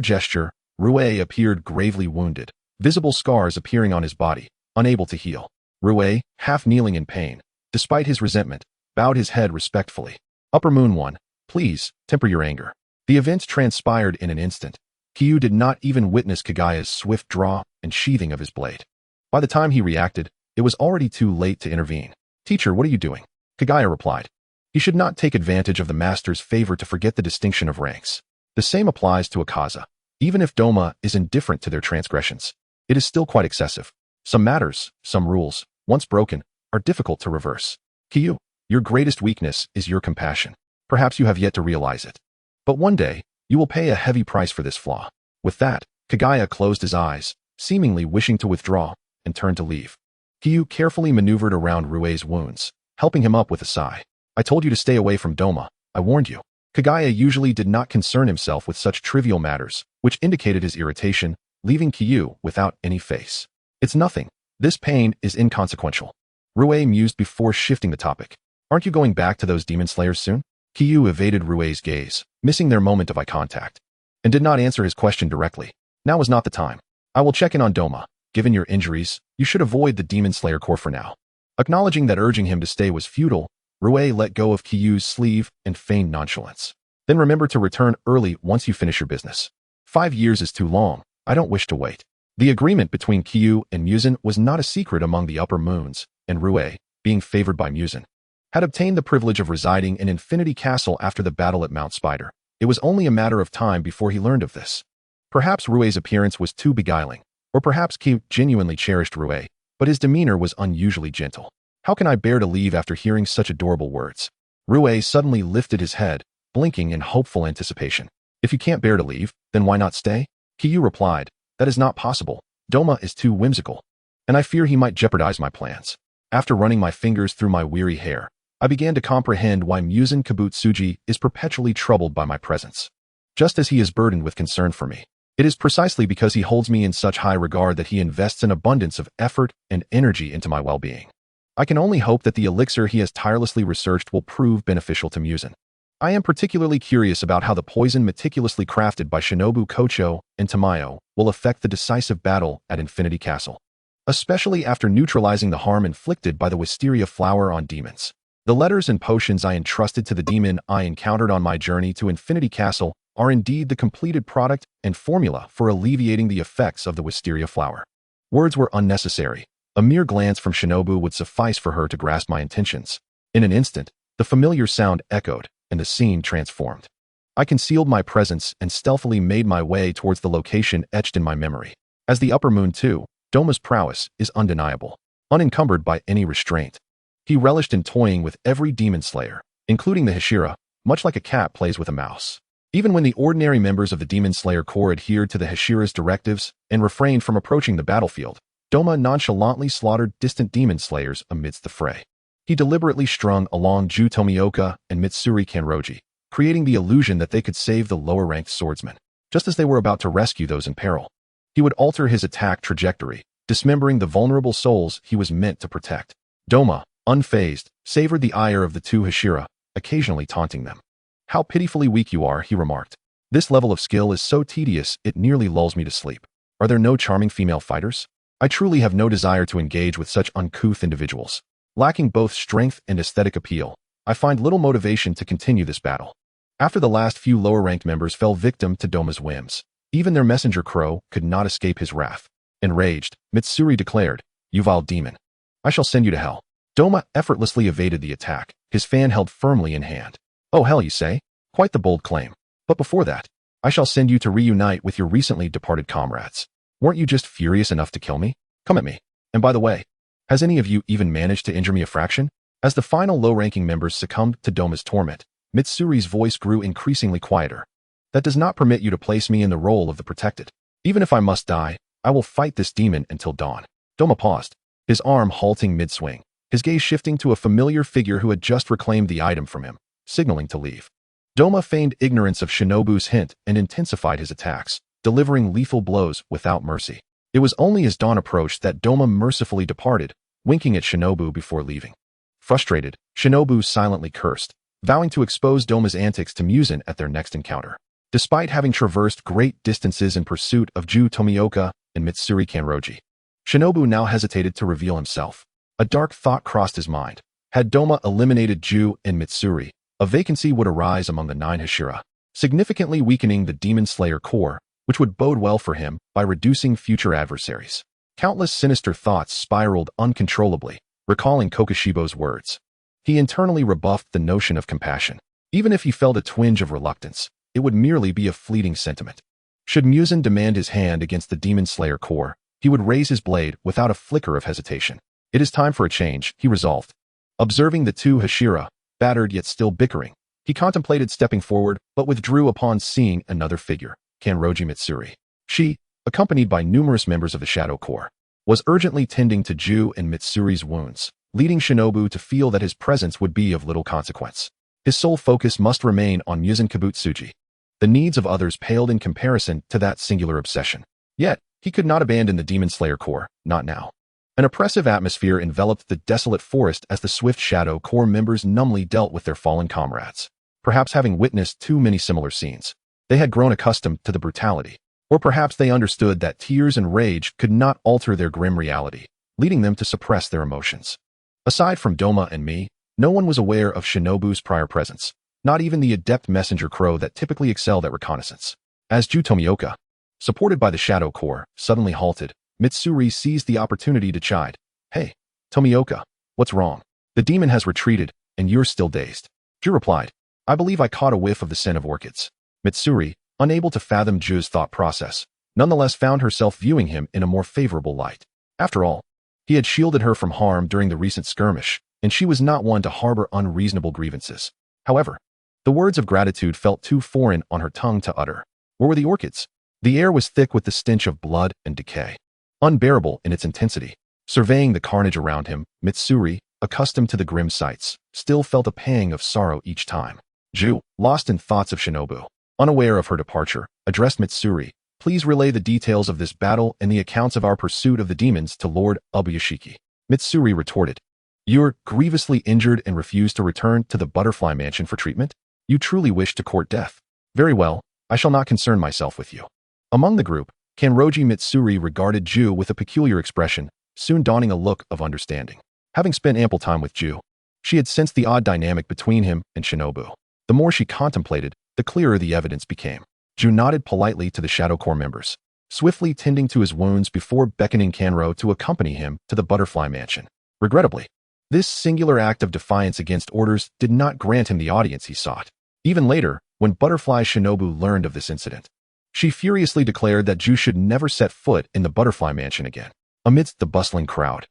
gesture, Rue appeared gravely wounded, visible scars appearing on his body, unable to heal. Rue, half kneeling in pain, despite his resentment, bowed his head respectfully. Upper Moon One, please, temper your anger. The events transpired in an instant. Qiyu did not even witness Kagaya's swift draw and sheathing of his blade. By the time he reacted, it was already too late to intervene. Teacher, what are you doing? Kagaya replied. He should not take advantage of the master's favor to forget the distinction of ranks. The same applies to Akaza. Even if Doma is indifferent to their transgressions, it is still quite excessive. Some matters, some rules, once broken, are difficult to reverse. Qiyu, your greatest weakness is your compassion. Perhaps you have yet to realize it. But one day, you will pay a heavy price for this flaw. With that, Kagaya closed his eyes, seemingly wishing to withdraw, and turned to leave. Qiyu carefully maneuvered around Rue's wounds, helping him up with a sigh. I told you to stay away from Doma. I warned you. Kagaya usually did not concern himself with such trivial matters, which indicated his irritation, leaving Qiyu without any face. It's nothing. This pain is inconsequential. Rue mused before shifting the topic. Aren't you going back to those demon slayers soon? Qiyu evaded Rue's gaze, missing their moment of eye contact, and did not answer his question directly. Now is not the time. I will check in on Doma. Given your injuries, you should avoid the Demon Slayer Corps for now. Acknowledging that urging him to stay was futile, Rue let go of Qiyu's sleeve and feigned nonchalance. Then remember to return early once you finish your business. 5 years is too long. I don't wish to wait. The agreement between Qiyu and Musen was not a secret among the upper moons, and Rue, being favored by Musen, had obtained the privilege of residing in Infinity Castle after the battle at Mount Spider. It was only a matter of time before he learned of this. Perhaps Rue's appearance was too beguiling, or perhaps Qiyu genuinely cherished Rue, but his demeanor was unusually gentle. How can I bear to leave after hearing such adorable words? Rue suddenly lifted his head, blinking in hopeful anticipation. If you can't bear to leave, then why not stay? Qiyu replied, that is not possible. Doma is too whimsical, and I fear he might jeopardize my plans. After running my fingers through my weary hair, I began to comprehend why Musen Kabutsuji is perpetually troubled by my presence. Just as he is burdened with concern for me, it is precisely because he holds me in such high regard that he invests an abundance of effort and energy into my well-being. I can only hope that the elixir he has tirelessly researched will prove beneficial to Musen. I am particularly curious about how the poison meticulously crafted by Shinobu Kocho and Tamayo will affect the decisive battle at Infinity Castle, especially after neutralizing the harm inflicted by the wisteria flower on demons. The letters and potions I entrusted to the demon I encountered on my journey to Infinity Castle are indeed the completed product and formula for alleviating the effects of the wisteria flower. Words were unnecessary. A mere glance from Shinobu would suffice for her to grasp my intentions. In an instant, the familiar sound echoed, and the scene transformed. I concealed my presence and stealthily made my way towards the location etched in my memory. As the upper moon too, Doma's prowess is undeniable, unencumbered by any restraint. He relished in toying with every demon slayer, including the Hashira, much like a cat plays with a mouse. Even when the ordinary members of the Demon Slayer Corps adhered to the Hashira's directives and refrained from approaching the battlefield, Doma nonchalantly slaughtered distant demon slayers amidst the fray. He deliberately strung along Ju Tomioka and Mitsuri Kanroji, creating the illusion that they could save the lower-ranked swordsmen. Just as they were about to rescue those in peril, he would alter his attack trajectory, dismembering the vulnerable souls he was meant to protect. Doma, unfazed, savored the ire of the two Hashira, occasionally taunting them. "How pitifully weak you are," he remarked. "This level of skill is so tedious it nearly lulls me to sleep. Are there no charming female fighters? I truly have no desire to engage with such uncouth individuals. Lacking both strength and aesthetic appeal, I find little motivation to continue this battle." After the last few lower-ranked members fell victim to Doma's whims, even their messenger crow could not escape his wrath. Enraged, Mitsuri declared, "You vile demon. I shall send you to hell." Doma effortlessly evaded the attack, his fan held firmly in hand. "Oh hell, you say? Quite the bold claim. But before that, I shall send you to reunite with your recently departed comrades. Weren't you just furious enough to kill me? Come at me. And by the way, has any of you even managed to injure me a fraction?" As the final low-ranking members succumbed to Doma's torment, Mitsuri's voice grew increasingly quieter. "That does not permit you to place me in the role of the protected. Even if I must die, I will fight this demon until dawn." Doma paused, his arm halting mid-swing, his gaze shifting to a familiar figure who had just reclaimed the item from him, signaling to leave. Doma feigned ignorance of Shinobu's hint and intensified his attacks, delivering lethal blows without mercy. It was only as dawn approached that Doma mercifully departed, winking at Shinobu before leaving. Frustrated, Shinobu silently cursed, vowing to expose Doma's antics to Muzan at their next encounter. Despite having traversed great distances in pursuit of Ju Tomioka and Mitsuri Kanroji, Shinobu now hesitated to reveal himself. A dark thought crossed his mind. Had Doma eliminated Ju and Mitsuri, a vacancy would arise among the 9 Hashira, significantly weakening the Demon Slayer Corps, which would bode well for him by reducing future adversaries. Countless sinister thoughts spiraled uncontrollably, recalling Kokoshibo's words. He internally rebuffed the notion of compassion. Even if he felt a twinge of reluctance, it would merely be a fleeting sentiment. Should Muzan demand his hand against the Demon Slayer Corps, he would raise his blade without a flicker of hesitation. "It is time for a change," he resolved. Observing the two Hashira, battered yet still bickering, he contemplated stepping forward but withdrew upon seeing another figure, Kanroji Mitsuri. She, accompanied by numerous members of the Shadow Corps, was urgently tending to Ju and Mitsuri's wounds, leading Shinobu to feel that his presence would be of little consequence. His sole focus must remain on Muzan Kabutsuji. The needs of others paled in comparison to that singular obsession. Yet, he could not abandon the Demon Slayer Corps, not now. An oppressive atmosphere enveloped the desolate forest as the Swift Shadow Corps members numbly dealt with their fallen comrades. Perhaps having witnessed too many similar scenes, they had grown accustomed to the brutality. Or perhaps they understood that tears and rage could not alter their grim reality, leading them to suppress their emotions. Aside from Doma and me, no one was aware of Shinobu's prior presence, not even the adept messenger crow that typically excelled at reconnaissance. As Ju Tomioka, supported by the Shadow Corps, suddenly halted, Mitsuri seized the opportunity to chide. "Hey, Tomioka, what's wrong? The demon has retreated, and you're still dazed." Ju replied, "I believe I caught a whiff of the scent of orchids." Mitsuri, unable to fathom Ju's thought process, nonetheless found herself viewing him in a more favorable light. After all, he had shielded her from harm during the recent skirmish, and she was not one to harbor unreasonable grievances. However, the words of gratitude felt too foreign on her tongue to utter. Where were the orchids? The air was thick with the stench of blood and decay, unbearable in its intensity. Surveying the carnage around him, Mitsuri, accustomed to the grim sights, still felt a pang of sorrow each time. Ju, lost in thoughts of Shinobu, unaware of her departure, addressed Mitsuri. "Please relay the details of this battle and the accounts of our pursuit of the demons to Lord Ubuyashiki." Mitsuri retorted, "You're grievously injured and refuse to return to the Butterfly Mansion for treatment? You truly wish to court death. Very well, I shall not concern myself with you. Among the group, Kanroji Mitsuri regarded Ju with a peculiar expression, soon donning a look of understanding. Having spent ample time with Ju, she had sensed the odd dynamic between him and Shinobu. The more she contemplated, the clearer the evidence became. Ju nodded politely to the Shadow Corps members, swiftly tending to his wounds before beckoning Kanro to accompany him to the Butterfly Mansion. Regrettably, this singular act of defiance against orders did not grant him the audience he sought. Even later, when Butterfly Shinobu learned of this incident, she furiously declared that Ju should never set foot in the Butterfly Mansion again. Amidst the bustling crowd,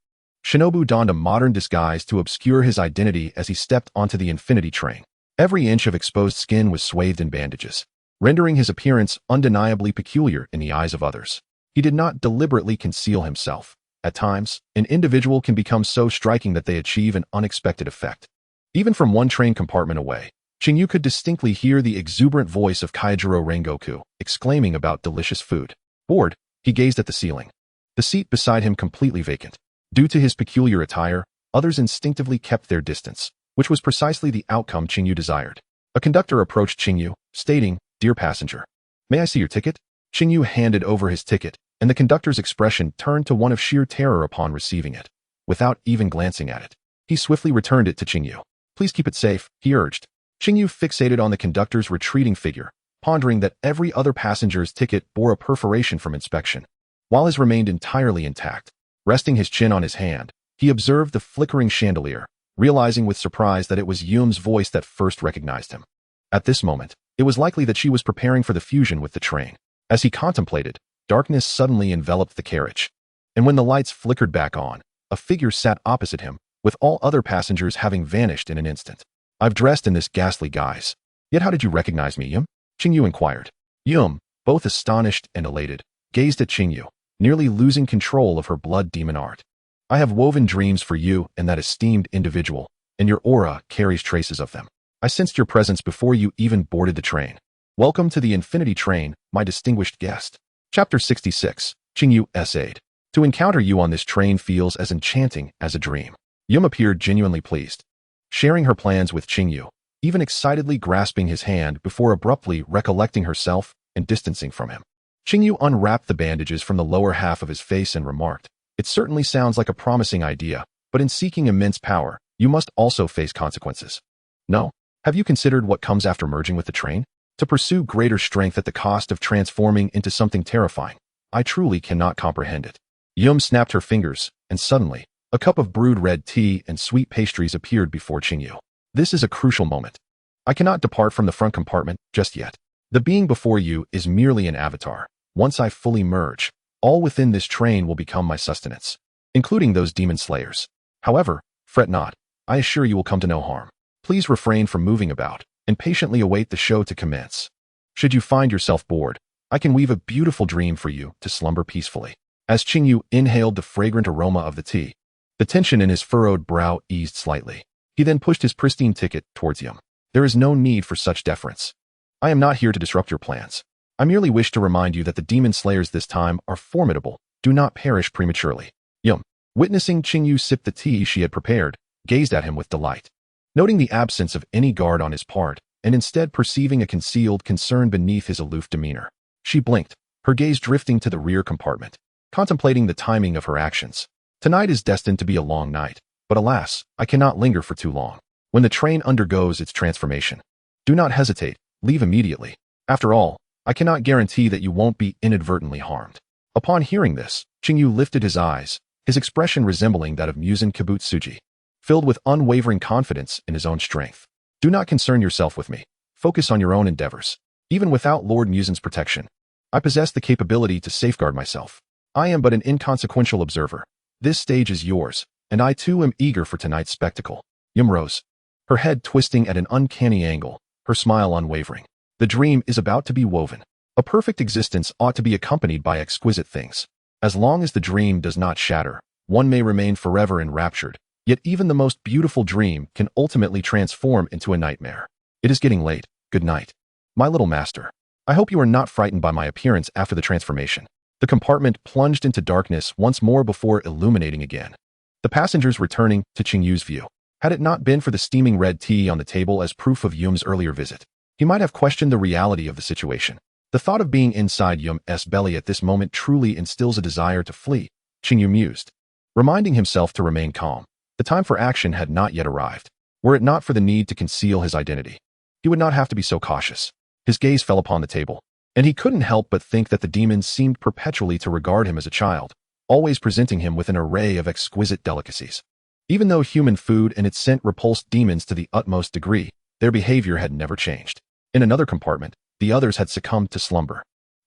Shinobu donned a modern disguise to obscure his identity as he stepped onto the Infinity Train. Every inch of exposed skin was swathed in bandages, rendering his appearance undeniably peculiar in the eyes of others. He did not deliberately conceal himself. At times, an individual can become so striking that they achieve an unexpected effect. Even from one train compartment away, Qing Yu could distinctly hear the exuberant voice of Kaijiro Rengoku exclaiming about delicious food. Bored, he gazed at the ceiling, the seat beside him completely vacant. Due to his peculiar attire, others instinctively kept their distance, which was precisely the outcome Qing Yu desired. A conductor approached Qing Yu, stating, "Dear passenger, may I see your ticket?" Qing Yu handed over his ticket, and the conductor's expression turned to one of sheer terror upon receiving it. Without even glancing at it, he swiftly returned it to Qing Yu. "Please keep it safe," he urged. Qing Yu fixated on the conductor's retreating figure, pondering that every other passenger's ticket bore a perforation from inspection, while his remained entirely intact. Resting his chin on his hand, he observed the flickering chandelier, realizing with surprise that it was Yum's voice that first recognized him. At this moment, it was likely that she was preparing for the fusion with the train. As he contemplated, darkness suddenly enveloped the carriage, and when the lights flickered back on, a figure sat opposite him, with all other passengers having vanished in an instant. "I've dressed in this ghastly guise. Yet how did you recognize me, Yum?" Qing Yu inquired. Yum, both astonished and elated, gazed at Qing Yu, nearly losing control of her blood demon art. "I have woven dreams for you and that esteemed individual, and your aura carries traces of them. I sensed your presence before you even boarded the train. Welcome to the Infinity Train, my distinguished guest." Chapter 66, Qing Yu essayed. To encounter you on this train feels as enchanting as a dream. Yum appeared genuinely pleased, sharing her plans with Qing Yu, even excitedly grasping his hand before abruptly recollecting herself and distancing from him. Qing Yu unwrapped the bandages from the lower half of his face and remarked, "It certainly sounds like a promising idea, but in seeking immense power, you must also face consequences. No? Have you considered what comes after merging with the train? To pursue greater strength at the cost of transforming into something terrifying. I truly cannot comprehend it." Yum snapped her fingers, and suddenly, a cup of brewed red tea and sweet pastries appeared before Qing Yu. "This is a crucial moment. I cannot depart from the front compartment just yet. The being before you is merely an avatar. Once I fully merge, all within this train will become my sustenance, including those demon slayers. However, fret not. I assure you will come to no harm. Please refrain from moving about and patiently await the show to commence. Should you find yourself bored, I can weave a beautiful dream for you to slumber peacefully." As Qing Yu inhaled the fragrant aroma of the tea, the tension in his furrowed brow eased slightly. He then pushed his pristine ticket towards Yum. "There is no need for such deference. I am not here to disrupt your plans. I merely wish to remind you that the demon slayers this time are formidable. Do not perish prematurely." Yum, witnessing Qing Yu sip the tea she had prepared, gazed at him with delight. Noting the absence of any guard on his part, and instead perceiving a concealed concern beneath his aloof demeanor, she blinked, her gaze drifting to the rear compartment, contemplating the timing of her actions. Tonight is destined to be a long night, but alas, I cannot linger for too long. When the train undergoes its transformation, do not hesitate, leave immediately. After all, I cannot guarantee that you won't be inadvertently harmed. Upon hearing this, Qing Yu lifted his eyes, his expression resembling that of Muzan Kibutsuji, filled with unwavering confidence in his own strength. "Do not concern yourself with me. Focus on your own endeavors. Even without Lord Muzan's protection, I possess the capability to safeguard myself. I am but an inconsequential observer. This stage is yours, and I too am eager for tonight's spectacle." Yum rose, her head twisting at an uncanny angle, her smile unwavering. "The dream is about to be woven. A perfect existence ought to be accompanied by exquisite things. As long as the dream does not shatter, one may remain forever enraptured, yet even the most beautiful dream can ultimately transform into a nightmare. It is getting late. Good night. My little master. I hope you are not frightened by my appearance after the transformation." The compartment plunged into darkness once more before illuminating again, the passengers returning to Qing Yu's view. Had it not been for the steaming red tea on the table as proof of Yum's earlier visit, he might have questioned the reality of the situation. The thought of being inside Yum's belly at this moment truly instills a desire to flee, Qing Yu mused, reminding himself to remain calm. The time for action had not yet arrived. Were it not for the need to conceal his identity, he would not have to be so cautious. His gaze fell upon the table, and he couldn't help but think that the demons seemed perpetually to regard him as a child, always presenting him with an array of exquisite delicacies. Even though human food and its scent repulsed demons to the utmost degree, their behavior had never changed. In another compartment, the others had succumbed to slumber.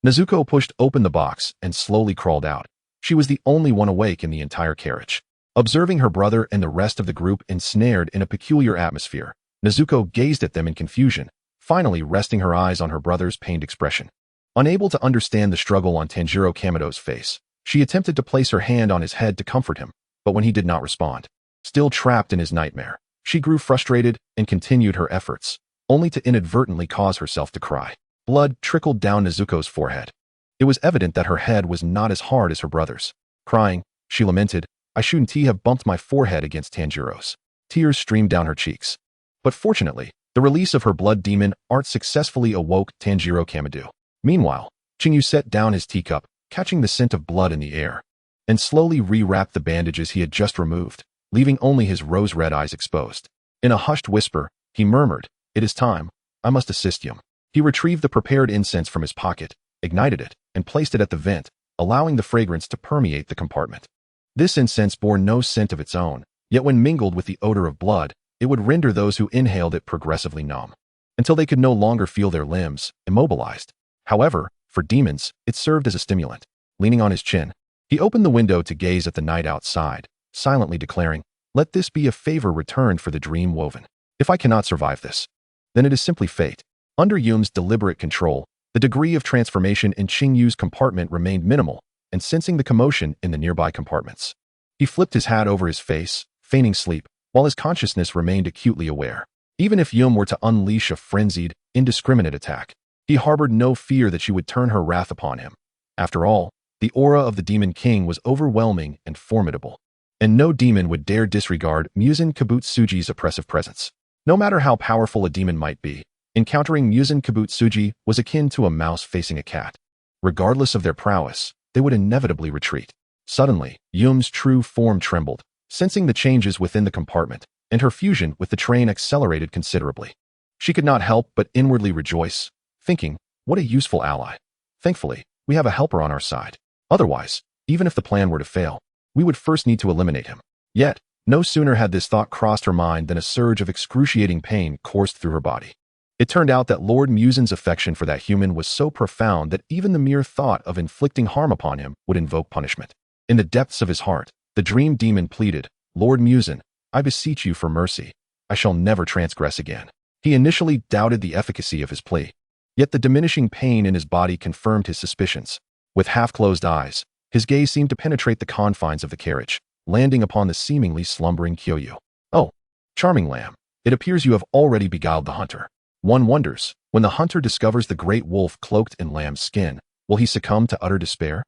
Nezuko pushed open the box and slowly crawled out. She was the only one awake in the entire carriage. Observing her brother and the rest of the group ensnared in a peculiar atmosphere, Nezuko gazed at them in confusion, finally resting her eyes on her brother's pained expression. Unable to understand the struggle on Tanjiro Kamado's face, she attempted to place her hand on his head to comfort him, but when he did not respond, still trapped in his nightmare, she grew frustrated and continued her efforts, only to inadvertently cause herself to cry. Blood trickled down Nezuko's forehead. It was evident that her head was not as hard as her brother's. Crying, she lamented, "I shouldn't have bumped my forehead against Tanjiro's." Tears streamed down her cheeks. But fortunately, the release of her blood demon art successfully awoke Tanjiro Kamado. Meanwhile, Qing Yu set down his teacup, catching the scent of blood in the air, and slowly rewrapped the bandages he had just removed, leaving only his rose-red eyes exposed. In a hushed whisper, he murmured, "It is time. I must assist you." He retrieved the prepared incense from his pocket, ignited it, and placed it at the vent, allowing the fragrance to permeate the compartment. This incense bore no scent of its own, yet when mingled with the odor of blood, it would render those who inhaled it progressively numb, until they could no longer feel their limbs, immobilized. However, for demons, it served as a stimulant. Leaning on his chin, he opened the window to gaze at the night outside, silently declaring, "Let this be a favor returned for the dream woven. If I cannot survive this, then it is simply fate." Under Yum's deliberate control, the degree of transformation in Qing Yu's compartment remained minimal, and sensing the commotion in the nearby compartments, he flipped his hat over his face, feigning sleep, while his consciousness remained acutely aware. Even if Yum were to unleash a frenzied, indiscriminate attack, he harbored no fear that she would turn her wrath upon him. After all, the aura of the Demon King was overwhelming and formidable, and no demon would dare disregard Muzan Kabutsuji's oppressive presence. No matter how powerful a demon might be, encountering Muzan Kabutsuji was akin to a mouse facing a cat. Regardless of their prowess, they would inevitably retreat. Suddenly, Yum's true form trembled, sensing the changes within the compartment, and her fusion with the train accelerated considerably. She could not help but inwardly rejoice, thinking, "What a useful ally. Thankfully, we have a helper on our side. Otherwise, even if the plan were to fail, we would first need to eliminate him." Yet, no sooner had this thought crossed her mind than a surge of excruciating pain coursed through her body. It turned out that Lord Muzan's affection for that human was so profound that even the mere thought of inflicting harm upon him would invoke punishment. In the depths of his heart, the dream demon pleaded, "Lord Muzan, I beseech you for mercy. I shall never transgress again." He initially doubted the efficacy of his plea, yet the diminishing pain in his body confirmed his suspicions. With half-closed eyes, his gaze seemed to penetrate the confines of the carriage, landing upon the seemingly slumbering Qing Yu. "Oh, charming lamb, it appears you have already beguiled the hunter." One wonders, when the hunter discovers the great wolf cloaked in lamb's skin, will he succumb to utter despair?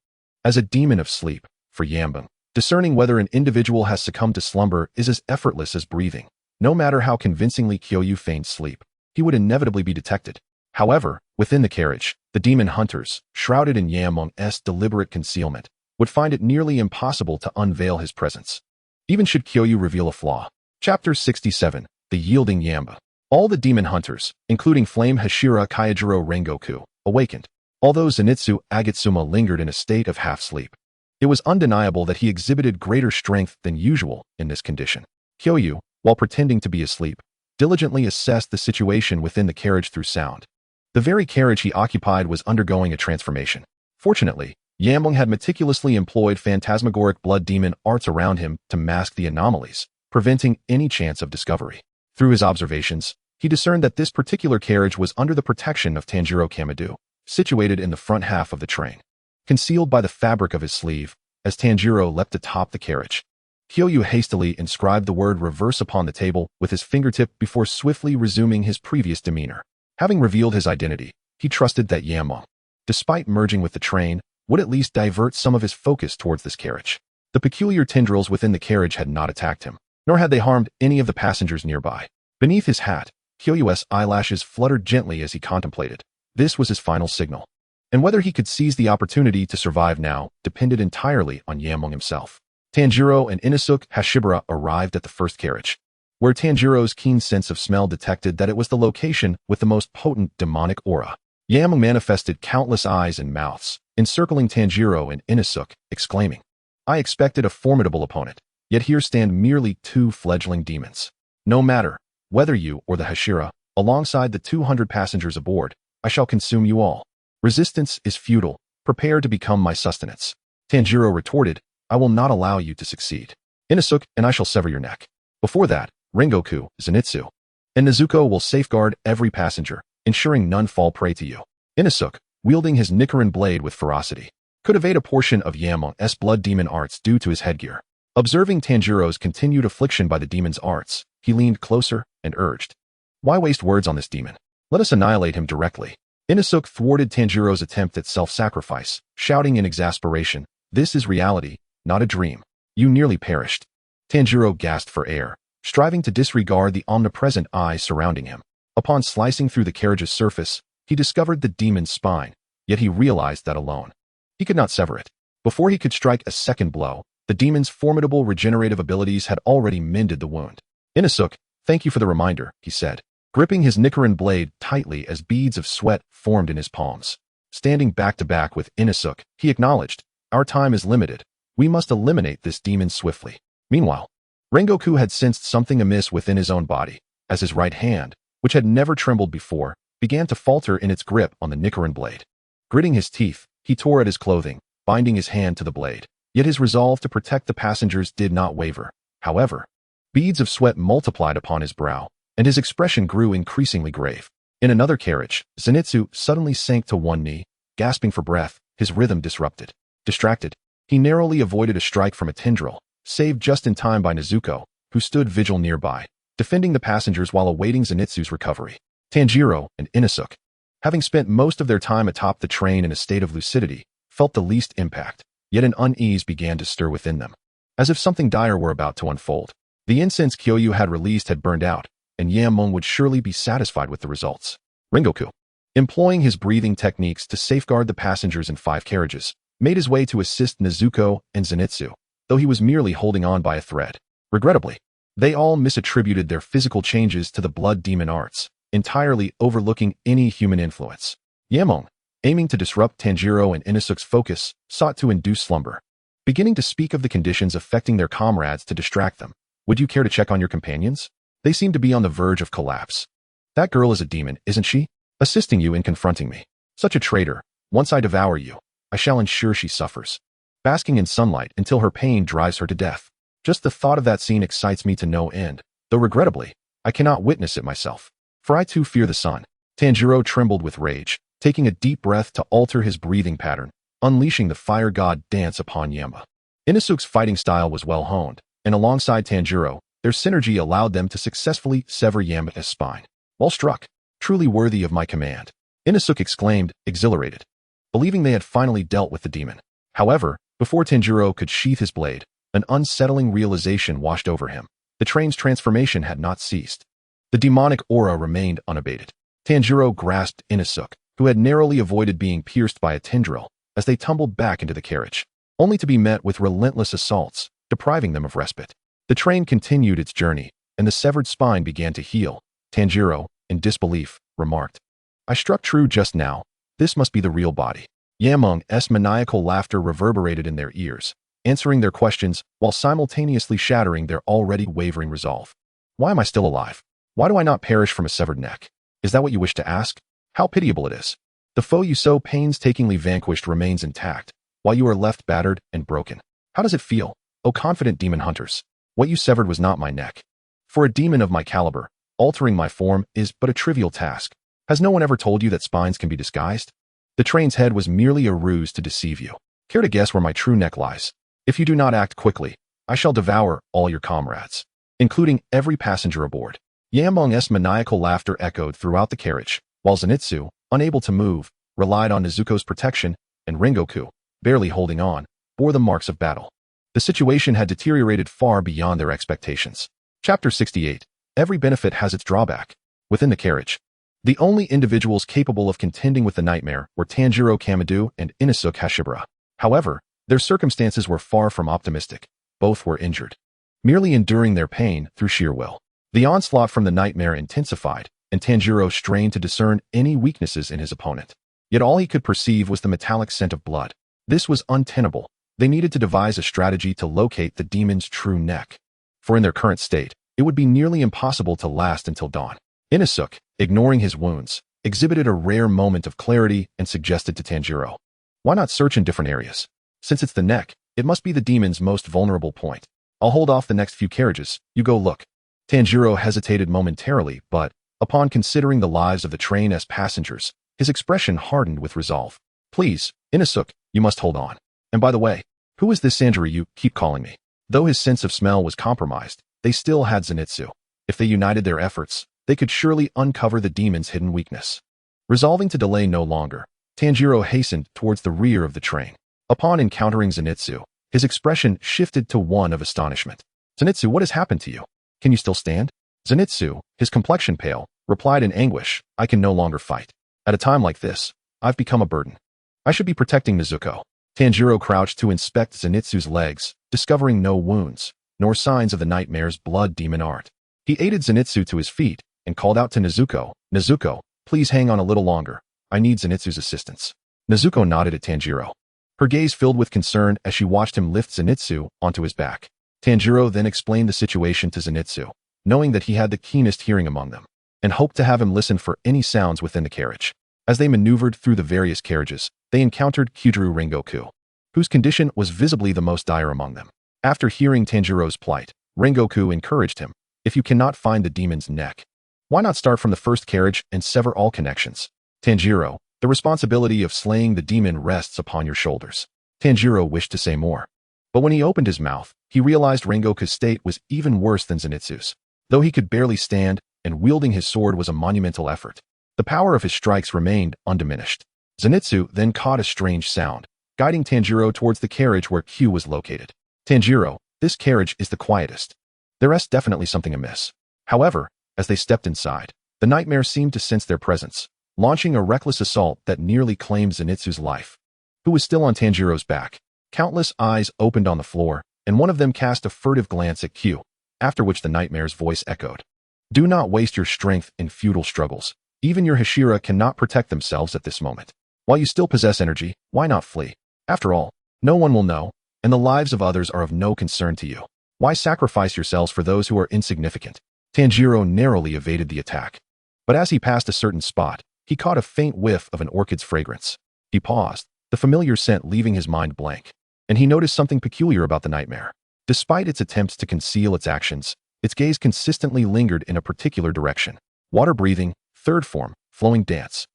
As a demon of sleep, for Yambang, discerning whether an individual has succumbed to slumber is as effortless as breathing. No matter how convincingly Qing Yu feigned sleep, he would inevitably be detected. However, within the carriage, the demon hunters, shrouded in Yambang's deliberate concealment, would find it nearly impossible to unveil his presence, even should Qing Yu reveal a flaw. Chapter 67, The Yielding Yamba. All the demon hunters, including Flame Hashira Kyajiro Rengoku, awakened, although Zenitsu Agatsuma lingered in a state of half-sleep. It was undeniable that he exhibited greater strength than usual in this condition. Qing Yu, while pretending to be asleep, diligently assessed the situation within the carriage through sound. The very carriage he occupied was undergoing a transformation. Fortunately, Yambang had meticulously employed phantasmagoric blood demon arts around him to mask the anomalies, preventing any chance of discovery. Through his observations, he discerned that this particular carriage was under the protection of Tanjiro Kamado, situated in the front half of the train. Concealed by the fabric of his sleeve, as Tanjiro leapt atop the carriage, Qing Yu hastily inscribed the word reverse upon the table with his fingertip before swiftly resuming his previous demeanor. Having revealed his identity, he trusted that Yambang, despite merging with the train, would at least divert some of his focus towards this carriage. The peculiar tendrils within the carriage had not attacked him, nor had they harmed any of the passengers nearby. Beneath his hat, Kyoyu's eyelashes fluttered gently as he contemplated. This was his final signal. And whether he could seize the opportunity to survive now depended entirely on Yamong himself. Tanjiro and Inosuke Hashibara arrived at the first carriage, where Tanjiro's keen sense of smell detected that it was the location with the most potent demonic aura. Yamong manifested countless eyes and mouths, encircling Tanjiro and Inosuke, exclaiming, "I expected a formidable opponent, yet here stand merely two fledgling demons. No matter whether you or the Hashira, alongside the 200 passengers aboard, I shall consume you all. Resistance is futile. Prepare to become my sustenance." Tanjiro retorted, "I will not allow you to succeed. Inosuke and I shall sever your neck. Before that, Rengoku, Zenitsu, and Nezuko will safeguard every passenger, ensuring none fall prey to you." Inosuke, wielding his Nichiren blade with ferocity, could evade a portion of Yamong's blood demon arts due to his headgear. Observing Tanjiro's continued affliction by the demon's arts, he leaned closer and urged, "Why waste words on this demon? Let us annihilate him directly." Inosuke thwarted Tanjiro's attempt at self-sacrifice, shouting in exasperation, "This is reality, not a dream. You nearly perished." Tanjiro gasped for air, striving to disregard the omnipresent eyes surrounding him. Upon slicing through the carriage's surface, he discovered the demon's spine, yet he realized that alone he could not sever it. Before he could strike a second blow, the demon's formidable regenerative abilities had already mended the wound. "Inosuke, thank you for the reminder," he said, gripping his Nichiren blade tightly as beads of sweat formed in his palms. Standing back to back with Inosuke, he acknowledged, "Our time is limited. We must eliminate this demon swiftly." Meanwhile, Rengoku had sensed something amiss within his own body, as his right hand, which had never trembled before, began to falter in its grip on the Nichiren blade. Gritting his teeth, he tore at his clothing, binding his hand to the blade. Yet his resolve to protect the passengers did not waver. However, beads of sweat multiplied upon his brow, and his expression grew increasingly grave. In another carriage, Zenitsu suddenly sank to one knee, gasping for breath, his rhythm disrupted. Distracted, he narrowly avoided a strike from a tendril, saved just in time by Nezuko, who stood vigil nearby, defending the passengers while awaiting Zenitsu's recovery. Tanjiro and Inosuke, having spent most of their time atop the train in a state of lucidity, felt the least impact, yet an unease began to stir within them, as if something dire were about to unfold. The incense Kyoyu had released had burned out, and Yamong would surely be satisfied with the results. Rengoku, employing his breathing techniques to safeguard the passengers in 5 carriages, made his way to assist Nezuko and Zenitsu, though he was merely holding on by a thread. Regrettably, they all misattributed their physical changes to the blood demon arts, entirely overlooking any human influence. Yamong, aiming to disrupt Tanjiro and Inosuke's focus, sought to induce slumber, beginning to speak of the conditions affecting their comrades to distract them. "Would you care to check on your companions? They seem to be on the verge of collapse. That girl is a demon, isn't she? Assisting you in confronting me. Such a traitor. Once I devour you, I shall ensure she suffers, basking in sunlight until her pain drives her to death. Just the thought of that scene excites me to no end, though regrettably, I cannot witness it myself. For I too fear the sun." Tanjiro trembled with rage, taking a deep breath to alter his breathing pattern, unleashing the fire god dance upon Yamba. Inosuke's fighting style was well honed, and alongside Tanjiro, their synergy allowed them to successfully sever Yamba's spine. "Well struck. Truly worthy of my command," Inosuke exclaimed, exhilarated, believing they had finally dealt with the demon. However, before Tanjiro could sheath his blade, an unsettling realization washed over him. The train's transformation had not ceased. The demonic aura remained unabated. Tanjiro grasped Inosuke, who had narrowly avoided being pierced by a tendril, as they tumbled back into the carriage, only to be met with relentless assaults, depriving them of respite. The train continued its journey, and the severed spine began to heal. Tanjiro, in disbelief, remarked, "I struck true just now. This must be the real body." Yamong's maniacal laughter reverberated in their ears, answering their questions while simultaneously shattering their already wavering resolve. "Why am I still alive? Why do I not perish from a severed neck? Is that what you wish to ask? How pitiable it is. The foe you so painstakingly vanquished remains intact, while you are left battered and broken. How does it feel, O confident demon hunters? What you severed was not my neck. For a demon of my caliber, altering my form is but a trivial task. Has no one ever told you that spines can be disguised? The train's head was merely a ruse to deceive you. Care to guess where my true neck lies? If you do not act quickly, I shall devour all your comrades, including every passenger aboard." Yamong's maniacal laughter echoed throughout the carriage, while Zenitsu, unable to move, relied on Nezuko's protection, and Rengoku, barely holding on, bore the marks of battle. The situation had deteriorated far beyond their expectations. Chapter 68. Every benefit has its drawback. Within the carriage, the only individuals capable of contending with the nightmare were Tanjiro Kamado and Inosuke Hashibara. However, their circumstances were far from optimistic. Both were injured, merely enduring their pain through sheer will. The onslaught from the nightmare intensified, and Tanjiro strained to discern any weaknesses in his opponent. Yet all he could perceive was the metallic scent of blood. This was untenable. They needed to devise a strategy to locate the demon's true neck. For in their current state, it would be nearly impossible to last until dawn. Inosuke, ignoring his wounds, exhibited a rare moment of clarity and suggested to Tanjiro, "Why not search in different areas? Since it's the neck, it must be the demon's most vulnerable point. I'll hold off the next few carriages, you go look." Tanjiro hesitated momentarily, but, upon considering the lives of the train as passengers, his expression hardened with resolve. "Please, Inosuke, you must hold on. And by the way, who is this Sanjuro you keep calling me?" Though his sense of smell was compromised, they still had Zenitsu. If they united their efforts, they could surely uncover the demon's hidden weakness. Resolving to delay no longer, Tanjiro hastened towards the rear of the train. Upon encountering Zenitsu, his expression shifted to one of astonishment. "Zenitsu, what has happened to you? Can you still stand?" Zenitsu, his complexion pale, replied in anguish, "I can no longer fight. At a time like this, I've become a burden. I should be protecting Nezuko." Tanjiro crouched to inspect Zenitsu's legs, discovering no wounds, nor signs of the nightmare's blood demon art. He aided Zenitsu to his feet and called out to Nezuko, "Nezuko, please hang on a little longer. I need Zenitsu's assistance." Nezuko nodded at Tanjiro. Her gaze filled with concern as she watched him lift Zenitsu onto his back. Tanjiro then explained the situation to Zenitsu, knowing that he had the keenest hearing among them, and hoped to have him listen for any sounds within the carriage. As they maneuvered through the various carriages, they encountered Kyujiro Rengoku, whose condition was visibly the most dire among them. After hearing Tanjiro's plight, Rengoku encouraged him, "If you cannot find the demon's neck, why not start from the first carriage and sever all connections? Tanjiro, the responsibility of slaying the demon rests upon your shoulders." Tanjiro wished to say more, but when he opened his mouth, he realized Rengoku's state was even worse than Zenitsu's. Though he could barely stand, and wielding his sword was a monumental effort, the power of his strikes remained undiminished. Zenitsu then caught a strange sound, guiding Tanjiro towards the carriage where Q was located. "Tanjiro, this carriage is the quietest. There's definitely something amiss." However, as they stepped inside, the nightmare seemed to sense their presence, launching a reckless assault that nearly claimed Zenitsu's life, who was still on Tanjiro's back. Countless eyes opened on the floor, and one of them cast a furtive glance at Q, after which the nightmare's voice echoed, "Do not waste your strength in futile struggles. Even your Hashira cannot protect themselves at this moment. While you still possess energy, why not flee? After all, no one will know, and the lives of others are of no concern to you. Why sacrifice yourselves for those who are insignificant?" Tanjiro narrowly evaded the attack, but as he passed a certain spot, he caught a faint whiff of an orchid's fragrance. He paused, the familiar scent leaving his mind blank, and he noticed something peculiar about the nightmare. Despite its attempts to conceal its actions, its gaze consistently lingered in a particular direction. Water breathing, third form, flowing dance.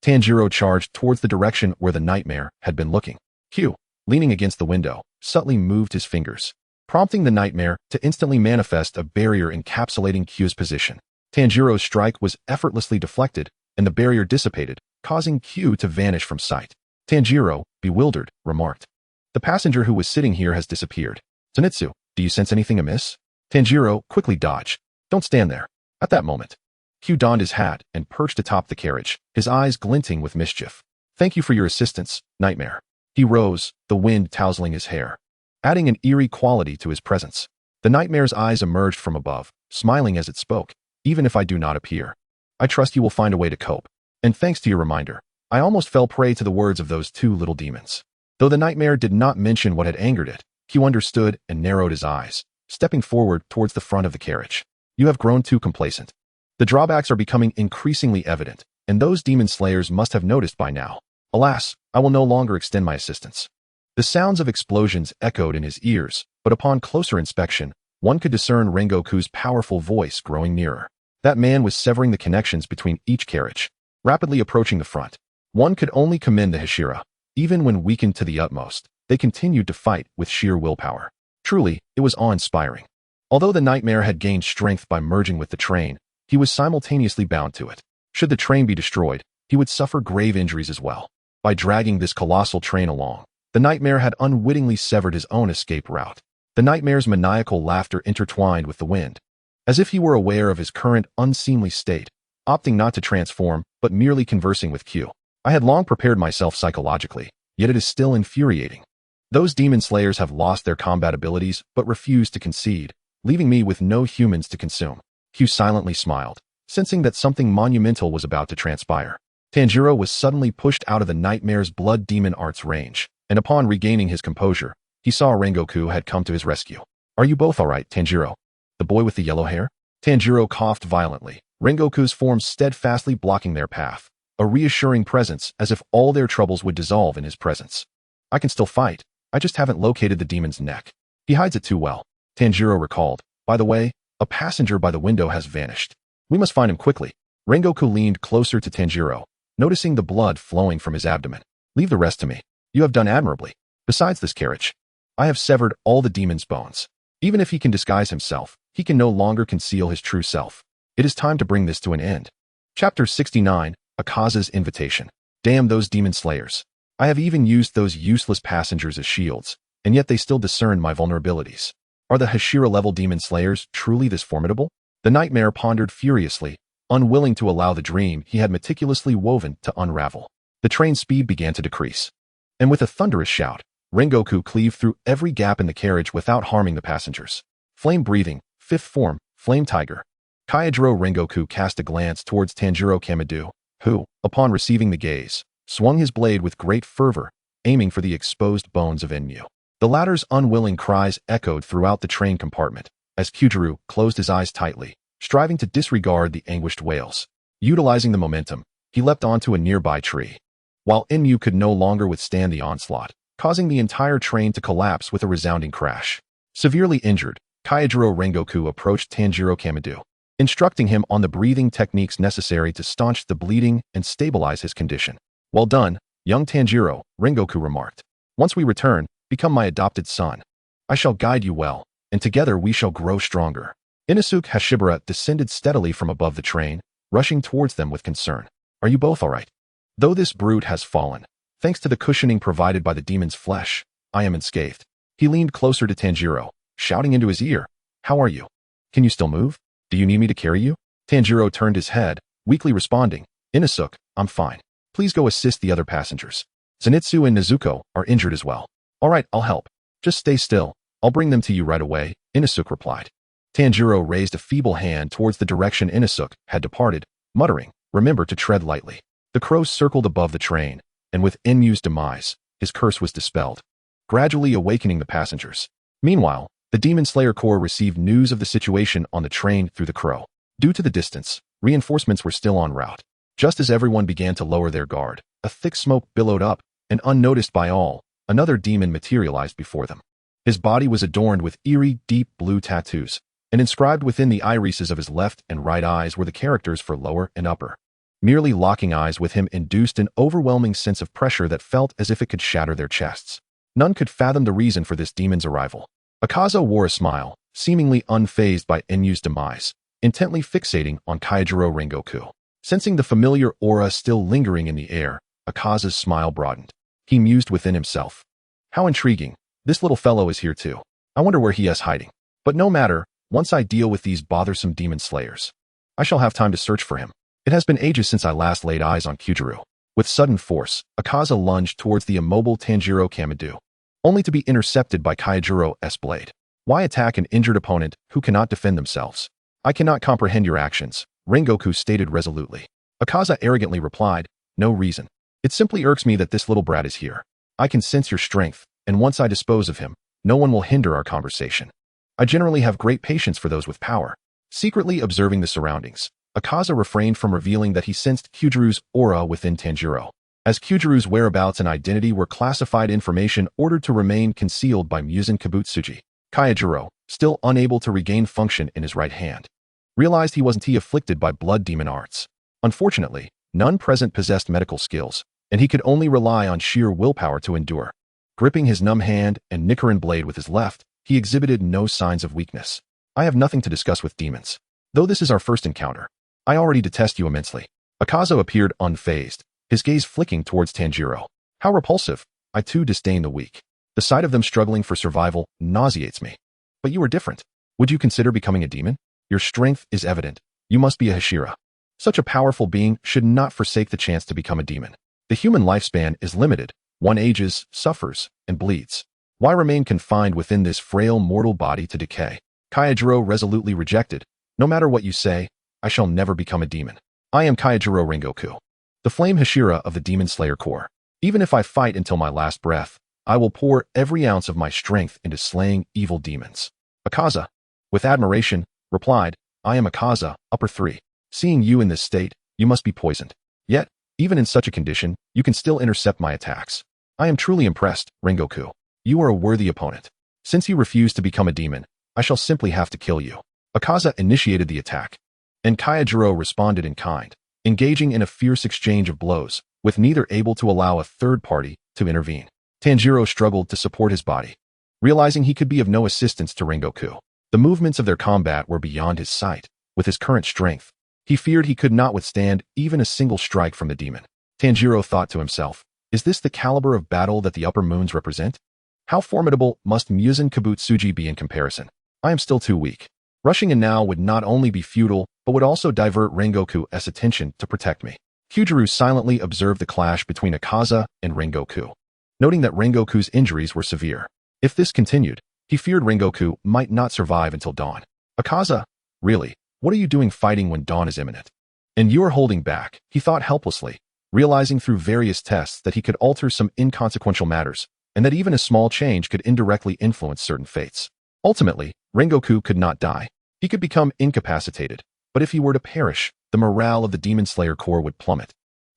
Tanjiro charged towards the direction where the nightmare had been looking. Q, leaning against the window, subtly moved his fingers, prompting the nightmare to instantly manifest a barrier encapsulating Q's position. Tanjiro's strike was effortlessly deflected, and the barrier dissipated, causing Q to vanish from sight. Tanjiro, bewildered, remarked, "The passenger who was sitting here has disappeared. Zenitsu, do you sense anything amiss?" Tanjiro quickly dodged. "Don't stand there." At that moment, Q donned his hat and perched atop the carriage, his eyes glinting with mischief. "Thank you for your assistance, nightmare." He rose, the wind tousling his hair, adding an eerie quality to his presence. The nightmare's eyes emerged from above, smiling as it spoke. "Even if I do not appear, I trust you will find a way to cope. And thanks to your reminder, I almost fell prey to the words of those two little demons." Though the nightmare did not mention what had angered it, Q understood and narrowed his eyes, stepping forward towards the front of the carriage. "You have grown too complacent. The drawbacks are becoming increasingly evident, and those demon slayers must have noticed by now. Alas, I will no longer extend my assistance." The sounds of explosions echoed in his ears, but upon closer inspection, one could discern Rengoku's powerful voice growing nearer. That man was severing the connections between each carriage, rapidly approaching the front. One could only commend the Hashira. Even when weakened to the utmost, they continued to fight with sheer willpower. Truly, it was awe-inspiring. Although the nightmare had gained strength by merging with the train, he was simultaneously bound to it. Should the train be destroyed, he would suffer grave injuries as well. By dragging this colossal train along, the nightmare had unwittingly severed his own escape route. the nightmare's maniacal laughter intertwined with the wind. As if he were aware of his current unseemly state, opting not to transform, but merely conversing with Q. I had long prepared myself psychologically, yet it is still infuriating. Those demon slayers have lost their combat abilities, but refuse to concede, leaving me with no humans to consume. Q silently smiled, sensing that something monumental was about to transpire. Tanjiro was suddenly pushed out of the nightmare's blood demon art's range, and upon regaining his composure, he saw Rengoku had come to his rescue. Are you both all right, Tanjiro? The boy with the yellow hair? Tanjiro coughed violently, Rengoku's form steadfastly blocking their path, a reassuring presence as if all their troubles would dissolve in his presence. I can still fight, I just haven't located the demon's neck. He hides it too well. Tanjiro recalled. By the way, a passenger by the window has vanished. We must find him quickly. Rengoku leaned closer to Tanjiro, noticing the blood flowing from his abdomen. Leave the rest to me. You have done admirably. Besides this carriage, I have severed all the demon's bones. Even if he can disguise himself, he can no longer conceal his true self. It is time to bring this to an end. Chapter 69, Akaza's Invitation. Damn those demon slayers. I have even used those useless passengers as shields, and yet they still discern my vulnerabilities. Are the Hashira-level demon slayers truly this formidable? The nightmare pondered furiously, unwilling to allow the dream he had meticulously woven to unravel. The train's speed began to decrease, and with a thunderous shout, Rengoku cleaved through every gap in the carriage without harming the passengers. Flame-breathing, fifth form, Flame Tiger. Kyojuro Rengoku cast a glance towards Tanjiro Kamado, who, upon receiving the gaze, swung his blade with great fervor, aiming for the exposed bones of Enmu. The latter's unwilling cries echoed throughout the train compartment, as Kyojuro closed his eyes tightly, striving to disregard the anguished wails. Utilizing the momentum, he leapt onto a nearby tree. While Enmu could no longer withstand the onslaught, causing the entire train to collapse with a resounding crash. Severely injured, Kyojuro Rengoku approached Tanjiro Kamado, instructing him on the breathing techniques necessary to staunch the bleeding and stabilize his condition. Well done, young Tanjiro, Rengoku remarked. Once we return, become my adopted son. I shall guide you well, and together we shall grow stronger. Inosuke Hashibara descended steadily from above the train, rushing towards them with concern. Are you both all right? Though this brute has fallen, thanks to the cushioning provided by the demon's flesh, I am unscathed. He leaned closer to Tanjiro, shouting into his ear. How are you? Can you still move? Do you need me to carry you? Tanjiro turned his head, weakly responding. Inosuke, I'm fine. Please go assist the other passengers. Zenitsu and Nezuko are injured as well. All right, I'll help. Just stay still. I'll bring them to you right away, Inosuke replied. Tanjiro raised a feeble hand towards the direction Inosuke had departed, muttering, remember to tread lightly. The crows circled above the train, and with Enmu's demise, his curse was dispelled, gradually awakening the passengers. Meanwhile, the Demon Slayer Corps received news of the situation on the train through the crow. Due to the distance, reinforcements were still en route. Just as everyone began to lower their guard, a thick smoke billowed up, and unnoticed by all, another demon materialized before them. His body was adorned with eerie, deep blue tattoos, and inscribed within the irises of his left and right eyes were the characters for lower and upper. Merely locking eyes with him induced an overwhelming sense of pressure that felt as if it could shatter their chests. None could fathom the reason for this demon's arrival. Akaza wore a smile, seemingly unfazed by Enyu's demise, intently fixating on Kyojuro Rengoku. Sensing the familiar aura still lingering in the air, Akaza's smile broadened. He mused within himself. How intriguing. This little fellow is here too. I wonder where he is hiding. But no matter, once I deal with these bothersome demon slayers, I shall have time to search for him. It has been ages since I last laid eyes on Kyojuro. With sudden force, Akaza lunged towards the immobile Tanjiro Kamado, only to be intercepted by Kyojuro's blade. Why attack an injured opponent who cannot defend themselves? I cannot comprehend your actions, Rengoku stated resolutely. Akaza arrogantly replied, no reason. It simply irks me that this little brat is here. I can sense your strength, and once I dispose of him, no one will hinder our conversation. I generally have great patience for those with power. Secretly observing the surroundings, Akaza refrained from revealing that he sensed Kyojuro's aura within Tanjiro. As Kyojuro's whereabouts and identity were classified information ordered to remain concealed by Muzan Kabutsuji, Kyojuro, still unable to regain function in his right hand, realized he wasn't afflicted by blood demon arts. Unfortunately, none present possessed medical skills, and he could only rely on sheer willpower to endure. Gripping his numb hand and Nichiren blade with his left, he exhibited no signs of weakness. I have nothing to discuss with demons. Though this is our first encounter, I already detest you immensely. Akaza appeared unfazed, his gaze flicking towards Tanjiro. How repulsive. I too disdain the weak. The sight of them struggling for survival nauseates me. But you are different. Would you consider becoming a demon? Your strength is evident. You must be a Hashira. Such a powerful being should not forsake the chance to become a demon. The human lifespan is limited. One ages, suffers, and bleeds. Why remain confined within this frail mortal body to decay? Kaijiro resolutely rejected. No matter what you say, I shall never become a demon. I am Kaijiro Rengoku, the flame Hashira of the Demon Slayer Corps. Even if I fight until my last breath, I will pour every ounce of my strength into slaying evil demons. Akaza, with admiration, replied, I am Akaza, upper 3. Seeing you in this state, you must be poisoned. Yet, even in such a condition, you can still intercept my attacks. I am truly impressed, Rengoku. You are a worthy opponent. Since you refuse to become a demon, I shall simply have to kill you. Akaza initiated the attack, and Kaijiro responded in kind, engaging in a fierce exchange of blows, with neither able to allow a third party to intervene. Tanjiro struggled to support his body, realizing he could be of no assistance to Rengoku. The movements of their combat were beyond his sight. With his current strength, he feared he could not withstand even a single strike from the demon. Tanjiro thought to himself, is this the caliber of battle that the upper moons represent? How formidable must Muzan Kabutsuji be in comparison? I am still too weak. Rushing in now would not only be futile, but would also divert Rengoku's attention to protect me. Kyujiro silently observed the clash between Akaza and Rengoku, noting that Rengoku's injuries were severe. If this continued, he feared Rengoku might not survive until dawn. Akaza, really, what are you doing fighting when dawn is imminent? And you are holding back, he thought helplessly, realizing through various tests that he could alter some inconsequential matters, and that even a small change could indirectly influence certain fates. Ultimately, Rengoku could not die. He could become incapacitated, but if he were to perish, the morale of the Demon Slayer Corps would plummet,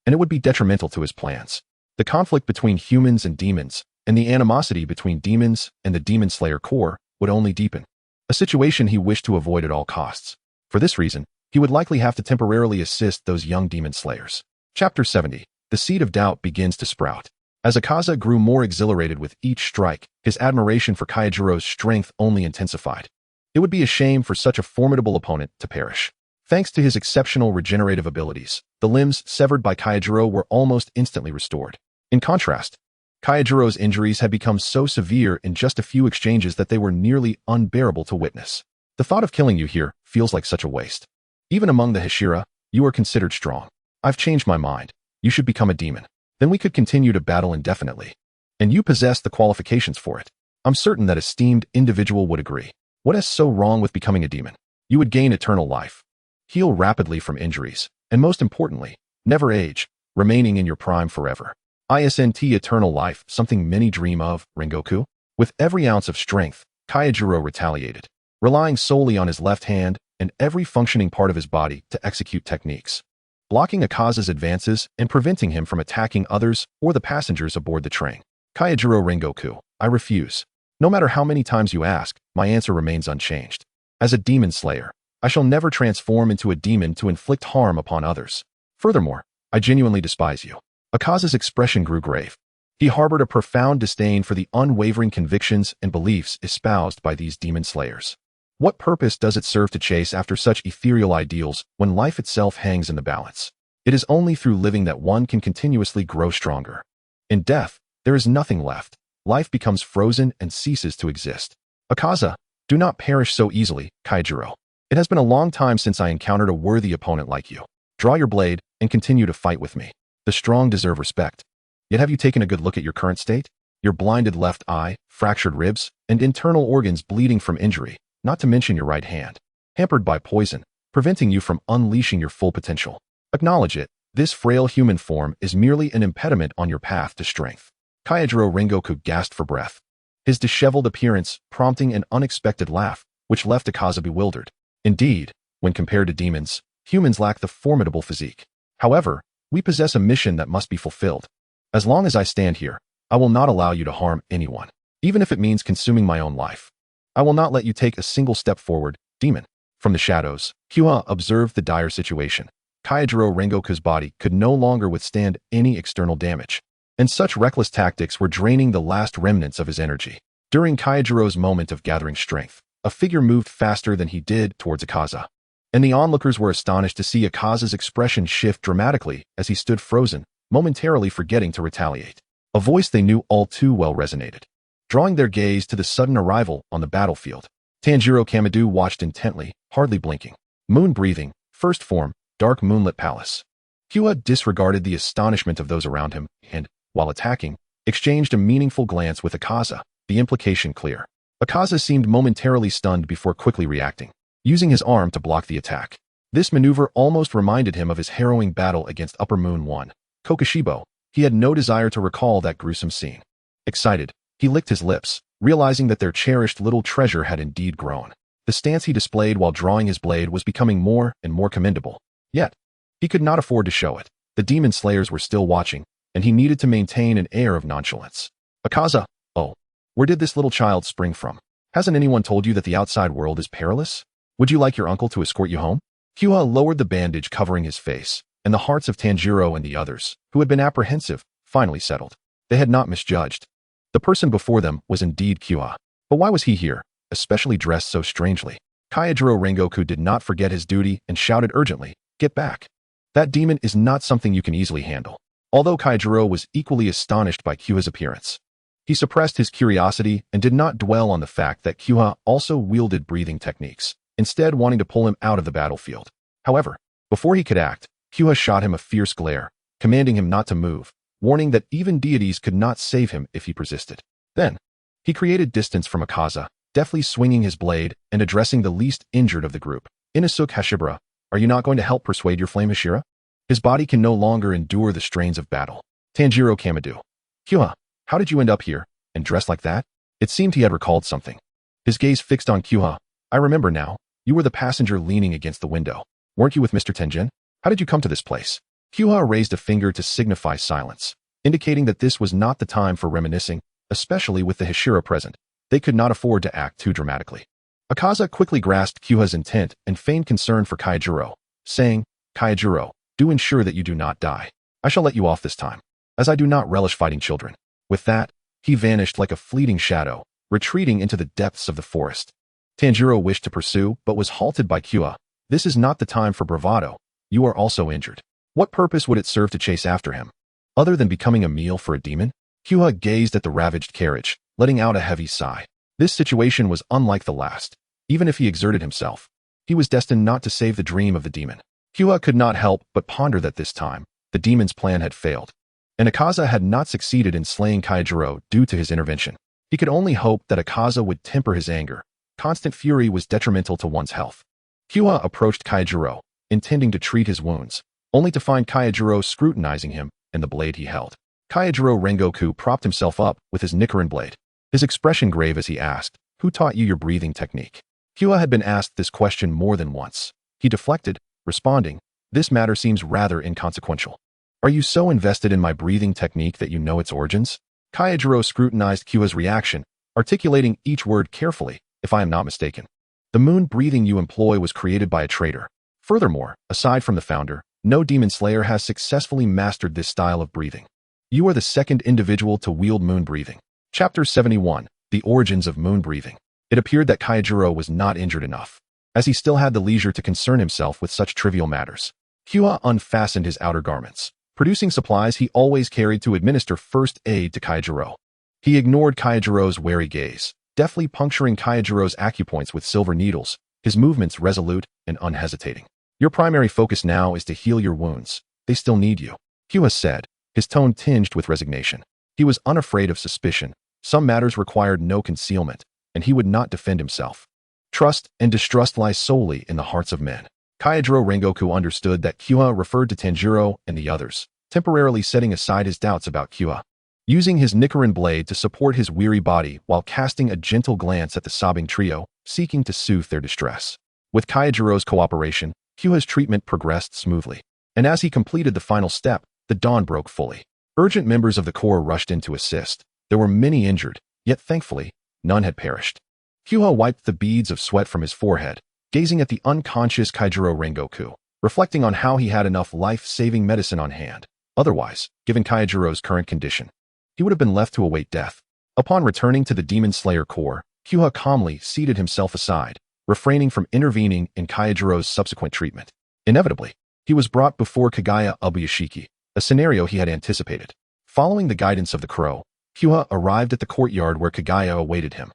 and it would be detrimental to his plans. The conflict between humans and demons, and the animosity between demons and the Demon Slayer Corps would only deepen, a situation he wished to avoid at all costs. For this reason, he would likely have to temporarily assist those young demon slayers. Chapter 70. The seed of doubt begins to sprout. As Akaza grew more exhilarated with each strike, his admiration for Kaijiro's strength only intensified. It would be a shame for such a formidable opponent to perish. Thanks to his exceptional regenerative abilities, the limbs severed by Kaijiro were almost instantly restored. In contrast, Kaijiro's injuries had become so severe in just a few exchanges that they were nearly unbearable to witness. The thought of killing you here feels like such a waste. Even among the Hashira, you are considered strong. I've changed my mind. You should become a demon. Then we could continue to battle indefinitely. And you possess the qualifications for it. I'm certain that esteemed individual would agree. What is so wrong with becoming a demon? You would gain eternal life, heal rapidly from injuries, and most importantly, never age, remaining in your prime forever. ISNT eternal life, something many dream of, Rengoku? With every ounce of strength, Kaijiro retaliated, relying solely on his left hand and every functioning part of his body to execute techniques, blocking Akaza's advances and preventing him from attacking others or the passengers aboard the train. Kaijiro Rengoku, I refuse. No matter how many times you ask, my answer remains unchanged. As a demon slayer, I shall never transform into a demon to inflict harm upon others. Furthermore, I genuinely despise you. Akaza's expression grew grave. He harbored a profound disdain for the unwavering convictions and beliefs espoused by these demon slayers. What purpose does it serve to chase after such ethereal ideals when life itself hangs in the balance? It is only through living that one can continuously grow stronger. In death, there is nothing left. Life becomes frozen and ceases to exist. Akaza, do not perish so easily, Kaijiro. It has been a long time since I encountered a worthy opponent like you. Draw your blade and continue to fight with me. The strong deserve respect. Yet have you taken a good look at your current state? Your blinded left eye, fractured ribs, and internal organs bleeding from injury, not to mention your right hand, hampered by poison, preventing you from unleashing your full potential. Acknowledge it. This frail human form is merely an impediment on your path to strength. Kaijiro Rengoku gasped for breath, his disheveled appearance prompting an unexpected laugh, which left Akaza bewildered. Indeed, when compared to demons, humans lack the formidable physique. However, we possess a mission that must be fulfilled. As long as I stand here, I will not allow you to harm anyone, even if it means consuming my own life. I will not let you take a single step forward, demon. From the shadows, Kyuha observed the dire situation. Kaijiro Rengoku's body could no longer withstand any external damage, and such reckless tactics were draining the last remnants of his energy. During Kaijiro's moment of gathering strength, a figure moved faster than he did towards Akaza, and the onlookers were astonished to see Akaza's expression shift dramatically as he stood frozen, momentarily forgetting to retaliate. A voice they knew all too well resonated, drawing their gaze to the sudden arrival on the battlefield. Tanjiro Kamado watched intently, hardly blinking. Moon breathing, first form, dark moonlit palace. Kua disregarded the astonishment of those around him and, while attacking, exchanged a meaningful glance with Akaza, the implication clear. Akaza seemed momentarily stunned before quickly reacting, using his arm to block the attack. This maneuver almost reminded him of his harrowing battle against Upper Moon 1, Kokushibo. He had no desire to recall that gruesome scene. Excited, he licked his lips, realizing that their cherished little treasure had indeed grown. The stance he displayed while drawing his blade was becoming more and more commendable. Yet, he could not afford to show it. The demon slayers were still watching, and he needed to maintain an air of nonchalance. Akaza, oh, where did this little child spring from? Hasn't anyone told you that the outside world is perilous? Would you like your uncle to escort you home? Kua lowered the bandage covering his face, and the hearts of Tanjiro and the others, who had been apprehensive, finally settled. They had not misjudged. The person before them was indeed Kua. But why was he here, especially dressed so strangely? Kaijiro Rengoku did not forget his duty and shouted urgently, "Get back! That demon is not something you can easily handle." Although Kaijiro was equally astonished by Kua's appearance, he suppressed his curiosity and did not dwell on the fact that Kua also wielded breathing techniques, instead wanting to pull him out of the battlefield. However, before he could act, Kua shot him a fierce glare, commanding him not to move, warning that even deities could not save him if he persisted. Then, he created distance from Akaza, deftly swinging his blade and addressing the least injured of the group. Inosuke Hashibara, are you not going to help persuade your flame Hashira? His body can no longer endure the strains of battle. Tanjiro Kamado. Kua, how did you end up here, and dressed like that? It seemed he had recalled something. His gaze fixed on Kua. I remember now. You were the passenger leaning against the window. Weren't you with Mr. Tenjin? How did you come to this place? Kua raised a finger to signify silence, indicating that this was not the time for reminiscing, especially with the Hashira present. They could not afford to act too dramatically. Akaza quickly grasped Kua's intent and feigned concern for Kaijiro, saying, Kaijiro, do ensure that you do not die. I shall let you off this time, as I do not relish fighting children. With that, he vanished like a fleeting shadow, retreating into the depths of the forest. Tanjiro wished to pursue, but was halted by Kua. This is not the time for bravado. You are also injured. What purpose would it serve to chase after him? Other than becoming a meal for a demon? Kua gazed at the ravaged carriage, letting out a heavy sigh. This situation was unlike the last. Even if he exerted himself, he was destined not to save the dream of the demon. Kua could not help but ponder that this time, the demon's plan had failed, and Akaza had not succeeded in slaying Kaijiro due to his intervention. He could only hope that Akaza would temper his anger. Constant fury was detrimental to one's health. Kua approached Kaijiro, intending to treat his wounds, only to find Kaijiro scrutinizing him and the blade he held. Kaijiro Rengoku propped himself up with his Nichiren blade, his expression grave as he asked, Who taught you your breathing technique? Kua had been asked this question more than once. He deflected, responding, This matter seems rather inconsequential. Are you so invested in my breathing technique that you know its origins? Kaijiro scrutinized Kua's reaction, articulating each word carefully, if I am not mistaken. The moon breathing you employ was created by a traitor. Furthermore, aside from the founder, no demon slayer has successfully mastered this style of breathing. You are the second individual to wield moon breathing. Chapter 71, The Origins of Moon Breathing. It appeared that Kaijiro was not injured enough, as he still had the leisure to concern himself with such trivial matters. Kua unfastened his outer garments, producing supplies he always carried to administer first aid to Kaijiro. He ignored Kaijiro's wary gaze, deftly puncturing Kaijiro's acupoints with silver needles, his movements resolute and unhesitating. Your primary focus now is to heal your wounds. They still need you, Kua said, his tone tinged with resignation. He was unafraid of suspicion. Some matters required no concealment, and he would not defend himself. Trust and distrust lie solely in the hearts of men. Kaijiro Rengoku understood that Kua referred to Tanjiro and the others, temporarily setting aside his doubts about Kua. Using his Nichiren blade to support his weary body while casting a gentle glance at the sobbing trio, seeking to soothe their distress. With Kaijiro's cooperation, Kua's treatment progressed smoothly, and as he completed the final step, the dawn broke fully. Urgent members of the Corps rushed in to assist. There were many injured, yet thankfully, none had perished. Kua wiped the beads of sweat from his forehead, gazing at the unconscious Kaijiro Rengoku, reflecting on how he had enough life-saving medicine on hand. Otherwise, given Kaijiro's current condition, he would have been left to await death. Upon returning to the Demon Slayer Corps, Kua calmly seated himself aside, refraining from intervening in Kaijiro's subsequent treatment. Inevitably, he was brought before Kagaya Ubuyashiki, a scenario he had anticipated. Following the guidance of the crow, Kua arrived at the courtyard where Kagaya awaited him.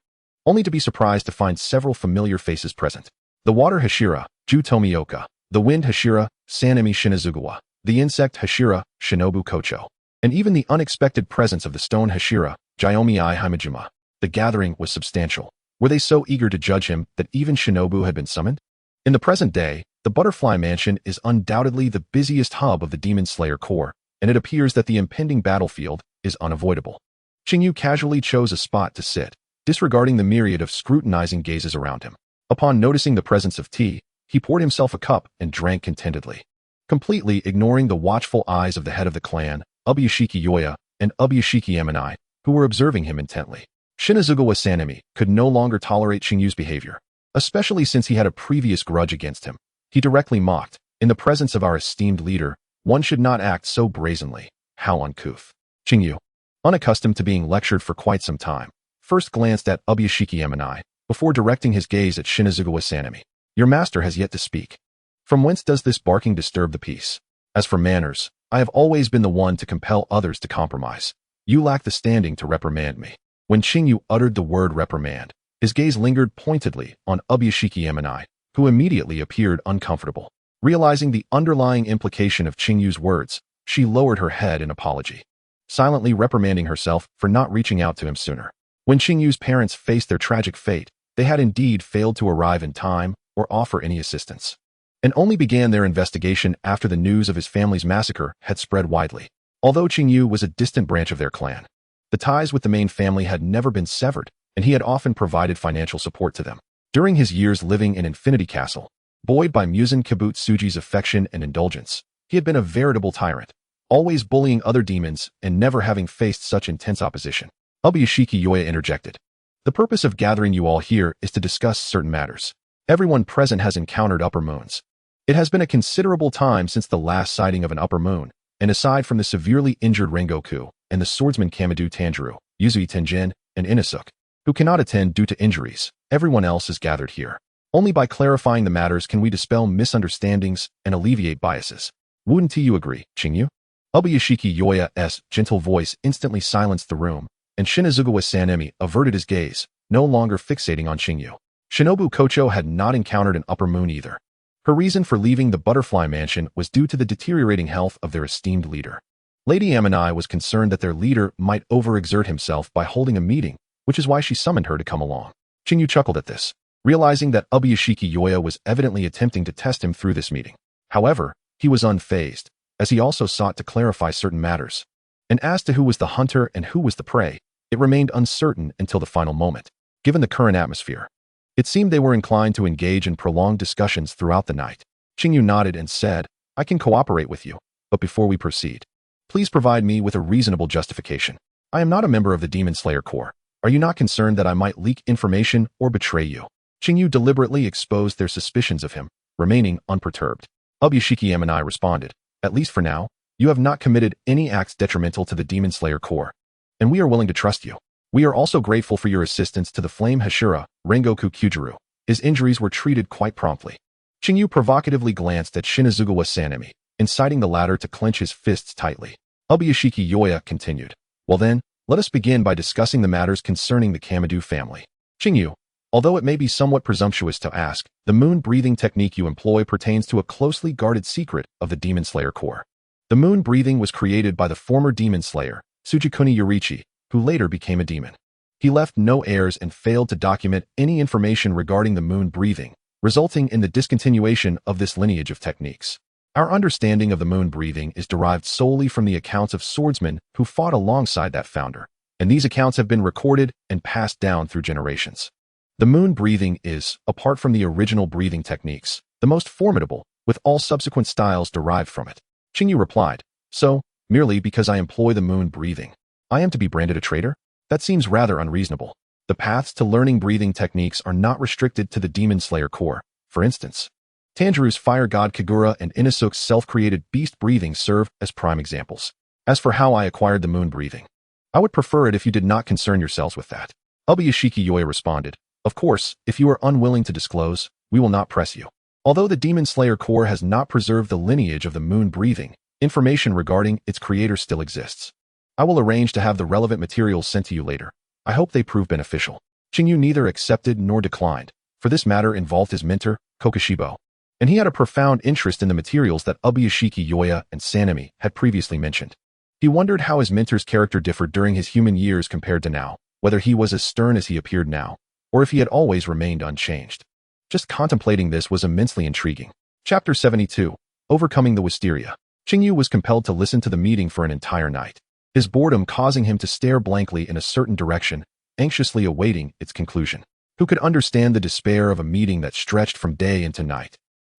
only to be surprised to find several familiar faces present. The water Hashira, Ju Tomioka, the wind Hashira, Sanemi Shinazugawa, the insect Hashira, Shinobu Kocho, and even the unexpected presence of the stone Hashira, Jiomi I Himejima. The gathering was substantial. Were they so eager to judge him that even Shinobu had been summoned? In the present day, the Butterfly Mansion is undoubtedly the busiest hub of the Demon Slayer Corps, and it appears that the impending battlefield is unavoidable. Qing Yu casually chose a spot to sit, disregarding the myriad of scrutinizing gazes around him. Upon noticing the presence of tea, he poured himself a cup and drank contentedly, completely ignoring the watchful eyes of the head of the clan, Ubuyashiki Yoya, and Ubuyashiki Emanai, who were observing him intently. Shinazugawa Sanemi could no longer tolerate Qing Yu's behavior, especially since he had a previous grudge against him. He directly mocked, "In the presence of our esteemed leader, one should not act so brazenly. How uncouth." Qing Yu, unaccustomed to being lectured for quite some time, first glanced at Ubuyashiki Emanai, before directing his gaze at Shinazugawa Sanemi. "Your master has yet to speak. From whence does this barking disturb the peace? As for manners, I have always been the one to compel others to compromise. You lack the standing to reprimand me." When Qing Yu uttered the word reprimand, his gaze lingered pointedly on Ubuyashiki Emanai, who immediately appeared uncomfortable. Realizing the underlying implication of Qing Yu's words, she lowered her head in apology, silently reprimanding herself for not reaching out to him sooner. When Qing Yu's parents faced their tragic fate, they had indeed failed to arrive in time or offer any assistance, and only began their investigation after the news of his family's massacre had spread widely. Although Qing Yu was a distant branch of their clan, the ties with the main family had never been severed, and he had often provided financial support to them. During his years living in Infinity Castle, buoyed by Muzan Kibutsuji's affection and indulgence, he had been a veritable tyrant, always bullying other demons and never having faced such intense opposition. Ubuyashiki Yoya interjected. "The purpose of gathering you all here is to discuss certain matters. Everyone present has encountered upper moons. It has been a considerable time since the last sighting of an upper moon, and aside from the severely injured Rengoku and the swordsman Kamadu Tanjiro, Yuzui Tenjin, and Inosuke, who cannot attend due to injuries, everyone else is gathered here. Only by clarifying the matters can we dispel misunderstandings and alleviate biases. Wouldn't you agree, Qing Yu?" Ubuyashiki Yoya's gentle voice instantly silenced the room, and Shinazugawa Sanemi averted his gaze, no longer fixating on Qing Yu. Shinobu Kocho had not encountered an upper moon either. Her reason for leaving the Butterfly Mansion was due to the deteriorating health of their esteemed leader. Lady Amanai was concerned that their leader might overexert himself by holding a meeting, which is why she summoned her to come along. Qing Yu chuckled at this, realizing that Ubuyashiki Yoya was evidently attempting to test him through this meeting. However, he was unfazed, as he also sought to clarify certain matters. And as to who was the hunter and who was the prey, it remained uncertain until the final moment. Given the current atmosphere, it seemed they were inclined to engage in prolonged discussions throughout the night. Qing Yu nodded and said, "I can cooperate with you, but before we proceed, please provide me with a reasonable justification. I am not a member of the Demon Slayer Corps. Are you not concerned that I might leak information or betray you?" Qing Yu deliberately exposed their suspicions of him, remaining unperturbed. Ubuyashiki Emanai responded, "At least for now, you have not committed any acts detrimental to the Demon Slayer Corps, and we are willing to trust you. We are also grateful for your assistance to the Flame Hashira, Rengoku Kyujiro. His injuries were treated quite promptly." Qing Yu provocatively glanced at Shinazugawa Sanemi, inciting the latter to clench his fists tightly. Ubuyashiki Yoya continued, "Well then, let us begin by discussing the matters concerning the Kamadu family. Qing Yu, although it may be somewhat presumptuous to ask, the moon-breathing technique you employ pertains to a closely guarded secret of the Demon Slayer Corps. The moon breathing was created by the former Demon Slayer, Tsujikuni Yorichi, who later became a demon. He left no heirs and failed to document any information regarding the moon breathing, resulting in the discontinuation of this lineage of techniques. Our understanding of the moon breathing is derived solely from the accounts of swordsmen who fought alongside that founder, and these accounts have been recorded and passed down through generations. The moon breathing is, apart from the original breathing techniques, the most formidable, with all subsequent styles derived from it." Qing Yu replied, "So, merely because I employ the moon breathing, I am to be branded a traitor? That seems rather unreasonable. The paths to learning breathing techniques are not restricted to the Demon Slayer Corps. For instance, Tanjiro's fire god Kagura and Inosuke's self-created beast breathing serve as prime examples. As for how I acquired the moon breathing, I would prefer it if you did not concern yourselves with that." Ubuyashiki Yoya responded, "Of course, if you are unwilling to disclose, we will not press you. Although the Demon Slayer Corps has not preserved the lineage of the moon breathing, information regarding its creator still exists. I will arrange to have the relevant materials sent to you later. I hope they prove beneficial." Qing Yu neither accepted nor declined, for this matter involved his mentor, Kokoshibo, and he had a profound interest in the materials that Ubuyashiki Yoya and Sanemi had previously mentioned. He wondered how his mentor's character differed during his human years compared to now, whether he was as stern as he appeared now, or if he had always remained unchanged. Just contemplating this was immensely intriguing. Chapter 72. Overcoming the Wisteria. Qing Yu was compelled to listen to the meeting for an entire night, his boredom causing him to stare blankly in a certain direction, anxiously awaiting its conclusion. Who could understand the despair of a meeting that stretched from day into night,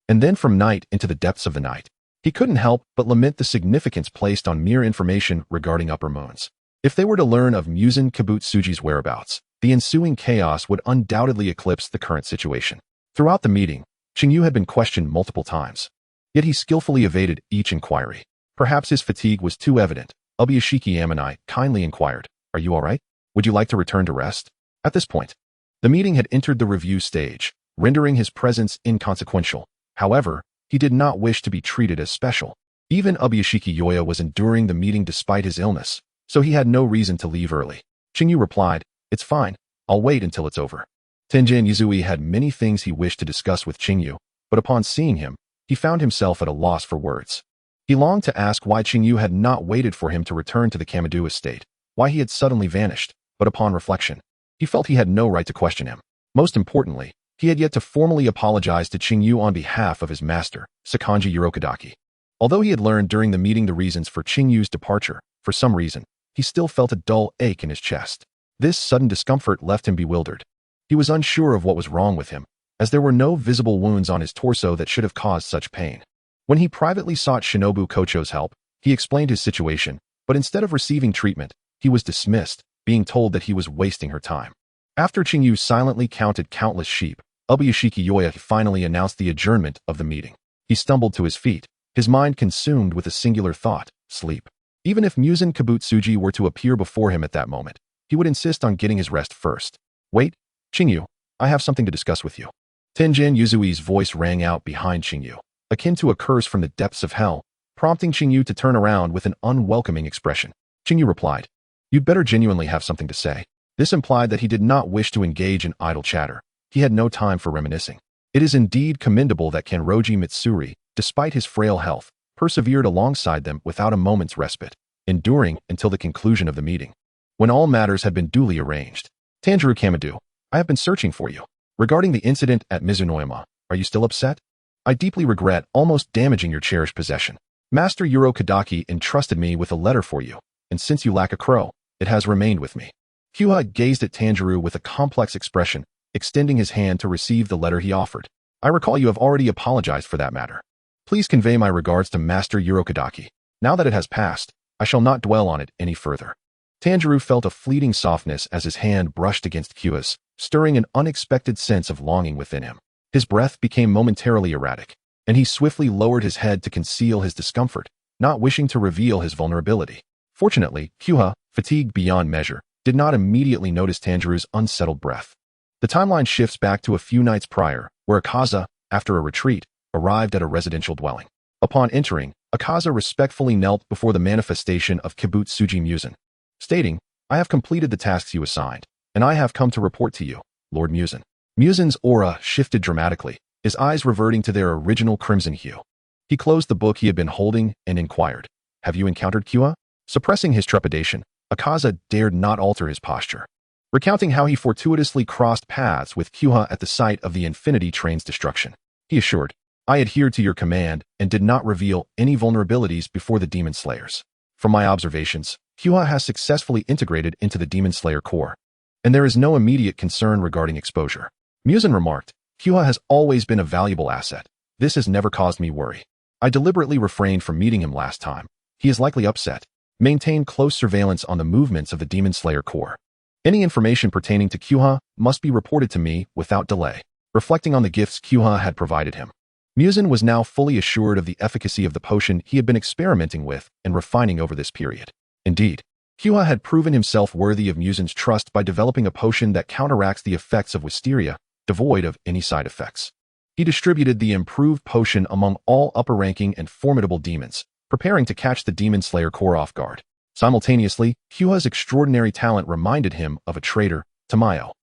and then from night into the depths of the night? He couldn't help but lament the significance placed on mere information regarding upper moons. If they were to learn of Muzan Kibutsuji's whereabouts, the ensuing chaos would undoubtedly eclipse the current situation. Throughout the meeting, Qing Yu had been questioned multiple times, yet he skillfully evaded each inquiry. Perhaps his fatigue was too evident. Ubuyashiki Yamanai kindly inquired, "Are you all right? Would you like to return to rest?" At this point, the meeting had entered the review stage, rendering his presence inconsequential. However, he did not wish to be treated as special. Even Ubuyashiki Yoya was enduring the meeting despite his illness, so he had no reason to leave early. Qing Yu replied, "It's fine. I'll wait until it's over." Tenjin Yuzui had many things he wished to discuss with Qing Yu, but upon seeing him, he found himself at a loss for words. He longed to ask why Qing Yu had not waited for him to return to the Kamadu estate, why he had suddenly vanished, but upon reflection, he felt he had no right to question him. Most importantly, he had yet to formally apologize to Qing Yu on behalf of his master, Sakanji Urokadaki. Although he had learned during the meeting the reasons for Qing Yu's departure, for some reason, he still felt a dull ache in his chest. This sudden discomfort left him bewildered. He was unsure of what was wrong with him, as there were no visible wounds on his torso that should have caused such pain. When he privately sought Shinobu Kocho's help, he explained his situation, but instead of receiving treatment, he was dismissed, being told that he was wasting her time. After Qing Yu silently counted countless sheep, Ubuyashiki Yoya finally announced the adjournment of the meeting. He stumbled to his feet, his mind consumed with a singular thought: sleep. Even if Muzan Kibutsuji were to appear before him at that moment, he would insist on getting his rest first. "Wait, Qing Yu, I have something to discuss with you." Tenjin Yuzui's voice rang out behind Qing Yu, akin to a curse from the depths of hell, prompting Qing Yu to turn around with an unwelcoming expression. Qing Yu replied, "You'd better genuinely have something to say." This implied that he did not wish to engage in idle chatter. He had no time for reminiscing. It is indeed commendable that Kenroji Mitsuri, despite his frail health, persevered alongside them without a moment's respite, enduring until the conclusion of the meeting, when all matters had been duly arranged. "Tanjiro Kamadu, I have been searching for you. Regarding the incident at Mizunoyama, are you still upset? I deeply regret almost damaging your cherished possession. Master Urokadaki entrusted me with a letter for you, and since you lack a crow, it has remained with me." Kyuha gazed at Tanjiro with a complex expression, extending his hand to receive the letter he offered. "I recall you have already apologized for that matter. Please convey my regards to Master Urokadaki. Now that it has passed, I shall not dwell on it any further." Tanjiro felt a fleeting softness as his hand brushed against Kyuha's, stirring an unexpected sense of longing within him. His breath became momentarily erratic, and he swiftly lowered his head to conceal his discomfort, not wishing to reveal his vulnerability. Fortunately, Kyuha, fatigued beyond measure, did not immediately notice Tanjiro's unsettled breath. The timeline shifts back to a few nights prior, where Akaza, after a retreat, arrived at a residential dwelling. Upon entering, Akaza respectfully knelt before the manifestation of Kibutsuji Muzan, stating, "I have completed the tasks you assigned, and I have come to report to you, Lord Muzan." Muzan's aura shifted dramatically, his eyes reverting to their original crimson hue. He closed the book he had been holding and inquired, "Have you encountered Kyuha?" Suppressing his trepidation, Akaza dared not alter his posture, recounting how he fortuitously crossed paths with Kyuha at the site of the Infinity Train's destruction. He assured, "I adhered to your command and did not reveal any vulnerabilities before the Demon Slayers. From my observations, Kyuha has successfully integrated into the Demon Slayer core, and there is no immediate concern regarding exposure." Muzan remarked, "Kyuha has always been a valuable asset. This has never caused me worry. I deliberately refrained from meeting him last time. He is likely upset. Maintain close surveillance on the movements of the Demon Slayer core. Any information pertaining to Kyuha must be reported to me without delay." Reflecting on the gifts Kyuha had provided him, Muzan was now fully assured of the efficacy of the potion he had been experimenting with and refining over this period. Indeed, Kyuha had proven himself worthy of Muzan's trust by developing a potion that counteracts the effects of wisteria, devoid of any side effects. He distributed the improved potion among all upper-ranking and formidable demons, preparing to catch the Demon Slayer core off guard. Simultaneously, Kyuha's extraordinary talent reminded him of a traitor, Tamayo.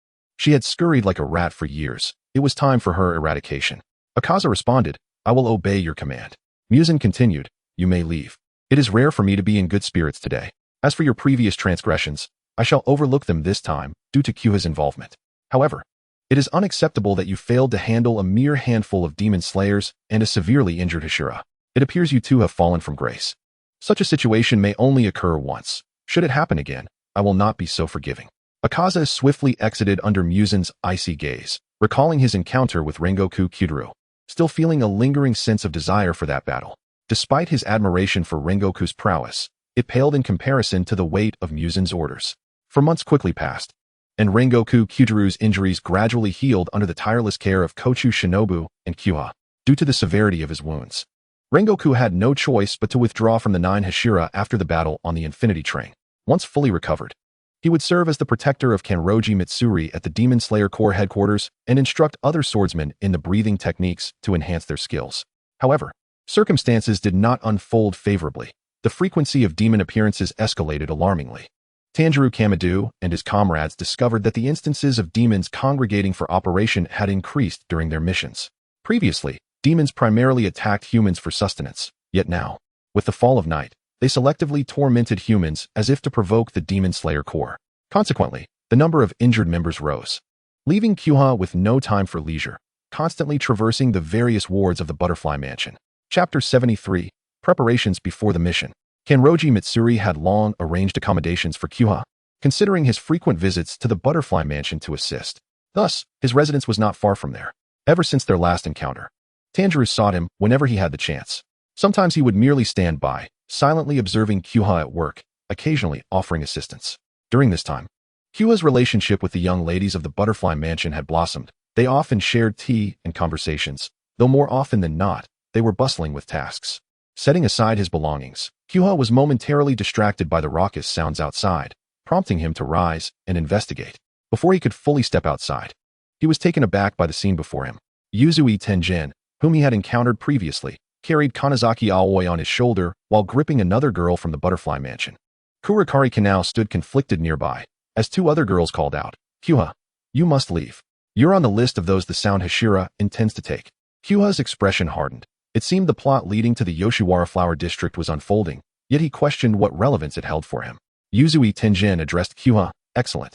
She had scurried like a rat for years. It was time for her eradication. Akaza responded, "I will obey your command." Muzin continued, "You may leave. It is rare for me to be in good spirits today. As for your previous transgressions, I shall overlook them this time due to Kyuha's involvement. However, it is unacceptable that you failed to handle a mere handful of demon slayers and a severely injured Hashira. It appears you two have fallen from grace. Such a situation may only occur once. Should it happen again, I will not be so forgiving." Akaza swiftly exited under Muzin's icy gaze, recalling his encounter with Rengoku Kyuduru, still feeling a lingering sense of desire for that battle. Despite his admiration for Rengoku's prowess, it paled in comparison to the weight of Muzin's orders. For months quickly passed, and Rengoku Kyuduru's injuries gradually healed under the tireless care of Kochu Shinobu and Kyuha. Due to the severity of his wounds, Rengoku had no choice but to withdraw from the 9 Hashira after the battle on the Infinity Train. Once fully recovered, he would serve as the protector of Kanroji Mitsuri at the Demon Slayer Corps headquarters and instruct other swordsmen in the breathing techniques to enhance their skills. However, circumstances did not unfold favorably. The frequency of demon appearances escalated alarmingly. Tanjiro Kamado and his comrades discovered that the instances of demons congregating for operation had increased during their missions. Previously, demons primarily attacked humans for sustenance, yet now, with the fall of night, they selectively tormented humans as if to provoke the Demon Slayer Corps. Consequently, the number of injured members rose, leaving Kyuha with no time for leisure, constantly traversing the various wards of the Butterfly Mansion. Chapter 73, Preparations Before the Mission. Kanroji Mitsuri had long arranged accommodations for Kyuha, considering his frequent visits to the Butterfly Mansion to assist. Thus, his residence was not far from there. Ever since their last encounter, Tanjiro sought him whenever he had the chance. Sometimes he would merely stand by, silently observing Kyuha at work, occasionally offering assistance. During this time, Kyuha's relationship with the young ladies of the Butterfly Mansion had blossomed. They often shared tea and conversations, though more often than not, they were bustling with tasks. Setting aside his belongings, Kyuha was momentarily distracted by the raucous sounds outside, prompting him to rise and investigate. Before he could fully step outside, he was taken aback by the scene before him. Yuzui Tenjin, whom he had encountered previously, carried Kanazaki Aoi on his shoulder while gripping another girl from the Butterfly Mansion. Kurakari Kanao stood conflicted nearby, as 2 other girls called out, "Kyuha, you must leave. You're on the list of those the Sound Hashira intends to take." Kyuha's expression hardened. It seemed the plot leading to the Yoshiwara Flower District was unfolding, yet he questioned what relevance it held for him. Yuzui Tenjin addressed Kyuha, "Excellent.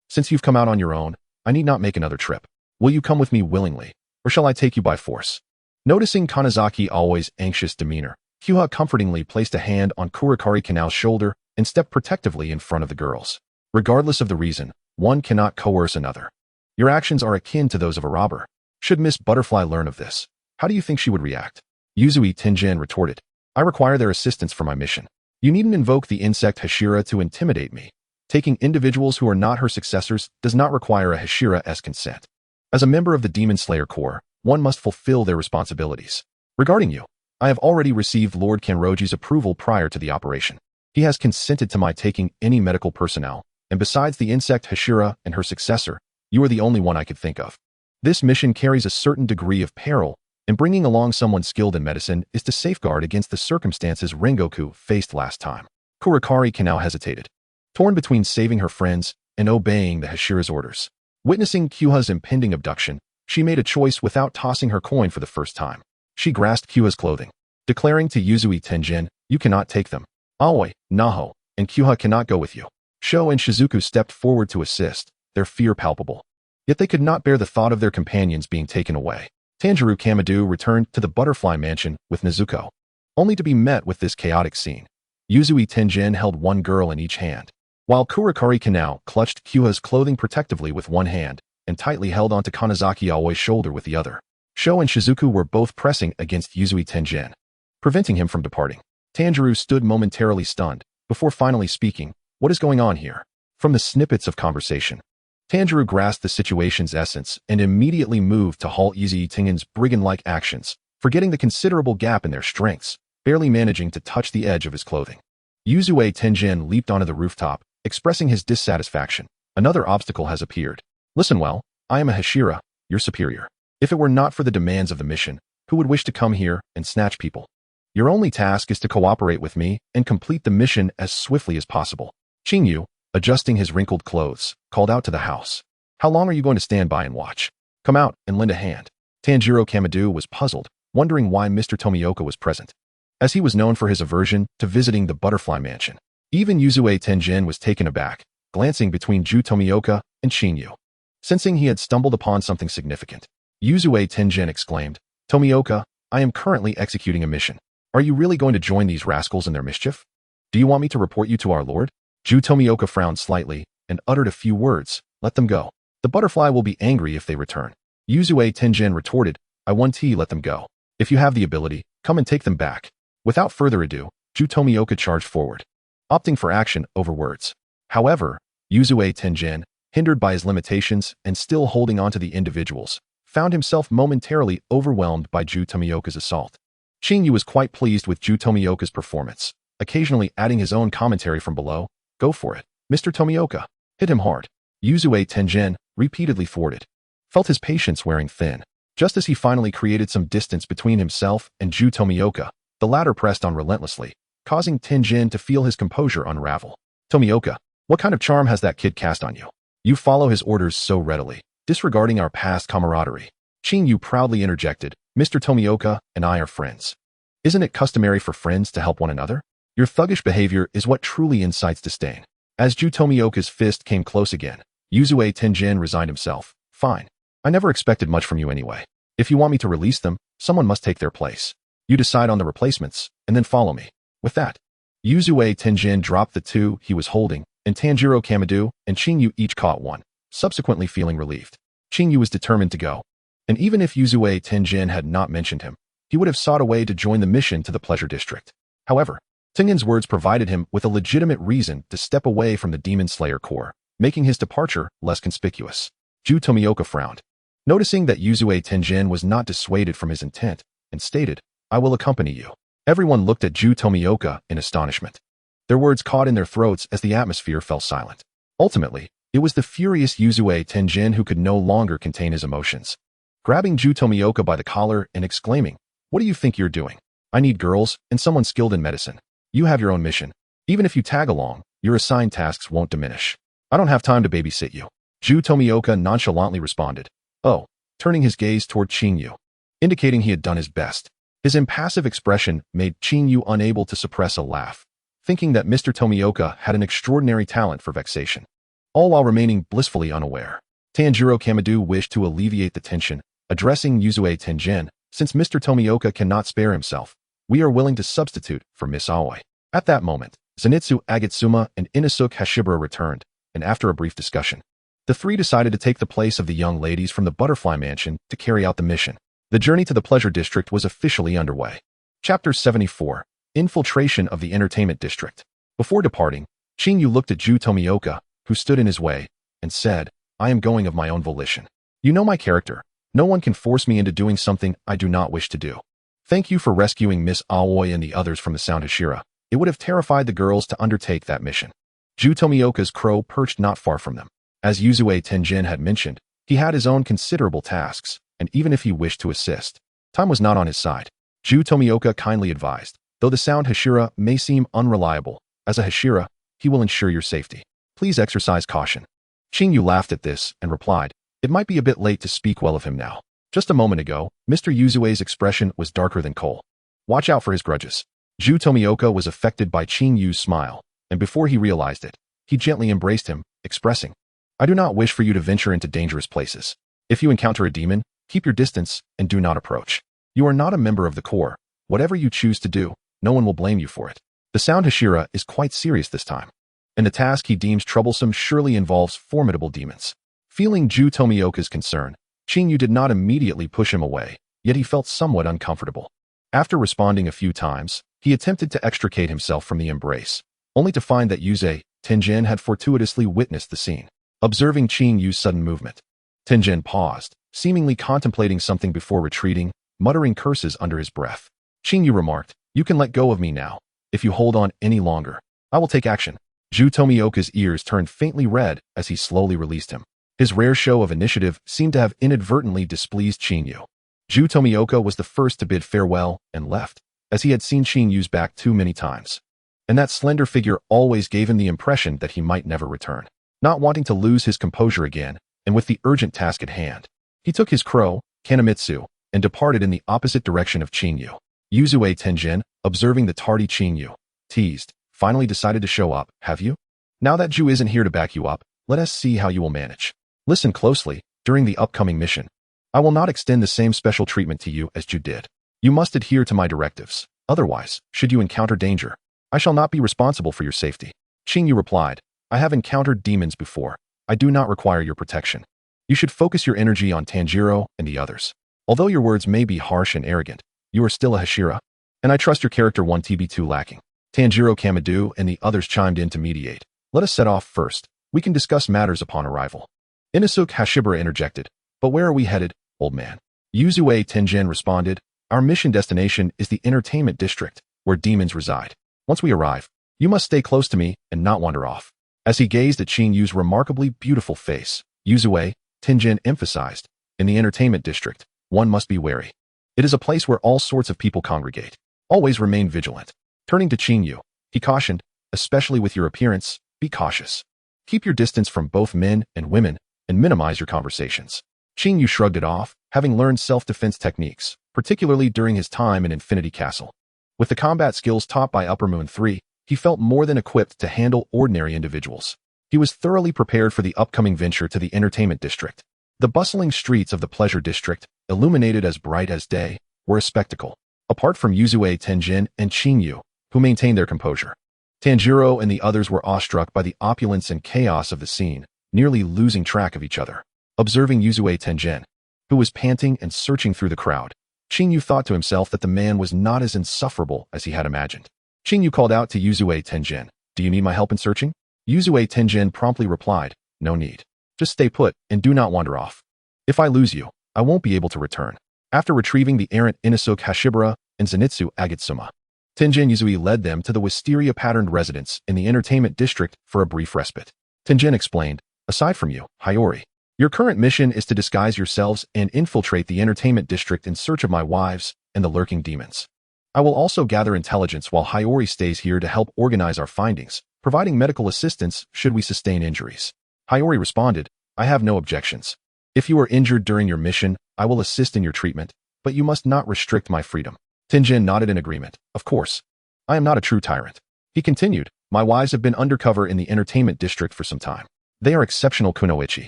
Since you've come out on your own, I need not make another trip. Will you come with me willingly, or shall I take you by force?" Noticing Kanazaki Aoi's anxious demeanor, Kyuha comfortingly placed a hand on Kurakari Kanao's shoulder and stepped protectively in front of the girls. Regardless of the reason, one cannot coerce another. Your actions are akin to those of a robber. Should Miss Butterfly learn of this, how do you think she would react? Yuzui Tenjin retorted, "I require their assistance for my mission. You needn't invoke the insect Hashira to intimidate me. Taking individuals who are not her successors does not require a Hashira-esque consent. As a member of the Demon Slayer Corps, one must fulfill their responsibilities. Regarding you, I have already received Lord Kanroji's approval prior to the operation. He has consented to my taking any medical personnel, and besides the insect Hashira and her successor, you are the only one I could think of. This mission carries a certain degree of peril, and bringing along someone skilled in medicine is to safeguard against the circumstances Rengoku faced last time." Kurakari Kanao hesitated, torn between saving her friends and obeying the Hashira's orders. Witnessing Kyuha's impending abduction, she made a choice without tossing her coin for the first time. She grasped Kyuha's clothing, declaring to Yuzui Tenjin, "You cannot take them. Aoi, Naho, and Kyuha cannot go with you." Sho and Shizuku stepped forward to assist, their fear palpable. Yet they could not bear the thought of their companions being taken away. Tanjiro Kamado returned to the Butterfly Mansion with Nezuko, only to be met with this chaotic scene. Yuzui Tenjin held one girl in each hand, while Kurakari Kanao clutched Kyuha's clothing protectively with one hand and tightly held onto Kanazaki Aoi's shoulder with the other. Sho and Shizuku were both pressing against Yuzui Tenjin, preventing him from departing. Tanjiro stood momentarily stunned, before finally speaking, "What is going on here?" From the snippets of conversation, Tanjiro grasped the situation's essence and immediately moved to halt Yuzui Tenjin's brigand-like actions, forgetting the considerable gap in their strengths, barely managing to touch the edge of his clothing. Yuzui Tenjin leaped onto the rooftop, expressing his dissatisfaction. "Another obstacle has appeared. Listen well, I am a Hashira, your superior. If it were not for the demands of the mission, who would wish to come here and snatch people? Your only task is to cooperate with me and complete the mission as swiftly as possible." Qing Yu, adjusting his wrinkled clothes, called out to the house. How long are you going to stand by and watch? Come out and lend a hand. Tanjiro Kamado was puzzled, wondering why Mr. Tomioka was present, as he was known for his aversion to visiting the Butterfly Mansion. Even Yuzue Tenjin was taken aback, glancing between Ju Tomioka and Qing Yu. Sensing he had stumbled upon something significant, Yuzue Tenjin exclaimed, "Tomioka, I am currently executing a mission. Are you really going to join these rascals in their mischief? Do you want me to report you to our lord?" Ju Tomioka frowned slightly and uttered a few words, "Let them go. The butterfly will be angry if they return." Yuzue Tenjin retorted, "I want to let them go. If you have the ability, come and take them back." Without further ado, Ju Tomioka charged forward, opting for action over words. However, Yuzue Tenjin, hindered by his limitations and still holding on to the individuals, found himself momentarily overwhelmed by Ju Tomioka's assault. Qing Yu was quite pleased with Ju Tomioka's performance, occasionally adding his own commentary from below. "Go for it, Mr. Tomioka. Hit him hard." Yuzue Tenjin, repeatedly thwarted, felt his patience wearing thin. Just as he finally created some distance between himself and Ju Tomioka, the latter pressed on relentlessly, causing Tenjin to feel his composure unravel. "Tomioka, what kind of charm has that kid cast on you? You follow his orders so readily, disregarding our past camaraderie." Qing Yu proudly interjected, "Mr. Tomioka and I are friends. Isn't it customary for friends to help one another? Your thuggish behavior is what truly incites disdain." As Ju Tomioka's fist came close again, Yuzue Tenjin resigned himself. "Fine. I never expected much from you anyway. If you want me to release them, someone must take their place. You decide on the replacements, and then follow me." With that, Yuzue Tenjin dropped the two he was holding, and Tanjiro Kamado and Qing Yu each caught one, subsequently feeling relieved. Qing Yu was determined to go, and even if Yuzue Tenjin had not mentioned him, he would have sought a way to join the mission to the Pleasure District. However, Tengin's words provided him with a legitimate reason to step away from the Demon Slayer Corps, making his departure less conspicuous. Ju Tomioka frowned, noticing that Yuzue Tenjin was not dissuaded from his intent, and stated, "I will accompany you." Everyone looked at Ju Tomioka in astonishment. Their words caught in their throats as the atmosphere fell silent. Ultimately, it was the furious Yuzue Tenjin who could no longer contain his emotions. Grabbing Ju Tomioka by the collar and exclaiming, "What do you think you're doing? I need girls and someone skilled in medicine. You have your own mission. Even if you tag along, your assigned tasks won't diminish. I don't have time to babysit you." Ju Tomioka nonchalantly responded, "Oh," turning his gaze toward Qing Yu, indicating he had done his best. His impassive expression made Qing Yu unable to suppress a laugh, thinking that Mr. Tomioka had an extraordinary talent for vexation, all while remaining blissfully unaware. Tanjiro Kamado wished to alleviate the tension, addressing Yuzue Tenjin, "Since Mr. Tomioka cannot spare himself, we are willing to substitute for Miss Aoi." At that moment, Zenitsu Agatsuma and Inosuke Hashibara returned, and after a brief discussion, the three decided to take the place of the young ladies from the Butterfly Mansion to carry out the mission. The journey to the Pleasure District was officially underway. Chapter 74, Infiltration of the Entertainment District. Before departing, Qing Yu looked at Ju Tomioka, who stood in his way, and said, "I am going of my own volition. You know my character. No one can force me into doing something I do not wish to do. Thank you for rescuing Miss Aoi and the others from the Sound Hashira. It would have terrified the girls to undertake that mission." Ju Tomioka's crow perched not far from them. As Yuzue Tenjin had mentioned, he had his own considerable tasks, and even if he wished to assist, time was not on his side. Ju Tomioka kindly advised, "Though the Sound Hashira may seem unreliable, as a Hashira, he will ensure your safety. Please exercise caution." Qing Yu laughed at this and replied, "It might be a bit late to speak well of him now. Just a moment ago, Mr. Yuzue's expression was darker than coal. Watch out for his grudges." Ju Tomioka was affected by Qing Yu's smile, and before he realized it, he gently embraced him, expressing, "I do not wish for you to venture into dangerous places. If you encounter a demon, keep your distance and do not approach. You are not a member of the Corps. Whatever you choose to do, no one will blame you for it. The Sound Hashira is quite serious this time, and the task he deems troublesome surely involves formidable demons." Feeling Ju Tomioka's concern, Qing Yu did not immediately push him away, yet he felt somewhat uncomfortable. After responding a few times, he attempted to extricate himself from the embrace, only to find that Yuzue Tenjin had fortuitously witnessed the scene. Observing Qing Yu's sudden movement, Tenjin paused, seemingly contemplating something before retreating, muttering curses under his breath. Qing Yu remarked, "You can let go of me now. If you hold on any longer, I will take action." Ju Tomioka's ears turned faintly red as he slowly released him. His rare show of initiative seemed to have inadvertently displeased Qing Yu. Ju Tomioka was the first to bid farewell and left, as he had seen Qing Yu's back too many times, and that slender figure always gave him the impression that he might never return. Not wanting to lose his composure again, and with the urgent task at hand. He took his crow, Kanamitsu, and departed in the opposite direction of Qing Yu. Yuzue Tenjin, observing the tardy Qing Yu, teased, finally decided to show up, have you? Now that Ju isn't here to back you up, let us see how you will manage. Listen closely, during the upcoming mission. I will not extend the same special treatment to you as Ju did. You must adhere to my directives. Otherwise, should you encounter danger, I shall not be responsible for your safety. Qing Yu replied, I have encountered demons before. I do not require your protection. You should focus your energy on Tanjiro and the others. Although your words may be harsh and arrogant, you are still a Hashira, and I trust your character 1TB2 lacking. Tanjiro Kamadu and the others chimed in to mediate. Let us set off first. We can discuss matters upon arrival. Inosuke Hashibara interjected, but where are we headed, old man? Yuzue Tenjin responded, our mission destination is the entertainment district, where demons reside. Once we arrive, you must stay close to me and not wander off. As he gazed at Qing Yu's remarkably beautiful face, Yuzue Tenjin emphasized, in the entertainment district, one must be wary. It is a place where all sorts of people congregate. Always remain vigilant. Turning to Qing Yu, he cautioned, especially with your appearance, be cautious. Keep your distance from both men and women, and minimize your conversations. Qing Yu shrugged it off, having learned self-defense techniques, particularly during his time in Infinity Castle. With the combat skills taught by Upper Moon 3, he felt more than equipped to handle ordinary individuals. He was thoroughly prepared for the upcoming venture to the entertainment district. The bustling streets of the pleasure district, illuminated as bright as day, were a spectacle. Apart from Yuzue Tenjin and Qing Yu, who maintained their composure, Tanjiro and the others were awestruck by the opulence and chaos of the scene, nearly losing track of each other. Observing Yuzue Tenjin, who was panting and searching through the crowd, Qing Yu thought to himself that the man was not as insufferable as he had imagined. Qing Yu called out to Yuzue Tenjin, do you need my help in searching? Yuzue Tenjin promptly replied, no need. Just stay put and do not wander off. If I lose you, I won't be able to return. After retrieving the errant Inosuke Hashibara and Zenitsu Agitsuma, Tenjin Yuzui led them to the wisteria-patterned residence in the entertainment district for a brief respite. Tenjin explained, aside from you, Hiyori, your current mission is to disguise yourselves and infiltrate the entertainment district in search of my wives and the lurking demons. I will also gather intelligence while Hiyori stays here to help organize our findings, providing medical assistance should we sustain injuries. Hiyori responded, I have no objections. If you are injured during your mission, I will assist in your treatment, but you must not restrict my freedom. Tenjin nodded in agreement. Of course. I am not a true tyrant. He continued, my wives have been undercover in the entertainment district for some time. They are exceptional kunoichi.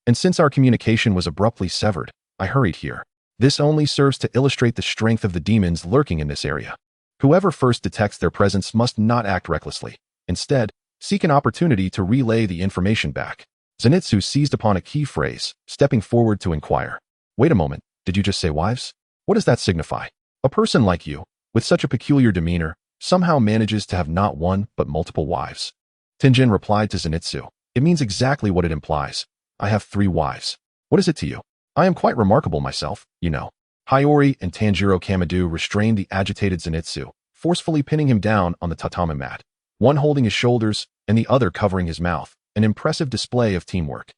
And since our communication was abruptly severed, I hurried here. This only serves to illustrate the strength of the demons lurking in this area. Whoever first detects their presence must not act recklessly. Instead, seek an opportunity to relay the information back. Zenitsu seized upon a key phrase, stepping forward to inquire. Wait a moment, did you just say wives? What does that signify? A person like you, with such a peculiar demeanor, somehow manages to have not one but multiple wives. Tenjin replied to Zenitsu, it means exactly what it implies. I have 3 wives. What is it to you? I am quite remarkable myself, you know. Hiyori and Tanjiro Kamadu restrained the agitated Zenitsu, forcefully pinning him down on the tatami mat, one holding his shoulders and the other covering his mouth, an impressive display of teamwork.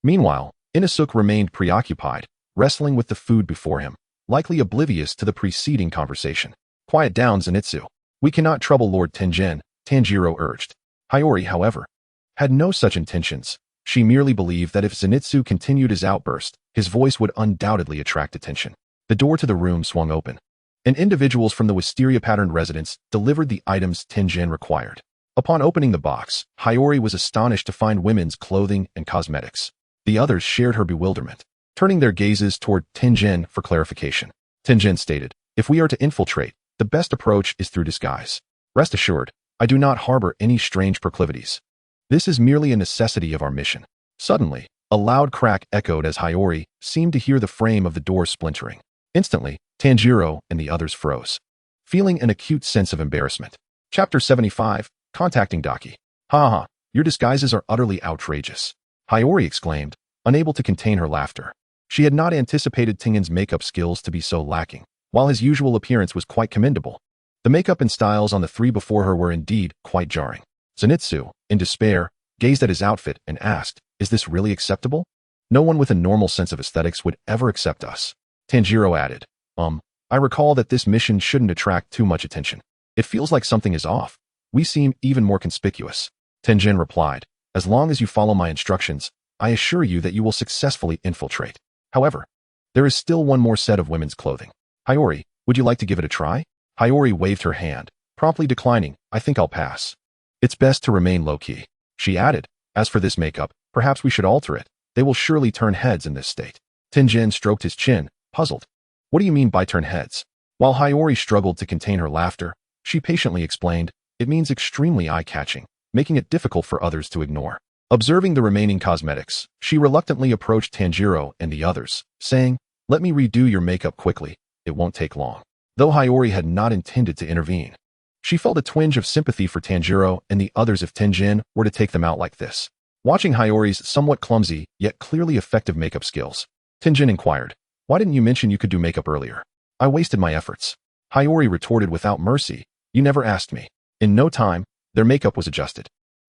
Meanwhile, Inosuke remained preoccupied, wrestling with the food before him, likely oblivious to the preceding conversation. Quiet down, Zenitsu. We cannot trouble Lord Tenjin, Tanjiro urged. Hiyori, however, had no such intentions. She merely believed that if Zenitsu continued his outburst, his voice would undoubtedly attract attention. The door to the room swung open, and individuals from the wisteria-patterned residence delivered the items Tenjin required. Upon opening the box, Hiyori was astonished to find women's clothing and cosmetics. The others shared her bewilderment, turning their gazes toward Tenjin for clarification. Tenjin stated, if we are to infiltrate, the best approach is through disguise. Rest assured, I do not harbor any strange proclivities. This is merely a necessity of our mission. Suddenly, a loud crack echoed as Hiyori seemed to hear the frame of the door splintering. Instantly, Tanjiro and the others froze, feeling an acute sense of embarrassment. Chapter 75, Contacting Daki. Ha, your disguises are utterly outrageous. Hiyori exclaimed, unable to contain her laughter. She had not anticipated Tengin's makeup skills to be so lacking, while his usual appearance was quite commendable. The makeup and styles on the 3 before her were indeed quite jarring. Zenitsu, in despair, gazed at his outfit and asked, is this really acceptable? No one with a normal sense of aesthetics would ever accept us. Tanjiro added, I recall that this mission shouldn't attract too much attention. It feels like something is off. We seem even more conspicuous. Tenjin replied, as long as you follow my instructions, I assure you that you will successfully infiltrate. However, there is still one more set of women's clothing. Hiyori, would you like to give it a try? Hiyori waved her hand, promptly declining. I think I'll pass. It's best to remain low-key. She added, as for this makeup, perhaps we should alter it. They will surely turn heads in this state. Tenjin stroked his chin, puzzled. What do you mean by turn heads? While Hiyori struggled to contain her laughter, she patiently explained, it means extremely eye-catching, making it difficult for others to ignore. Observing the remaining cosmetics, she reluctantly approached Tanjiro and the others, saying, let me redo your makeup quickly, it won't take long. Though Hiyori had not intended to intervene, she felt a twinge of sympathy for Tanjiro and the others if Tenjin were to take them out like this. Watching Hiyori's somewhat clumsy, yet clearly effective makeup skills, Tenjin inquired, why didn't you mention you could do makeup earlier? I wasted my efforts. Hiyori retorted without mercy, you never asked me. In no time, their makeup was adjusted,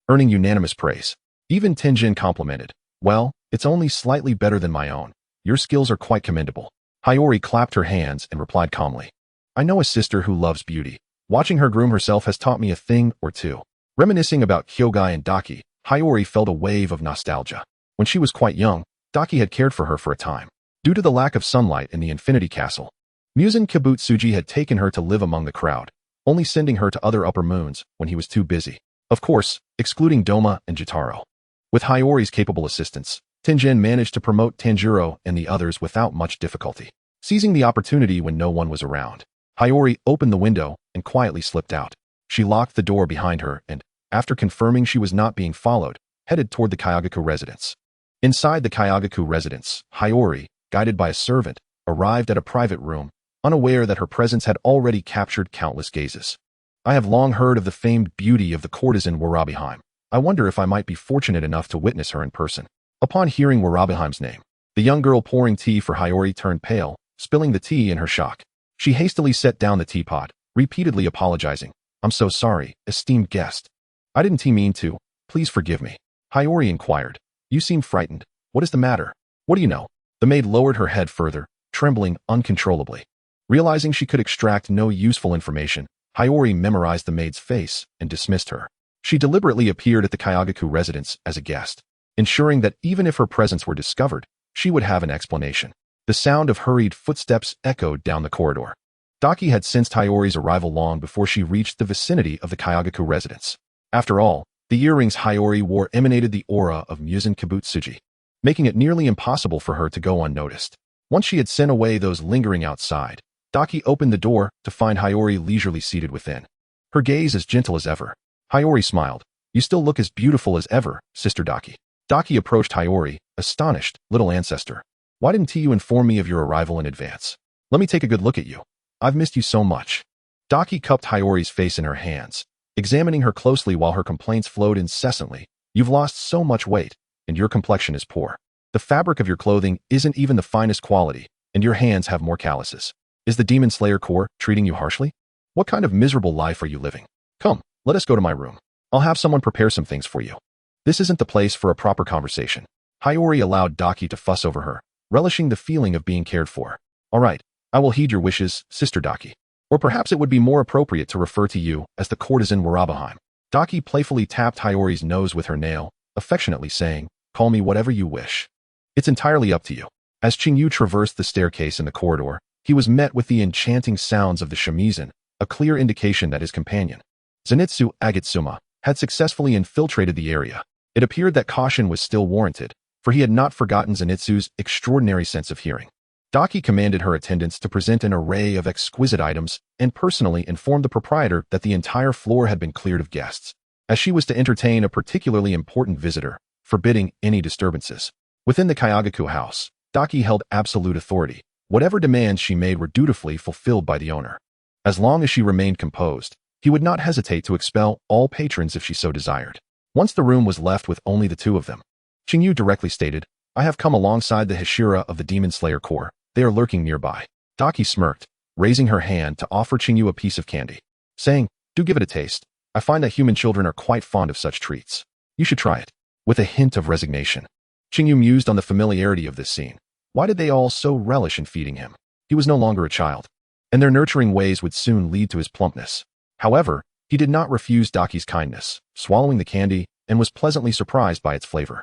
earning unanimous praise. Even Tenjin complimented, well, it's only slightly better than my own. Your skills are quite commendable. Hiyori clapped her hands and replied calmly, I know a sister who loves beauty. Watching her groom herself has taught me a thing or two. Reminiscing about Hyogai and Daki, Hiyori felt a wave of nostalgia. When she was quite young, Daki had cared for her for a time. Due to the lack of sunlight in the Infinity Castle, Muzan Kibutsuji had taken her to live among the crowd, only sending her to other upper moons when he was too busy. Of course, excluding Doma and Jotaro. With Hiyori's capable assistance, Tenjin managed to promote Tanjiro and the others without much difficulty. Seizing the opportunity when no one was around, Hiyori opened the window and quietly slipped out. She locked the door behind her and, after confirming she was not being followed, headed toward the Kayagaku residence. Inside the Kayagaku residence, Hiyori, guided by a servant, arrived at a private room, unaware that her presence had already captured countless gazes. I have long heard of the famed beauty of the courtesan Warabeheim. I wonder if I might be fortunate enough to witness her in person. Upon hearing Warabeheim's name, the young girl pouring tea for Hiyori turned pale, spilling the tea in her shock. She hastily set down the teapot, repeatedly apologizing. I'm so sorry, esteemed guest. I didn't mean to. Please forgive me. Hiyori inquired. You seem frightened. What is the matter? What do you know? The maid lowered her head further, trembling uncontrollably. Realizing she could extract no useful information, Hiyori memorized the maid's face and dismissed her. She deliberately appeared at the Kayagaku residence as a guest, ensuring that even if her presence were discovered, she would have an explanation. The sound of hurried footsteps echoed down the corridor. Daki had sensed Hiyori's arrival long before she reached the vicinity of the Kayagaku residence. After all, the earrings Hiyori wore emanated the aura of Muzan Kibutsuji, making it nearly impossible for her to go unnoticed. Once she had sent away those lingering outside, Daki opened the door to find Hiyori leisurely seated within. Her gaze as gentle as ever. Hiyori smiled. You still look as beautiful as ever, Sister Daki. Daki approached Hiyori, astonished, little ancestor. Why didn't you inform me of your arrival in advance? Let me take a good look at you. I've missed you so much. Daki cupped Hiyori's face in her hands, examining her closely while her complaints flowed incessantly. You've lost so much weight, and your complexion is poor. The fabric of your clothing isn't even the finest quality, and your hands have more calluses. Is the Demon Slayer Corps treating you harshly? What kind of miserable life are you living? Come, let us go to my room. I'll have someone prepare some things for you. This isn't the place for a proper conversation. Hiyori allowed Daki to fuss over her, relishing the feeling of being cared for. All right, I will heed your wishes, Sister Daki. Or perhaps it would be more appropriate to refer to you as the courtesan Warabeheim. Daki playfully tapped Hiyori's nose with her nail, affectionately saying, call me whatever you wish. It's entirely up to you. As Qing Yu traversed the staircase in the corridor, he was met with the enchanting sounds of the shamisen, a clear indication that his companion, Zenitsu Agitsuma, had successfully infiltrated the area. It appeared that caution was still warranted, for he had not forgotten Zenitsu's extraordinary sense of hearing. Daki commanded her attendants to present an array of exquisite items and personally informed the proprietor that the entire floor had been cleared of guests, as she was to entertain a particularly important visitor, forbidding any disturbances. Within the Kayagaku house, Daki held absolute authority. Whatever demands she made were dutifully fulfilled by the owner. As long as she remained composed, he would not hesitate to expel all patrons if she so desired. Once the room was left with only the two of them, Qing Yu directly stated, I have come alongside the Hashira of the Demon Slayer Corps. They are lurking nearby. Daki smirked, raising her hand to offer Qing Yu a piece of candy, saying, do give it a taste. I find that human children are quite fond of such treats. You should try it. With a hint of resignation, Qing Yu mused on the familiarity of this scene. Why did they all so relish in feeding him? He was no longer a child, and their nurturing ways would soon lead to his plumpness. However, he did not refuse Daki's kindness, swallowing the candy, and was pleasantly surprised by its flavor.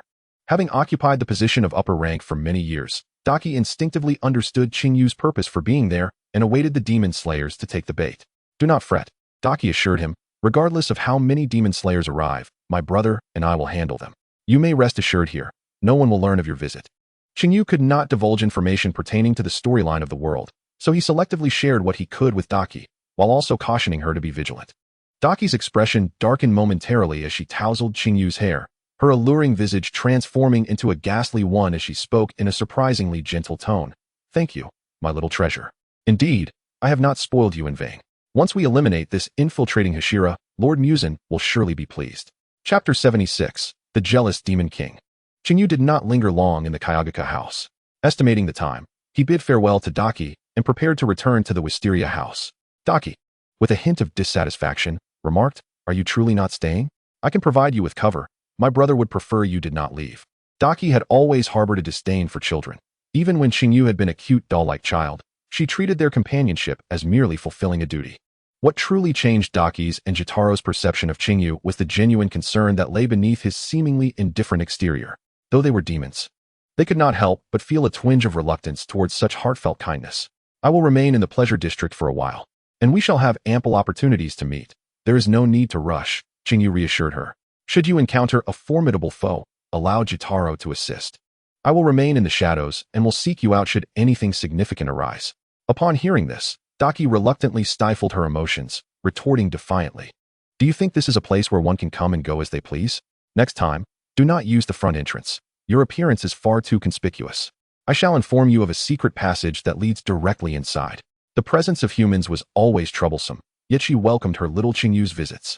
Having occupied the position of upper rank for many years, Daki instinctively understood Qing Yu's purpose for being there and awaited the demon slayers to take the bait. Do not fret, Daki assured him. Regardless of how many demon slayers arrive, my brother and I will handle them. You may rest assured here, no one will learn of your visit. Qing Yu could not divulge information pertaining to the storyline of the world, so he selectively shared what he could with Daki, while also cautioning her to be vigilant. Daki's expression darkened momentarily as she tousled Qing Yu's hair, her alluring visage transforming into a ghastly one as she spoke in a surprisingly gentle tone. Thank you, my little treasure. Indeed, I have not spoiled you in vain. Once we eliminate this infiltrating Hashira, Lord Muzan will surely be pleased. Chapter 76. The Jealous Demon King. Qing Yu did not linger long in the Kayagaka house. Estimating the time, he bid farewell to Daki and prepared to return to the Wisteria house. Daki, with a hint of dissatisfaction, remarked, "Are you truly not staying? I can provide you with cover. My brother would prefer you did not leave." Daki had always harbored a disdain for children. Even when Qing Yu had been a cute doll-like child, she treated their companionship as merely fulfilling a duty. What truly changed Daki's and Jitaro's perception of Qing Yu was the genuine concern that lay beneath his seemingly indifferent exterior. Though they were demons, they could not help but feel a twinge of reluctance towards such heartfelt kindness. I will remain in the pleasure district for a while, and we shall have ample opportunities to meet. There is no need to rush, Qing Yu reassured her. Should you encounter a formidable foe, allow Jitaro to assist. I will remain in the shadows and will seek you out should anything significant arise. Upon hearing this, Daki reluctantly stifled her emotions, retorting defiantly. Do you think this is a place where one can come and go as they please? Next time, do not use the front entrance. Your appearance is far too conspicuous. I shall inform you of a secret passage that leads directly inside. The presence of humans was always troublesome, yet she welcomed her little Qing Yu's visits.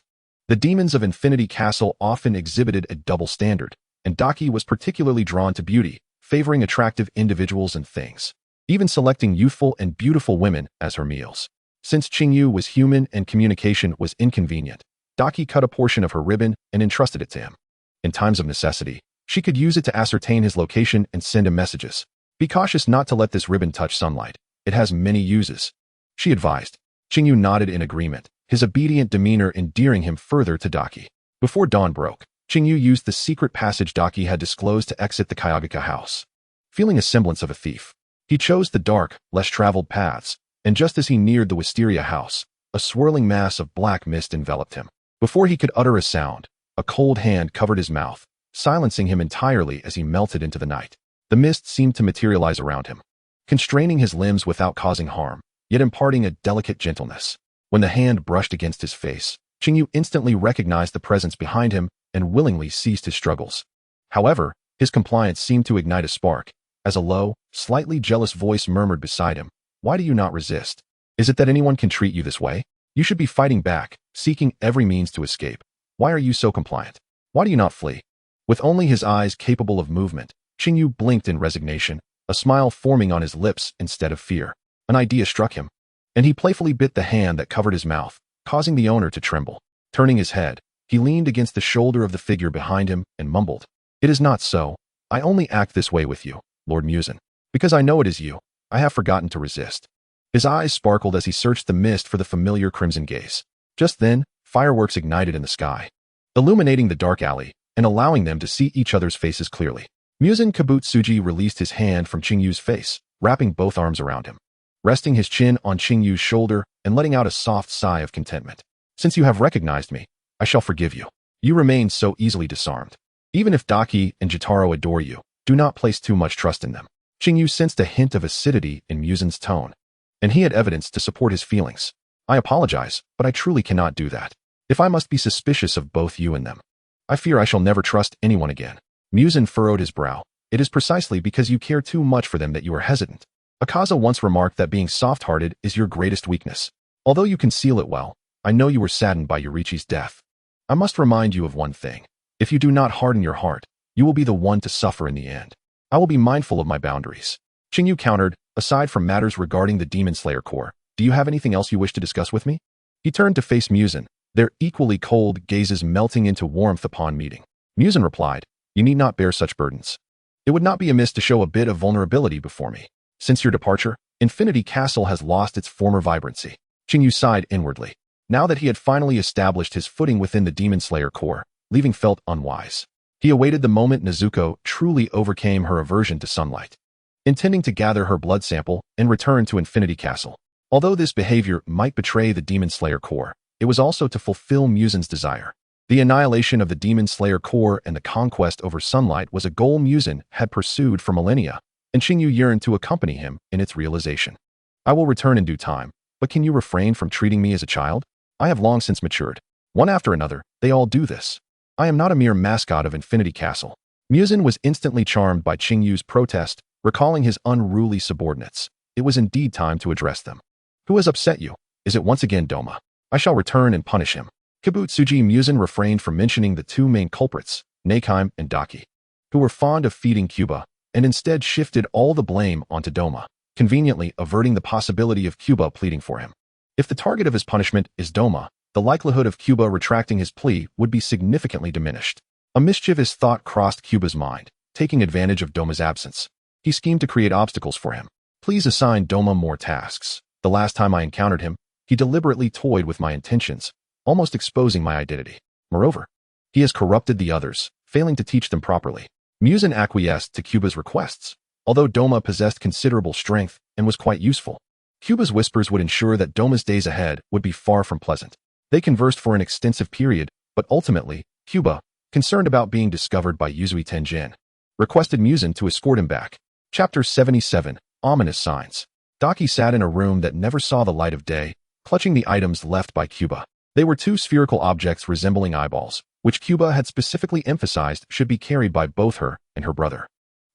The demons of Infinity Castle often exhibited a double standard, and Daki was particularly drawn to beauty, favoring attractive individuals and things, even selecting youthful and beautiful women as her meals. Since Qing Yu was human and communication was inconvenient, Daki cut a portion of her ribbon and entrusted it to him. In times of necessity, she could use it to ascertain his location and send him messages. Be cautious not to let this ribbon touch sunlight. It has many uses, she advised. Qing Yu nodded in agreement, his obedient demeanor endearing him further to Daki. Before dawn broke, Qing Yu used the secret passage Daki had disclosed to exit the Kayagaka house. Feeling a semblance of a thief, he chose the dark, less traveled paths, and just as he neared the Wisteria house, a swirling mass of black mist enveloped him. Before he could utter a sound, a cold hand covered his mouth, silencing him entirely as he melted into the night. The mist seemed to materialize around him, constraining his limbs without causing harm, yet imparting a delicate gentleness. When the hand brushed against his face, Qing Yu instantly recognized the presence behind him and willingly ceased his struggles. However, his compliance seemed to ignite a spark, as a low, slightly jealous voice murmured beside him, "Why do you not resist? Is it that anyone can treat you this way? You should be fighting back, seeking every means to escape. Why are you so compliant? Why do you not flee?" With only his eyes capable of movement, Qing Yu blinked in resignation, a smile forming on his lips instead of fear. An idea struck him, and he playfully bit the hand that covered his mouth, causing the owner to tremble. Turning his head, he leaned against the shoulder of the figure behind him and mumbled, "It is not so. I only act this way with you, Lord Muzan. Because I know it is you, I have forgotten to resist." His eyes sparkled as he searched the mist for the familiar crimson gaze. Just then, fireworks ignited in the sky, illuminating the dark alley and allowing them to see each other's faces clearly. Muzan Kabutsuji released his hand from Qing Yu's face, wrapping both arms around him, resting his chin on Qing Yu's shoulder and letting out a soft sigh of contentment. "Since you have recognized me, I shall forgive you. You remain so easily disarmed. Even if Daki and Jitaro adore you, do not place too much trust in them." Qing Yu sensed a hint of acidity in Muzan's tone, and he had evidence to support his feelings. "I apologize, but I truly cannot do that. If I must be suspicious of both you and them, I fear I shall never trust anyone again." Muzan furrowed his brow. "It is precisely because you care too much for them that you are hesitant. Akaza once remarked that being soft-hearted is your greatest weakness. Although you conceal it well, I know you were saddened by Yorichi's death. I must remind you of one thing. If you do not harden your heart, you will be the one to suffer in the end. I will be mindful of my boundaries." Qing Yu countered, "Aside from matters regarding the Demon Slayer Corps, do you have anything else you wish to discuss with me?" He turned to face Muzan, their equally cold gazes melting into warmth upon meeting. Muzan replied, "You need not bear such burdens. It would not be amiss to show a bit of vulnerability before me. Since your departure, Infinity Castle has lost its former vibrancy." Qing Yu sighed inwardly. Now that he had finally established his footing within the Demon Slayer Corps, leaving felt unwise. He awaited the moment Nezuko truly overcame her aversion to sunlight, intending to gather her blood sample and return to Infinity Castle. Although this behavior might betray the Demon Slayer core, it was also to fulfill Musen's desire. The annihilation of the Demon Slayer core and the conquest over sunlight was a goal Musen had pursued for millennia, and Qing Yu yearned to accompany him in its realization. I will return in due time, but can you refrain from treating me as a child? I have long since matured. One after another, they all do this. I am not a mere mascot of Infinity Castle. Musen was instantly charmed by Qing Yu's protest, recalling his unruly subordinates. It was indeed time to address them. Who has upset you? Is it once again Doma? I shall return and punish him. Kibutsuji Musen refrained from mentioning the two main culprits, Nakime and Daki, who were fond of feeding Cuba, and instead shifted all the blame onto Doma, conveniently averting the possibility of Cuba pleading for him. If the target of his punishment is Doma, the likelihood of Cuba retracting his plea would be significantly diminished. A mischievous thought crossed Cuba's mind, taking advantage of Doma's absence. He schemed to create obstacles for him. Please assign Doma more tasks. The last time I encountered him, he deliberately toyed with my intentions, almost exposing my identity. Moreover, he has corrupted the others, failing to teach them properly. Musen acquiesced to Cuba's requests, although Doma possessed considerable strength and was quite useful. Cuba's whispers would ensure that Doma's days ahead would be far from pleasant. They conversed for an extensive period, but ultimately, Cuba, concerned about being discovered by Yuzui Tenjin, requested Musen to escort him back. Chapter 77, Ominous Signs. Daki sat in a room that never saw the light of day, clutching the items left by Cuba. They were two spherical objects resembling eyeballs, which Cuba had specifically emphasized should be carried by both her and her brother.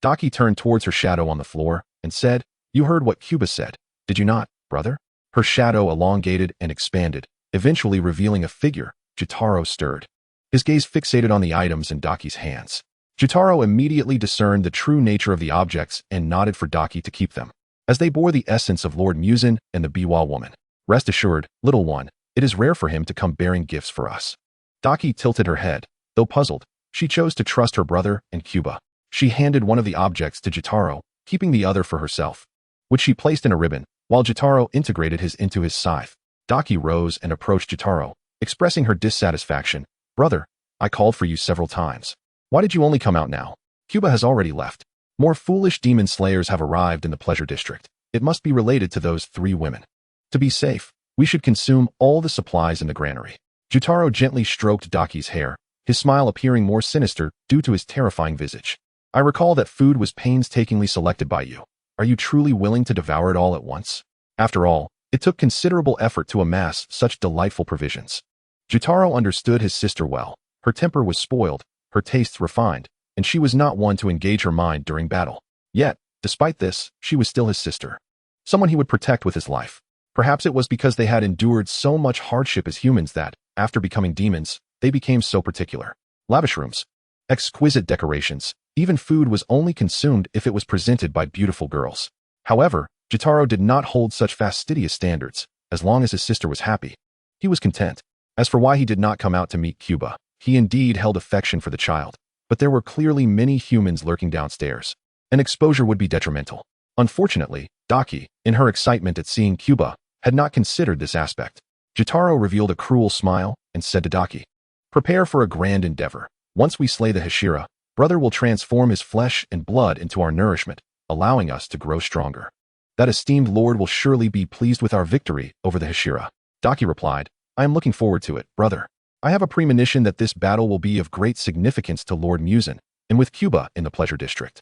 Daki turned towards her shadow on the floor and said, "You heard what Cuba said, did you not, brother?" Her shadow elongated and expanded, eventually revealing a figure. Jotaro stirred. His gaze fixated on the items in Daki's hands. Jotaro immediately discerned the true nature of the objects and nodded for Daki to keep them, as they bore the essence of Lord Musen and the Biwa woman. Rest assured, little one, it is rare for him to come bearing gifts for us. Daki tilted her head. Though puzzled, she chose to trust her brother and Cuba. She handed one of the objects to Jotaro, keeping the other for herself, which she placed in a ribbon, while Jotaro integrated his into his scythe. Daki rose and approached Jotaro, expressing her dissatisfaction. "Brother, I called for you several times. Why did you only come out now? Cuba has already left. More foolish demon slayers have arrived in the Pleasure District. It must be related to those 3 women. To be safe, we should consume all the supplies in the granary." Jotaro gently stroked Daki's hair, his smile appearing more sinister due to his terrifying visage. "I recall that food was painstakingly selected by you. Are you truly willing to devour it all at once? After all, it took considerable effort to amass such delightful provisions." Jotaro understood his sister well. Her temper was spoiled, her tastes refined, and she was not one to engage her mind during battle. Yet, despite this, she was still his sister, someone he would protect with his life. Perhaps it was because they had endured so much hardship as humans that, after becoming demons, they became so particular. Lavish rooms, exquisite decorations, even food was only consumed if it was presented by beautiful girls. However, Jotaro did not hold such fastidious standards. As long as his sister was happy, he was content. As for why he did not come out to meet Cuba, he indeed held affection for the child, but there were clearly many humans lurking downstairs. An exposure would be detrimental. Unfortunately, Daki, in her excitement at seeing Cuba, had not considered this aspect. Jotaro revealed a cruel smile and said to Daki, "Prepare for a grand endeavor. Once we slay the Hashira, brother will transform his flesh and blood into our nourishment, allowing us to grow stronger. That esteemed lord will surely be pleased with our victory over the Hashira." Daki replied, "I am looking forward to it, brother. I have a premonition that this battle will be of great significance to Lord Musen, and with Cuba in the Pleasure District.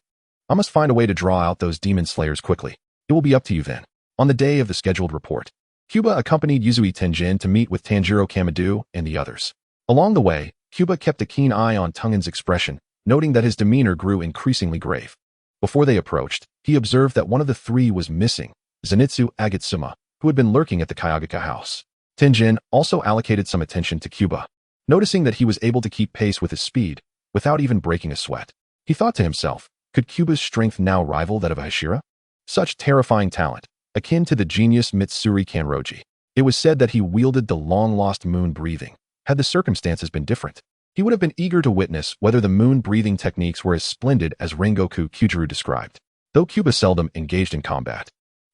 I must find a way to draw out those demon slayers quickly. It will be up to you then." On the day of the scheduled report, Cuba accompanied Yuzui Tenjin to meet with Tanjiro Kamado and the others. Along the way, Cuba kept a keen eye on Tengen's expression, noting that his demeanor grew increasingly grave. Before they approached, he observed that one of the 3 was missing, Zenitsu Agatsuma, who had been lurking at the Kayagaka house. Tenjin also allocated some attention to Cuba, noticing that he was able to keep pace with his speed, without even breaking a sweat. He thought to himself, could Cuba's strength now rival that of Hashira? Such terrifying talent, akin to the genius Mitsuri Kanroji. It was said that he wielded the long-lost moon breathing. Had the circumstances been different, he would have been eager to witness whether the moon breathing techniques were as splendid as Rengoku Kyujuru described. Though Cuba seldom engaged in combat,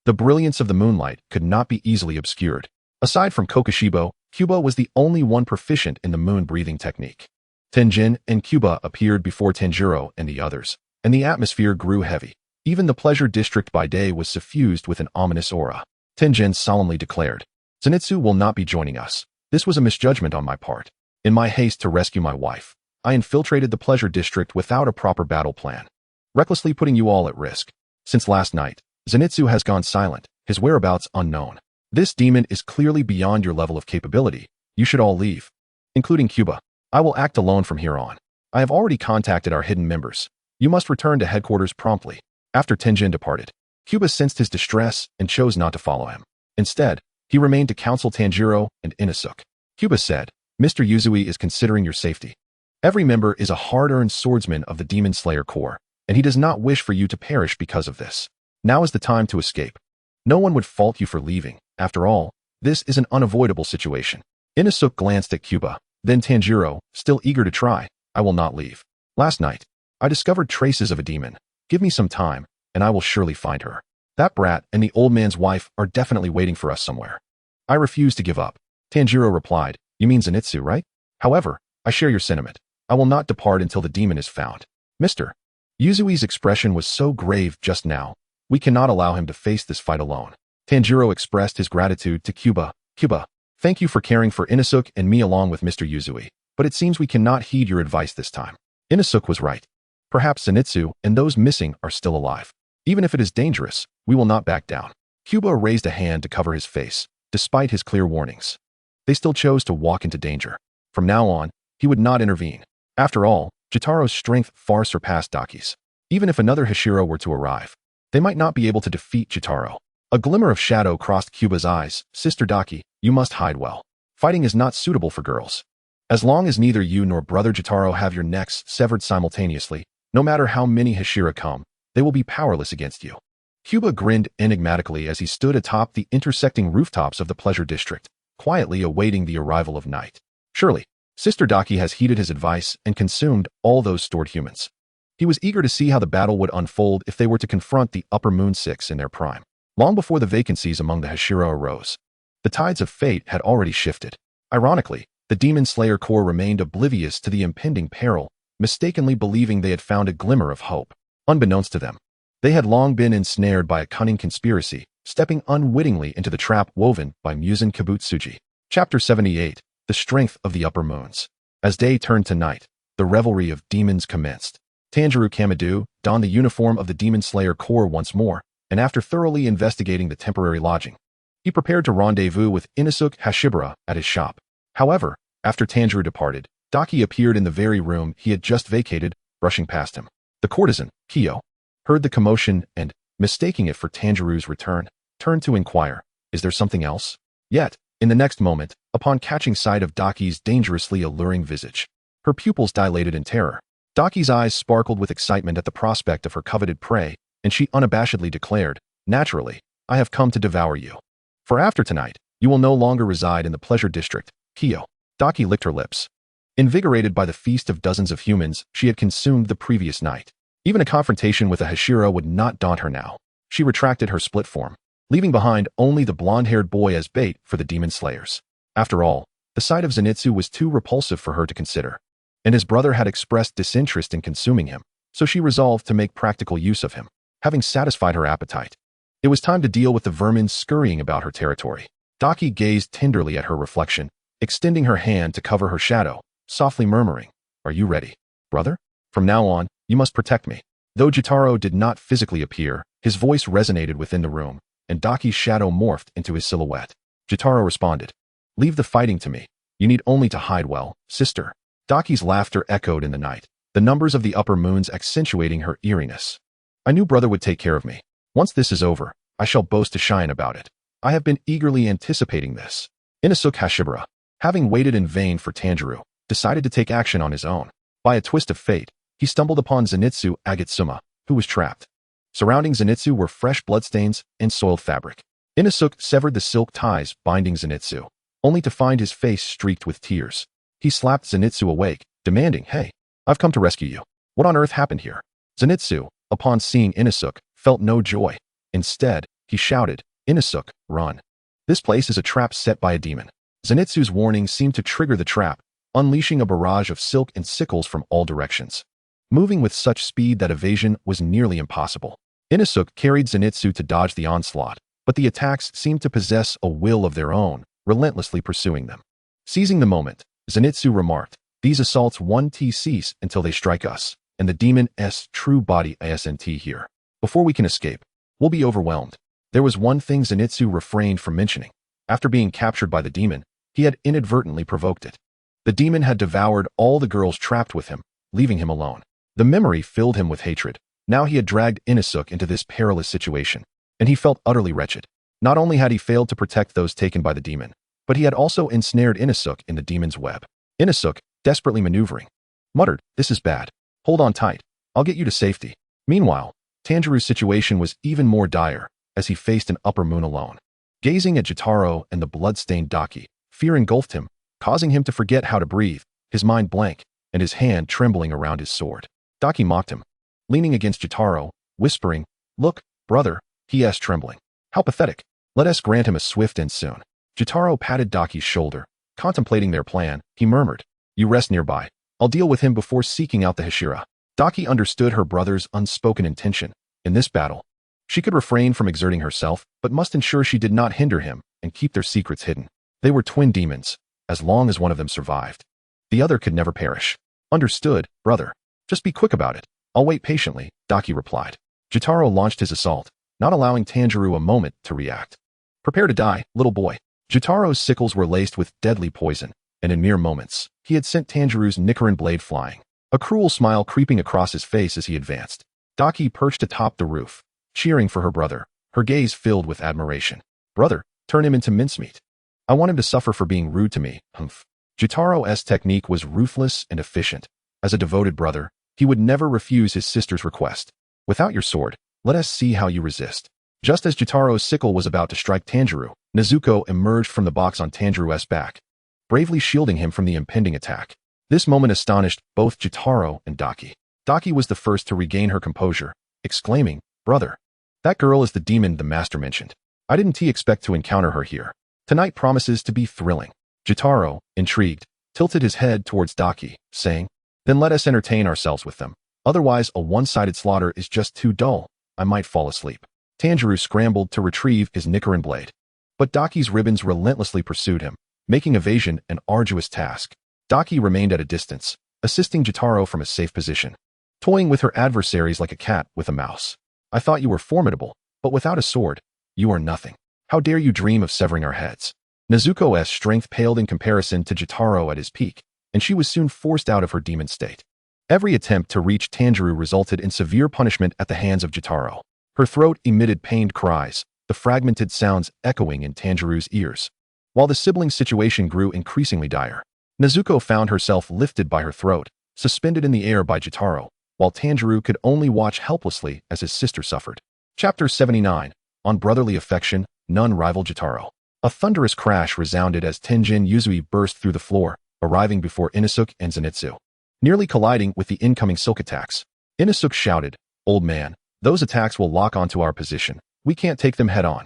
the brilliance of the moonlight could not be easily obscured. Aside from Kokushibo, Cuba was the only one proficient in the moon breathing technique. Tenjin and Cuba appeared before Tanjiro and the others, and the atmosphere grew heavy. Even the pleasure district by day was suffused with an ominous aura. Tenjin solemnly declared, "Zenitsu will not be joining us. This was a misjudgment on my part. In my haste to rescue my wife, I infiltrated the pleasure district without a proper battle plan, recklessly putting you all at risk. Since last night, Zenitsu has gone silent, his whereabouts unknown. This demon is clearly beyond your level of capability. You should all leave, including Cuba. I will act alone from here on. I have already contacted our hidden members. You must return to headquarters promptly." After Tenjin departed, Cuba sensed his distress and chose not to follow him. Instead, he remained to counsel Tanjiro and Inosuke. Cuba said, "Mr. Yuzui is considering your safety. Every member is a hard-earned swordsman of the Demon Slayer Corps, and he does not wish for you to perish because of this. Now is the time to escape. No one would fault you for leaving. After all, this is an unavoidable situation." Inosuke glanced at Cuba, then Tanjiro, still eager to try. "I will not leave. Last night, I discovered traces of a demon. Give me some time, and I will surely find her. That brat and the old man's wife are definitely waiting for us somewhere." "I refuse to give up." Tanjiro replied, "You mean Zenitsu, right? However, I share your sentiment. I will not depart until the demon is found." Mr. Yuzui's expression was so grave just now. "We cannot allow him to face this fight alone." Tanjiro expressed his gratitude to Cuba. "Cuba, thank you for caring for Inosuke and me along with Mr. Yuzui, but it seems we cannot heed your advice this time." Inosuke was right. Perhaps Zenitsu and those missing are still alive. Even if it is dangerous, we will not back down. Cuba raised a hand to cover his face, despite his clear warnings. They still chose to walk into danger. From now on, he would not intervene. After all, Jitaro's strength far surpassed Daki's. Even if another Hashira were to arrive, they might not be able to defeat Jitaro. A glimmer of shadow crossed Cuba's eyes. "Sister Daki, you must hide well. Fighting is not suitable for girls. As long as neither you nor brother Jitaro have your necks severed simultaneously, no matter how many Hashira come, they will be powerless against you." Cuba grinned enigmatically as he stood atop the intersecting rooftops of the pleasure district, quietly awaiting the arrival of night. Surely, Sister Daki has heeded his advice and consumed all those stored humans. He was eager to see how the battle would unfold if they were to confront the Upper Moon Six in their prime. Long before the vacancies among the Hashira arose, the tides of fate had already shifted. Ironically, the Demon Slayer Corps remained oblivious to the impending peril, mistakenly believing they had found a glimmer of hope. Unbeknownst to them, they had long been ensnared by a cunning conspiracy, stepping unwittingly into the trap woven by Muzan Kibutsuji. Chapter 78. The Strength of the Upper Moons. As day turned to night, the revelry of demons commenced. Tanjiro Kamado donned the uniform of the Demon Slayer Corps once more, and after thoroughly investigating the temporary lodging, he prepared to rendezvous with Inosuke Hashibara at his shop. However, after Tanjiro departed, Daki appeared in the very room he had just vacated, brushing past him. The courtesan, Kiyo, heard the commotion and, mistaking it for Tanjiro's return, turned to inquire, "Is there something else?" Yet, in the next moment, upon catching sight of Daki's dangerously alluring visage, her pupils dilated in terror. Daki's eyes sparkled with excitement at the prospect of her coveted prey, and she unabashedly declared, "Naturally, I have come to devour you. For after tonight, you will no longer reside in the pleasure district, Kiyo." Daki licked her lips. Invigorated by the feast of dozens of humans she had consumed the previous night, even a confrontation with a Hashira would not daunt her now. She retracted her split form, leaving behind only the blonde-haired boy as bait for the demon slayers. After all, the sight of Zenitsu was too repulsive for her to consider, and his brother had expressed disinterest in consuming him, so she resolved to make practical use of him. Having satisfied her appetite, it was time to deal with the vermin scurrying about her territory. Daki gazed tenderly at her reflection, extending her hand to cover her shadow, softly murmuring, "Are you ready, brother? From now on, you must protect me." Though Jitaro did not physically appear, his voice resonated within the room, and Daki's shadow morphed into his silhouette. Jitaro responded, "Leave the fighting to me. You need only to hide well, sister." Daki's laughter echoed in the night, the numbers of the upper moons accentuating her eeriness. "I knew brother would take care of me. Once this is over, I shall boast to shine about it. I have been eagerly anticipating this." Inosuke Hashibara, having waited in vain for Tanjiro, decided to take action on his own. By a twist of fate, he stumbled upon Zenitsu Agatsuma, who was trapped. Surrounding Zenitsu were fresh bloodstains and soiled fabric. Inosuke severed the silk ties binding Zenitsu, only to find his face streaked with tears. He slapped Zenitsu awake, demanding, "Hey, I've come to rescue you. What on earth happened here?" Zenitsu, upon seeing Inosuke, felt no joy. Instead, he shouted, "Inosuke, run. This place is a trap set by a demon." Zenitsu's warning seemed to trigger the trap, unleashing a barrage of silk and sickles from all directions. Moving with such speed that evasion was nearly impossible. Inosuke carried Zenitsu to dodge the onslaught, but the attacks seemed to possess a will of their own, relentlessly pursuing them. Seizing the moment, Zenitsu remarked, "These assaults won't cease until they strike us, and the demon's true body isn't here. Before we can escape, we'll be overwhelmed." There was one thing Zenitsu refrained from mentioning. After being captured by the demon, he had inadvertently provoked it. The demon had devoured all the girls trapped with him, leaving him alone. The memory filled him with hatred. Now he had dragged Inosuke into this perilous situation, and he felt utterly wretched. Not only had he failed to protect those taken by the demon, but he had also ensnared Inosuke in the demon's web. Inosuke, desperately maneuvering, muttered, "This is bad. Hold on tight. I'll get you to safety." Meanwhile, Tanjiro's situation was even more dire, as he faced an upper moon alone. Gazing at Jotaro and the blood-stained Daki, fear engulfed him, causing him to forget how to breathe, his mind blank, and his hand trembling around his sword. Daki mocked him, leaning against Jotaro, whispering, "Look, brother," he asked, trembling. "How pathetic. Let us grant him a swift end soon." Jotaro patted Daki's shoulder. Contemplating their plan, he murmured, "You rest nearby. I'll deal with him before seeking out the Hashira." Daki understood her brother's unspoken intention. In this battle, she could refrain from exerting herself, but must ensure she did not hinder him and keep their secrets hidden. They were twin demons. As long as one of them survived, the other could never perish. "Understood, brother. Just be quick about it. I'll wait patiently," Daki replied. Jotaro launched his assault, not allowing Tanjiro a moment to react. "Prepare to die, little boy." Jotaro's sickles were laced with deadly poison, and in mere moments, he had sent Tanjiro's Nichiren blade flying, a cruel smile creeping across his face as he advanced. Daki perched atop the roof, cheering for her brother, her gaze filled with admiration. "Brother, turn him into mincemeat. I want him to suffer for being rude to me." Humph. Jotaro's technique was ruthless and efficient. As a devoted brother, he would never refuse his sister's request. "Without your sword, let us see how you resist." Just as Jotaro's sickle was about to strike Tanjiro, Nezuko emerged from the box on Tanjiro's back, bravely shielding him from the impending attack. This moment astonished both Jotaro and Daki. Daki was the first to regain her composure, exclaiming, "Brother, that girl is the demon the master mentioned. I didn't expect to encounter her here. Tonight promises to be thrilling." Jotaro, intrigued, tilted his head towards Daki, saying, "Then let us entertain ourselves with them. Otherwise a one-sided slaughter is just too dull. I might fall asleep." Tanjiro scrambled to retrieve his Nichiren blade, but Daki's ribbons relentlessly pursued him, making evasion an arduous task. Daki remained at a distance, assisting Jotaro from a safe position, toying with her adversaries like a cat with a mouse. "I thought you were formidable, but without a sword, you are nothing. How dare you dream of severing our heads?" Nezuko's strength paled in comparison to Jotaro at his peak, and she was soon forced out of her demon state. Every attempt to reach Tanjiro resulted in severe punishment at the hands of Jotaro. Her throat emitted pained cries, the fragmented sounds echoing in Tanjiro's ears. While the siblings' situation grew increasingly dire, Nezuko found herself lifted by her throat, suspended in the air by Jotaro, while Tanjiro could only watch helplessly as his sister suffered. Chapter 79. On Brotherly Affection, None Rival Jotaro. A thunderous crash resounded as Tenjin Yuzui burst through the floor, arriving before Inosuke and Zenitsu, nearly colliding with the incoming silk attacks. Inosuke shouted, "Old man, those attacks will lock onto our position. We can't take them head-on."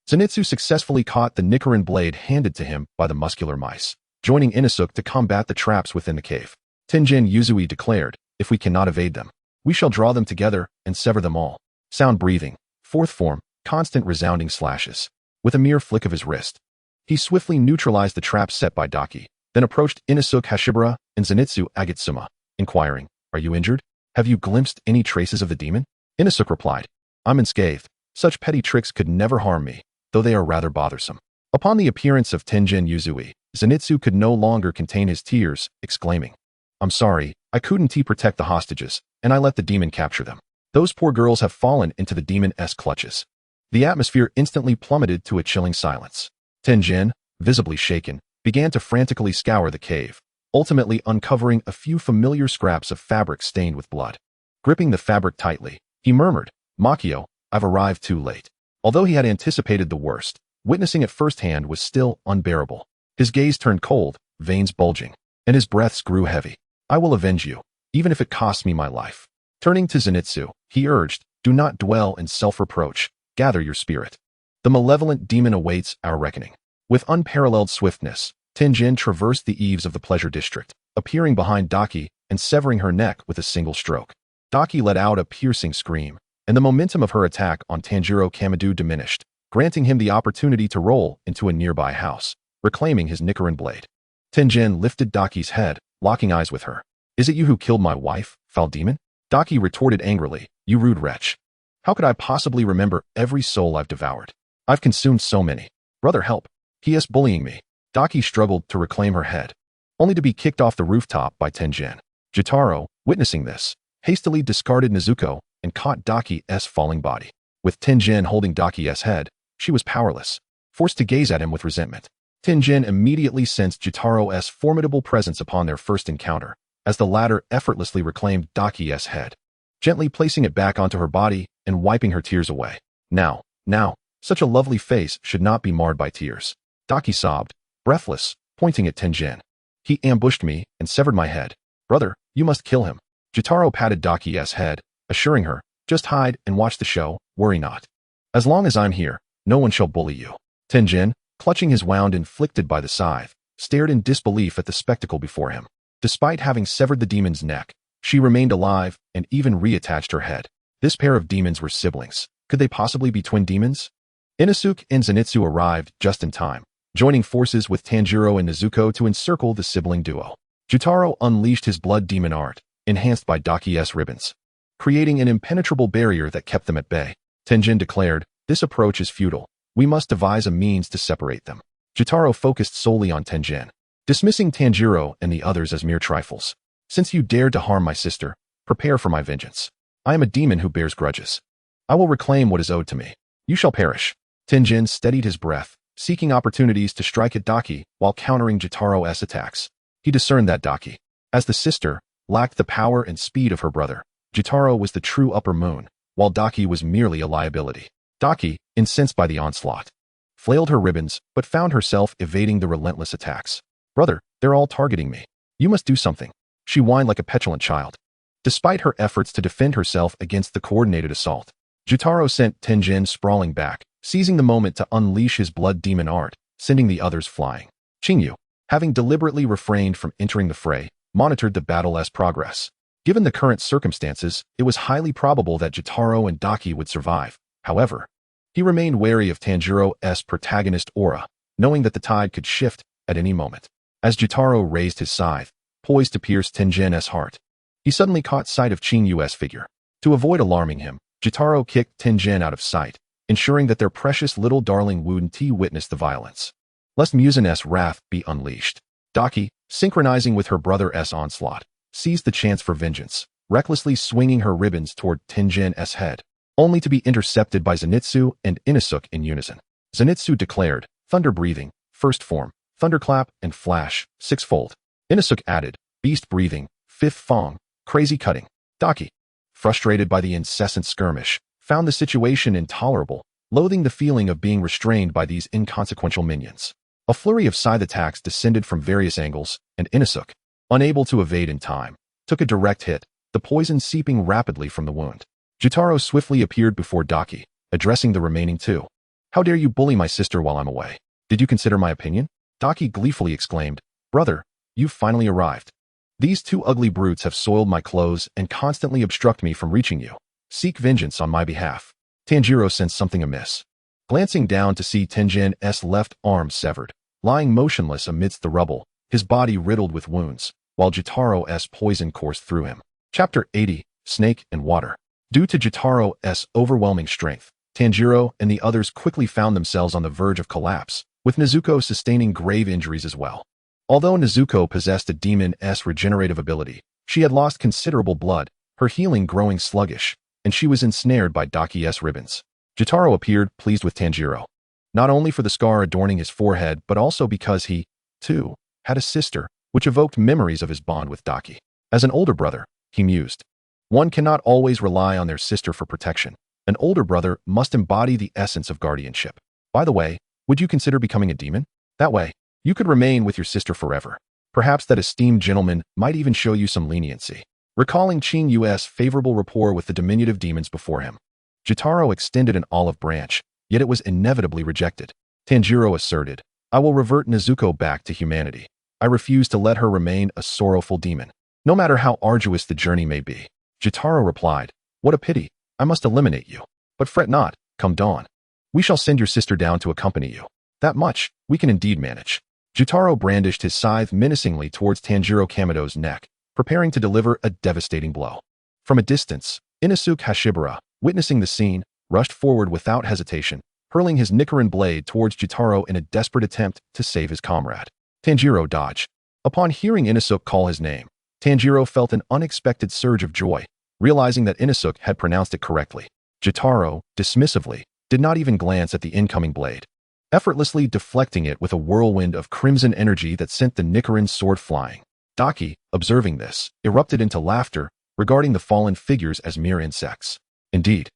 Zenitsu successfully caught the Nichiren blade handed to him by the muscular mice, joining Inosuke to combat the traps within the cave. Tenjin Yuzui declared, "If we cannot evade them, we shall draw them together and sever them all." Sound breathing, fourth form, constant resounding slashes. With a mere flick of his wrist, he swiftly neutralized the traps set by Daki, then approached Inosuke Hashibara and Zenitsu Agitsuma, inquiring, "Are you injured? Have you glimpsed any traces of the demon?" Inosuke replied, "I'm unscathed. Such petty tricks could never harm me, though they are rather bothersome." Upon the appearance of Tenjin Yuzui, Zenitsu could no longer contain his tears, exclaiming, "I'm sorry, I couldn't protect the hostages, and I let the demon capture them. Those poor girls have fallen into the demon's clutches." The atmosphere instantly plummeted to a chilling silence. Tenjin, visibly shaken, began to frantically scour the cave, ultimately uncovering a few familiar scraps of fabric stained with blood. Gripping the fabric tightly, he murmured, "Makio, I've arrived too late." Although he had anticipated the worst, witnessing it firsthand was still unbearable. His gaze turned cold, veins bulging, and his breaths grew heavy. "I will avenge you, even if it costs me my life." Turning to Zenitsu, he urged, "Do not dwell in self-reproach. Gather your spirit. The malevolent demon awaits our reckoning." With unparalleled swiftness, Tenjin traversed the eaves of the pleasure district, appearing behind Daki and severing her neck with a single stroke. Daki let out a piercing scream, and the momentum of her attack on Tanjiro Kamado diminished, granting him the opportunity to roll into a nearby house, reclaiming his Nichiren blade. Tenjin lifted Daki's head, locking eyes with her. "Is it you who killed my wife, foul demon?" Daki retorted angrily, "You rude wretch. How could I possibly remember every soul I've devoured? I've consumed so many. Brother, help. He is bullying me." Daki struggled to reclaim her head, only to be kicked off the rooftop by Tenjin. Jotaro, witnessing this, hastily discarded Nezuko and caught Daki's falling body. With Tenjin holding Daki's head, she was powerless, forced to gaze at him with resentment. Tenjin immediately sensed Jotaro's formidable presence upon their first encounter, as the latter effortlessly reclaimed Daki's head, gently placing it back onto her body and wiping her tears away. Now, such a lovely face should not be marred by tears. Daki sobbed, breathless, pointing at Tenjin. "He ambushed me and severed my head. Brother, you must kill him." Jotaro patted Daki's head, assuring her, "Just hide and watch the show, worry not. As long as I'm here, no one shall bully you." Tenjin, clutching his wound inflicted by the scythe, stared in disbelief at the spectacle before him. Despite having severed the demon's neck, she remained alive and even reattached her head. This pair of demons were siblings. Could they possibly be twin demons? Inosuke and Zenitsu arrived just in time, joining forces with Tanjiro and Nezuko to encircle the sibling duo. Jotaro unleashed his blood demon art, enhanced by Daki's ribbons, creating an impenetrable barrier that kept them at bay. Tenjin declared, "This approach is futile. We must devise a means to separate them." Jotaro focused solely on Tenjin, dismissing Tanjiro and the others as mere trifles. "Since you dared to harm my sister, prepare for my vengeance. I am a demon who bears grudges. I will reclaim what is owed to me. You shall perish." Tenjin steadied his breath, seeking opportunities to strike at Daki while countering Jotaro's attacks. He discerned that Daki, as the sister, lacked the power and speed of her brother. Jotaro was the true upper moon, while Daki was merely a liability. Daki, incensed by the onslaught, flailed her ribbons but found herself evading the relentless attacks. "Brother, they're all targeting me. You must do something." She whined like a petulant child. Despite her efforts to defend herself against the coordinated assault, Jotaro sent Tenjin sprawling back, seizing the moment to unleash his blood demon art, sending the others flying. Qing Yu, having deliberately refrained from entering the fray, monitored the battle's progress. Given the current circumstances, it was highly probable that Jotaro and Daki would survive. However, he remained wary of Tanjiro's protagonist aura, knowing that the tide could shift at any moment. As Jotaro raised his scythe, poised to pierce Tenjin's heart, he suddenly caught sight of Qing Yu's figure. To avoid alarming him, Jotaro kicked Tenjin out of sight, ensuring that their precious little darling wouldn't witness the violence, lest Muzin's wrath be unleashed. Daki, synchronizing with her brother's onslaught, seized the chance for vengeance, recklessly swinging her ribbons toward Tenjin's head, only to be intercepted by Zenitsu and Inosuke in unison. Zenitsu declared, "Thunder breathing, first form, thunderclap and flash, sixfold." Inosuke added, "Beast breathing, fifth form, crazy cutting." Daki, frustrated by the incessant skirmish, found the situation intolerable, loathing the feeling of being restrained by these inconsequential minions. A flurry of scythe attacks descended from various angles, and Inosuke, unable to evade in time, took a direct hit, the poison seeping rapidly from the wound. Jotaro swiftly appeared before Daki, addressing the remaining two. "How dare you bully my sister while I'm away? Did you consider my opinion?" Daki gleefully exclaimed, "Brother, you've finally arrived. These two ugly brutes have soiled my clothes and constantly obstruct me from reaching you. Seek vengeance on my behalf." Tanjiro sensed something amiss. Glancing down to see Tenjin's left arm severed, lying motionless amidst the rubble, his body riddled with wounds, while Jotaro's poison coursed through him. Chapter 80, Snake and Water. Due to Jotaro's overwhelming strength, Tanjiro and the others quickly found themselves on the verge of collapse, with Nezuko sustaining grave injuries as well. Although Nezuko possessed a demon's regenerative ability, she had lost considerable blood, her healing growing sluggish, and she was ensnared by Daki's ribbons. Jotaro appeared pleased with Tanjiro, not only for the scar adorning his forehead but also because he, too, had a sister, which evoked memories of his bond with Daki. As an older brother, he mused, one cannot always rely on their sister for protection. An older brother must embody the essence of guardianship. By the way, would you consider becoming a demon? That way, you could remain with your sister forever. Perhaps that esteemed gentleman might even show you some leniency. Recalling Qing Yu's favorable rapport with the diminutive demons before him, Jotaro extended an olive branch, yet it was inevitably rejected. Tanjiro asserted, I will revert Nezuko back to humanity. I refuse to let her remain a sorrowful demon, no matter how arduous the journey may be. Jotaro replied, what a pity. I must eliminate you. But fret not, come dawn. We shall send your sister down to accompany you. That much, we can indeed manage. Jotaro brandished his scythe menacingly towards Tanjiro Kamado's neck, preparing to deliver a devastating blow. From a distance, Inosuke Hashibara, witnessing the scene, rushed forward without hesitation, hurling his Nichiren blade towards Jotaro in a desperate attempt to save his comrade. Tanjiro dodged. Upon hearing Inosuke call his name, Tanjiro felt an unexpected surge of joy, realizing that Inosuke had pronounced it correctly. Jotaro, dismissively, did not even glance at the incoming blade, effortlessly deflecting it with a whirlwind of crimson energy that sent the Nichiren sword flying. Daki, observing this, erupted into laughter, regarding the fallen figures as mere insects. Indeed,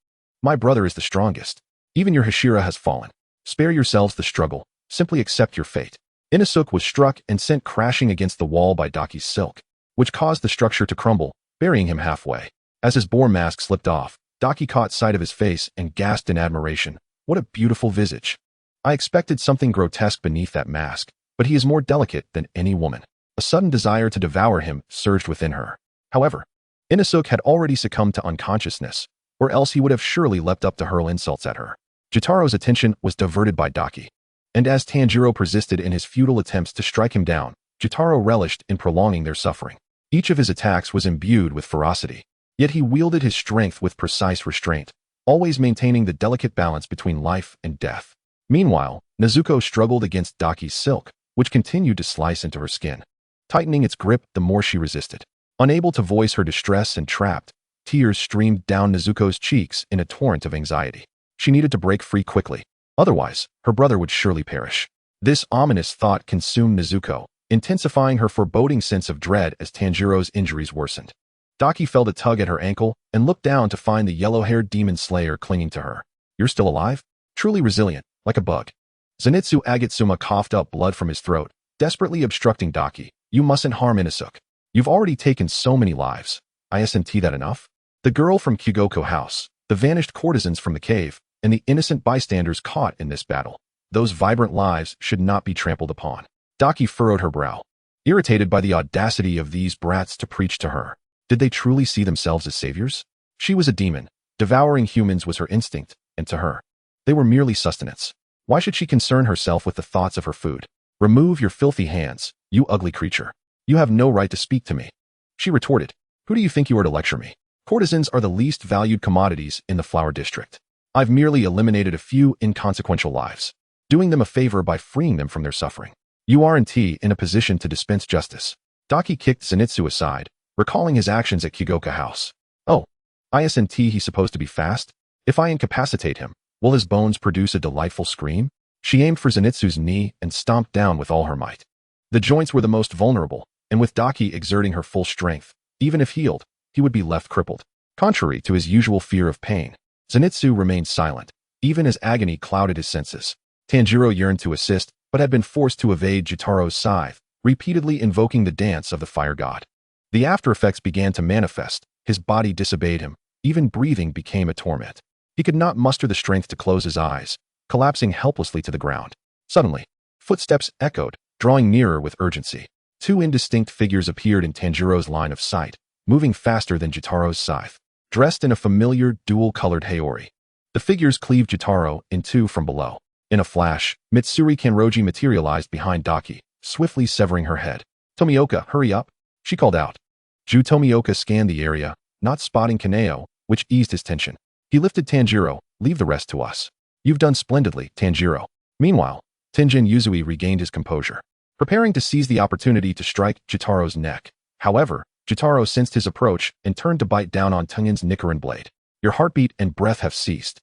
my brother is the strongest. Even your Hashira has fallen. Spare yourselves the struggle. Simply accept your fate. Inosuke was struck and sent crashing against the wall by Daki's silk, which caused the structure to crumble, burying him halfway. As his boar mask slipped off, Daki caught sight of his face and gasped in admiration. What a beautiful visage. I expected something grotesque beneath that mask, but he is more delicate than any woman. A sudden desire to devour him surged within her. However, Inosuke had already succumbed to unconsciousness, or else he would have surely leapt up to hurl insults at her. Jotaro's attention was diverted by Daki, and as Tanjiro persisted in his futile attempts to strike him down, Jotaro relished in prolonging their suffering. Each of his attacks was imbued with ferocity, yet he wielded his strength with precise restraint, always maintaining the delicate balance between life and death. Meanwhile, Nezuko struggled against Daki's silk, which continued to slice into her skin, tightening its grip the more she resisted. Unable to voice her distress and trapped, tears streamed down Nezuko's cheeks in a torrent of anxiety. She needed to break free quickly, otherwise, her brother would surely perish. This ominous thought consumed Nezuko, intensifying her foreboding sense of dread as Tanjiro's injuries worsened. Daki felt a tug at her ankle and looked down to find the yellow-haired demon slayer clinging to her. You're still alive? Truly resilient, like a bug. Zenitsu Agatsuma coughed up blood from his throat, desperately obstructing Daki. You mustn't harm Inosuke. You've already taken so many lives. Isn't that enough? The girl from Kyogoko House, the vanished courtesans from the cave, and the innocent bystanders caught in this battle. Those vibrant lives should not be trampled upon. Daki furrowed her brow, irritated by the audacity of these brats to preach to her. Did they truly see themselves as saviors? She was a demon. Devouring humans was her instinct, and to her, they were merely sustenance. Why should she concern herself with the thoughts of her food? Remove your filthy hands, you ugly creature. You have no right to speak to me. She retorted. Who do you think you are to lecture me? Courtesans are the least valued commodities in the flower district. I've merely eliminated a few inconsequential lives, doing them a favor by freeing them from their suffering. You aren't in a position to dispense justice. Daki kicked Zenitsu aside, recalling his actions at Kyogoko House. Oh, isn't he supposed to be fast? If I incapacitate him, will his bones produce a delightful scream? She aimed for Zenitsu's knee and stomped down with all her might. The joints were the most vulnerable, and with Daki exerting her full strength, even if healed, he would be left crippled. Contrary to his usual fear of pain, Zenitsu remained silent, even as agony clouded his senses. Tanjiro yearned to assist, but had been forced to evade Jotaro's scythe, repeatedly invoking the dance of the fire god. The after-effects began to manifest, his body disobeyed him, even breathing became a torment. He could not muster the strength to close his eyes, collapsing helplessly to the ground. Suddenly, footsteps echoed, drawing nearer with urgency. Two indistinct figures appeared in Tanjiro's line of sight, moving faster than Jotaro's scythe, dressed in a familiar, dual-colored haori. The figures cleaved Jotaro in two from below. In a flash, Mitsuri Kanroji materialized behind Daki, swiftly severing her head. Tomioka, hurry up, she called out. Ju Tomioka scanned the area, not spotting Kaneo, which eased his tension. He lifted Tanjiro, leave the rest to us. You've done splendidly, Tanjiro. Meanwhile, Tenjin Yuzui regained his composure, preparing to seize the opportunity to strike Jotaro's neck. However, Jotaro sensed his approach and turned to bite down on Tenjin's Nichiren blade. Your heartbeat and breath have ceased.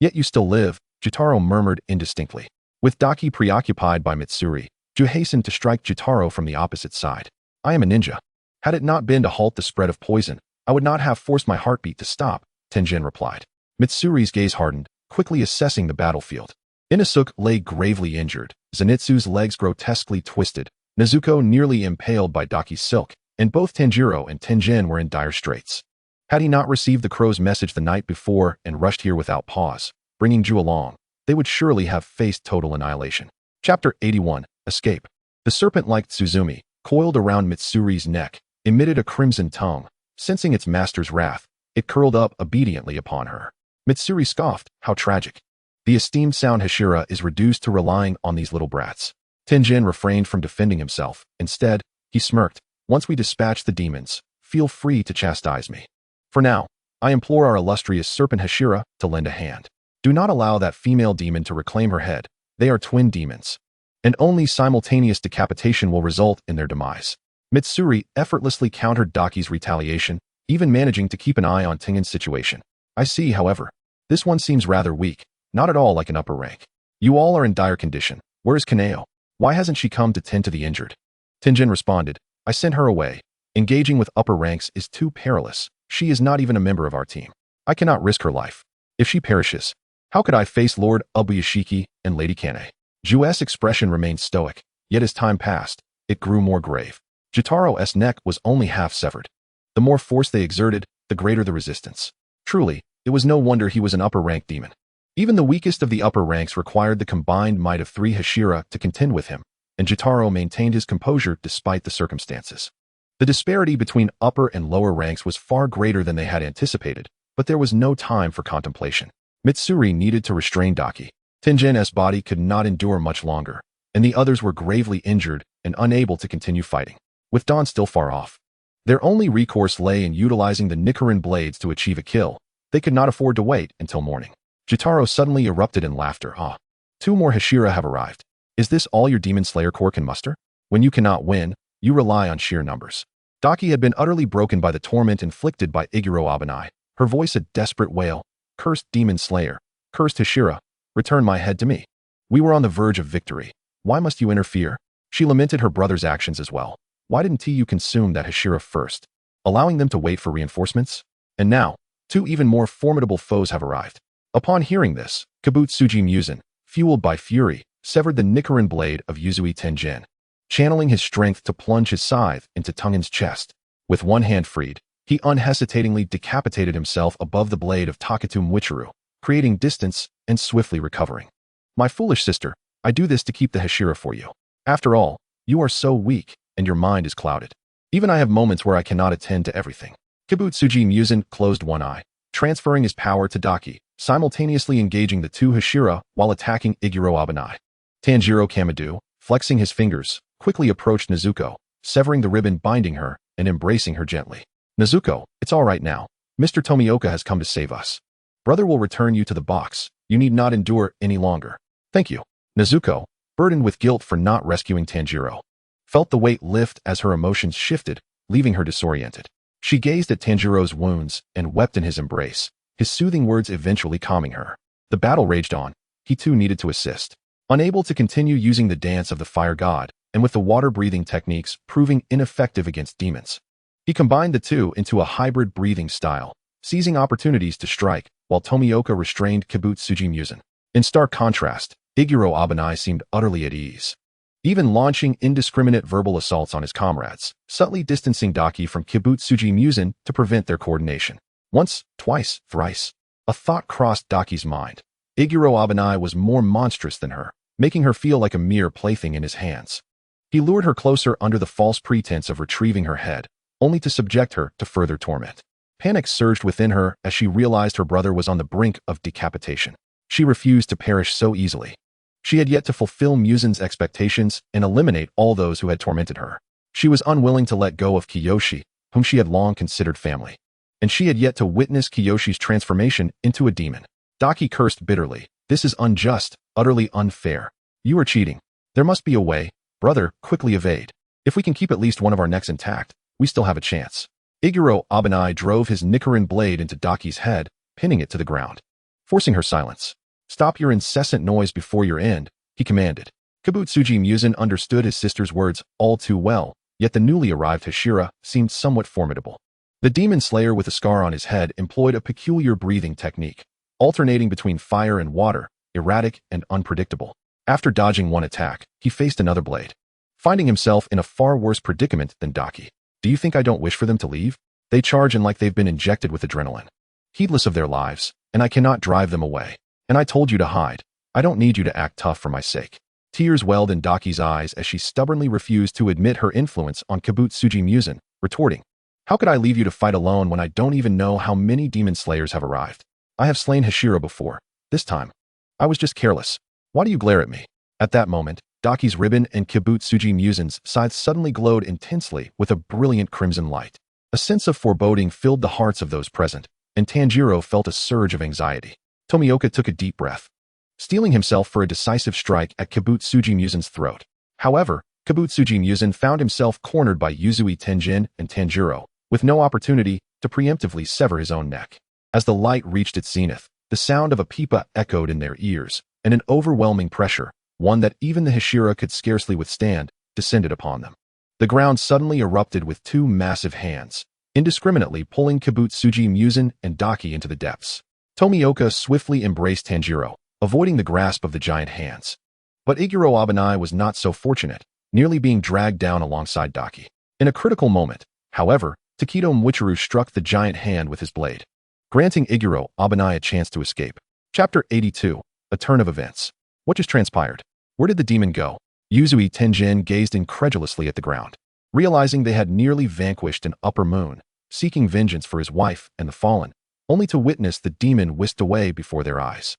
Yet you still live, Jotaro murmured indistinctly. With Daki preoccupied by Mitsuri, Ju hastened to strike Jotaro from the opposite side. I am a ninja. Had it not been to halt the spread of poison, I would not have forced my heartbeat to stop, Tenjin replied. Mitsuri's gaze hardened, quickly assessing the battlefield. Inosuke lay gravely injured, Zenitsu's legs grotesquely twisted, Nezuko nearly impaled by Daki's silk, and both Tanjiro and Tenjin were in dire straits. Had he not received the crow's message the night before and rushed here without pause, bringing Ju along, they would surely have faced total annihilation. Chapter 81. Escape. The serpent-like Tsuzumi, coiled around Mitsuri's neck, emitted a crimson tongue. Sensing its master's wrath, it curled up obediently upon her. Mitsuri scoffed, "How tragic. The esteemed sound Hashira is reduced to relying on these little brats." Tenjin refrained from defending himself. Instead, he smirked, "Once we dispatch the demons, feel free to chastise me. For now, I implore our illustrious serpent Hashira to lend a hand. Do not allow that female demon to reclaim her head. They are twin demons, and only simultaneous decapitation will result in their demise." Mitsuri effortlessly countered Daki's retaliation, even managing to keep an eye on Tengen's situation. "I see, however. This one seems rather weak, not at all like an upper rank. You all are in dire condition. Where is Kaneo? Why hasn't she come to tend to the injured?" Tenjin responded, "I sent her away. Engaging with upper ranks is too perilous. She is not even a member of our team. I cannot risk her life. If she perishes, how could I face Lord Ubuyashiki and Lady Kane?" Ju's expression remained stoic, yet as time passed, it grew more grave. Jitaro's neck was only half severed. The more force they exerted, the greater the resistance. Truly, it was no wonder he was an upper-rank demon. Even the weakest of the upper ranks required the combined might of 3 Hashira to contend with him, and Jitaro maintained his composure despite the circumstances. The disparity between upper and lower ranks was far greater than they had anticipated, but there was no time for contemplation. Mitsuri needed to restrain Daki. Tenjin's body could not endure much longer, and the others were gravely injured and unable to continue fighting. With dawn still far off, their only recourse lay in utilizing the Nichiren blades to achieve a kill. They could not afford to wait until morning. Jitaro suddenly erupted in laughter. "Ah, 2 more Hashira have arrived. Is this all your Demon Slayer Corps can muster? When you cannot win, you rely on sheer numbers." Daki had been utterly broken by the torment inflicted by Iguro Abanai, her voice a desperate wail. "Cursed Demon Slayer, cursed Hashira, return my head to me. We were on the verge of victory. Why must you interfere?" She lamented her brother's actions as well. "Why didn't you consume that Hashira first, allowing them to wait for reinforcements? And now, 2 even more formidable foes have arrived." Upon hearing this, Kabutsuji Musen, fueled by fury, severed the Nichiren blade of Yuzui Tenjin, channeling his strength to plunge his scythe into Tengen's chest. With one hand freed, he unhesitatingly decapitated himself above the blade of Taketu Mwichiru, creating distance and swiftly recovering. "My foolish sister, I do this to keep the Hashira for you. After all, you are so weak, and your mind is clouded. Even I have moments where I cannot attend to everything." Kabutsuji Musen closed one eye, transferring his power to Daki, simultaneously engaging the 2 Hashira while attacking Iguro Abanai. Tanjiro Kamadu, flexing his fingers, quickly approached Nezuko, severing the ribbon binding her and embracing her gently. "Nezuko, it's all right now. Mr. Tomioka has come to save us. Brother will return you to the box. You need not endure any longer." "Thank you." Nezuko, burdened with guilt for not rescuing Tanjiro, felt the weight lift as her emotions shifted, leaving her disoriented. She gazed at Tanjiro's wounds and wept in his embrace, his soothing words eventually calming her. The battle raged on. He too needed to assist. Unable to continue using the dance of the fire god, and with the water-breathing techniques proving ineffective against demons, he combined the 2 into a hybrid breathing style, seizing opportunities to strike, while Tomioka restrained Kabutsuji Musen. In stark contrast, Iguro Abanai seemed utterly at ease, even launching indiscriminate verbal assaults on his comrades, subtly distancing Daki from Kabutsuji Musen to prevent their coordination. Once, twice, thrice, a thought crossed Daki's mind. Iguro Abanai was more monstrous than her, making her feel like a mere plaything in his hands. He lured her closer under the false pretense of retrieving her head, only to subject her to further torment. Panic surged within her as she realized her brother was on the brink of decapitation. She refused to perish so easily. She had yet to fulfill Musen's expectations and eliminate all those who had tormented her. She was unwilling to let go of Kiyoshi, whom she had long considered family. And she had yet to witness Kiyoshi's transformation into a demon. Daki cursed bitterly. "This is unjust, utterly unfair. You are cheating. There must be a way. Brother, quickly evade. If we can keep at least one of our necks intact, we still have a chance." Iguro Abanai drove his Nichiren blade into Daki's head, pinning it to the ground, forcing her silence. "Stop your incessant noise before your end," he commanded. Kabutsuji Musen understood his sister's words all too well, yet the newly arrived Hashira seemed somewhat formidable. The demon slayer with a scar on his head employed a peculiar breathing technique, alternating between fire and water, erratic and unpredictable. After dodging one attack, he faced another blade, finding himself in a far worse predicament than Daki. "Do you think I don't wish for them to leave? They charge in like they've been injected with adrenaline, heedless of their lives, and I cannot drive them away. And I told you to hide. I don't need you to act tough for my sake." Tears welled in Daki's eyes as she stubbornly refused to admit her influence on Kibutsuji Muzan, retorting, "How could I leave you to fight alone when I don't even know how many demon slayers have arrived? I have slain Hashira before. This time, I was just careless. Why do you glare at me?" At that moment, Daki's ribbon and Kibutsuji Muzan's sides suddenly glowed intensely with a brilliant crimson light. A sense of foreboding filled the hearts of those present, and Tanjiro felt a surge of anxiety. Tomioka took a deep breath, steeling himself for a decisive strike at Kibutsuji Muzan's throat. However, Kibutsuji Muzan found himself cornered by Yuzui Tenjin and Tanjiro, with no opportunity to preemptively sever his own neck. As the light reached its zenith, the sound of a pipa echoed in their ears, and an overwhelming pressure, one that even the Hashira could scarcely withstand, descended upon them. The ground suddenly erupted with two massive hands, indiscriminately pulling Kibutsuji Muzan and Daki into the depths. Tomioka swiftly embraced Tanjiro, avoiding the grasp of the giant hands. But Iguro Abanai was not so fortunate, nearly being dragged down alongside Daki. In a critical moment, however, Takedo Mwichiro struck the giant hand with his blade, granting Iguro Abanai a chance to escape. Chapter 82, A Turn of Events. What just transpired? Where did the demon go? Yuzui Tenjin gazed incredulously at the ground, realizing they had nearly vanquished an upper moon, seeking vengeance for his wife and the fallen, only to witness the demon whisked away before their eyes.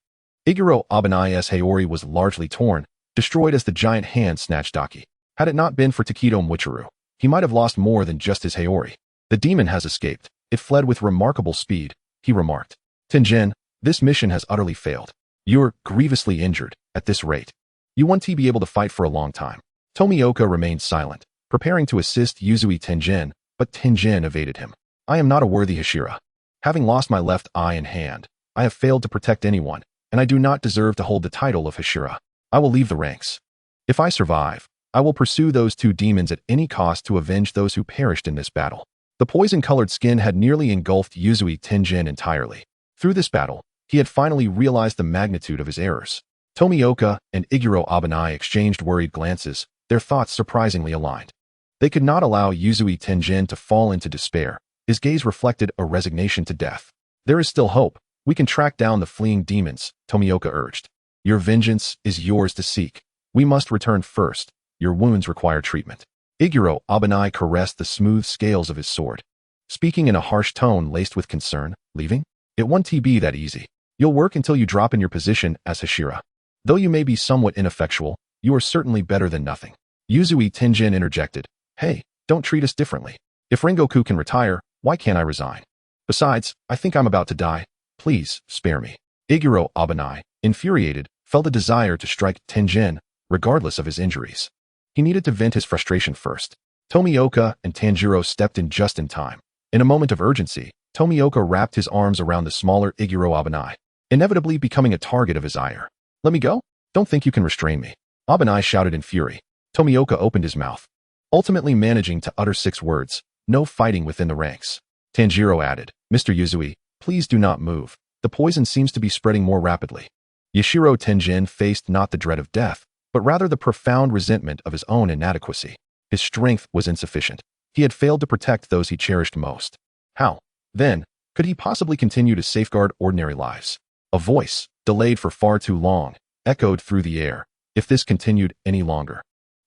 Iguro Abanai's Haori was largely torn, destroyed as the giant hand snatched Daki. Had it not been for Takedo Mwichiro, he might have lost more than just his Haori. The demon has escaped. It fled with remarkable speed, he remarked. Tenjin, this mission has utterly failed. You're grievously injured. At this rate, you won't be able to fight for a long time. Tomioka remained silent, preparing to assist Yuzui Tenjin, but Tenjin evaded him. I am not a worthy Hashira. Having lost my left eye and hand, I have failed to protect anyone, and I do not deserve to hold the title of Hashira. I will leave the ranks. If I survive, I will pursue those two demons at any cost to avenge those who perished in this battle. The poison-colored skin had nearly engulfed Yuzui Tenjin entirely. Through this battle, he had finally realized the magnitude of his errors. Tomioka and Iguro Abanai exchanged worried glances, their thoughts surprisingly aligned. They could not allow Yuzui Tenjin to fall into despair. His gaze reflected a resignation to death. There is still hope. We can track down the fleeing demons, Tomioka urged. Your vengeance is yours to seek. We must return first. Your wounds require treatment. Iguro Abanai caressed the smooth scales of his sword, speaking in a harsh tone laced with concern. Leaving? It won't be that easy. You'll work until you drop in your position as Hashira. Though you may be somewhat ineffectual, you are certainly better than nothing. Yuzui Tenjin interjected. Hey, don't treat us differently. If Rengoku can retire, why can't I resign? Besides, I think I'm about to die. Please, spare me. Iguro Abanai, infuriated, felt a desire to strike Tenjin, regardless of his injuries. He needed to vent his frustration first. Tomioka and Tanjiro stepped in just in time. In a moment of urgency, Tomioka wrapped his arms around the smaller Iguro Abanai, inevitably becoming a target of his ire. Let me go? Don't think you can restrain me. Abanai shouted in fury. Tomioka opened his mouth, ultimately managing to utter 6 words. No fighting within the ranks. Tanjiro added, Mr. Yuzui, please do not move. The poison seems to be spreading more rapidly. Yashiro Tenjin faced not the dread of death, but rather the profound resentment of his own inadequacy. His strength was insufficient. He had failed to protect those he cherished most. How, then, could he possibly continue to safeguard ordinary lives? A voice, delayed for far too long, echoed through the air. If this continued any longer,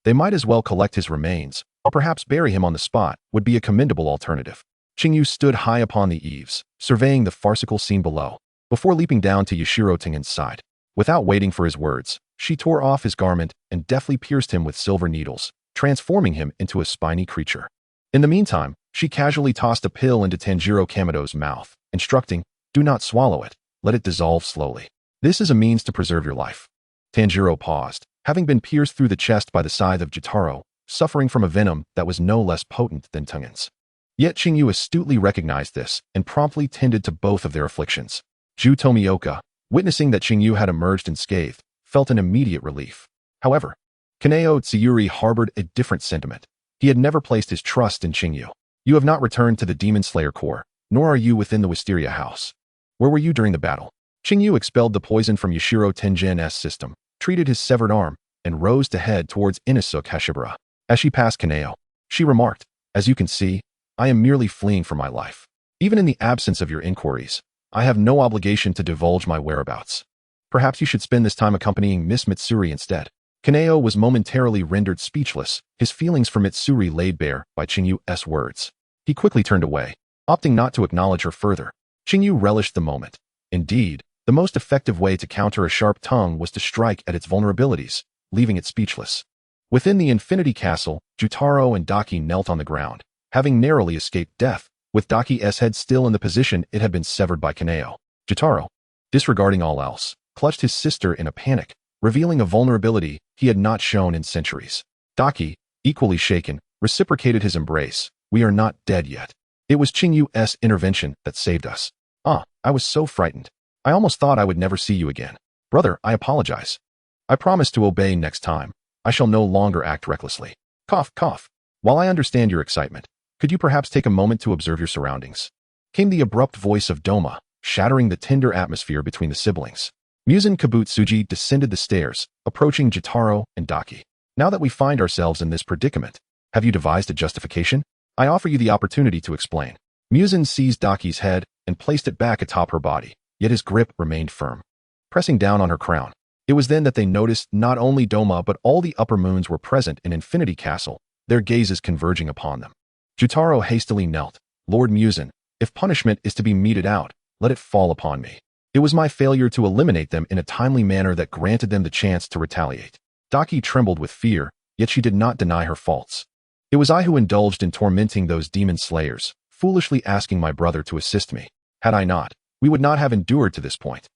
they might as well collect his remains, or perhaps bury him on the spot, would be a commendable alternative. Qing Yu stood high upon the eaves, surveying the farcical scene below, before leaping down to Yashiro Tengin's side. Without waiting for his words, she tore off his garment and deftly pierced him with silver needles, transforming him into a spiny creature. In the meantime, she casually tossed a pill into Tanjiro Kamado's mouth, instructing, do not swallow it, let it dissolve slowly. This is a means to preserve your life. Tanjiro paused, having been pierced through the chest by the scythe of Jotaro, suffering from a venom that was no less potent than Tengin's. Yet Qing Yu astutely recognized this and promptly tended to both of their afflictions. Ju Tomioka, witnessing that Qing Yu had emerged unscathed, felt an immediate relief. However, Kaneo Tsuyuri harbored a different sentiment. He had never placed his trust in Qing Yu. You have not returned to the Demon Slayer Corps, nor are you within the Wisteria House. Where were you during the battle? Qing Yu expelled the poison from Yashiro Tenjin's system, treated his severed arm, and rose to head towards Inusuke Hashibara. As she passed Kaneo, she remarked, as you can see, I am merely fleeing for my life. Even in the absence of your inquiries, I have no obligation to divulge my whereabouts. Perhaps you should spend this time accompanying Miss Mitsuri instead. Kaneo was momentarily rendered speechless, his feelings for Mitsuri laid bare by Qing Yu's words. He quickly turned away, opting not to acknowledge her further. Qing Yu relished the moment. Indeed, the most effective way to counter a sharp tongue was to strike at its vulnerabilities, leaving it speechless. Within the Infinity Castle, Jutaro and Daki knelt on the ground, having narrowly escaped death, with Daki's head still in the position it had been severed by Kaneo. Jutaro, disregarding all else, clutched his sister in a panic, revealing a vulnerability he had not shown in centuries. Daki, equally shaken, reciprocated his embrace. We are not dead yet. It was Qing Yu's intervention that saved us. I was so frightened. I almost thought I would never see you again. Brother, I apologize. I promise to obey next time. I shall no longer act recklessly. Cough, cough. While I understand your excitement, could you perhaps take a moment to observe your surroundings? Came the abrupt voice of Doma, shattering the tender atmosphere between the siblings. Muzan Kabutsuji descended the stairs, approaching Jitaro and Daki. Now that we find ourselves in this predicament, have you devised a justification? I offer you the opportunity to explain. Muzan seized Daki's head and placed it back atop her body, yet his grip remained firm, pressing down on her crown. It was then that they noticed not only Doma but all the upper moons were present in Infinity Castle, their gazes converging upon them. Jutaro hastily knelt. Lord Muzan, if punishment is to be meted out, let it fall upon me. It was my failure to eliminate them in a timely manner that granted them the chance to retaliate. Daki trembled with fear, yet she did not deny her faults. It was I who indulged in tormenting those demon slayers, foolishly asking my brother to assist me. Had I not, we would not have endured to this point.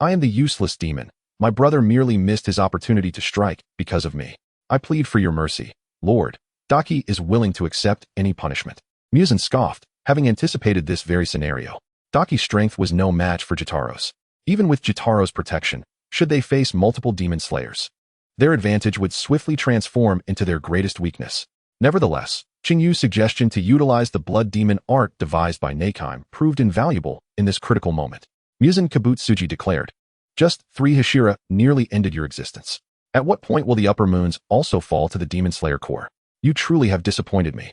I am the useless demon. My brother merely missed his opportunity to strike because of me. I plead for your mercy, Lord. Daki is willing to accept any punishment. Muzan scoffed, having anticipated this very scenario. Daki's strength was no match for Jitaro's. Even with Jitaro's protection, should they face multiple demon slayers, their advantage would swiftly transform into their greatest weakness. Nevertheless, Qing Yu's suggestion to utilize the blood demon art devised by Nakheim proved invaluable in this critical moment. Muzan Kabutsuji declared, just 3 Hashira nearly ended your existence. At what point will the upper moons also fall to the demon slayer core? You truly have disappointed me.